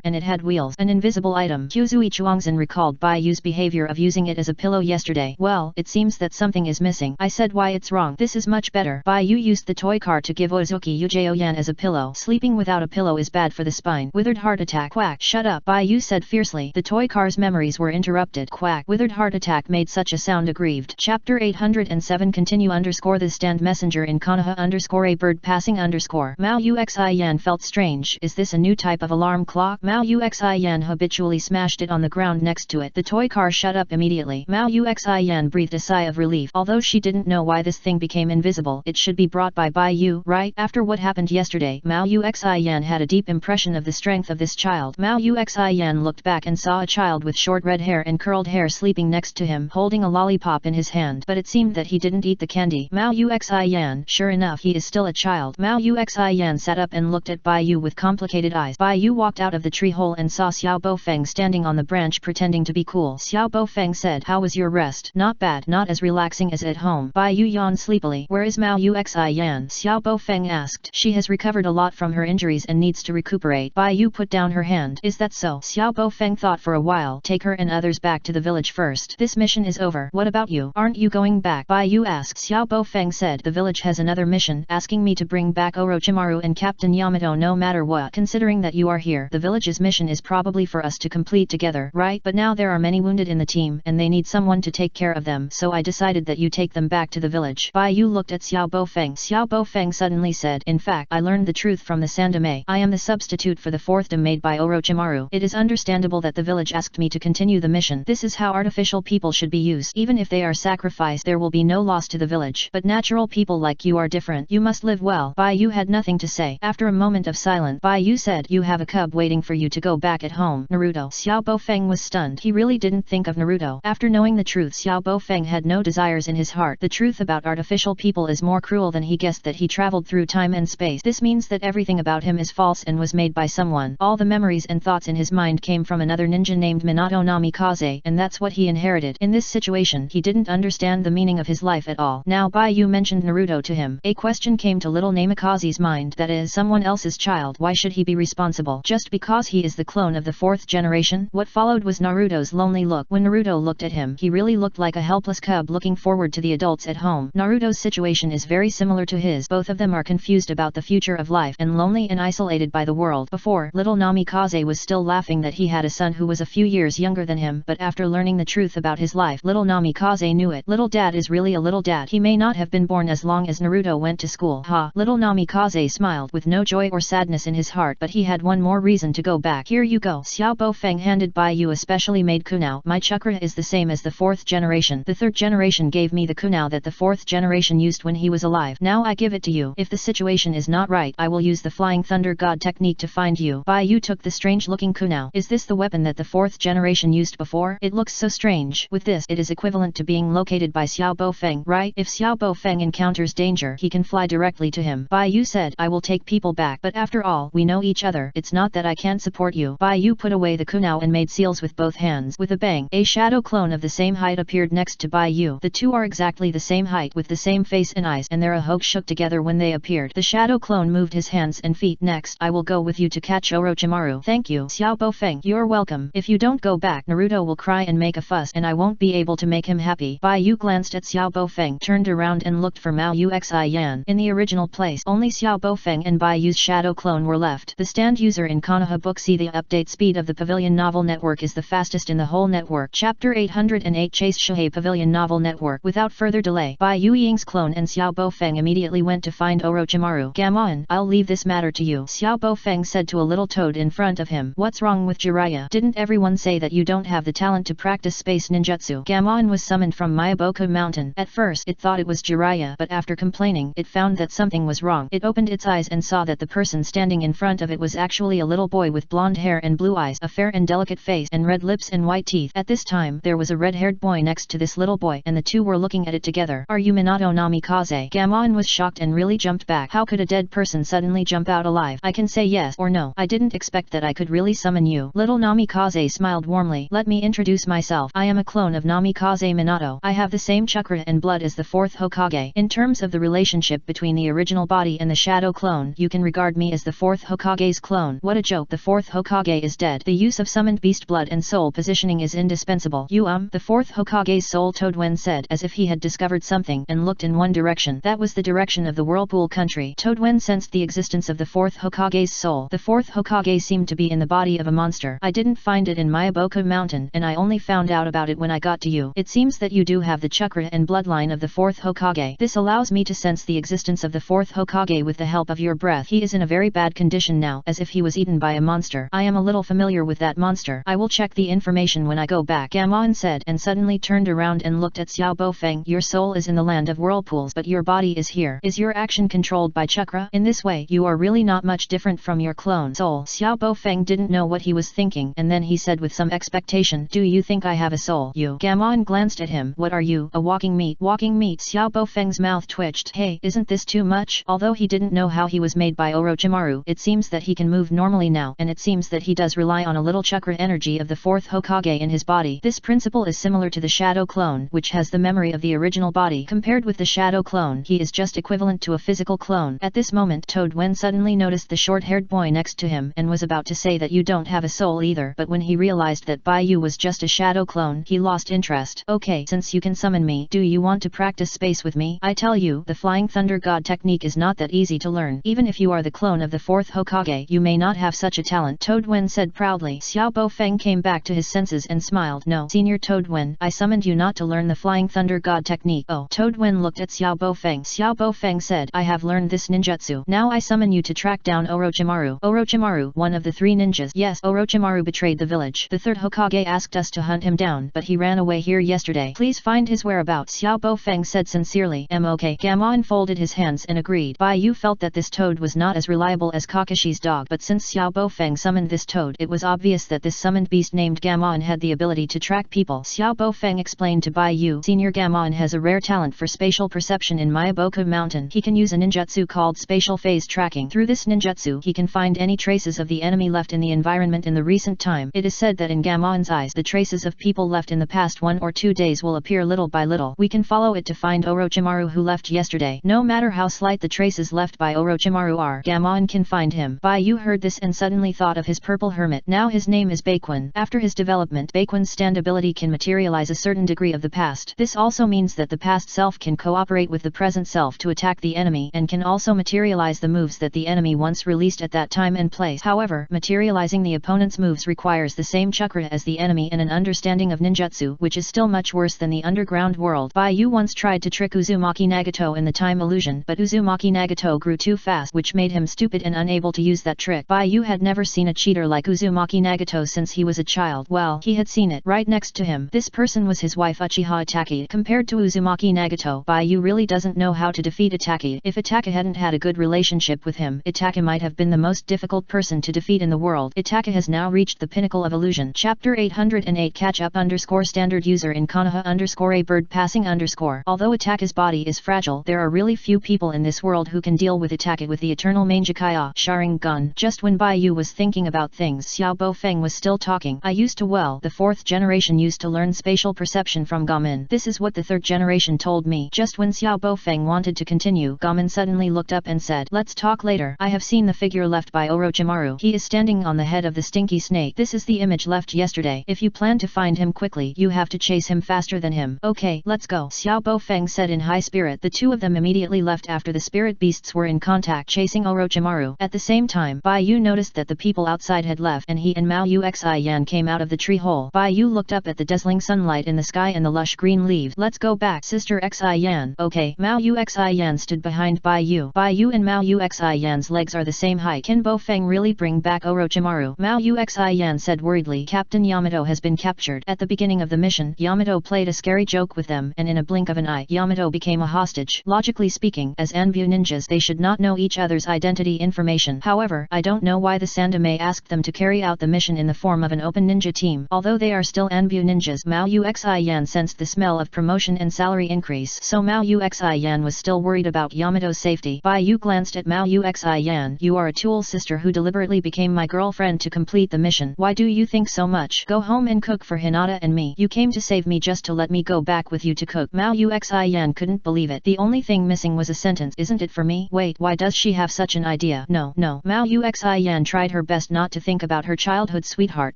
and it had wheels. An invisible item. Kyuzui Chuangzan recalled by Bayu's behavior of using it as a pillow yesterday. Well, it seems that something is missing. I said why it's wrong. This is much better. Bayu used the toy car to give Ozuki Ujoyan as a pillow. Sleeping without a pillow is bad for the spine. Withered heart attack. Quack. Shut up, Bayu said fiercely. The toy car's memories were interrupted. Quack. Withered heart attack made such a sound aggrieved. Chapter 807 Continue _ the stand messenger in Konoha _ a bird passing _ Mao Uxi Yan felt strange. Is this a new type of alarm clock? Mao Uxi Yan habitually smashed it on the ground next to it. The toy car shut up immediately. Mao Uxi Yan breathed a sigh of relief. Although she didn't know why this thing became invisible, it should be brought by Bayu, right? After what happened yesterday, Mao Uxi Yan had a deep impression of the strength of this child. Mao Uxi Yan looked back and saw a child with short red hair and curled hair sleeping next to him, holding a lollipop in his hand. But it seemed that he didn't eat the candy. Mao Uxi Yan, sure enough, he is still a child. Mao Uxi Yan sat up and looked at Bayu with complicated eyes. Bayu walked out of the tree hole and saw Xiao Bofeng standing on the branch pretending to be cool. Xiao Bofeng said, "How was your rest?" "Not bad, not as relaxing as at home." Bayu yawned sleepily. "Where is Mao Uxi Yan?" Xiao Bofeng asked. "She has recovered a lot from her injuries and needs to recuperate." Bayu put down her hand. "Is that so?" Xiao Bofeng thought for a while. "Take her and others back to the village first. This mission is over. What about you? Aren't you going back?" Bayu asked. Xiao Bofeng said, "The village has another mission, asking me to bring back Orochimaru and Captain Yamato no matter what. Considering that you are here, the village's mission is probably for us to complete together, right? But now there are many wounded in the team, and they need someone to take care of them, so I decided that you take them back to the village." Bayu looked at Xiao Bofeng. Xiao Bofeng suddenly said, "In fact, I learned the truth from the Sandame. I am the substitute for the fourth dam made by Orochimaru. It is understandable that the village asked me to continue the mission. This is how artificial people should be used. Even if they are sacrificed, there will be no loss to the village. But natural people like you are different. You must live well." Bayu had nothing to say. After a moment of silence, Bayu said, "You have a cub waiting for you to go back at home." Naruto. Xiao Bofeng was stunned. He really didn't think of Naruto. After knowing the truth, Xiao Bofeng had no desires in his heart. The truth about artificial people is more cruel than he guessed. That he traveled through time and space. This means that everything about him is false and was made by someone. All the memories and thoughts in his mind came from another ninja named Minato Namikaze, and that's what he inherited. In this situation, he didn't understand the meaning of his life at all. Now Bayu mentioned Naruto to him. A question came to little Namikaze's mind. That is someone else's child. Why should he be responsible? Just because he is the clone of the fourth generation? What followed was Naruto's lonely look. When Naruto looked at him, he really looked like a helpless cub looking forward to the adults at home. Naruto's situation is very similar to his. Both of them are confused about the future of life and lonely and isolated by the world. Before, little Namikaze was still laughing that he had a son who was a few years younger than him, but after learning the truth about his life, little Namikaze knew it. Little dad is really a little dad. He may not have been born as long as Naruto went to school. Ha! Little Namikaze smiled with no joy or sadness in his heart, but he had one more reason to go back. "Here you go." Xiao Bofeng handed Bayu a specially made kunao. "My chakra is the same as the fourth generation. The third generation gave me the kunao that the fourth generation used when he was alive. Now I give it to you. If the situation is not right, I will use the flying thunder god technique to find you." Bayu took the strange-looking kunao. "Is this the weapon that the fourth generation used before? It looks so strange. With this, it is equivalent to being located by Xiao Bofeng, right? If Xiao Bofeng encounters danger, he can fly directly to him." Bayu said, "I will take people back, but after all, we know each other. It's not that I can't support you." Bayu put away the kunao and made seals with both hands. With a bang, a shadow clone of the same height appeared next to Bayu. The two are exactly the same height with the same face and eyes, and their ahokes shook together when they appeared. The shadow clone moved his hands and feet. "Next, I will go with you to catch Orochimaru." "Thank you, Xiao Bofeng. You're welcome. If you don't go back, Naruto will cry and make a fuss, and I won't be able to make him happy." Bayu glanced at Xiao Bofeng, turned around and looked for Mao Uxi Yan. In the original place, only Xiao Bofeng and Bayu's shadow clone were left. The stand user in Konoha book. See the update speed of the Pavilion Novel Network is the fastest in the whole network. Chapter 808 Chase Shohei Pavilion Novel Network. Without further delay, Bayu Ying's clone and Xiao Bofeng immediately went to find Orochimaru. "Gamon, I'll leave this matter to you," Xiao Bofeng said to a little toad in front of him. "What's wrong with Jiraiya? Didn't everyone say that you don't have the talent to practice space ninjutsu?" Gamon was summoned from Miyaboku Mountain. At first it thought it was Jiraiya, but after complaining, it found that something was wrong. It opened its eyes and saw that the person standing in front of it was actually a little boy with blonde hair and blue eyes, a fair and delicate face and red lips and white teeth. At this time, there was a red-haired boy next to this little boy, and the two were looking at it together. "Are you Minato Namikaze?" Gamon was shocked and really jumped back. How could a dead person suddenly jump out alive? I can say yes or no. I didn't expect that I could really summon you. Little Namikaze smiled warmly. "Let me introduce myself. I am a clone of Namikaze Minato. I have the same chakra and blood as the fourth Hokage. In terms of the relationship between the original body and the shadow clone, you can regard me as the fourth Hokage's clone." What a joke! The fourth Hokage is dead. The use of summoned beast blood and soul positioning training is indispensable. The fourth Hokage's soul, Toadwen said, as if he had discovered something, and looked in one direction. That was the direction of the Whirlpool country. Toadwen sensed the existence of the fourth Hokage's soul. The fourth Hokage seemed to be in the body of a monster. I didn't find it in Myaboku Mountain, and I only found out about it when I got to you. It seems that you do have the chakra and bloodline of the fourth Hokage. This allows me to sense the existence of the fourth Hokage with the help of your breath. He is in a very bad condition now, as if he was eaten by a monster. I am a little familiar with that monster. I will check the information when I go back, Gamon said, and suddenly turned around and looked at Xiao Bofeng. Your soul is in the land of whirlpools, but your body is here. Is your action controlled by chakra? In this way, you are really not much different from your clone soul. Xiao Bofeng didn't know what he was thinking, and then he said with some expectation, do you think I have a soul? You. Gamon glanced at him. What are you, a walking meat? Walking meat? Xiao Bofeng's mouth twitched. Hey, isn't this too much? Although he didn't know how he was made by Orochimaru, it seems that he can move normally now, and it seems that he does rely on a little chakra energy of the fourth Hokage in his body. This principle is similar to the shadow clone, which has the memory of the original body. Compared with the shadow clone, he is just equivalent to a physical clone. At this moment, Toadwen suddenly noticed the short-haired boy next to him, and was about to say that you don't have a soul either, but when he realized that Baiyu was just a shadow clone, he lost interest. Okay, since you can summon me, do you want to practice space with me? I tell you, the Flying Thunder God technique is not that easy to learn. Even if you are the clone of the fourth Hokage, you may not have such a talent, Toadwen said proudly. Xiao Bofeng came back to his senses and smiled. No, Senior Toadwen, I summoned you not to learn the Flying Thunder God technique. Oh, Toadwen looked at Xiao Bofeng. Xiao Bofeng said, I have learned this ninjutsu. Now I summon you to track down Orochimaru. Orochimaru, one of the three ninjas. Yes, Orochimaru betrayed the village. The third Hokage asked us to hunt him down, but he ran away here yesterday. Please find his whereabouts. Xiao Bofeng said sincerely. Okay. Gamon folded his hands and agreed. Baiyu felt that this toad was not as reliable as Kakashi's dog, but since Xiao Bofeng summoned this toad, it was obvious that this summoned beast named Gamon had the ability to track people. Xiao Bofeng explained to Baiyu, Senior Gamon has a rare talent for spatial perception in Myaboku Mountain. He can use a ninjutsu called spatial phase tracking. Through this ninjutsu, he can find any traces of the enemy left in the environment in the recent time. It is said that in Gamon's eyes, the traces of people left in the past 1 or 2 days will appear little by little. We can follow it to find Orochimaru who left yesterday. No matter how slight the traces left by Orochimaru are, Gamon can find him. Baiyu heard this and suddenly thought of his purple hermit. Now his name is Baequan. After his development, Baequan's stand ability can materialize a certain degree of the past. This also means that the past self can cooperate with the present self to attack the enemy, and can also materialize the moves that the enemy once released at that time and place. However, materializing the opponent's moves requires the same chakra as the enemy and an understanding of ninjutsu, which is still much worse than the underground world. Baiyu once tried to trick Uzumaki Nagato in the time illusion, but Uzumaki Nagato grew too fast, which made him stupid and unable to use that trick. Baiyu had never seen a cheater like Uzumaki Nagato since he was a child. Well, he had seen it right next to him. This person was his wife Uchiha Itaki. Compared to Uzumaki Nagato, Baiyu really doesn't know how to defeat Itaki. If Itaka hadn't had a good relationship with him, Itaka might have been the most difficult person to defeat in the world. Itaka has now reached the pinnacle of illusion. Chapter 808 Catch up _ standard user in Konoha _ a bird passing _ Although Itaka's body is fragile, there are really few people in this world who can deal with Itaka with the eternal Mangekyou Sharingan. Just when Baiyu was thinking about things, Xiao Bofeng was still talking. The fourth generation used to learn spatial perception from Gamin. This is what the third generation told me. Just when Xiao Bofeng wanted to continue, Gamin suddenly looked up and said, let's talk later. I have seen the figure left by Orochimaru. He is standing on the head of the stinky snake. This is the image left yesterday. If you plan to find him quickly, you have to chase him faster than him. Okay, let's go, Xiao Bofeng said in high spirit. The two of them immediately left after the spirit beasts were in contact chasing Orochimaru. At the same time, Baiyu noticed that the people outside had left and he and Mao Uxian came out of the tree hole. Baiyu looked up at the dazzling sunlight in the sky and the lush green leaves. Let's go back, Sister Xian. Okay, Mao Uxian stood behind Baiyu. Baiyu and Mao Uxian's legs are the same height. Can Bofeng really bring back Orochimaru? Mao Uxian said worriedly. Captain Yamato has been captured. At the beginning of the mission, Yamato played a scary joke with them, and in a blink of an eye, Yamato became a hostage. Logically speaking, as Anbu ninjas, they should not know each other's identity information. However, I don't know why the Sandame asked them to carry out the mission in the form of an open ninja team. Although they are still Anbu ninjas, Mao Uxian sensed the smell of promotion and salary increase, so Mao Uxian was still worried about Yamato's safety. Baiyu glanced at Mao Uxian. You are a tool sister who deliberately became my girlfriend to complete the mission. Why do you think so much? Go home and cook for Hinata and me. You came to save me just to let me go back with you to cook. Mao Uxian couldn't believe it. The only thing missing was a sentence. Isn't it for me? Wait, why does she have such an idea? No. Mao Uxian tried her best not to think about her childhood sweetheart.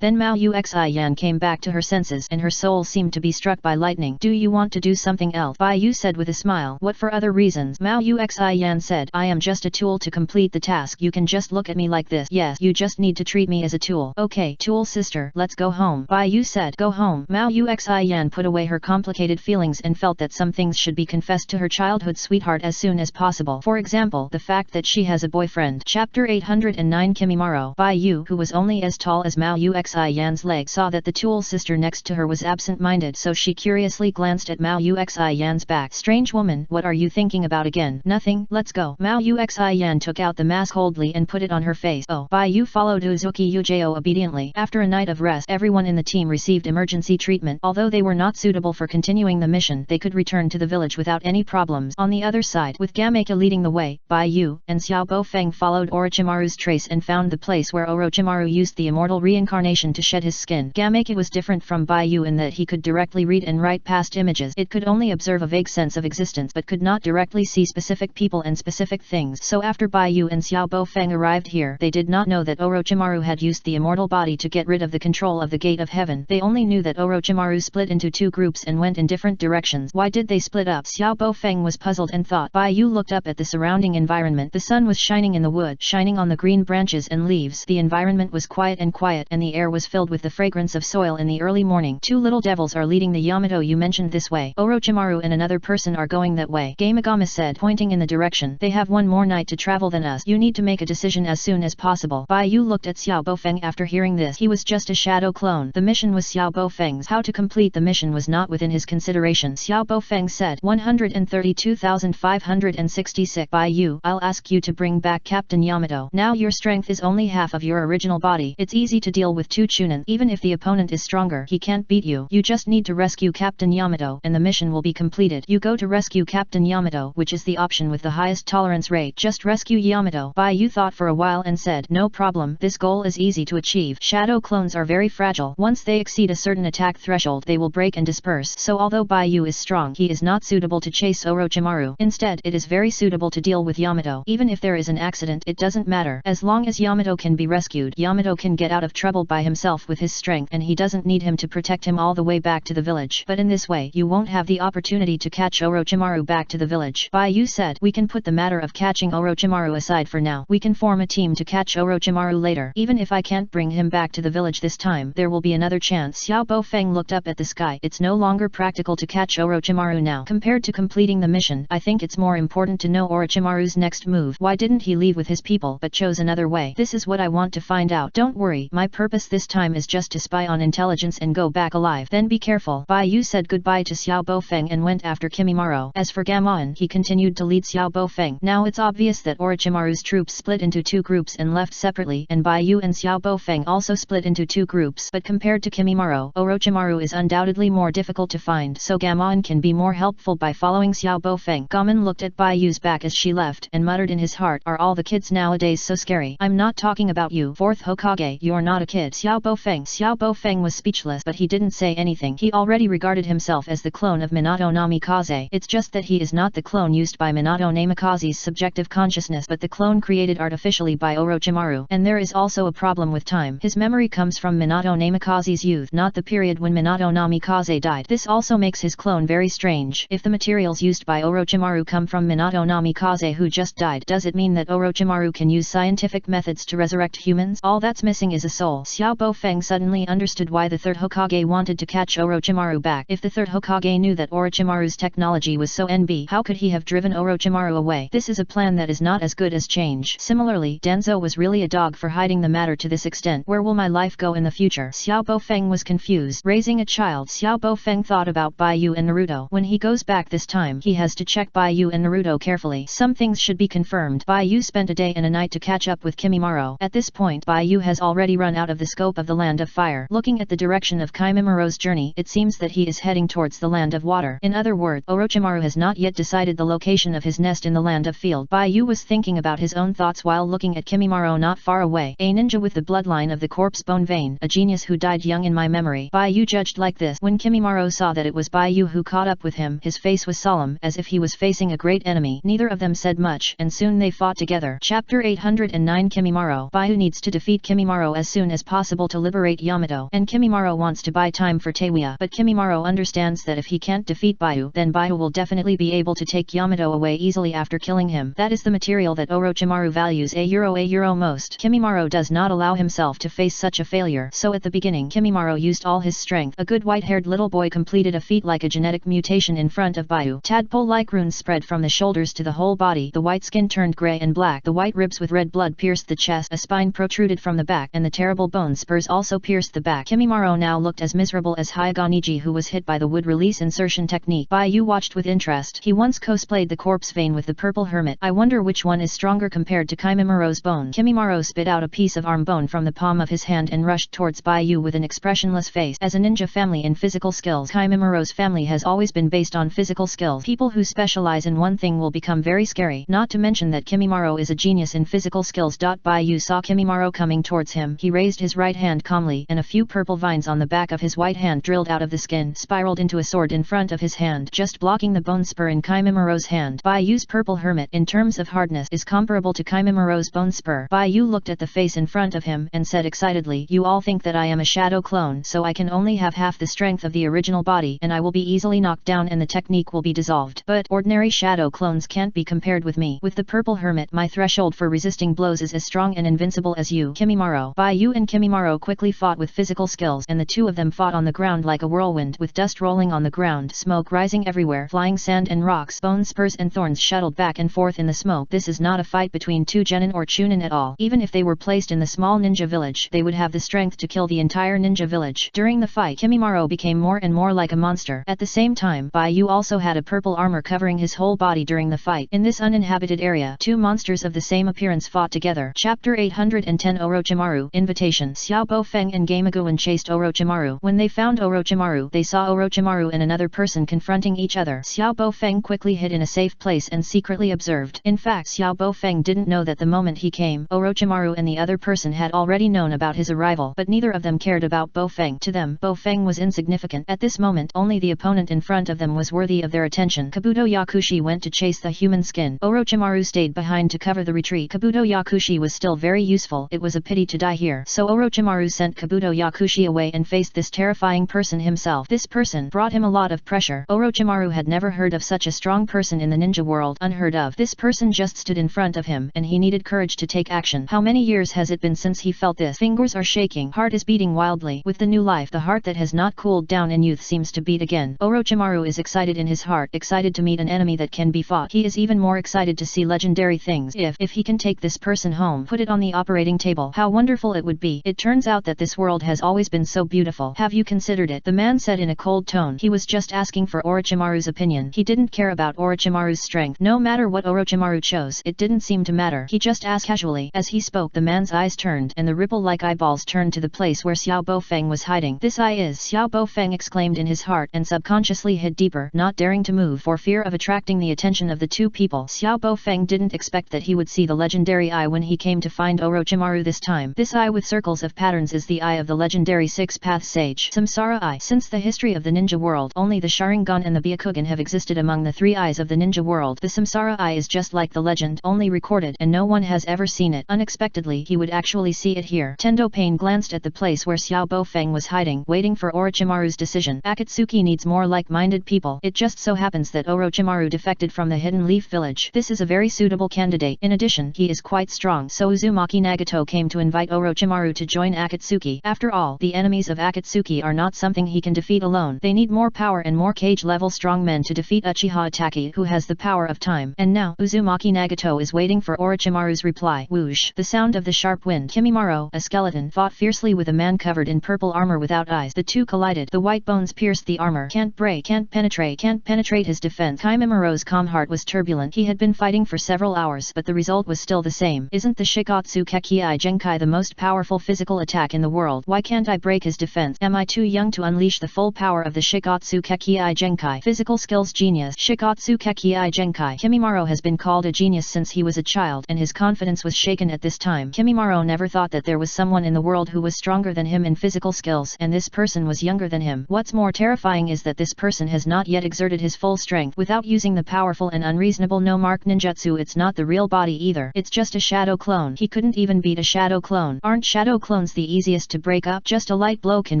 Then Mao Uxian Xiaoyan came back to her senses and her soul seemed to be struck by lightning. Do you want to do something else? Bai Yu said with a smile. What for other reasons? Mao Xiaoyan said. I am just a tool to complete the task. You can just look at me like this. Yes, you just need to treat me as a tool. Okay, tool sister, let's go home. Bai Yu said. Go home. Mao Xiaoyan put away her complicated feelings and felt that some things should be confessed to her childhood sweetheart as soon as possible. For example, the fact that she has a boyfriend. Chapter 809 Kimimaro. Bai Yu, who was only as tall as Mao Xiaoyan's leg, saw that the tool sister next to her was absent-minded, so she curiously glanced at Mao Xiaoyan's back. Strange woman, what are you thinking about again? Nothing, let's go. Mao Xiaoyan took out the mask coldly and put it on her face. Oh. Bai Yu followed Uzuki Yujao obediently. After a night of rest, everyone in the team received emergency treatment. Although they were not suitable for continuing the mission, they could return to the village without any problems. On the other side, with Gameka leading the way, Bai Yu and Xiao Bofeng followed Orochimaru's trace and found the place where Orochimaru used the immortal reincarnation to shed his skin. Gameka was different from Bai Yu in that he could directly read and write past images. It could only observe a vague sense of existence but could not directly see specific people and specific things. So after Bai Yu and Xiao Bofeng arrived here, they did not know that Orochimaru had used the immortal body to get rid of the control of the gate of heaven. They only knew that Orochimaru split into two groups and went in different directions. Why did they split up? Xiao Bofeng was puzzled and thought. Bai Yu looked up at the surrounding environment. The sun was shining in the wood, shining on the green branches and leaves. The environment was quiet and the air was filled with the fragrance of soil in the early morning. Two little devils are leading the Yamato you mentioned this way. Orochimaru and another person are going that way. Gamagama said, pointing in the direction. They have one more night to travel than us. You need to make a decision as soon as possible. Bai Yu looked at Xiao Bofeng after hearing this. He was just a shadow clone. The mission was Xiao Bofeng's. How to complete the mission was not within his consideration. Xiao Bofeng said, 132,566. Bai Yu, I'll ask you to bring back Captain Yamato. Now your strength is only half of your original body. It's easy to deal with two Chunin. Even if the opponent is stronger, he can't beat you. You just need to rescue Captain Yamato and the mission will be completed. You go to rescue Captain Yamato, which is the option with the highest tolerance rate. Just rescue Yamato. Bai Yu thought for a while and said, no problem, this goal is easy to achieve. Shadow clones are very fragile. Once they exceed a certain attack threshold, they will break and disperse. So although Bai Yu is strong, he is not suitable to chase Orochimaru. Instead, it is very suitable to deal with Yamato. Even if there is an accident, it doesn't matter. As long as Yamato can be rescued, Yamato can get out of trouble by himself with his strength and he doesn't need him to protect him all the way back to the village. But in this way, you won't have the opportunity to catch Orochimaru back to the village. Bai Yu said, we can put the matter of catching Orochimaru aside for now. We can form a team to catch Orochimaru later. Even if I can't bring him back to the village this time, there will be another chance. Xiao Bofeng looked up at the sky. It's no longer practical to catch Orochimaru now. Compared to completing the mission, I think it's more important to know Orochimaru's next move. Why didn't he leave with his people but chose another way? This is what I want to find out. Don't worry, my purpose this time is just to spy on intelligence and go back alive. Then be careful. Bai Yu said goodbye to Xiao Bofeng and went after Kimimaro. As for Gamoan, he continued to lead Xiao Bofeng. Now it's obvious that Orochimaru's troops split into two groups and left separately, and Bai Yu and Xiao Bofeng also split into two groups. But compared to Kimimaro, Orochimaru is undoubtedly more difficult to find, so Gamoan can be more helpful by following Xiao Bofeng. Gaman looked at Bai Yu's back as she left and muttered in his heart, are all the kids nowadays so scary? I'm not talking about you, fourth Hokage, you're not a kid. Xiao Bofeng was speechless, but he didn't say anything. He already regarded himself as the clone of Minato Namikaze. It's just that he is not the clone used by Minato Namikaze's subjective consciousness but the clone created artificially by Orochimaru. And there is also a problem with time. His memory comes from Minato Namikaze's youth, not the period when Minato Namikaze died. This also makes his clone very strange. If the materials used by Orochimaru come from Minato Namikaze who just died, does it mean that Orochimaru can use scientific methods to resurrect humans? All that's missing is a soul. Xiao Bofeng suddenly understood why the third Hokage wanted to catch Orochimaru back. If the third Hokage knew that Orochimaru's technology was so NB, how could he have driven Orochimaru away? This is a plan that is not as good as change. Similarly, Danzo was really a dog for hiding the matter to this extent. Where will my life go in the future? Xiao Bofeng was confused. Raising a child, Xiao Bofeng thought about Bai Yu and Naruto. When he goes back this time, he has to check Bai Yu and Naruto carefully. Some things should be confirmed. Bai Yu spent a day and a night to catch up with Kimimaro. At this point, Bai Yu has already run out of the scope of the land of fire. Looking at the direction of Kimimaro's journey, it seems that he is heading towards the land of water. In other words, Orochimaru has not yet decided the location of his nest in the land of field. Bai Yu was thinking about his own thoughts while looking at Kimimaro not far away. A ninja with the bloodline of the corpse bone vein, a genius who died young in my memory. Bai Yu judged like this. When Kimimaro saw that it was Bai Yu who caught up with him, his face was solemn, as if he was facing a great enemy. Neither of them said much, and soon they fought together. Chapter 809 Kimimaro. Bai Yu needs to defeat Kimimaro as soon as possible to liberate Yamato. Yamato, and Kimimaro wants to buy time for Teiwaya. But Kimimaro understands that if he can't defeat Baiyu, then Baiyu will definitely be able to take Yamato away easily after killing him. That is the material that Orochimaru values a euro most. Kimimaro does not allow himself to face such a failure. So at the beginning Kimimaro used all his strength. A good white-haired little boy completed a feat like a genetic mutation in front of Baiyu. Tadpole-like runes spread from the shoulders to the whole body. The white skin turned grey and black. The white ribs with red blood pierced the chest. A spine protruded from the back, and the terrible bone spurs also pierced the back. Kimimaro now looked as miserable as Hyaganiji, who was hit by the wood release insertion technique. Baiyu watched with interest. He once cosplayed the corpse vein with the purple hermit. I wonder which one is stronger compared to Kimimiro's bone. Kimimaro spit out a piece of arm bone from the palm of his hand and rushed towards Baiyu with an expressionless face. As a ninja family in physical skills, Kimimiro's family has always been based on physical skills. People who specialize in one thing will become very scary. Not to mention that Kimimaro is a genius in physical skills. Baiyu saw Kimimaro coming towards him. He raised his right hand calmly, and a few purple vines on the back of his white hand drilled out of the skin, spiraled into a sword in front of his hand, just blocking the bone spur in Kimimiro's hand. Baiyu's purple hermit, in terms of hardness, is comparable to Kimimiro's bone spur. Baiyu looked at the face in front of him and said excitedly, "You all think that I am a shadow clone, so I can only have half the strength of the original body, and I will be easily knocked down and the technique will be dissolved. But ordinary shadow clones can't be compared with me. With the purple hermit, my threshold for resisting blows is as strong and invincible as you, Kimimaro." Baiyu and Kimimaro quickly fought with physical skills, and the two of them fought on the ground like a whirlwind, with dust rolling on the ground, smoke rising everywhere, flying sand and rocks, bone spurs and thorns shuttled back and forth in the smoke. This is not a fight between two genin or chunin at all. Even if they were placed in the small ninja village, they would have the strength to kill the entire ninja village. During the fight, Kimimaro became more and more like a monster. At the same time, Baiyu also had a purple armor covering his whole body during the fight. In this uninhabited area, two monsters of the same appearance fought together. Chapter 810 Orochimaru Invitation. Xiao Bofeng and Gameguan chased Orochimaru. When they found Orochimaru, they saw Orochimaru and another person confronting each other. Xiao Bofeng quickly hid in a safe place and secretly observed. In fact, Xiao Bofeng didn't know that the moment he came, Orochimaru and the other person had already known about his arrival, but neither of them cared about Bofeng. To them, Bofeng was insignificant. At this moment, only the opponent in front of them was worthy of their attention. Kabuto Yakushi went to chase the human skin. Orochimaru stayed behind to cover the retreat. Kabuto Yakushi was still very useful. It was a pity to die here. So Orochimaru sent Kabuto Yakushi away and faced this terrifying person himself. This person brought him a lot of pressure. Orochimaru had never heard of such a strong person in the ninja world. Unheard of. This person just stood in front of him, and he needed courage to take action. How many years has it been since he felt this? Fingers are shaking. Heart is beating wildly. With the new life, the heart that has not cooled down in youth seems to beat again. Orochimaru is excited in his heart, excited to meet an enemy that can be fought. He is even more excited to see legendary things. If he can take this person home, put it on the operating table, how wonderful it would be. It turns out that this world has always been so beautiful. Have you considered it? The man said in a cold tone. He was just asking for Orochimaru's opinion. He didn't care about Orochimaru's strength. No matter what Orochimaru chose, it didn't seem to matter. He just asked casually. As he spoke, the man's eyes turned, and the ripple-like eyeballs turned to the place where Xiao Bofeng was hiding. This eye is, Xiao Bofeng exclaimed in his heart, and subconsciously hid deeper, not daring to move for fear of attracting the attention of the two people. Xiao Bofeng didn't expect that he would see the legendary eye when he came to find Orochimaru this time. This eye with circles of patterns is the eye of the legendary six-path sage, Samsara Eye. Since the history of the ninja world, only the Sharingan and the Byakugan have existed among the three eyes of the ninja world. The Samsara Eye is just like the legend, only recorded, and no one has ever seen it. Unexpectedly, he would actually see it here. Tendo Pain glanced at the place where Xiao Bofeng was hiding, waiting for Orochimaru's decision. Akatsuki needs more like-minded people. It just so happens that Orochimaru defected from the Hidden Leaf Village. This is a very suitable candidate. In addition, he is quite strong, so Uzumaki Nagato came to invite Orochimaru to join Akatsuki. After all, the enemies of Akatsuki are not something he can defeat alone. They need more power and more cage-level strong men to defeat Uchiha Itachi, who has the power of time. And now, Uzumaki Nagato is waiting for Orochimaru's reply. Whoosh! The sound of the sharp wind. Kimimaro, a skeleton, fought fiercely with a man covered in purple armor without eyes. The two collided. The white bones pierced the armor. Can't break, can't penetrate his defense. Kimimiro's calm heart was turbulent. He had been fighting for several hours, but the result was still the same. Isn't the Shikatsu Kekkei Genkai the most powerful physical attack in the world? Why can't I break his defense? Am I too young to unleash the full power of the Shikatsu Kekkei Genkai? Physical skills genius. Shikatsu Kekkei Genkai. Kimimaro has been called a genius since he was a child, and his confidence was shaken at this time. Kimimaro never thought that there was someone in the world who was stronger than him in physical skills, and this person was younger than him. What's more terrifying is that this person has not yet exerted his full strength without using the powerful and unreasonable no-mark ninjutsu. It's not the real body either. It's just a shadow clone. He couldn't even beat a shadow clone. Aren't shadow clones the easiest to break? break up? Just a light blow can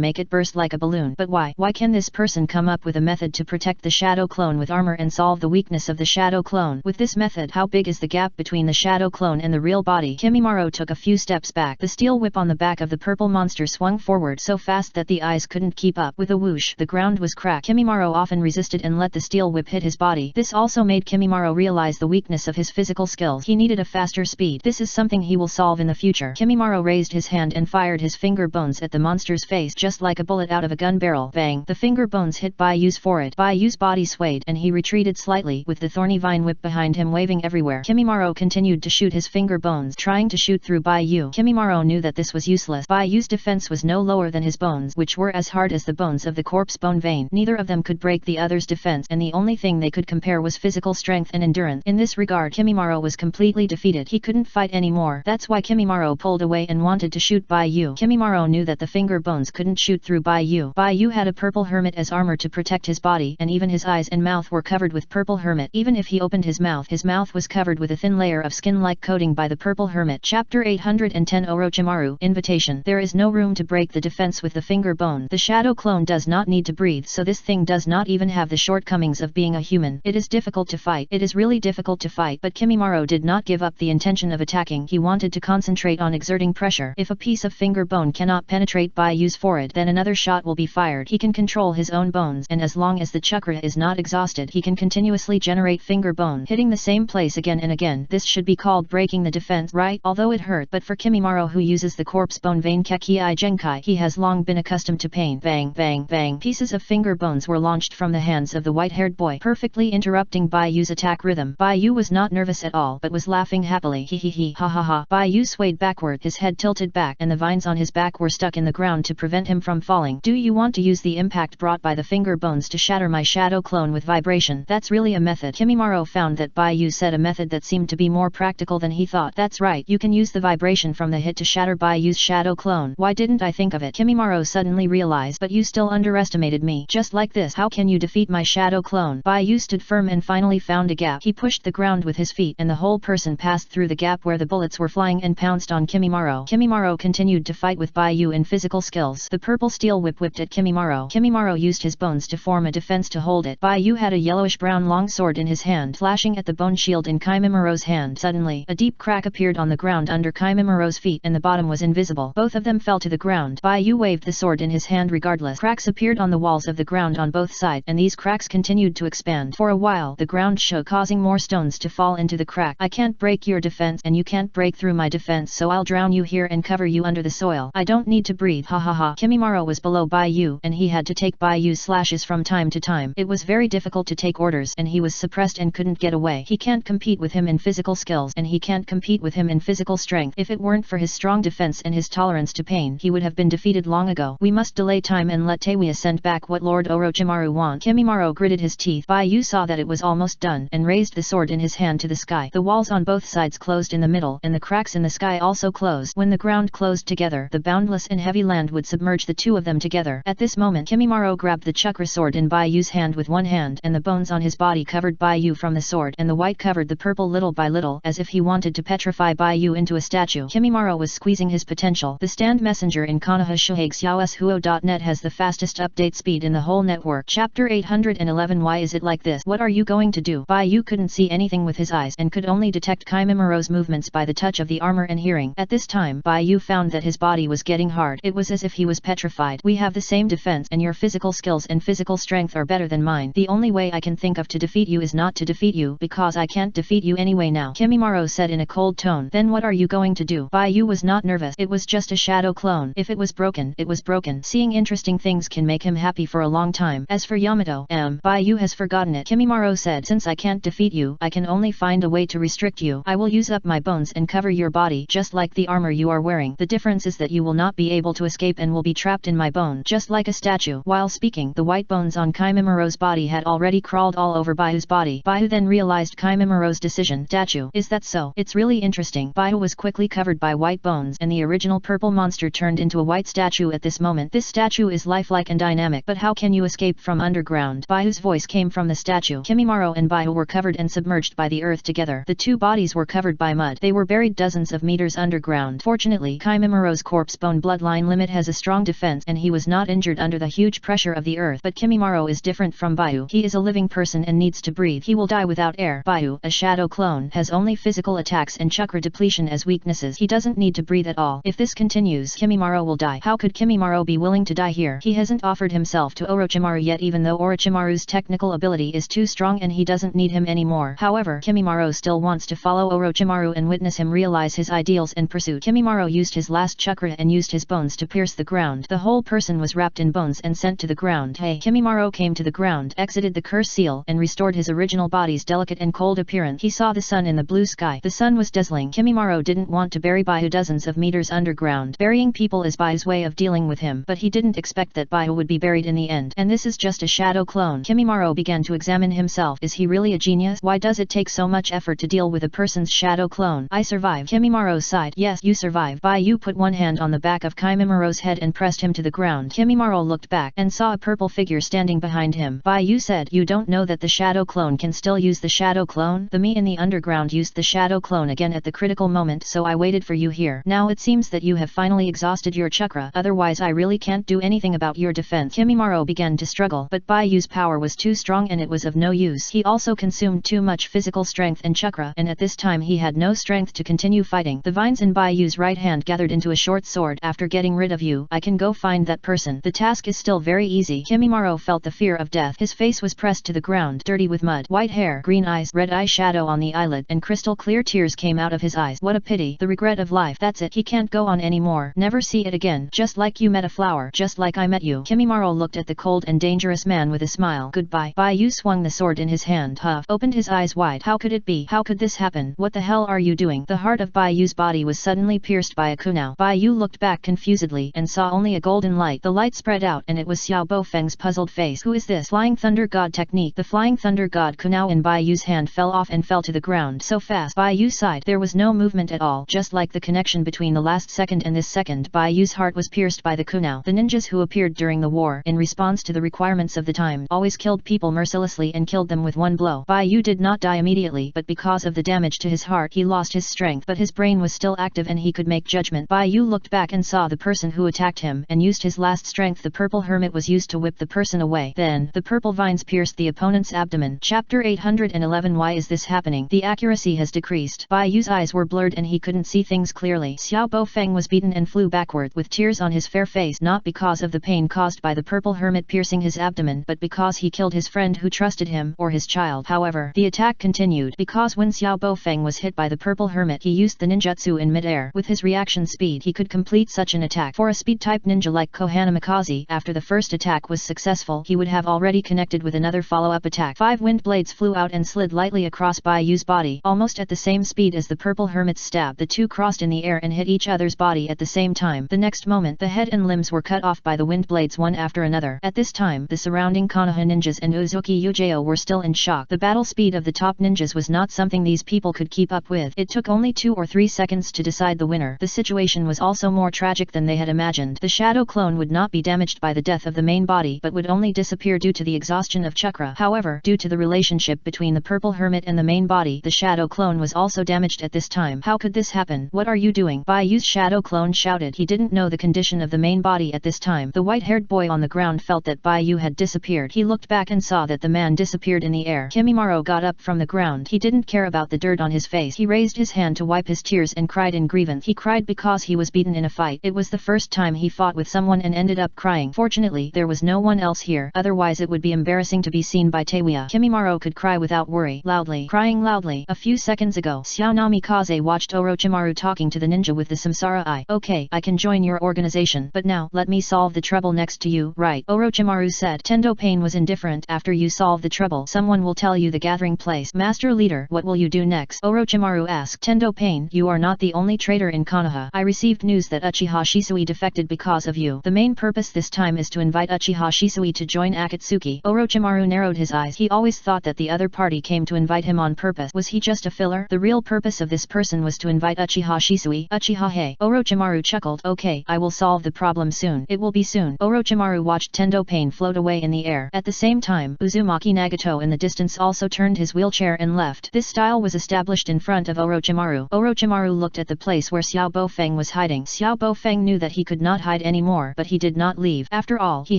make it burst like a balloon. But why? Why can this person come up with a method to protect the shadow clone with armor and solve the weakness of the shadow clone? With this method, how big is the gap between the shadow clone and the real body? Kimimaro took a few steps back. The steel whip on the back of the purple monster swung forward so fast that the eyes couldn't keep up. With a whoosh, the ground was cracked. Kimimaro often resisted and let the steel whip hit his body. This also made Kimimaro realize the weakness of his physical skills. He needed a faster speed. This is something he will solve in the future. Kimimaro raised his hand and fired his finger bones at the monster's face just like a bullet out of a gun barrel. Bang! The finger bones hit Bayu's forehead. Bayu's body swayed and he retreated slightly with the thorny vine whip behind him waving everywhere. Kimimaro continued to shoot his finger bones, trying to shoot through Bayu. Kimimaro knew that this was useless. Bayu's defense was no lower than his bones, which were as hard as the bones of the corpse bone vein. Neither of them could break the other's defense, and the only thing they could compare was physical strength and endurance. In this regard, Kimimaro was completely defeated. He couldn't fight anymore. That's why Kimimaro pulled away and wanted to shoot Bayu. Kimimaro knew that the finger bones couldn't shoot through Bayu. Bayu had a purple hermit as armor to protect his body, and even his eyes and mouth were covered with purple hermit. Even if he opened his mouth was covered with a thin layer of skin-like coating by the purple hermit. Chapter 810 Orochimaru Invitation. There is no room to break the defense with the finger bone. The shadow clone does not need to breathe, so this thing does not even have the shortcomings of being a human. It is difficult to fight. It is really difficult to fight, but Kimimaro did not give up the intention of attacking. He wanted to concentrate on exerting pressure. If a piece of finger bone cannot penetrate Bayu's forehead, then another shot will be fired. He can control his own bones, and as long as the chakra is not exhausted, he can continuously generate finger bone, hitting the same place again and again. This should be called breaking the defense, right? Although it hurt, but for Kimimaro, who uses the corpse bone vein Kekii Genkai, he has long been accustomed to pain. Bang, bang, bang. Pieces of finger bones were launched from the hands of the white-haired boy, perfectly interrupting Bayu's attack rhythm. Bayu was not nervous at all, but was laughing happily. He ha ha ha. Bayu swayed backward, his head tilted back, and the vines on his back were stuck in the ground to prevent him from falling. Do you want to use the impact brought by the finger bones to shatter my shadow clone with vibration? That's really a method. Kimimaro found that Bayu said a method that seemed to be more practical than he thought. That's right, you can use the vibration from the hit to shatter Bayu's shadow clone. Why didn't I think of it? Kimimaro suddenly realized. But you still underestimated me. Just like this, how can you defeat my shadow clone? Bayu stood firm and finally found a gap. He pushed the ground with his feet, and the whole person passed through the gap where the bullets were flying and pounced on Kimimaro. Kimimaro continued to fight with Bayu in physical skills. The purple steel whip whipped at Kimimaro. Kimimaro used his bones to form a defense to hold it. Bayu had a yellowish-brown long sword in his hand, flashing at the bone shield in Kimimaro's hand. Suddenly, a deep crack appeared on the ground under Kimimaro's feet, and the bottom was invisible. Both of them fell to the ground. Bayu waved the sword in his hand regardless. Cracks appeared on the walls of the ground on both sides, and these cracks continued to expand. For a while, the ground shook, causing more stones to fall into the crack. I can't break your defense, and you can't break through my defense, so I'll drown you here and cover you under the soil. I don't need to breathe. Ha ha ha. Kimimaro was below Bayu, and he had to take Bayu's slashes from time to time. It was very difficult to take orders, and he was suppressed and couldn't get away. He can't compete with him in physical skills, and he can't compete with him in physical strength. If it weren't for his strong defense and his tolerance to pain, he would have been defeated long ago. We must delay time and let Teiwaya send back what Lord Orochimaru wants. Kimimaro gritted his teeth. Bayu saw that it was almost done, and raised the sword in his hand to the sky. The walls on both sides closed in the middle, and the cracks in the sky also closed. When the ground closed together, the boundless and heavy land would submerge the two of them together. At this moment, Kimimaro grabbed the chakra sword in Bayu's hand with one hand, and the bones on his body covered Bayu from the sword, and the white covered the purple little by little, as if he wanted to petrify Bayu into a statue. Kimimaro was squeezing his potential. The stand messenger in Konoha Shuheigsyaosuho.net has the fastest update speed in the whole network. Chapter 811 Why is it like this? What are you going to do? Bayu couldn't see anything with his eyes, and could only detect Kimimaro's movements by the touch of the armor and hearing. At this time, Bayu found that his body was getting hard. It was as if he was petrified. We have the same defense, and your physical skills and physical strength are better than mine. The only way I can think of to defeat you is not to defeat you, because I can't defeat you anyway now, Kimimaro said in a cold tone. Then what are you going to do? Bayu was not nervous. It was just a shadow clone. If it was broken, it was broken. Seeing interesting things can make him happy for a long time. As for Yamato, Bayu has forgotten it. Kimimaro said, since I can't defeat you, I can only find a way to restrict you. I will use up my bones and cover your body, just like the armor you are wearing. The difference is that you will not be able to escape and will be trapped in my bone, just like a statue. While speaking, the white bones on Kimimaro's body had already crawled all over Bayu's body. Bayu then realized Kimimaro's decision. Statue, is that so? It's really interesting. Bayu was quickly covered by white bones, and the original purple monster turned into a white statue at this moment. This statue is lifelike and dynamic, but how can you escape from underground? Bayu's voice came from the statue. Kimimaro and Bayu were covered and submerged by the earth together. The two bodies were covered by mud. They were buried dozens of meters underground. Fortunately, Kimimaro's corpse bone bloodline limit has a strong defense and he was not injured under the huge pressure of the earth. But Kimimaro is different from Bayu. He is a living person and needs to breathe. He will die without air. Bayu, a shadow clone, has only physical attacks and chakra depletion as weaknesses. He doesn't need to breathe at all. If this continues, Kimimaro will die. How could Kimimaro be willing to die here? He hasn't offered himself to Orochimaru yet, even though Orochimaru's technical ability is too strong and he doesn't need him anymore. However, Kimimaro still wants to follow Orochimaru and witness him realize his ideals and pursuit. Kimimaro used his last chakra and used his bones to pierce the ground. The whole person was wrapped in bones and sent to the ground. Hey! Kimimaro came to the ground, exited the curse seal, and restored his original body's delicate and cold appearance. He saw the sun in the blue sky. The sun was dazzling. Kimimaro didn't want to bury Bayu dozens of meters underground. Burying people is Bayu's way of dealing with him, but he didn't expect that Bayu would be buried in the end. And this is just a shadow clone. Kimimaro began to examine himself. Is he really a genius? Why does it take so much effort to deal with a person's shadow clone? I survived. Kimimaro sighed. Yes, you survived. Bayu put one hand on the back of Kimimaro's head and pressed him to the ground. Kimimaro looked back and saw a purple figure standing behind him. Bayu said, you don't know that the shadow clone can still use the shadow clone? The me in the underground used the shadow clone again at the critical moment, so I waited for you here. Now it seems that you have finally exhausted your chakra, otherwise I really can't do anything about your defense. Kimimaro began to struggle, but Bayu's power was too strong and it was of no use. He also consumed too much physical strength and chakra, and at this time he had no strength to continue fighting. The vines in Bayu's right hand gathered into a short sword. After getting rid of you, I can go find that person. The task is still very easy. Kimimaro felt the fear of death. His face was pressed to the ground, dirty with mud. White hair, green eyes, red eye shadow on the eyelid, and crystal clear tears came out of his eyes. What a pity. The regret of life. That's it. He can't go on anymore. Never see it again. Just like you met a flower. Just like I met you. Kimimaro looked at the cold and dangerous man with a smile. Goodbye. Bayu swung the sword in his hand. Huff opened his eyes wide. How could it be? How could this happen? What the hell are you doing? The heart of Bayu's body was suddenly pierced by a kunao. Bayu looked back confusedly and saw only a golden light. The light spread out and it was Xiao Bofeng's puzzled face. Who is this? Flying Thunder God technique. The Flying Thunder God kunao in Bayu's hand fell off and fell to the ground so fast. Bayu sighed. There was no movement at all, just like the connection between the last second and this second. Bayu's heart was pierced by the kunao. The ninjas who appeared during the war, in response to the requirements of the time, always killed people mercilessly and killed them with one blow. Bayu did not die immediately, but because of the damage to his heart he lost his strength, but his brain was still active and he could make judgment. Bayu looked back and saw the person who attacked him and used his last strength. The purple hermit was used to whip the person away. Then, the purple vines pierced the opponent's abdomen. Chapter 811. Why is this happening? The accuracy has decreased. Bayu's eyes were blurred and he couldn't see things clearly. Xiao Bofeng was beaten and flew backward with tears on his fair face, not because of the pain caused by the purple hermit piercing his abdomen, but because he killed his friend who trusted him, or his child. However, the attack continued, because when Xiao Bofeng was hit by the purple hermit he used the ninjutsu in mid-air. With his reaction speed he could complete such an attack. For a speed-type ninja like Konoha Mikaze, after the first attack was successful he would have already connected with another follow-up attack. 5 wind blades flew out and slid lightly across Bayu's body, almost at the same speed as the purple hermit's stab. The two crossed in the air and hit each other's body at the same time. The next moment the head and limbs were cut off by the wind blades one after another. At this time the surrounding Konoha ninjas and Uzuki Yujao were still in shock. The battle speed of the top ninjas was not something these people could keep up with. It took only 2 or 3 seconds to decide the winner. The situation was also more tragic than they had imagined. The shadow clone would not be damaged by the death of the main body, but would only disappear due to the exhaustion of chakra. However, due to the relationship between the purple hermit and the main body, the shadow clone was also damaged at this time. How could this happen? What are you doing? Bayu's shadow clone shouted. He didn't know the condition of the main body at this time. The white-haired boy on the ground felt that Bayu had disappeared. He looked back and saw that the man disappeared in the air. Kimimaro got up from the ground. He didn't care about the dirt on his face. He raised his hand to wipe his tears and cried in grievance. He cried because he was beaten in a fight. It was the first time he fought with someone and ended up crying. Fortunately, there was no one else here, otherwise it would be embarrassing to be seen by Teiwaya. Kimimaro could cry without worry, loudly, crying loudly. A few seconds ago, Xiao Namikaze watched Orochimaru talking to the ninja with the samsara eye. Okay, I can join your organization, but now, let me solve the trouble next to you. Right, Orochimaru said. Tendo Pain was indifferent. After you solve the trouble, someone will tell you the gathering place. Master Leader, what will you do next? Orochimaru asked. Tendo Pain, you are not the only traitor in Konoha. I received news that Uchiha Shisui defected because of you. The main purpose this time is to invite Uchiha Shisui to join Akatsuki. Orochimaru narrowed his eyes. He always thought that the other party came to invite him on purpose. Was he just a filler? The real purpose of this person was to invite Uchiha Shisui. Uchiha hey. Orochimaru chuckled. Okay, I will solve the problem soon. It will be soon. Orochimaru watched Tendo Pain float away in the air. At the same time, Uzumaki Nagato in the distance also turned his wheelchair and left. This style was established in front of Orochimaru. Orochimaru looked at the place where Xiao Baofeng was hiding. Xiao Baofeng knew that he could not hide anymore, but he did not leave. After all, he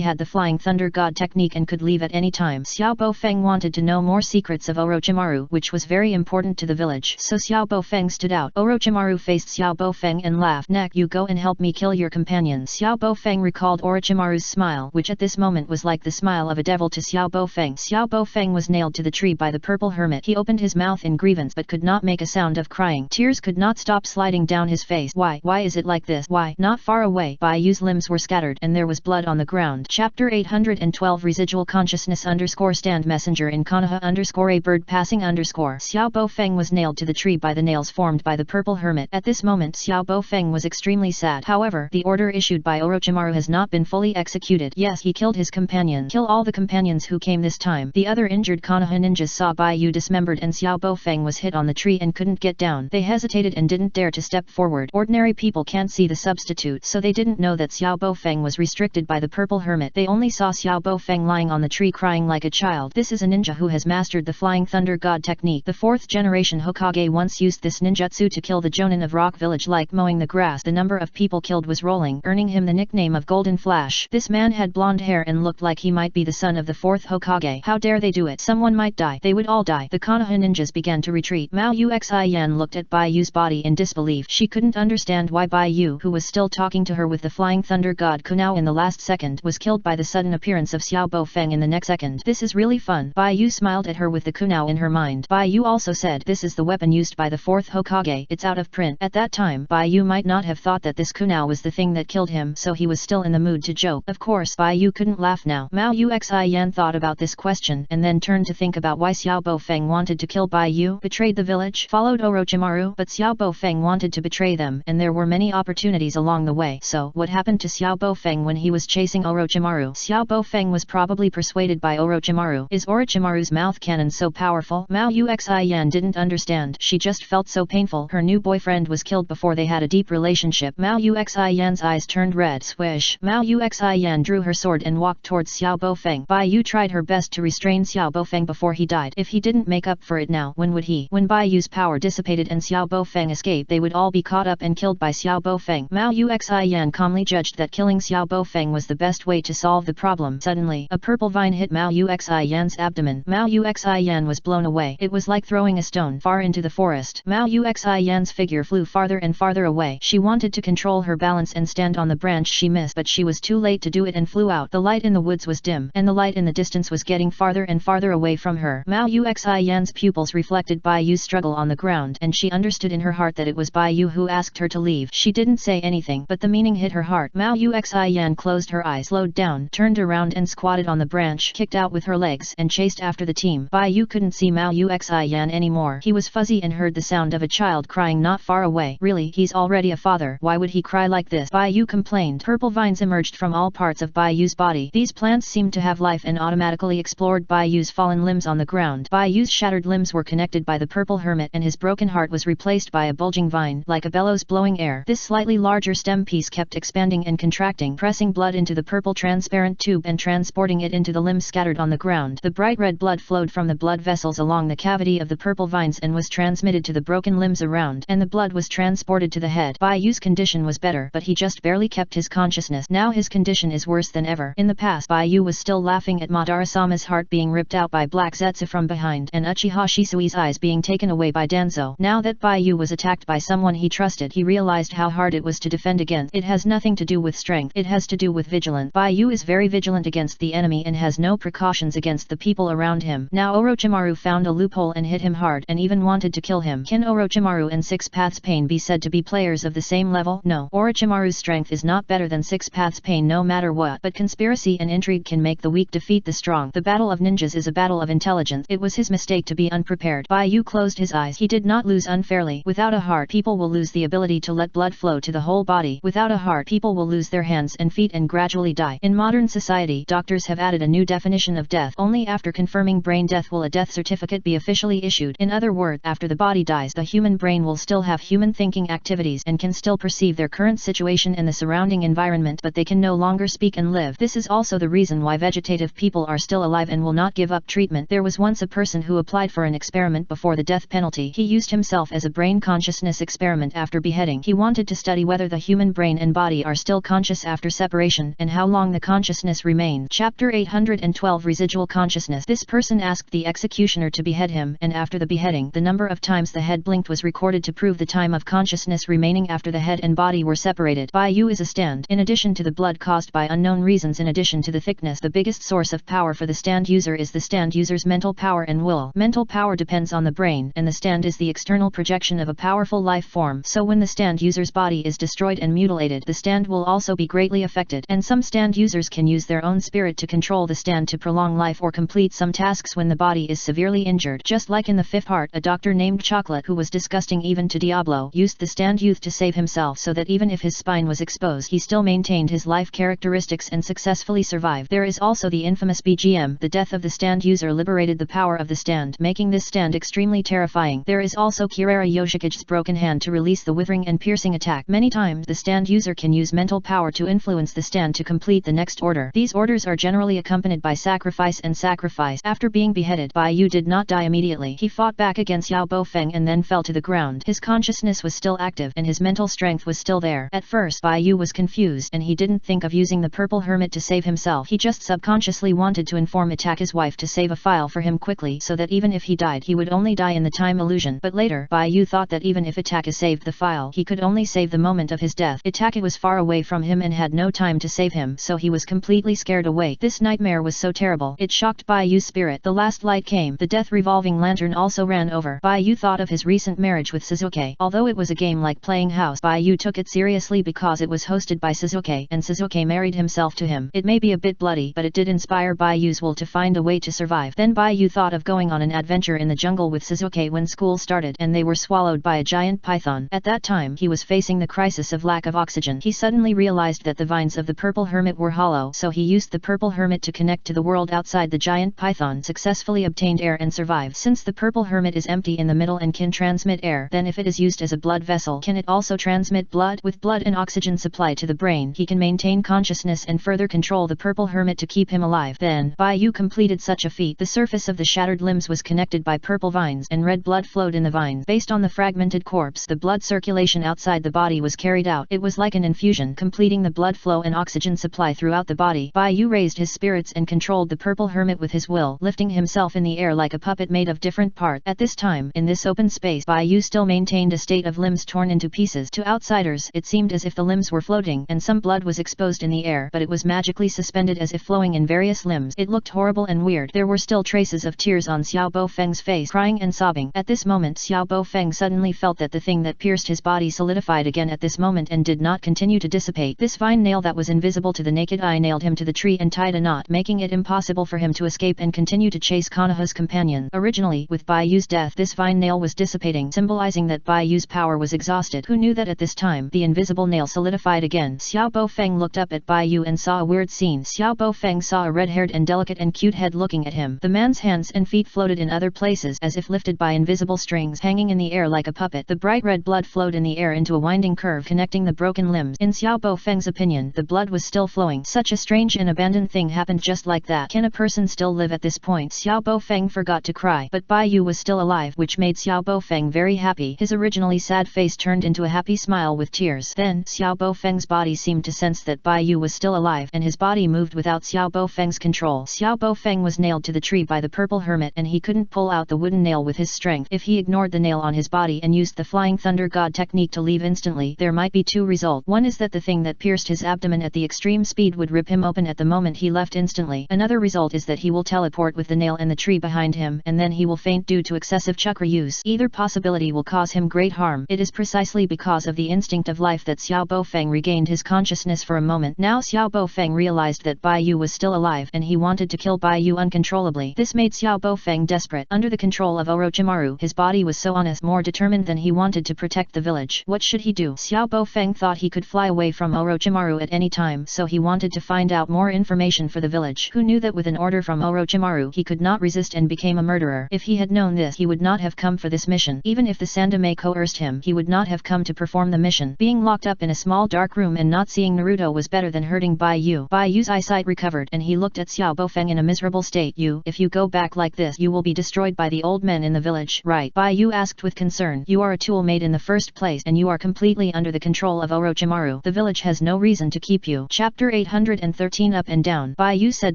had the Flying Thunder God technique and could leave at any time. Xiao Baofeng wanted to know more secrets of Orochimaru, which was very important to the village. So Xiao Baofeng stood out. Orochimaru faced Xiao Baofeng and laughed. "Nak, you go and help me kill your companions." Xiao Baofeng recalled Orochimaru's smile, which at this moment was like the smile of a devil to Xiao Baofeng. Xiao Baofeng was nailed to the tree by the purple hermit. He opened his mouth in grievance but could not make a sound of crying. Tears could not stop sliding down his face. Why is it like this? Why? Not far away, Bai Yu's limbs were scattered and there was blood on the ground. Chapter 812 Residual Consciousness stand messenger in Konoha a bird passing Xiao Baofeng was nailed to the tree by the nails formed by the purple hermit. At this moment Xiao Baofeng was extremely sad. However, the order issued by Orochimaru has not been fully executed. Yes, he killed his companion. Kill all the companions who came this time. The other injured Konoha ninjas saw Bai Yu dismembered and Xiao Baofeng was hit on the tree and couldn't get down. They hesitated and didn't dare to step forward. Ordinary people can't see the substitute, so they didn't know that Xiao Baofeng was restricted by the purple hermit. They only saw Xiao Baofeng lying on the tree crying like a child. This is a ninja who has mastered the Flying Thunder God technique. The 4th generation Hokage once used this ninjutsu to kill the jonin of Rock Village like mowing the grass. The number of people killed was rolling, earning him the nickname of Golden Flash. This man had blonde hair and looked like he might be the son of the 4th Hokage. How dare they do it? Someone might die. They would all die. The Konoha ninjas began to retreat. Mao Yuxian looked at Bai Yu's body in disbelief. She couldn't understand why Bai Yu, who was still talking to her with the Flying Thunder God Kunao in the last second, was killed by the sudden appearance of Xiao Baofeng in the next second. This is really fun. Bai Yu smiled at her with the Kunao in her mind. Bai Yu also said, "This is the weapon used by the 4th Hokage. It's out of print." At that time, Bai Yu might not have thought that this Kunao was the thing that killed him, so he was still in the mood to joke. Of course, Bai Yu couldn't laugh now. Mao Yuxian thought about this question and then turned to think about why Xiao Baofeng wanted to kill Bai Yu. Betrayed the village, followed Orochimaru, but Xiao Baofeng wanted to betray them, and there were many opportunities along the way. So, what happened to Xiao Baofeng when he was chasing Orochimaru? Xiao Baofeng was probably persuaded by Orochimaru. Is Orochimaru's mouth cannon so powerful? Mao Yuxian didn't understand. She just felt so painful. Her new boyfriend was killed before they had a deep relationship. Mao Yuxian's eyes turned red. Swish. Mao Yuxian drew her sword and walked towards Xiao Baofeng. Bai Yu tried her best to restrain Xiao Baofeng before he died. If he didn't make up for it now, when would he? When Bai Yu's power dissipated and Xiao Baofeng escaped, they would all be caught up and killed by Xiao Baofeng. Mao Yuxian calmly judged that killing Xiao Baofeng was the best way to solve the problem. Suddenly, a purple vine hit Mao Yuxian's abdomen. Mao Yuxian was blown away. It was like throwing a stone far into the forest. Mao Yuxian's figure flew farther and farther away. She wanted to control her balance and stand on the branch she missed, but she was too late to do it and flew out. The light in the woods was dim, and the light in the distance was getting farther and farther away from her. Mao Yuxian's pupils reflected Bai Yu's struggle on the ground, and she understood in her heart that it was Bai Yu who asked her to leave. She didn't say anything, but the meaning hit her heart. Mao Yuxian closed her eyes, slowed down, turned around and squatted on the branch, kicked out with her legs, and chased after the team. Bai Yu couldn't see Mao Yuxian anymore. He was fuzzy and heard the sound of a child crying not far away. Really, he's already a father. Why would he cry like this? Bai Yu complained. Purple vines emerged from all parts of Bai Yu's body. These plants seemed to have life and automatically explored Bai Yu's fallen limbs on the ground. Bai Yu's shattered limbs were connected by the purple hermit, and his broken heart was replaced by a bulging vine, like a bellows blowing air. This slightly larger stem piece kept expanding and contracting, pressing blood into the purple transparent tube and transporting it into the limbs scattered on the ground. The bright red blood flowed from the blood vessels along the cavity of the purple vines and was transmitted to the broken limbs around, and the blood was transported to the head. Bai Yu's condition was better, but he just barely kept his consciousness. Now his condition is worse than ever. In the past, Bai Yu was still laughing at Madara-sama's heart being ripped out by Black Zetsu from behind, and Uchiha Shisui's eyes being taken away by Danzo. Now that Bai Yu was attacked by someone he trusted, he realized how hard it was to defend against. It has nothing to do with strength, it has to do with vigilance. Bai Yu is very vigilant against the enemy and has no precautions against the people around him. Now Orochimaru found a loophole and hit him hard, and even wanted to kill him. Can Orochimaru and Six Paths Pain be said to be players of the same level? No. Orochimaru's strength is not better than Six Paths Pain no matter what, but conspiracy and intrigue can make the weak defeat the strong. The battle of ninjas is a battle of intelligence. It was his mistake to be unprepared. Bai Yu closed his eyes. He did not lose unfairly. Without a heart, people will lose the ability to let blood flow to the whole body. Without a heart, people will lose their hands and feet and gradually die. In modern society, doctors have added a new definition of death. Only after confirming brain death will a death certificate be officially issued. In other words, after the body dies, the human brain will still have human thinking activities and can still perceive their current situation and the surrounding environment, but they can no longer speak and live. This is also the reason why vegetarians rehabilitative people are still alive and will not give up treatment. There was once a person who applied for an experiment before the death penalty. He used himself as a brain consciousness experiment after beheading. He wanted to study whether the human brain and body are still conscious after separation, and how long the consciousness remains. Chapter 812 Residual Consciousness. This person asked the executioner to behead him, and after the beheading, the number of times the head blinked was recorded to prove the time of consciousness remaining after the head and body were separated. Baiyu is a stand. In addition to the blood caused by unknown reasons, in addition to the thickness, the biggest source of power for the stand user is the stand user's mental power and will. Mental power depends on the brain, and the stand is the external projection of a powerful life form. So when the stand user's body is destroyed and mutilated, the stand will also be greatly affected. And some stand users can use their own spirit to control the stand to prolong life or complete some tasks when the body is severely injured. Just like in the fifth part, a doctor named Chocolate, who was disgusting even to Diablo, used the stand youth to save himself so that even if his spine was exposed, he still maintained his life characteristics and successfully survived. There is also the infamous BGM. The death of the stand user liberated the power of the stand, making this stand extremely terrifying. There is also Kirara Yoshikage's broken hand to release the withering and piercing attack. Many times the stand user can use mental power to influence the stand to complete the next order. These orders are generally accompanied by sacrifice and sacrifice. After being beheaded, Baiyu did not die immediately. He fought back against Yao Bofeng and then fell to the ground. His consciousness was still active and his mental strength was still there. At first Baiyu was confused and he didn't think of using the purple hermit to save himself. He just subconsciously wanted to inform his wife to save a file for him quickly so that even if he died he would only die in the time illusion. But later, Baiyu thought that even if Itaka saved the file, he could only save the moment of his death. Itaka was far away from him and had no time to save him, so he was completely scared away. This nightmare was so terrible, it shocked Baiyu's spirit. The last light came. The death revolving lantern also ran over. Baiyu thought of his recent marriage with Suzuki. Although it was a game like playing house, Baiyu took it seriously because it was hosted by Suzuki, and Suzuki married himself to him. It may be a bit bloody, but it did inspire Baiyu's will to find a way to survive. Then Baiyu thought of going on an adventure in the jungle with Suzuki when school started, and they were swallowed by a giant python. At that time he was facing the crisis of lack of oxygen. He suddenly realized that the vines of the purple hermit were hollow, so he used the purple hermit to connect to the world outside the giant python, successfully obtained air and survived. Since the purple hermit is empty in the middle and can transmit air, then if it is used as a blood vessel, can it also transmit blood? With blood and oxygen supply to the brain, he can maintain consciousness and further control the purple hermit to keep him alive. Then, Baiyu completed such a feat. The surface of the shattered limbs was connected by purple vines, and red blood flowed in the vines. Based on the fragmented corpse, the blood circulation outside the body was carried out. It was like an infusion, completing the blood flow and oxygen supply throughout the body. Baiyu raised his spirits and controlled the purple hermit with his will, lifting himself in the air like a puppet made of different parts. At this time, in this open space, Baiyu still maintained a state of limbs torn into pieces. To outsiders, it seemed as if the limbs were floating, and some blood was exposed in the air, but it was magically suspended as if flowing in various limbs. It looked horrible and weird. There were still traces of tears on Xiao Bofeng's face, crying and sobbing. At this moment, Xiao Bofeng suddenly felt that the thing that pierced his body solidified again at this moment and did not continue to dissipate. This fine nail that was invisible to the naked eye nailed him to the tree and tied a knot, making it impossible for him to escape and continue to chase Konoha's companion. Originally, with Baiyu's death, this fine nail was dissipating, symbolizing that Baiyu's power was exhausted. Who knew that at this time, the invisible nail solidified again? Xiao Bofeng looked up at Baiyu and saw a weird scene. Xiao Bofeng saw a red-haired and delicate and cute head looking at him. The man's hands and feet floated in other places as if lifted by invisible strings, hanging in the air like a puppet. The bright red blood flowed in the air into a winding curve connecting the broken limbs. In Xiao Bofeng's opinion, the blood was still flowing. Such a strange and abandoned thing happened just like that. Can a person still live at this point? Xiao Bofeng forgot to cry, but Baiyu was still alive, which made Xiao Bofeng very happy. His originally sad face turned into a happy smile with tears. Then, Xiao Bofeng's body seemed to sense that Baiyu was still alive, and his body moved without Xiao Bofeng's control. Xiao Bofeng was nailed to the tree by the purple hermit, and he couldn't pull out the wooden nail with his strength. If he ignored the nail on his body and used the flying thunder god technique to leave instantly, there might be two results. One is that the thing that pierced his abdomen at the extreme speed would rip him open at the moment he left instantly. Another result is that he will teleport with the nail and the tree behind him, and then he will faint due to excessive chakra use. Either possibility will cause him great harm. It is precisely because of the instinct of life that Xiao Bofeng regained his consciousness for a moment. Now Xiao Bofeng realized that Baiyu was still alive, and he wanted to kill Baiyu uncontrollably. This made Xiao Bofeng desperate. Under the control of Orochimaru, his body was so honest, more determined than he wanted to protect the village. What should he do? Xiao Bofeng thought he could fly away from Orochimaru at any time, so he wanted to find out more information for the village. Who knew that with an order from Orochimaru he could not resist and became a murderer? If he had known this, he would not have come for this mission. Even if the Sandame coerced him, he would not have come to perform the mission. Being locked up in a small dark room and not seeing Naruto was better than hurting Baiyu. Baiyu's eyesight recovered, and and he looked at Xiao Baofeng in a miserable state. If you go back like this, you will be destroyed by the old men in the village. Right? Bai Yu asked with concern. You are a tool made in the first place and you are completely under the control of Orochimaru. The village has no reason to keep you. Chapter 813 Up and Down. Bai Yu said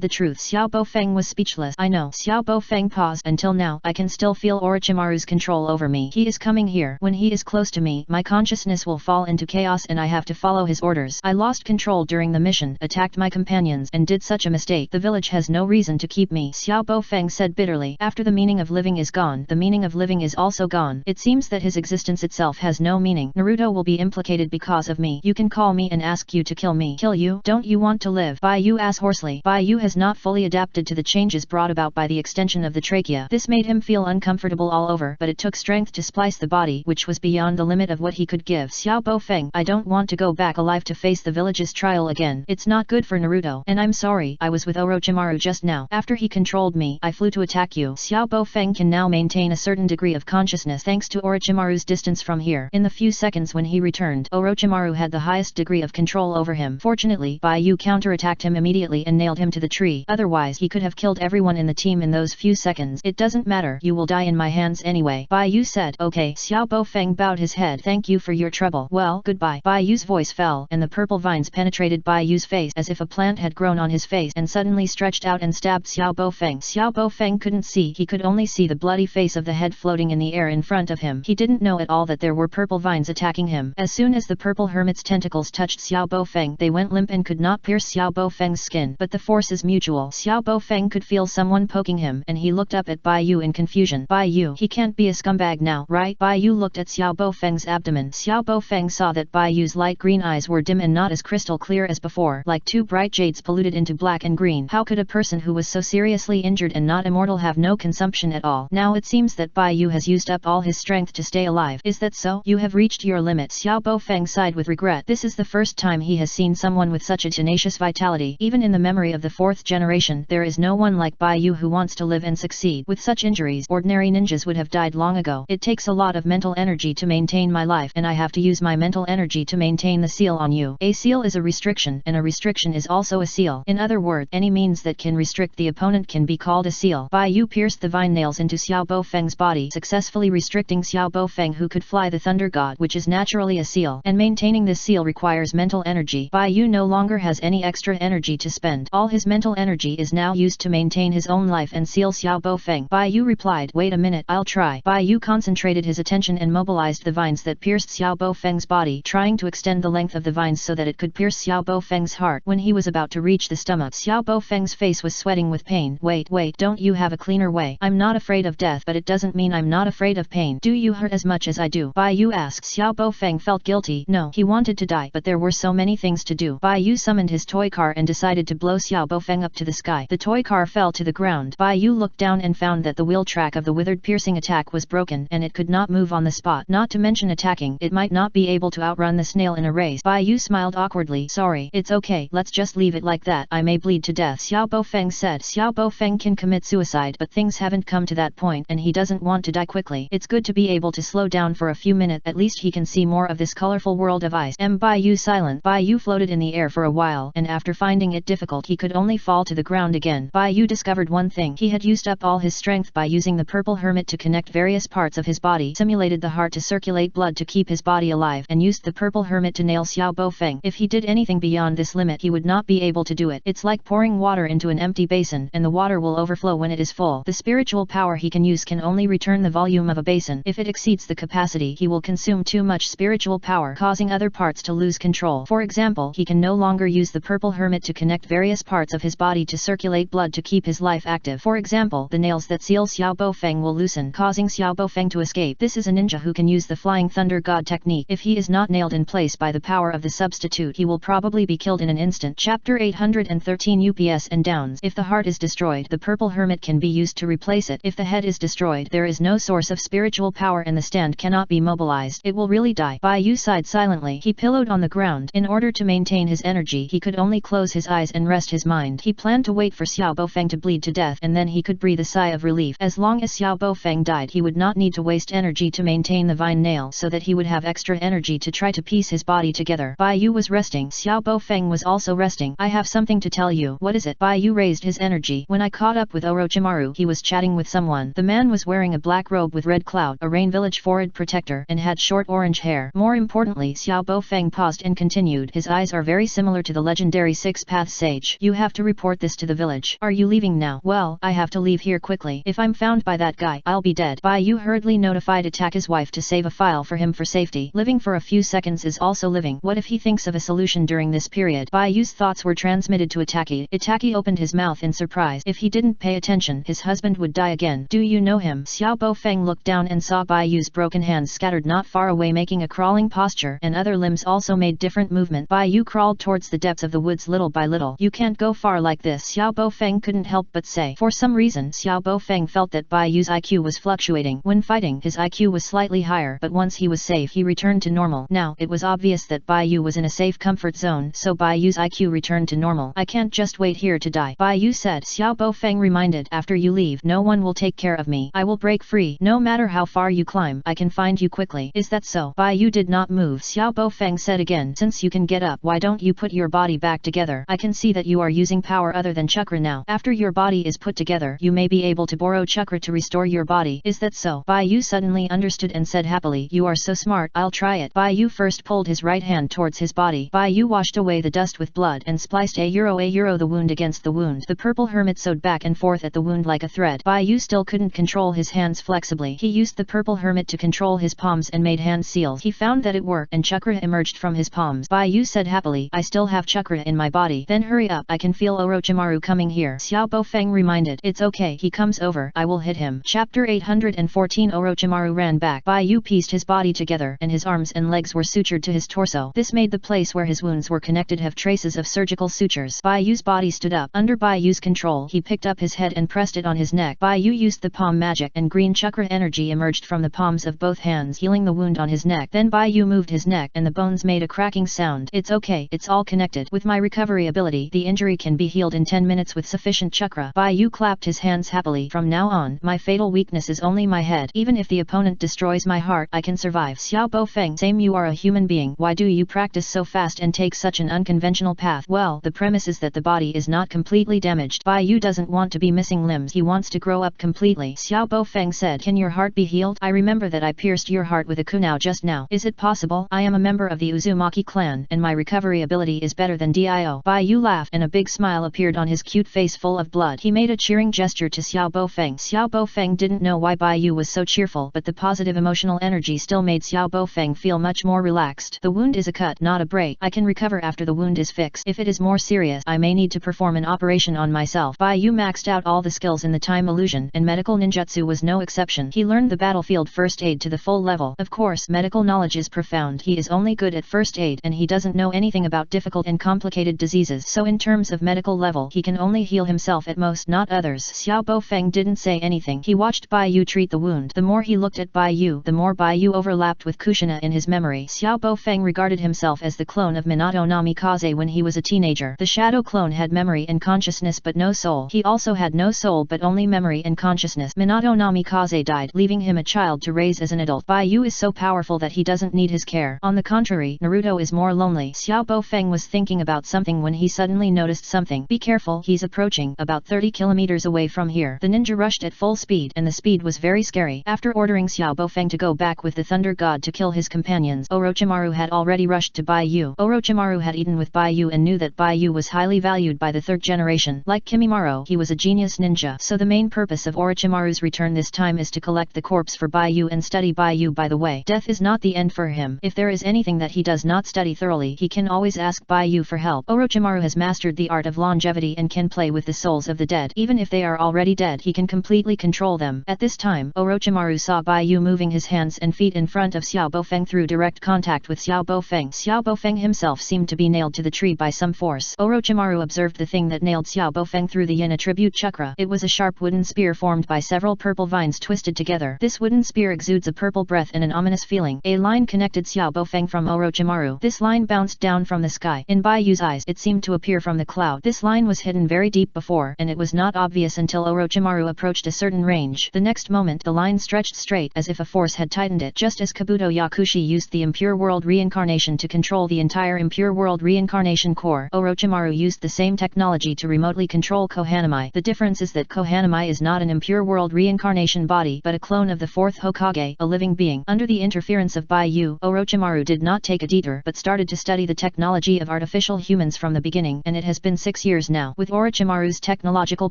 the truth. Xiao Baofeng was speechless. I know. Xiao Baofeng paused. Until now, I can still feel Orochimaru's control over me. He is coming here. When he is close to me, my consciousness will fall into chaos and I have to follow his orders. I lost control during the mission, attacked my companions, and did such a mistake. The village has no reason to keep me. Xiao Baofeng said bitterly. After the meaning of living is gone, the meaning of living is also gone. It seems that his existence itself has no meaning. Naruto will be implicated because of me. You can call me and ask you to kill me. Kill you? Don't you want to live? Bai Yu asked hoarsely. Bai Yu has not fully adapted to the changes brought about by the extension of the trachea. This made him feel uncomfortable all over, but it took strength to splice the body, which was beyond the limit of what he could give. Xiao Baofeng, I don't want to go back alive to face the village's trial again. It's not good for Naruto. And I'm sorry, I was with Orochimaru just now. After he controlled me, I flew to attack you. Xiao Baofeng can now maintain a certain degree of consciousness thanks to Orochimaru's distance from here. In the few seconds when he returned, Orochimaru had the highest degree of control over him. Fortunately, Bai Yu counterattacked him immediately and nailed him to the tree. Otherwise, he could have killed everyone in the team in those few seconds. It doesn't matter, you will die in my hands anyway. Bai Yu said. Okay. Xiao Baofeng bowed his head. Thank you for your trouble. Well, goodbye. Bai Yu's voice fell, and the purple vines penetrated Bai Yu's face as if a plant had grown on his face and suddenly stretched out and stabbed Xiao Baofeng. Xiao Baofeng couldn't see. He could only see the bloody face of the head floating in the air in front of him. He didn't know at all that there were purple vines attacking him. As soon as the purple hermit's tentacles touched Xiao Baofeng, they went limp and could not pierce Xiao Baofeng's skin. But the force is mutual. Xiao Baofeng could feel someone poking him, and he looked up at Bai Yu in confusion. Bai Yu, he can't be a scumbag now, right? Bai Yu looked at Xiao Baofeng's abdomen. Xiao Baofeng saw that Bai Yu's light green eyes were dim and not as crystal clear as before, like two bright jades polluted into black and green. How could a person who was so seriously injured and not immortal have no consumption at all? Now it seems that Bai Yu has used up all his strength to stay alive. Is that so? You have reached your limit. Xiao Baofeng sighed with regret. This is the first time he has seen someone with such a tenacious vitality. Even in the memory of the fourth generation, there is no one like Bai Yu who wants to live and succeed. With such injuries, ordinary ninjas would have died long ago. It takes a lot of mental energy to maintain my life, and I have to use my mental energy to maintain the seal on you. A seal is a restriction, and a restriction is also a seal. In other words, any means that can restrict the opponent can be called a seal. Bai Yu pierced the vine nails into Xiao Baofeng's body, successfully restricting Xiao Baofeng, who could fly the thunder god, which is naturally a seal, and maintaining this seal requires mental energy. Bai Yu no longer has any extra energy to spend. All his mental energy is now used to maintain his own life and seal Xiao Baofeng. Bai Yu replied, wait a minute, I'll try. Bai Yu concentrated his attention and mobilized the vines that pierced Xiao Baofeng's body, trying to extend the length of the vines so that it could pierce Xiao Baofeng's heart. When he was about to reach the stomach, Xiao Baofeng's face was sweating with pain. Wait, don't you have a cleaner way? I'm not afraid of death, but it doesn't mean I'm not afraid of pain. Do you hurt as much as I do? Bai Yu asked. Xiao Baofeng felt guilty. No, he wanted to die, but there were so many things to do. Bai Yu summoned his toy car and decided to blow Xiao Baofeng up to the sky. The toy car fell to the ground. Bai Yu looked down and found that the wheel track of the withered piercing attack was broken, and it could not move on the spot. Not to mention attacking, it might not be able to outrun the snail in a race. Bai Yu smiled awkwardly. Sorry, it's okay, let's just leave it like that. I may bleed to death, Xiao Baofeng said. Xiao Baofeng can commit suicide, but things haven't come to that point, and he doesn't want to die quickly. It's good to be able to slow down for a few minutes, at least he can see more of this colorful world of ice. Bai Yu silent. Bai Yu floated in the air for a while, and after finding it difficult he could only fall to the ground again. Bai Yu discovered one thing. He had used up all his strength by using the purple hermit to connect various parts of his body, simulated the heart to circulate blood to keep his body alive, and used the purple hermit to nail Xiao Baofeng. If he did anything beyond this limit he would not be able to do it. It's like pouring water into an empty basin, and the water will overflow when it is full. The spiritual power he can use can only return the volume of a basin. If it exceeds the capacity, he will consume too much spiritual power, causing other parts to lose control. For example, he can no longer use the purple hermit to connect various parts of his body to circulate blood to keep his life active. For example, the nails that seal Xiao Baofeng will loosen, causing Xiao Baofeng to escape. This is a ninja who can use the flying thunder god technique. If he is not nailed in place by the power of the substitute, he will probably be killed in an instant. Chapter 813 Ups and Downs. If the heart is destroyed, the purple hermit can be used to replace it. If the head is destroyed, there is no source of spiritual power and the stand cannot be mobilized. It will really die. Bai Yu sighed silently. He pillowed on the ground. In order to maintain his energy, he could only close his eyes and rest his mind. He planned to wait for Xiao Baofeng to bleed to death, and then he could breathe a sigh of relief. As long as Xiao Baofeng died, he would not need to waste energy to maintain the vine nail, so that he would have extra energy to try to piece his body together. Bai Yu was resting. Xiao Baofeng was also resting. I have something to tell you. What is it? Baiyu raised his energy. When I caught up with Orochimaru, he was chatting with someone. The man was wearing a black robe with red cloud, a rain village forward protector, and had short orange hair. More importantly, Xiao Bofeng paused and continued. His eyes are very similar to the legendary six-path sage. You have to report this to the village. Are you leaving now? Well, I have to leave here quickly. If I'm found by that guy, I'll be dead. Baiyu hurriedly notified Itachi's wife to save a file for him for safety. Living for a few seconds is also living. What if he thinks of a solution during this period? Baiyu's thoughts were transmitted to Itachi. Itachi opened his mouth in surprise. If he didn't pay attention, his husband would die again. Do you know him? Xiao Bofeng looked down and saw Baiyu's broken hands scattered not far away, making a crawling posture, and other limbs also made different movement. Baiyu crawled towards the depths of the woods little by little. You can't go far like this, Xiao Bofeng couldn't help but say. For some reason, Xiao Bofeng felt that Baiyu's IQ was fluctuating. When fighting, his IQ was slightly higher, but once he was safe, he returned to normal. Now, it was obvious that Baiyu was in a safe comfort zone, so Baiyu's IQ returned to normal. I can't just wait here to die, Baiyu said. Xiao Bofeng reminded, after you leave, no one will take care of me. I will break free. No matter how far you climb, I can find you quickly. Is that so? Baiyu did not move. Xiao Bofeng said again, since you can get up, why don't you put your body back together? I can see that you are using power other than chakra now. After your body is put together, you may be able to borrow chakra to restore your body. Is that so? Baiyu suddenly understood and said happily, you are so smart, I'll try it. Baiyu first pulled his right hand towards his body. Baiyu washed away the dust with blood and spliced a euro the wound against the wound. The purple hermit sewed back and forth at the wound like a thread. Baiyu still couldn't control his hands flexibly. He used the purple hermit to control his palms and made hand seals. He found that it worked and chakra emerged from his palms. Baiyu said happily, I still have chakra in my body. Then hurry up, I can feel Orochimaru coming here. Xiao Bofeng reminded, it's okay, he comes over, I will hit him. Chapter 814 Orochimaru ran back. Baiyu pieced his body together, and his arms and legs were sutured to his torso. This made the place where his wounds were connected have traces of surgical sutures. Baiyu's body stood up. Under Baiyu's control, he picked up his head and pressed it on his neck. Baiyu used the palm magic, and green chakra energy emerged from the palms of both hands, healing the wound on his neck. Then Baiyu moved his neck, and the bones made a cracking sound. It's okay, it's all connected. With my recovery ability, the injury can be healed in 10 minutes with sufficient chakra. Baiyu clapped his hands happily. From now on, my fatal weakness is only my head. Even if the opponent destroys my heart, I can survive. Xiao Bofeng, same, you are a human being. Why do you practice so fast and take such an unconventional path? Well, the premise is that the body is not completely damaged. Baiyu doesn't want to be missing limbs. He wants to grow up completely. Xiao Bofeng said, can your heart be healed? I remember that I pierced your heart with a kunao just now. Is it possible? I am a member of the Uzumaki clan, and my recovery ability is better than Dio. Baiyu laughed, and a big smile appeared on his cute face full of blood. He made a cheering gesture to Xiao Bofeng. Xiao Bofeng didn't know why Baiyu was so cheerful, but the positive emotional energy still made Xiao Bofeng feel much more relaxed. The wound is a cut, not a break. I can recover after the wound is fixed. If it is more serious, I may need to perform an operation on myself. Baiyu maxed out all the skills in the time illusion, and medical ninjutsu was no exception. He learned the battlefield first aid to the full level. Of course, medical knowledge is profound. He is only good at first aid, and he doesn't know anything about difficult and complicated diseases. So in terms of medical level, he can only heal himself at most, not others. Xiao Bofeng didn't say anything. He watched Baiyu treat the wound. The more he looked at Baiyu, the more Baiyu overlapped with Kushina in his memory. Xiao Bofeng regarded himself as the clone of Minato Namikaze when he was a teenager. The shadow clone had memory and consciousness but no soul. He also had no soul but only memory and consciousness. Minato Namikaze died, leaving him a child to raise as an adult. Baiyu is so powerful that he doesn't need his care. On the contrary, Naruto is more lonely. Xiao Bofeng was thinking about something when he suddenly noticed something. Be careful, he's approaching, about 30 kilometers away from here. The ninja rushed at full speed, and the speed was very scary. After ordering Xiao Bofeng to go back with the Thunder God to kill his companions, Orochimaru had already rushed to Baiyu. Orochimaru had eaten with Baiyu and knew that Baiyu was highly valued by the third generation. Like Kimimaro, he was a genius ninja. So the main purpose of Orochimaru's return this time is to collect the corpse for Baiyu and study Baiyu. By the way, death is not the end for him. If there is anything that he does not study thoroughly, he can always ask Baiyu for help. Orochimaru has mastered the art of longevity and can play with the souls of the dead. Even if they are already dead, he can completely control them. At this time, Orochimaru saw Baiyu moving his hands and feet in front of Xiao Bofeng through direct contact with Xiao Bofeng. Xiao Bofeng himself seemed to be nailed to the tree by some force. Orochimaru observed the thing that nailed Xiao Bofeng through the yin attribute chakra. It was a sharp wooden spear formed by several purple vines twisted together. This wooden spear exudes a purple breath and an ominous feeling. A line connected Xiao Bofeng from Orochimaru. This line bounced down from the sky. In Baiyu's eyes, it seemed to appear from the cloud. This line was hidden very deep before, and it was not obvious until Orochimaru approached a certain range. The next moment, the line stretched straight, as if a force had tightened it. Just as Kabuto Yakushi used the Impure World Reincarnation to control the entire Impure World Reincarnation core, Orochimaru used the the same technology to remotely control Kohanami. The difference is that Kohanami is not an impure world reincarnation body but a clone of the 4th Hokage, a living being. Under the interference of Baiyu, Orochimaru did not take a detour but started to study the technology of artificial humans from the beginning, and it has been 6 years now. With Orochimaru's technological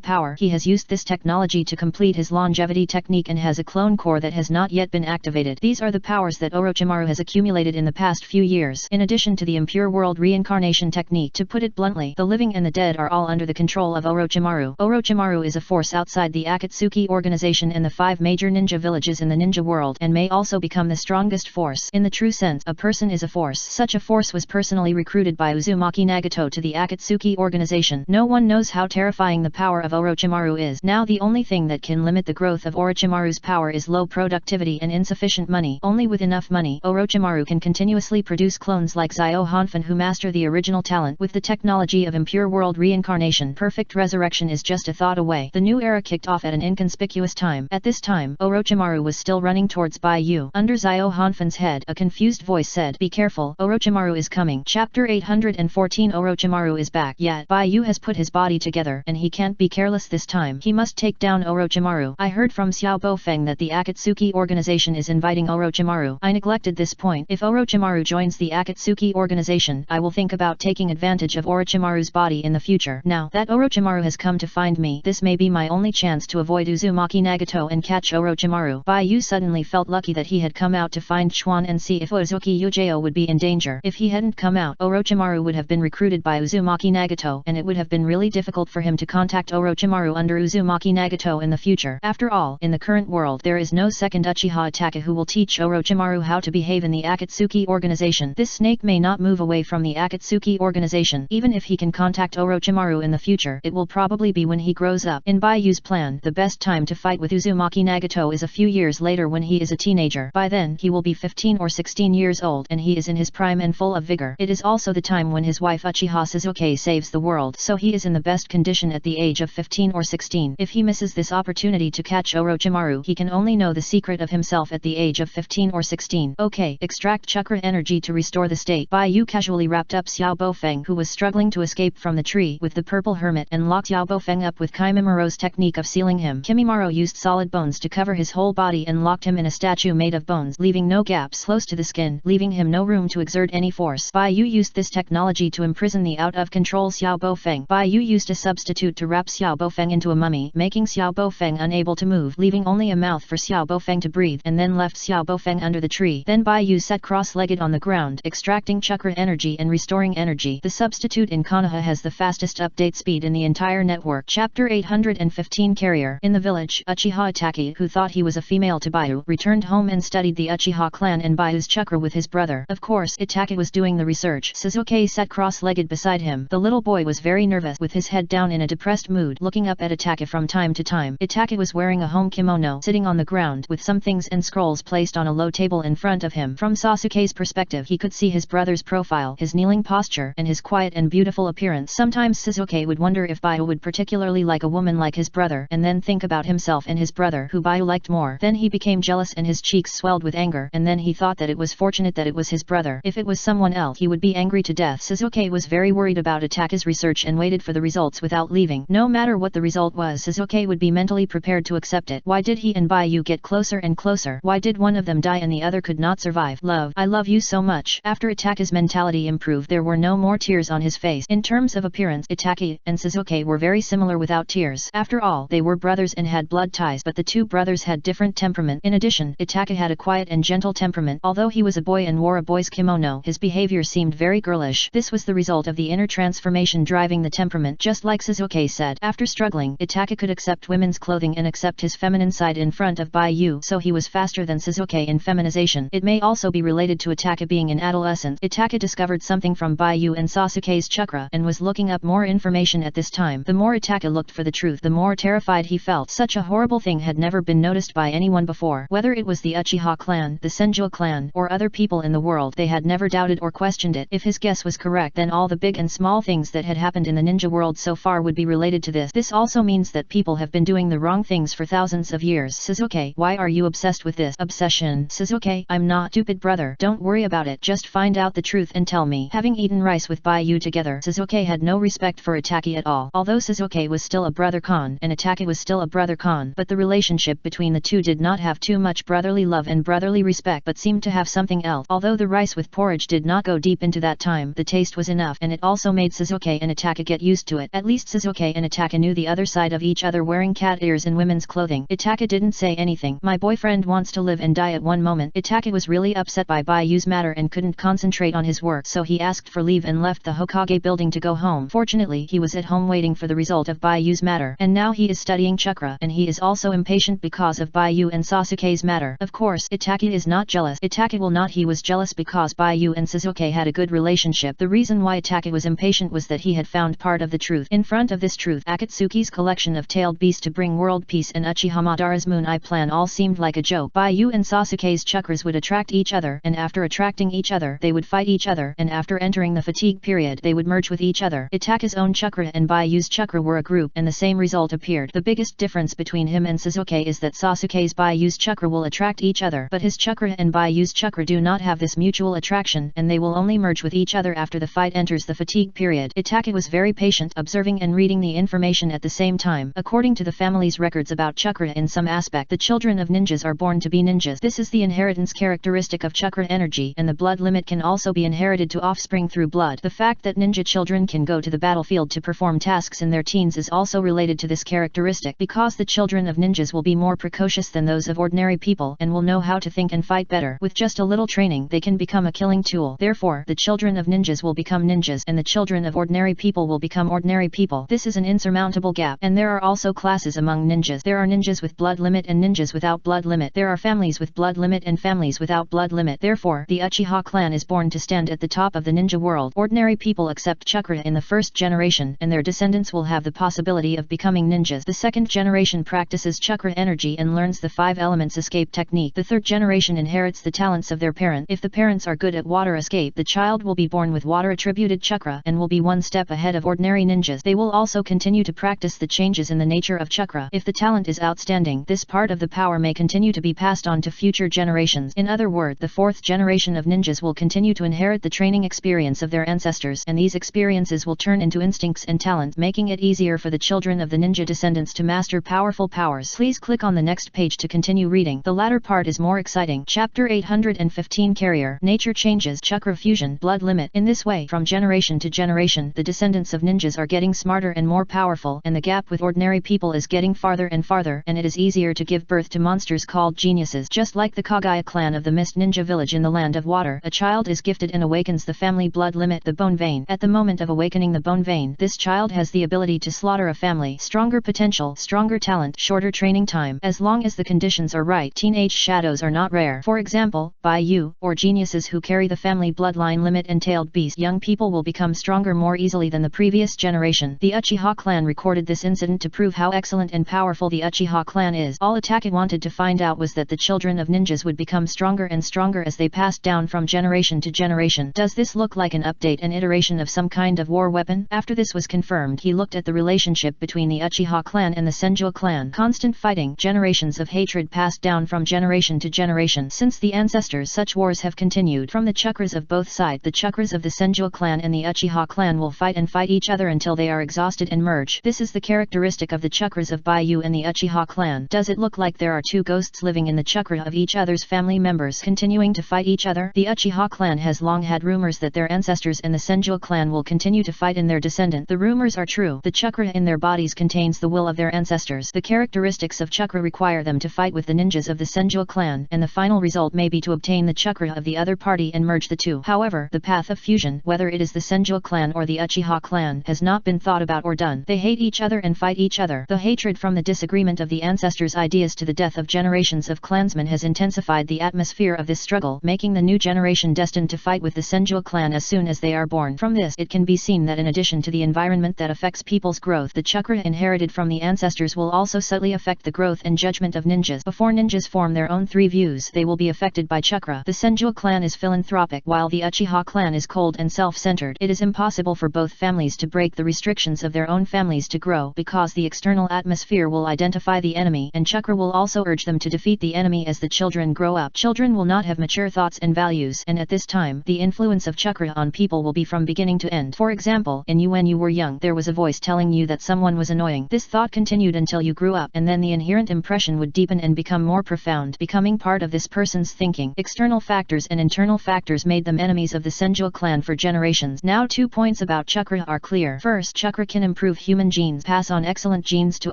power, he has used this technology to complete his longevity technique and has a clone core that has not yet been activated. These are the powers that Orochimaru has accumulated in the past few years. In addition to the impure world reincarnation technique, to put it bluntly, the living and the dead are all under the control of Orochimaru. Orochimaru is a force outside the Akatsuki organization and the 5 major ninja villages in the ninja world, and may also become the strongest force. In the true sense, a person is a force. Such a force was personally recruited by Uzumaki Nagato to the Akatsuki organization. No one knows how terrifying the power of Orochimaru is. Now the only thing that can limit the growth of Orochimaru's power is low productivity and insufficient money. Only with enough money, Orochimaru can continuously produce clones like Zio Hanfan who master the original talent. With the technology of impure world reincarnation, perfect resurrection is just a thought away. The new era kicked off at an inconspicuous time. At this time, Orochimaru was still running towards Baiyu. Under Zio Hanfan's head, a confused voice said, "Be careful, Orochimaru is coming." Chapter 814. Orochimaru is back. Yet, Baiyu has put his body together, and he can't be careless this time. He must take down Orochimaru. I heard from Xiao Bofeng that the Akatsuki organization is inviting Orochimaru. I neglected this point. If Orochimaru joins the Akatsuki organization, I will think about taking advantage of Orochimaru's body in the future. Now that Orochimaru has come to find me, this may be my only chance to avoid Uzumaki Nagato and catch Orochimaru. Baiyu suddenly felt lucky that he had come out to find Chuan and see if Uzuki Yujao would be in danger. If he hadn't come out, Orochimaru would have been recruited by Uzumaki Nagato, and it would have been really difficult for him to contact Orochimaru under Uzumaki Nagato in the future. After all, in the current world there is no second Uchiha Itachi who will teach Orochimaru how to behave in the Akatsuki organization. This snake may not move away from the Akatsuki organization. Even if he can contact Orochimaru in the future, it will probably be when he grows up. In Baiyu's plan, the best time to fight with Uzumaki Nagato is a few years later when he is a teenager. By then, he will be 15 or 16 years old and he is in his prime and full of vigor. It is also the time when his wife Uchiha Sasuke saves the world, so he is in the best condition at the age of 15 or 16. If he misses this opportunity to catch Orochimaru, he can only know the secret of himself at the age of 15 or 16. Okay, extract chakra energy to restore the state. Baiyu casually wrapped up Xiao Bofeng, who was struggling to escape from the tree, with the purple hermit and locked Xiao Bofeng up with Kimimura's technique of sealing him. Kimimaro used solid bones to cover his whole body and locked him in a statue made of bones, leaving no gaps close to the skin, leaving him no room to exert any force. Baiyu used this technology to imprison the out-of-control Xiao Bofeng. Baiyu used a substitute to wrap Xiao Bofeng into a mummy, making Xiao Bofeng unable to move, leaving only a mouth for Xiao Bofeng to breathe, and then left Xiao Bofeng under the tree. Then Baiyu sat cross-legged on the ground, extracting chakra energy and restoring energy. The substitute in Konoha has the fastest update speed in the entire network. Chapter 815. Carrier. In the village, Uchiha Itachi, who thought he was a female to Baiyu, returned home and studied the Uchiha clan and Baiyu's chakra with his brother. Of course, Itachi was doing the research. Sasuke sat cross-legged beside him. The little boy was very nervous, with his head down in a depressed mood, looking up at Itachi from time to time. Itachi was wearing a home kimono, sitting on the ground, with some things and scrolls placed on a low table in front of him. From Sasuke's perspective, he could see his brother's profile, his kneeling posture, and his quiet and beautiful appearance. Sometimes Sasuke would wonder if Baiyu would particularly like a woman like his brother, and then think about himself and his brother who Baiyu liked more. Then he became jealous and his cheeks swelled with anger, and then he thought that it was fortunate that it was his brother. If it was someone else, he would be angry to death. Sasuke was very worried about Itachi's research and waited for the results without leaving. No matter what the result was, Sasuke would be mentally prepared to accept it. Why did he and Baiyu get closer and closer? Why did one of them die and the other could not survive? Love, I love you so much. After Itachi's mentality improved, there were no more tears on his face. In terms of appearance, Itachi and Sasuke were very similar without tears. After all, they were brothers and had blood ties, but the two brothers had different temperament. In addition, Itachi had a quiet and gentle temperament. Although he was a boy and wore a boy's kimono, his behavior seemed very girlish. This was the result of the inner transformation driving the temperament. Just like Sasuke said, after struggling, Itachi could accept women's clothing and accept his feminine side in front of Baiyu, so he was faster than Sasuke in feminization. It may also be related to Itachi being an adolescent. Itachi discovered something from Baiyu and Sasuke's chakra, and was looking up more information at this time. The more Itachi looked for the truth, the more terrified he felt. Such a horrible thing had never been noticed by anyone before. Whether it was the Uchiha clan, the Senju clan, or other people in the world, they had never doubted or questioned it. If his guess was correct, then all the big and small things that had happened in the ninja world so far would be related to this. This also means that people have been doing the wrong things for thousands of years. Sasuke, why are you obsessed with this? Obsession. Sasuke, I'm not stupid, brother. Don't worry about it. Just find out the truth and tell me. Having eaten rice with Baiyu together, Sasuke had no respect for Itaki at all. Although Sasuke was still a brother Kon and Itaki was still a brother Kon, but the relationship between the two did not have too much brotherly love and brotherly respect, but seemed to have something else. Although the rice with porridge did not go deep into that time, the taste was enough, and it also made Sasuke and Itaka get used to it. At least Sasuke and Itaka knew the other side of each other, wearing cat ears and women's clothing. Itaka didn't say anything. My boyfriend wants to live and die at one moment. Itaka was really upset by Bayu's matter and couldn't concentrate on his work, so he asked for leave and left the Hokage building to go home. Fortunately, he was at home waiting for the result of Bayu's matter, and now he is studying chakra, and he is also impatient because of Bayu and Sasuke's matter. Of course, Itaki is not jealous. Itaki will not. He was jealous because Bayu and Sasuke had a good relationship. The reason why Itaki was impatient was that he had found part of the truth. In front of this truth, Akatsuki's collection of tailed beasts to bring world peace and Uchiha Madara's moon eye plan all seemed like a joke. Bayu and Sasuke's chakras would attract each other, and after attracting each other, they would fight each other, and after entering the fatigue period, they would merge with each other. Itaka's own chakra and Bayu's chakra were a group, and the same result appeared. The biggest difference between him and Sasuke is that Sasuke's Bayu's chakra will attract each other, but his chakra and Bayu's chakra do not have this mutual attraction, and they will only merge with each other after the fight enters the fatigue period. Itaka was very patient, observing and reading the information at the same time. According to the family's records about chakra in some aspect, the children of ninjas are born to be ninjas. This is the inheritance characteristic of chakra energy, and the blood limit can also be inherited to offspring through blood. The fact that ninja children can go to the battlefield to perform tasks in their teens is also related to this characteristic, because the children of ninjas will be more precocious than those of ordinary people and will know how to think and fight better. With just a little training, they can become a killing tool. Therefore, the children of ninjas will become ninjas, and the children of ordinary people will become ordinary people. This is an insurmountable gap, and there are also classes among ninjas. There are ninjas with blood limit and ninjas without blood limit. There are families with blood limit and families without blood limit. Therefore, the Uchiha clan is born to stand at the top of the ninja world. Ordinary people accept chakra in the first generation, and their descendants will have the possibility of becoming ninjas. The second generation practices chakra energy and learns the 5 elements escape technique. The third generation inherits the talents of their parent. If the parents are good at water escape, the child will be born with water attributed chakra and will be one step ahead of ordinary ninjas. They will also continue to practice the changes in the nature of chakra. If the talent is outstanding, this part of the power may continue to be passed on to future generations. In other words, the 4th generation of ninjas will continue to inherit the training experience of their ancestors, and these experiences will turn into instincts and talent, making it easier for the children of the ninja descendants to master powerful powers. Please click on the next page to continue reading. The latter part is more exciting. Chapter 815 Carrier. Nature changes. Chakra fusion. Blood limit. In this way, from generation to generation, the descendants of ninjas are getting smarter and more powerful, and the gap with ordinary people is getting farther and farther, and it is easier to give birth to monsters called geniuses. Just like the Kagaya clan of the Mist Ninja village in the Land of Water, a child is gifted and awakens the family blood limit, the bone vein. At the moment of awakening the bone vein, this child has the ability to slaughter a family. Stronger potential, stronger talent, shorter training time. As long as the conditions are right, teenage shadows are not rare. For example, Baiyu, or geniuses who carry the family bloodline limit and tailed beast. Young people will become stronger more easily than the previous generation. The Uchiha clan recorded this incident to prove how excellent and powerful the Uchiha clan is. All Itaki wanted to find out was that the children of ninjas would become stronger and stronger as they passed down from generation to generation. Does this look like an update and iteration of some kind of war weapon? After this was confirmed, he looked at the relationship between the Uchiha clan and the Senju clan. Constant fighting, generations of hatred passed down from generation to generation. Since the ancestors, such wars have continued. From the chakras of both sides, the chakras of the Senju clan and the Uchiha clan will fight and fight each other until they are exhausted and merge. This is the characteristic of the chakras of Baiyu and the Uchiha clan. Does it look like there are two ghosts living in the chakra of each other's family members, continuing to fight each other? The Uchiha clan has long had rumors that their ancestors and the Senju clan will continue to fight in their descendant. The rumors are true. The chakra in their bodies contains the will of their ancestors. The characteristics of chakra require them to fight with the ninjas of the Senju clan, and the final result may be to obtain the chakra of the other party and merge the two. However, the path of fusion, whether it is the Senju clan or the Uchiha clan, has not been thought about or done. They hate each other and fight each other. The hatred from the disagreement of the ancestors' ideas to the death of generations of clansmen has intensified the atmosphere of this struggle, making the new generation destined to fight with the Senju clan as soon as they are born. From this, it can be seen that in addition to the environment that affects people's growth, the chakra inherited from the ancestors will also subtly affect the growth and judgment of ninjas. Before ninjas form their own 3 views, they will be affected by chakra. The Senju clan is philanthropic, while the Uchiha clan is cold and self-centered. It is impossible for both families to break the restrictions of their own families to grow, because the external atmosphere will identify the enemy, and chakra will also urge them to defeat the enemy as the children grow up. Children will not have mature thoughts and values, and at this time, the influence of chakra on people will be from beginning to end. For example, in you when you were young there was a voice telling you that someone was annoying. This thought continued until you grew up, and then the inherent impression would deepen and become more profound, becoming part of this person's thinking. External factors and internal factors made them enemies of the Senju clan for generations. Now 2 points about chakra are clear. First, chakra can improve human genes, pass on excellent genes to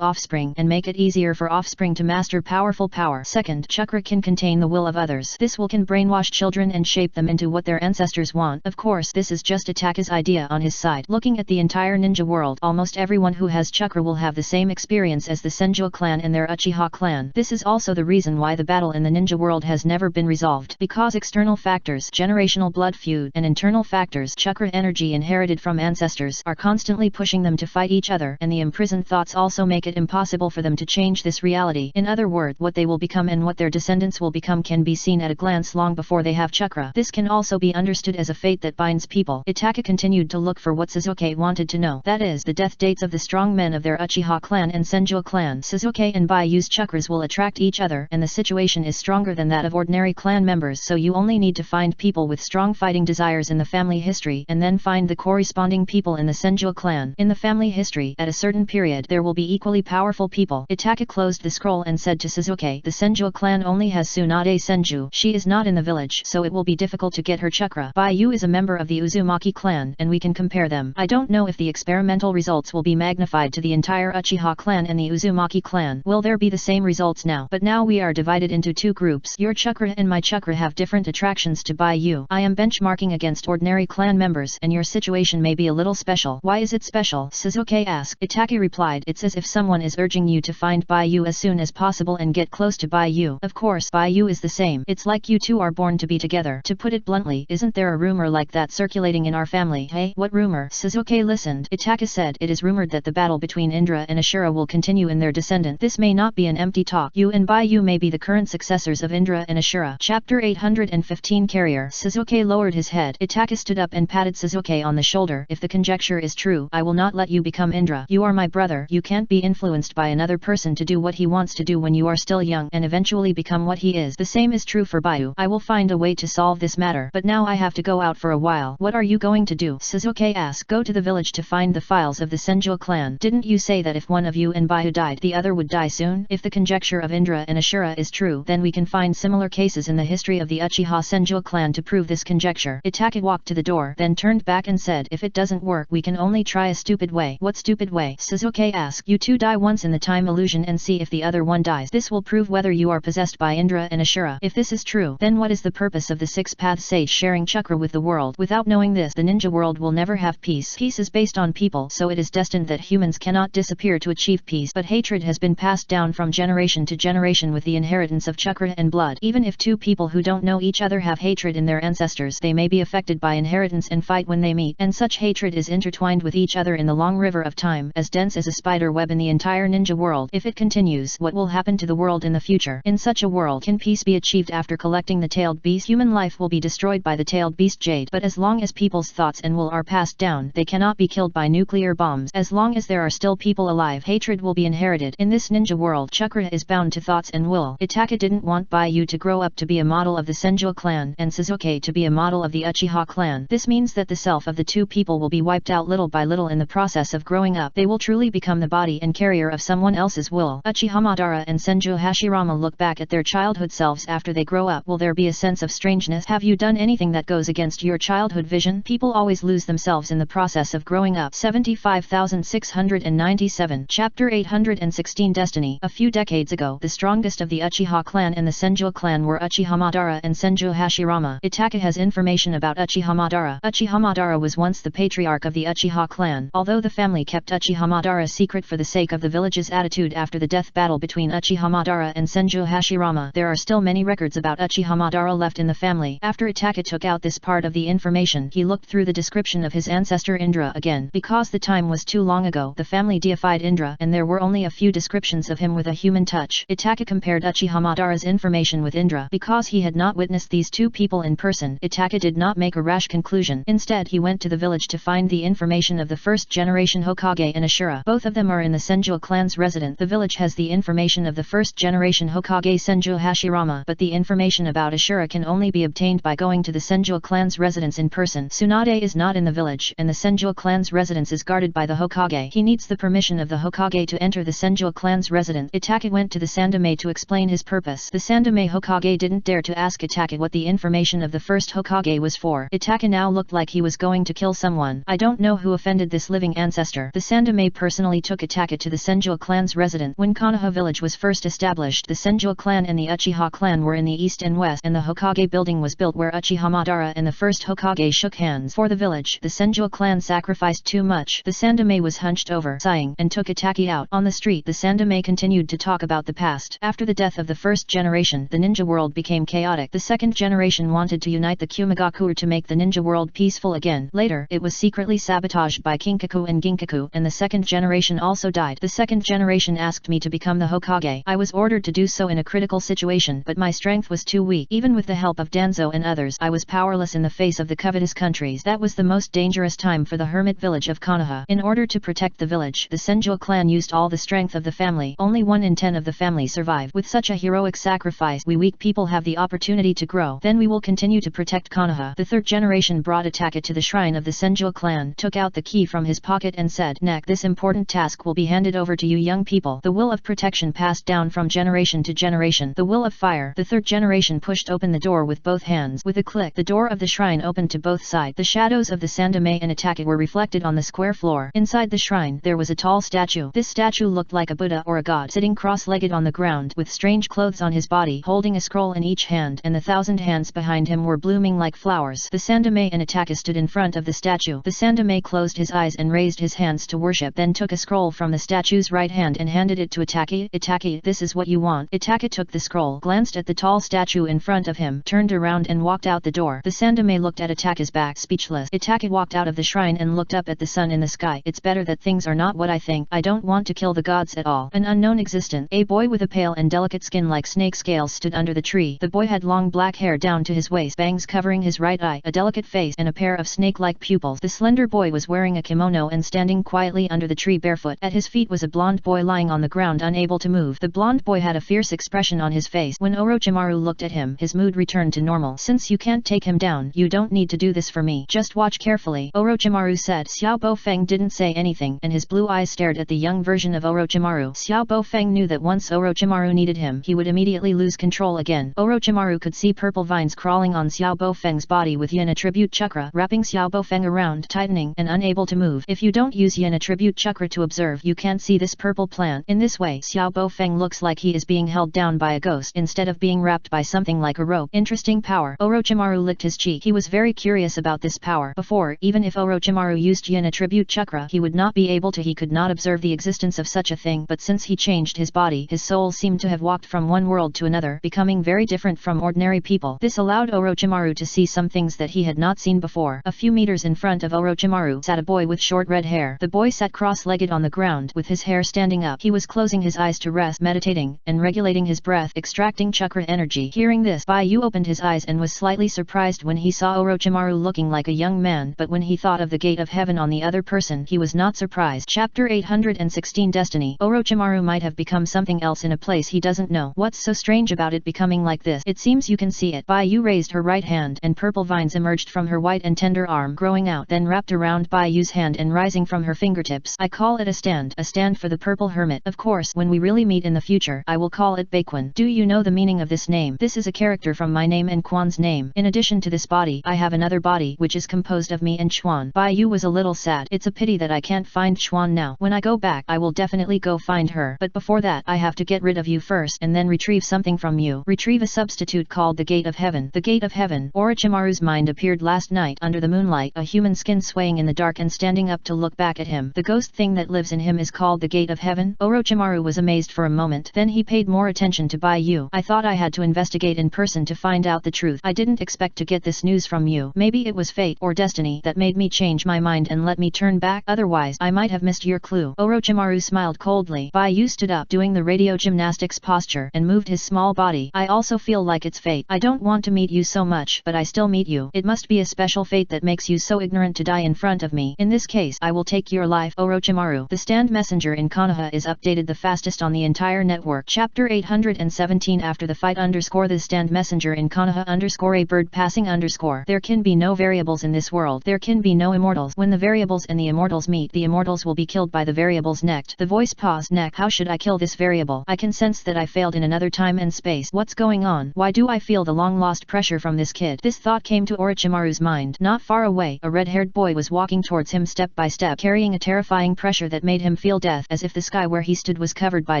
offspring, and make it easier for offspring to master powerful power. Second, chakra can contain the will of others. This will can brainwash children and shape them into what their ancestors want. Of course, this is just Itaka's idea on his side. Looking at the entire ninja world, almost everyone who has chakra will have the same experience as the Senju clan and their Uchiha clan. This is also the reason why the battle in the ninja world has never been resolved. Because external factors, generational blood feud, and internal factors, chakra energy inherited from ancestors, are constantly pushing them to fight each other, and the imprisoned thoughts also make it impossible for them to change this reality. In other words, what they will become and what their descendants will become can be seen at a glance long before they have chakra. This can also be understood as a fate that binds people. Itaka continued to look for what Sasuke wanted to know, that is, the death dates of the strong men of their Uchiha clan and Senju clan. Sasuke and Bayu's chakras will attract each other, and the situation is stronger than that of ordinary clan members, so you only need to find people with strong fighting desires in the family history, and then find the corresponding people in the Senju clan. In the family history, at a certain period there will be equally powerful people. Itaka closed the scroll and said to Sasuke, the Senju clan only has Tsunade Senju. She is not in the village, so it will be difficult to get her chakra. Bayu is a member of the Uzumaki clan, and we can compare them. I don't know if the experimental results will be magnified to the entire Uchiha clan and the Uzumaki clan. Will there be the same results now? But now we are divided into 2 groups. Your chakra and my chakra have different attractions to Bayu. I am benchmarking against ordinary clan members, and your situation may be a little special. Why is it special? Sasuke asked. Itaki replied, it's as if someone is urging you to find Bayu as soon as possible and get close to Bayu. Of course, Bayu is the same. It's like you two are born to be together. To put it bluntly, isn't there a rumor like that circulating in our family? Hey, what rumor? Sasuke listened. Itaka said, it is rumored that the battle between Indra and Ashura will continue in their descendant. This may not be an empty talk. You and Bayu may be the current successors of Indra and Ashura. Chapter 815 Carrier. Sasuke lowered his head. Itaka stood up and patted Sasuke on the shoulder. If the conjecture is true, I will not let you become Indra. You are my brother. You can't be influenced by another person to do what he wants to do when you are still young and eventually become what he is. The same is true for Bayu. I will find a way to solve this matter, but now I have to go out for a while. What are you going to do? Sasuke asked. Go to the village to find the files of the Senju clan. Didn't you say that if one of you and Bayu died, the other would die soon? If the conjecture of Indra and Ashura is true, then we can find similar cases in the history of the Uchiha Senju clan to prove this conjecture. Itaka walked to the door, then turned back and said, if it doesn't work, we can only try a stupid way. What stupid way? Sasuke asked. You two die once in the time illusion and see if the other one dies. This will prove whether you are possessed by Indra and Ashura. If this is true, then what is the purpose of the 6-path sage sharing chakra with the world? Without knowing this, the ninja world will never have peace. Peace is based on people, so it is destined that humans cannot disappear to achieve peace, but hatred has been passed down from generation to generation with the inheritance of chakra and blood. Even if 2 people who don't know each other have hatred in their ancestors, they may be affected by inheritance and fight when they meet, and such hatred is intertwined with each other in the long river of time, as dense as a spider web in the entire ninja world. If it continues, what will happen to the world in the future? In such a world, can peace be achieved after collecting the tailed beast? Human life will be destroyed by the tailed beast jade, but as long as people's thoughts and will are passed down, they cannot be killed by nuclear bombs. As long as there are still people alive, hatred will be inherited. In this ninja world, chakra is bound to thoughts and will. Itaka didn't want Bayu to grow up to be a model of the Senju clan, and Sasuke to be a model of the Uchiha clan. This means that the self of the 2 people will be wiped out little by little in the process of growing up. They will truly become the body and carrier of someone else's will. Uchiha Madara and Senju Hashirama look back at their childhood selves after they grow up. Will there be a sense of strangeness? Have you done anything that goes against your childhood vision? People always lose themselves in the process of growing up. 75,697 Chapter 816 Destiny. A few decades ago, the strongest of the Uchiha clan and the Senju clan were Uchiha Madara and Senju Hashirama. Itaka has information about Uchiha Madara. Uchiha Madara was once the patriarch of the Uchiha clan. Although the family kept Uchiha Madara secret for the sake of the village's attitude after the death battle between Uchiha Madara and Senju Hashirama, there are still many records about Uchiha Madara left in the family. After Itaka took out this part of the information, he looked through the description of his ancestor Indra again. Because the time was too long ago, the family deified Indra, and there were only a few descriptions of him with a human touch. Itaka compared Uchiha Madara's information with Indra. Because he had not witnessed these 2 people in person, Itaka did not make a rash conclusion. Instead, he went to the village to find the information of the first generation Hokage and Ashura. Both of them are in the Senju clan's residence. The village has the information of the first generation Hokage Senju Hashirama, but the information about Ashura can only be obtained by going to the Senju clan's residence in person. Tsunade is not in the village. village, and the Senju clan's residence is guarded by the Hokage. He needs the permission of the Hokage to enter the Senju clan's residence. Itake went to the Sandaime to explain his purpose. The Sandaime Hokage didn't dare to ask Itake what the information of the first Hokage was for. Itake now looked like he was going to kill someone. I don't know who offended this living ancestor. The Sandaime personally took Itake to the Senju clan's residence. When Konoha village was first established, the Senju clan and the Uchiha clan were in the east and west, and the Hokage building was built where Uchiha Madara and the first Hokage shook hands. For the village, the Senju clan sacrificed too much. The Sandaime was hunched over, sighing, and took Itake out. On the street, the Sandaime continued to talk about the past. After the death of the first generation, the ninja world became chaotic. The second generation wanted to unite the Kumagaku to make the ninja world peaceful again. Later, it was secretly sabotaged by Kinkaku and Ginkaku, and the second generation also died. The second generation asked me to become the Hokage. I was ordered to do so in a critical situation, but my strength was too weak. Even with the help of Danzo and others, I was powerless in the face of the covetous countries. That was the most dangerous time for the hermit village of Konoha. In order to protect the village, the Senju clan used all the strength of the family. Only 1 in 10 of the family survived. With such a heroic sacrifice, we weak people have the opportunity to grow. Then we will continue to protect Konoha. The third generation brought Itake to the shrine of the Senju clan, took out the key from his pocket and said, "Next, this important task will be handed over to you young people." The will of protection passed down from generation to generation. The will of fire. The third generation pushed open the door with both hands. With a click, the door of the shrine opened to both sides. The shadows of the Sandaime and Itake were reflected on the square floor. Inside the shrine, there was a tall statue. This statue looked like a Buddha or a god, sitting cross-legged on the ground, with strange clothes on his body, holding a scroll in each hand, and the 1,000 hands behind him were blooming like flowers. The Sandaime and Itake stood in front of the statue. The Sandaime closed his eyes and raised his hands to worship, then took a scroll from the statue's right hand and handed it to Itake. "Itake, this is what you want." Itake took the scroll, glanced at the tall statue in front of him, turned around and walked out the door. The Sandaime looked at Itake's back, speechless. Itake walked out of the shrine and looked up at the sun in the sky. "It's better that things are not what I think. I don't want to kill the gods at all." An unknown existence. A boy with a pale and delicate skin like snake scales stood under the tree. The boy had long black hair down to his waist, bangs covering his right eye, a delicate face, and a pair of snake-like pupils. The slender boy was wearing a kimono and standing quietly under the tree barefoot. At his feet was a blonde boy lying on the ground unable to move. The blonde boy had a fierce expression on his face. When Orochimaru looked at him, his mood returned to normal. "Since you can't take him down, you don't need to do this for me. Just watch carefully," Orochimaru said. Xiao Bofeng didn't say anything, and his blue eyes stared at the young version of Orochimaru. Xiao Bofeng knew that once Orochimaru needed him, he would immediately lose control again. Orochimaru could see purple vines crawling on Xiao Bofeng's body with Yin attribute chakra, wrapping Xiao Bofeng around, tightening, and unable to move. If you don't use Yin attribute chakra to observe, you can't see this purple plant. In this way, Xiao Bofeng looks like he is being held down by a ghost, instead of being wrapped by something like a rope. Interesting power. Orochimaru licked his cheek. He was very curious about this power. Before, even if Orochimaru used Yin attribute chakra, he would not be able to. He could not observe the existence of such a thing, but since he changed his body, his soul seemed to have walked from one world to another, becoming very different from ordinary people. This allowed Orochimaru to see some things that he had not seen before. A few meters in front of Orochimaru sat a boy with short red hair. The boy sat cross-legged on the ground, with his hair standing up. He was closing his eyes to rest, meditating, and regulating his breath, extracting chakra energy. Hearing this, Baiyu opened his eyes and was slightly surprised when he saw Orochimaru looking like a young man, but when he thought of the gate of heaven on the other person, he was not surprised. Chapter 816 Destiny. Orochimaru might have become something else in a place he doesn't know. What's so strange about it becoming like this? It seems you can see it. Baiyu raised her right hand, and purple vines emerged from her white and tender arm, growing out, then wrapped around Baiyu's hand and rising from her fingertips. "I call it a stand for the purple hermit. Of course, when we really meet in the future, I will call it Baekwon. Do you know the meaning of this name? This is a character from my name and Quan's name. In addition to this body, I have another body, which is composed of me and Chuan." Baiyu was a little sad. "It's a pity that I can't find Chuan now. When I go back, I will definitely go find her. But before that, I have to get rid of you first, and then retrieve something from you. Retrieve a substitute called the Gate of Heaven." The Gate of Heaven. Orochimaru's mind appeared last night under the moonlight, a human skin swaying in the dark and standing up to look back at him. The ghost thing that lives in him is called the Gate of Heaven? Orochimaru was amazed for a moment. Then he paid more attention to Baiyu. "I thought I had to investigate in person to find out the truth. I didn't expect to get this news from you. Maybe it was fate or destiny that made me change my mind and let me turn back. Otherwise, I might have missed your clue." Orochimaru smiled coldly. Baiyu stood up, doing the radio gymnastics posture, and moved his small body. "I also feel like it's fate. I don't want to meet you so much, but I still meet you. It must be a special fate that makes you so ignorant to die in front of me. In this case, I will take your life." Orochimaru. The stand messenger in Konoha is updated the fastest on the entire network. Chapter 817 After the fight _ the stand messenger in Konoha _ a bird passing _ there can be no variables in this world. There can be no immortals. When the variables and the immortals meet, the immortals will be killed by the variables next. The voice paused. Next, how should I kill this variable? I can sense that I failed in another time and space. What's going on? Why do I feel the long-lost pressure from this kid? This thought came to Orochimaru's mind. Not far away, a red-haired boy was walking towards him step by step, carrying a terrifying pressure that made him feel death, as if the sky where he stood was covered by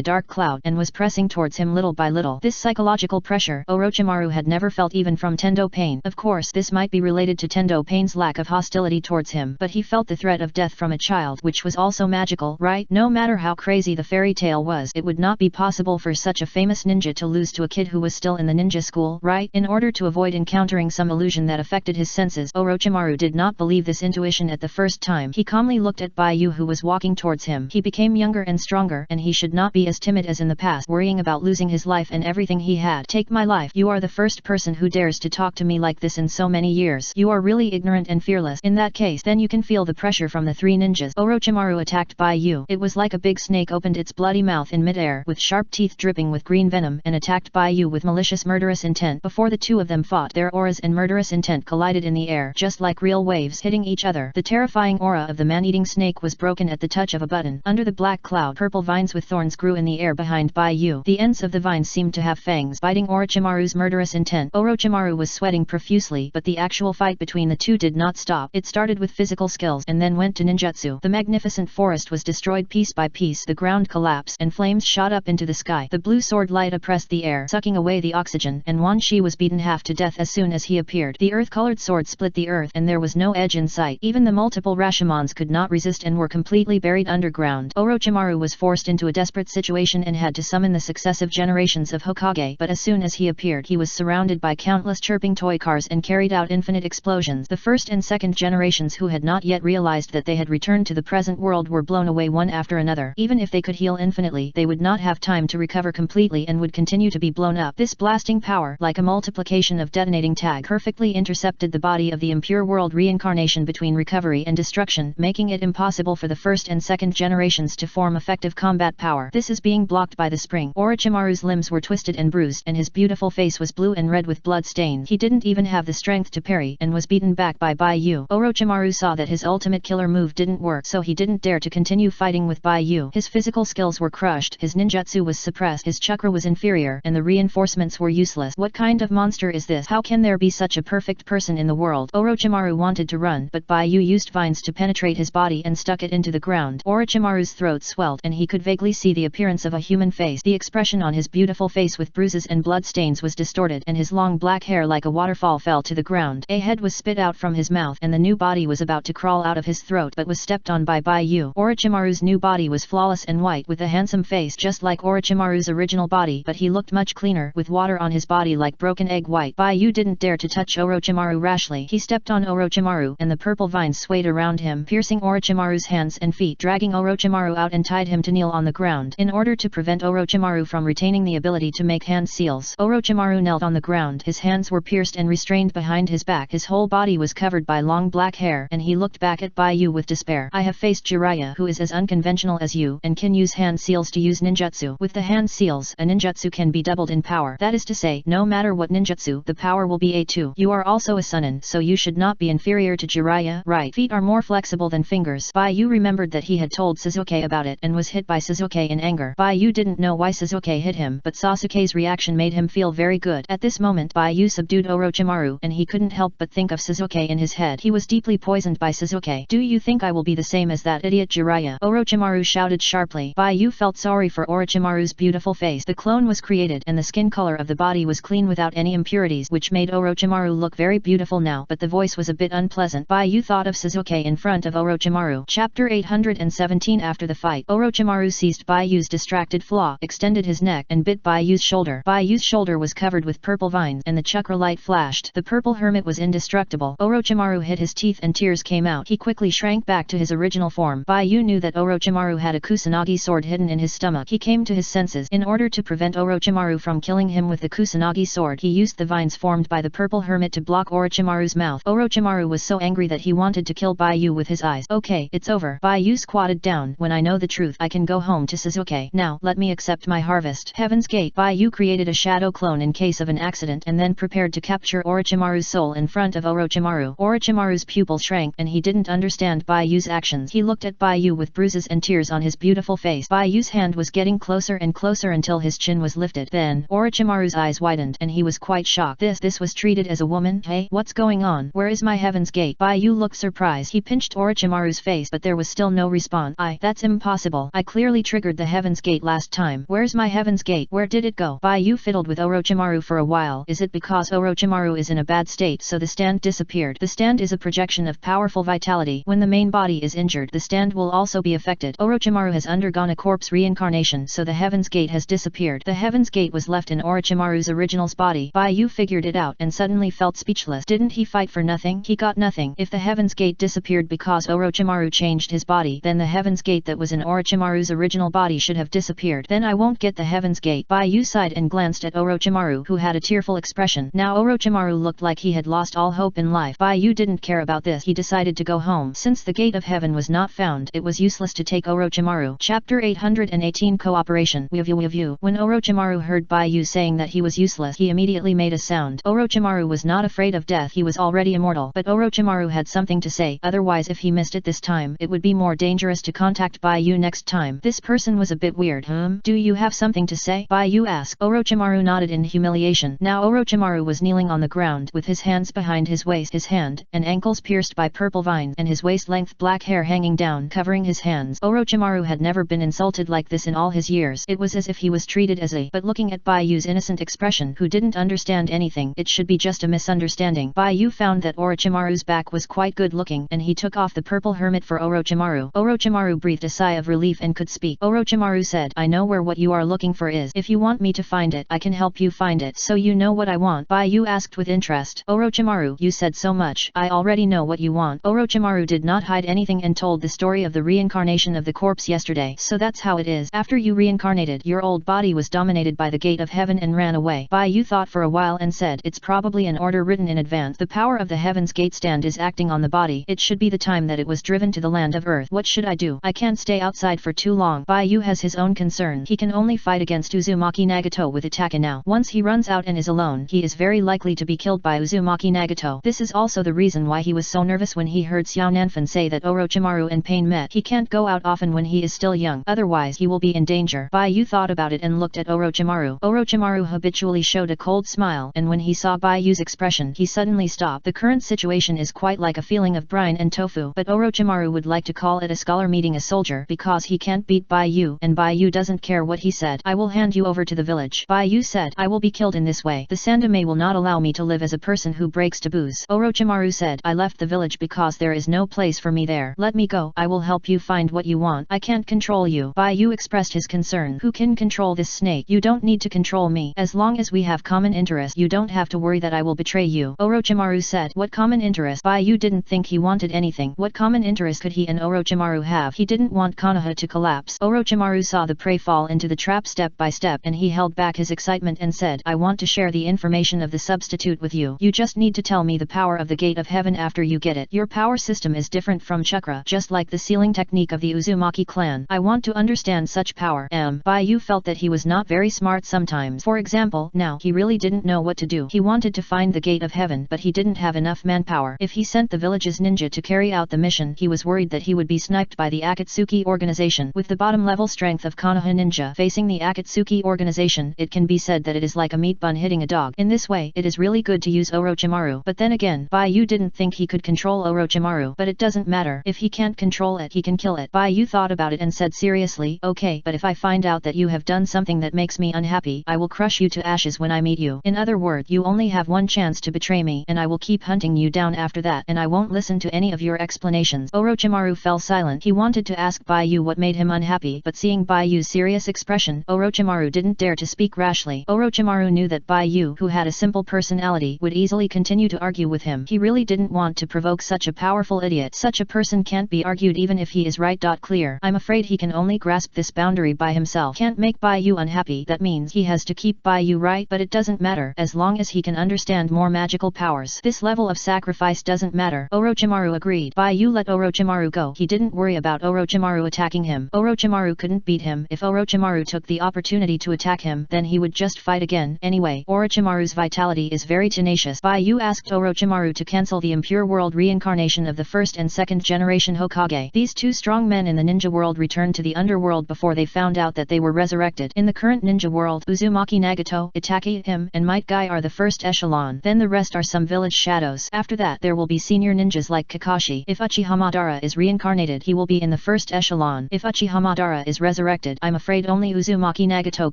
dark cloud and was pressing towards him little by little. This psychological pressure, Orochimaru had never felt even from Tendo Pain. Of course, this might be related to Tendo Pain's lack of hostility towards him, but he felt the threat of death from a child, which was also magical, right? No matter how crazy the fairy tale was, it would not be possible for such a famous ninja to lose to a kid who was still in the ninja school, right? In order to avoid encountering some illusion that affected his senses, Orochimaru did not believe this intuition at the first time. He calmly looked at Baiyu, who was walking towards him. He became younger and stronger, and he should not be as timid as in the past, worrying about losing his life and everything he had. Take my life. You are the first person who dares to talk to me like this in so many years. You are really ignorant and fearless. In that case, then you can feel the pressure from the three ninjas. Orochimaru attacked Baiyu. It was like a big snake opened its bloody mouth in midair, with sharp teeth dripping with green venom, and attacked Baiyu with malicious murderous intent. Before the two of them fought, their auras and murderous intent collided in the air, just like real waves hitting each other. The terrifying aura of the man-eating snake was broken at the touch of a button. Under the black cloud, purple vines with thorns grew in the air behind Baiyu. The ends of the vines seemed to have fangs, biting Orochimaru's murderous intent. Orochimaru was sweating profusely, but the actual fight between the two did not stop. It started with physical skills and then went to ninjutsu. The magnificent forest was destroyed piece by piece, the ground collapsed, and flames shot up into the sky. The blue sword light oppressed the air, sucking away the oxygen, and Wan Shi was beaten half to death as soon as he appeared. The earth-colored sword split the earth, and there was no edge in sight. Even the multiple Rashomons could not resist and were completely buried underground. Orochimaru was forced into a desperate situation and had to summon the successive generations of Hokage, but as soon as he appeared, he was surrounded by countless chirping toy cars and carried out infinite explosions. The first and second generations, who had not yet realized that they had returned to the present world, were blown away one after another. Even if they could heal infinitely, they would not have time to recover completely and would continue to be blown up. This blasting power, like a multiplication of detonating tag, perfectly intercepted the body of the impure world reincarnation between recovery and destruction, making it impossible for the first and second generations to form effective combat power. This is being blocked by the spring. Orochimaru's limbs were twisted and bruised, and his beautiful face was blue and red with blood stains. He didn't even have the strength to parry, and was beaten back by Baiyu. Orochimaru saw that his ultimate killer move didn't work, so he didn't dare to continue fighting with Baiyu. His physical skills were crushed, his ninjutsu was suppressed, his chakra was inferior, and the reinforcements were useless. What kind of monster is this? How can there be such a perfect person in the world? Orochimaru wanted to run, but Baiyu used vines to penetrate his body and stuck it into the ground. Orochimaru's throat swelled, and he could vaguely see the appearance of a human face. The expression on his beautiful face with bruises and blood stains was distorted, and his long black hair like a waterfall fell to the ground. A head was spit out from his mouth, and the new body was about to crawl out of his throat, but was stepped on by Baiyu. Orochimaru's new body was flawless and white, with a handsome face just like Orochimaru's original body, but he looked much cleaner, with water on his body like broken egg white. Baiyu didn't dare to touch Orochimaru rashly. He stepped on Orochimaru, and the purple vines swayed around him, piercing Orochimaru's hands and feet, dragging Orochimaru out and tied him to kneel on the ground. In order to prevent Orochimaru from retaining the ability to make hand seals, Orochimaru knelt on the ground. His hands were pierced and restrained behind his back. His whole body was covered by long black hair, and he looked back at Baiyu with despair. I have faced Jiraiya, who is as unconventional as you, and can use hand seals to use ninjutsu. With the hand seals, a ninjutsu can be doubled in power. That is to say, no matter what ninjutsu, the power will be A2. You are also a Sunin, so you should not be inferior to Jiraiya, right? Feet are more flexible than fingers. Baiyu remembered that he had told Sasuke about it, and was hit by Sasuke in anger. Baiyu didn't know why Sasuke hit him, but Sasuke's reaction made him feel very good. At this moment, Baiyu subdued Orochimaru, and he couldn't help but think of Sasuke in his head. He was deeply poisoned by Sasuke. Do you think I will be the same as that idiot Jiraiya? Orochimaru shouted sharply. Baiyu felt sorry for Orochimaru's beautiful face. The clone was created, and the skin color of the body was clean without any impurities, which made Orochimaru look very beautiful now, but the voice was a bit unpleasant. Baiyu thought of Sasuke in front of Orochimaru. Chapter 817. After the fight, Orochimaru seized Baiyu's distracted flaw, extended his neck, and bit Baiyu's shoulder. Baiyu's shoulder was covered with purple vines, and the chakra light flashed. The purple hermit was indestructible. Orochimaru hit his teeth and tears came out. He quickly shrank back to his original form. Baiyu knew that Orochimaru had a Kusanagi sword hidden in his stomach. He came to his senses. In order to prevent Orochimaru from killing him with the Kusanagi sword, he used the vines formed by the purple hermit to block Orochimaru's mouth. Orochimaru was so angry that he wanted to kill Baiyu with his eyes. Okay, it's over. Baiyu squatted down. When I know the truth, I can go home to Sasuke. Now, let me accept my harvest. Heaven's Gate. Baiyu created a shadow clone in case of an accident and then prepared to capture Orochimaru's soul in front of Orochimaru. Orochimaru Orochimaru's pupil shrank and he didn't understand Bayu's actions. He looked at Bayu with bruises and tears on his beautiful face. Bayu's hand was getting closer and closer until his chin was lifted. Then, Orochimaru's eyes widened and he was quite shocked. This was treated as a woman? Hey, what's going on? Where is my Heaven's Gate? Bayu looked surprised. He pinched Orochimaru's face but there was still no response. That's impossible. I clearly triggered the Heaven's Gate last time. Where's my Heaven's Gate? Where did it go? Bayu fiddled with Orochimaru for a while. Is it because Orochimaru is in a bad state so the stand disappeared? The stand is a projection of powerful vitality. When the main body is injured, the stand will also be affected. Orochimaru has undergone a corpse reincarnation so the Heaven's Gate has disappeared. The Heaven's Gate was left in Orochimaru's original's body. Bayu figured it out and suddenly felt speechless. Didn't he fight for nothing? He got nothing. If the Heaven's Gate disappeared because Orochimaru changed his body, then the Heaven's Gate that was in Orochimaru's original body should have disappeared. Then I won't get the Heaven's Gate. Bayu sighed and glanced at Orochimaru who had a tearful expression. Now Orochimaru looked like he had lost all hope in life. Bayu didn't care about this. He decided to go home. Since the Gate of Heaven was not found, it was useless to take Orochimaru. Chapter 818 Cooperation. When Orochimaru heard Bayu saying that he was useless, he immediately made a sound. Orochimaru was not afraid of death. He was already immortal. But Orochimaru had something to say. Otherwise, if he missed it this time, it would be more dangerous to contact Bayu next time. This person was a bit weird. Do you have something to say? Bayu asked. Orochimaru nodded in humiliation. Now Orochimaru was kneeling on the ground with his hands behind his waist, his hand and ankles pierced by purple vines and his waist-length black hair hanging down covering his hands. Orochimaru had never been insulted like this in all his years. It was as if he was treated as a... But looking at Bayu's innocent expression, who didn't understand anything, it should be just a misunderstanding. Bayu found that Orochimaru's back was quite good looking and he took off the purple hermit for Orochimaru. Orochimaru breathed a sigh of relief and could speak. Orochimaru said, I know where what you are looking for is. If you want me to find it, I can help you find it. So you know what I want? Bayu asked with interest. Orochimaru, you said so much. I already know what you want. Orochimaru did not hide anything and told the story of the reincarnation of the corpse yesterday. So that's how it is. After you reincarnated, your old body was dominated by the Gate of Heaven and ran away. Bayu thought for a while and said, it's probably an order written in advance. The power of the Heaven's Gate stand is acting on the body. It should be the time that it was driven to the land of Earth. What should I do? I can't stay outside for too long. Bayu has his own concern. He can only fight against Uzumaki Nagato with Itaka now. Once he runs out and is alone, he is very likely to be killed by Uzumaki Nagato. This is also the reason why he was so nervous when he heard Xiao Nanfan say that Orochimaru and Pain met. He can't go out often when he is still young, otherwise he will be in danger. Bayu thought about it and looked at Orochimaru. Orochimaru habitually showed a cold smile, and when he saw Bayu's expression, he suddenly stopped. The current situation is quite like a feeling of brine and tofu, but Orochimaru would like to call it a scholar meeting a soldier because he can't beat Bayu, and Bayu doesn't care what he said. I will hand you over to the village. Bayu said, I will be killed in this way. The Sandame will not allow me to live as a person who breaks taboos. Orochimaru said, I left the village because there is no place for me there. Let me go. I will help you find what you want. I can't control you. Bayu expressed his concern. Who can control this snake? You don't need to control me. As long as we have common interest, you don't have to worry that I will betray you. Orochimaru said, what common interest? Bayu didn't think he wanted anything. What common interest could he and Orochimaru have? He didn't want Konoha to collapse. Orochimaru saw the prey fall into the trap step by step and he held back his excitement and said, I want to share the information of the substitute with you. You just need to tell me the power of the Gate of Heaven after you get it. Your power system is different from chakra, just like the sealing technique of the Uzumaki clan. I want to understand such power. Bayu felt that he was not very smart sometimes. For example, now he really didn't know what to do. He wanted to find the Gate of Heaven, but he didn't have enough manpower. If he sent the village's ninja to carry out the mission, he was worried that he would be sniped by the Akatsuki organization. With the bottom level strength of Konoha ninja facing the Akatsuki organization, it can be said that it is like a meat bun hitting a dog. In this way, it is really good to use Orochimaru. But then again, Bayu didn't think he could control Orochimaru. But it doesn't matter. If he can't control it, he can kill it. Bayu thought about it and said seriously, okay, but if I find out that you have done something that makes me unhappy, I will crush you to ashes when I meet you. In other words, you only have one chance to betray me, and I will keep hunting you down after that, and I won't listen to any of your explanations. Orochimaru fell silent. He wanted to ask Bayu what made him unhappy, but seeing Bayu's serious expression, Orochimaru didn't dare to speak rashly. Orochimaru knew that Bayu, who had a simple personality, would easily continue to argue with him. He really didn't want to provoke such a powerful idiot. Such a person can't be argued even if he is right. Clear. I'm afraid he can only grasp this boundary by himself. Can't make Bayu unhappy. That means he has to keep Bayu right, but it doesn't matter as long as he can understand more magical powers. This level of sacrifice doesn't matter. Orochimaru agreed. Bayu let Orochimaru go. He didn't worry about Orochimaru attacking him. Orochimaru couldn't beat him. If Orochimaru took the opportunity to attack him, then he would just fight again. Anyway, Orochimaru's vitality is very tenacious. Bayu asked Orochimaru to cancel the impure world reincarnation of the first and second generation Hokage. These two strong men in the ninja world returned to the underworld before they found out that they were resurrected. In the current ninja world, Uzumaki Nagato, Itaki, him, and Might Guy are the first echelon. Then the rest are some village shadows. After that there will be senior ninjas like Kakashi. If Uchiha Madara is reincarnated, he will be in the first echelon. If Uchiha Madara is resurrected, I'm afraid only Uzumaki Nagato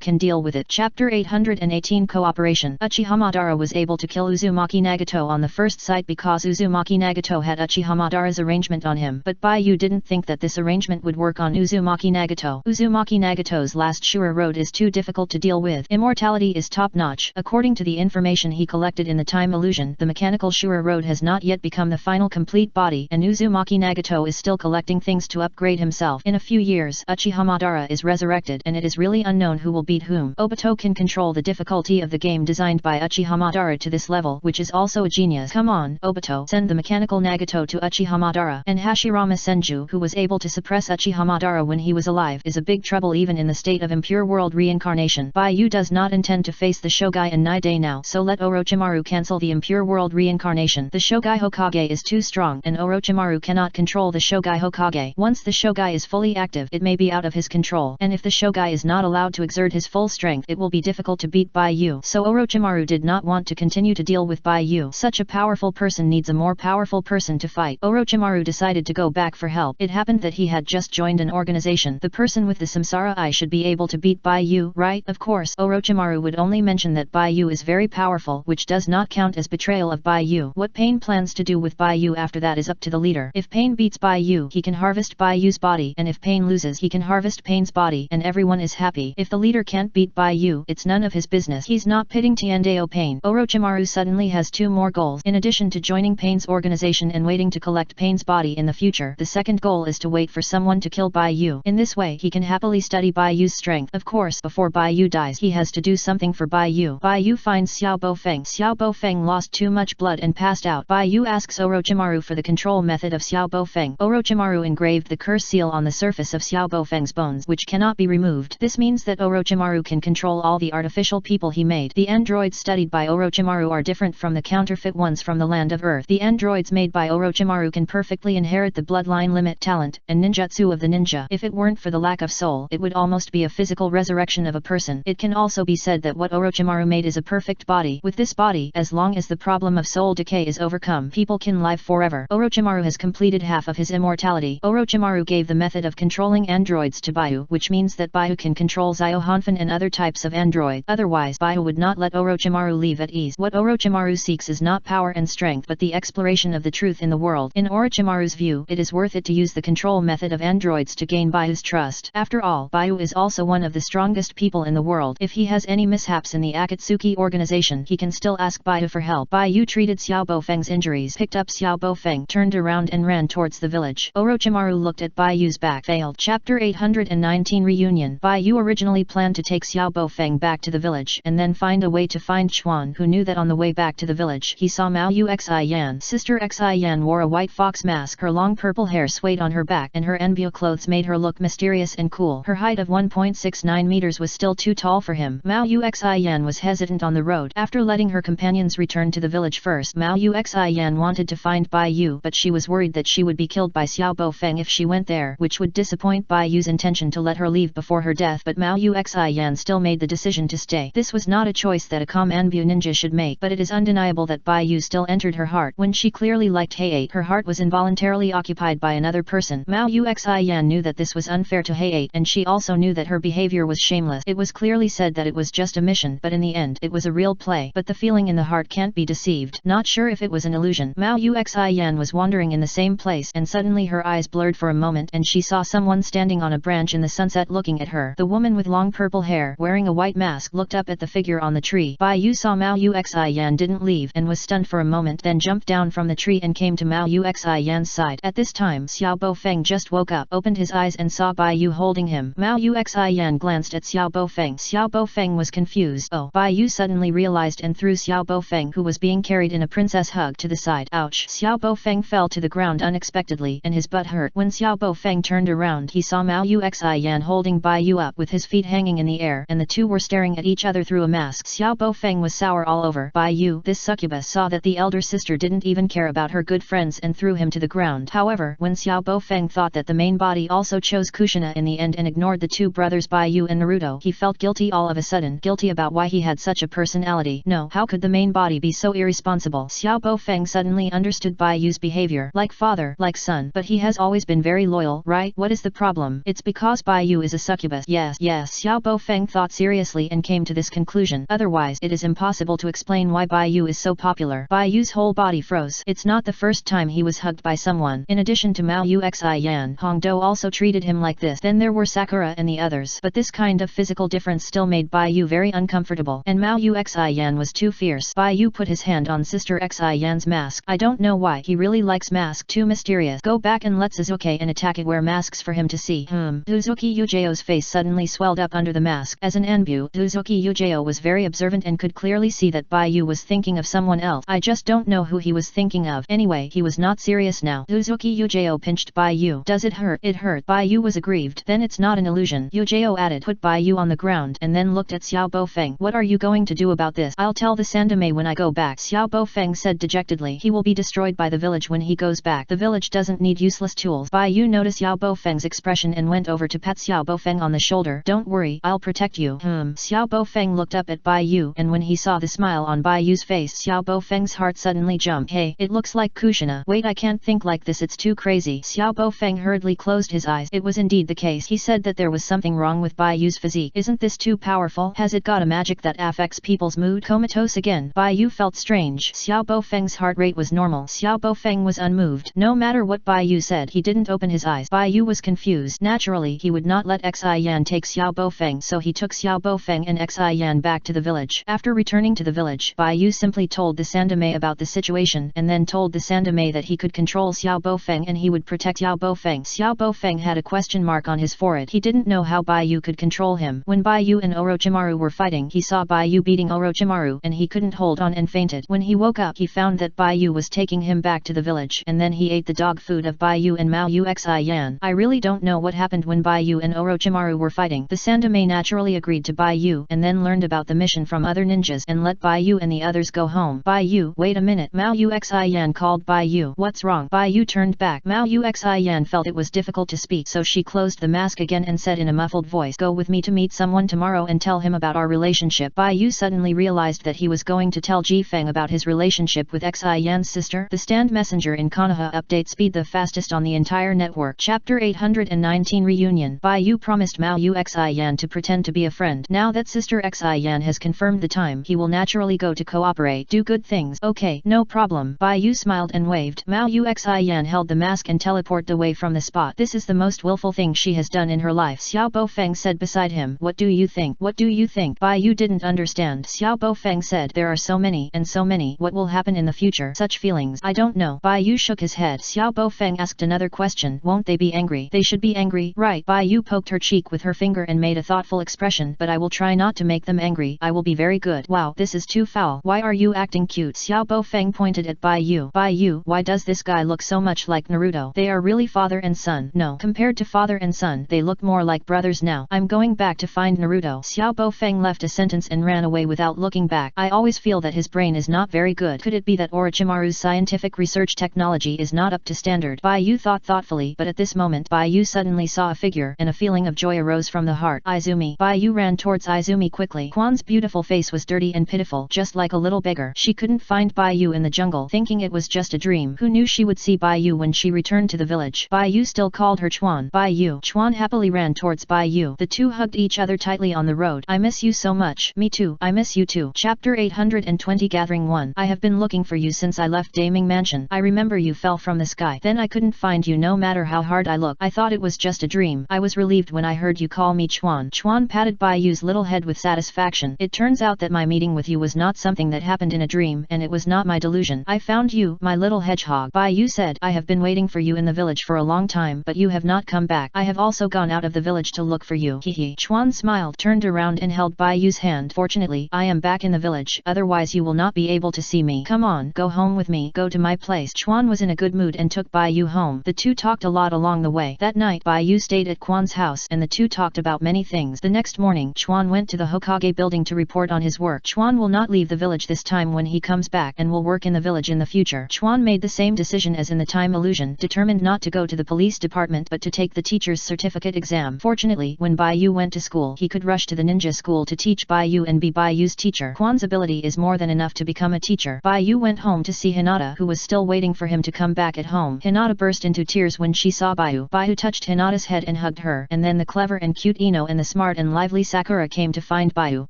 can deal with it. Chapter 818 Cooperation. Uchiha Madara was able to kill Uzumaki Nagato on the first sight because Uzumaki Nagato had Uchiha Madara's arrangement on him. But Baiyu didn't think that this arrangement would work on Uzumaki Nagato. Uzumaki Nagato's last Shura road is too difficult to deal with. Immortality is top-notch. According to the information he collected in the time illusion, the mechanical Shura road has not yet become the final complete body, and Uzumaki Nagato is still collecting things to upgrade himself. In a few years, Uchiha Madara is resurrected, and it is really unknown who will beat whom. Obito can control the difficulty of the game designed by Uchiha Madara to this level, which is also a genius. Come on, Obito, send the mechanical Nagato to Uchiha Madara. And Hashirama Senju, who was able to suppress Uchiha Madara when he was alive, is a big trouble even in the state of impure world reincarnation. Baiyu does not intend to face the Shogai and Nidai now, so let Orochimaru cancel the impure world reincarnation. The Shogai Hokage is too strong, and Orochimaru cannot control the Shogai Hokage. Once the Shogai is fully active, it may be out of his control, and if the Shogai is not allowed to exert his full strength, it will be difficult to beat Baiyu. So Orochimaru did not want to continue to deal with Baiyu. Such a powerful person needs a more powerful person to fight. Orochimaru decided to go back for help. It happened that he had just joined an organization. The person with the Samsara Eye should be able to beat Baiyu, right? Of course, Orochimaru would only mention that Baiyu is very powerful, which does not count as betrayal of Baiyu. What Pain plans to do with Baiyu after that is up to the leader. If Pain beats Baiyu, he can harvest Baiyu's body, and if Pain loses, he can harvest Pain's body, and everyone is happy. If the leader can't beat Baiyu, it's none of his business. He's not pitting Tiandeo Pain. Orochimaru suddenly has two more goals. In addition to joining Pain's organization and waiting to collect Pain's body in the future, the second goal is to wait for someone to kill Baiyu. In this way, he can happily study Baiyu's strength. Of course, before Baiyu dies, he has to do something for Baiyu. Baiyu finds Xiao Bofeng. Xiao Bofeng lost too much blood and passed out. Baiyu asks Orochimaru for the control method of Xiao Bofeng. Orochimaru engraved the curse seal on the surface of Xiao Bofeng's bones, which cannot be removed. This means that Orochimaru can control all the artificial people he made. The androids studied by Orochimaru are different from the counterfeit ones from the land of Earth. The androids made by Orochimaru can perfectly inherit the bloodline limit talent and ninjutsu of the ninja. If it weren't for the lack of soul, it would almost be a physical resurrection of a person. It can also be said that what Orochimaru made is a perfect body. With this body, as long as the problem of soul decay is overcome, people can live forever. Orochimaru has completed half of his immortality. Orochimaru gave the method of controlling androids to Baiyu, which means that Baiyu can control Ziohanfin and other types of android. Otherwise, Baiyu would not let Orochimaru leave at ease. What Orochimaru seeks is not power and strength, but the exploration of the truth in the world. In Orochimaru's view, it is worth it to use the control method of androids to gain Baiyu's trust. After all, Baiyu is also one of the strongest people in the world. If he has any mishaps in the Akatsuki organization, he can still ask Baiyu for help. Baiyu treated Xiao Bofeng's injuries, picked up Xiao Bofeng, turned around and ran towards the village. Orochimaru looked at Baiyu's back. Failed. Chapter 819 Reunion. Baiyu originally planned to take Xiao Bofeng back to the village, and then find a way to find Chuan, who knew that on the way back to the village, he saw Mao Yu Xi Yan. Sister Xi Yan wore a white fox mask. Her long purple hair swayed on her back, and her enbio clothes made her look mysterious and cool. Her height of 1.69 meters was still too tall for him. Mao Yu Xi Yan was hesitant on the road. After letting her companions return to the village first, Mao Yu Xi Yan wanted to find Baiyu, but she was worried that she would be killed by Xiao Bofeng if she went there, which would disappoint Baiyu's intention to let her leave before her death. But Mao Yu Xi Yan still made the decision to stay. This was not a choice that a calm Anbu ninja should make, but it is undeniable that Baiyu still entered her heart. When she clearly liked Hayate, her heart was involuntarily occupied by another person. Mao Yu Xi Yan knew that this was unfair to Hayate, and she also knew that her behavior was shameless. It was clearly said that it was just a mission, but in the end, it was a real play. But the feeling in the heart can't be deceived. Not sure if it was an illusion. Mao Yu Xi Yan was wandering in the same place, and suddenly her eyes blurred for a moment, and she saw someone standing on a branch in the sunset looking at her. The woman with long purple hair, wearing a white mask, looked up at the figure on the tree. Baiyu saw Mao Yu Xi Yan didn't leave, and was stunned for a moment, then jumped down from the tree and came to Mao Yu Xi Yan's side. At this time, Xiao Bofeng just woke up, opened his eyes and saw Baiyu holding him. Mao Yu Xi Yan glanced at Xiao Bofeng. Xiao Bofeng was confused. Oh! Baiyu suddenly realized and threw Xiao Bofeng, who was being carried in a princess hug, to the side. Ouch! Xiao Bofeng fell to the ground unexpectedly, and his butt hurt. When Xiao Bofeng turned around, he saw Mao Yu Xi Yan holding Baiyu up with his feet hanging in the air, and the two were staring at each other through a mask. Xiao Bofeng was sour all over. Baiyu, this succubus, saw that the elder sister didn't even care about her good friends and threw him to the ground. However, when Xiao Bofeng thought that the main body also chose Kushina in the end and ignored the two brothers Baiyu and Naruto, he felt guilty all of a sudden, guilty about why he had such a personality. No, how could the main body be so irresponsible? Xiao Bofeng suddenly understood Baiyu's behavior, like father, like son, but he has always been very loyal, right? What is the problem? It's because Baiyu is a succubus. Yes, Xiao Bofeng thought seriously and came to this conclusion. Otherwise, it is impossible to explain why Baiyu is so popular. Baiyu's whole body froze. It's not the first time he was hugged by someone. In addition to Mao Yuxi Yan, Hongdo also treated him like this. Then there were Sakura and the others. But this kind of physical difference still made Baiyu very uncomfortable. And Mao Yuxi Yan was too fierce. Baiyu put his hand on Sister Xi Yan's mask. I don't know why he really likes mask. Too mysterious. Go back and let Suzuki and attack it. Wear masks for him to see. Suzuki Yujeo's face suddenly swelled up under the mask. As an Anbu, Suzuki Yujeo was very observant and could clearly see that Baiyu was thinking of someone else. I just don't know who he was thinking of. Anyway, he was not serious now. Suzuki Yujeo pinched Baiyu. Does it hurt? It hurt. Baiyu was aggrieved. Then it's not an illusion. Yujeo added. Put Baiyu on the ground and then looked at Xiao Bofeng. What are you going to do about this? I'll tell the Sandame when I go back. Xiao Bofeng said dejectedly. He will be destroyed by the village when he goes back. The village doesn't need useless tools. Baiyu noticed Xiao Bofeng's expression and went over to pat Xiao Bofeng on the shoulder. Don't worry, I'll protect you. Xiao Bofeng looked up at Baiyu and when he saw the smile on Baiyu's face, Xiao Bofeng's heart suddenly jumped. Hey, it looks like Kushina. Wait, I can't think like this, it's too crazy. Xiao Bofeng hurriedly closed his eyes. It was indeed the case. He said that there was something wrong with Baiyu's physique. Isn't this too powerful? Has it got a magic that affects people's mood? Comatose again. Baiyu felt strange. Xiao Bofeng's heart rate was normal. Xiao Bofeng was unmoved. No matter what Baiyu said, he didn't open his eyes. Baiyu was confused. Naturally, he would not let Xi Yan take Xiao Bofeng, so he took Xiao Bofeng and Xi Yan back to the village. After returning to the village, Baiyu simply told the Sandame about the situation and then told the Sandame that he could control Xiao Bofeng and he would protect Xiao Bofeng. Xiao Bofeng had a question mark on his forehead. He didn't know how Baiyu could control him. When Baiyu and Orochimaru were fighting, he saw Baiyu beating Orochimaru and he couldn't hold on and fainted. When he woke up, he found that Baiyu was taking him back to the village and then he ate the dog food of Baiyu and Mao Yuxi Yan. I really don't know what happened when Baiyu and Orochimaru were fighting. The Sandame naturally agreed to Baiyu and then learned about the mission from other ninjas and let Baiyu and the others go home. Baiyu, wait a minute. Mao Yuxi Yan called Baiyu. What's wrong? Baiyu turned back. Mao Yuxi Yan felt it was difficult to speak, so she closed the mask again and said in a muffled voice, go with me to meet someone tomorrow and tell him about our relationship. Baiyu suddenly realized that he was going to tell Ji Feng about his relationship with Xi Yan's sister. The stand messenger in Konoha update speed the fastest on the entire network. Chapter 819 Reunion. Baiyu promised Mao Yuxi Yan to pretend to be a friend. Now that Sister Xi Yan has confirmed the time, he will naturally go to cooperate. Do good things. Okay, no problem. Baiyu smiled and waved. Mao Yuxi Yan held the mask and teleported away from the spot. This is the most willful thing she has done in her life. Xiao Bofeng said beside him. What do you think? What do you think? Baiyu didn't understand. Xiao Bofeng said, there are so many and so many. What will happen in the future? Such feelings. I don't know. Baiyu shook his head. Xiao Bofeng asked another question. Won't they be angry? They should be angry. Right. Baiyu poked her cheek with her finger and made a thoughtful expression. But I will try not to make them angry. I will be very good. Wow, this is too foul. Why are you acting cute? Xiao Bofeng pointed at Baiyu. Baiyu, why does this guy look so much like Naruto? They are really father and son. No, compared to father and son, they look more like brothers now. I'm going back to find Naruto. Xiao Bofeng left a sentence and ran away without looking back. I always feel that his brain is not very good. Could it be that Orochimaru's scientific research technology is not up to standard? Baiyu thought thoughtfully, but at this moment Baiyu suddenly saw a figure and a feeling of joy arose from the heart. Izumi. Baiyu ran towards Izumi quickly. Quan's beautiful face was dirty and pitiful, just like a little beggar. She couldn't find Baiyu in the jungle, thinking it was just a dream. Who knew she would see Baiyu when she returned to the village? Baiyu still called her Chuan. Baiyu. Chuan happily ran towards Baiyu. The two hugged each other tightly on the road. I miss you so much. Me too. I miss you too. Chapter 820 Gathering 1. I have been looking for you since I left Daming Mansion. I remember you fell from the sky. Then I couldn't find you no matter how hard I looked. I thought it was just a dream. I was relieved when I heard you call me Chuan. Chuan patted Baiyu's little head with satisfaction. It turns out that my meeting with you was not something that happened in a dream, and it was not my delusion. I found you, my little hedgehog. Baiyu said, I have been waiting for you in the village for a long time, but you have not come back. I have also gone out of the village to look for you. Hehe. Chuan smiled, turned around and held Baiyu's hand. Fortunately, I am back in the village, otherwise you will not be able to see me. Come on, go home with me. Go to my place. Chuan was in a good mood and took Baiyu home. The two talked a lot along the way. That night, Baiyu stayed at Quan's house and the two talked about many things. The next morning, Chuan went to the Hokage building to report on his work. Chuan will not leave the village this time when he comes back and will work in in the village in the future. Chuan made the same decision as in the time illusion, determined not to go to the police department but to take the teacher's certificate exam. Fortunately, when Bai Yu went to school, he could rush to the ninja school to teach Bai Yu and be Bai Yu's teacher. Chuan's ability is more than enough to become a teacher. Bai Yu went home to see Hinata, who was still waiting for him to come back at home. Hinata burst into tears when she saw Bai Yu. Bai Yu touched Hinata's head and hugged her, and then the clever and cute Ino and the smart and lively Sakura came to find Bai Yu.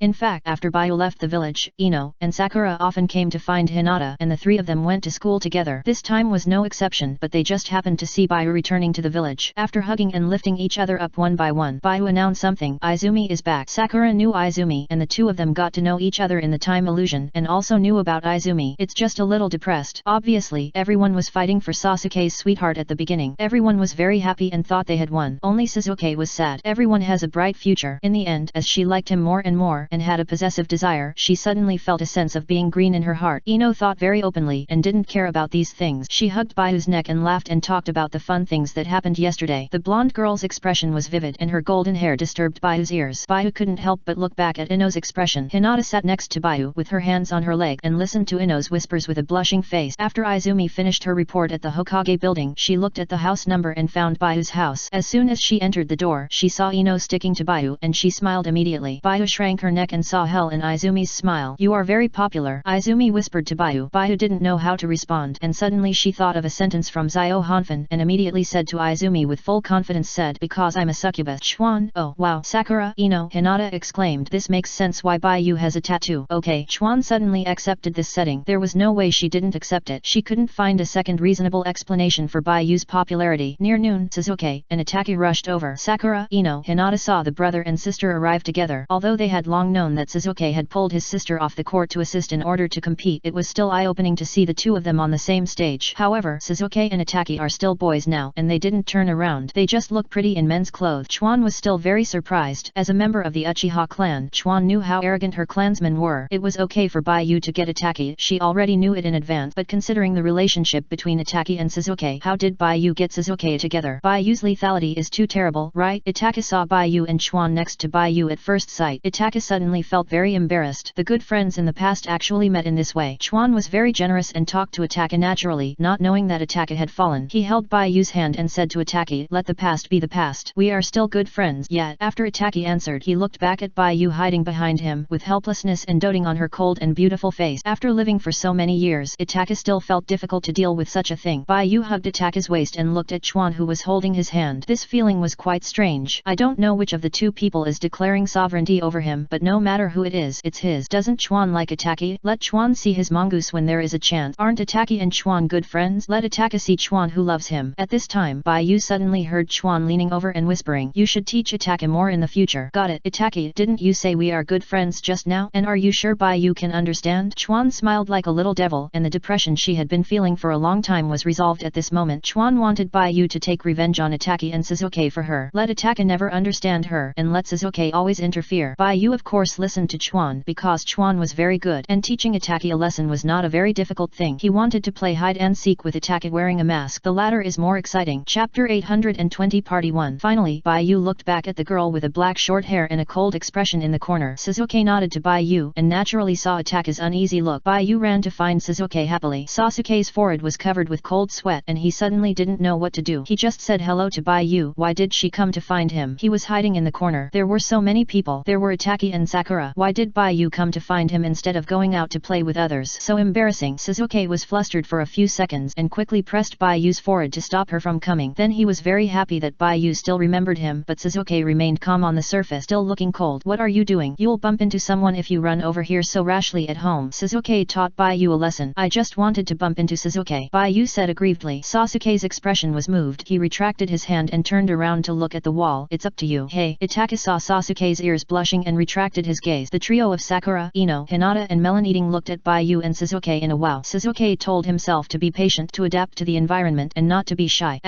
In fact, after Bai Yu left the village, Ino and Sakura often came to find Hinata, and the three of them went to school together. This time was no exception, but they just happened to see Bai Yu returning to the village. After hugging and lifting each other up one by one, Bai Yu announced something. Izumi is back. Sakura knew Izumi, and the two of them got to know each other in the time illusion, and also knew about Izumi. It's just a little depressed. Obviously, everyone was fighting for Sasuke's sweetheart at the beginning. Everyone was very happy and thought they had won. Only Sasuke was sad. Everyone has a bright future. In the end, as she liked him more and more, and had a possessive desire, she suddenly felt a sense of being green in her heart. Ino thought very openly, and didn't care about these things. She hugged Bai Yu's neck and laughed and talked about the fun things that happened yesterday. The blonde girl's expression was vivid, and her golden hair disturbed Bai Yu's ears. Bai Yu couldn't help but look back at Ino's expression. Hinata sat next to Bai Yu with her hands on her leg and listened to Ino's whispers with a blushing face. After Izumi finished her report at the Hokage building, she looked at the house number and found Bai Yu's house. As soon as she entered the door, she saw Ino sticking to Bai Yu, and she smiled immediately. Bai Yu shrank her neck and saw hell in Izumi's smile. "You are very popular," Izumi whispered to Bai Yu. Bai Yu didn't know how to respond, and suddenly she thought of a sentence from Zio Hanfan and immediately said to Izumi with full confidence said, "Because I'm a succubus." Chuan, "Oh, wow." Sakura, Ino, Hinata exclaimed, "This makes sense why Bai Yu has a tattoo." Okay. Chuan suddenly accepted this setting. There was no way she didn't accept it. She couldn't find a second reasonable explanation for Bai Yu's popularity. Near noon, Sasuke and Itachi rushed over. Sakura, Ino, Hinata saw the brother and sister arrive together. Although they had long known that Sasuke had pulled his sister off the court to assist in order to compete, it was still eye-opening to see the two of them on the same stage. However, Sasuke and Itachi are still boys now, and they didn't turn around. They just look pretty in men's clothes. Chuan was still very surprised. As a member of the Uchiha clan, Chuan knew how arrogant her clansmen were. It was okay for Bai Yu to get Itachi, she already knew it in advance, but considering the relationship between Itachi and Sasuke, how did Bai Yu get Sasuke together? Bai Yu's lethality is too terrible, right? Itachi saw Bai Yu and Chuan next to Bai Yu at first sight. Itachi suddenly felt very embarrassed. The good friends in the past actually met in this way. Chuan was very generous and talked to Itachi naturally, not knowing that Itachi had fallen. He held Bai Yu's hand and said to Itachi, "Let the past be the past. We are still good friends." Yet, after Itachi answered, he looked back at Bai Yu hiding behind him, with helplessness and doting on her cold and beautiful face. After living for so many years, Itachi still felt difficult to deal with such a thing. Bai Yu hugged Itachi's waist and looked at Chuan, who was holding his hand. This feeling was quite strange. I don't know which of the two people is declaring sovereignty over him, but no matter who it is, it's his. Doesn't Chuan like Itachi? Let Chuan see his mongoose when there is a chance. Aren't Itachi and Chuan good friends? Let Itachi see Chuan who loves him. At this time, Bai Yu suddenly heard Chuan leaning over and whispering, "You should teach Itachi more in the future." Got it. Itachi, didn't you say we are good friends just now? And are you sure Bai Yu can understand? Chuan smiled like a little devil, and the depression she had been feeling for a long time was resolved at this moment. Chuan wanted Bai Yu to take revenge on Itachi and Sasuke for her. Let Itachi never understand her, and let Sasuke always interfere. Bai Yu of course listened to Chuan, because Chuan was very good, and teaching Itachi a lesson was not a very difficult thing. He wanted to play hide and seek with Itachi wearing a mask. The latter is more exciting. Chapter 820 Part 1. Finally, Bai Yu looked back at the girl with a black short hair and a cold expression in the corner. Sasuke nodded to Bai Yu, and naturally saw Itachi's uneasy look. Bai Yu ran to find Sasuke happily. Sasuke's forehead was covered with cold sweat, and he suddenly didn't know what to do. He just said hello to Bai Yu. Why did she come to find him? He was hiding in the corner. There were so many people. There were Itachi and Sakura. Why did Bai Yu come to find him instead of going out to play with others? So embarrassing. Sasuke was flustered for a few seconds and quickly pressed Bai Yu's forehead to stop her from coming. Then he was very happy that Bai Yu still remembered him, but Sasuke remained calm on the surface, still looking cold. "What are you doing? You'll bump into someone if you run over here so rashly at home." Sasuke taught Bai Yu a lesson. "I just wanted to bump into Sasuke," Bai Yu said aggrievedly. Sasuke's expression was moved. He retracted his hand and turned around to look at the wall. "It's up to you." "Hey." Itachi saw Sasuke's ears blushing and retracted his gaze. The trio of Sakura, Ino, Hinata and Melon Eating looked at Bai Yu and Sasuke in a wow. Sasuke told himself to be patient, to adapt to the environment and not to be shy.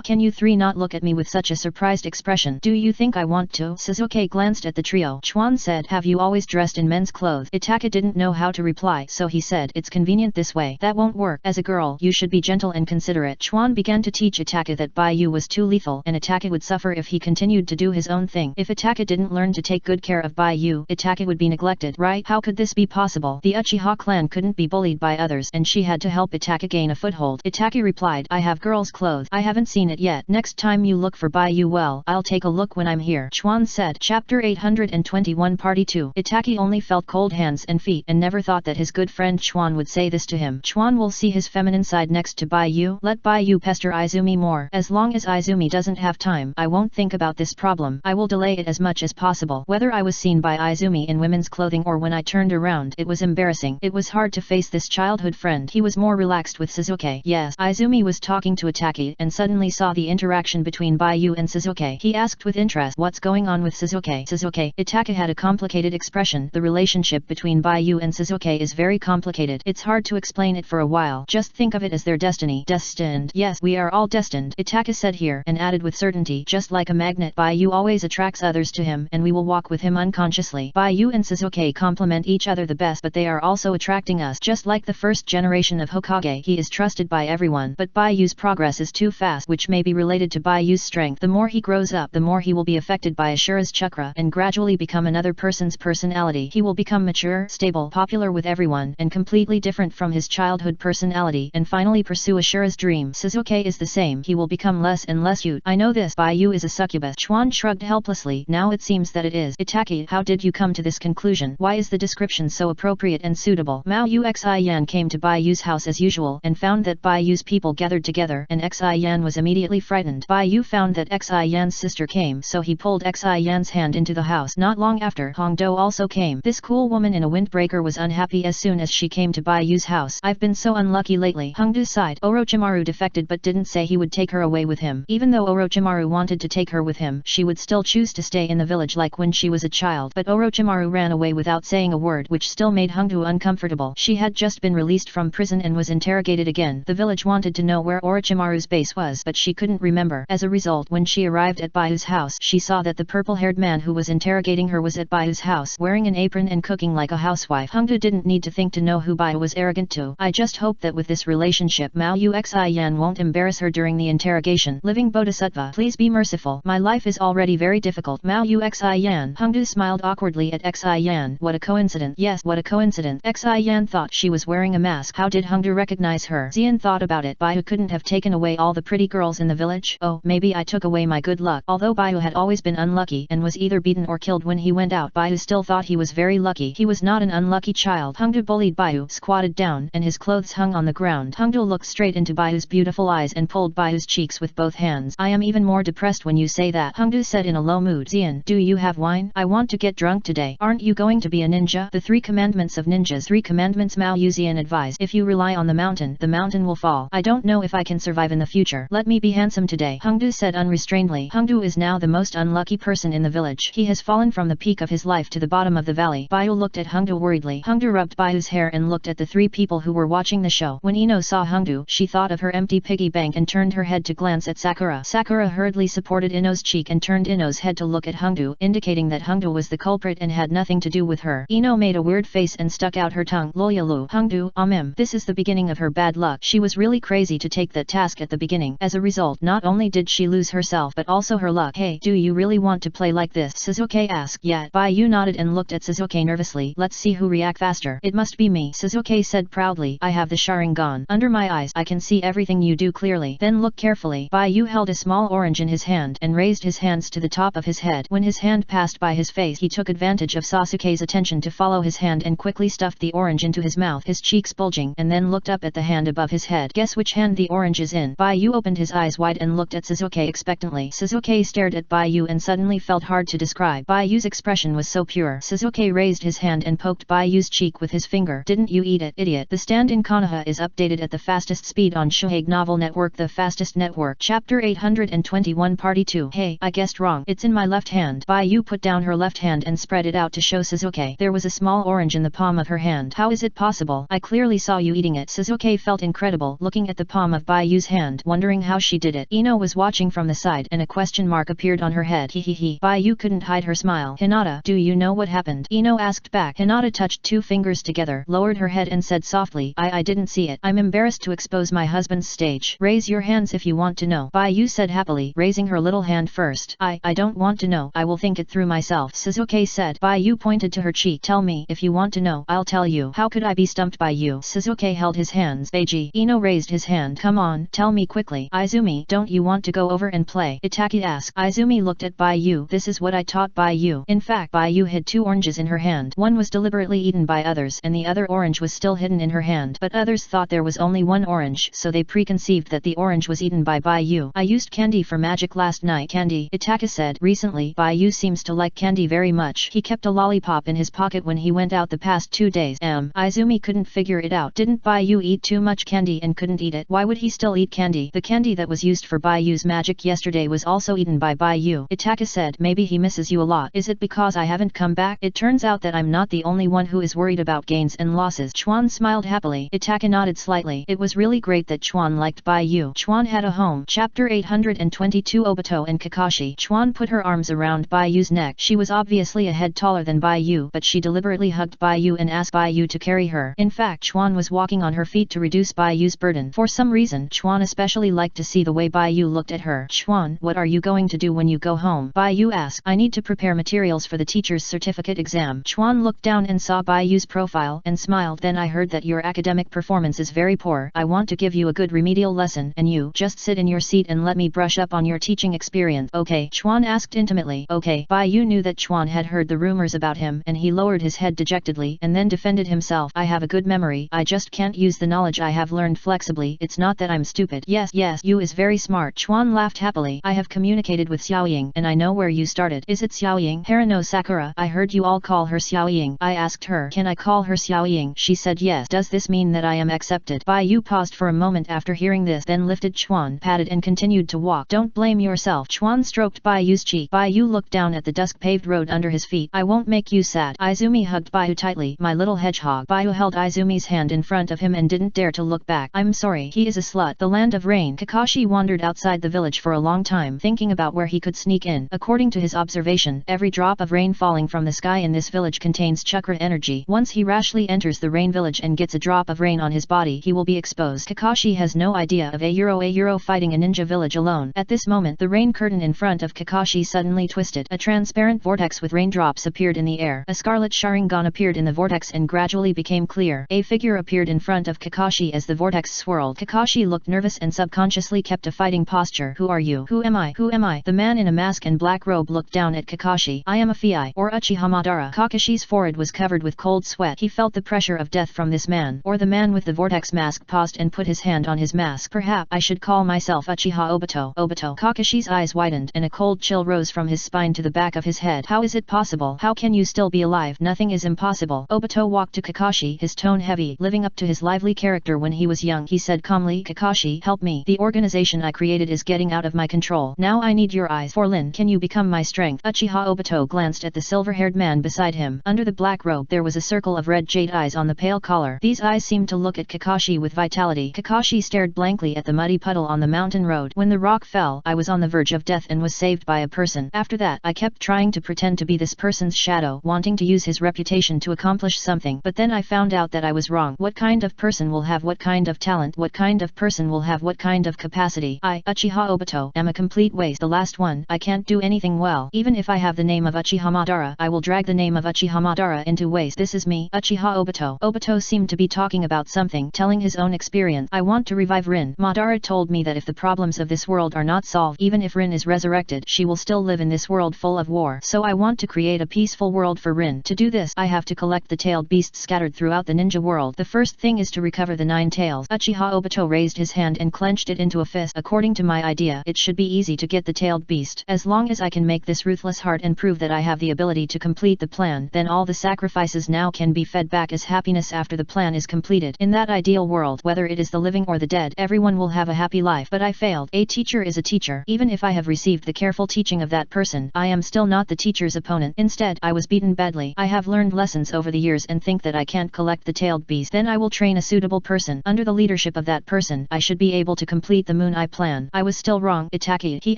"Can you three not look at me with such a surprised expression? Do you think I want to?" Sasuke glanced at the trio. Chuan said, "Have you always dressed in men's clothes?" Itachi didn't know how to reply, so he said, "It's convenient this way." "That won't work. As a girl, you should be gentle and considerate." Chuan began to teach Itachi that Bai Yu was too lethal, and Itachi would suffer if he continued to do his own thing. If Itachi didn't learn to take good care of Bai Yu, Itachi would be neglected, right? How could this be possible? The Uchiha clan couldn't be bullied bullied by others and she had to help Itaka gain a foothold. Itaki replied, I have girl's clothes. I haven't seen it yet. Next time you look for Baiyu, well, I'll take a look when I'm here. Chuan said. Chapter 821 Party 2. Itaki only felt cold hands and feet and never thought that his good friend Chuan would say this to him. Chuan will see his feminine side next to Baiyu. Let Baiyu pester Izumi more. As long as Izumi doesn't have time, I won't think about this problem. I will delay it as much as possible. Whether I was seen by Izumi in women's clothing or when I turned around, it was embarrassing. It was hard to face this childhood friend. He was more relaxed with Shizuke. Yes, Izumi was talking to Itaki and suddenly saw the interaction between Baiyu and Shizuke. He asked with interest, what's going on with Shizuke? Shizuke. Itaki had a complicated expression. The relationship between Baiyu and Shizuke is very complicated. It's hard to explain it for a while. Just think of it as their destiny. Destined. Yes, we are all destined, Itaka said here and added with certainty, just like a magnet, Baiyu always attracts others to him and we will walk with him unconsciously. Baiyu and Shizuke complement each other the best, but they are also attracting us. Just like the first generation of Hokage, he is trusted by everyone, but Baiyu's progress is too fast, which may be related to Baiyu's strength. The more he grows up, the more he will be affected by Ashura's chakra and gradually become another person's personality. He will become mature, stable, popular with everyone, and completely different from his childhood personality, and finally pursue Ashura's dream. Shizuke is the same. He will become less and less cute. I know this. Baiyu is a succubus. Chuan shrugged helplessly. Now it seems that it is. Itaki, how did you come to this conclusion? Why is the description so appropriate and suitable? Mao Xian came to Baiyu's house as usual and found that Baiyu's people gathered together, and Xian was immediately frightened. Baiyu found that Xian's sister came, so he pulled Xian's hand into the house. Not long after, Hongdo also came. This cool woman in a windbreaker was unhappy as soon as she came to Baiyu's house. I've been so unlucky lately. Hongdo sighed. Orochimaru defected but didn't say he would take her away with him. Even though Orochimaru wanted to take her with him, she would still choose to stay in the village like when she was a child. But Orochimaru ran away without saying a word, which still made Hongdo uncomfortable. She had just been released from prison and was interrogated again. The village wanted to know where Orochimaru's base was, but she couldn't remember. As a result, when she arrived at Baiyu's house, she saw that the purple-haired man who was interrogating her was at Baiyu's house, wearing an apron and cooking like a housewife. Hongdo didn't need to think to know who Baiyu was arrogant to. I just hope that with this relationship Mao Xian won't embarrass her during the interrogation. Living Bodhisattva, please be merciful. My life is already very difficult. Mao Xian. Hongdo smiled awkwardly at Xian. What a coincidence. Yes, what a coincidence. Xian thought she was wearing a mask. How did Hongdo recognize her? Xian thought about it. Baiyu couldn't have taken away all the pretty girls in the village. Oh, maybe I took away my good luck. Although Baiyu had always been unlucky and was either beaten or killed when he went out, Baiyu still thought he was very lucky. He was not an unlucky child. Hongdo bullied Baiyu, squatted down, and his clothes hung on the ground. Hongdo looked straight into Baiyu's beautiful eyes and pulled Baiyu's cheeks with both hands. I am even more depressed when you say that, Hongdo said in a low mood. Xian, do you have wine? I want to get drunk today. Aren't you going to be a ninja? The 3 commandments of ninjas. 3 commandments. Mao Xian advised. If you rely on the mountain will fall. I don't know if I can survive in the future. Let me be handsome today, Hongdo said unrestrainedly. Hongdo is now the most unlucky person in the village. He has fallen from the peak of his life to the bottom of the valley. Baiyu looked at Hongdo worriedly. Hongdo rubbed Baiyu's hair and looked at the 3 people who were watching the show. When Ino saw Hongdo, she thought of her empty piggy bank and turned her head to glance at Sakura. Sakura hurriedly supported Ino's cheek and turned Ino's head to look at Hongdo, indicating that Hongdo was the culprit and had nothing to do with her. Ino made a weird face and stuck out her tongue. Loyalu. Hongdo, this is the beginning of her bad luck. She was really crazy to take that task at the beginning. As a result, not only did she lose herself but also her luck. Hey, do you really want to play like this? Shizuke asked. Yeah. Baiyu nodded and looked at Shizuke nervously. Let's see who reacts faster. It must be me, Shizuke said proudly. I have the Sharingan. Under my eyes, I can see everything you do clearly. Then look carefully. Baiyu held a small orange in his hand and raised his hands to the top of his head. When his hand passed by his face, he took advantage of Sasuke's attention to follow his hand and quickly stuffed the orange into his mouth, his cheeks bulging, and then looked up at the hand above his head. Guess which hand the orange is in? Baiyu opened his eyes wide and looked at Shizuke expectantly. Shizuke stared at Baiyu and suddenly felt hard to describe. Baiyu's expression was so pure. Shizuke raised his hand and poked Baiyu's cheek with his finger. Didn't you eat it, idiot? The stand in Konoha is updated at the fastest speed on Shohei Novel Network, the fastest network. Chapter 821 Party 2. Hey, I guessed wrong. It's in my left hand. Baiyu put down her left hand and spread it out to show Shizuke. There was a small orange in the palm of her hand. How is it possible? I clearly saw you eating it. Shizuke felt incredible looking at the palm of Baiyu's hand, wondering how she did it. Ino was watching from the side and a question mark appeared on her head. Hehehe. Baiyu couldn't hide her smile. Hinata, do you know what happened? Ino asked back. Hinata touched 2 fingers together, lowered her head and said softly, I didn't see it. I'm embarrassed to expose my husband's stage. Raise your hands if you want to know. Baiyu said happily, raising her little hand first. I don't want to know. I will think it through myself, Shizuke said. Baiyu pointed to her cheek. Tell me if you want to know. I'll tell you. How could I be stunned stumped by you. Suzuki held his hands. Eiji. Ino raised his hand. Come on, tell me quickly. Izumi, don't you want to go over and play? Itaki asked. Izumi looked at Baiyu. This is what I taught Baiyu. In fact, Baiyu hid 2 oranges in her hand. One was deliberately eaten by others and the other orange was still hidden in her hand. But others thought there was only 1 orange, so they preconceived that the orange was eaten by Baiyu. I used candy for magic last night. Candy, Itaka said. Recently, Baiyu seems to like candy very much. He kept a lollipop in his pocket when he went out the past 2 days. Izumi couldn't figure it out. Didn't Baiyu eat too much candy and couldn't eat it? Why would he still eat candy? The candy that was used for Baiyu's magic yesterday was also eaten by Baiyu. Itaka said. Maybe he misses you a lot. Is it because I haven't come back? It turns out that I'm not the only one who is worried about gains and losses. Chuan smiled happily. Itaka nodded slightly. It was really great that Chuan liked Baiyu. Chuan had a home. Chapter 822 Obito and Kakashi. Chuan put her arms around Baiyu's neck. She was obviously a head taller than Baiyu, but she deliberately hugged Baiyu and asked Baiyu to carry her. In fact, Chuan was walking on her feet to reduce Baiyu's burden. For some reason, Chuan especially liked to see the way Baiyu looked at her. Chuan, what are you going to do when you go home? Baiyu asked. I need to prepare materials for the teacher's certificate exam. Chuan looked down and saw Baiyu's profile and smiled. Then I heard that your academic performance is very poor. I want to give you a good remedial lesson and you just sit in your seat and let me brush up on your teaching experience. Okay? Chuan asked intimately. Okay. Baiyu knew that Chuan had heard the rumors about him and he lowered his head dejectedly and then defended himself. I have a good memory. I just can't use the knowledge I have learned flexibly. It's not that I'm stupid. Yes, you is very smart. Chuan laughed happily. I have communicated with Xiaoying and I know where you started. Is it Xiaoying? Harano Sakura. I heard you all call her Xiaoying. I asked her, can I call her Xiaoying? She said yes. Does this mean that I am accepted? Baiyu paused for a moment after hearing this, then lifted Chuan, patted and continued to walk. Don't blame yourself. Chuan stroked Baiyu's cheek. Baiyu looked down at the dusk-paved road under his feet. I won't make you sad. Izumi hugged Baiyu tightly. My little hedgehog. Baiyu held Izumi's hand in front of him and didn't dare to look back. I'm sorry. He is a slut. The land of rain. Kakashi wandered outside the village for a long time, thinking about where he could sneak in. According to his observation, every drop of rain falling from the sky in this village contains chakra energy. Once he rashly enters the rain village and gets a drop of rain on his body, he will be exposed. Kakashi has no idea of a euro fighting a ninja village alone. At this moment, the rain curtain in front of Kakashi suddenly twisted. A transparent vortex with raindrops appeared in the air. A scarlet Sharingan appeared in the vortex and gradually became clear. A figure appeared in front of Kakashi as the vortex swirled. Kakashi looked nervous and subconsciously kept a fighting posture. Who are you? Who am I? Who am I? The man in a mask and black robe looked down at Kakashi. I am a Fii, or Uchiha Madara. Kakashi's forehead was covered with cold sweat. He felt the pressure of death from this man. Or the man with the vortex mask paused and put his hand on his mask. Perhaps I should call myself Uchiha Obito. Obito. Kakashi's eyes widened and a cold chill rose from his spine to the back of his head. How is it possible? How can you still be alive? Nothing is impossible. Obito walked to Kakashi, his tone heavy, living up to his lively character when he was young. He said calmly, Kakashi, help me. The organization I created is getting out of my control. Now I need your eyes. For Lin, can you become my strength? Uchiha Obito glanced at the silver-haired man beside him. Under the black robe there was a circle of red jade eyes on the pale collar. These eyes seemed to look at Kakashi with vitality. Kakashi stared blankly at the muddy puddle on the mountain road. When the rock fell, I was on the verge of death and was saved by a person. After that, I kept trying to pretend to be this person's shadow, wanting to use his reputation to accomplish something. But then I found out that I was wrong. What kind of person will have what kind of talent? What kind of person will have what kind of capacity? I, Uchiha Obito, am a complete waste. The last one. I can't do anything well. Even if I have the name of Uchiha Madara, I will drag the name of Uchiha Madara into waste. This is me, Uchiha Obito. Obito seemed to be talking about something, telling his own experience. I want to revive Rin. Madara told me that if the problems of this world are not solved, even if Rin is resurrected, she will still live in this world full of war. So I want to create a peaceful world for Rin. To do this, I have to collect the tailed beasts scattered throughout the ninja world. The first thing is to recover the 9 tails. Uchiha Obito raised his hand and clenched it into a fist. According to my idea, it should be easy to get the tailed beast. As long as I can make this ruthless heart and prove that I have the ability to complete the plan, then all the sacrifices now can be fed back as happiness after the plan is completed. In that ideal world, whether it is the living or the dead, everyone will have a happy life. But I failed. A teacher is a teacher. Even if I have received the careful teaching of that person, I am still not the teacher's opponent. Instead, I was beaten badly. I have learned lessons over the years and think that I can't collect the tailed beast. Then I will train a suitable person. Under the leadership of that person, I should be able to complete the Moon Eye plan. I was still wrong. Itaki. He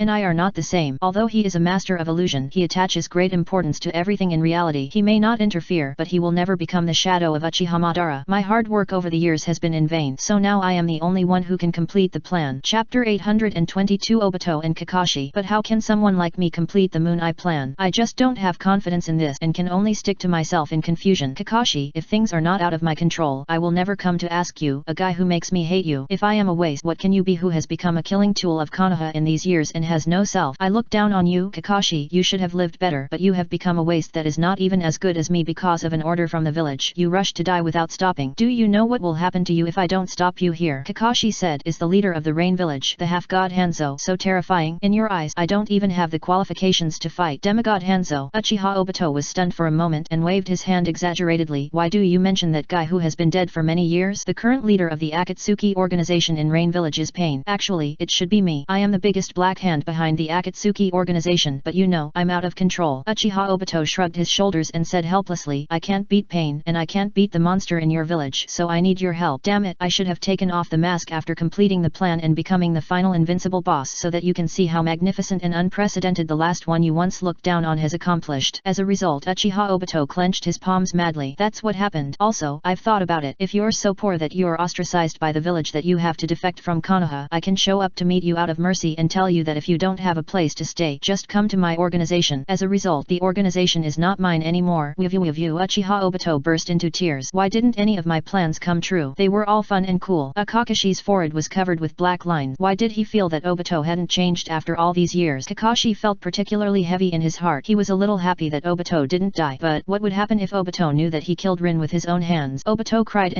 and I are not the same. Although he is a master of illusion, he attaches great importance to everything in reality. He may not interfere, but he will never become the shadow of Uchiha Madara. My hard work over the years has been in vain. So now I am the only one who can complete the plan. Chapter 822 Obito and Kakashi. But how can someone like me complete the Moon Eye plan? I just don't have confidence in this and can only stick to myself in confusion. Kakashi, if things are not out of of my control. I will never come to ask you, a guy who makes me hate you. If I am a waste, what can you be who has become a killing tool of Konoha in these years and has no self? I look down on you, Kakashi. You should have lived better, but you have become a waste that is not even as good as me because of an order from the village. You rushed to die without stopping. Do you know what will happen to you if I don't stop you here? Kakashi said, is the leader of the Rain Village, the half-god Hanzo, so terrifying? In your eyes, I don't even have the qualifications to fight. Demigod Hanzo. Uchiha Obito was stunned for a moment and waved his hand exaggeratedly. Why do you mention that guy who has been dead for many years? The current leader of the Akatsuki organization in Rain Village is Pain. Actually, it should be me. I am the biggest black hand behind the Akatsuki organization, but you know, I'm out of control. Uchiha Obito shrugged his shoulders and said helplessly, I can't beat Pain, and I can't beat the monster in your village, so I need your help. Damn it, I should have taken off the mask after completing the plan and becoming the final invincible boss so that you can see how magnificent and unprecedented the last one you once looked down on has accomplished. As a result, Uchiha Obito clenched his palms madly. That's what happened. Also, I've thought about it. If you're so poor that you're ostracized by the village that you have to defect from Konoha, I can show up to meet you out of mercy and tell you that if you don't have a place to stay, just come to my organization. As a result, the organization is not mine anymore. With you, Uchiha Obito burst into tears. Why didn't any of my plans come true? They were all fun and cool. Kakashi's forehead was covered with black lines. Why did he feel that Obito hadn't changed after all these years? Kakashi felt particularly heavy in his heart. He was a little happy that Obito didn't die. But what would happen if Obito knew that he killed Rin with his own hands? Obito cried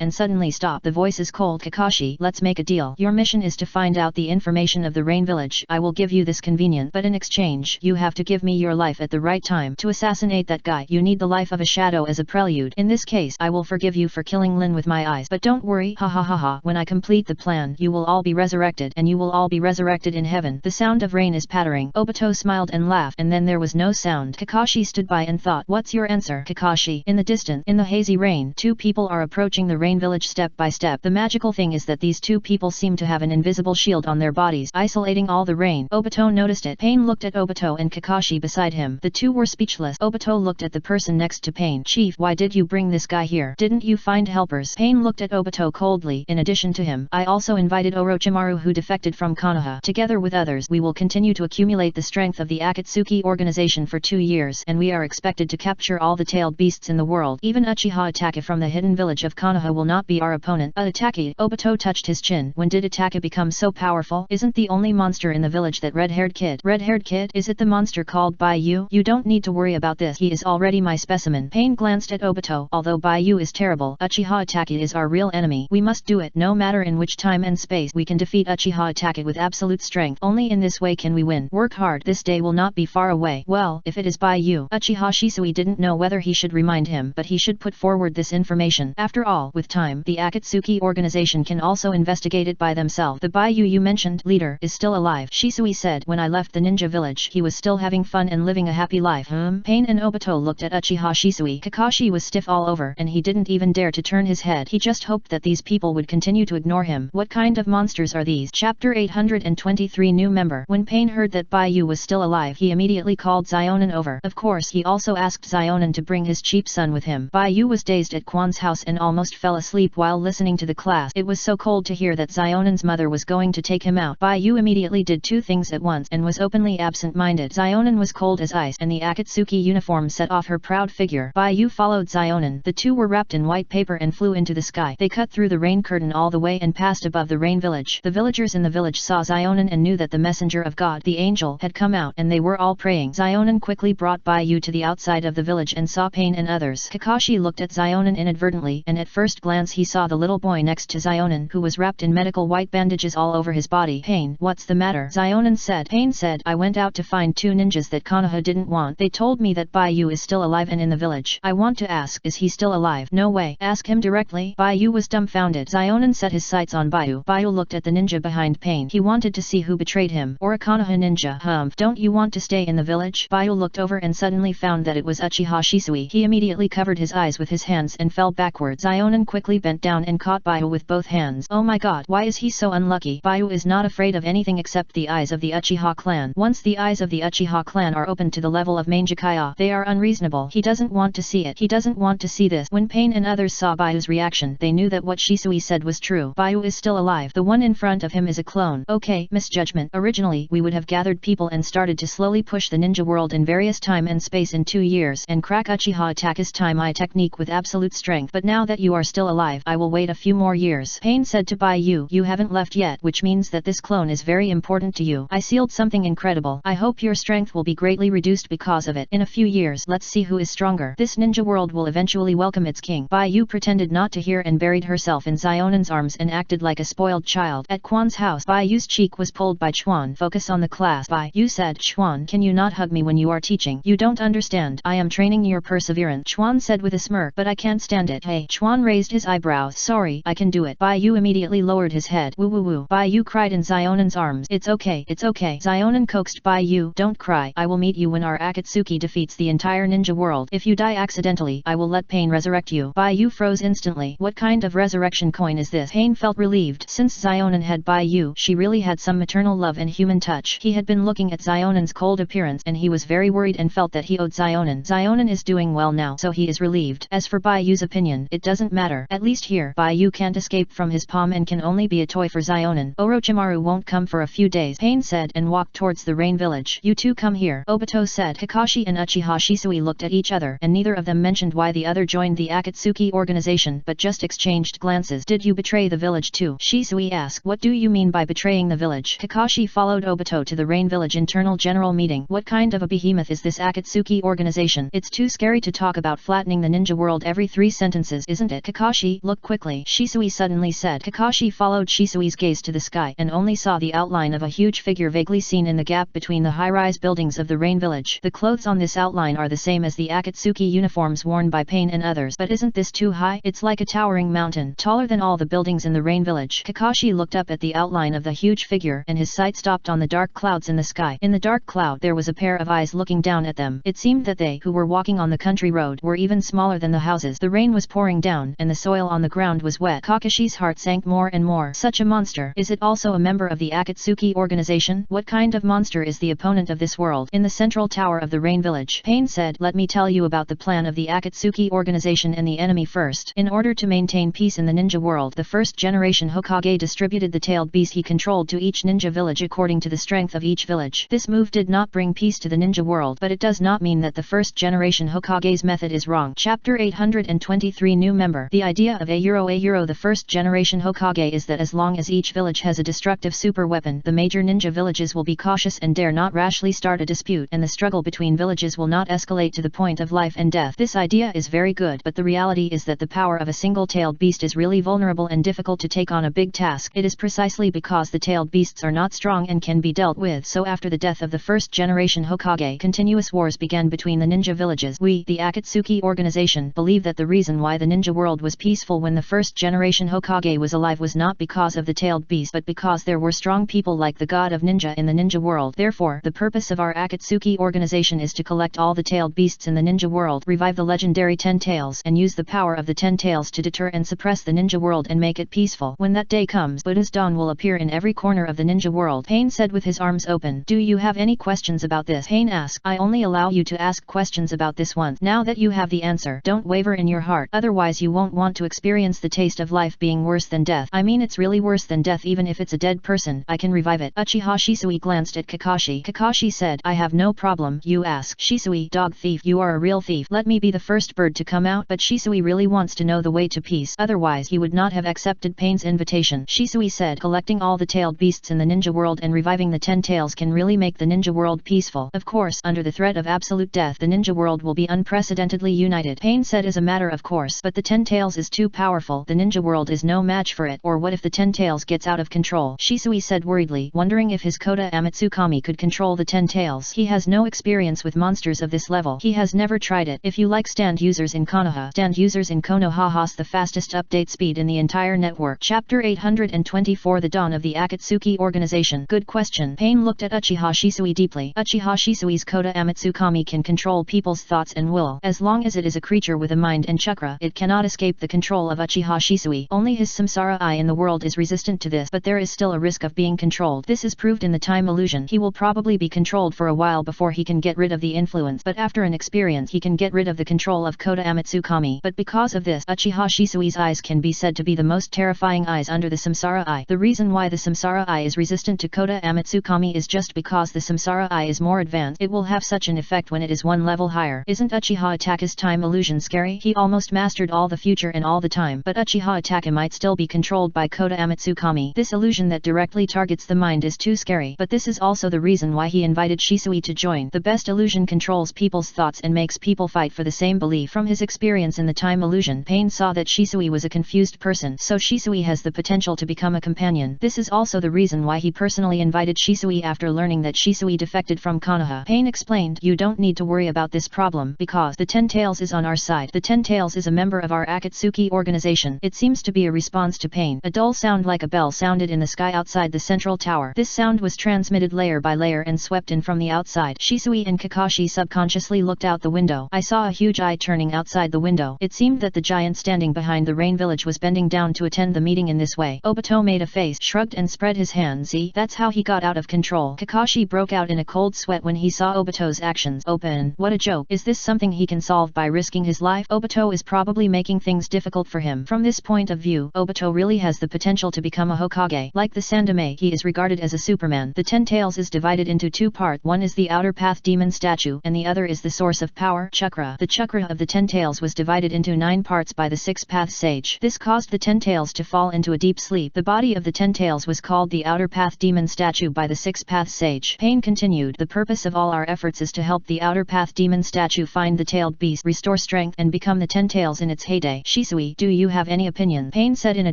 and suddenly stopped. The voice is cold. Kakashi, let's make a deal. Your mission is to find out the information of the Rain Village. I will give you this convenient, but in exchange, you have to give me your life at the right time. To assassinate that guy, you need the life of a shadow as a prelude. In this case, I will forgive you for killing Lin with my eyes. But don't worry, ha ha ha ha. When I complete the plan, you will all be resurrected, and you will all be resurrected in heaven. The sound of rain is pattering. Obito smiled and laughed, and then there was no sound. Kakashi stood by and thought, what's your answer? Kakashi. In the distance, in the hazy rain, two people are approaching the Rain Village step by step. The magical thing is that these two people seem to have an invisible shield on their bodies, isolating all the rain. Obito noticed it. Pain looked at Obito and Kakashi beside him. The two were speechless. Obito looked at the person next to Pain. Chief, why did you bring this guy here? Didn't you find helpers? Pain looked at Obito coldly. In addition to him, I also invited Orochimaru who defected from Konoha. Together with others, we will continue to accumulate the strength of the Akatsuki organization for 2 years, and we are expected to capture all the tailed beasts in the world. Even Uchiha Itachi from the hidden village of Konoha will not be our opponent. Itachi. Obito touched his chin. When did Itachi become so powerful? Isn't the only monster in the village that red-haired kid? Red-haired kid? Is it the monster called Baiyu? You don't need to worry about this. He is already my specimen. Pain glanced at Obito. Although Baiyu is terrible, Uchiha Itachi is our real enemy. We must do it. No matter in which time and space, we can defeat Uchiha Itachi with absolute strength. Only in this way can we win. Work hard. This day will not be far away. Well, if it is Baiyu, Uchiha Shisui didn't know whether he should remind him, but he should put forward this information. After all, with time, the Akatsuki organization can also investigate it by themselves. The Baiyu you mentioned, leader, is still alive. Shisui said, when I left the ninja village, he was still having fun and living a happy life. Pain and Obito looked at Uchiha Shisui. Kakashi was stiff all over, and he didn't even dare to turn his head. He just hoped that these people would continue to ignore him. What kind of monsters are these? Chapter 823 New member. When Pain heard that Baiyu was still alive, he immediately called Zionin over. Of course, he also asked Zionin to bring his cheap son with him. Baiyu was dazed at Quan's house and almost fell asleep while listening to the class. It was so cold to hear that Zionin's mother was going to take him out. Baiyu immediately did two things at once and was openly absent-minded. Zionin was cold as ice, and the Akatsuki uniform set off her proud figure. Baiyu followed Zionin. The two were wrapped in white paper and flew into the sky. They cut through the rain curtain all the way and passed above the Rain Village. The villagers in the village saw Zionin and knew that the messenger of God, the angel, had come out, and they were all praying. Zionin quickly brought Baiyu to the outside of the village and saw Pain and others. Kakashi looked at Zionin inadvertently, and at first glance he saw the little boy next to Zionin, who was wrapped in medical white bandages all over his body. Pain, what's the matter? Zionin said. Pain said, I went out to find two ninjas that Konoha didn't want. They told me that Baiyu is still alive and in the village. I want to ask, is he still alive? No way. Ask him directly. Baiyu was dumbfounded. Zionin set his sights on Baiyu. Baiyu looked at the ninja behind Pain. He wanted to see who betrayed him, or a Konoha ninja. Don't you want to stay in the village? Baiyu looked over and suddenly found that it was Uchiha Shisui. He immediately covered his eyes with his hands and fell backwards. Zionin quickly bent down and caught Baiyu with both hands. Oh my god, why is he so unlucky? Baiyu is not afraid of anything except the eyes of the Uchiha clan. Once the eyes of the Uchiha clan are opened to the level of Mangekyo, they are unreasonable. He doesn't want to see it. He doesn't want to see this. When Pain and others saw Baiu's reaction, they knew that what Shisui said was true. Baiyu is still alive. The one in front of him is a clone. Okay, misjudgment. Originally, we would have gathered people and started to slowly push the ninja world in various time and space in 2 years and crack Uchiha Itachi's time-eye technique with absolute absolute strength, but now that you are still alive, I will wait a few more years. Pain said to Bai Yu, you haven't left yet, which means that this clone is very important to you. I sealed something incredible. I hope your strength will be greatly reduced because of it. In a few years, let's see who is stronger. This ninja world will eventually welcome its king. Bai Yu pretended not to hear and buried herself in Xionan's arms and acted like a spoiled child. At Quan's house, Bai Yu's cheek was pulled by Chuan. Focus on the class. Bai Yu said, Chuan, can you not hug me when you are teaching? You don't understand. I am training your perseverance. Chuan said with a smirk, but I can't stand it. Hey. Chuan raised his eyebrows. Sorry, I can do it. Bai Yu immediately lowered his head. Woo woo woo. Bai Yu cried in Xionan's arms. It's okay, it's okay. Xionan coaxed Bai Yu. Don't cry. I will meet you when our Akatsuki defeats the entire ninja world. If you die accidentally, I will let Pain resurrect you. Bai Yu froze instantly. What kind of resurrection coin is this? Pain felt relieved. Since Xionan had Bai Yu, she really had some maternal love and human touch. He had been looking at Xionan's cold appearance and he was very worried and felt that he owed Xionan. Xionan is doing well now, so he is relieved. As for Bai Yu's opinion, it doesn't matter. At least here, Bai Yu can't escape from his palm and can only be a toy for Xionan. Orochimaru won't come for a few days, Pain said and walked towards the rain village. You two come here, Obito said. Kakashi and Uchiha Shisui looked at each other and neither of them mentioned why the other joined the Akatsuki organization but just exchanged glances. Did you betray the village too? Shisui asked. What do you mean by betraying the village? Kakashi followed Obito to the rain village internal general meeting. What kind of a behemoth is this Akatsuki organization? It's too scary to talk about flattening the ninja world every 3 sentences, isn't it? Kakashi, look quickly, Shisui suddenly said. Kakashi followed Shisui's gaze to the sky and only saw the outline of a huge figure vaguely seen in the gap between the high-rise buildings of the rain village. The clothes on this outline are the same as the Akatsuki uniforms worn by Pain and others. But isn't this too high? It's like a towering mountain, taller than all the buildings in the rain village. Kakashi looked up at the outline of the huge figure and his sight stopped on the dark clouds in the sky. In the dark cloud there was a pair of eyes looking down at them. It seemed that they, who were walking on the country road, were even smaller than the houses. The rain was pouring down and the soil on the ground was wet. Kakashi's heart sank more and more. Such a monster. Is it also a member of the Akatsuki organization? What kind of monster is the opponent of this world? In the central tower of the rain village, Pain said, let me tell you about the plan of the Akatsuki organization and the enemy first. In order to maintain peace in the ninja world, the first generation Hokage distributed the tailed beast he controlled to each ninja village according to the strength of each village. This move did not bring peace to the ninja world, but it does not mean that the first generation Hokage's method is wrong. Chapter 823 New Member. The idea of a the first generation Hokage is that as long as each village has a destructive super weapon, the major ninja villages will be cautious and dare not rashly start a dispute, and the struggle between villages will not escalate to the point of life and death. This idea is very good, but the reality is that the power of a single-tailed beast is really vulnerable and difficult to take on a big task. It is precisely because the tailed beasts are not strong and can be dealt with. So after the death of the first generation Hokage, continuous wars began between the ninja villages. We, the Akatsuki organization, believe that the reason why the ninja world was peaceful when the first generation Hokage was alive was not because of the tailed beast but because there were strong people like the god of ninja in the ninja world. Therefore, the purpose of our Akatsuki organization is to collect all the tailed beasts in the ninja world, revive the legendary 10 tails, and use the power of the 10 tails to deter and suppress the ninja world and make it peaceful. When that day comes, Buddha's dawn will appear in every corner of the ninja world. Pain said with his arms open. Do you have any questions about this? Pain asked. I only allow you to ask questions about this once. Now that you have the answer, don't waver in your heart, otherwise you won't want to experience the taste of life being worse than death. I mean, it's really worse than death. Even if it's a dead person, I can revive it. Uchiha Shisui glanced at Kakashi. Kakashi said, I have no problem. You ask. Shisui, dog thief, you are a real thief. Let me be the first bird to come out. But Shisui really wants to know the way to peace, otherwise he would not have accepted Pain's invitation. Shisui said, collecting all the tailed beasts in the ninja world and reviving the 10 tails can really make the ninja world peaceful. Of course, under the threat of absolute death, the ninja world will be unprecedentedly united. Pain said as a matter of course, but the 10 tails is too powerful. The ninja world is no match for it. Or what if the 10 tails gets out of control? Shisui said worriedly, wondering if his Kota Amatsukami could control the 10 tails. He has no experience with monsters of this level. He has never tried it. If you like stand users in Konoha, stand users in Konoha has the fastest update speed in the entire network. Chapter 824 The Dawn of the Akatsuki Organization. Good question. Pain looked at Uchiha Shisui deeply. Uchiha Shisui's Kota Amatsukami can control people's thoughts and will. As long as it is a creature with a mind and chakra, it cannot escape the control of Uchiha Shisui. Only his samsara eye in the world is resistant to this, but there is still a risk of being controlled. This is proved in the time illusion. He will probably be controlled for a while before he can get rid of the influence, but after an experience he can get rid of the control of Kota Amatsukami. But because of this, Uchiha Shisui's eyes can be said to be the most terrifying eyes under the samsara eye. The reason why the samsara eye is resistant to Kota Amatsukami is just because the samsara eye is more advanced. It will have such an effect when it is one level higher. Isn't Uchiha Ataka's time illusion scary? he almost mastered all the future and all the time. But Uchiha Itachi might still be controlled by Kota Amatsukami. This illusion that directly targets the mind is too scary. But this is also the reason why he invited Shisui to join. The best illusion controls people's thoughts and makes people fight for the same belief. From his experience in the time illusion, Pain saw that Shisui was a confused person, so Shisui has the potential to become a companion. This is also the reason why he personally invited Shisui after learning that Shisui defected from Konoha. Pain explained, "You don't need to worry about this problem, because the Ten Tails is on our side. The Ten Tails is a member of our Akatsuki organization." It seems to be a response to Pain. A dull sound like a bell sounded in the sky outside the central tower. This sound was transmitted layer by layer and swept in from the outside. Shisui and Kakashi subconsciously looked out the window. I saw a huge eye turning outside the window. It seemed that the giant standing behind the rain village was bending down to attend the meeting in this way. Obito made a face, shrugged and spread his hands. See, that's how he got out of control. Kakashi broke out in a cold sweat when he saw Obito's actions. Open, what a joke. Is this something he can solve by risking his life? Obito is probably making things difficult for him. From this point of view, Obito really has the potential to become a Hokage. Like the Sandame, he is regarded as a Superman. The Ten Tails is divided into two parts. One is the outer path demon statue, and the other is the source of power, chakra. The chakra of the Ten Tails was divided into 9 parts by the Six Path Sage. This caused the Ten Tails to fall into a deep sleep. The body of the Ten Tails was called the outer path demon statue by the Six Path Sage. Pain continued, "The purpose of all our efforts is to help the outer path demon statue find the tailed beast, restore strength, and become the Ten Tails in its heyday. Shisui, do you have any opinion?" Pain said in a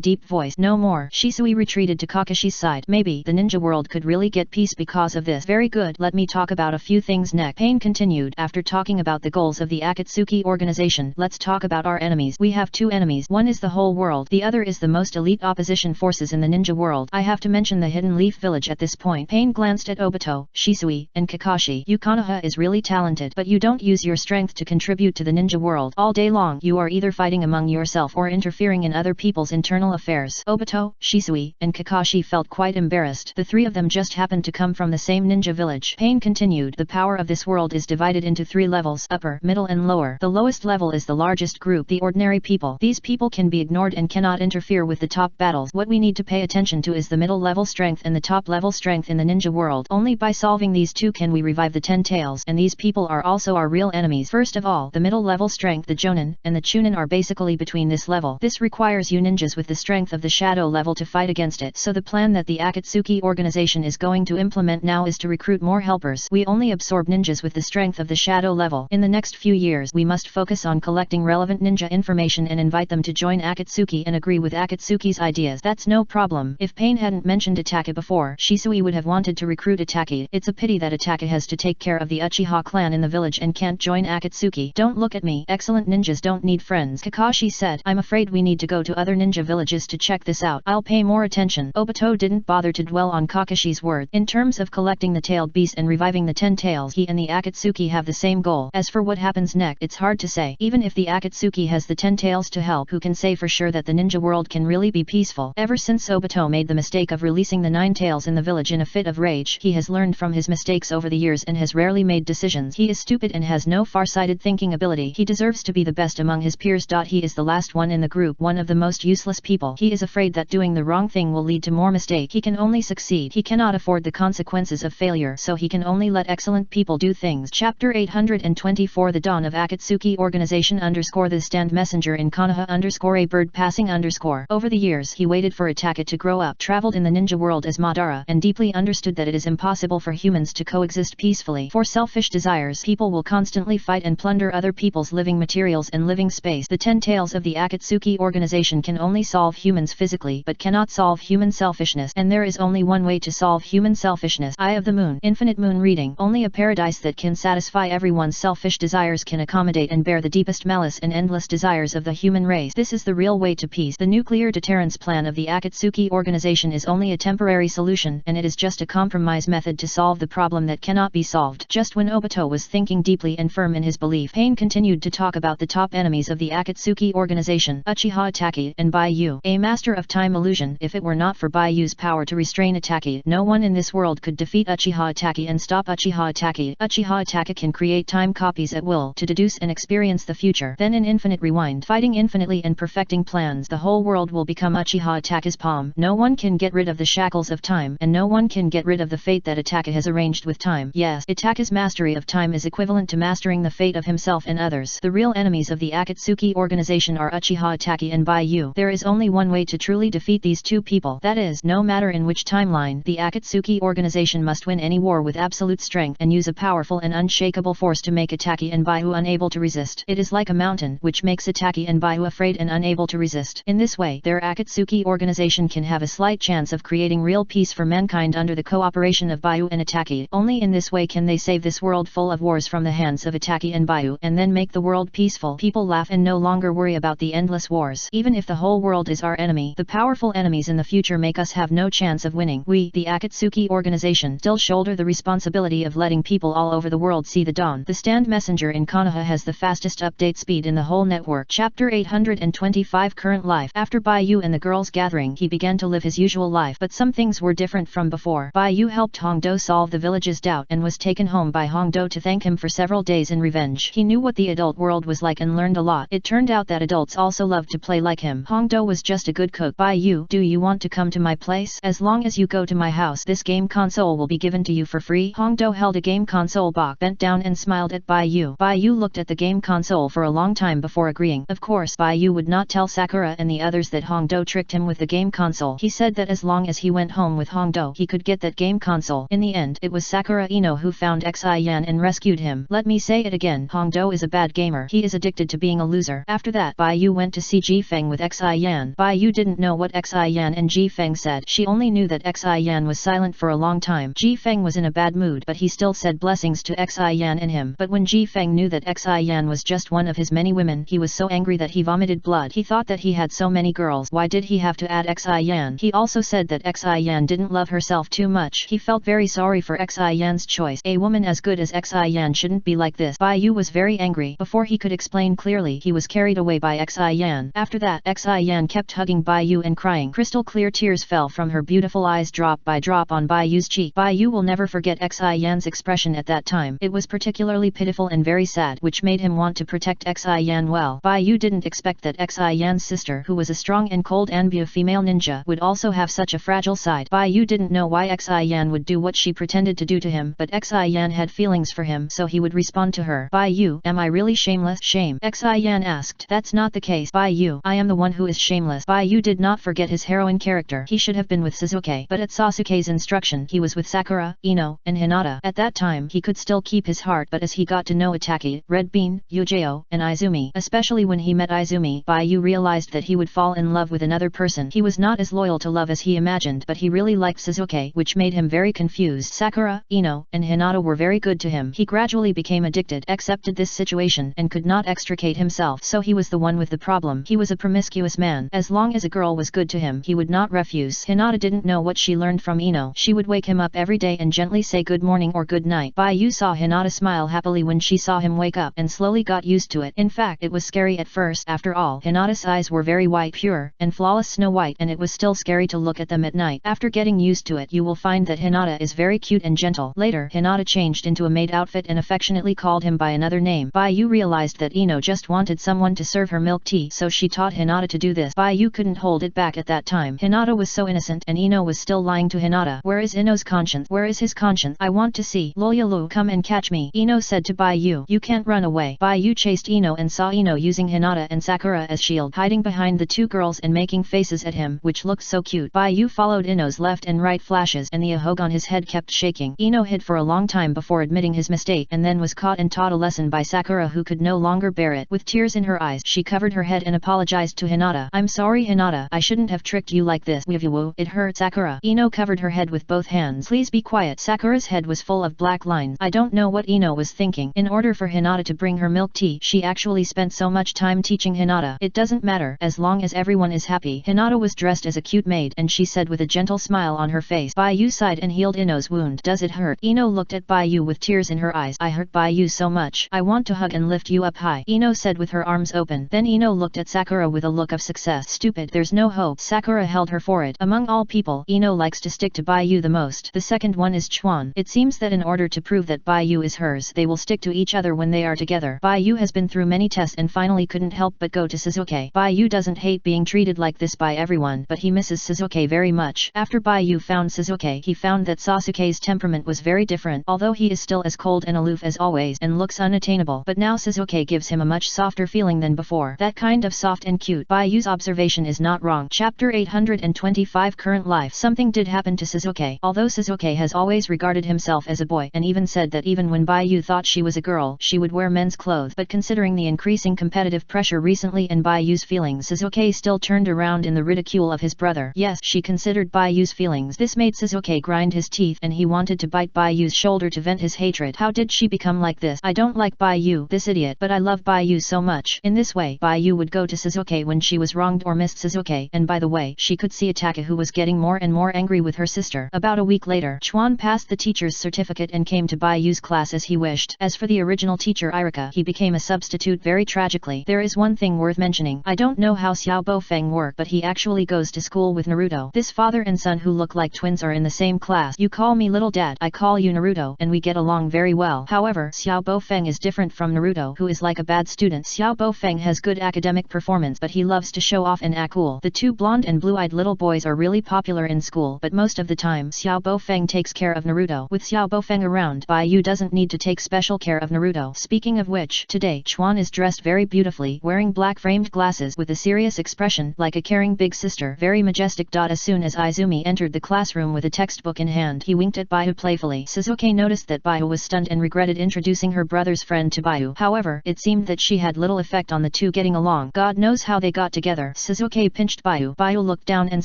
deep voice. "No more." Shisui retreated to Kakashi's side. "Maybe the ninja world could really get peace because of this." "Very good, let me talk about a few things next." Pain continued, "After talking about the goals of the Akatsuki organization, let's talk about our enemies. We have 2 enemies. One is the whole world. The other is the most elite opposition forces in the ninja world. I have to mention the Hidden Leaf Village at this point." Pain glanced at Obito, Shisui, and Kakashi. "You Konoha is really talented, but you don't use your strength to contribute to the ninja world. All day long, you are either fighting among yourself or interfering in other people's internal affairs." Obito, Shisui, and Kakashi felt quite embarrassed. The 3 of them just happened to come from the same ninja village. Pain continued, "The power of this world is divided into 3 levels, upper, middle and lower. The lowest level is the largest group, the ordinary people. These people can be ignored and cannot interfere with the top battles. What we need to pay attention to is the middle level strength and the top level strength in the ninja world. Only by solving these 2 can we revive the Ten Tails, and these people are also our real enemies. First of all, the middle level strength, the Jonin, and the Chunin are basically between this level. This requires you ninjas with the strength of the shadow level to fight against it. So the plan that the Akatsuki organization is going to implement now is to recruit more helpers. We only absorb ninjas with the strength of the shadow level. In the next few years, we must focus on collecting relevant ninja information and invite them to join Akatsuki and agree with Akatsuki's ideas. That's no problem." If Pain hadn't mentioned Itachi before, Shisui would have wanted to recruit Itachi. It's a pity that Itachi has to take care of the Uchiha clan in the village and can't join Akatsuki. "Don't look at me. Excellent ninjas don't need friends," Kakashi said. "I'm afraid we need to go to other ninja villages to check this out. I'll pay more attention." Obito didn't bother to dwell on Kakashi's word. In terms of collecting the tailed beast and reviving the Ten Tails, he and the Akatsuki have the same goal. As for what happens next, it's hard to say. Even if the Akatsuki has the Ten Tails to help, who can say for sure that the ninja world can really be peaceful? Ever since Obito made the mistake of releasing the 9 tails in the village in a fit of rage, he has learned from his mistakes over the years and has rarely made decisions. He is stupid and has no far-sighted thinking ability. He deserves to be the best among his peers. He is the last one in the group, one of the most useless people. He is afraid that doing the wrong thing will lead to more mistake. He can only succeed. He cannot afford the consequences of failure, so he can only let excellent people do things. Chapter 824 The Dawn of Akatsuki Organization _ The Stand Messenger in Konoha _ A Bird Passing _ Over the years, he waited for Itachi to grow up, traveled in the ninja world as Madara, and deeply understood that it is impossible for humans to coexist peacefully. For selfish desires, people will constantly fight and plunder other people's living materials and living space. The Ten Tails of the Akatsuki organization can only solve humans physically, but cannot solve human selfishness, and there is only one way to solve human selfishness. Eye of the Moon. Infinite Moon Reading. Only a paradise that can satisfy everyone's selfish desires can accommodate and bear the deepest malice and endless desires of the human race. This is the real way to peace. The nuclear deterrence plan of the Akatsuki organization is only a temporary solution, and it is just a compromise method to solve the problem that cannot be solved. Just when Obito was thinking deeply and firm in his belief, Pain continued to talk about the top enemies of the Akatsuki organization, Uchiha Itachi and Baiyu, a master of time illusion. If it were not for Baiyu's power to restrain Itachi, no one in this world could defeat Uchiha Itachi and stop Uchiha Itachi. Uchiha Itachi can create time copies at will to deduce and experience the future. Then in infinite rewind, fighting infinitely and perfecting plans, the whole world will become Uchiha Itachi's palm. No one can get rid of the shackles of time, and no one can get rid of the fate that Itachi has arranged with time. Yes, Itachi's mastery of time is equivalent to mastering the fate of himself and others. The real enemy enemies of the Akatsuki organization are Uchiha Itachi and Baiyu. There is only one way to truly defeat these two people. That is, no matter in which timeline, the Akatsuki organization must win any war with absolute strength and use a powerful and unshakable force to make Itachi and Baiyu unable to resist. It is like a mountain, which makes Itachi and Baiyu afraid and unable to resist. In this way, their Akatsuki organization can have a slight chance of creating real peace for mankind under the cooperation of Baiyu and Itachi. Only in this way can they save this world full of wars from the hands of Itachi and Baiyu, and then make the world peaceful. People laugh and no longer worry about the endless wars. Even if the whole world is our enemy, the powerful enemies in the future make us have no chance of winning. We, the Akatsuki organization, still shoulder the responsibility of letting people all over the world see the dawn. The stand messenger in Konoha has the fastest update speed in the whole network. Chapter 825 Current Life. After Baiyu and the girls' gathering, he began to live his usual life, but some things were different from before. Baiyu helped Hongdo solve the village's doubt and was taken home by Hongdo to thank him for several days in revenge. He knew what the adult world was like and learned a lot. It turned out that adults also loved to play like him. Hongdo was just a good cook. Baiyu, do you want to come to my place? As long as you go to my house, this game console will be given to you for free. Hongdo held a game console box, bent down and smiled at Baiyu. Baiyu looked at the game console for a long time before agreeing. Of course, Baiyu would not tell Sakura and the others that Hongdo tricked him with the game console. He said that as long as he went home with Hongdo, he could get that game console. In the end, it was Sakura Ino who found Xian and rescued him. Let me say it again, Hongdo is a bad gamer. He is addicted to being a loser. After that, Baiyu went to see Ji Feng with Xian. Baiyu didn't know what Xian and Ji Feng said. She only knew that Xian was silent for a long time. Ji Feng was in a bad mood, but he still said blessings to Xian and him. But when Ji Feng knew that Xian was just one of his many women, he was so angry that he vomited blood. He thought that he had so many girls. Why did he have to add Xian? He also said that Xian didn't love herself too much. He felt very sorry for Xian's choice. A woman as good as Xian shouldn't be like this. Baiyu was very angry. Before he could explain clearly, he was carried away by Xian. After that, Xian kept hugging Baiyu and crying. Crystal clear tears fell from her beautiful eyes drop by drop on Baiyu's cheek. Baiyu will never forget Xian's expression at that time. It was particularly pitiful and very sad, which made him want to protect Xian well. Baiyu didn't expect that Xian's sister, who was a strong and cold Anbu female ninja, would also have such a fragile side. Baiyu didn't know why Xian would do what she pretended to do to him, but Xian had feelings for him, so he would respond to her. Baiyu, am I really shameless? Shame? Xian asked. That's not the case, Baiyu. I am the one who is shameless. Baiyu did not forget his heroine character. He should have been with Sasuke, but at Sasuke's instruction, he was with Sakura, Ino, and Hinata. At that time, he could still keep his heart, but as he got to know Itachi, Red Bean, Yujeo, and Izumi, especially when he met Izumi, Baiyu realized that he would fall in love with another person. He was not as loyal to love as he imagined, but he really liked Sasuke, which made him very confused. Sakura, Ino, and Hinata were very good to him. He gradually became addicted, accepted this situation, and could not extricate himself, so he was the one with the problem. He was a promiscuous man. As long as a girl was good to him, he would not refuse. Hinata didn't know what she learned from Ino. She would wake him up every day and gently say good morning or good night. Baiyu saw Hinata smile happily when she saw him wake up, and slowly got used to it. In fact, it was scary at first. After all, Hinata's eyes were very white, pure, and flawless snow white, and it was still scary to look at them at night. After getting used to it, you will find that Hinata is very cute and gentle. Later, Hinata changed into a maid outfit and affectionately called him by another name. Baiyu realized that Ino just wanted someone to serve her milk tea, so she taught Hinata to do this. Baiyu couldn't hold it back at that time. Hinata was so innocent, and Ino was still lying to Hinata. Where is Ino's conscience? Where is his conscience? I want to see. Loyalu, come and catch me, Ino said to Baiyu. You can't run away. Baiyu chased Ino and saw Ino using Hinata and Sakura as shield, hiding behind the two girls and making faces at him, which looked so cute. Baiyu followed Ino's left and right flashes, and the ahog on his head kept shaking. Ino hid for a long time before admitting his mistake, and then was caught and taught a lesson by Sakura, who could no longer bear it. With tears in her eyes, she covered her head and apologized to Hinata. I'm sorry, Hinata. I shouldn't have tricked you like this. It hurt. Sakura. Ino covered her head with both hands. Please be quiet. Sakura's head was full of black lines. I don't know what Ino was thinking. In order for Hinata to bring her milk tea, she actually spent so much time teaching Hinata. It doesn't matter, as long as everyone is happy. Hinata was dressed as a cute maid, and she said with a gentle smile on her face. Baiyu sighed and healed Ino's wound. Does it hurt? Ino looked at Baiyu with tears in her eyes. I hurt Baiyu so much. I want to hug and lift you up high, Ino said with her arms open. Then Ino looked at Sakura with a look of success. Stupid, there's no hope. Sakura held her forehead. Among all people, Ino likes to stick to Baiyu the most. The second one is Chuan. It seems that in order to prove that Baiyu is hers, they will stick to each other when they are together. Baiyu has been through many tests and finally couldn't help but go to Sasuke. Baiyu doesn't hate being treated like this by everyone, but he misses Sasuke very much. After Baiyu found Sasuke, he found that Sasuke's temperament was very different, although he is still as cold and aloof as always and looks unattainable. But now Sasuke gives gives him a much softer feeling than before. That kind of soft and cute. Bayu's observation is not wrong. Chapter 825 Current Life. Something did happen to Shizuke. Although Shizuke has always regarded himself as a boy and even said that even when Bayu thought she was a girl, she would wear men's clothes. But considering the increasing competitive pressure recently and Bayu's feelings, Shizuke still turned around in the ridicule of his brother. Yes, she considered Bayu's feelings. This made Shizuke grind his teeth and he wanted to bite Bayu's shoulder to vent his hatred. How did she become like this? I don't like Bayu, this idiot, but I love Bayu so much. In this way, Bayu would go to Shizuke when she was wronged or missed Shizuke, and by the way, she could see Ataka, who was getting more and more angry with her sister. About a week later, Chuan passed the teacher's certificate and came to Bayu's class as he wished. As for the original teacher Irika, he became a substitute very tragically. There is one thing worth mentioning. I don't know how Xiao Bofeng worked, but he actually goes to school with Naruto. This father and son who look like twins are in the same class. You call me little dad, I call you Naruto, and we get along very well. However, Xiao Bofeng is different from Naruto, who is like a bad student. Xiao Bofeng has good academic performance, but he loves to show off and act cool. The two blonde and blue-eyed little boys are really popular in school, but most of the time Xiao Bofeng takes care of Naruto. With Xiao Bofeng around, Bayu doesn't need to take special care of Naruto. Speaking of which, today Chuan is dressed very beautifully, wearing black framed glasses with a serious expression, like a caring big sister, very majestic. As soon as Izumi entered the classroom with a textbook in hand, he winked at Bayu playfully. Shizuke noticed that Bayu was stunned and regretted introducing her brother's friend to Bayu. However, it seemed that she had little effect on the two getting along. God knows how they got together. Shizuke pinched Bayu. Bayu looked down and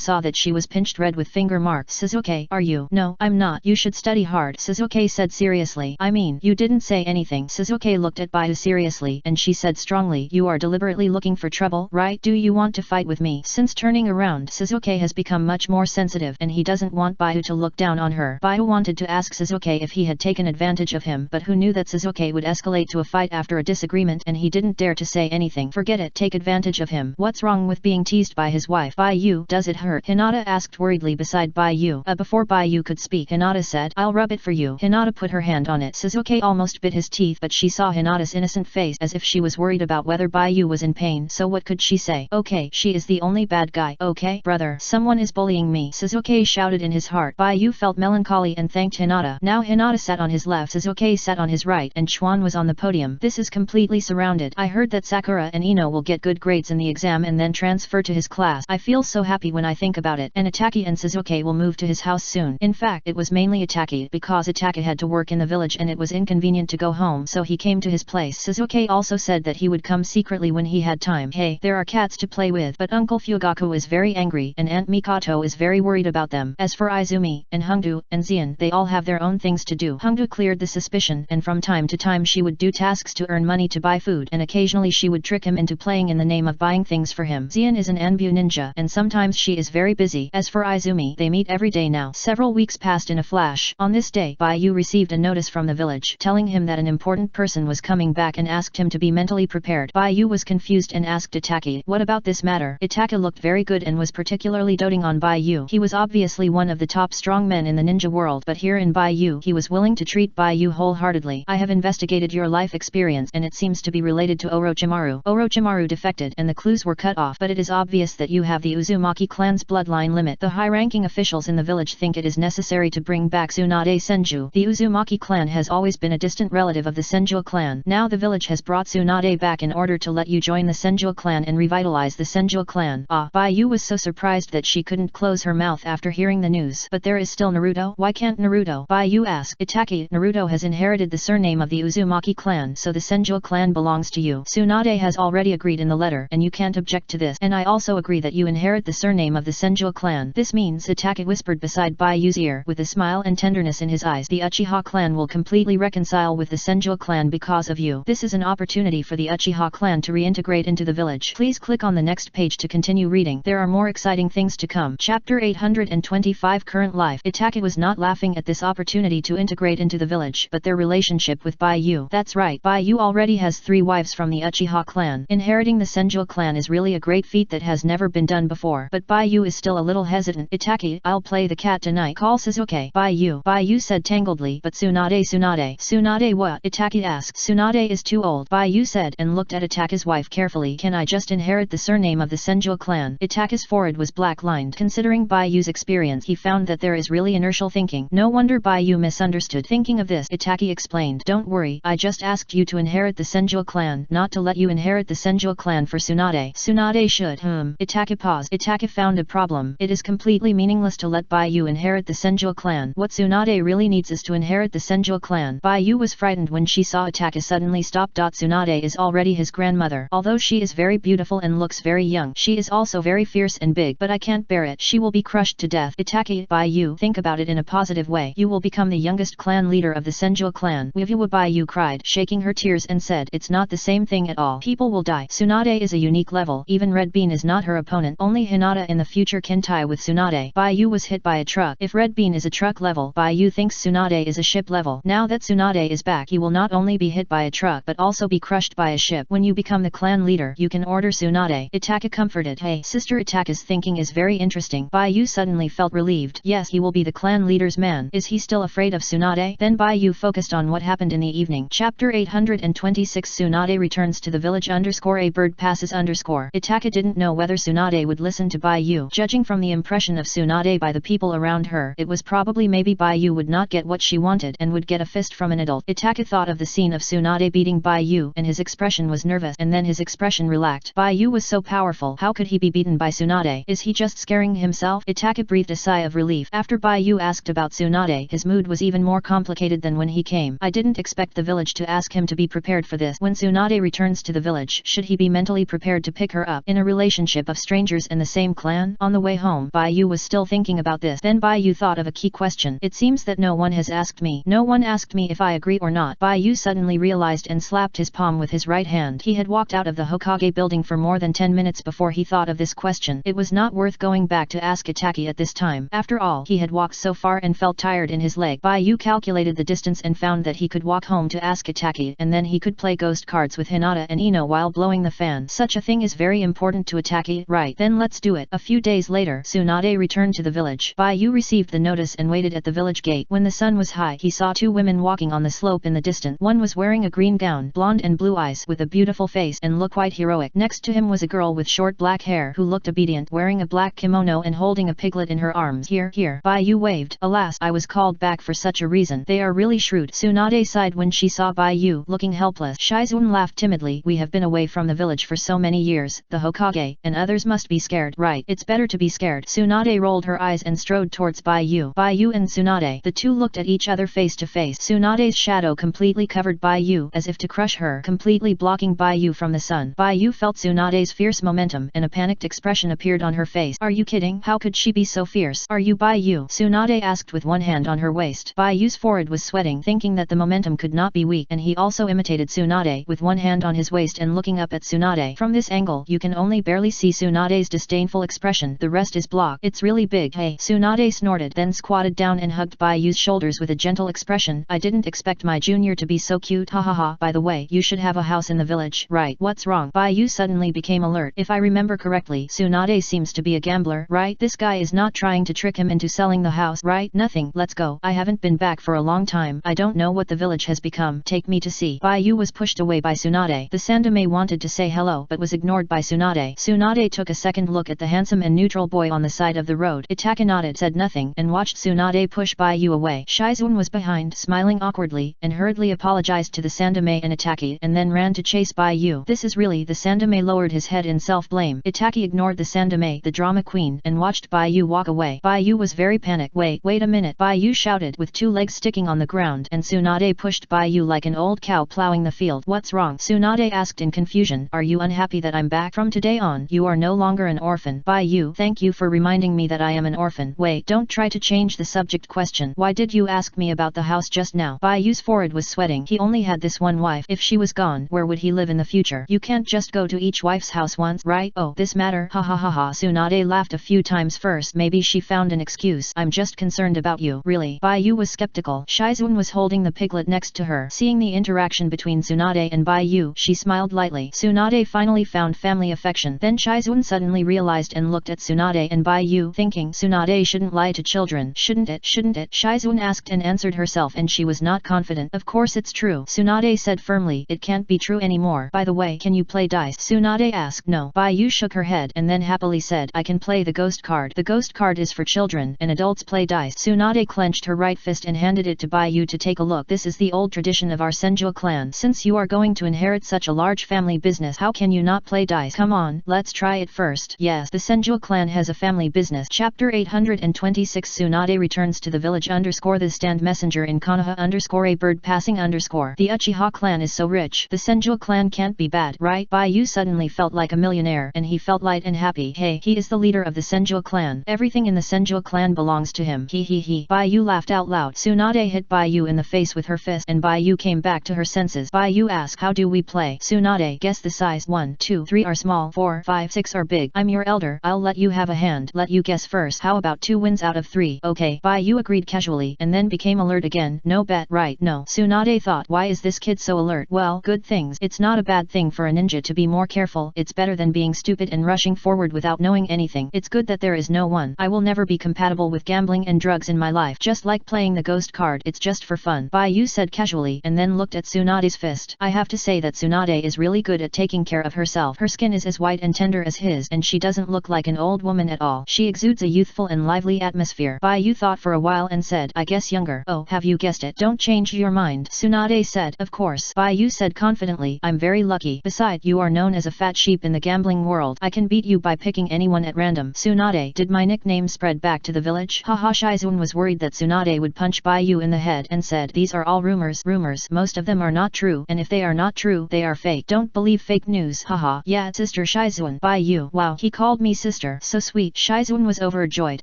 saw that she was pinched red with finger marks. Shizuke, are you? No, I'm not. You should study hard, Shizuke said seriously. I mean, you didn't say anything. Shizuke looked at Bayu seriously, and she said strongly, you are deliberately looking for trouble, right? Do you want to fight with me? Since turning around, Shizuke has become much more sensitive, and he doesn't want Bayu to look down on her. Bayu wanted to ask Shizuke if he had taken advantage of him, but who knew that Shizuke would escalate to a fight after a disagreement, and he didn't dare to say anything. Forget it, take advantage of him. What's wrong with being teased by his wife? Bayu, does it hurt? Hinata asked worriedly beside Bayu. Before Bayu could speak, Hinata said, I'll rub it for you. Hinata put her hand on it. Shizuke almost bit his teeth, but she saw Hinata's innocent face as if she was worried about whether Bayu was in pain, so what could she say? Okay, she is the only bad guy. Okay, brother, someone is bullying me, Shizuke shouted in his heart. Bayu felt melancholy and thanked Hinata. Now Hinata sat on his left, Shizuke sat on his right, and Chuan was on the podium. This is completely surrounded. I heard that Sakura and Ino will get good grades in the exam and then transfer to his class. I feel so happy when I think about it. And Ataki and Shizuke will move to his house soon. In fact, it was mainly Ataki, because Ataki had to work in the village and it was inconvenient to go home, so he came to his place. Shizuke also said that he would come secretly when he had time. Hey, there are cats to play with, but Uncle Fugaku is very angry and Aunt Mikoto is very worried about them. As for Izumi, and Hongdu, and Xian, they all have their own things to do. Hongdu cleared the suspicion, and from time to time she would do tasks to earn money to buy food, and occasionally she would trick him into playing in the name of buying things for him. Xian is an Anbu ninja, and sometimes she is very busy. As for Izumi, they meet every day now. Several weeks passed in a flash. On this day, Bayu received a notice from the village, telling him that an important person was coming back and asked him to be mentally prepared. Bayu was confused and asked Itaki, what about this matter? Itaka looked very good and was particularly doting on Bayu. He was obviously one of the top strong men in the ninja world, but here in Bayu he was willing to treat Bayu wholeheartedly. I have investigated your life experience and it seems to be related to Orochimaru. Orochimaru defected and the clues were cut off, but it is obvious that you have the Uzumaki clan's bloodline limit. The high-ranking officials in the village think it is necessary to bring back Tsunade Senju. The Uzumaki clan has always been a distant relative of the Senju clan. Now the village has brought Tsunade back in order to let you join the Senju clan and revitalize the Senju clan. Bayu was so surprised that she couldn't close her mouth after hearing the news. But there is still Naruto. Why can't Naruto? Bayu asked. Itaki, Naruto has inherited the surname of the Uzumaki clan, so the Senju clan belongs to you. Tsunade has already agreed in the letter, and you can't object to this. And I also agree that you inherit the surname of the Senju clan. This means, Itaki whispered beside Bayu's ear, with a smile and tenderness in his eyes, the Uchiha clan will completely reconcile with the Senju clan because of you. This is an opportunity for the Uchiha clan to reintegrate into the village. Please click on the next page to continue reading. There are more exciting things to come. Chapter 825 Current Life. Itaki was not laughing at this opportunity to integrate into the village, but their relationship with Bayu. That's right, Bayu already has 3 wives from the Uchiha clan. Inheriting the Senju clan is really a great feat that has never been done before. But Bayu is still a little hesitant. Itaki, I'll play the cat tonight. Call Shizuke. Bayu said tangledly. But Tsunade what? Itaki asked. Tsunade is too old, Bayu said, and looked at Itaki's wife carefully. Can I just inherit the surname of the Senju clan? Itaki's forehead was black-lined. Considering Bayu's experience, he found that there is really inertial thinking. No wonder Bayu misunderstood. Thinking of this, Itaki explained. Don't worry, I just asked you to inherit the Senju Senju clan, not to let you inherit the Senju clan for Tsunade. Tsunade should. Itaka paused. Itaka found a problem. It is completely meaningless to let Baiyu inherit the Senju clan. What Tsunade really needs is to inherit the Senju clan. Baiyu was frightened when she saw Itaka suddenly stop. Tsunade is already his grandmother. Although she is very beautiful and looks very young, she is also very fierce and big, but I can't bear it. She will be crushed to death. Itaka, Baiyu, think about it in a positive way. You will become the youngest clan leader of the Senju clan. Wivu Baiyu cried, shaking her tears, and said, it's not the same thing at all. People will die. Tsunade is a unique level. Even Red Bean is not her opponent. Only Hinata in the future can tie with Tsunade. Baiyu was hit by a truck. If Red Bean is a truck level, Baiyu thinks Tsunade is a ship level. Now that Tsunade is back, he will not only be hit by a truck but also be crushed by a ship. When you become the clan leader, you can order Tsunade. Itaka comforted. Hey, sister, Itaka's thinking is very interesting. Baiyu suddenly felt relieved. Yes, he will be the clan leader's man. Is he still afraid of Tsunade? Then Baiyu focused on what happened in the evening. Chapter 826 Tsunade returns to the village _a bird passes _ Itaka didn't know whether Tsunade would listen to Baiyu. Judging from the impression of Tsunade by the people around her, it was probably maybe Baiyu would not get what she wanted and would get a fist from an adult. Itaka thought of the scene of Tsunade beating Baiyu, and his expression was nervous, and then his expression relaxed. Baiyu was so powerful. How could he be beaten by Tsunade? Is he just scaring himself? Itaka breathed a sigh of relief. After Baiyu asked about Tsunade, his mood was even more complicated than when he came. I didn't expect the village to ask him to be prepared for this. When Tsunade returns to the village, should he be mentally prepared to pick her up in a relationship of strangers in the same clan? On the way home, Baiyu was still thinking about this. Then Baiyu thought of a key question. It seems that no one has asked me. No one asked me if I agree or not. Baiyu suddenly realized and slapped his palm with his right hand. He had walked out of the Hokage building for more than 10 minutes before he thought of this question. It was not worth going back to ask Itaki at this time. After all, he had walked so far and felt tired in his leg. Baiyu calculated the distance and found that he could walk home to ask Itaki, and then he could play ghost cards with Hinata and Ino while blowing the fan. Such a thing is very important to Itaki. Right, then let's do it. A few days later, Tsunade returned to the village. Baiyu received the notice and waited at the village gate. When the sun was high, he saw two women walking on the slope in the distance. One was wearing a green gown, blonde and blue eyes, with a beautiful face and look quite heroic. Next to him was a girl with short black hair who looked obedient, wearing a black kimono and holding a piglet in her arms. Here, Baiyu waved. Alas, I was called back for such a reason. They are really shrewd. Tsunade sighed when she saw Baiyu looking helpless. Shizun laughed timidly. We have been away from the village for so many years. The Hokage and others must be scared. Right, it's better to be scared. Tsunade rolled her eyes and strode towards Baiyu. Baiyu and Tsunade. The two looked at each other face to face. Tsunade's shadow completely covered Baiyu, as if to crush her, completely blocking Baiyu from the sun. Baiyu felt Tsunade's fierce momentum, and a panicked expression appeared on her face. Are you kidding? How could she be so fierce? Are you Baiyu? Tsunade asked with one hand on her waist. Baiyu's forehead was sweating, thinking that the momentum could not be weak, and he also imitated Tsunade with one hand on his waist and looking up at Tsunade. From this angle, you can only barely see Tsunade's disdainful expression. The rest is blocked. It's really big. Hey, Tsunade snorted, then squatted down and hugged Baiyu's shoulders with a gentle expression. I didn't expect my junior to be so cute. Ha ha ha. By the way, you should have a house in the village. Right, what's wrong? Baiyu suddenly became alert. If I remember correctly, Tsunade seems to be a gambler, right? This guy is not trying to trick him into selling the house, right? Nothing. Let's go. I haven't been back for a long time. I don't know what the village has become. Take me to see. Baiyu was pushed away by Tsunade. The Sandaime wanted to say hello but was ignored by Tsunade. Tsunade took a second look at the handsome and neutral boy on the side of the road. Itaka nodded, said nothing, and watched Tsunade push Baiyu away. Shizun was behind, smiling awkwardly, and hurriedly apologized to the Sandaime and Itaki, and then ran to chase Baiyu. This is really... The Sandaime lowered his head in self-blame. Itaki ignored the Sandaime, the drama queen, and watched Baiyu walk away. Baiyu was very panicked. Wait a minute, Baiyu shouted, with two legs sticking on the ground, and Tsunade pushed Baiyu like an old cow plowing the field. What's wrong? Tsunade asked in confusion. Are you unhappy that I'm back? From today on, you are no longer an orphan. Baiyu, thank you for reminding me that I am an orphan. Wait, don't try to change the subject. Question. Why did you ask me about the house just now? Baiyu's forehead was sweating. He only had this one wife. If she was gone, where would he live in the future? You can't just go to each wife's house once, right? Oh, this matter? Ha ha ha ha. Tsunade laughed a few times first. Maybe she found an excuse. I'm just concerned about you. Really? Baiyu was skeptical. Shizun was holding the piglet next to her. Seeing the interaction between Tsunade and Baiyu, she smiled lightly. Tsunade finally found family affection. Then Shizun suddenly realized and looked at Tsunade and Baiyu, thinking, Tsunade shouldn't lie to children. Shouldn't it? Shizun asked and answered herself, and she was not confident. Of course it's true. Tsunade said firmly. It can't be true anymore. By the way, can you play dice? Tsunade asked. No. Baiyu shook her head, and then happily said, I can play the ghost card. The ghost card is for children, and adults play dice. Tsunade clenched her right fist and handed it to Baiyu to take a look. This is the old tradition of our Senju clan. Since you You are going to inherit such a large family business. How can you not play dice? Come on, let's try it first. Yes, the Senju clan has a family business. Chapter 826 Tsunade returns to the village _the stand messenger in Konoha _ a bird passing _ The Uchiha clan is so rich. The Senju clan can't be bad, right? Baiyu suddenly felt like a millionaire and he felt light and happy. Hey, he is the leader of the Senju clan. Everything in the Senju clan belongs to him. He. Baiyu laughed out loud. Tsunade hit Baiyu in the face with her fist and Baiyu came back to her senses. Baiyu asked, how do we play? Tsunade, guess the size. 1, 2, 3 are small, 4, 5, 6 are big. I'm your elder, I'll let you have a hand. Let you guess first. How about 2 wins out of 3? Okay. Baiyu agreed casually and then became alert again. No bet, right? No. Tsunade thought, why is this kid so alert? Well, good things. It's not a bad thing for a ninja to be more careful. It's better than being stupid and rushing forward without knowing anything. It's good that there is no one. I will never be compatible with gambling and drugs in my life. Just like playing the ghost card. It's just for fun. Baiyu said casually and then looked at Tsunade's fist. I have to say that Tsunade is really good at taking care of herself. Her skin is as white and tender as his and she doesn't look like an old woman at all. She exudes a youthful and lively atmosphere. Baiyu thought for a while and said, I guess younger. Oh, have you guessed it? Don't change your mind. Tsunade said, of course. Baiyu said confidently, I'm very lucky. Besides, you are known as a fat sheep in the gambling world. I can beat you by picking anyone at random. Tsunade, did my nickname spread back to the village? Haha. Shizun was worried that Tsunade would punch Baiyu in the head and said, these are all rumors. Most of them are not true, and if they are not true, they are fake. Don't believe fake news. Haha. Yeah, sister Shizun. Baiyu. Wow, he called me sister. So sweet. Shizun was overjoyed.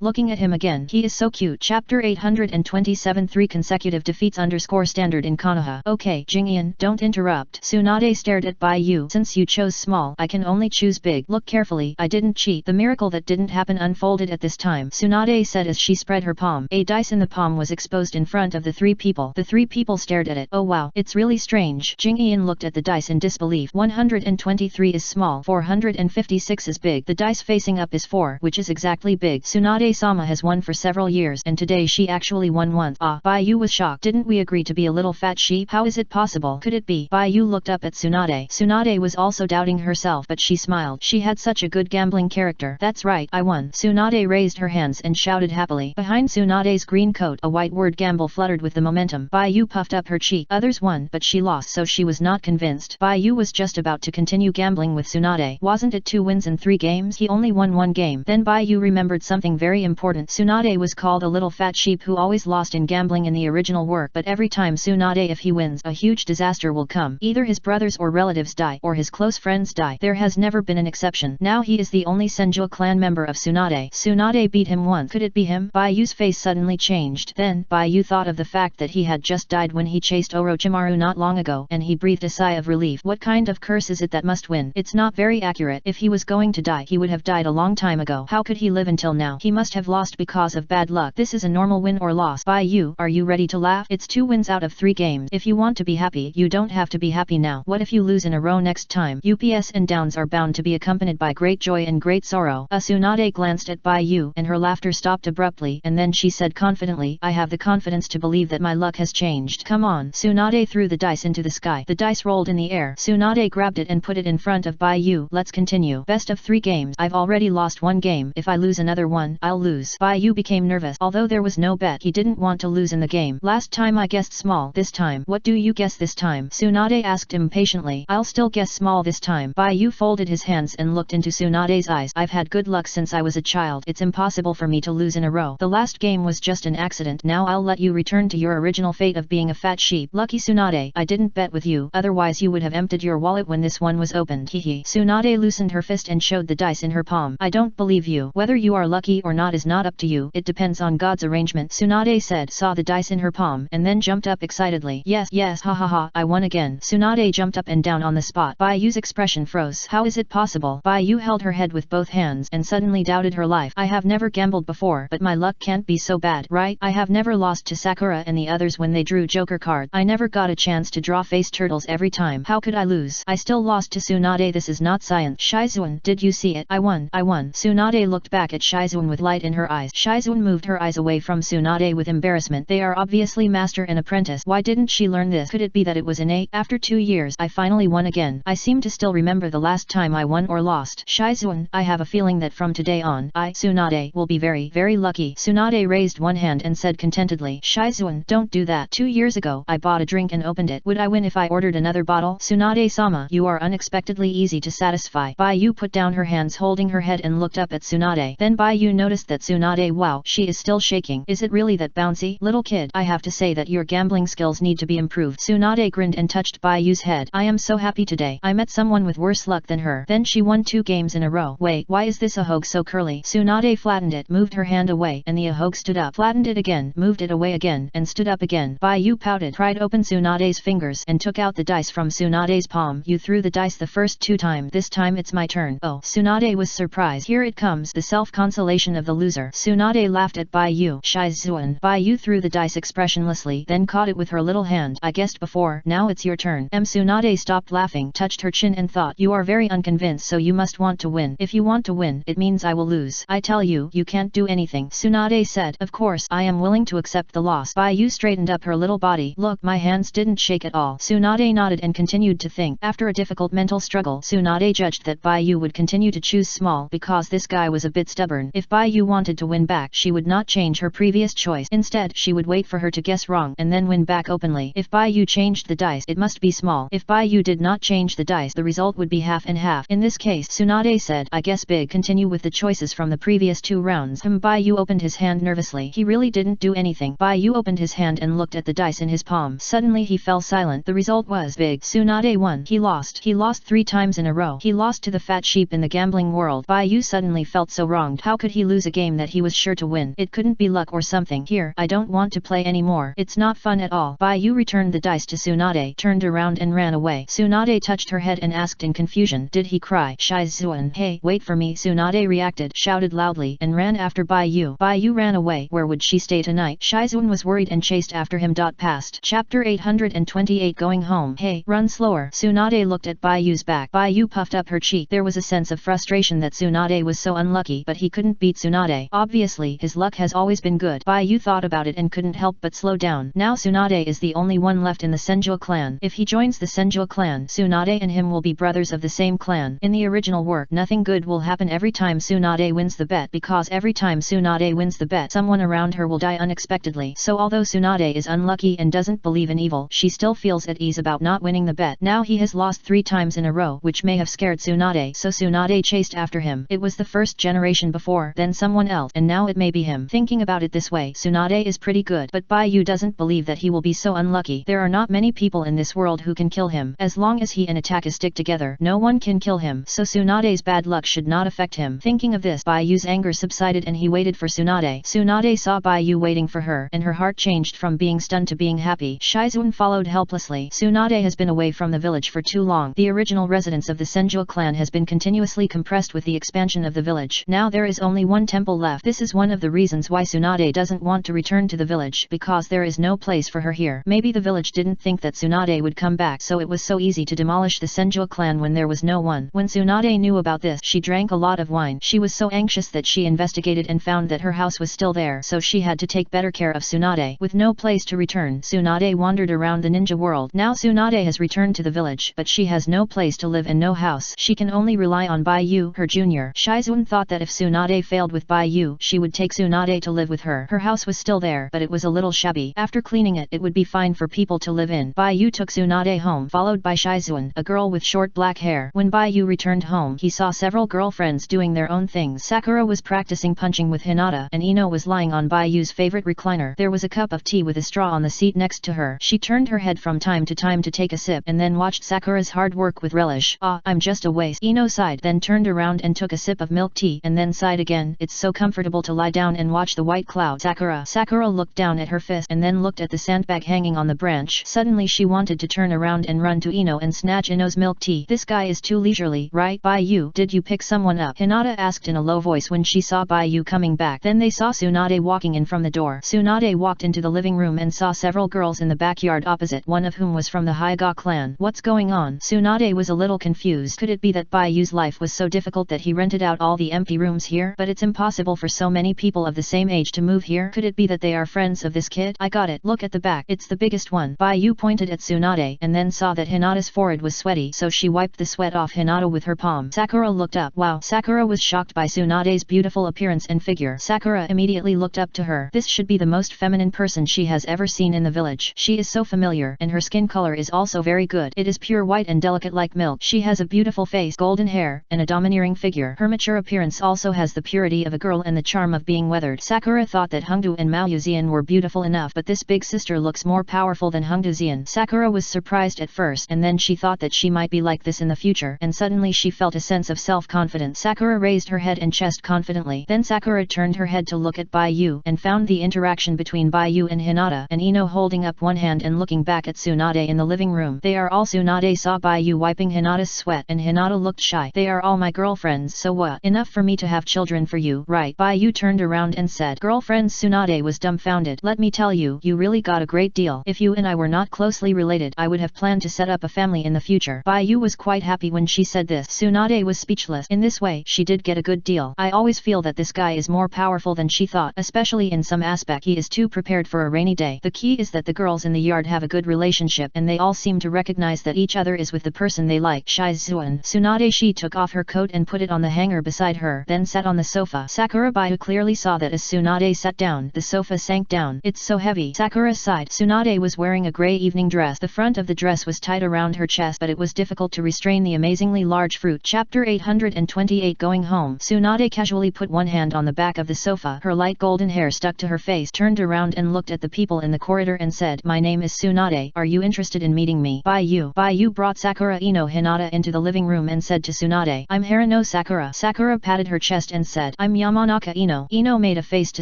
Looking at him again. He is so cute. Chapter 827 3 consecutive defeats _ standard in Konoha. Okay, Jingian, don't interrupt. Tsunade stared at Baiyu. Since you chose small, I can only choose big. Look carefully. I didn't cheat. The miracle that didn't happen unfolded at this time. Tsunade said as she spread her palm. A dice in the palm was exposed in front of the 3 people. The 3 people stared at it. Oh wow, it's really strange. Jingian looked at the dice in disbelief. 123 is small. 456 is big. The dice facing up is 4, which is exactly big. Tsunade-sama has won for several years and today she actually won once. Ah, Baiyu was shocked. Didn't we agree to be a little fat sheep? How is it possible? Could it be? Baiyu looked up at Tsunade. Tsunade was also doubting herself but she smiled. She had such a good gambling character. That's right, I won. Tsunade raised her hands and shouted happily. Behind Tsunade's green coat, a white word gamble fluttered with the momentum. Baiyu puffed up her cheek. Others won but she lost so she was not convinced. Baiyu was just about to continue gambling with Tsunade. Wasn't it 2 wins in 3 games? He only won 1 game. Then Baiyu remembered something very important. Tsunade was called a little fat sheep who always lost in gambling in the original work, but every time Tsunade if he wins, a huge disaster will come. Either his brothers or relatives die or his close friends die. There has never been an exception. Now he is the only Senju clan member of Tsunade. Tsunade beat him once. Could it be him? Baiyu's face suddenly changed. Then Baiyu thought of the fact that he had just died when he chased Orochimaru not long ago and he breathed a sigh of relief. What kind of curse is it that must win? It's not very accurate. If he was going to die, he would have died a long time ago. How could he live until now? He must have lost because of bad luck. This is a normal win or loss. Baiyu, are you ready to laugh? It's 2 wins out of 3 games. If you want to be happy, you don't have to be happy now. What if you lose in a row next time? Ups and downs are bound to be accompanied by great joy and great sorrow. Tsunade glanced at Baiyu and her laughter stopped abruptly and then she said confidently, I have the confidence to believe that my luck has changed. Come on. Tsunade threw the dice into the sky. The dice rolled in the air. Tsunade grabbed it and put it in front of Baiyu. Let's continue. Best of 3 games. I've already lost 1 game. If I lose another one, I'll lose. Baiyu became nervous. Although there was no bet, he didn't want to lose in the game. Last time I guessed small. This time, what do you guess this time? Tsunade asked impatiently. I'll still guess small this time. Baiyu folded his hands and looked into Tsunade's eyes. I've had good luck since I was a child. It's impossible for me to lose in a row. The last game was just an accident. Now I'll let you return to your original fate of being a fat sheep. Lucky Tsunade, I didn't bet with you, otherwise you would have emptied your wallet when this one was opened. Hehe. Tsunade loosened her fist and showed the dice in her palm. I don't believe you. Whether you are lucky or not is not up to you. It depends on God's arrangement. Tsunade said, saw the dice in her palm, and then jumped up excitedly. Yes, ha ha ha, I won again. Tsunade jumped up and down on the spot. Baiyu's expression froze. How is it possible? Baiyu held her head with both hands and suddenly doubted her life. I have never gambled before, but my luck can't be so bad, right? I have never lost to Sakura and the others when they drew Joker card. I never got a chance to draw face turtles every time. How could I lose? I still lost to Tsunade. This is not science. Shizun, did you see it? I won. Tsunade looked back at Shizun with light in her eyes. Shizun moved her eyes away from Tsunade with embarrassment. They are obviously master and apprentice. Why didn't she learn this? Could it be that it was innate? After 2 years, I finally won again. I seem to still remember the last time I won or lost. Shizun, I have a feeling that from today on, Tsunade, will be very, very lucky. Tsunade raised one hand and said contentedly, Shizun, don't do that. 2 years ago, I bought a drink and opened it. Would I win if I ordered another bottle? Tsunade-sama, you are unexpectedly easy to satisfy. Baiyu put down her hands holding her head and looked up at Tsunade. Then Baiyu noticed that Tsunade, wow, she is still shaking. Is it really that bouncy? Little kid, I have to say that your gambling skills need to be improved. Tsunade grinned and touched Baiyu's head. I am so happy today. I met someone with worse luck than her. Then she won 2 games in a row. Wait, why is this ahogue so curly? Tsunade flattened it, moved her hand away, and the ahogue stood up, flattened it again, moved it away again, and stood up again. Baiyu pouted, pried open Tsunade's fingers, and took out the dice from Tsunade's palm. You threw the dice the first 2 times. This time it's my turn. Oh, Tsunade was surprised. Here it comes, the self-consolation of the loser. Tsunade laughed at Baiyu. Shizuan. Baiyu threw the dice expressionlessly, then caught it with her little hand. I guessed before, now it's your turn. Tsunade stopped laughing, touched her chin and thought, you are very unconvinced, so you must want to win. If you want to win, it means I will lose. I tell you, you can't do anything. Tsunade said, of course, I am willing to accept the loss. Baiyu straightened up her little body. Look, my hands didn't shake at all. Tsunade nodded and continued to think. After a difficult mental struggle, Tsunade judged that Baiyu would continue to choose small because this guy was a bit stubborn. If Baiyu wanted to win back, she would not change her previous choice. Instead, she would wait for her to guess wrong and then win back openly. If Baiyu changed the dice, it must be small. If Baiyu did not change the dice, the result would be half and half. In this case, Tsunade said, I guess big. Continue with the choices from the previous 2 rounds. Baiyu opened his hand nervously. He really didn't do anything. Baiyu opened his hand and looked at the dice in his palm. Suddenly he fell silent. The result was big. Tsunade won. He lost. He lost 3 times in a row. He lost to the fat sheep in the gambling world. Baiyu suddenly felt so wronged. How could he lose a game that he was sure to win? It couldn't be luck or something. Here, I don't want to play anymore. It's not fun at all. Baiyu returned the dice to Tsunade, turned around and ran away. Tsunade touched her head and asked in confusion, did he cry? Shizuan, hey, wait for me. Tsunade reacted, shouted loudly, and ran after Baiyu. Baiyu ran away. Where would she stay tonight? Shizuan was worried and chased after him. Past. Chapter 828 Going home. Hey, run slower. Tsunade looked at Baiyu's back. Baiyu puffed up her cheek. There was a sense of frustration that Tsunade was so unlucky, but he couldn't beat Tsunade. Obviously, his luck has always been good. Baiyu thought about it and couldn't help but slow down. Now Tsunade is the only one left in the Senju clan. If he joins the Senju clan, Tsunade and him will be brothers of the same clan. In the original work, nothing good will happen every time Tsunade wins the bet, because every time Tsunade wins the bet, someone around her will die unexpectedly. So although Tsunade is unlucky and doesn't believe in evil, she still feels at ease about not winning the bet. Now he has lost 3 times in a row, which may have scared Tsunade, so Tsunade chased after him. It was the first generation before, then someone else, and now it may be him. Thinking about it this way, Tsunade is pretty good, but Baiyu doesn't believe that he will be so unlucky. There are not many people in this world who can kill him. As long as he and Ataka stick together, no one can kill him, so Tsunade's bad luck should not affect him. Thinking of this, Baiyu's anger subsided and he waited for Tsunade. Tsunade saw Baiyu waiting for her, and her heart changed from being stunned to being happy. Shizuan followed helplessly. Tsunade has been away from the village for too long. The original residence of the Senju clan has been continuously compressed with the expansion of the village. Now there is only 1 temple left. This is one of the reasons why Tsunade doesn't want to return to the village, because there is no place for her here. Maybe the village didn't think that Tsunade would come back, so it was so easy to demolish the Senju clan when there was no one. When Tsunade knew about this, she drank a lot of wine. She was so anxious that she investigated and found that her house was still there, so she had to take better care of Tsunade. With no place to return, Tsunade wandered around the ninja world. Now Tsunade has returned to the village, but she has no place to live and no house. She can only rely on Baiyu, her junior. Shizuan thought that if Tsunade failed with Baiyu, she would take Tsunade to live with her. Her house was still there, but it was a little shabby. After cleaning it, it would be fine for people to live in. Baiyu took Tsunade home, followed by Shizuan, a girl with short black hair. When Baiyu returned home, he saw several girlfriends doing their own things. Sakura was practicing punching with Hinata, and Ino was lying on Baiyu's favorite recliner. There was a cup of tea with a straw on the seat next to her. She turned her head from time to time to take a sip, and then watched Sakura's hard work with relish. Ah, I'm just a waste. Ino sighed, then turned around and took a sip of milk tea, and then sighed again. It's so comfortable to lie down and watch the white cloud. Sakura looked down at her fist and then looked at the sandbag hanging on the branch. Suddenly she wanted to turn around and run to Ino and snatch Ino's milk tea. This guy is too leisurely, right? Baiyu, did you pick someone up? Hinata asked in a low voice when she saw Baiyu coming back. Then they saw Tsunade walking in from the door. Tsunade walked into the living room and saw several girls in the backyard opposite, one of whom was from the Hyuga clan. What's going on? Tsunade was a little confused. Could it be that Baiyu's life was so difficult that he rented out all the empty rooms here? But it's impossible for so many people of the same age to move here. Could it be that they are friends of this kid? I got it. Look at the back. It's the biggest one. Baiyu pointed at Tsunade and then saw that Hinata's forehead was sweaty, so she wiped the sweat off Hinata with her palm. Sakura looked up. Wow. Sakura was shocked by Tsunade's beautiful appearance and figure. Sakura immediately looked up to her. This should be the most feminine person she has ever seen in the village. She is so familiar, and her skin color is also very good. It is pure white and delicate like milk. She has a beautiful face, golden hair, and a domineering figure. Her mature appearance also has the purity of a girl and the charm of being weathered. Sakura thought that Hongdu and Mao Yuzian were beautiful enough, but this big sister looks more powerful than Hongdu Zian. Sakura was surprised at first, and then she thought that she might be like this in the future, and suddenly she felt a sense of self-confidence. Sakura raised her head and chest confidently. Then Sakura turned her head to look at Bai Yu, and found the interaction between Bai Yu and Hinata, and Ino holding up one hand and looking back at Tsunade in the living room. They are all. Tsunade saw Bai Yu wiping Hinata's sweat, and Hinata looked shy. They are all my girlfriends, so what? Enough for me to have children for you, right? Bai Yu turned around and said, girlfriends. Tsunade was dumbfounded. Let me tell you, you really got a great deal. If you and I were not closely related, I would have planned to set up a family in the future. Bai Yu was quite happy when she said this. Tsunade was speechless. In this way, she did get a good deal. I always feel that this guy is more powerful than she thought, especially in some aspect. He is too prepared for a rainy day. The key is that the girls in the yard have a good relationship, and they all seem to recognize that each other is with the person they like. Shizuan. Tsunade. She took off her coat and put it on the hanger beside her, then sat on the sofa. Sakura Bai Yu clearly saw that as Tsunade sat down, the sofa sank down. It's so heavy. Sakura sighed. Tsunade was wearing a grey evening dress. The front of the dress was tied around her chest, but it was difficult to restrain the amazingly large fruit. Chapter 828. Going home. Tsunade casually put one hand on the back of the sofa. Her light golden hair stuck to her face, turned around and looked at the people in the corridor and said, my name is Tsunade. Are you interested in meeting me? Bai Yu. Bai Yu brought Sakura Ino Hinata into the living room and said to Tsunade, I'm Harano Sakura. Sakura patted her chest and said, I'm Yamanaka Ino. Ino made a face to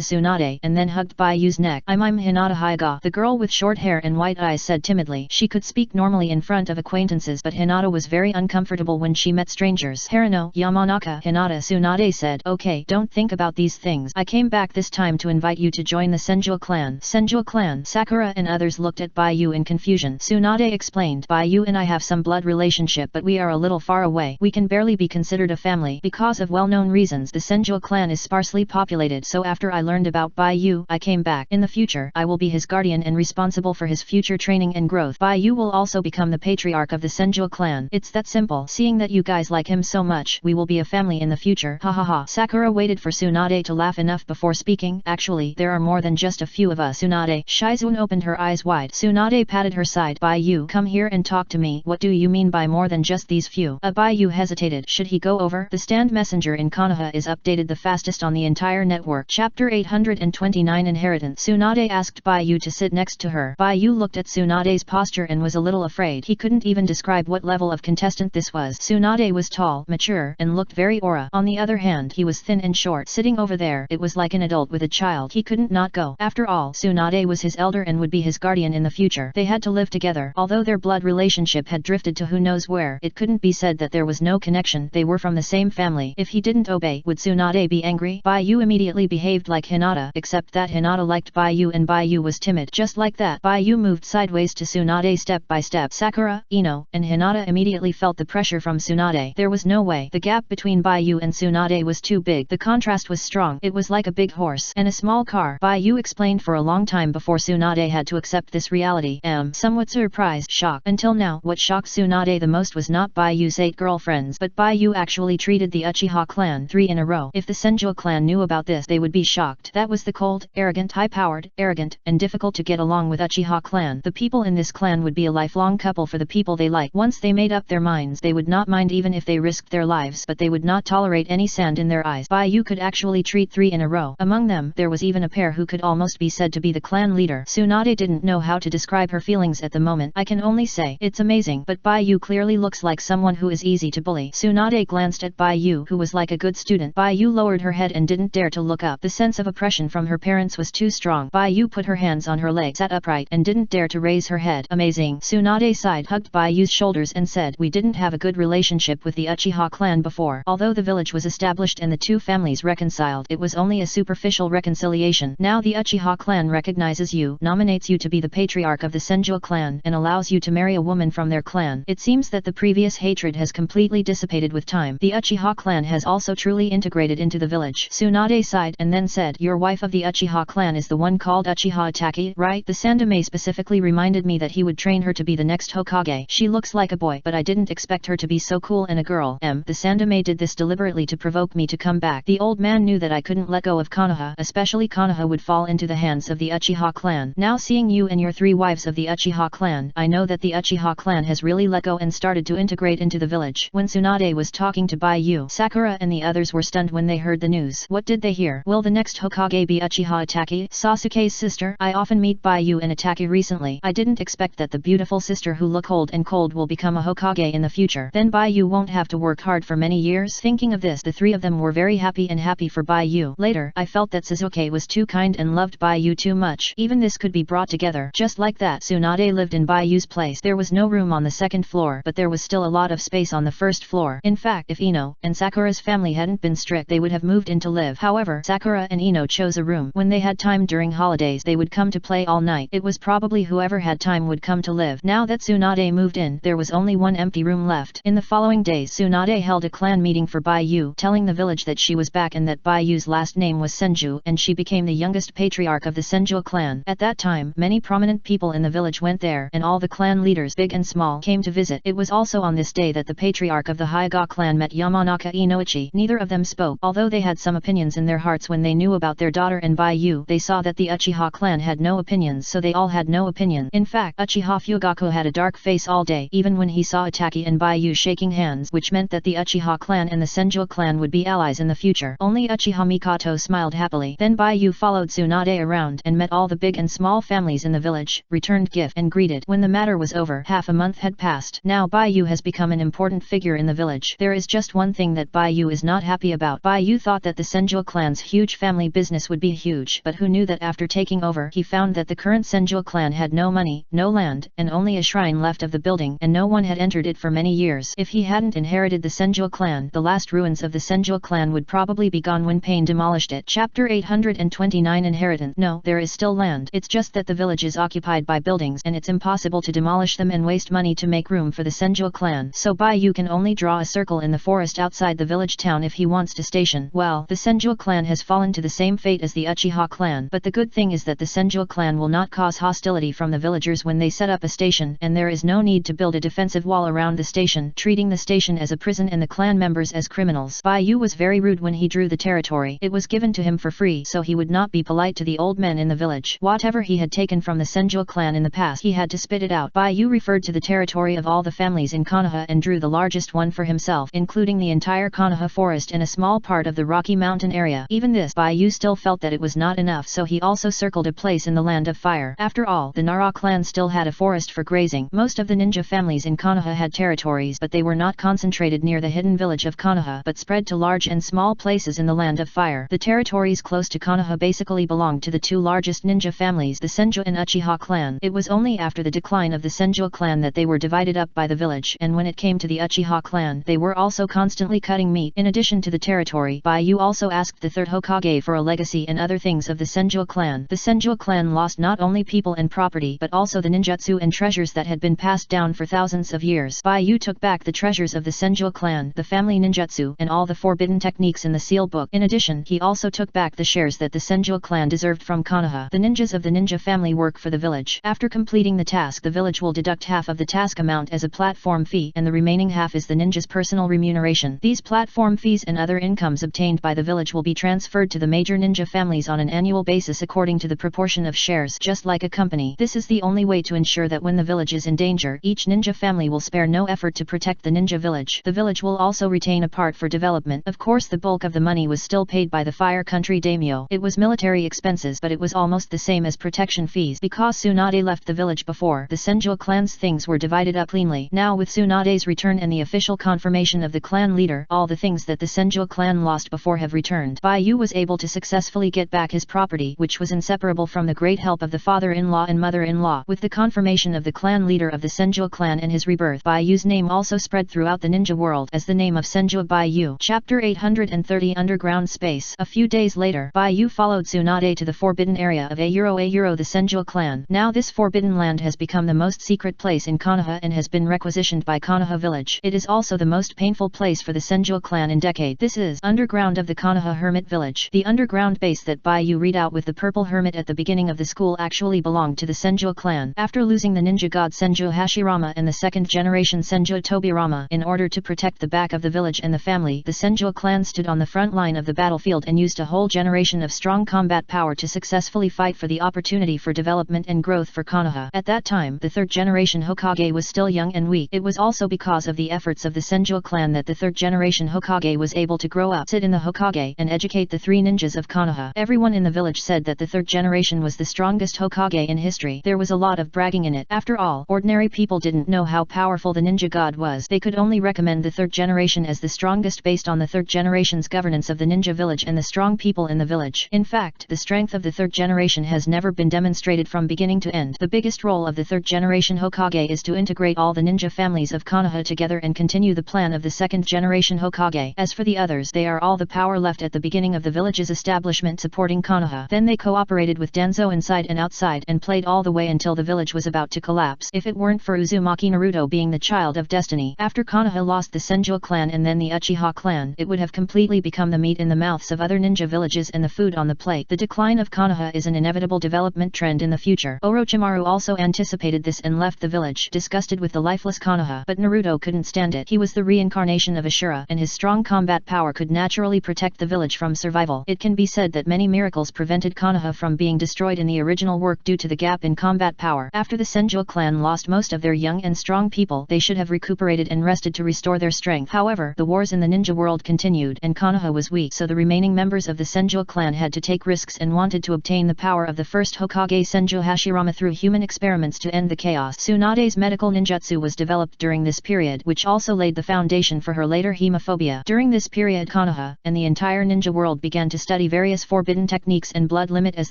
Tsunade and then hugged Bai Yu's neck. I'm Hinata Hyga. The girl with short hair and white eyes said timidly. She could speak normally in front of acquaintances, but Hinata was very uncomfortable when she met strangers. Harano, Yamanaka, Hinata. Tsunade said, okay, don't think about these things. I came back this time to invite you to join the Senju clan. Senju clan. Sakura and others looked at Bai Yu in confusion. Tsunade explained, Bai Yu and I have some blood relationship, but we are a little far away. We can barely be considered a family. Because of well-known reasons, the Senju clan is sparsely populated, so after I learned about Bai Yu, I came back. In the future, I will be his guardian and responsible for his future training and growth. Bai Yu will also become the patriarch of the Senju clan. It's that simple. Seeing that you guys like him so much, we will be a family in the future. Ha ha ha. Sakura waited for Tsunade to laugh enough before speaking. Actually, there are more than just a few of us. Tsunade. Shizuan opened her eyes wide. Tsunade patted her side. Bai Yu, come here and talk to me. What do you mean by more than just these few? Bai Yu hesitated. Should he go over? The stand messenger in Konoha is updated the fastest on the entire network. Chapter 829. Inheritance. Tsunade asked Bai Yu to sit next to her. Bai Yu looked at Tsunade's posture and was a little afraid. He couldn't even describe what level of contestant this was. Tsunade was tall, mature, and looked very aura. On the other hand, he was thin and short. Sitting over there, it was like an adult with a child. He couldn't not go. After all, Tsunade was his elder and would be his guardian in the future. They had to live together. Although their blood relationship had drifted to who knows where, it couldn't be said that there was no connection. They were from the same family. If he didn't obey, would Tsunade be angry? Bai Yu immediately behaved like Hinata, except that Hinata liked Bai Yu and Bai Yu was timid. Just like that, Bai Yu moved sideways to Tsunade step by step. Sakura, Ino, and Hinata immediately felt the pressure from Tsunade. There was no way. The gap between Bai Yu and Tsunade was too big. The contrast was strong. It was like a big horse and a small car. Bai Yu explained for a long time before Tsunade had to accept this reality. Somewhat surprised, shocked. Until now, what shocked Tsunade the most was not Bai Yu's 8 girlfriends, but Bai Yu actually treated the Uchiha clan 3 in a row. If the Senju clan knew about this, they would be shocked. That was the cold, arrogant, high-powered, arrogant, and difficult to get along with Uchiha clan. The people in this clan would be a lifelong couple for the people they like. Once they made up their minds, they would not mind even if they risked their lives, but they would not tolerate any sand in their eyes. Bai Yu could actually treat 3 in a row. Among them, there was even a pair who could almost be said to be the clan leader. Tsunade didn't know how to describe her feelings at the moment. I can only say, it's amazing, but Bai Yu clearly looks like someone who is easy to bully. Tsunade glanced at Bai Yu, who was like a good student. Bai Yu lowered her head and didn't dare to look up. The sense of oppression from her parents was too strong. Bai Yu put her hands on her legs, sat upright, and didn't dare to raise her head. Amazing. Tsunade sighed, hugged Bai Yu's shoulders and said, we didn't have a good relationship with the Uchiha clan before. Although the village was established and the 2 families reconciled, it was only a superficial reconciliation. Now the Uchiha clan recognizes you, nominates you to be the patriarch of the Senju clan, and allows you to marry a woman from their clan. It seems that the previous hatred has completely dissipated with time. The Uchiha clan has also truly integrated into the village. Tsunade sighed and then said, your wife of the Uchiha clan is the one called Uchiha Itaki, right? The Sandaime specifically reminded me that he would train her to be the next Hokage. She looks like a boy, but I didn't expect her to be so cool and a girl. The Sandaime did this deliberately to provoke me to come back. The old man knew that I couldn't let go of Konoha, especially Konoha would fall into the hands of the Uchiha clan. Now seeing you and your 3 wives of the Uchiha clan clan. I know that the Uchiha clan has really let go and started to integrate into the village. When Tsunade was talking to Baiyu, Sakura and the others were stunned when they heard the news. What did they hear? Will the next Hokage be Uchiha Itachi, Sasuke's sister? I often meet Baiyu and Itachi recently. I didn't expect that the beautiful sister who look old and cold will become a Hokage in the future. Then Baiyu won't have to work hard for many years. Thinking of this, the three of them were very happy for Baiyu. Later, I felt that Sasuke was too kind and loved Baiyu too much. Even this could be brought together. Just like that, Tsunade lived in Baiyu's place. There was no room on the second floor, but there was still a lot of space on the first floor. In fact, if Ino and Sakura's family hadn't been strict, they would have moved in to live. However, Sakura and Ino chose a room. When they had time during holidays, they would come to play all night. It was probably whoever had time would come to live. Now that Tsunade moved in, there was only one empty room left. In the following days, Tsunade held a clan meeting for Baiyu, telling the village that she was back and that Baiyu's last name was Senju, and she became the youngest patriarch of the Senju clan. At that time, many prominent people in the village went there, and all the clan leaders, big and small, came to visit. It was also on this day that the patriarch of the Hyuga clan met Yamanaka Inoichi. Neither of them spoke, although they had some opinions in their hearts when they knew about their daughter and Baiyu. They saw that the Uchiha clan had no opinions, so they all had no opinion. In fact, Uchiha Fugaku had a dark face all day, even when he saw Itachi and Baiyu shaking hands, which meant that the Uchiha clan and the Senju clan would be allies in the future. Only Uchiha Mikoto smiled happily. Then Baiyu followed Tsunade around and met all the big and small families in the village, returned gift and greeted. When the matter was over, half a month had passed. Now Baiyu has become an important figure in the village. There is just one thing that Baiyu is not happy about. Baiyu thought that the Senju clan's huge family business would be huge, but who knew that after taking over, he found that the current Senju clan had no money, no land, and only a shrine left of the building, and no one had entered it for many years. If he hadn't inherited the Senju clan, the last ruins of the Senju clan would probably be gone when Pain demolished it. Chapter 829 Inheritance. No, there is still land. It's just that the village is occupied by buildings and it's impossible to demolish them and waste money to make room for the Senju clan. So Baiyu can only draw a circle in the forest outside the village town if he wants to station. Well, the Senju clan has fallen to the same fate as the Uchiha clan, but the good thing is that the Senju clan will not cause hostility from the villagers when they set up a station, and there is no need to build a defensive wall around the station, treating the station as a prison and the clan members as criminals. Baiyu was very rude when he drew the territory. It was given to him for free, so he would not be polite to the old men in the village. Whatever he had taken from the Senju clan in the past, he had to spit it out. Baiyu referred to the territory of all the families in Konoha and drew the largest one for himself, including the entire Konoha forest and a small part of the Rocky Mountain area. Even this, Baiyu still felt that it was not enough, so he also circled a place in the Land of Fire. After all, the Nara clan still had a forest for grazing. Most of the ninja families in Konoha had territories, but they were not concentrated near the hidden village of Konoha, but spread to large and small places in the Land of Fire. The territories close to Konoha basically belonged to the two largest ninja families, the Senju and Uchiha clan. It was only after the decline of the Senju clan that they were divided up by the village, and when it came to the Uchiha clan, they were also constantly cutting meat. In addition to the territory, Baiyu also asked the third Hokage for a legacy and other things of the Senju clan. The Senju clan lost not only people and property, but also the ninjutsu and treasures that had been passed down for thousands of years. Baiyu took back the treasures of the Senju clan, the family ninjutsu, and all the forbidden techniques in the seal book. In addition, he also took back the shares that the Senju clan deserved from Konoha. The ninjas of the ninja family work for the village. After completing the task, the village will deduct half of the task amount as a platform fee, and the remaining half is the ninja's personal remuneration. These platform fees and other incomes obtained by the village will be transferred to the major ninja families on an annual basis according to the proportion of shares, just like a company. This is the only way to ensure that when the village is in danger, each ninja family will spare no effort to protect the ninja village. The village will also retain a part for development. Of course, the bulk of the money was still paid by the Fire Country daimyo. It was military expenses, but it was almost the same as protection fees. Because Tsunade left the village before, the Senju clan's things were divided up cleanly. Now with Tsunade's return and the official confirmation of the clan leader, all the things that the Senju clan lost before have returned. Baiyu was able to successfully get back his property, which was inseparable from the great help of the father-in-law and mother-in-law. With the confirmation of the clan leader of the Senju clan and his rebirth, Baiyu's name also spread throughout the ninja world as the name of Senju Baiyu. Chapter 830 Underground Space. A few days later, Baiyu followed Tsunade to the forbidden area of Ayuro the Senju clan. Now this forbidden land has become the most secret place in Konoha and has been requisitioned by Konoha village. It is also the most painful place for the Senju clan in decade. This is underground of the Konoha hermit village. The underground base that Baiyu read out with the purple hermit at the beginning of the school actually belonged to the Senju clan. After losing the ninja god Senju Hashirama and the second generation Senju Tobirama, in order to protect the back of the village and the family, the Senju clan stood on the front line of the battlefield and used a whole generation of strong combat power to successfully fight for the opportunity for development and growth for Konoha. At that time, the third generation Hokage was still young and weak. It was also because of the efforts of the Senju clan that the third generation Hokage was able to grow up, sit in the Hokage, and educate the three ninjas of Konoha. Everyone in the village said that the third generation was the strongest Hokage in history. There was a lot of bragging in it. After all, ordinary people didn't know how powerful the ninja god was. They could only recommend the third generation as the strongest based on the third generation's governance of the ninja village and the strong people in the village. In fact, the strength of the third generation has never been demonstrated from beginning to end. The biggest role of the third generation Hokage is to integrate all the ninja families of Konoha together and continue the plan of the second generation Hokage. As for the others, they are all the power left at the beginning of the village's establishment supporting Konoha. Then they cooperated with Danzo inside and outside and played all the way until the village was about to collapse. If it weren't for Uzumaki Naruto being the child of destiny, after Konoha lost the Senju clan and then the Uchiha clan, it would have completely become the meat in the mouths of other ninja villages and the food on the plate. The decline of Konoha is an inevitable development trend in the future. Orochimaru also anticipated this and left the village, disgusted with the lifeless Konoha. But Naruto couldn't stand it. He was the reincarnation of Ashura, and his strong combat power could naturally protect the village from survival. It can be said that many miracles prevented Konoha from being destroyed in the original work due to the gap in combat power. After the Senju clan lost most of their young and strong people, they should have recuperated and rested to restore their strength. However, the wars in the ninja world continued, and Konoha was weak, so the remaining members of the Senju clan had to take risks and wanted to obtain the power of the first Hokage Senju Hashirama through human experiments to end the chaos. Tsunade's medical ninjutsu was developed during this period, which also laid the foundation for her later hemophobia. During this period, Konoha and the entire ninja world began to study various forbidden techniques and blood limit as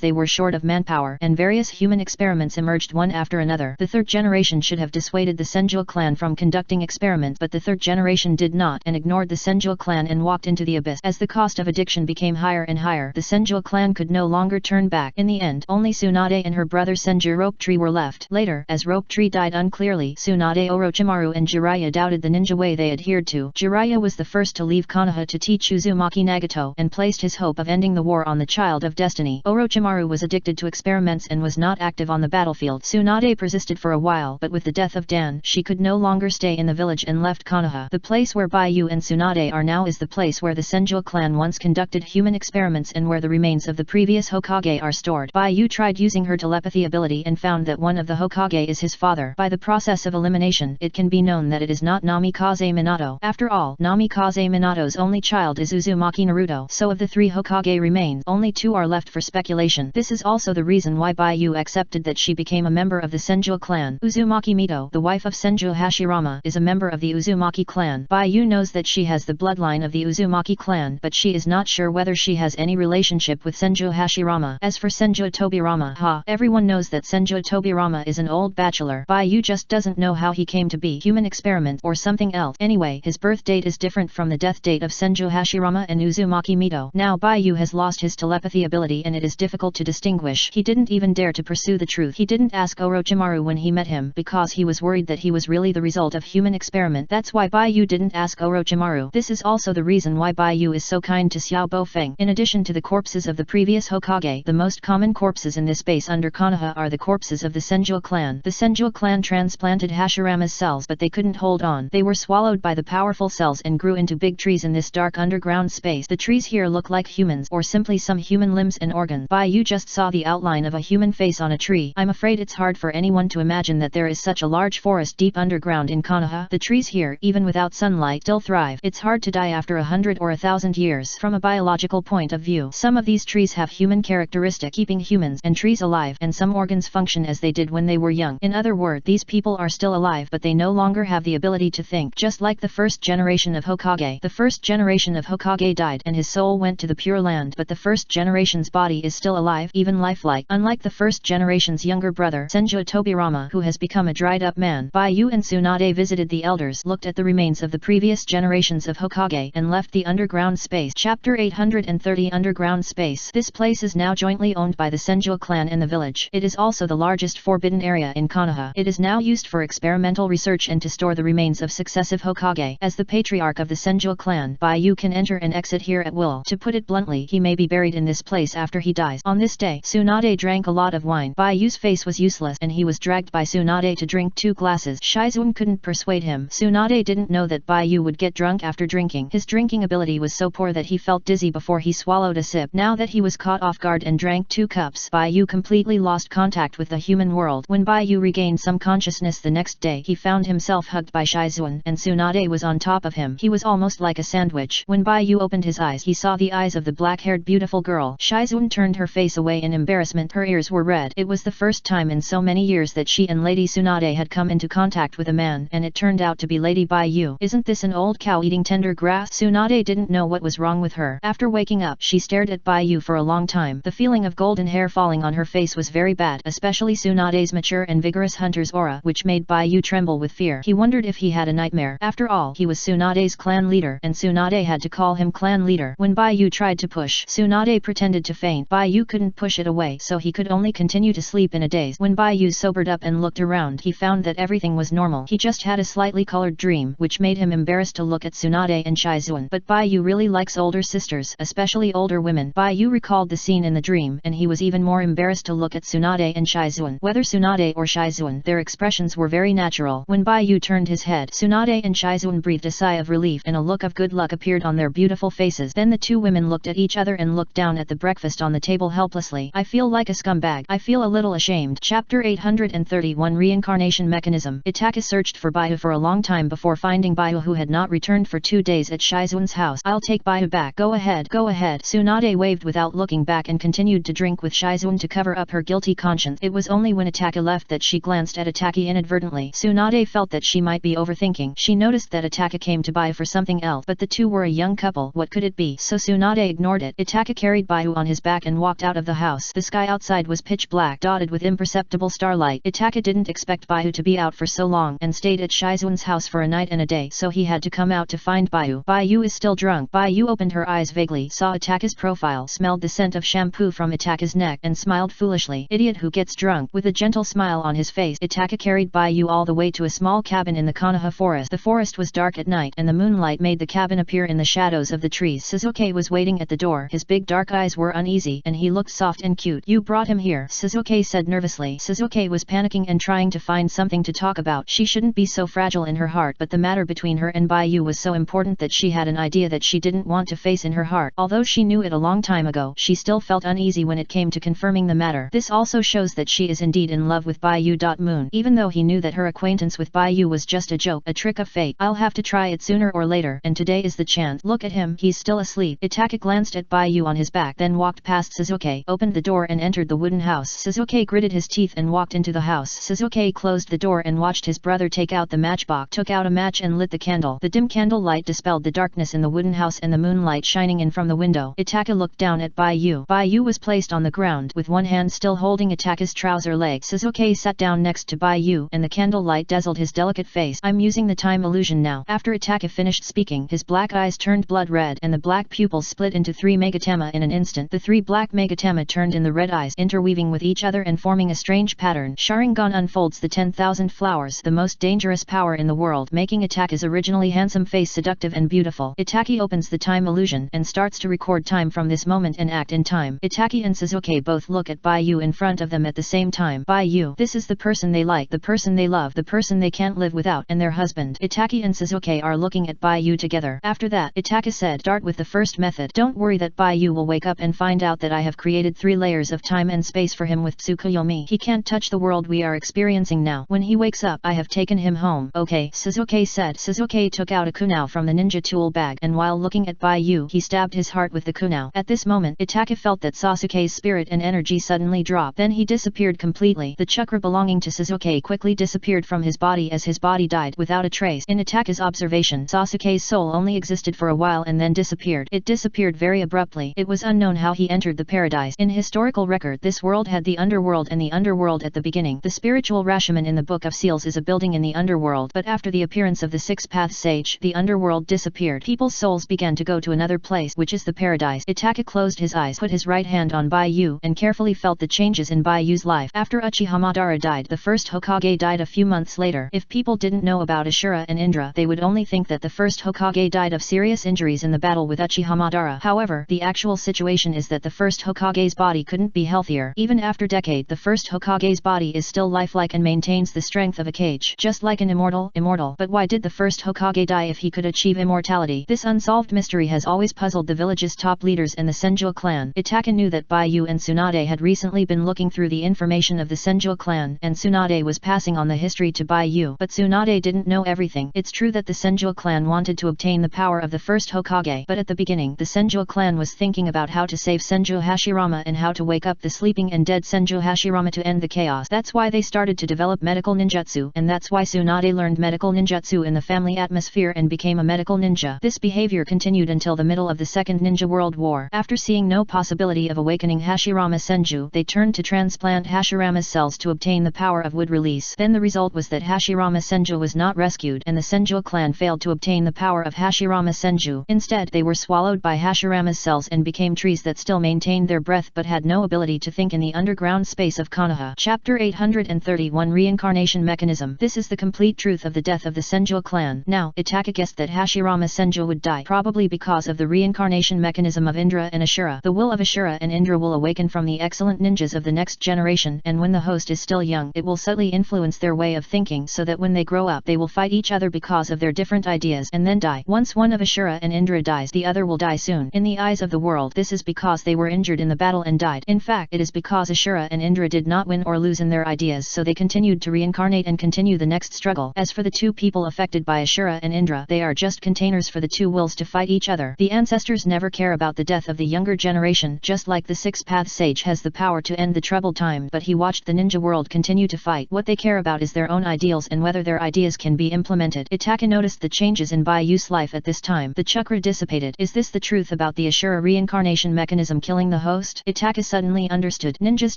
they were short of manpower, and various human experiments emerged one after another. The third generation should have dissuaded the Senju clan from conducting experiments, but the third generation did not and ignored the Senju clan and walked into the abyss. As the cost of addiction became higher and higher, the Senju clan could no longer turn back. In the end, only Tsunade and her brother Senju Rope Tree were left. Later, as Rope Tree died unclearly, Tsunade, Orochimaru and Jiraiya doubted the ninja way they adhered to. Jiraiya was the first to leave Konoha to teach Uzumaki Nagato and placed his hope of ending the war on the child of destiny. Orochimaru was addicted to experiments and was not active on the battlefield. Tsunade persisted for a while, but with the death of Dan, she could no longer stay in the village and left Konoha. The place where Baiyu and Tsunade are now is the place where the Senju clan once conducted human experiments and where the remains of the previous Hokage are stored. Baiyu tried using her telepathy ability and found that one of the Hokage is his father. By the process of elimination, it can be known that it is not Namikaze Minato. After all, Namikaze Minato's only child is Uzumaki Naruto, so of the three Hokage remains, only two are left for speculation. This is also the reason why Baiyu accepted that she became a member of the Senju clan. Uzumaki Mito, the wife of Senju Hashirama, is a member of the Uzumaki clan. Baiyu knows that she has the bloodline of the Uzumaki clan, but she is not sure whether she has any relationship with Senju Hashirama. As for Senju Tobirama, everyone knows that Senju Tobirama is an old bachelor. Baiyu just doesn't know how he came to be. Human experiment or something else. Anyway, his birth date is different from the death date of Senju Hashirama and Uzumaki Mito. Now Baiyu has lost his telepathy ability and it is difficult to distinguish. He didn't even dare to pursue the truth. He didn't ask Orochimaru when he met him because he was worried that he was really the result of human experiment. That's why Baiyu didn't ask Orochimaru. This is also the reason why Baiyu is so kind to Xiao Bofeng. In addition to the corpses of the previous Hokage, the most common corpses in this base under Konoha are the corpses of the Senju clan. The Senju clan transplanted Hashirama's cells, but they couldn't hold on. They were swallowed by the powerful cells and grew into big trees in this dark underground space. The trees here look like humans, or simply some human limbs and organs. Baiyu just saw the outline of a human face on a tree. I'm afraid it's hard for anyone to imagine that there is such a large forest deep underground in Konoha. The trees here, even without sunlight, still thrive. It's hard to die after 100 or 1,000 years. From a biological point of view, some of these trees have human characteristics, keeping humans and trees alive, and some organs function as they did when they were young. In other words, these people are still alive, but they no longer have the ability to think. Just like the first generation of Hokage. The first generation of Hokage died and his soul went to the Pure Land, but the first generation's body is still alive, even lifelike. Unlike the first generation's younger brother, Senju Tobirama, who has become a dried-up man. Baiyu and Tsunade visited the elders, looked at the remains of the previous generations of Hokage, and left the underground space. Chapter 830 Underground Space. This place is now jointly owned by the Senju clan and the village. It is also the largest forbidden area in Konoha. It is now used for experimental research and to store the remains of successive Hokage. As the patriarch of the Senju clan, Baiyu can enter and exit here at will. To put it bluntly, he may be buried in this place after he dies. On this day, Tsunade drank a lot of wine. Baiyu's face was useless and he was dragged by Tsunade to drink 2 glasses. Shizun couldn't persuade him. Tsunade didn't know that Baiyu would get drunk after drinking. His drinking ability was so poor that he felt dizzy before he swallowed a sip. Now that he was caught off guard and drank 2 cups, Baiyu completely lost contact with the human world. world. When Baiyu regained some consciousness the next day, he found himself hugged by Shizuan, and Tsunade was on top of him. He was almost like a sandwich. When Baiyu opened his eyes, he saw the eyes of the black-haired beautiful girl. Shizuan turned her face away in embarrassment. Her ears were red. It was the first time in so many years that she and Lady Tsunade had come into contact with a man, and it turned out to be Lady Baiyu. Isn't this an old cow eating tender grass? Tsunade didn't know what was wrong with her. After waking up, she stared at Baiyu for a long time. The feeling of golden hair falling on her face was very bad, especially Tsunade's mature and vigorous hunter's aura, which made Baiyu tremble with fear. He wondered if he had a nightmare. After all, he was Tsunade's clan leader, and Tsunade had to call him clan leader. When Baiyu tried to push, Tsunade pretended to faint. Baiyu couldn't push it away, so he could only continue to sleep in a daze. When Baiyu sobered up and looked around, he found that everything was normal. He just had a slightly colored dream, which made him embarrassed to look at Tsunade and Shizuan. But Baiyu really likes older sisters, especially older women. Baiyu recalled the scene in the dream, and he was even more embarrassed to look at Tsunade and Shizuan. Whether Tsunade or Shizuan, their expressions were very natural. When Baiyu turned his head, Tsunade and Shizuan breathed a sigh of relief, and a look of good luck appeared on their beautiful faces. Then the two women looked at each other and looked down at the breakfast on the table helplessly. I feel like a scumbag. I feel a little ashamed. Chapter 831 Reincarnation Mechanism. Itaka searched for Baiyu for a long time before finding Baiyu, who had not returned for 2 days at Shizuan's house. I'll take Baiyu back. Go ahead. Go ahead. Tsunade waved without looking back and continued to drink with Shizuan to cover up her guilty conscience. It was only when Itaka left that she glanced at Itaki inadvertently. Tsunade felt that she might be overthinking. She noticed that Itaka came to Baiyu for something else, but the two were a young couple. What could it be? So Tsunade ignored it. Itaka carried Baiyu on his back and walked out of the house. The sky outside was pitch black, dotted with imperceptible starlight. Itaka didn't expect Baiyu to be out for so long, and stayed at Shizuan's house for a night and a day, so he had to come out to find Baiyu. Baiyu is still drunk. Baiyu opened her eyes vaguely, saw Itaka's profile, smelled the scent of shampoo from Itaka's neck, and smiled foolishly. Idiot who gets drunk. With a gentle smile on his face, Itaka carried Baiyu all the way to a small cabin in the Konoha forest. The forest was dark at night, and the moonlight made the cabin appear in the shadows of the trees. Shizuke was waiting at the door. His big dark eyes were uneasy, and he looked soft and cute. You brought him here, Shizuke said nervously. Shizuke was panicking and trying to find something to talk about. She shouldn't be so fragile in her heart, but the matter between her and Baiyu was so important that she had an idea that she didn't want to face in her heart. Although she knew it a long time ago, she still felt uneasy when it came to confirming the matter. This also shows that she is indeed in love with Baiyu. Moon. Even though he knew that her acquaintance with Baiyu was just a joke, a trick of fate. I'll have to try it sooner or later, and today is the chance. Look at him, he's still asleep. Itaka glanced at Baiyu on his back, then walked past Shizuke, opened the door and entered the wooden house. Shizuke gritted his teeth and walked into the house. Shizuke closed the door and watched his brother take out the matchbox, took out a match and lit the candle. The dim candle light dispelled the darkness in the wooden house and the moonlight shining in from the window. Itaka looked down at Baiyu. Baiyu was placed on the ground, with one hand still holding Itaka's trouser leg. Shizuke sat down next to Baiyu, and the candle light dazzled his delicate face. I'm using the time illusion now. After Itaka finished speaking, his black eyes turned blood red, and the black pupils split into 3 megatama in an instant. The 3 black megatama turned in the red eyes, interweaving with each other and forming a strange pattern. Sharingan unfolds the 10,000 flowers, the most dangerous power in the world, making Itaka's originally handsome face seductive and beautiful. Itaki opens the time illusion and starts to record time from this moment and act in time. Itaki and Shizuke both look at Baiyu in front of them at the same time. Baiyu, this is the person they like, the person they love, the person they can't live without, and their husband. Itaki and Shizuke are looking at Baiyu together. After that, Itaka said, start with the first method. Don't worry that Baiyu will wake up and find out that I have created 3 layers of time and space for him with Tsukuyomi. He can't touch the world we are experiencing now. When he wakes up, I have taken him home. Okay, Shizuke said. Shizuke took out a kunao from the ninja tool bag, and while looking at Baiyu, he stabbed his heart with the kunao. At this moment, Itaka felt that Sasuke's spirit and energy suddenly dropped. Then he disappeared completely. The chakra belonging to Shizuke quickly disappeared from his body as his body died without a trace. In Itaka's observation, Sasuke's soul only existed for a while and then disappeared. It disappeared very abruptly. It was unknown how he entered the paradise. In historical record, this world had the underworld and the underworld at the beginning. The spiritual Rashomon in the Book of Seals is a building in the underworld, but after the appearance of the 6th-path sage, the underworld disappeared. People's souls began to go to another place, which is the paradise. Itaka closed his eyes, put his right hand on Baiyu, and carefully felt the changes in Baiyu's life. After Uchiha Madara died, the first Hokage died a few months later. If people didn't know about Ashura and Indra, they would only think that the first Hokage died of serious injuries in the battle with Uchiha Madara. However, the actual situation is that the first Hokage's body couldn't be healthier. Even after decade, the first Hokage's body is still lifelike and maintains the strength of a cage. Just like an immortal. But why did the first Hokage die if he could achieve immortality? This unsolved mystery has always puzzled the village's top leaders and the Senju clan. Itaka knew that Baiyu and Tsunade had recently been looking through the information of the Senju clan, and Tsunade was passing on the history to Baiyu. But Tsunade didn't know everything. It's true that the Senju clan wanted to obtain the power of the first Hokage, but at the beginning the Senju clan was thinking about how to save Senju Hashirama and how to wake up the sleeping and dead Senju Hashirama to end the chaos. That's why they started to develop medical ninjutsu, and that's why Tsunade learned medical ninjutsu in the family atmosphere and became a medical ninja. This behavior continued until the middle of the Second Ninja World War. After seeing no possibility of awakening Hashirama Senju, they turned to transplant Hashirama's cells to obtain the power of wood release. Then the result was that Hashirama Senju was not rescued, and the Senju clan failed to obtain the power of Hashirama Senju. Instead, they were swallowed by Hashirama's cells and became trees that still maintained their breath but had no ability to think in the underground space of Konoha. Chapter 831 Reincarnation Mechanism. This is the complete truth of the death of the Senju clan. Now, Itachi guessed that Hashirama Senju would die, probably because of the reincarnation mechanism of Indra and Ashura. The will of Ashura and Indra will awaken from the excellent ninjas of the next generation, and when the host is still young, it will subtly influence their way of thinking so that when they grow up they will fight each other because of their different ideas and then die. Once one of Ashura and Indra dies, the other will die soon. In the eyes of the world, this is because they were injured in the battle and died. In fact, it is because Ashura and Indra did not win or lose in their ideas, so they continued to reincarnate and continue the next struggle. As for the two people affected by Ashura and Indra, they are just containers for the two wills to fight each other. The ancestors never care about the death of the younger generation, just like the six-path sage has the power to end the troubled time, but he watched the ninja world continue to fight. What they care about is their own ideals and whether their ideas can be implemented. Itachi noticed the changes in Bayu's life at this time. The chakra dissipated. Is this the truth about the Ashura reincarnation mechanism killing the host? Itachi suddenly understood. Ninjas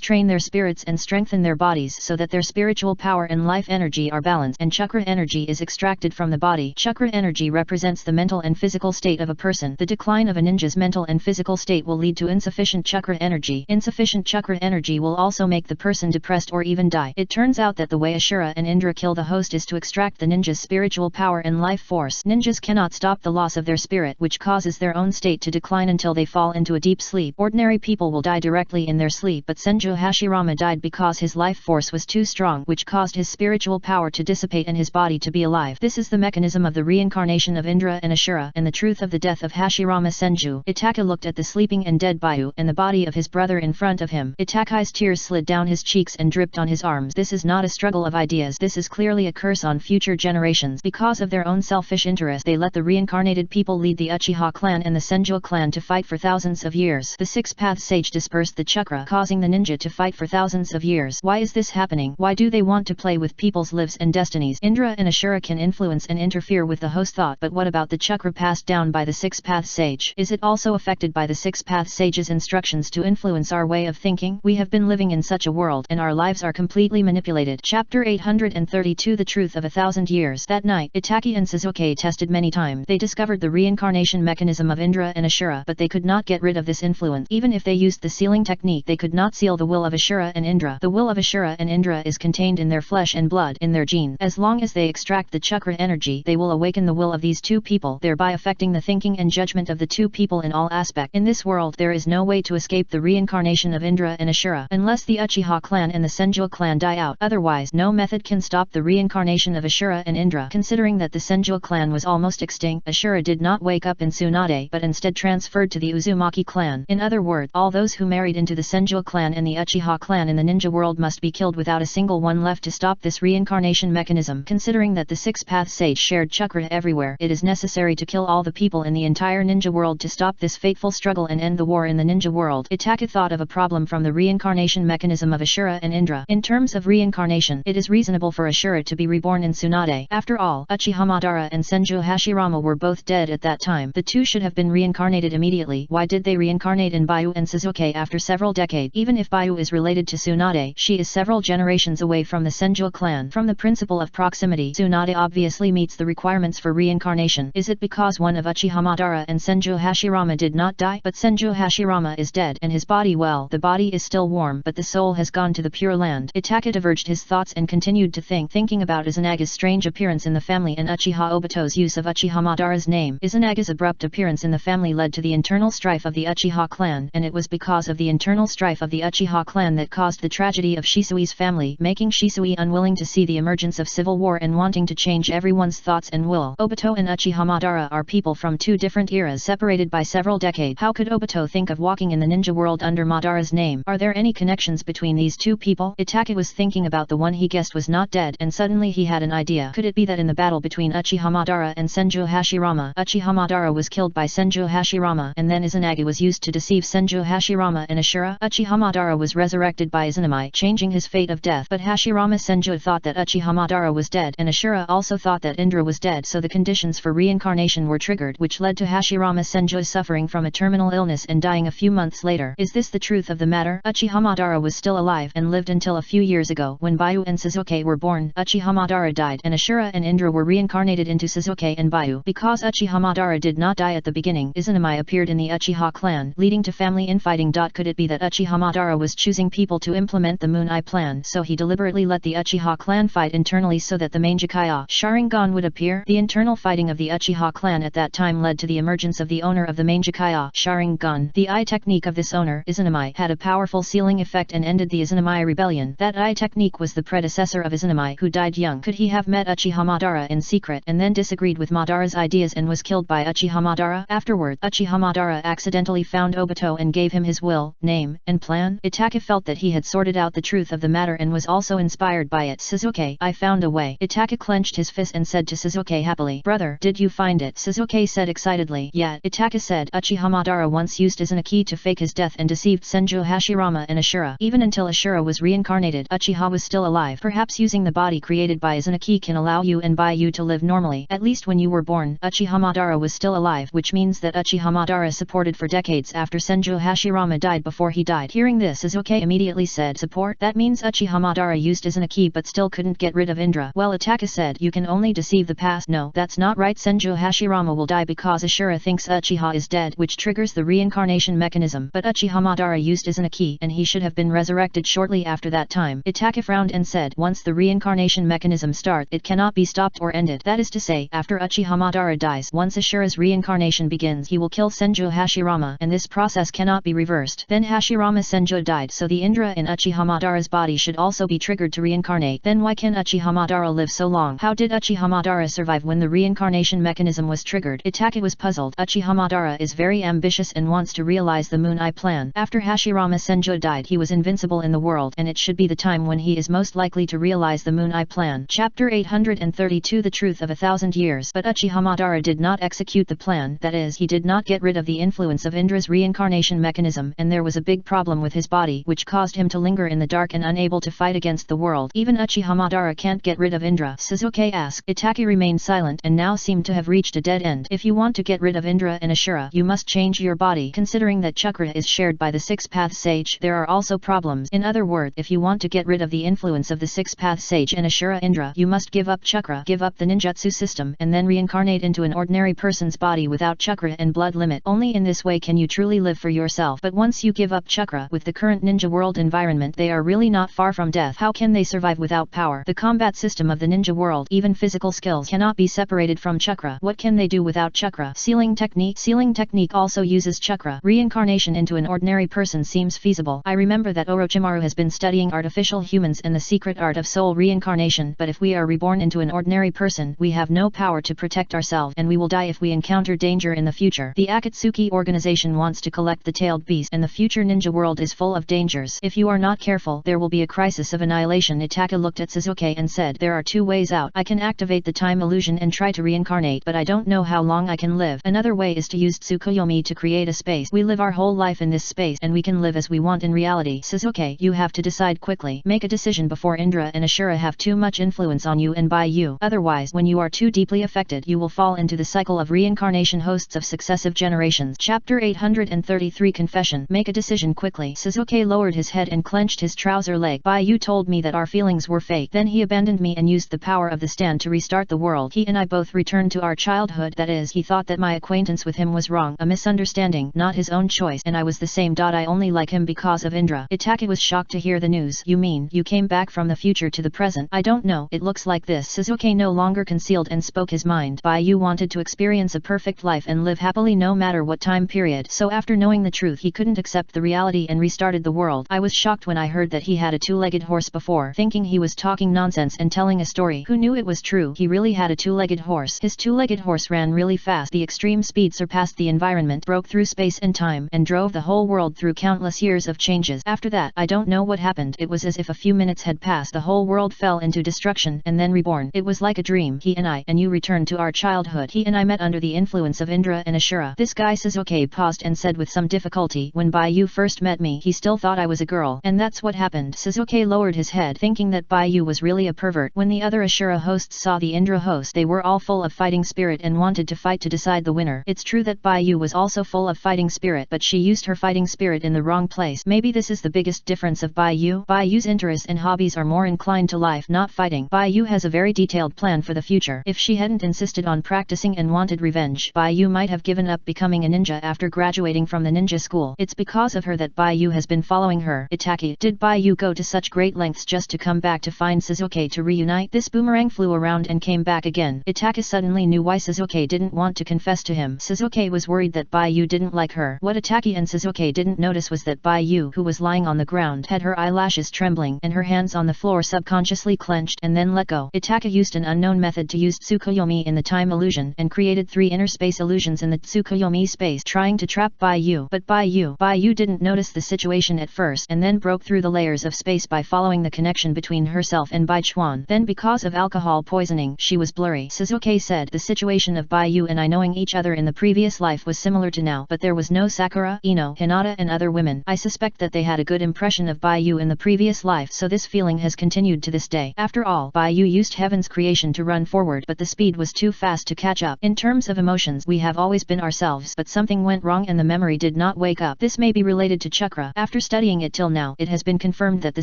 train their spirits and strengthen their bodies so that their spiritual power and life energy are balanced, and chakra energy is extracted from the body. Chakra energy represents the mental and physical state of a person. The decline of a ninja's mental and physical state will lead to insufficient chakra energy. Insufficient chakra energy will also make the person depressed or even die. It turns out that the way Ashura and Indra kill the host is to extract the ninja's spiritual power and life force. Ninjas cannot stop the loss of their spirit, which causes their own state to decline until they fall into a deep sleep. Ordinary people will die directly in their sleep, but Senju Hashirama died because his life force was too strong, which caused his spiritual power to dissipate and his body to be alive. This is the mechanism of the reincarnation of Indra and Ashura, and the truth of the death of Hashirama Senju. Itachi looked at the sleeping and dead Bayu and the body of his brother in front of him. Itachi's tears slid down his cheeks and dripped on his arms. This is not a struggle of ideas. This is clearly a curse on future generations. Because of their own selfish interest, they let the reincarnated people lead the Uchiha clan and the Senju clan to fight for thousands of years. The six-path sage dispersed the chakra, causing the ninja to fight for thousands of years. Why is this happening? Why do they want to play with people's lives and destinies? Indra and Ashura can influence and interfere with the host thought, but what about the chakra passed down by the six-path sage? Is it also affected by the six-path sage's instructions to influence our way of thinking? We have been living in such a world, and our lives are completely manipulated. Chapter 832 The Truth of 1,000 Years. That night, Itachi and Sasuke tested many times. They discovered the reincarnation mechanism of Indra and Ashura, but they could not get rid of this influence. Even if they used the sealing technique, they could not seal the will of Ashura and Indra. The will of Ashura and Indra is contained in their flesh and blood, in their genes. As long as they extract the chakra energy, they will awaken the will of these two people, thereby affecting the thinking and judgment of the two people in all aspects. In this world, there is no way to escape the reincarnation of Indra and Ashura, unless the Uchiha clan and the Senju clan die out. Otherwise, no method can stop the reincarnation of Ashura and Indra. Considering that the Senju clan was almost extinct, Ashura did not wake up in Tsunade, but instead transferred to the Uzumaki clan. In other words, all those who married into the Senju clan and the Uchiha clan in the ninja world must be killed without a single one left to stop this reincarnation mechanism. Considering that the six-path sage shared chakra everywhere, it is necessary to kill all the people in the entire ninja world to stop this fateful struggle and end the war in the ninja world. Itachi thought of a problem from the reincarnation mechanism of Ashura and Indra. In terms of reincarnation, it is reasonable for Ashura to be reborn in Tsunade. After all, Uchiha Madara and Senju Hashirama were both dead at that time. The two should have been reincarnated immediately. Why did they reincarnate in Bayu and Sasuke after several decades? Even if Bayu is related to Tsunade, she is several generations away from the Senju clan. From the principle of proximity, Tsunade obviously meets the requirements for reincarnation. Is it because one of Uchiha Madara and Senju Hashirama did not die? But Senju Hashirama is dead, and his body, well, the body is still warm, but the soul has gone to the Pure Land. Itachi diverged his thoughts and continued to thinking about Izanaga's strange appearance in the family and Uchiha Obito's use of Uchiha Madara's name. Izanaga's abrupt appearance in the family led to the internal strife of the Uchiha clan, and it was because of the internal strife of the Uchiha clan that caused the tragedy of Shisui's family, making Shisui unwilling to see the emergence of civil war and wanting to change everyone's thoughts and will. Obito and Uchiha Madara are people from two different eras separated by several decades. How could Obito think of walking in the ninja world under Madara's name? Are there any connections between these two people? Itake was thinking about the one he guessed was not dead, and suddenly he had an idea. Could it be that in the battle between Uchiha Madara and Senju Hashirama, Uchiha Madara was killed by Senju Hashirama, and then Izanagi was used to deceive Senju Hashirama and Ashura? Uchiha Madara was resurrected by Izanami, changing his fate of death, but Hashirama Senju thought that Uchiha Madara was dead, and Ashura also thought that Indra was dead, so the conditions for reincarnation were triggered, which led to Hashirama Senju suffering from a terminal illness and dying a few months later. Is this the truth of the matter? Uchiha Madara was still alive and lived until a few years ago. When Baiyu and Sasuke were born, Uchiha Madara died, and Ashura and Indra were reincarnated into Sasuke and Baiyu. Because Uchiha Madara did not die at the beginning, Izanami appeared in the Uchiha clan, leading to family infighting. Could it be that Uchiha Madara was choosing people to implement the Moon Eye plan, so he deliberately let the Uchiha clan fight internally so that the main Jikaya Sharingan would appear? The internal fighting of the Uchiha clan at that time led to the emergence of the owner of the main Jikaya Sharingan. The eye technique of this owner, Izanami, had a powerful sealing effect and ended the Izanami rebellion. That eye technique was the predecessor of Izanami, who died young. Could he have met Uchiha Madara in secret and then disagreed with Madara's ideas and was killed by Uchiha Madara? Afterward, Uchiha Madara accidentally found Obito and gave him his will, name, and plan. Itake felt that he had sorted out the truth of the matter and was also inspired by it. Sasuke, I found a way. Itake clenched his fist and said to Sasuke happily, brother, did you find it? Sasuke said excitedly, yeah. Itake said, Uchiha Madara once used Izanaki to fake his death and deceived Senju Hashirama and Ashura. Even until Ashura was reincarnated, Uchiha was still alive. Perhaps using the body created by Izanaki can allow you and Baiyu to live normally. At least when you were born, Uchiha Madara was still alive, which means that Uchiha Madara supported for decades after Senju Hashirama died before he died. Hearing this, Sasuke immediately said, support? That means Uchiha Madara used Izanaki but still couldn't get rid of Indra. Well, Itake said, you can only deceive the past. No, that's not right. Senju Hashirama will die because Ashura thinks Uchiha is dead, which triggers the reincarnation mechanism. But Uchiha Madara used Izanaki, and he should have been resurrected shortly after that time. Itake frowned and said, once the reincarnation mechanism starts, it cannot be stopped or ended. That is to say, after Uchiha Madara dies, once Ashura's reincarnation begins, he will kill Senju Hashirama, and this process cannot be reversed. Then Hashirama Senju died, so the Indra in Uchiha Madara's body should also be triggered to reincarnate. Then why can Uchiha Madara live so long? How did Uchiha Madara survive when the reincarnation mechanism was triggered? Itake was puzzled. Uchiha Madara is very ambitious and wants to realize the Moon Eye plan. After Hashirama Senju died, he was invincible in the world, and it should be the time when he is most likely to realize the Moon Eye plan. Chapter 832 The Truth of 1,000 Years. But Uchiha Madara did not execute the plan, that is, he did not get rid of the influence of Indra's reincarnation mechanism, and there was a big problem with his body, which caused him to linger in the dark and unable to fight against the world. Even Uchiha Madara can't get rid of Indra. Sasuke asked. Itake remained silent and now seemed to have reached a dead end. If you want to get rid of Indra and Ashura, you must change your body. Considering that chakra is shared by the six-path sage, there are also problems. In other words, if you want to get rid of the influence of the six-path sage and Ashura Indra, you must give up chakra, give up the ninjutsu system, and then reincarnate into an ordinary person's body without chakra and blood limit. Only in this way can you truly live for yourself. But once you give up chakra, with the current ninja world environment, they are really not far from death. How can they survive without power? The combat system of the ninja world, even physical skills, cannot be separated from chakra. What can they do without chakra? Sealing technique. Sealing technique also uses chakra. Reincarnation into an ordinary person seems feasible. I remember that Orochimaru has been studying artificial humans and the secret art of soul reincarnation, but if we are reborn into an ordinary person, we have no power to protect ourselves, and we will die if we encounter danger in the future. The Akatsuki organization wants to collect the tailed beast, and the future ninja world is full of dangers. If you are not careful, there will be a crisis of annihilation. Itake looked at Sasuke and said, there are two ways out. I can activate the time illusion and try to reincarnate, but I don't know how long I can live. Another way is to use Tsukuyomi to create a space. We live our whole life in this space, and we can live as we want in reality. Sasuke, you have to decide quickly. Make a decision before Indra and Ashura have too much influence on you and by you. Otherwise, when you are too deeply affected, you will fall into the cycle of reincarnation hosts of successive generations. Chapter 833 Confession. Make a decision quickly. Sasuke lowered his head and clenched his trouser leg. You told me that our feelings were fake. Then he abandoned me and used the power of the stand to restart the world. He and I both returned to our childhood. That is, he thought that my acquaintance with him was wrong, a misunderstanding, not his own choice, and I was the same. I only like him because of Indra. Itake was shocked to hear the news. You mean, you came back from the future to the present? I don't know, it looks like this. Sasuke no longer concealed and spoke his mind. You wanted to experience a perfect life and live happily no matter what time period. So after knowing the truth, he couldn't accept the reality and restarted the world. I was shocked when I heard that he had a two-legged horse before, thinking he was talking nonsense and telling a story. Who knew it was true? He really had a two-legged horse. His two-legged horse ran really fast. The extreme speed surpassed the environment, broke through space and time, and drove the whole world through countless years of changes. After that, I don't know what happened. It was as if a few minutes had passed. The whole world fell into destruction and then reborn. It was like a dream. He and I and you returned to our childhood. He and I met under the influence of Indra and Ashura. This guy Shizuke paused and said with some difficulty, when Baiyu first met me, he still thought I was a girl. And that's what happened. Shizuke lowered his head, thinking that Baiyu was really a pervert. When the other Ashura hosts saw the Indra host, they were all full of fighting spirit and wanted to fight to decide the winner. It's true that Baiyu was also full of fighting spirit, but she used her fighting spirit in the wrong place. Maybe this is the biggest difference of Baiyu. Baiyu's interests and hobbies are more inclined to life, not fighting. Baiyu has a very detailed plan for the future. If she hadn't insisted on practicing and wanted revenge, Baiyu might have given up becoming a ninja after graduating from the ninja school. It's because of her that Baiyu has been following her. Itaki, did Baiyu go to such great lengths just to come back to find Shizuke to reunite? This boomerang flew around and came back again. Itaki suddenly knew why Shizuke didn't want to confess to him. Shizuke was worried that Baiyu didn't like her. What Itaki and Shizuke didn't notice was that Baiyu, who was lying on the ground, had her eyelashes trembling and her hands on the floor subconsciously clenched and then let go. Itaki used an unknown method to use Tsukuyomi in the time illusion and created 3 inner space illusions in the Tsukuyomi space, trying to trap Baiyu. But Baiyu didn't notice the situation at first and then broke through the layers of space by following the connection between herself and Baichuan. Then because of alcohol poisoning, she was blurry. Shizuke said the situation of Baiyu and I knowing each other in the previous life was similar to now, but there was no Sakura, Ino, Hinata and other women. I suspect that they had a good impression of Baiyu in the previous life, so this feeling has continued to this day. After all, Baiyu used heaven's creation to run forward, but the speed was too fast to catch up. In terms of emotions, we have always been ourselves, but something went wrong and the memory did not wake up. This may be related to chakra. After studying it till now, it has been confirmed that the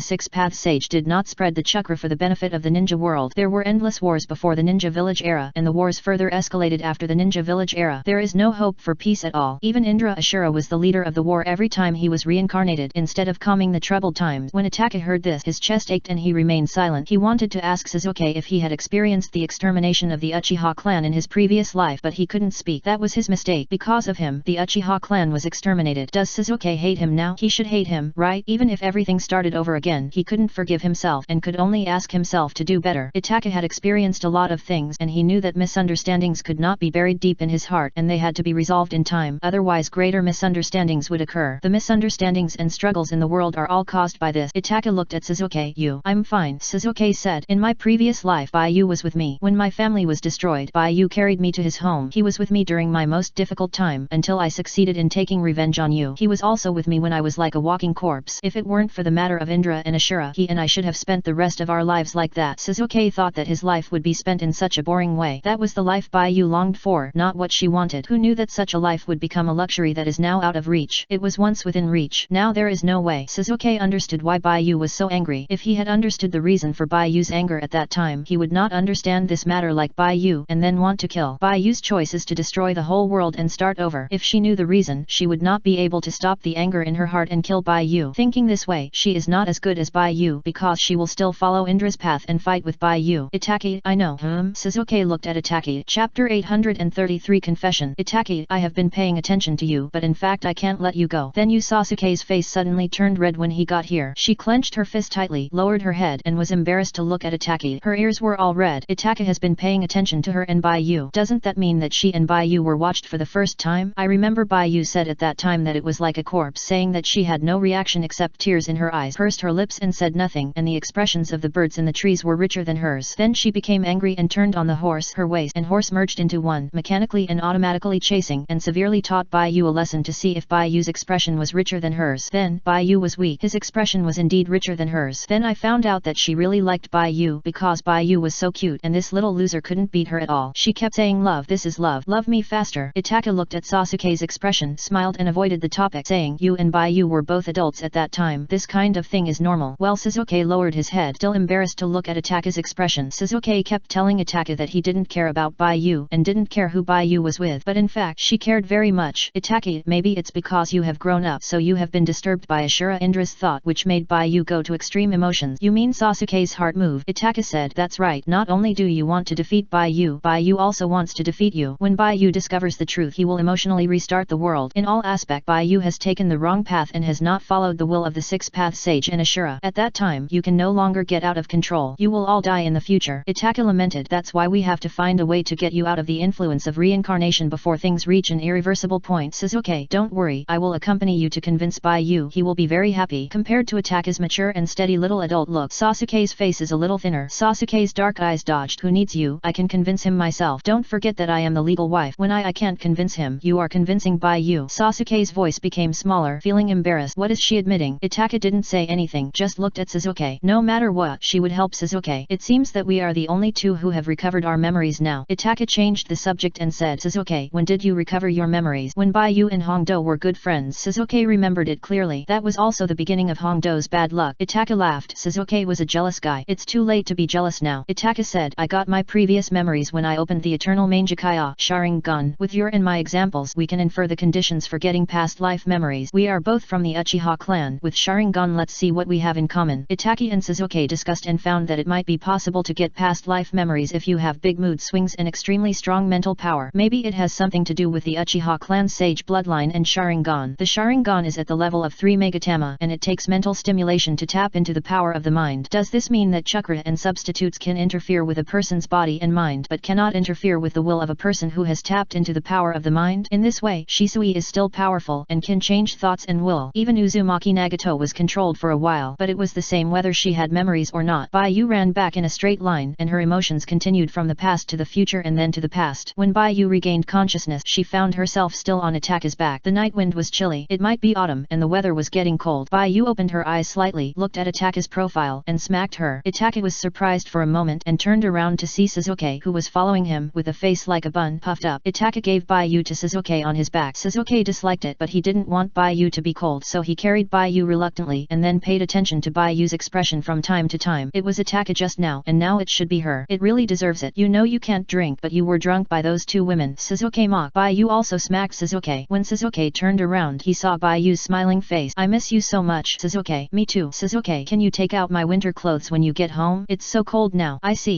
Six-Path Sage did not spread the chakra for the benefit of the ninja world. There were endless wars before the ninja village era, and the wars further escalated after the ninja village era. There is no hope for peace at all. Even Indra Ashura was the leader of the war every time he was reincarnated, instead of calming the troubled times. When Itaka heard this, his chest ached and he remained silent. He wanted to ask Shizuke if he had experienced the extermination of the Uchiha clan in his previous life, but he couldn't speak. That was his mistake. Because of him, the Uchiha clan was exterminated. Does Shizuke hate him now? He should hate him, right? Even if everything started over again, he couldn't forgive himself and could only ask himself to do better. Itaka had experienced a lot of things, and he knew that misunderstandings could not be buried deep in his heart, and they had to be resolved in time, otherwise greater misunderstandings would occur. The misunderstandings and struggles in the world are all caused by this. Itaka looked at Shizuke. I'm fine, Shizuke said. In my previous life, Baiyu was with me. When my family was destroyed, Baiyu carried me to his home. He was with me during my most difficult time, until I succeeded in taking revenge on you. He was also with me when I was like a walking corpse. If it weren't for the matter of Indra and Ashura, he and I should have spent the rest of our lives like that. Shizuke thought that his life would be spent in such a boring way. That was the life Baiyu longed for, not what she wanted. Who knew that such a life would become a luxury that is now out of reach? It was once within reach. Now there is no way. Shizuke understood why Baiyu was so angry. If he had understood the reason for Baiyu's anger at that time, he would not understand this matter like Baiyu and then want to kill. Baiyu's choice is to destroy the whole world and start over. If she knew the reason, she would not be able to stop the anger in her heart and kill Baiyu. Thinking this way, she is not as good as Baiyu because she will still follow Indra's path and fight with Baiyu. Itaki, I know. Shizuke looked at Itaki. Chapter 833 Confession. Itaki, I have been paying attention to you, but in fact I can't let you go. Then Sasuke's face suddenly turned red when he got here. She clenched her fist tightly, lowered her head, and was embarrassed to look at Itaki. Her ears were all red. Itaki has been paying attention to her and Baiyu. Doesn't that mean that she and Baiyu were watched for the first time? I remember Baiyu said at that time that it was like a corpse, saying that she had no reaction except tears in her eyes, pursed her lips and said nothing, and the expressions of the birds in the trees were richer than hers. Then she became angry and turned on the horse. Her waist and horse merged into one, mechanically and automatically chasing, and severely taught Baiyu a lesson to see if Baiyu's expression was richer than hers. Then, Baiyu was weak. His expression was indeed richer than hers. Then I found out that she really liked Baiyu because Baiyu was so cute and this little loser couldn't beat her at all. She kept saying love, this is love, love me faster. Itaka looked at Sasuke's expression, smiled and avoided the topic, saying you and Baiyu were both adults at that time. This kind of thing is normal. Well, Shizuke lowered his head, still embarrassed to look at Itaka's expression. Shizuke kept telling Itaka that he didn't care about Baiyu and didn't care who Baiyu was with, but in fact she cared very much. Itaki, maybe it's because you have grown up, so you have been disturbed by Ashura Indra's thought, which made Baiyu go to extreme emotions. You mean Sasuke's heart moved? Itaka said, that's right. Not only do you want to defeat Baiyu, Baiyu also wants to defeat you. When Baiyu discovers the truth, he will emotionally restart the world. In all aspect, Baiyu has taken the wrong path and has not followed the will of the Six-Path Sage and Ashura. At that time, you can no longer get out of control. You will all die in the future. Itaka lamented, that's why we have to find a way to get you out of the influence of reincarnation before things reach an irreversible point. Shizuke, don't worry, I will accompany you to convince Baiyu. He will be very happy. compared to Ataka's mature and steady little adult look. Sasuke's face is a little thinner. Sasuke's dark eyes dodged. Who needs you? I can convince him myself. Don't forget that I am the legal wife. When I can't convince him, you are convincing by you. Sasuke's voice became smaller, feeling embarrassed. What is she admitting? Itaka didn't say anything, just looked at Sasuke. No matter what, she would help Sasuke. It seems that we are the only two who have recovered our memories now. Itaka changed the subject and said, Sasuke, when did you recover your memories? When Baiyu and Hongdo were good friends. Sasuke remembered it clearly. That was also the beginning of Hongdo's bad luck. Itaka laughed. Sasuke was a jealous guy. It's too late to be jealous now. Itaka said, I got my previous memories when I opened the Eternal Mangekyo Sharingan. With your and my examples, we can infer the conditions for getting past life memories. We are both from the Uchiha clan. With Sharingan, let's see what we have in common. Itaki and Sasuke discussed and found that it might be possible to get past life memories if you have big mood swings and extremely strong mental power. Maybe it has something to do with the Uchiha clan's sage bloodline and Sharingan. The Sharingan is at the level of 3 Megatama and it takes mental stimulation to tap into the power of the mind. Does this mean that chakra and substitutes can interfere with a person's body and mind but cannot interfere with the will of a person who has tapped into the power of the mind? In this way, Shisui is still powerful and can change thoughts and will. Even Uzumaki Nagato was controlled for a while, but it was the same whether she had memories or not. Baiyu ran back in a straight line and her emotions continued from the past to the future and then to the past. When Baiyu regained consciousness, she found herself still on Ataka's back. The night wind was chilly. It might be autumn and the weather was getting cold. Baiyu opened her eyes slightly, looked at Ataka's profile and smacked her. Itaka was surprised for a moment and turned around to see Sasuke, who was following him with a face like a bun puffed up. Itaka gave Baiyu to Sasuke on his back. Sasuke disliked it, but he didn't want Baiyu to be cold, so he carried Baiyu reluctantly and then paid attention to Baiyu's expression from time to time. It was Itaka just now, and now it should be her. It really deserves it. You know you can't drink, but you were drunk by those two women. Sasuke mocked. Baiyu also smacked Sasuke. When Sasuke turned around, he saw Baiyu's smiling face. I miss you so much. Sasuke, me too. Sasuke, can you take out my winter clothes when you get home? It's so cold now. I see.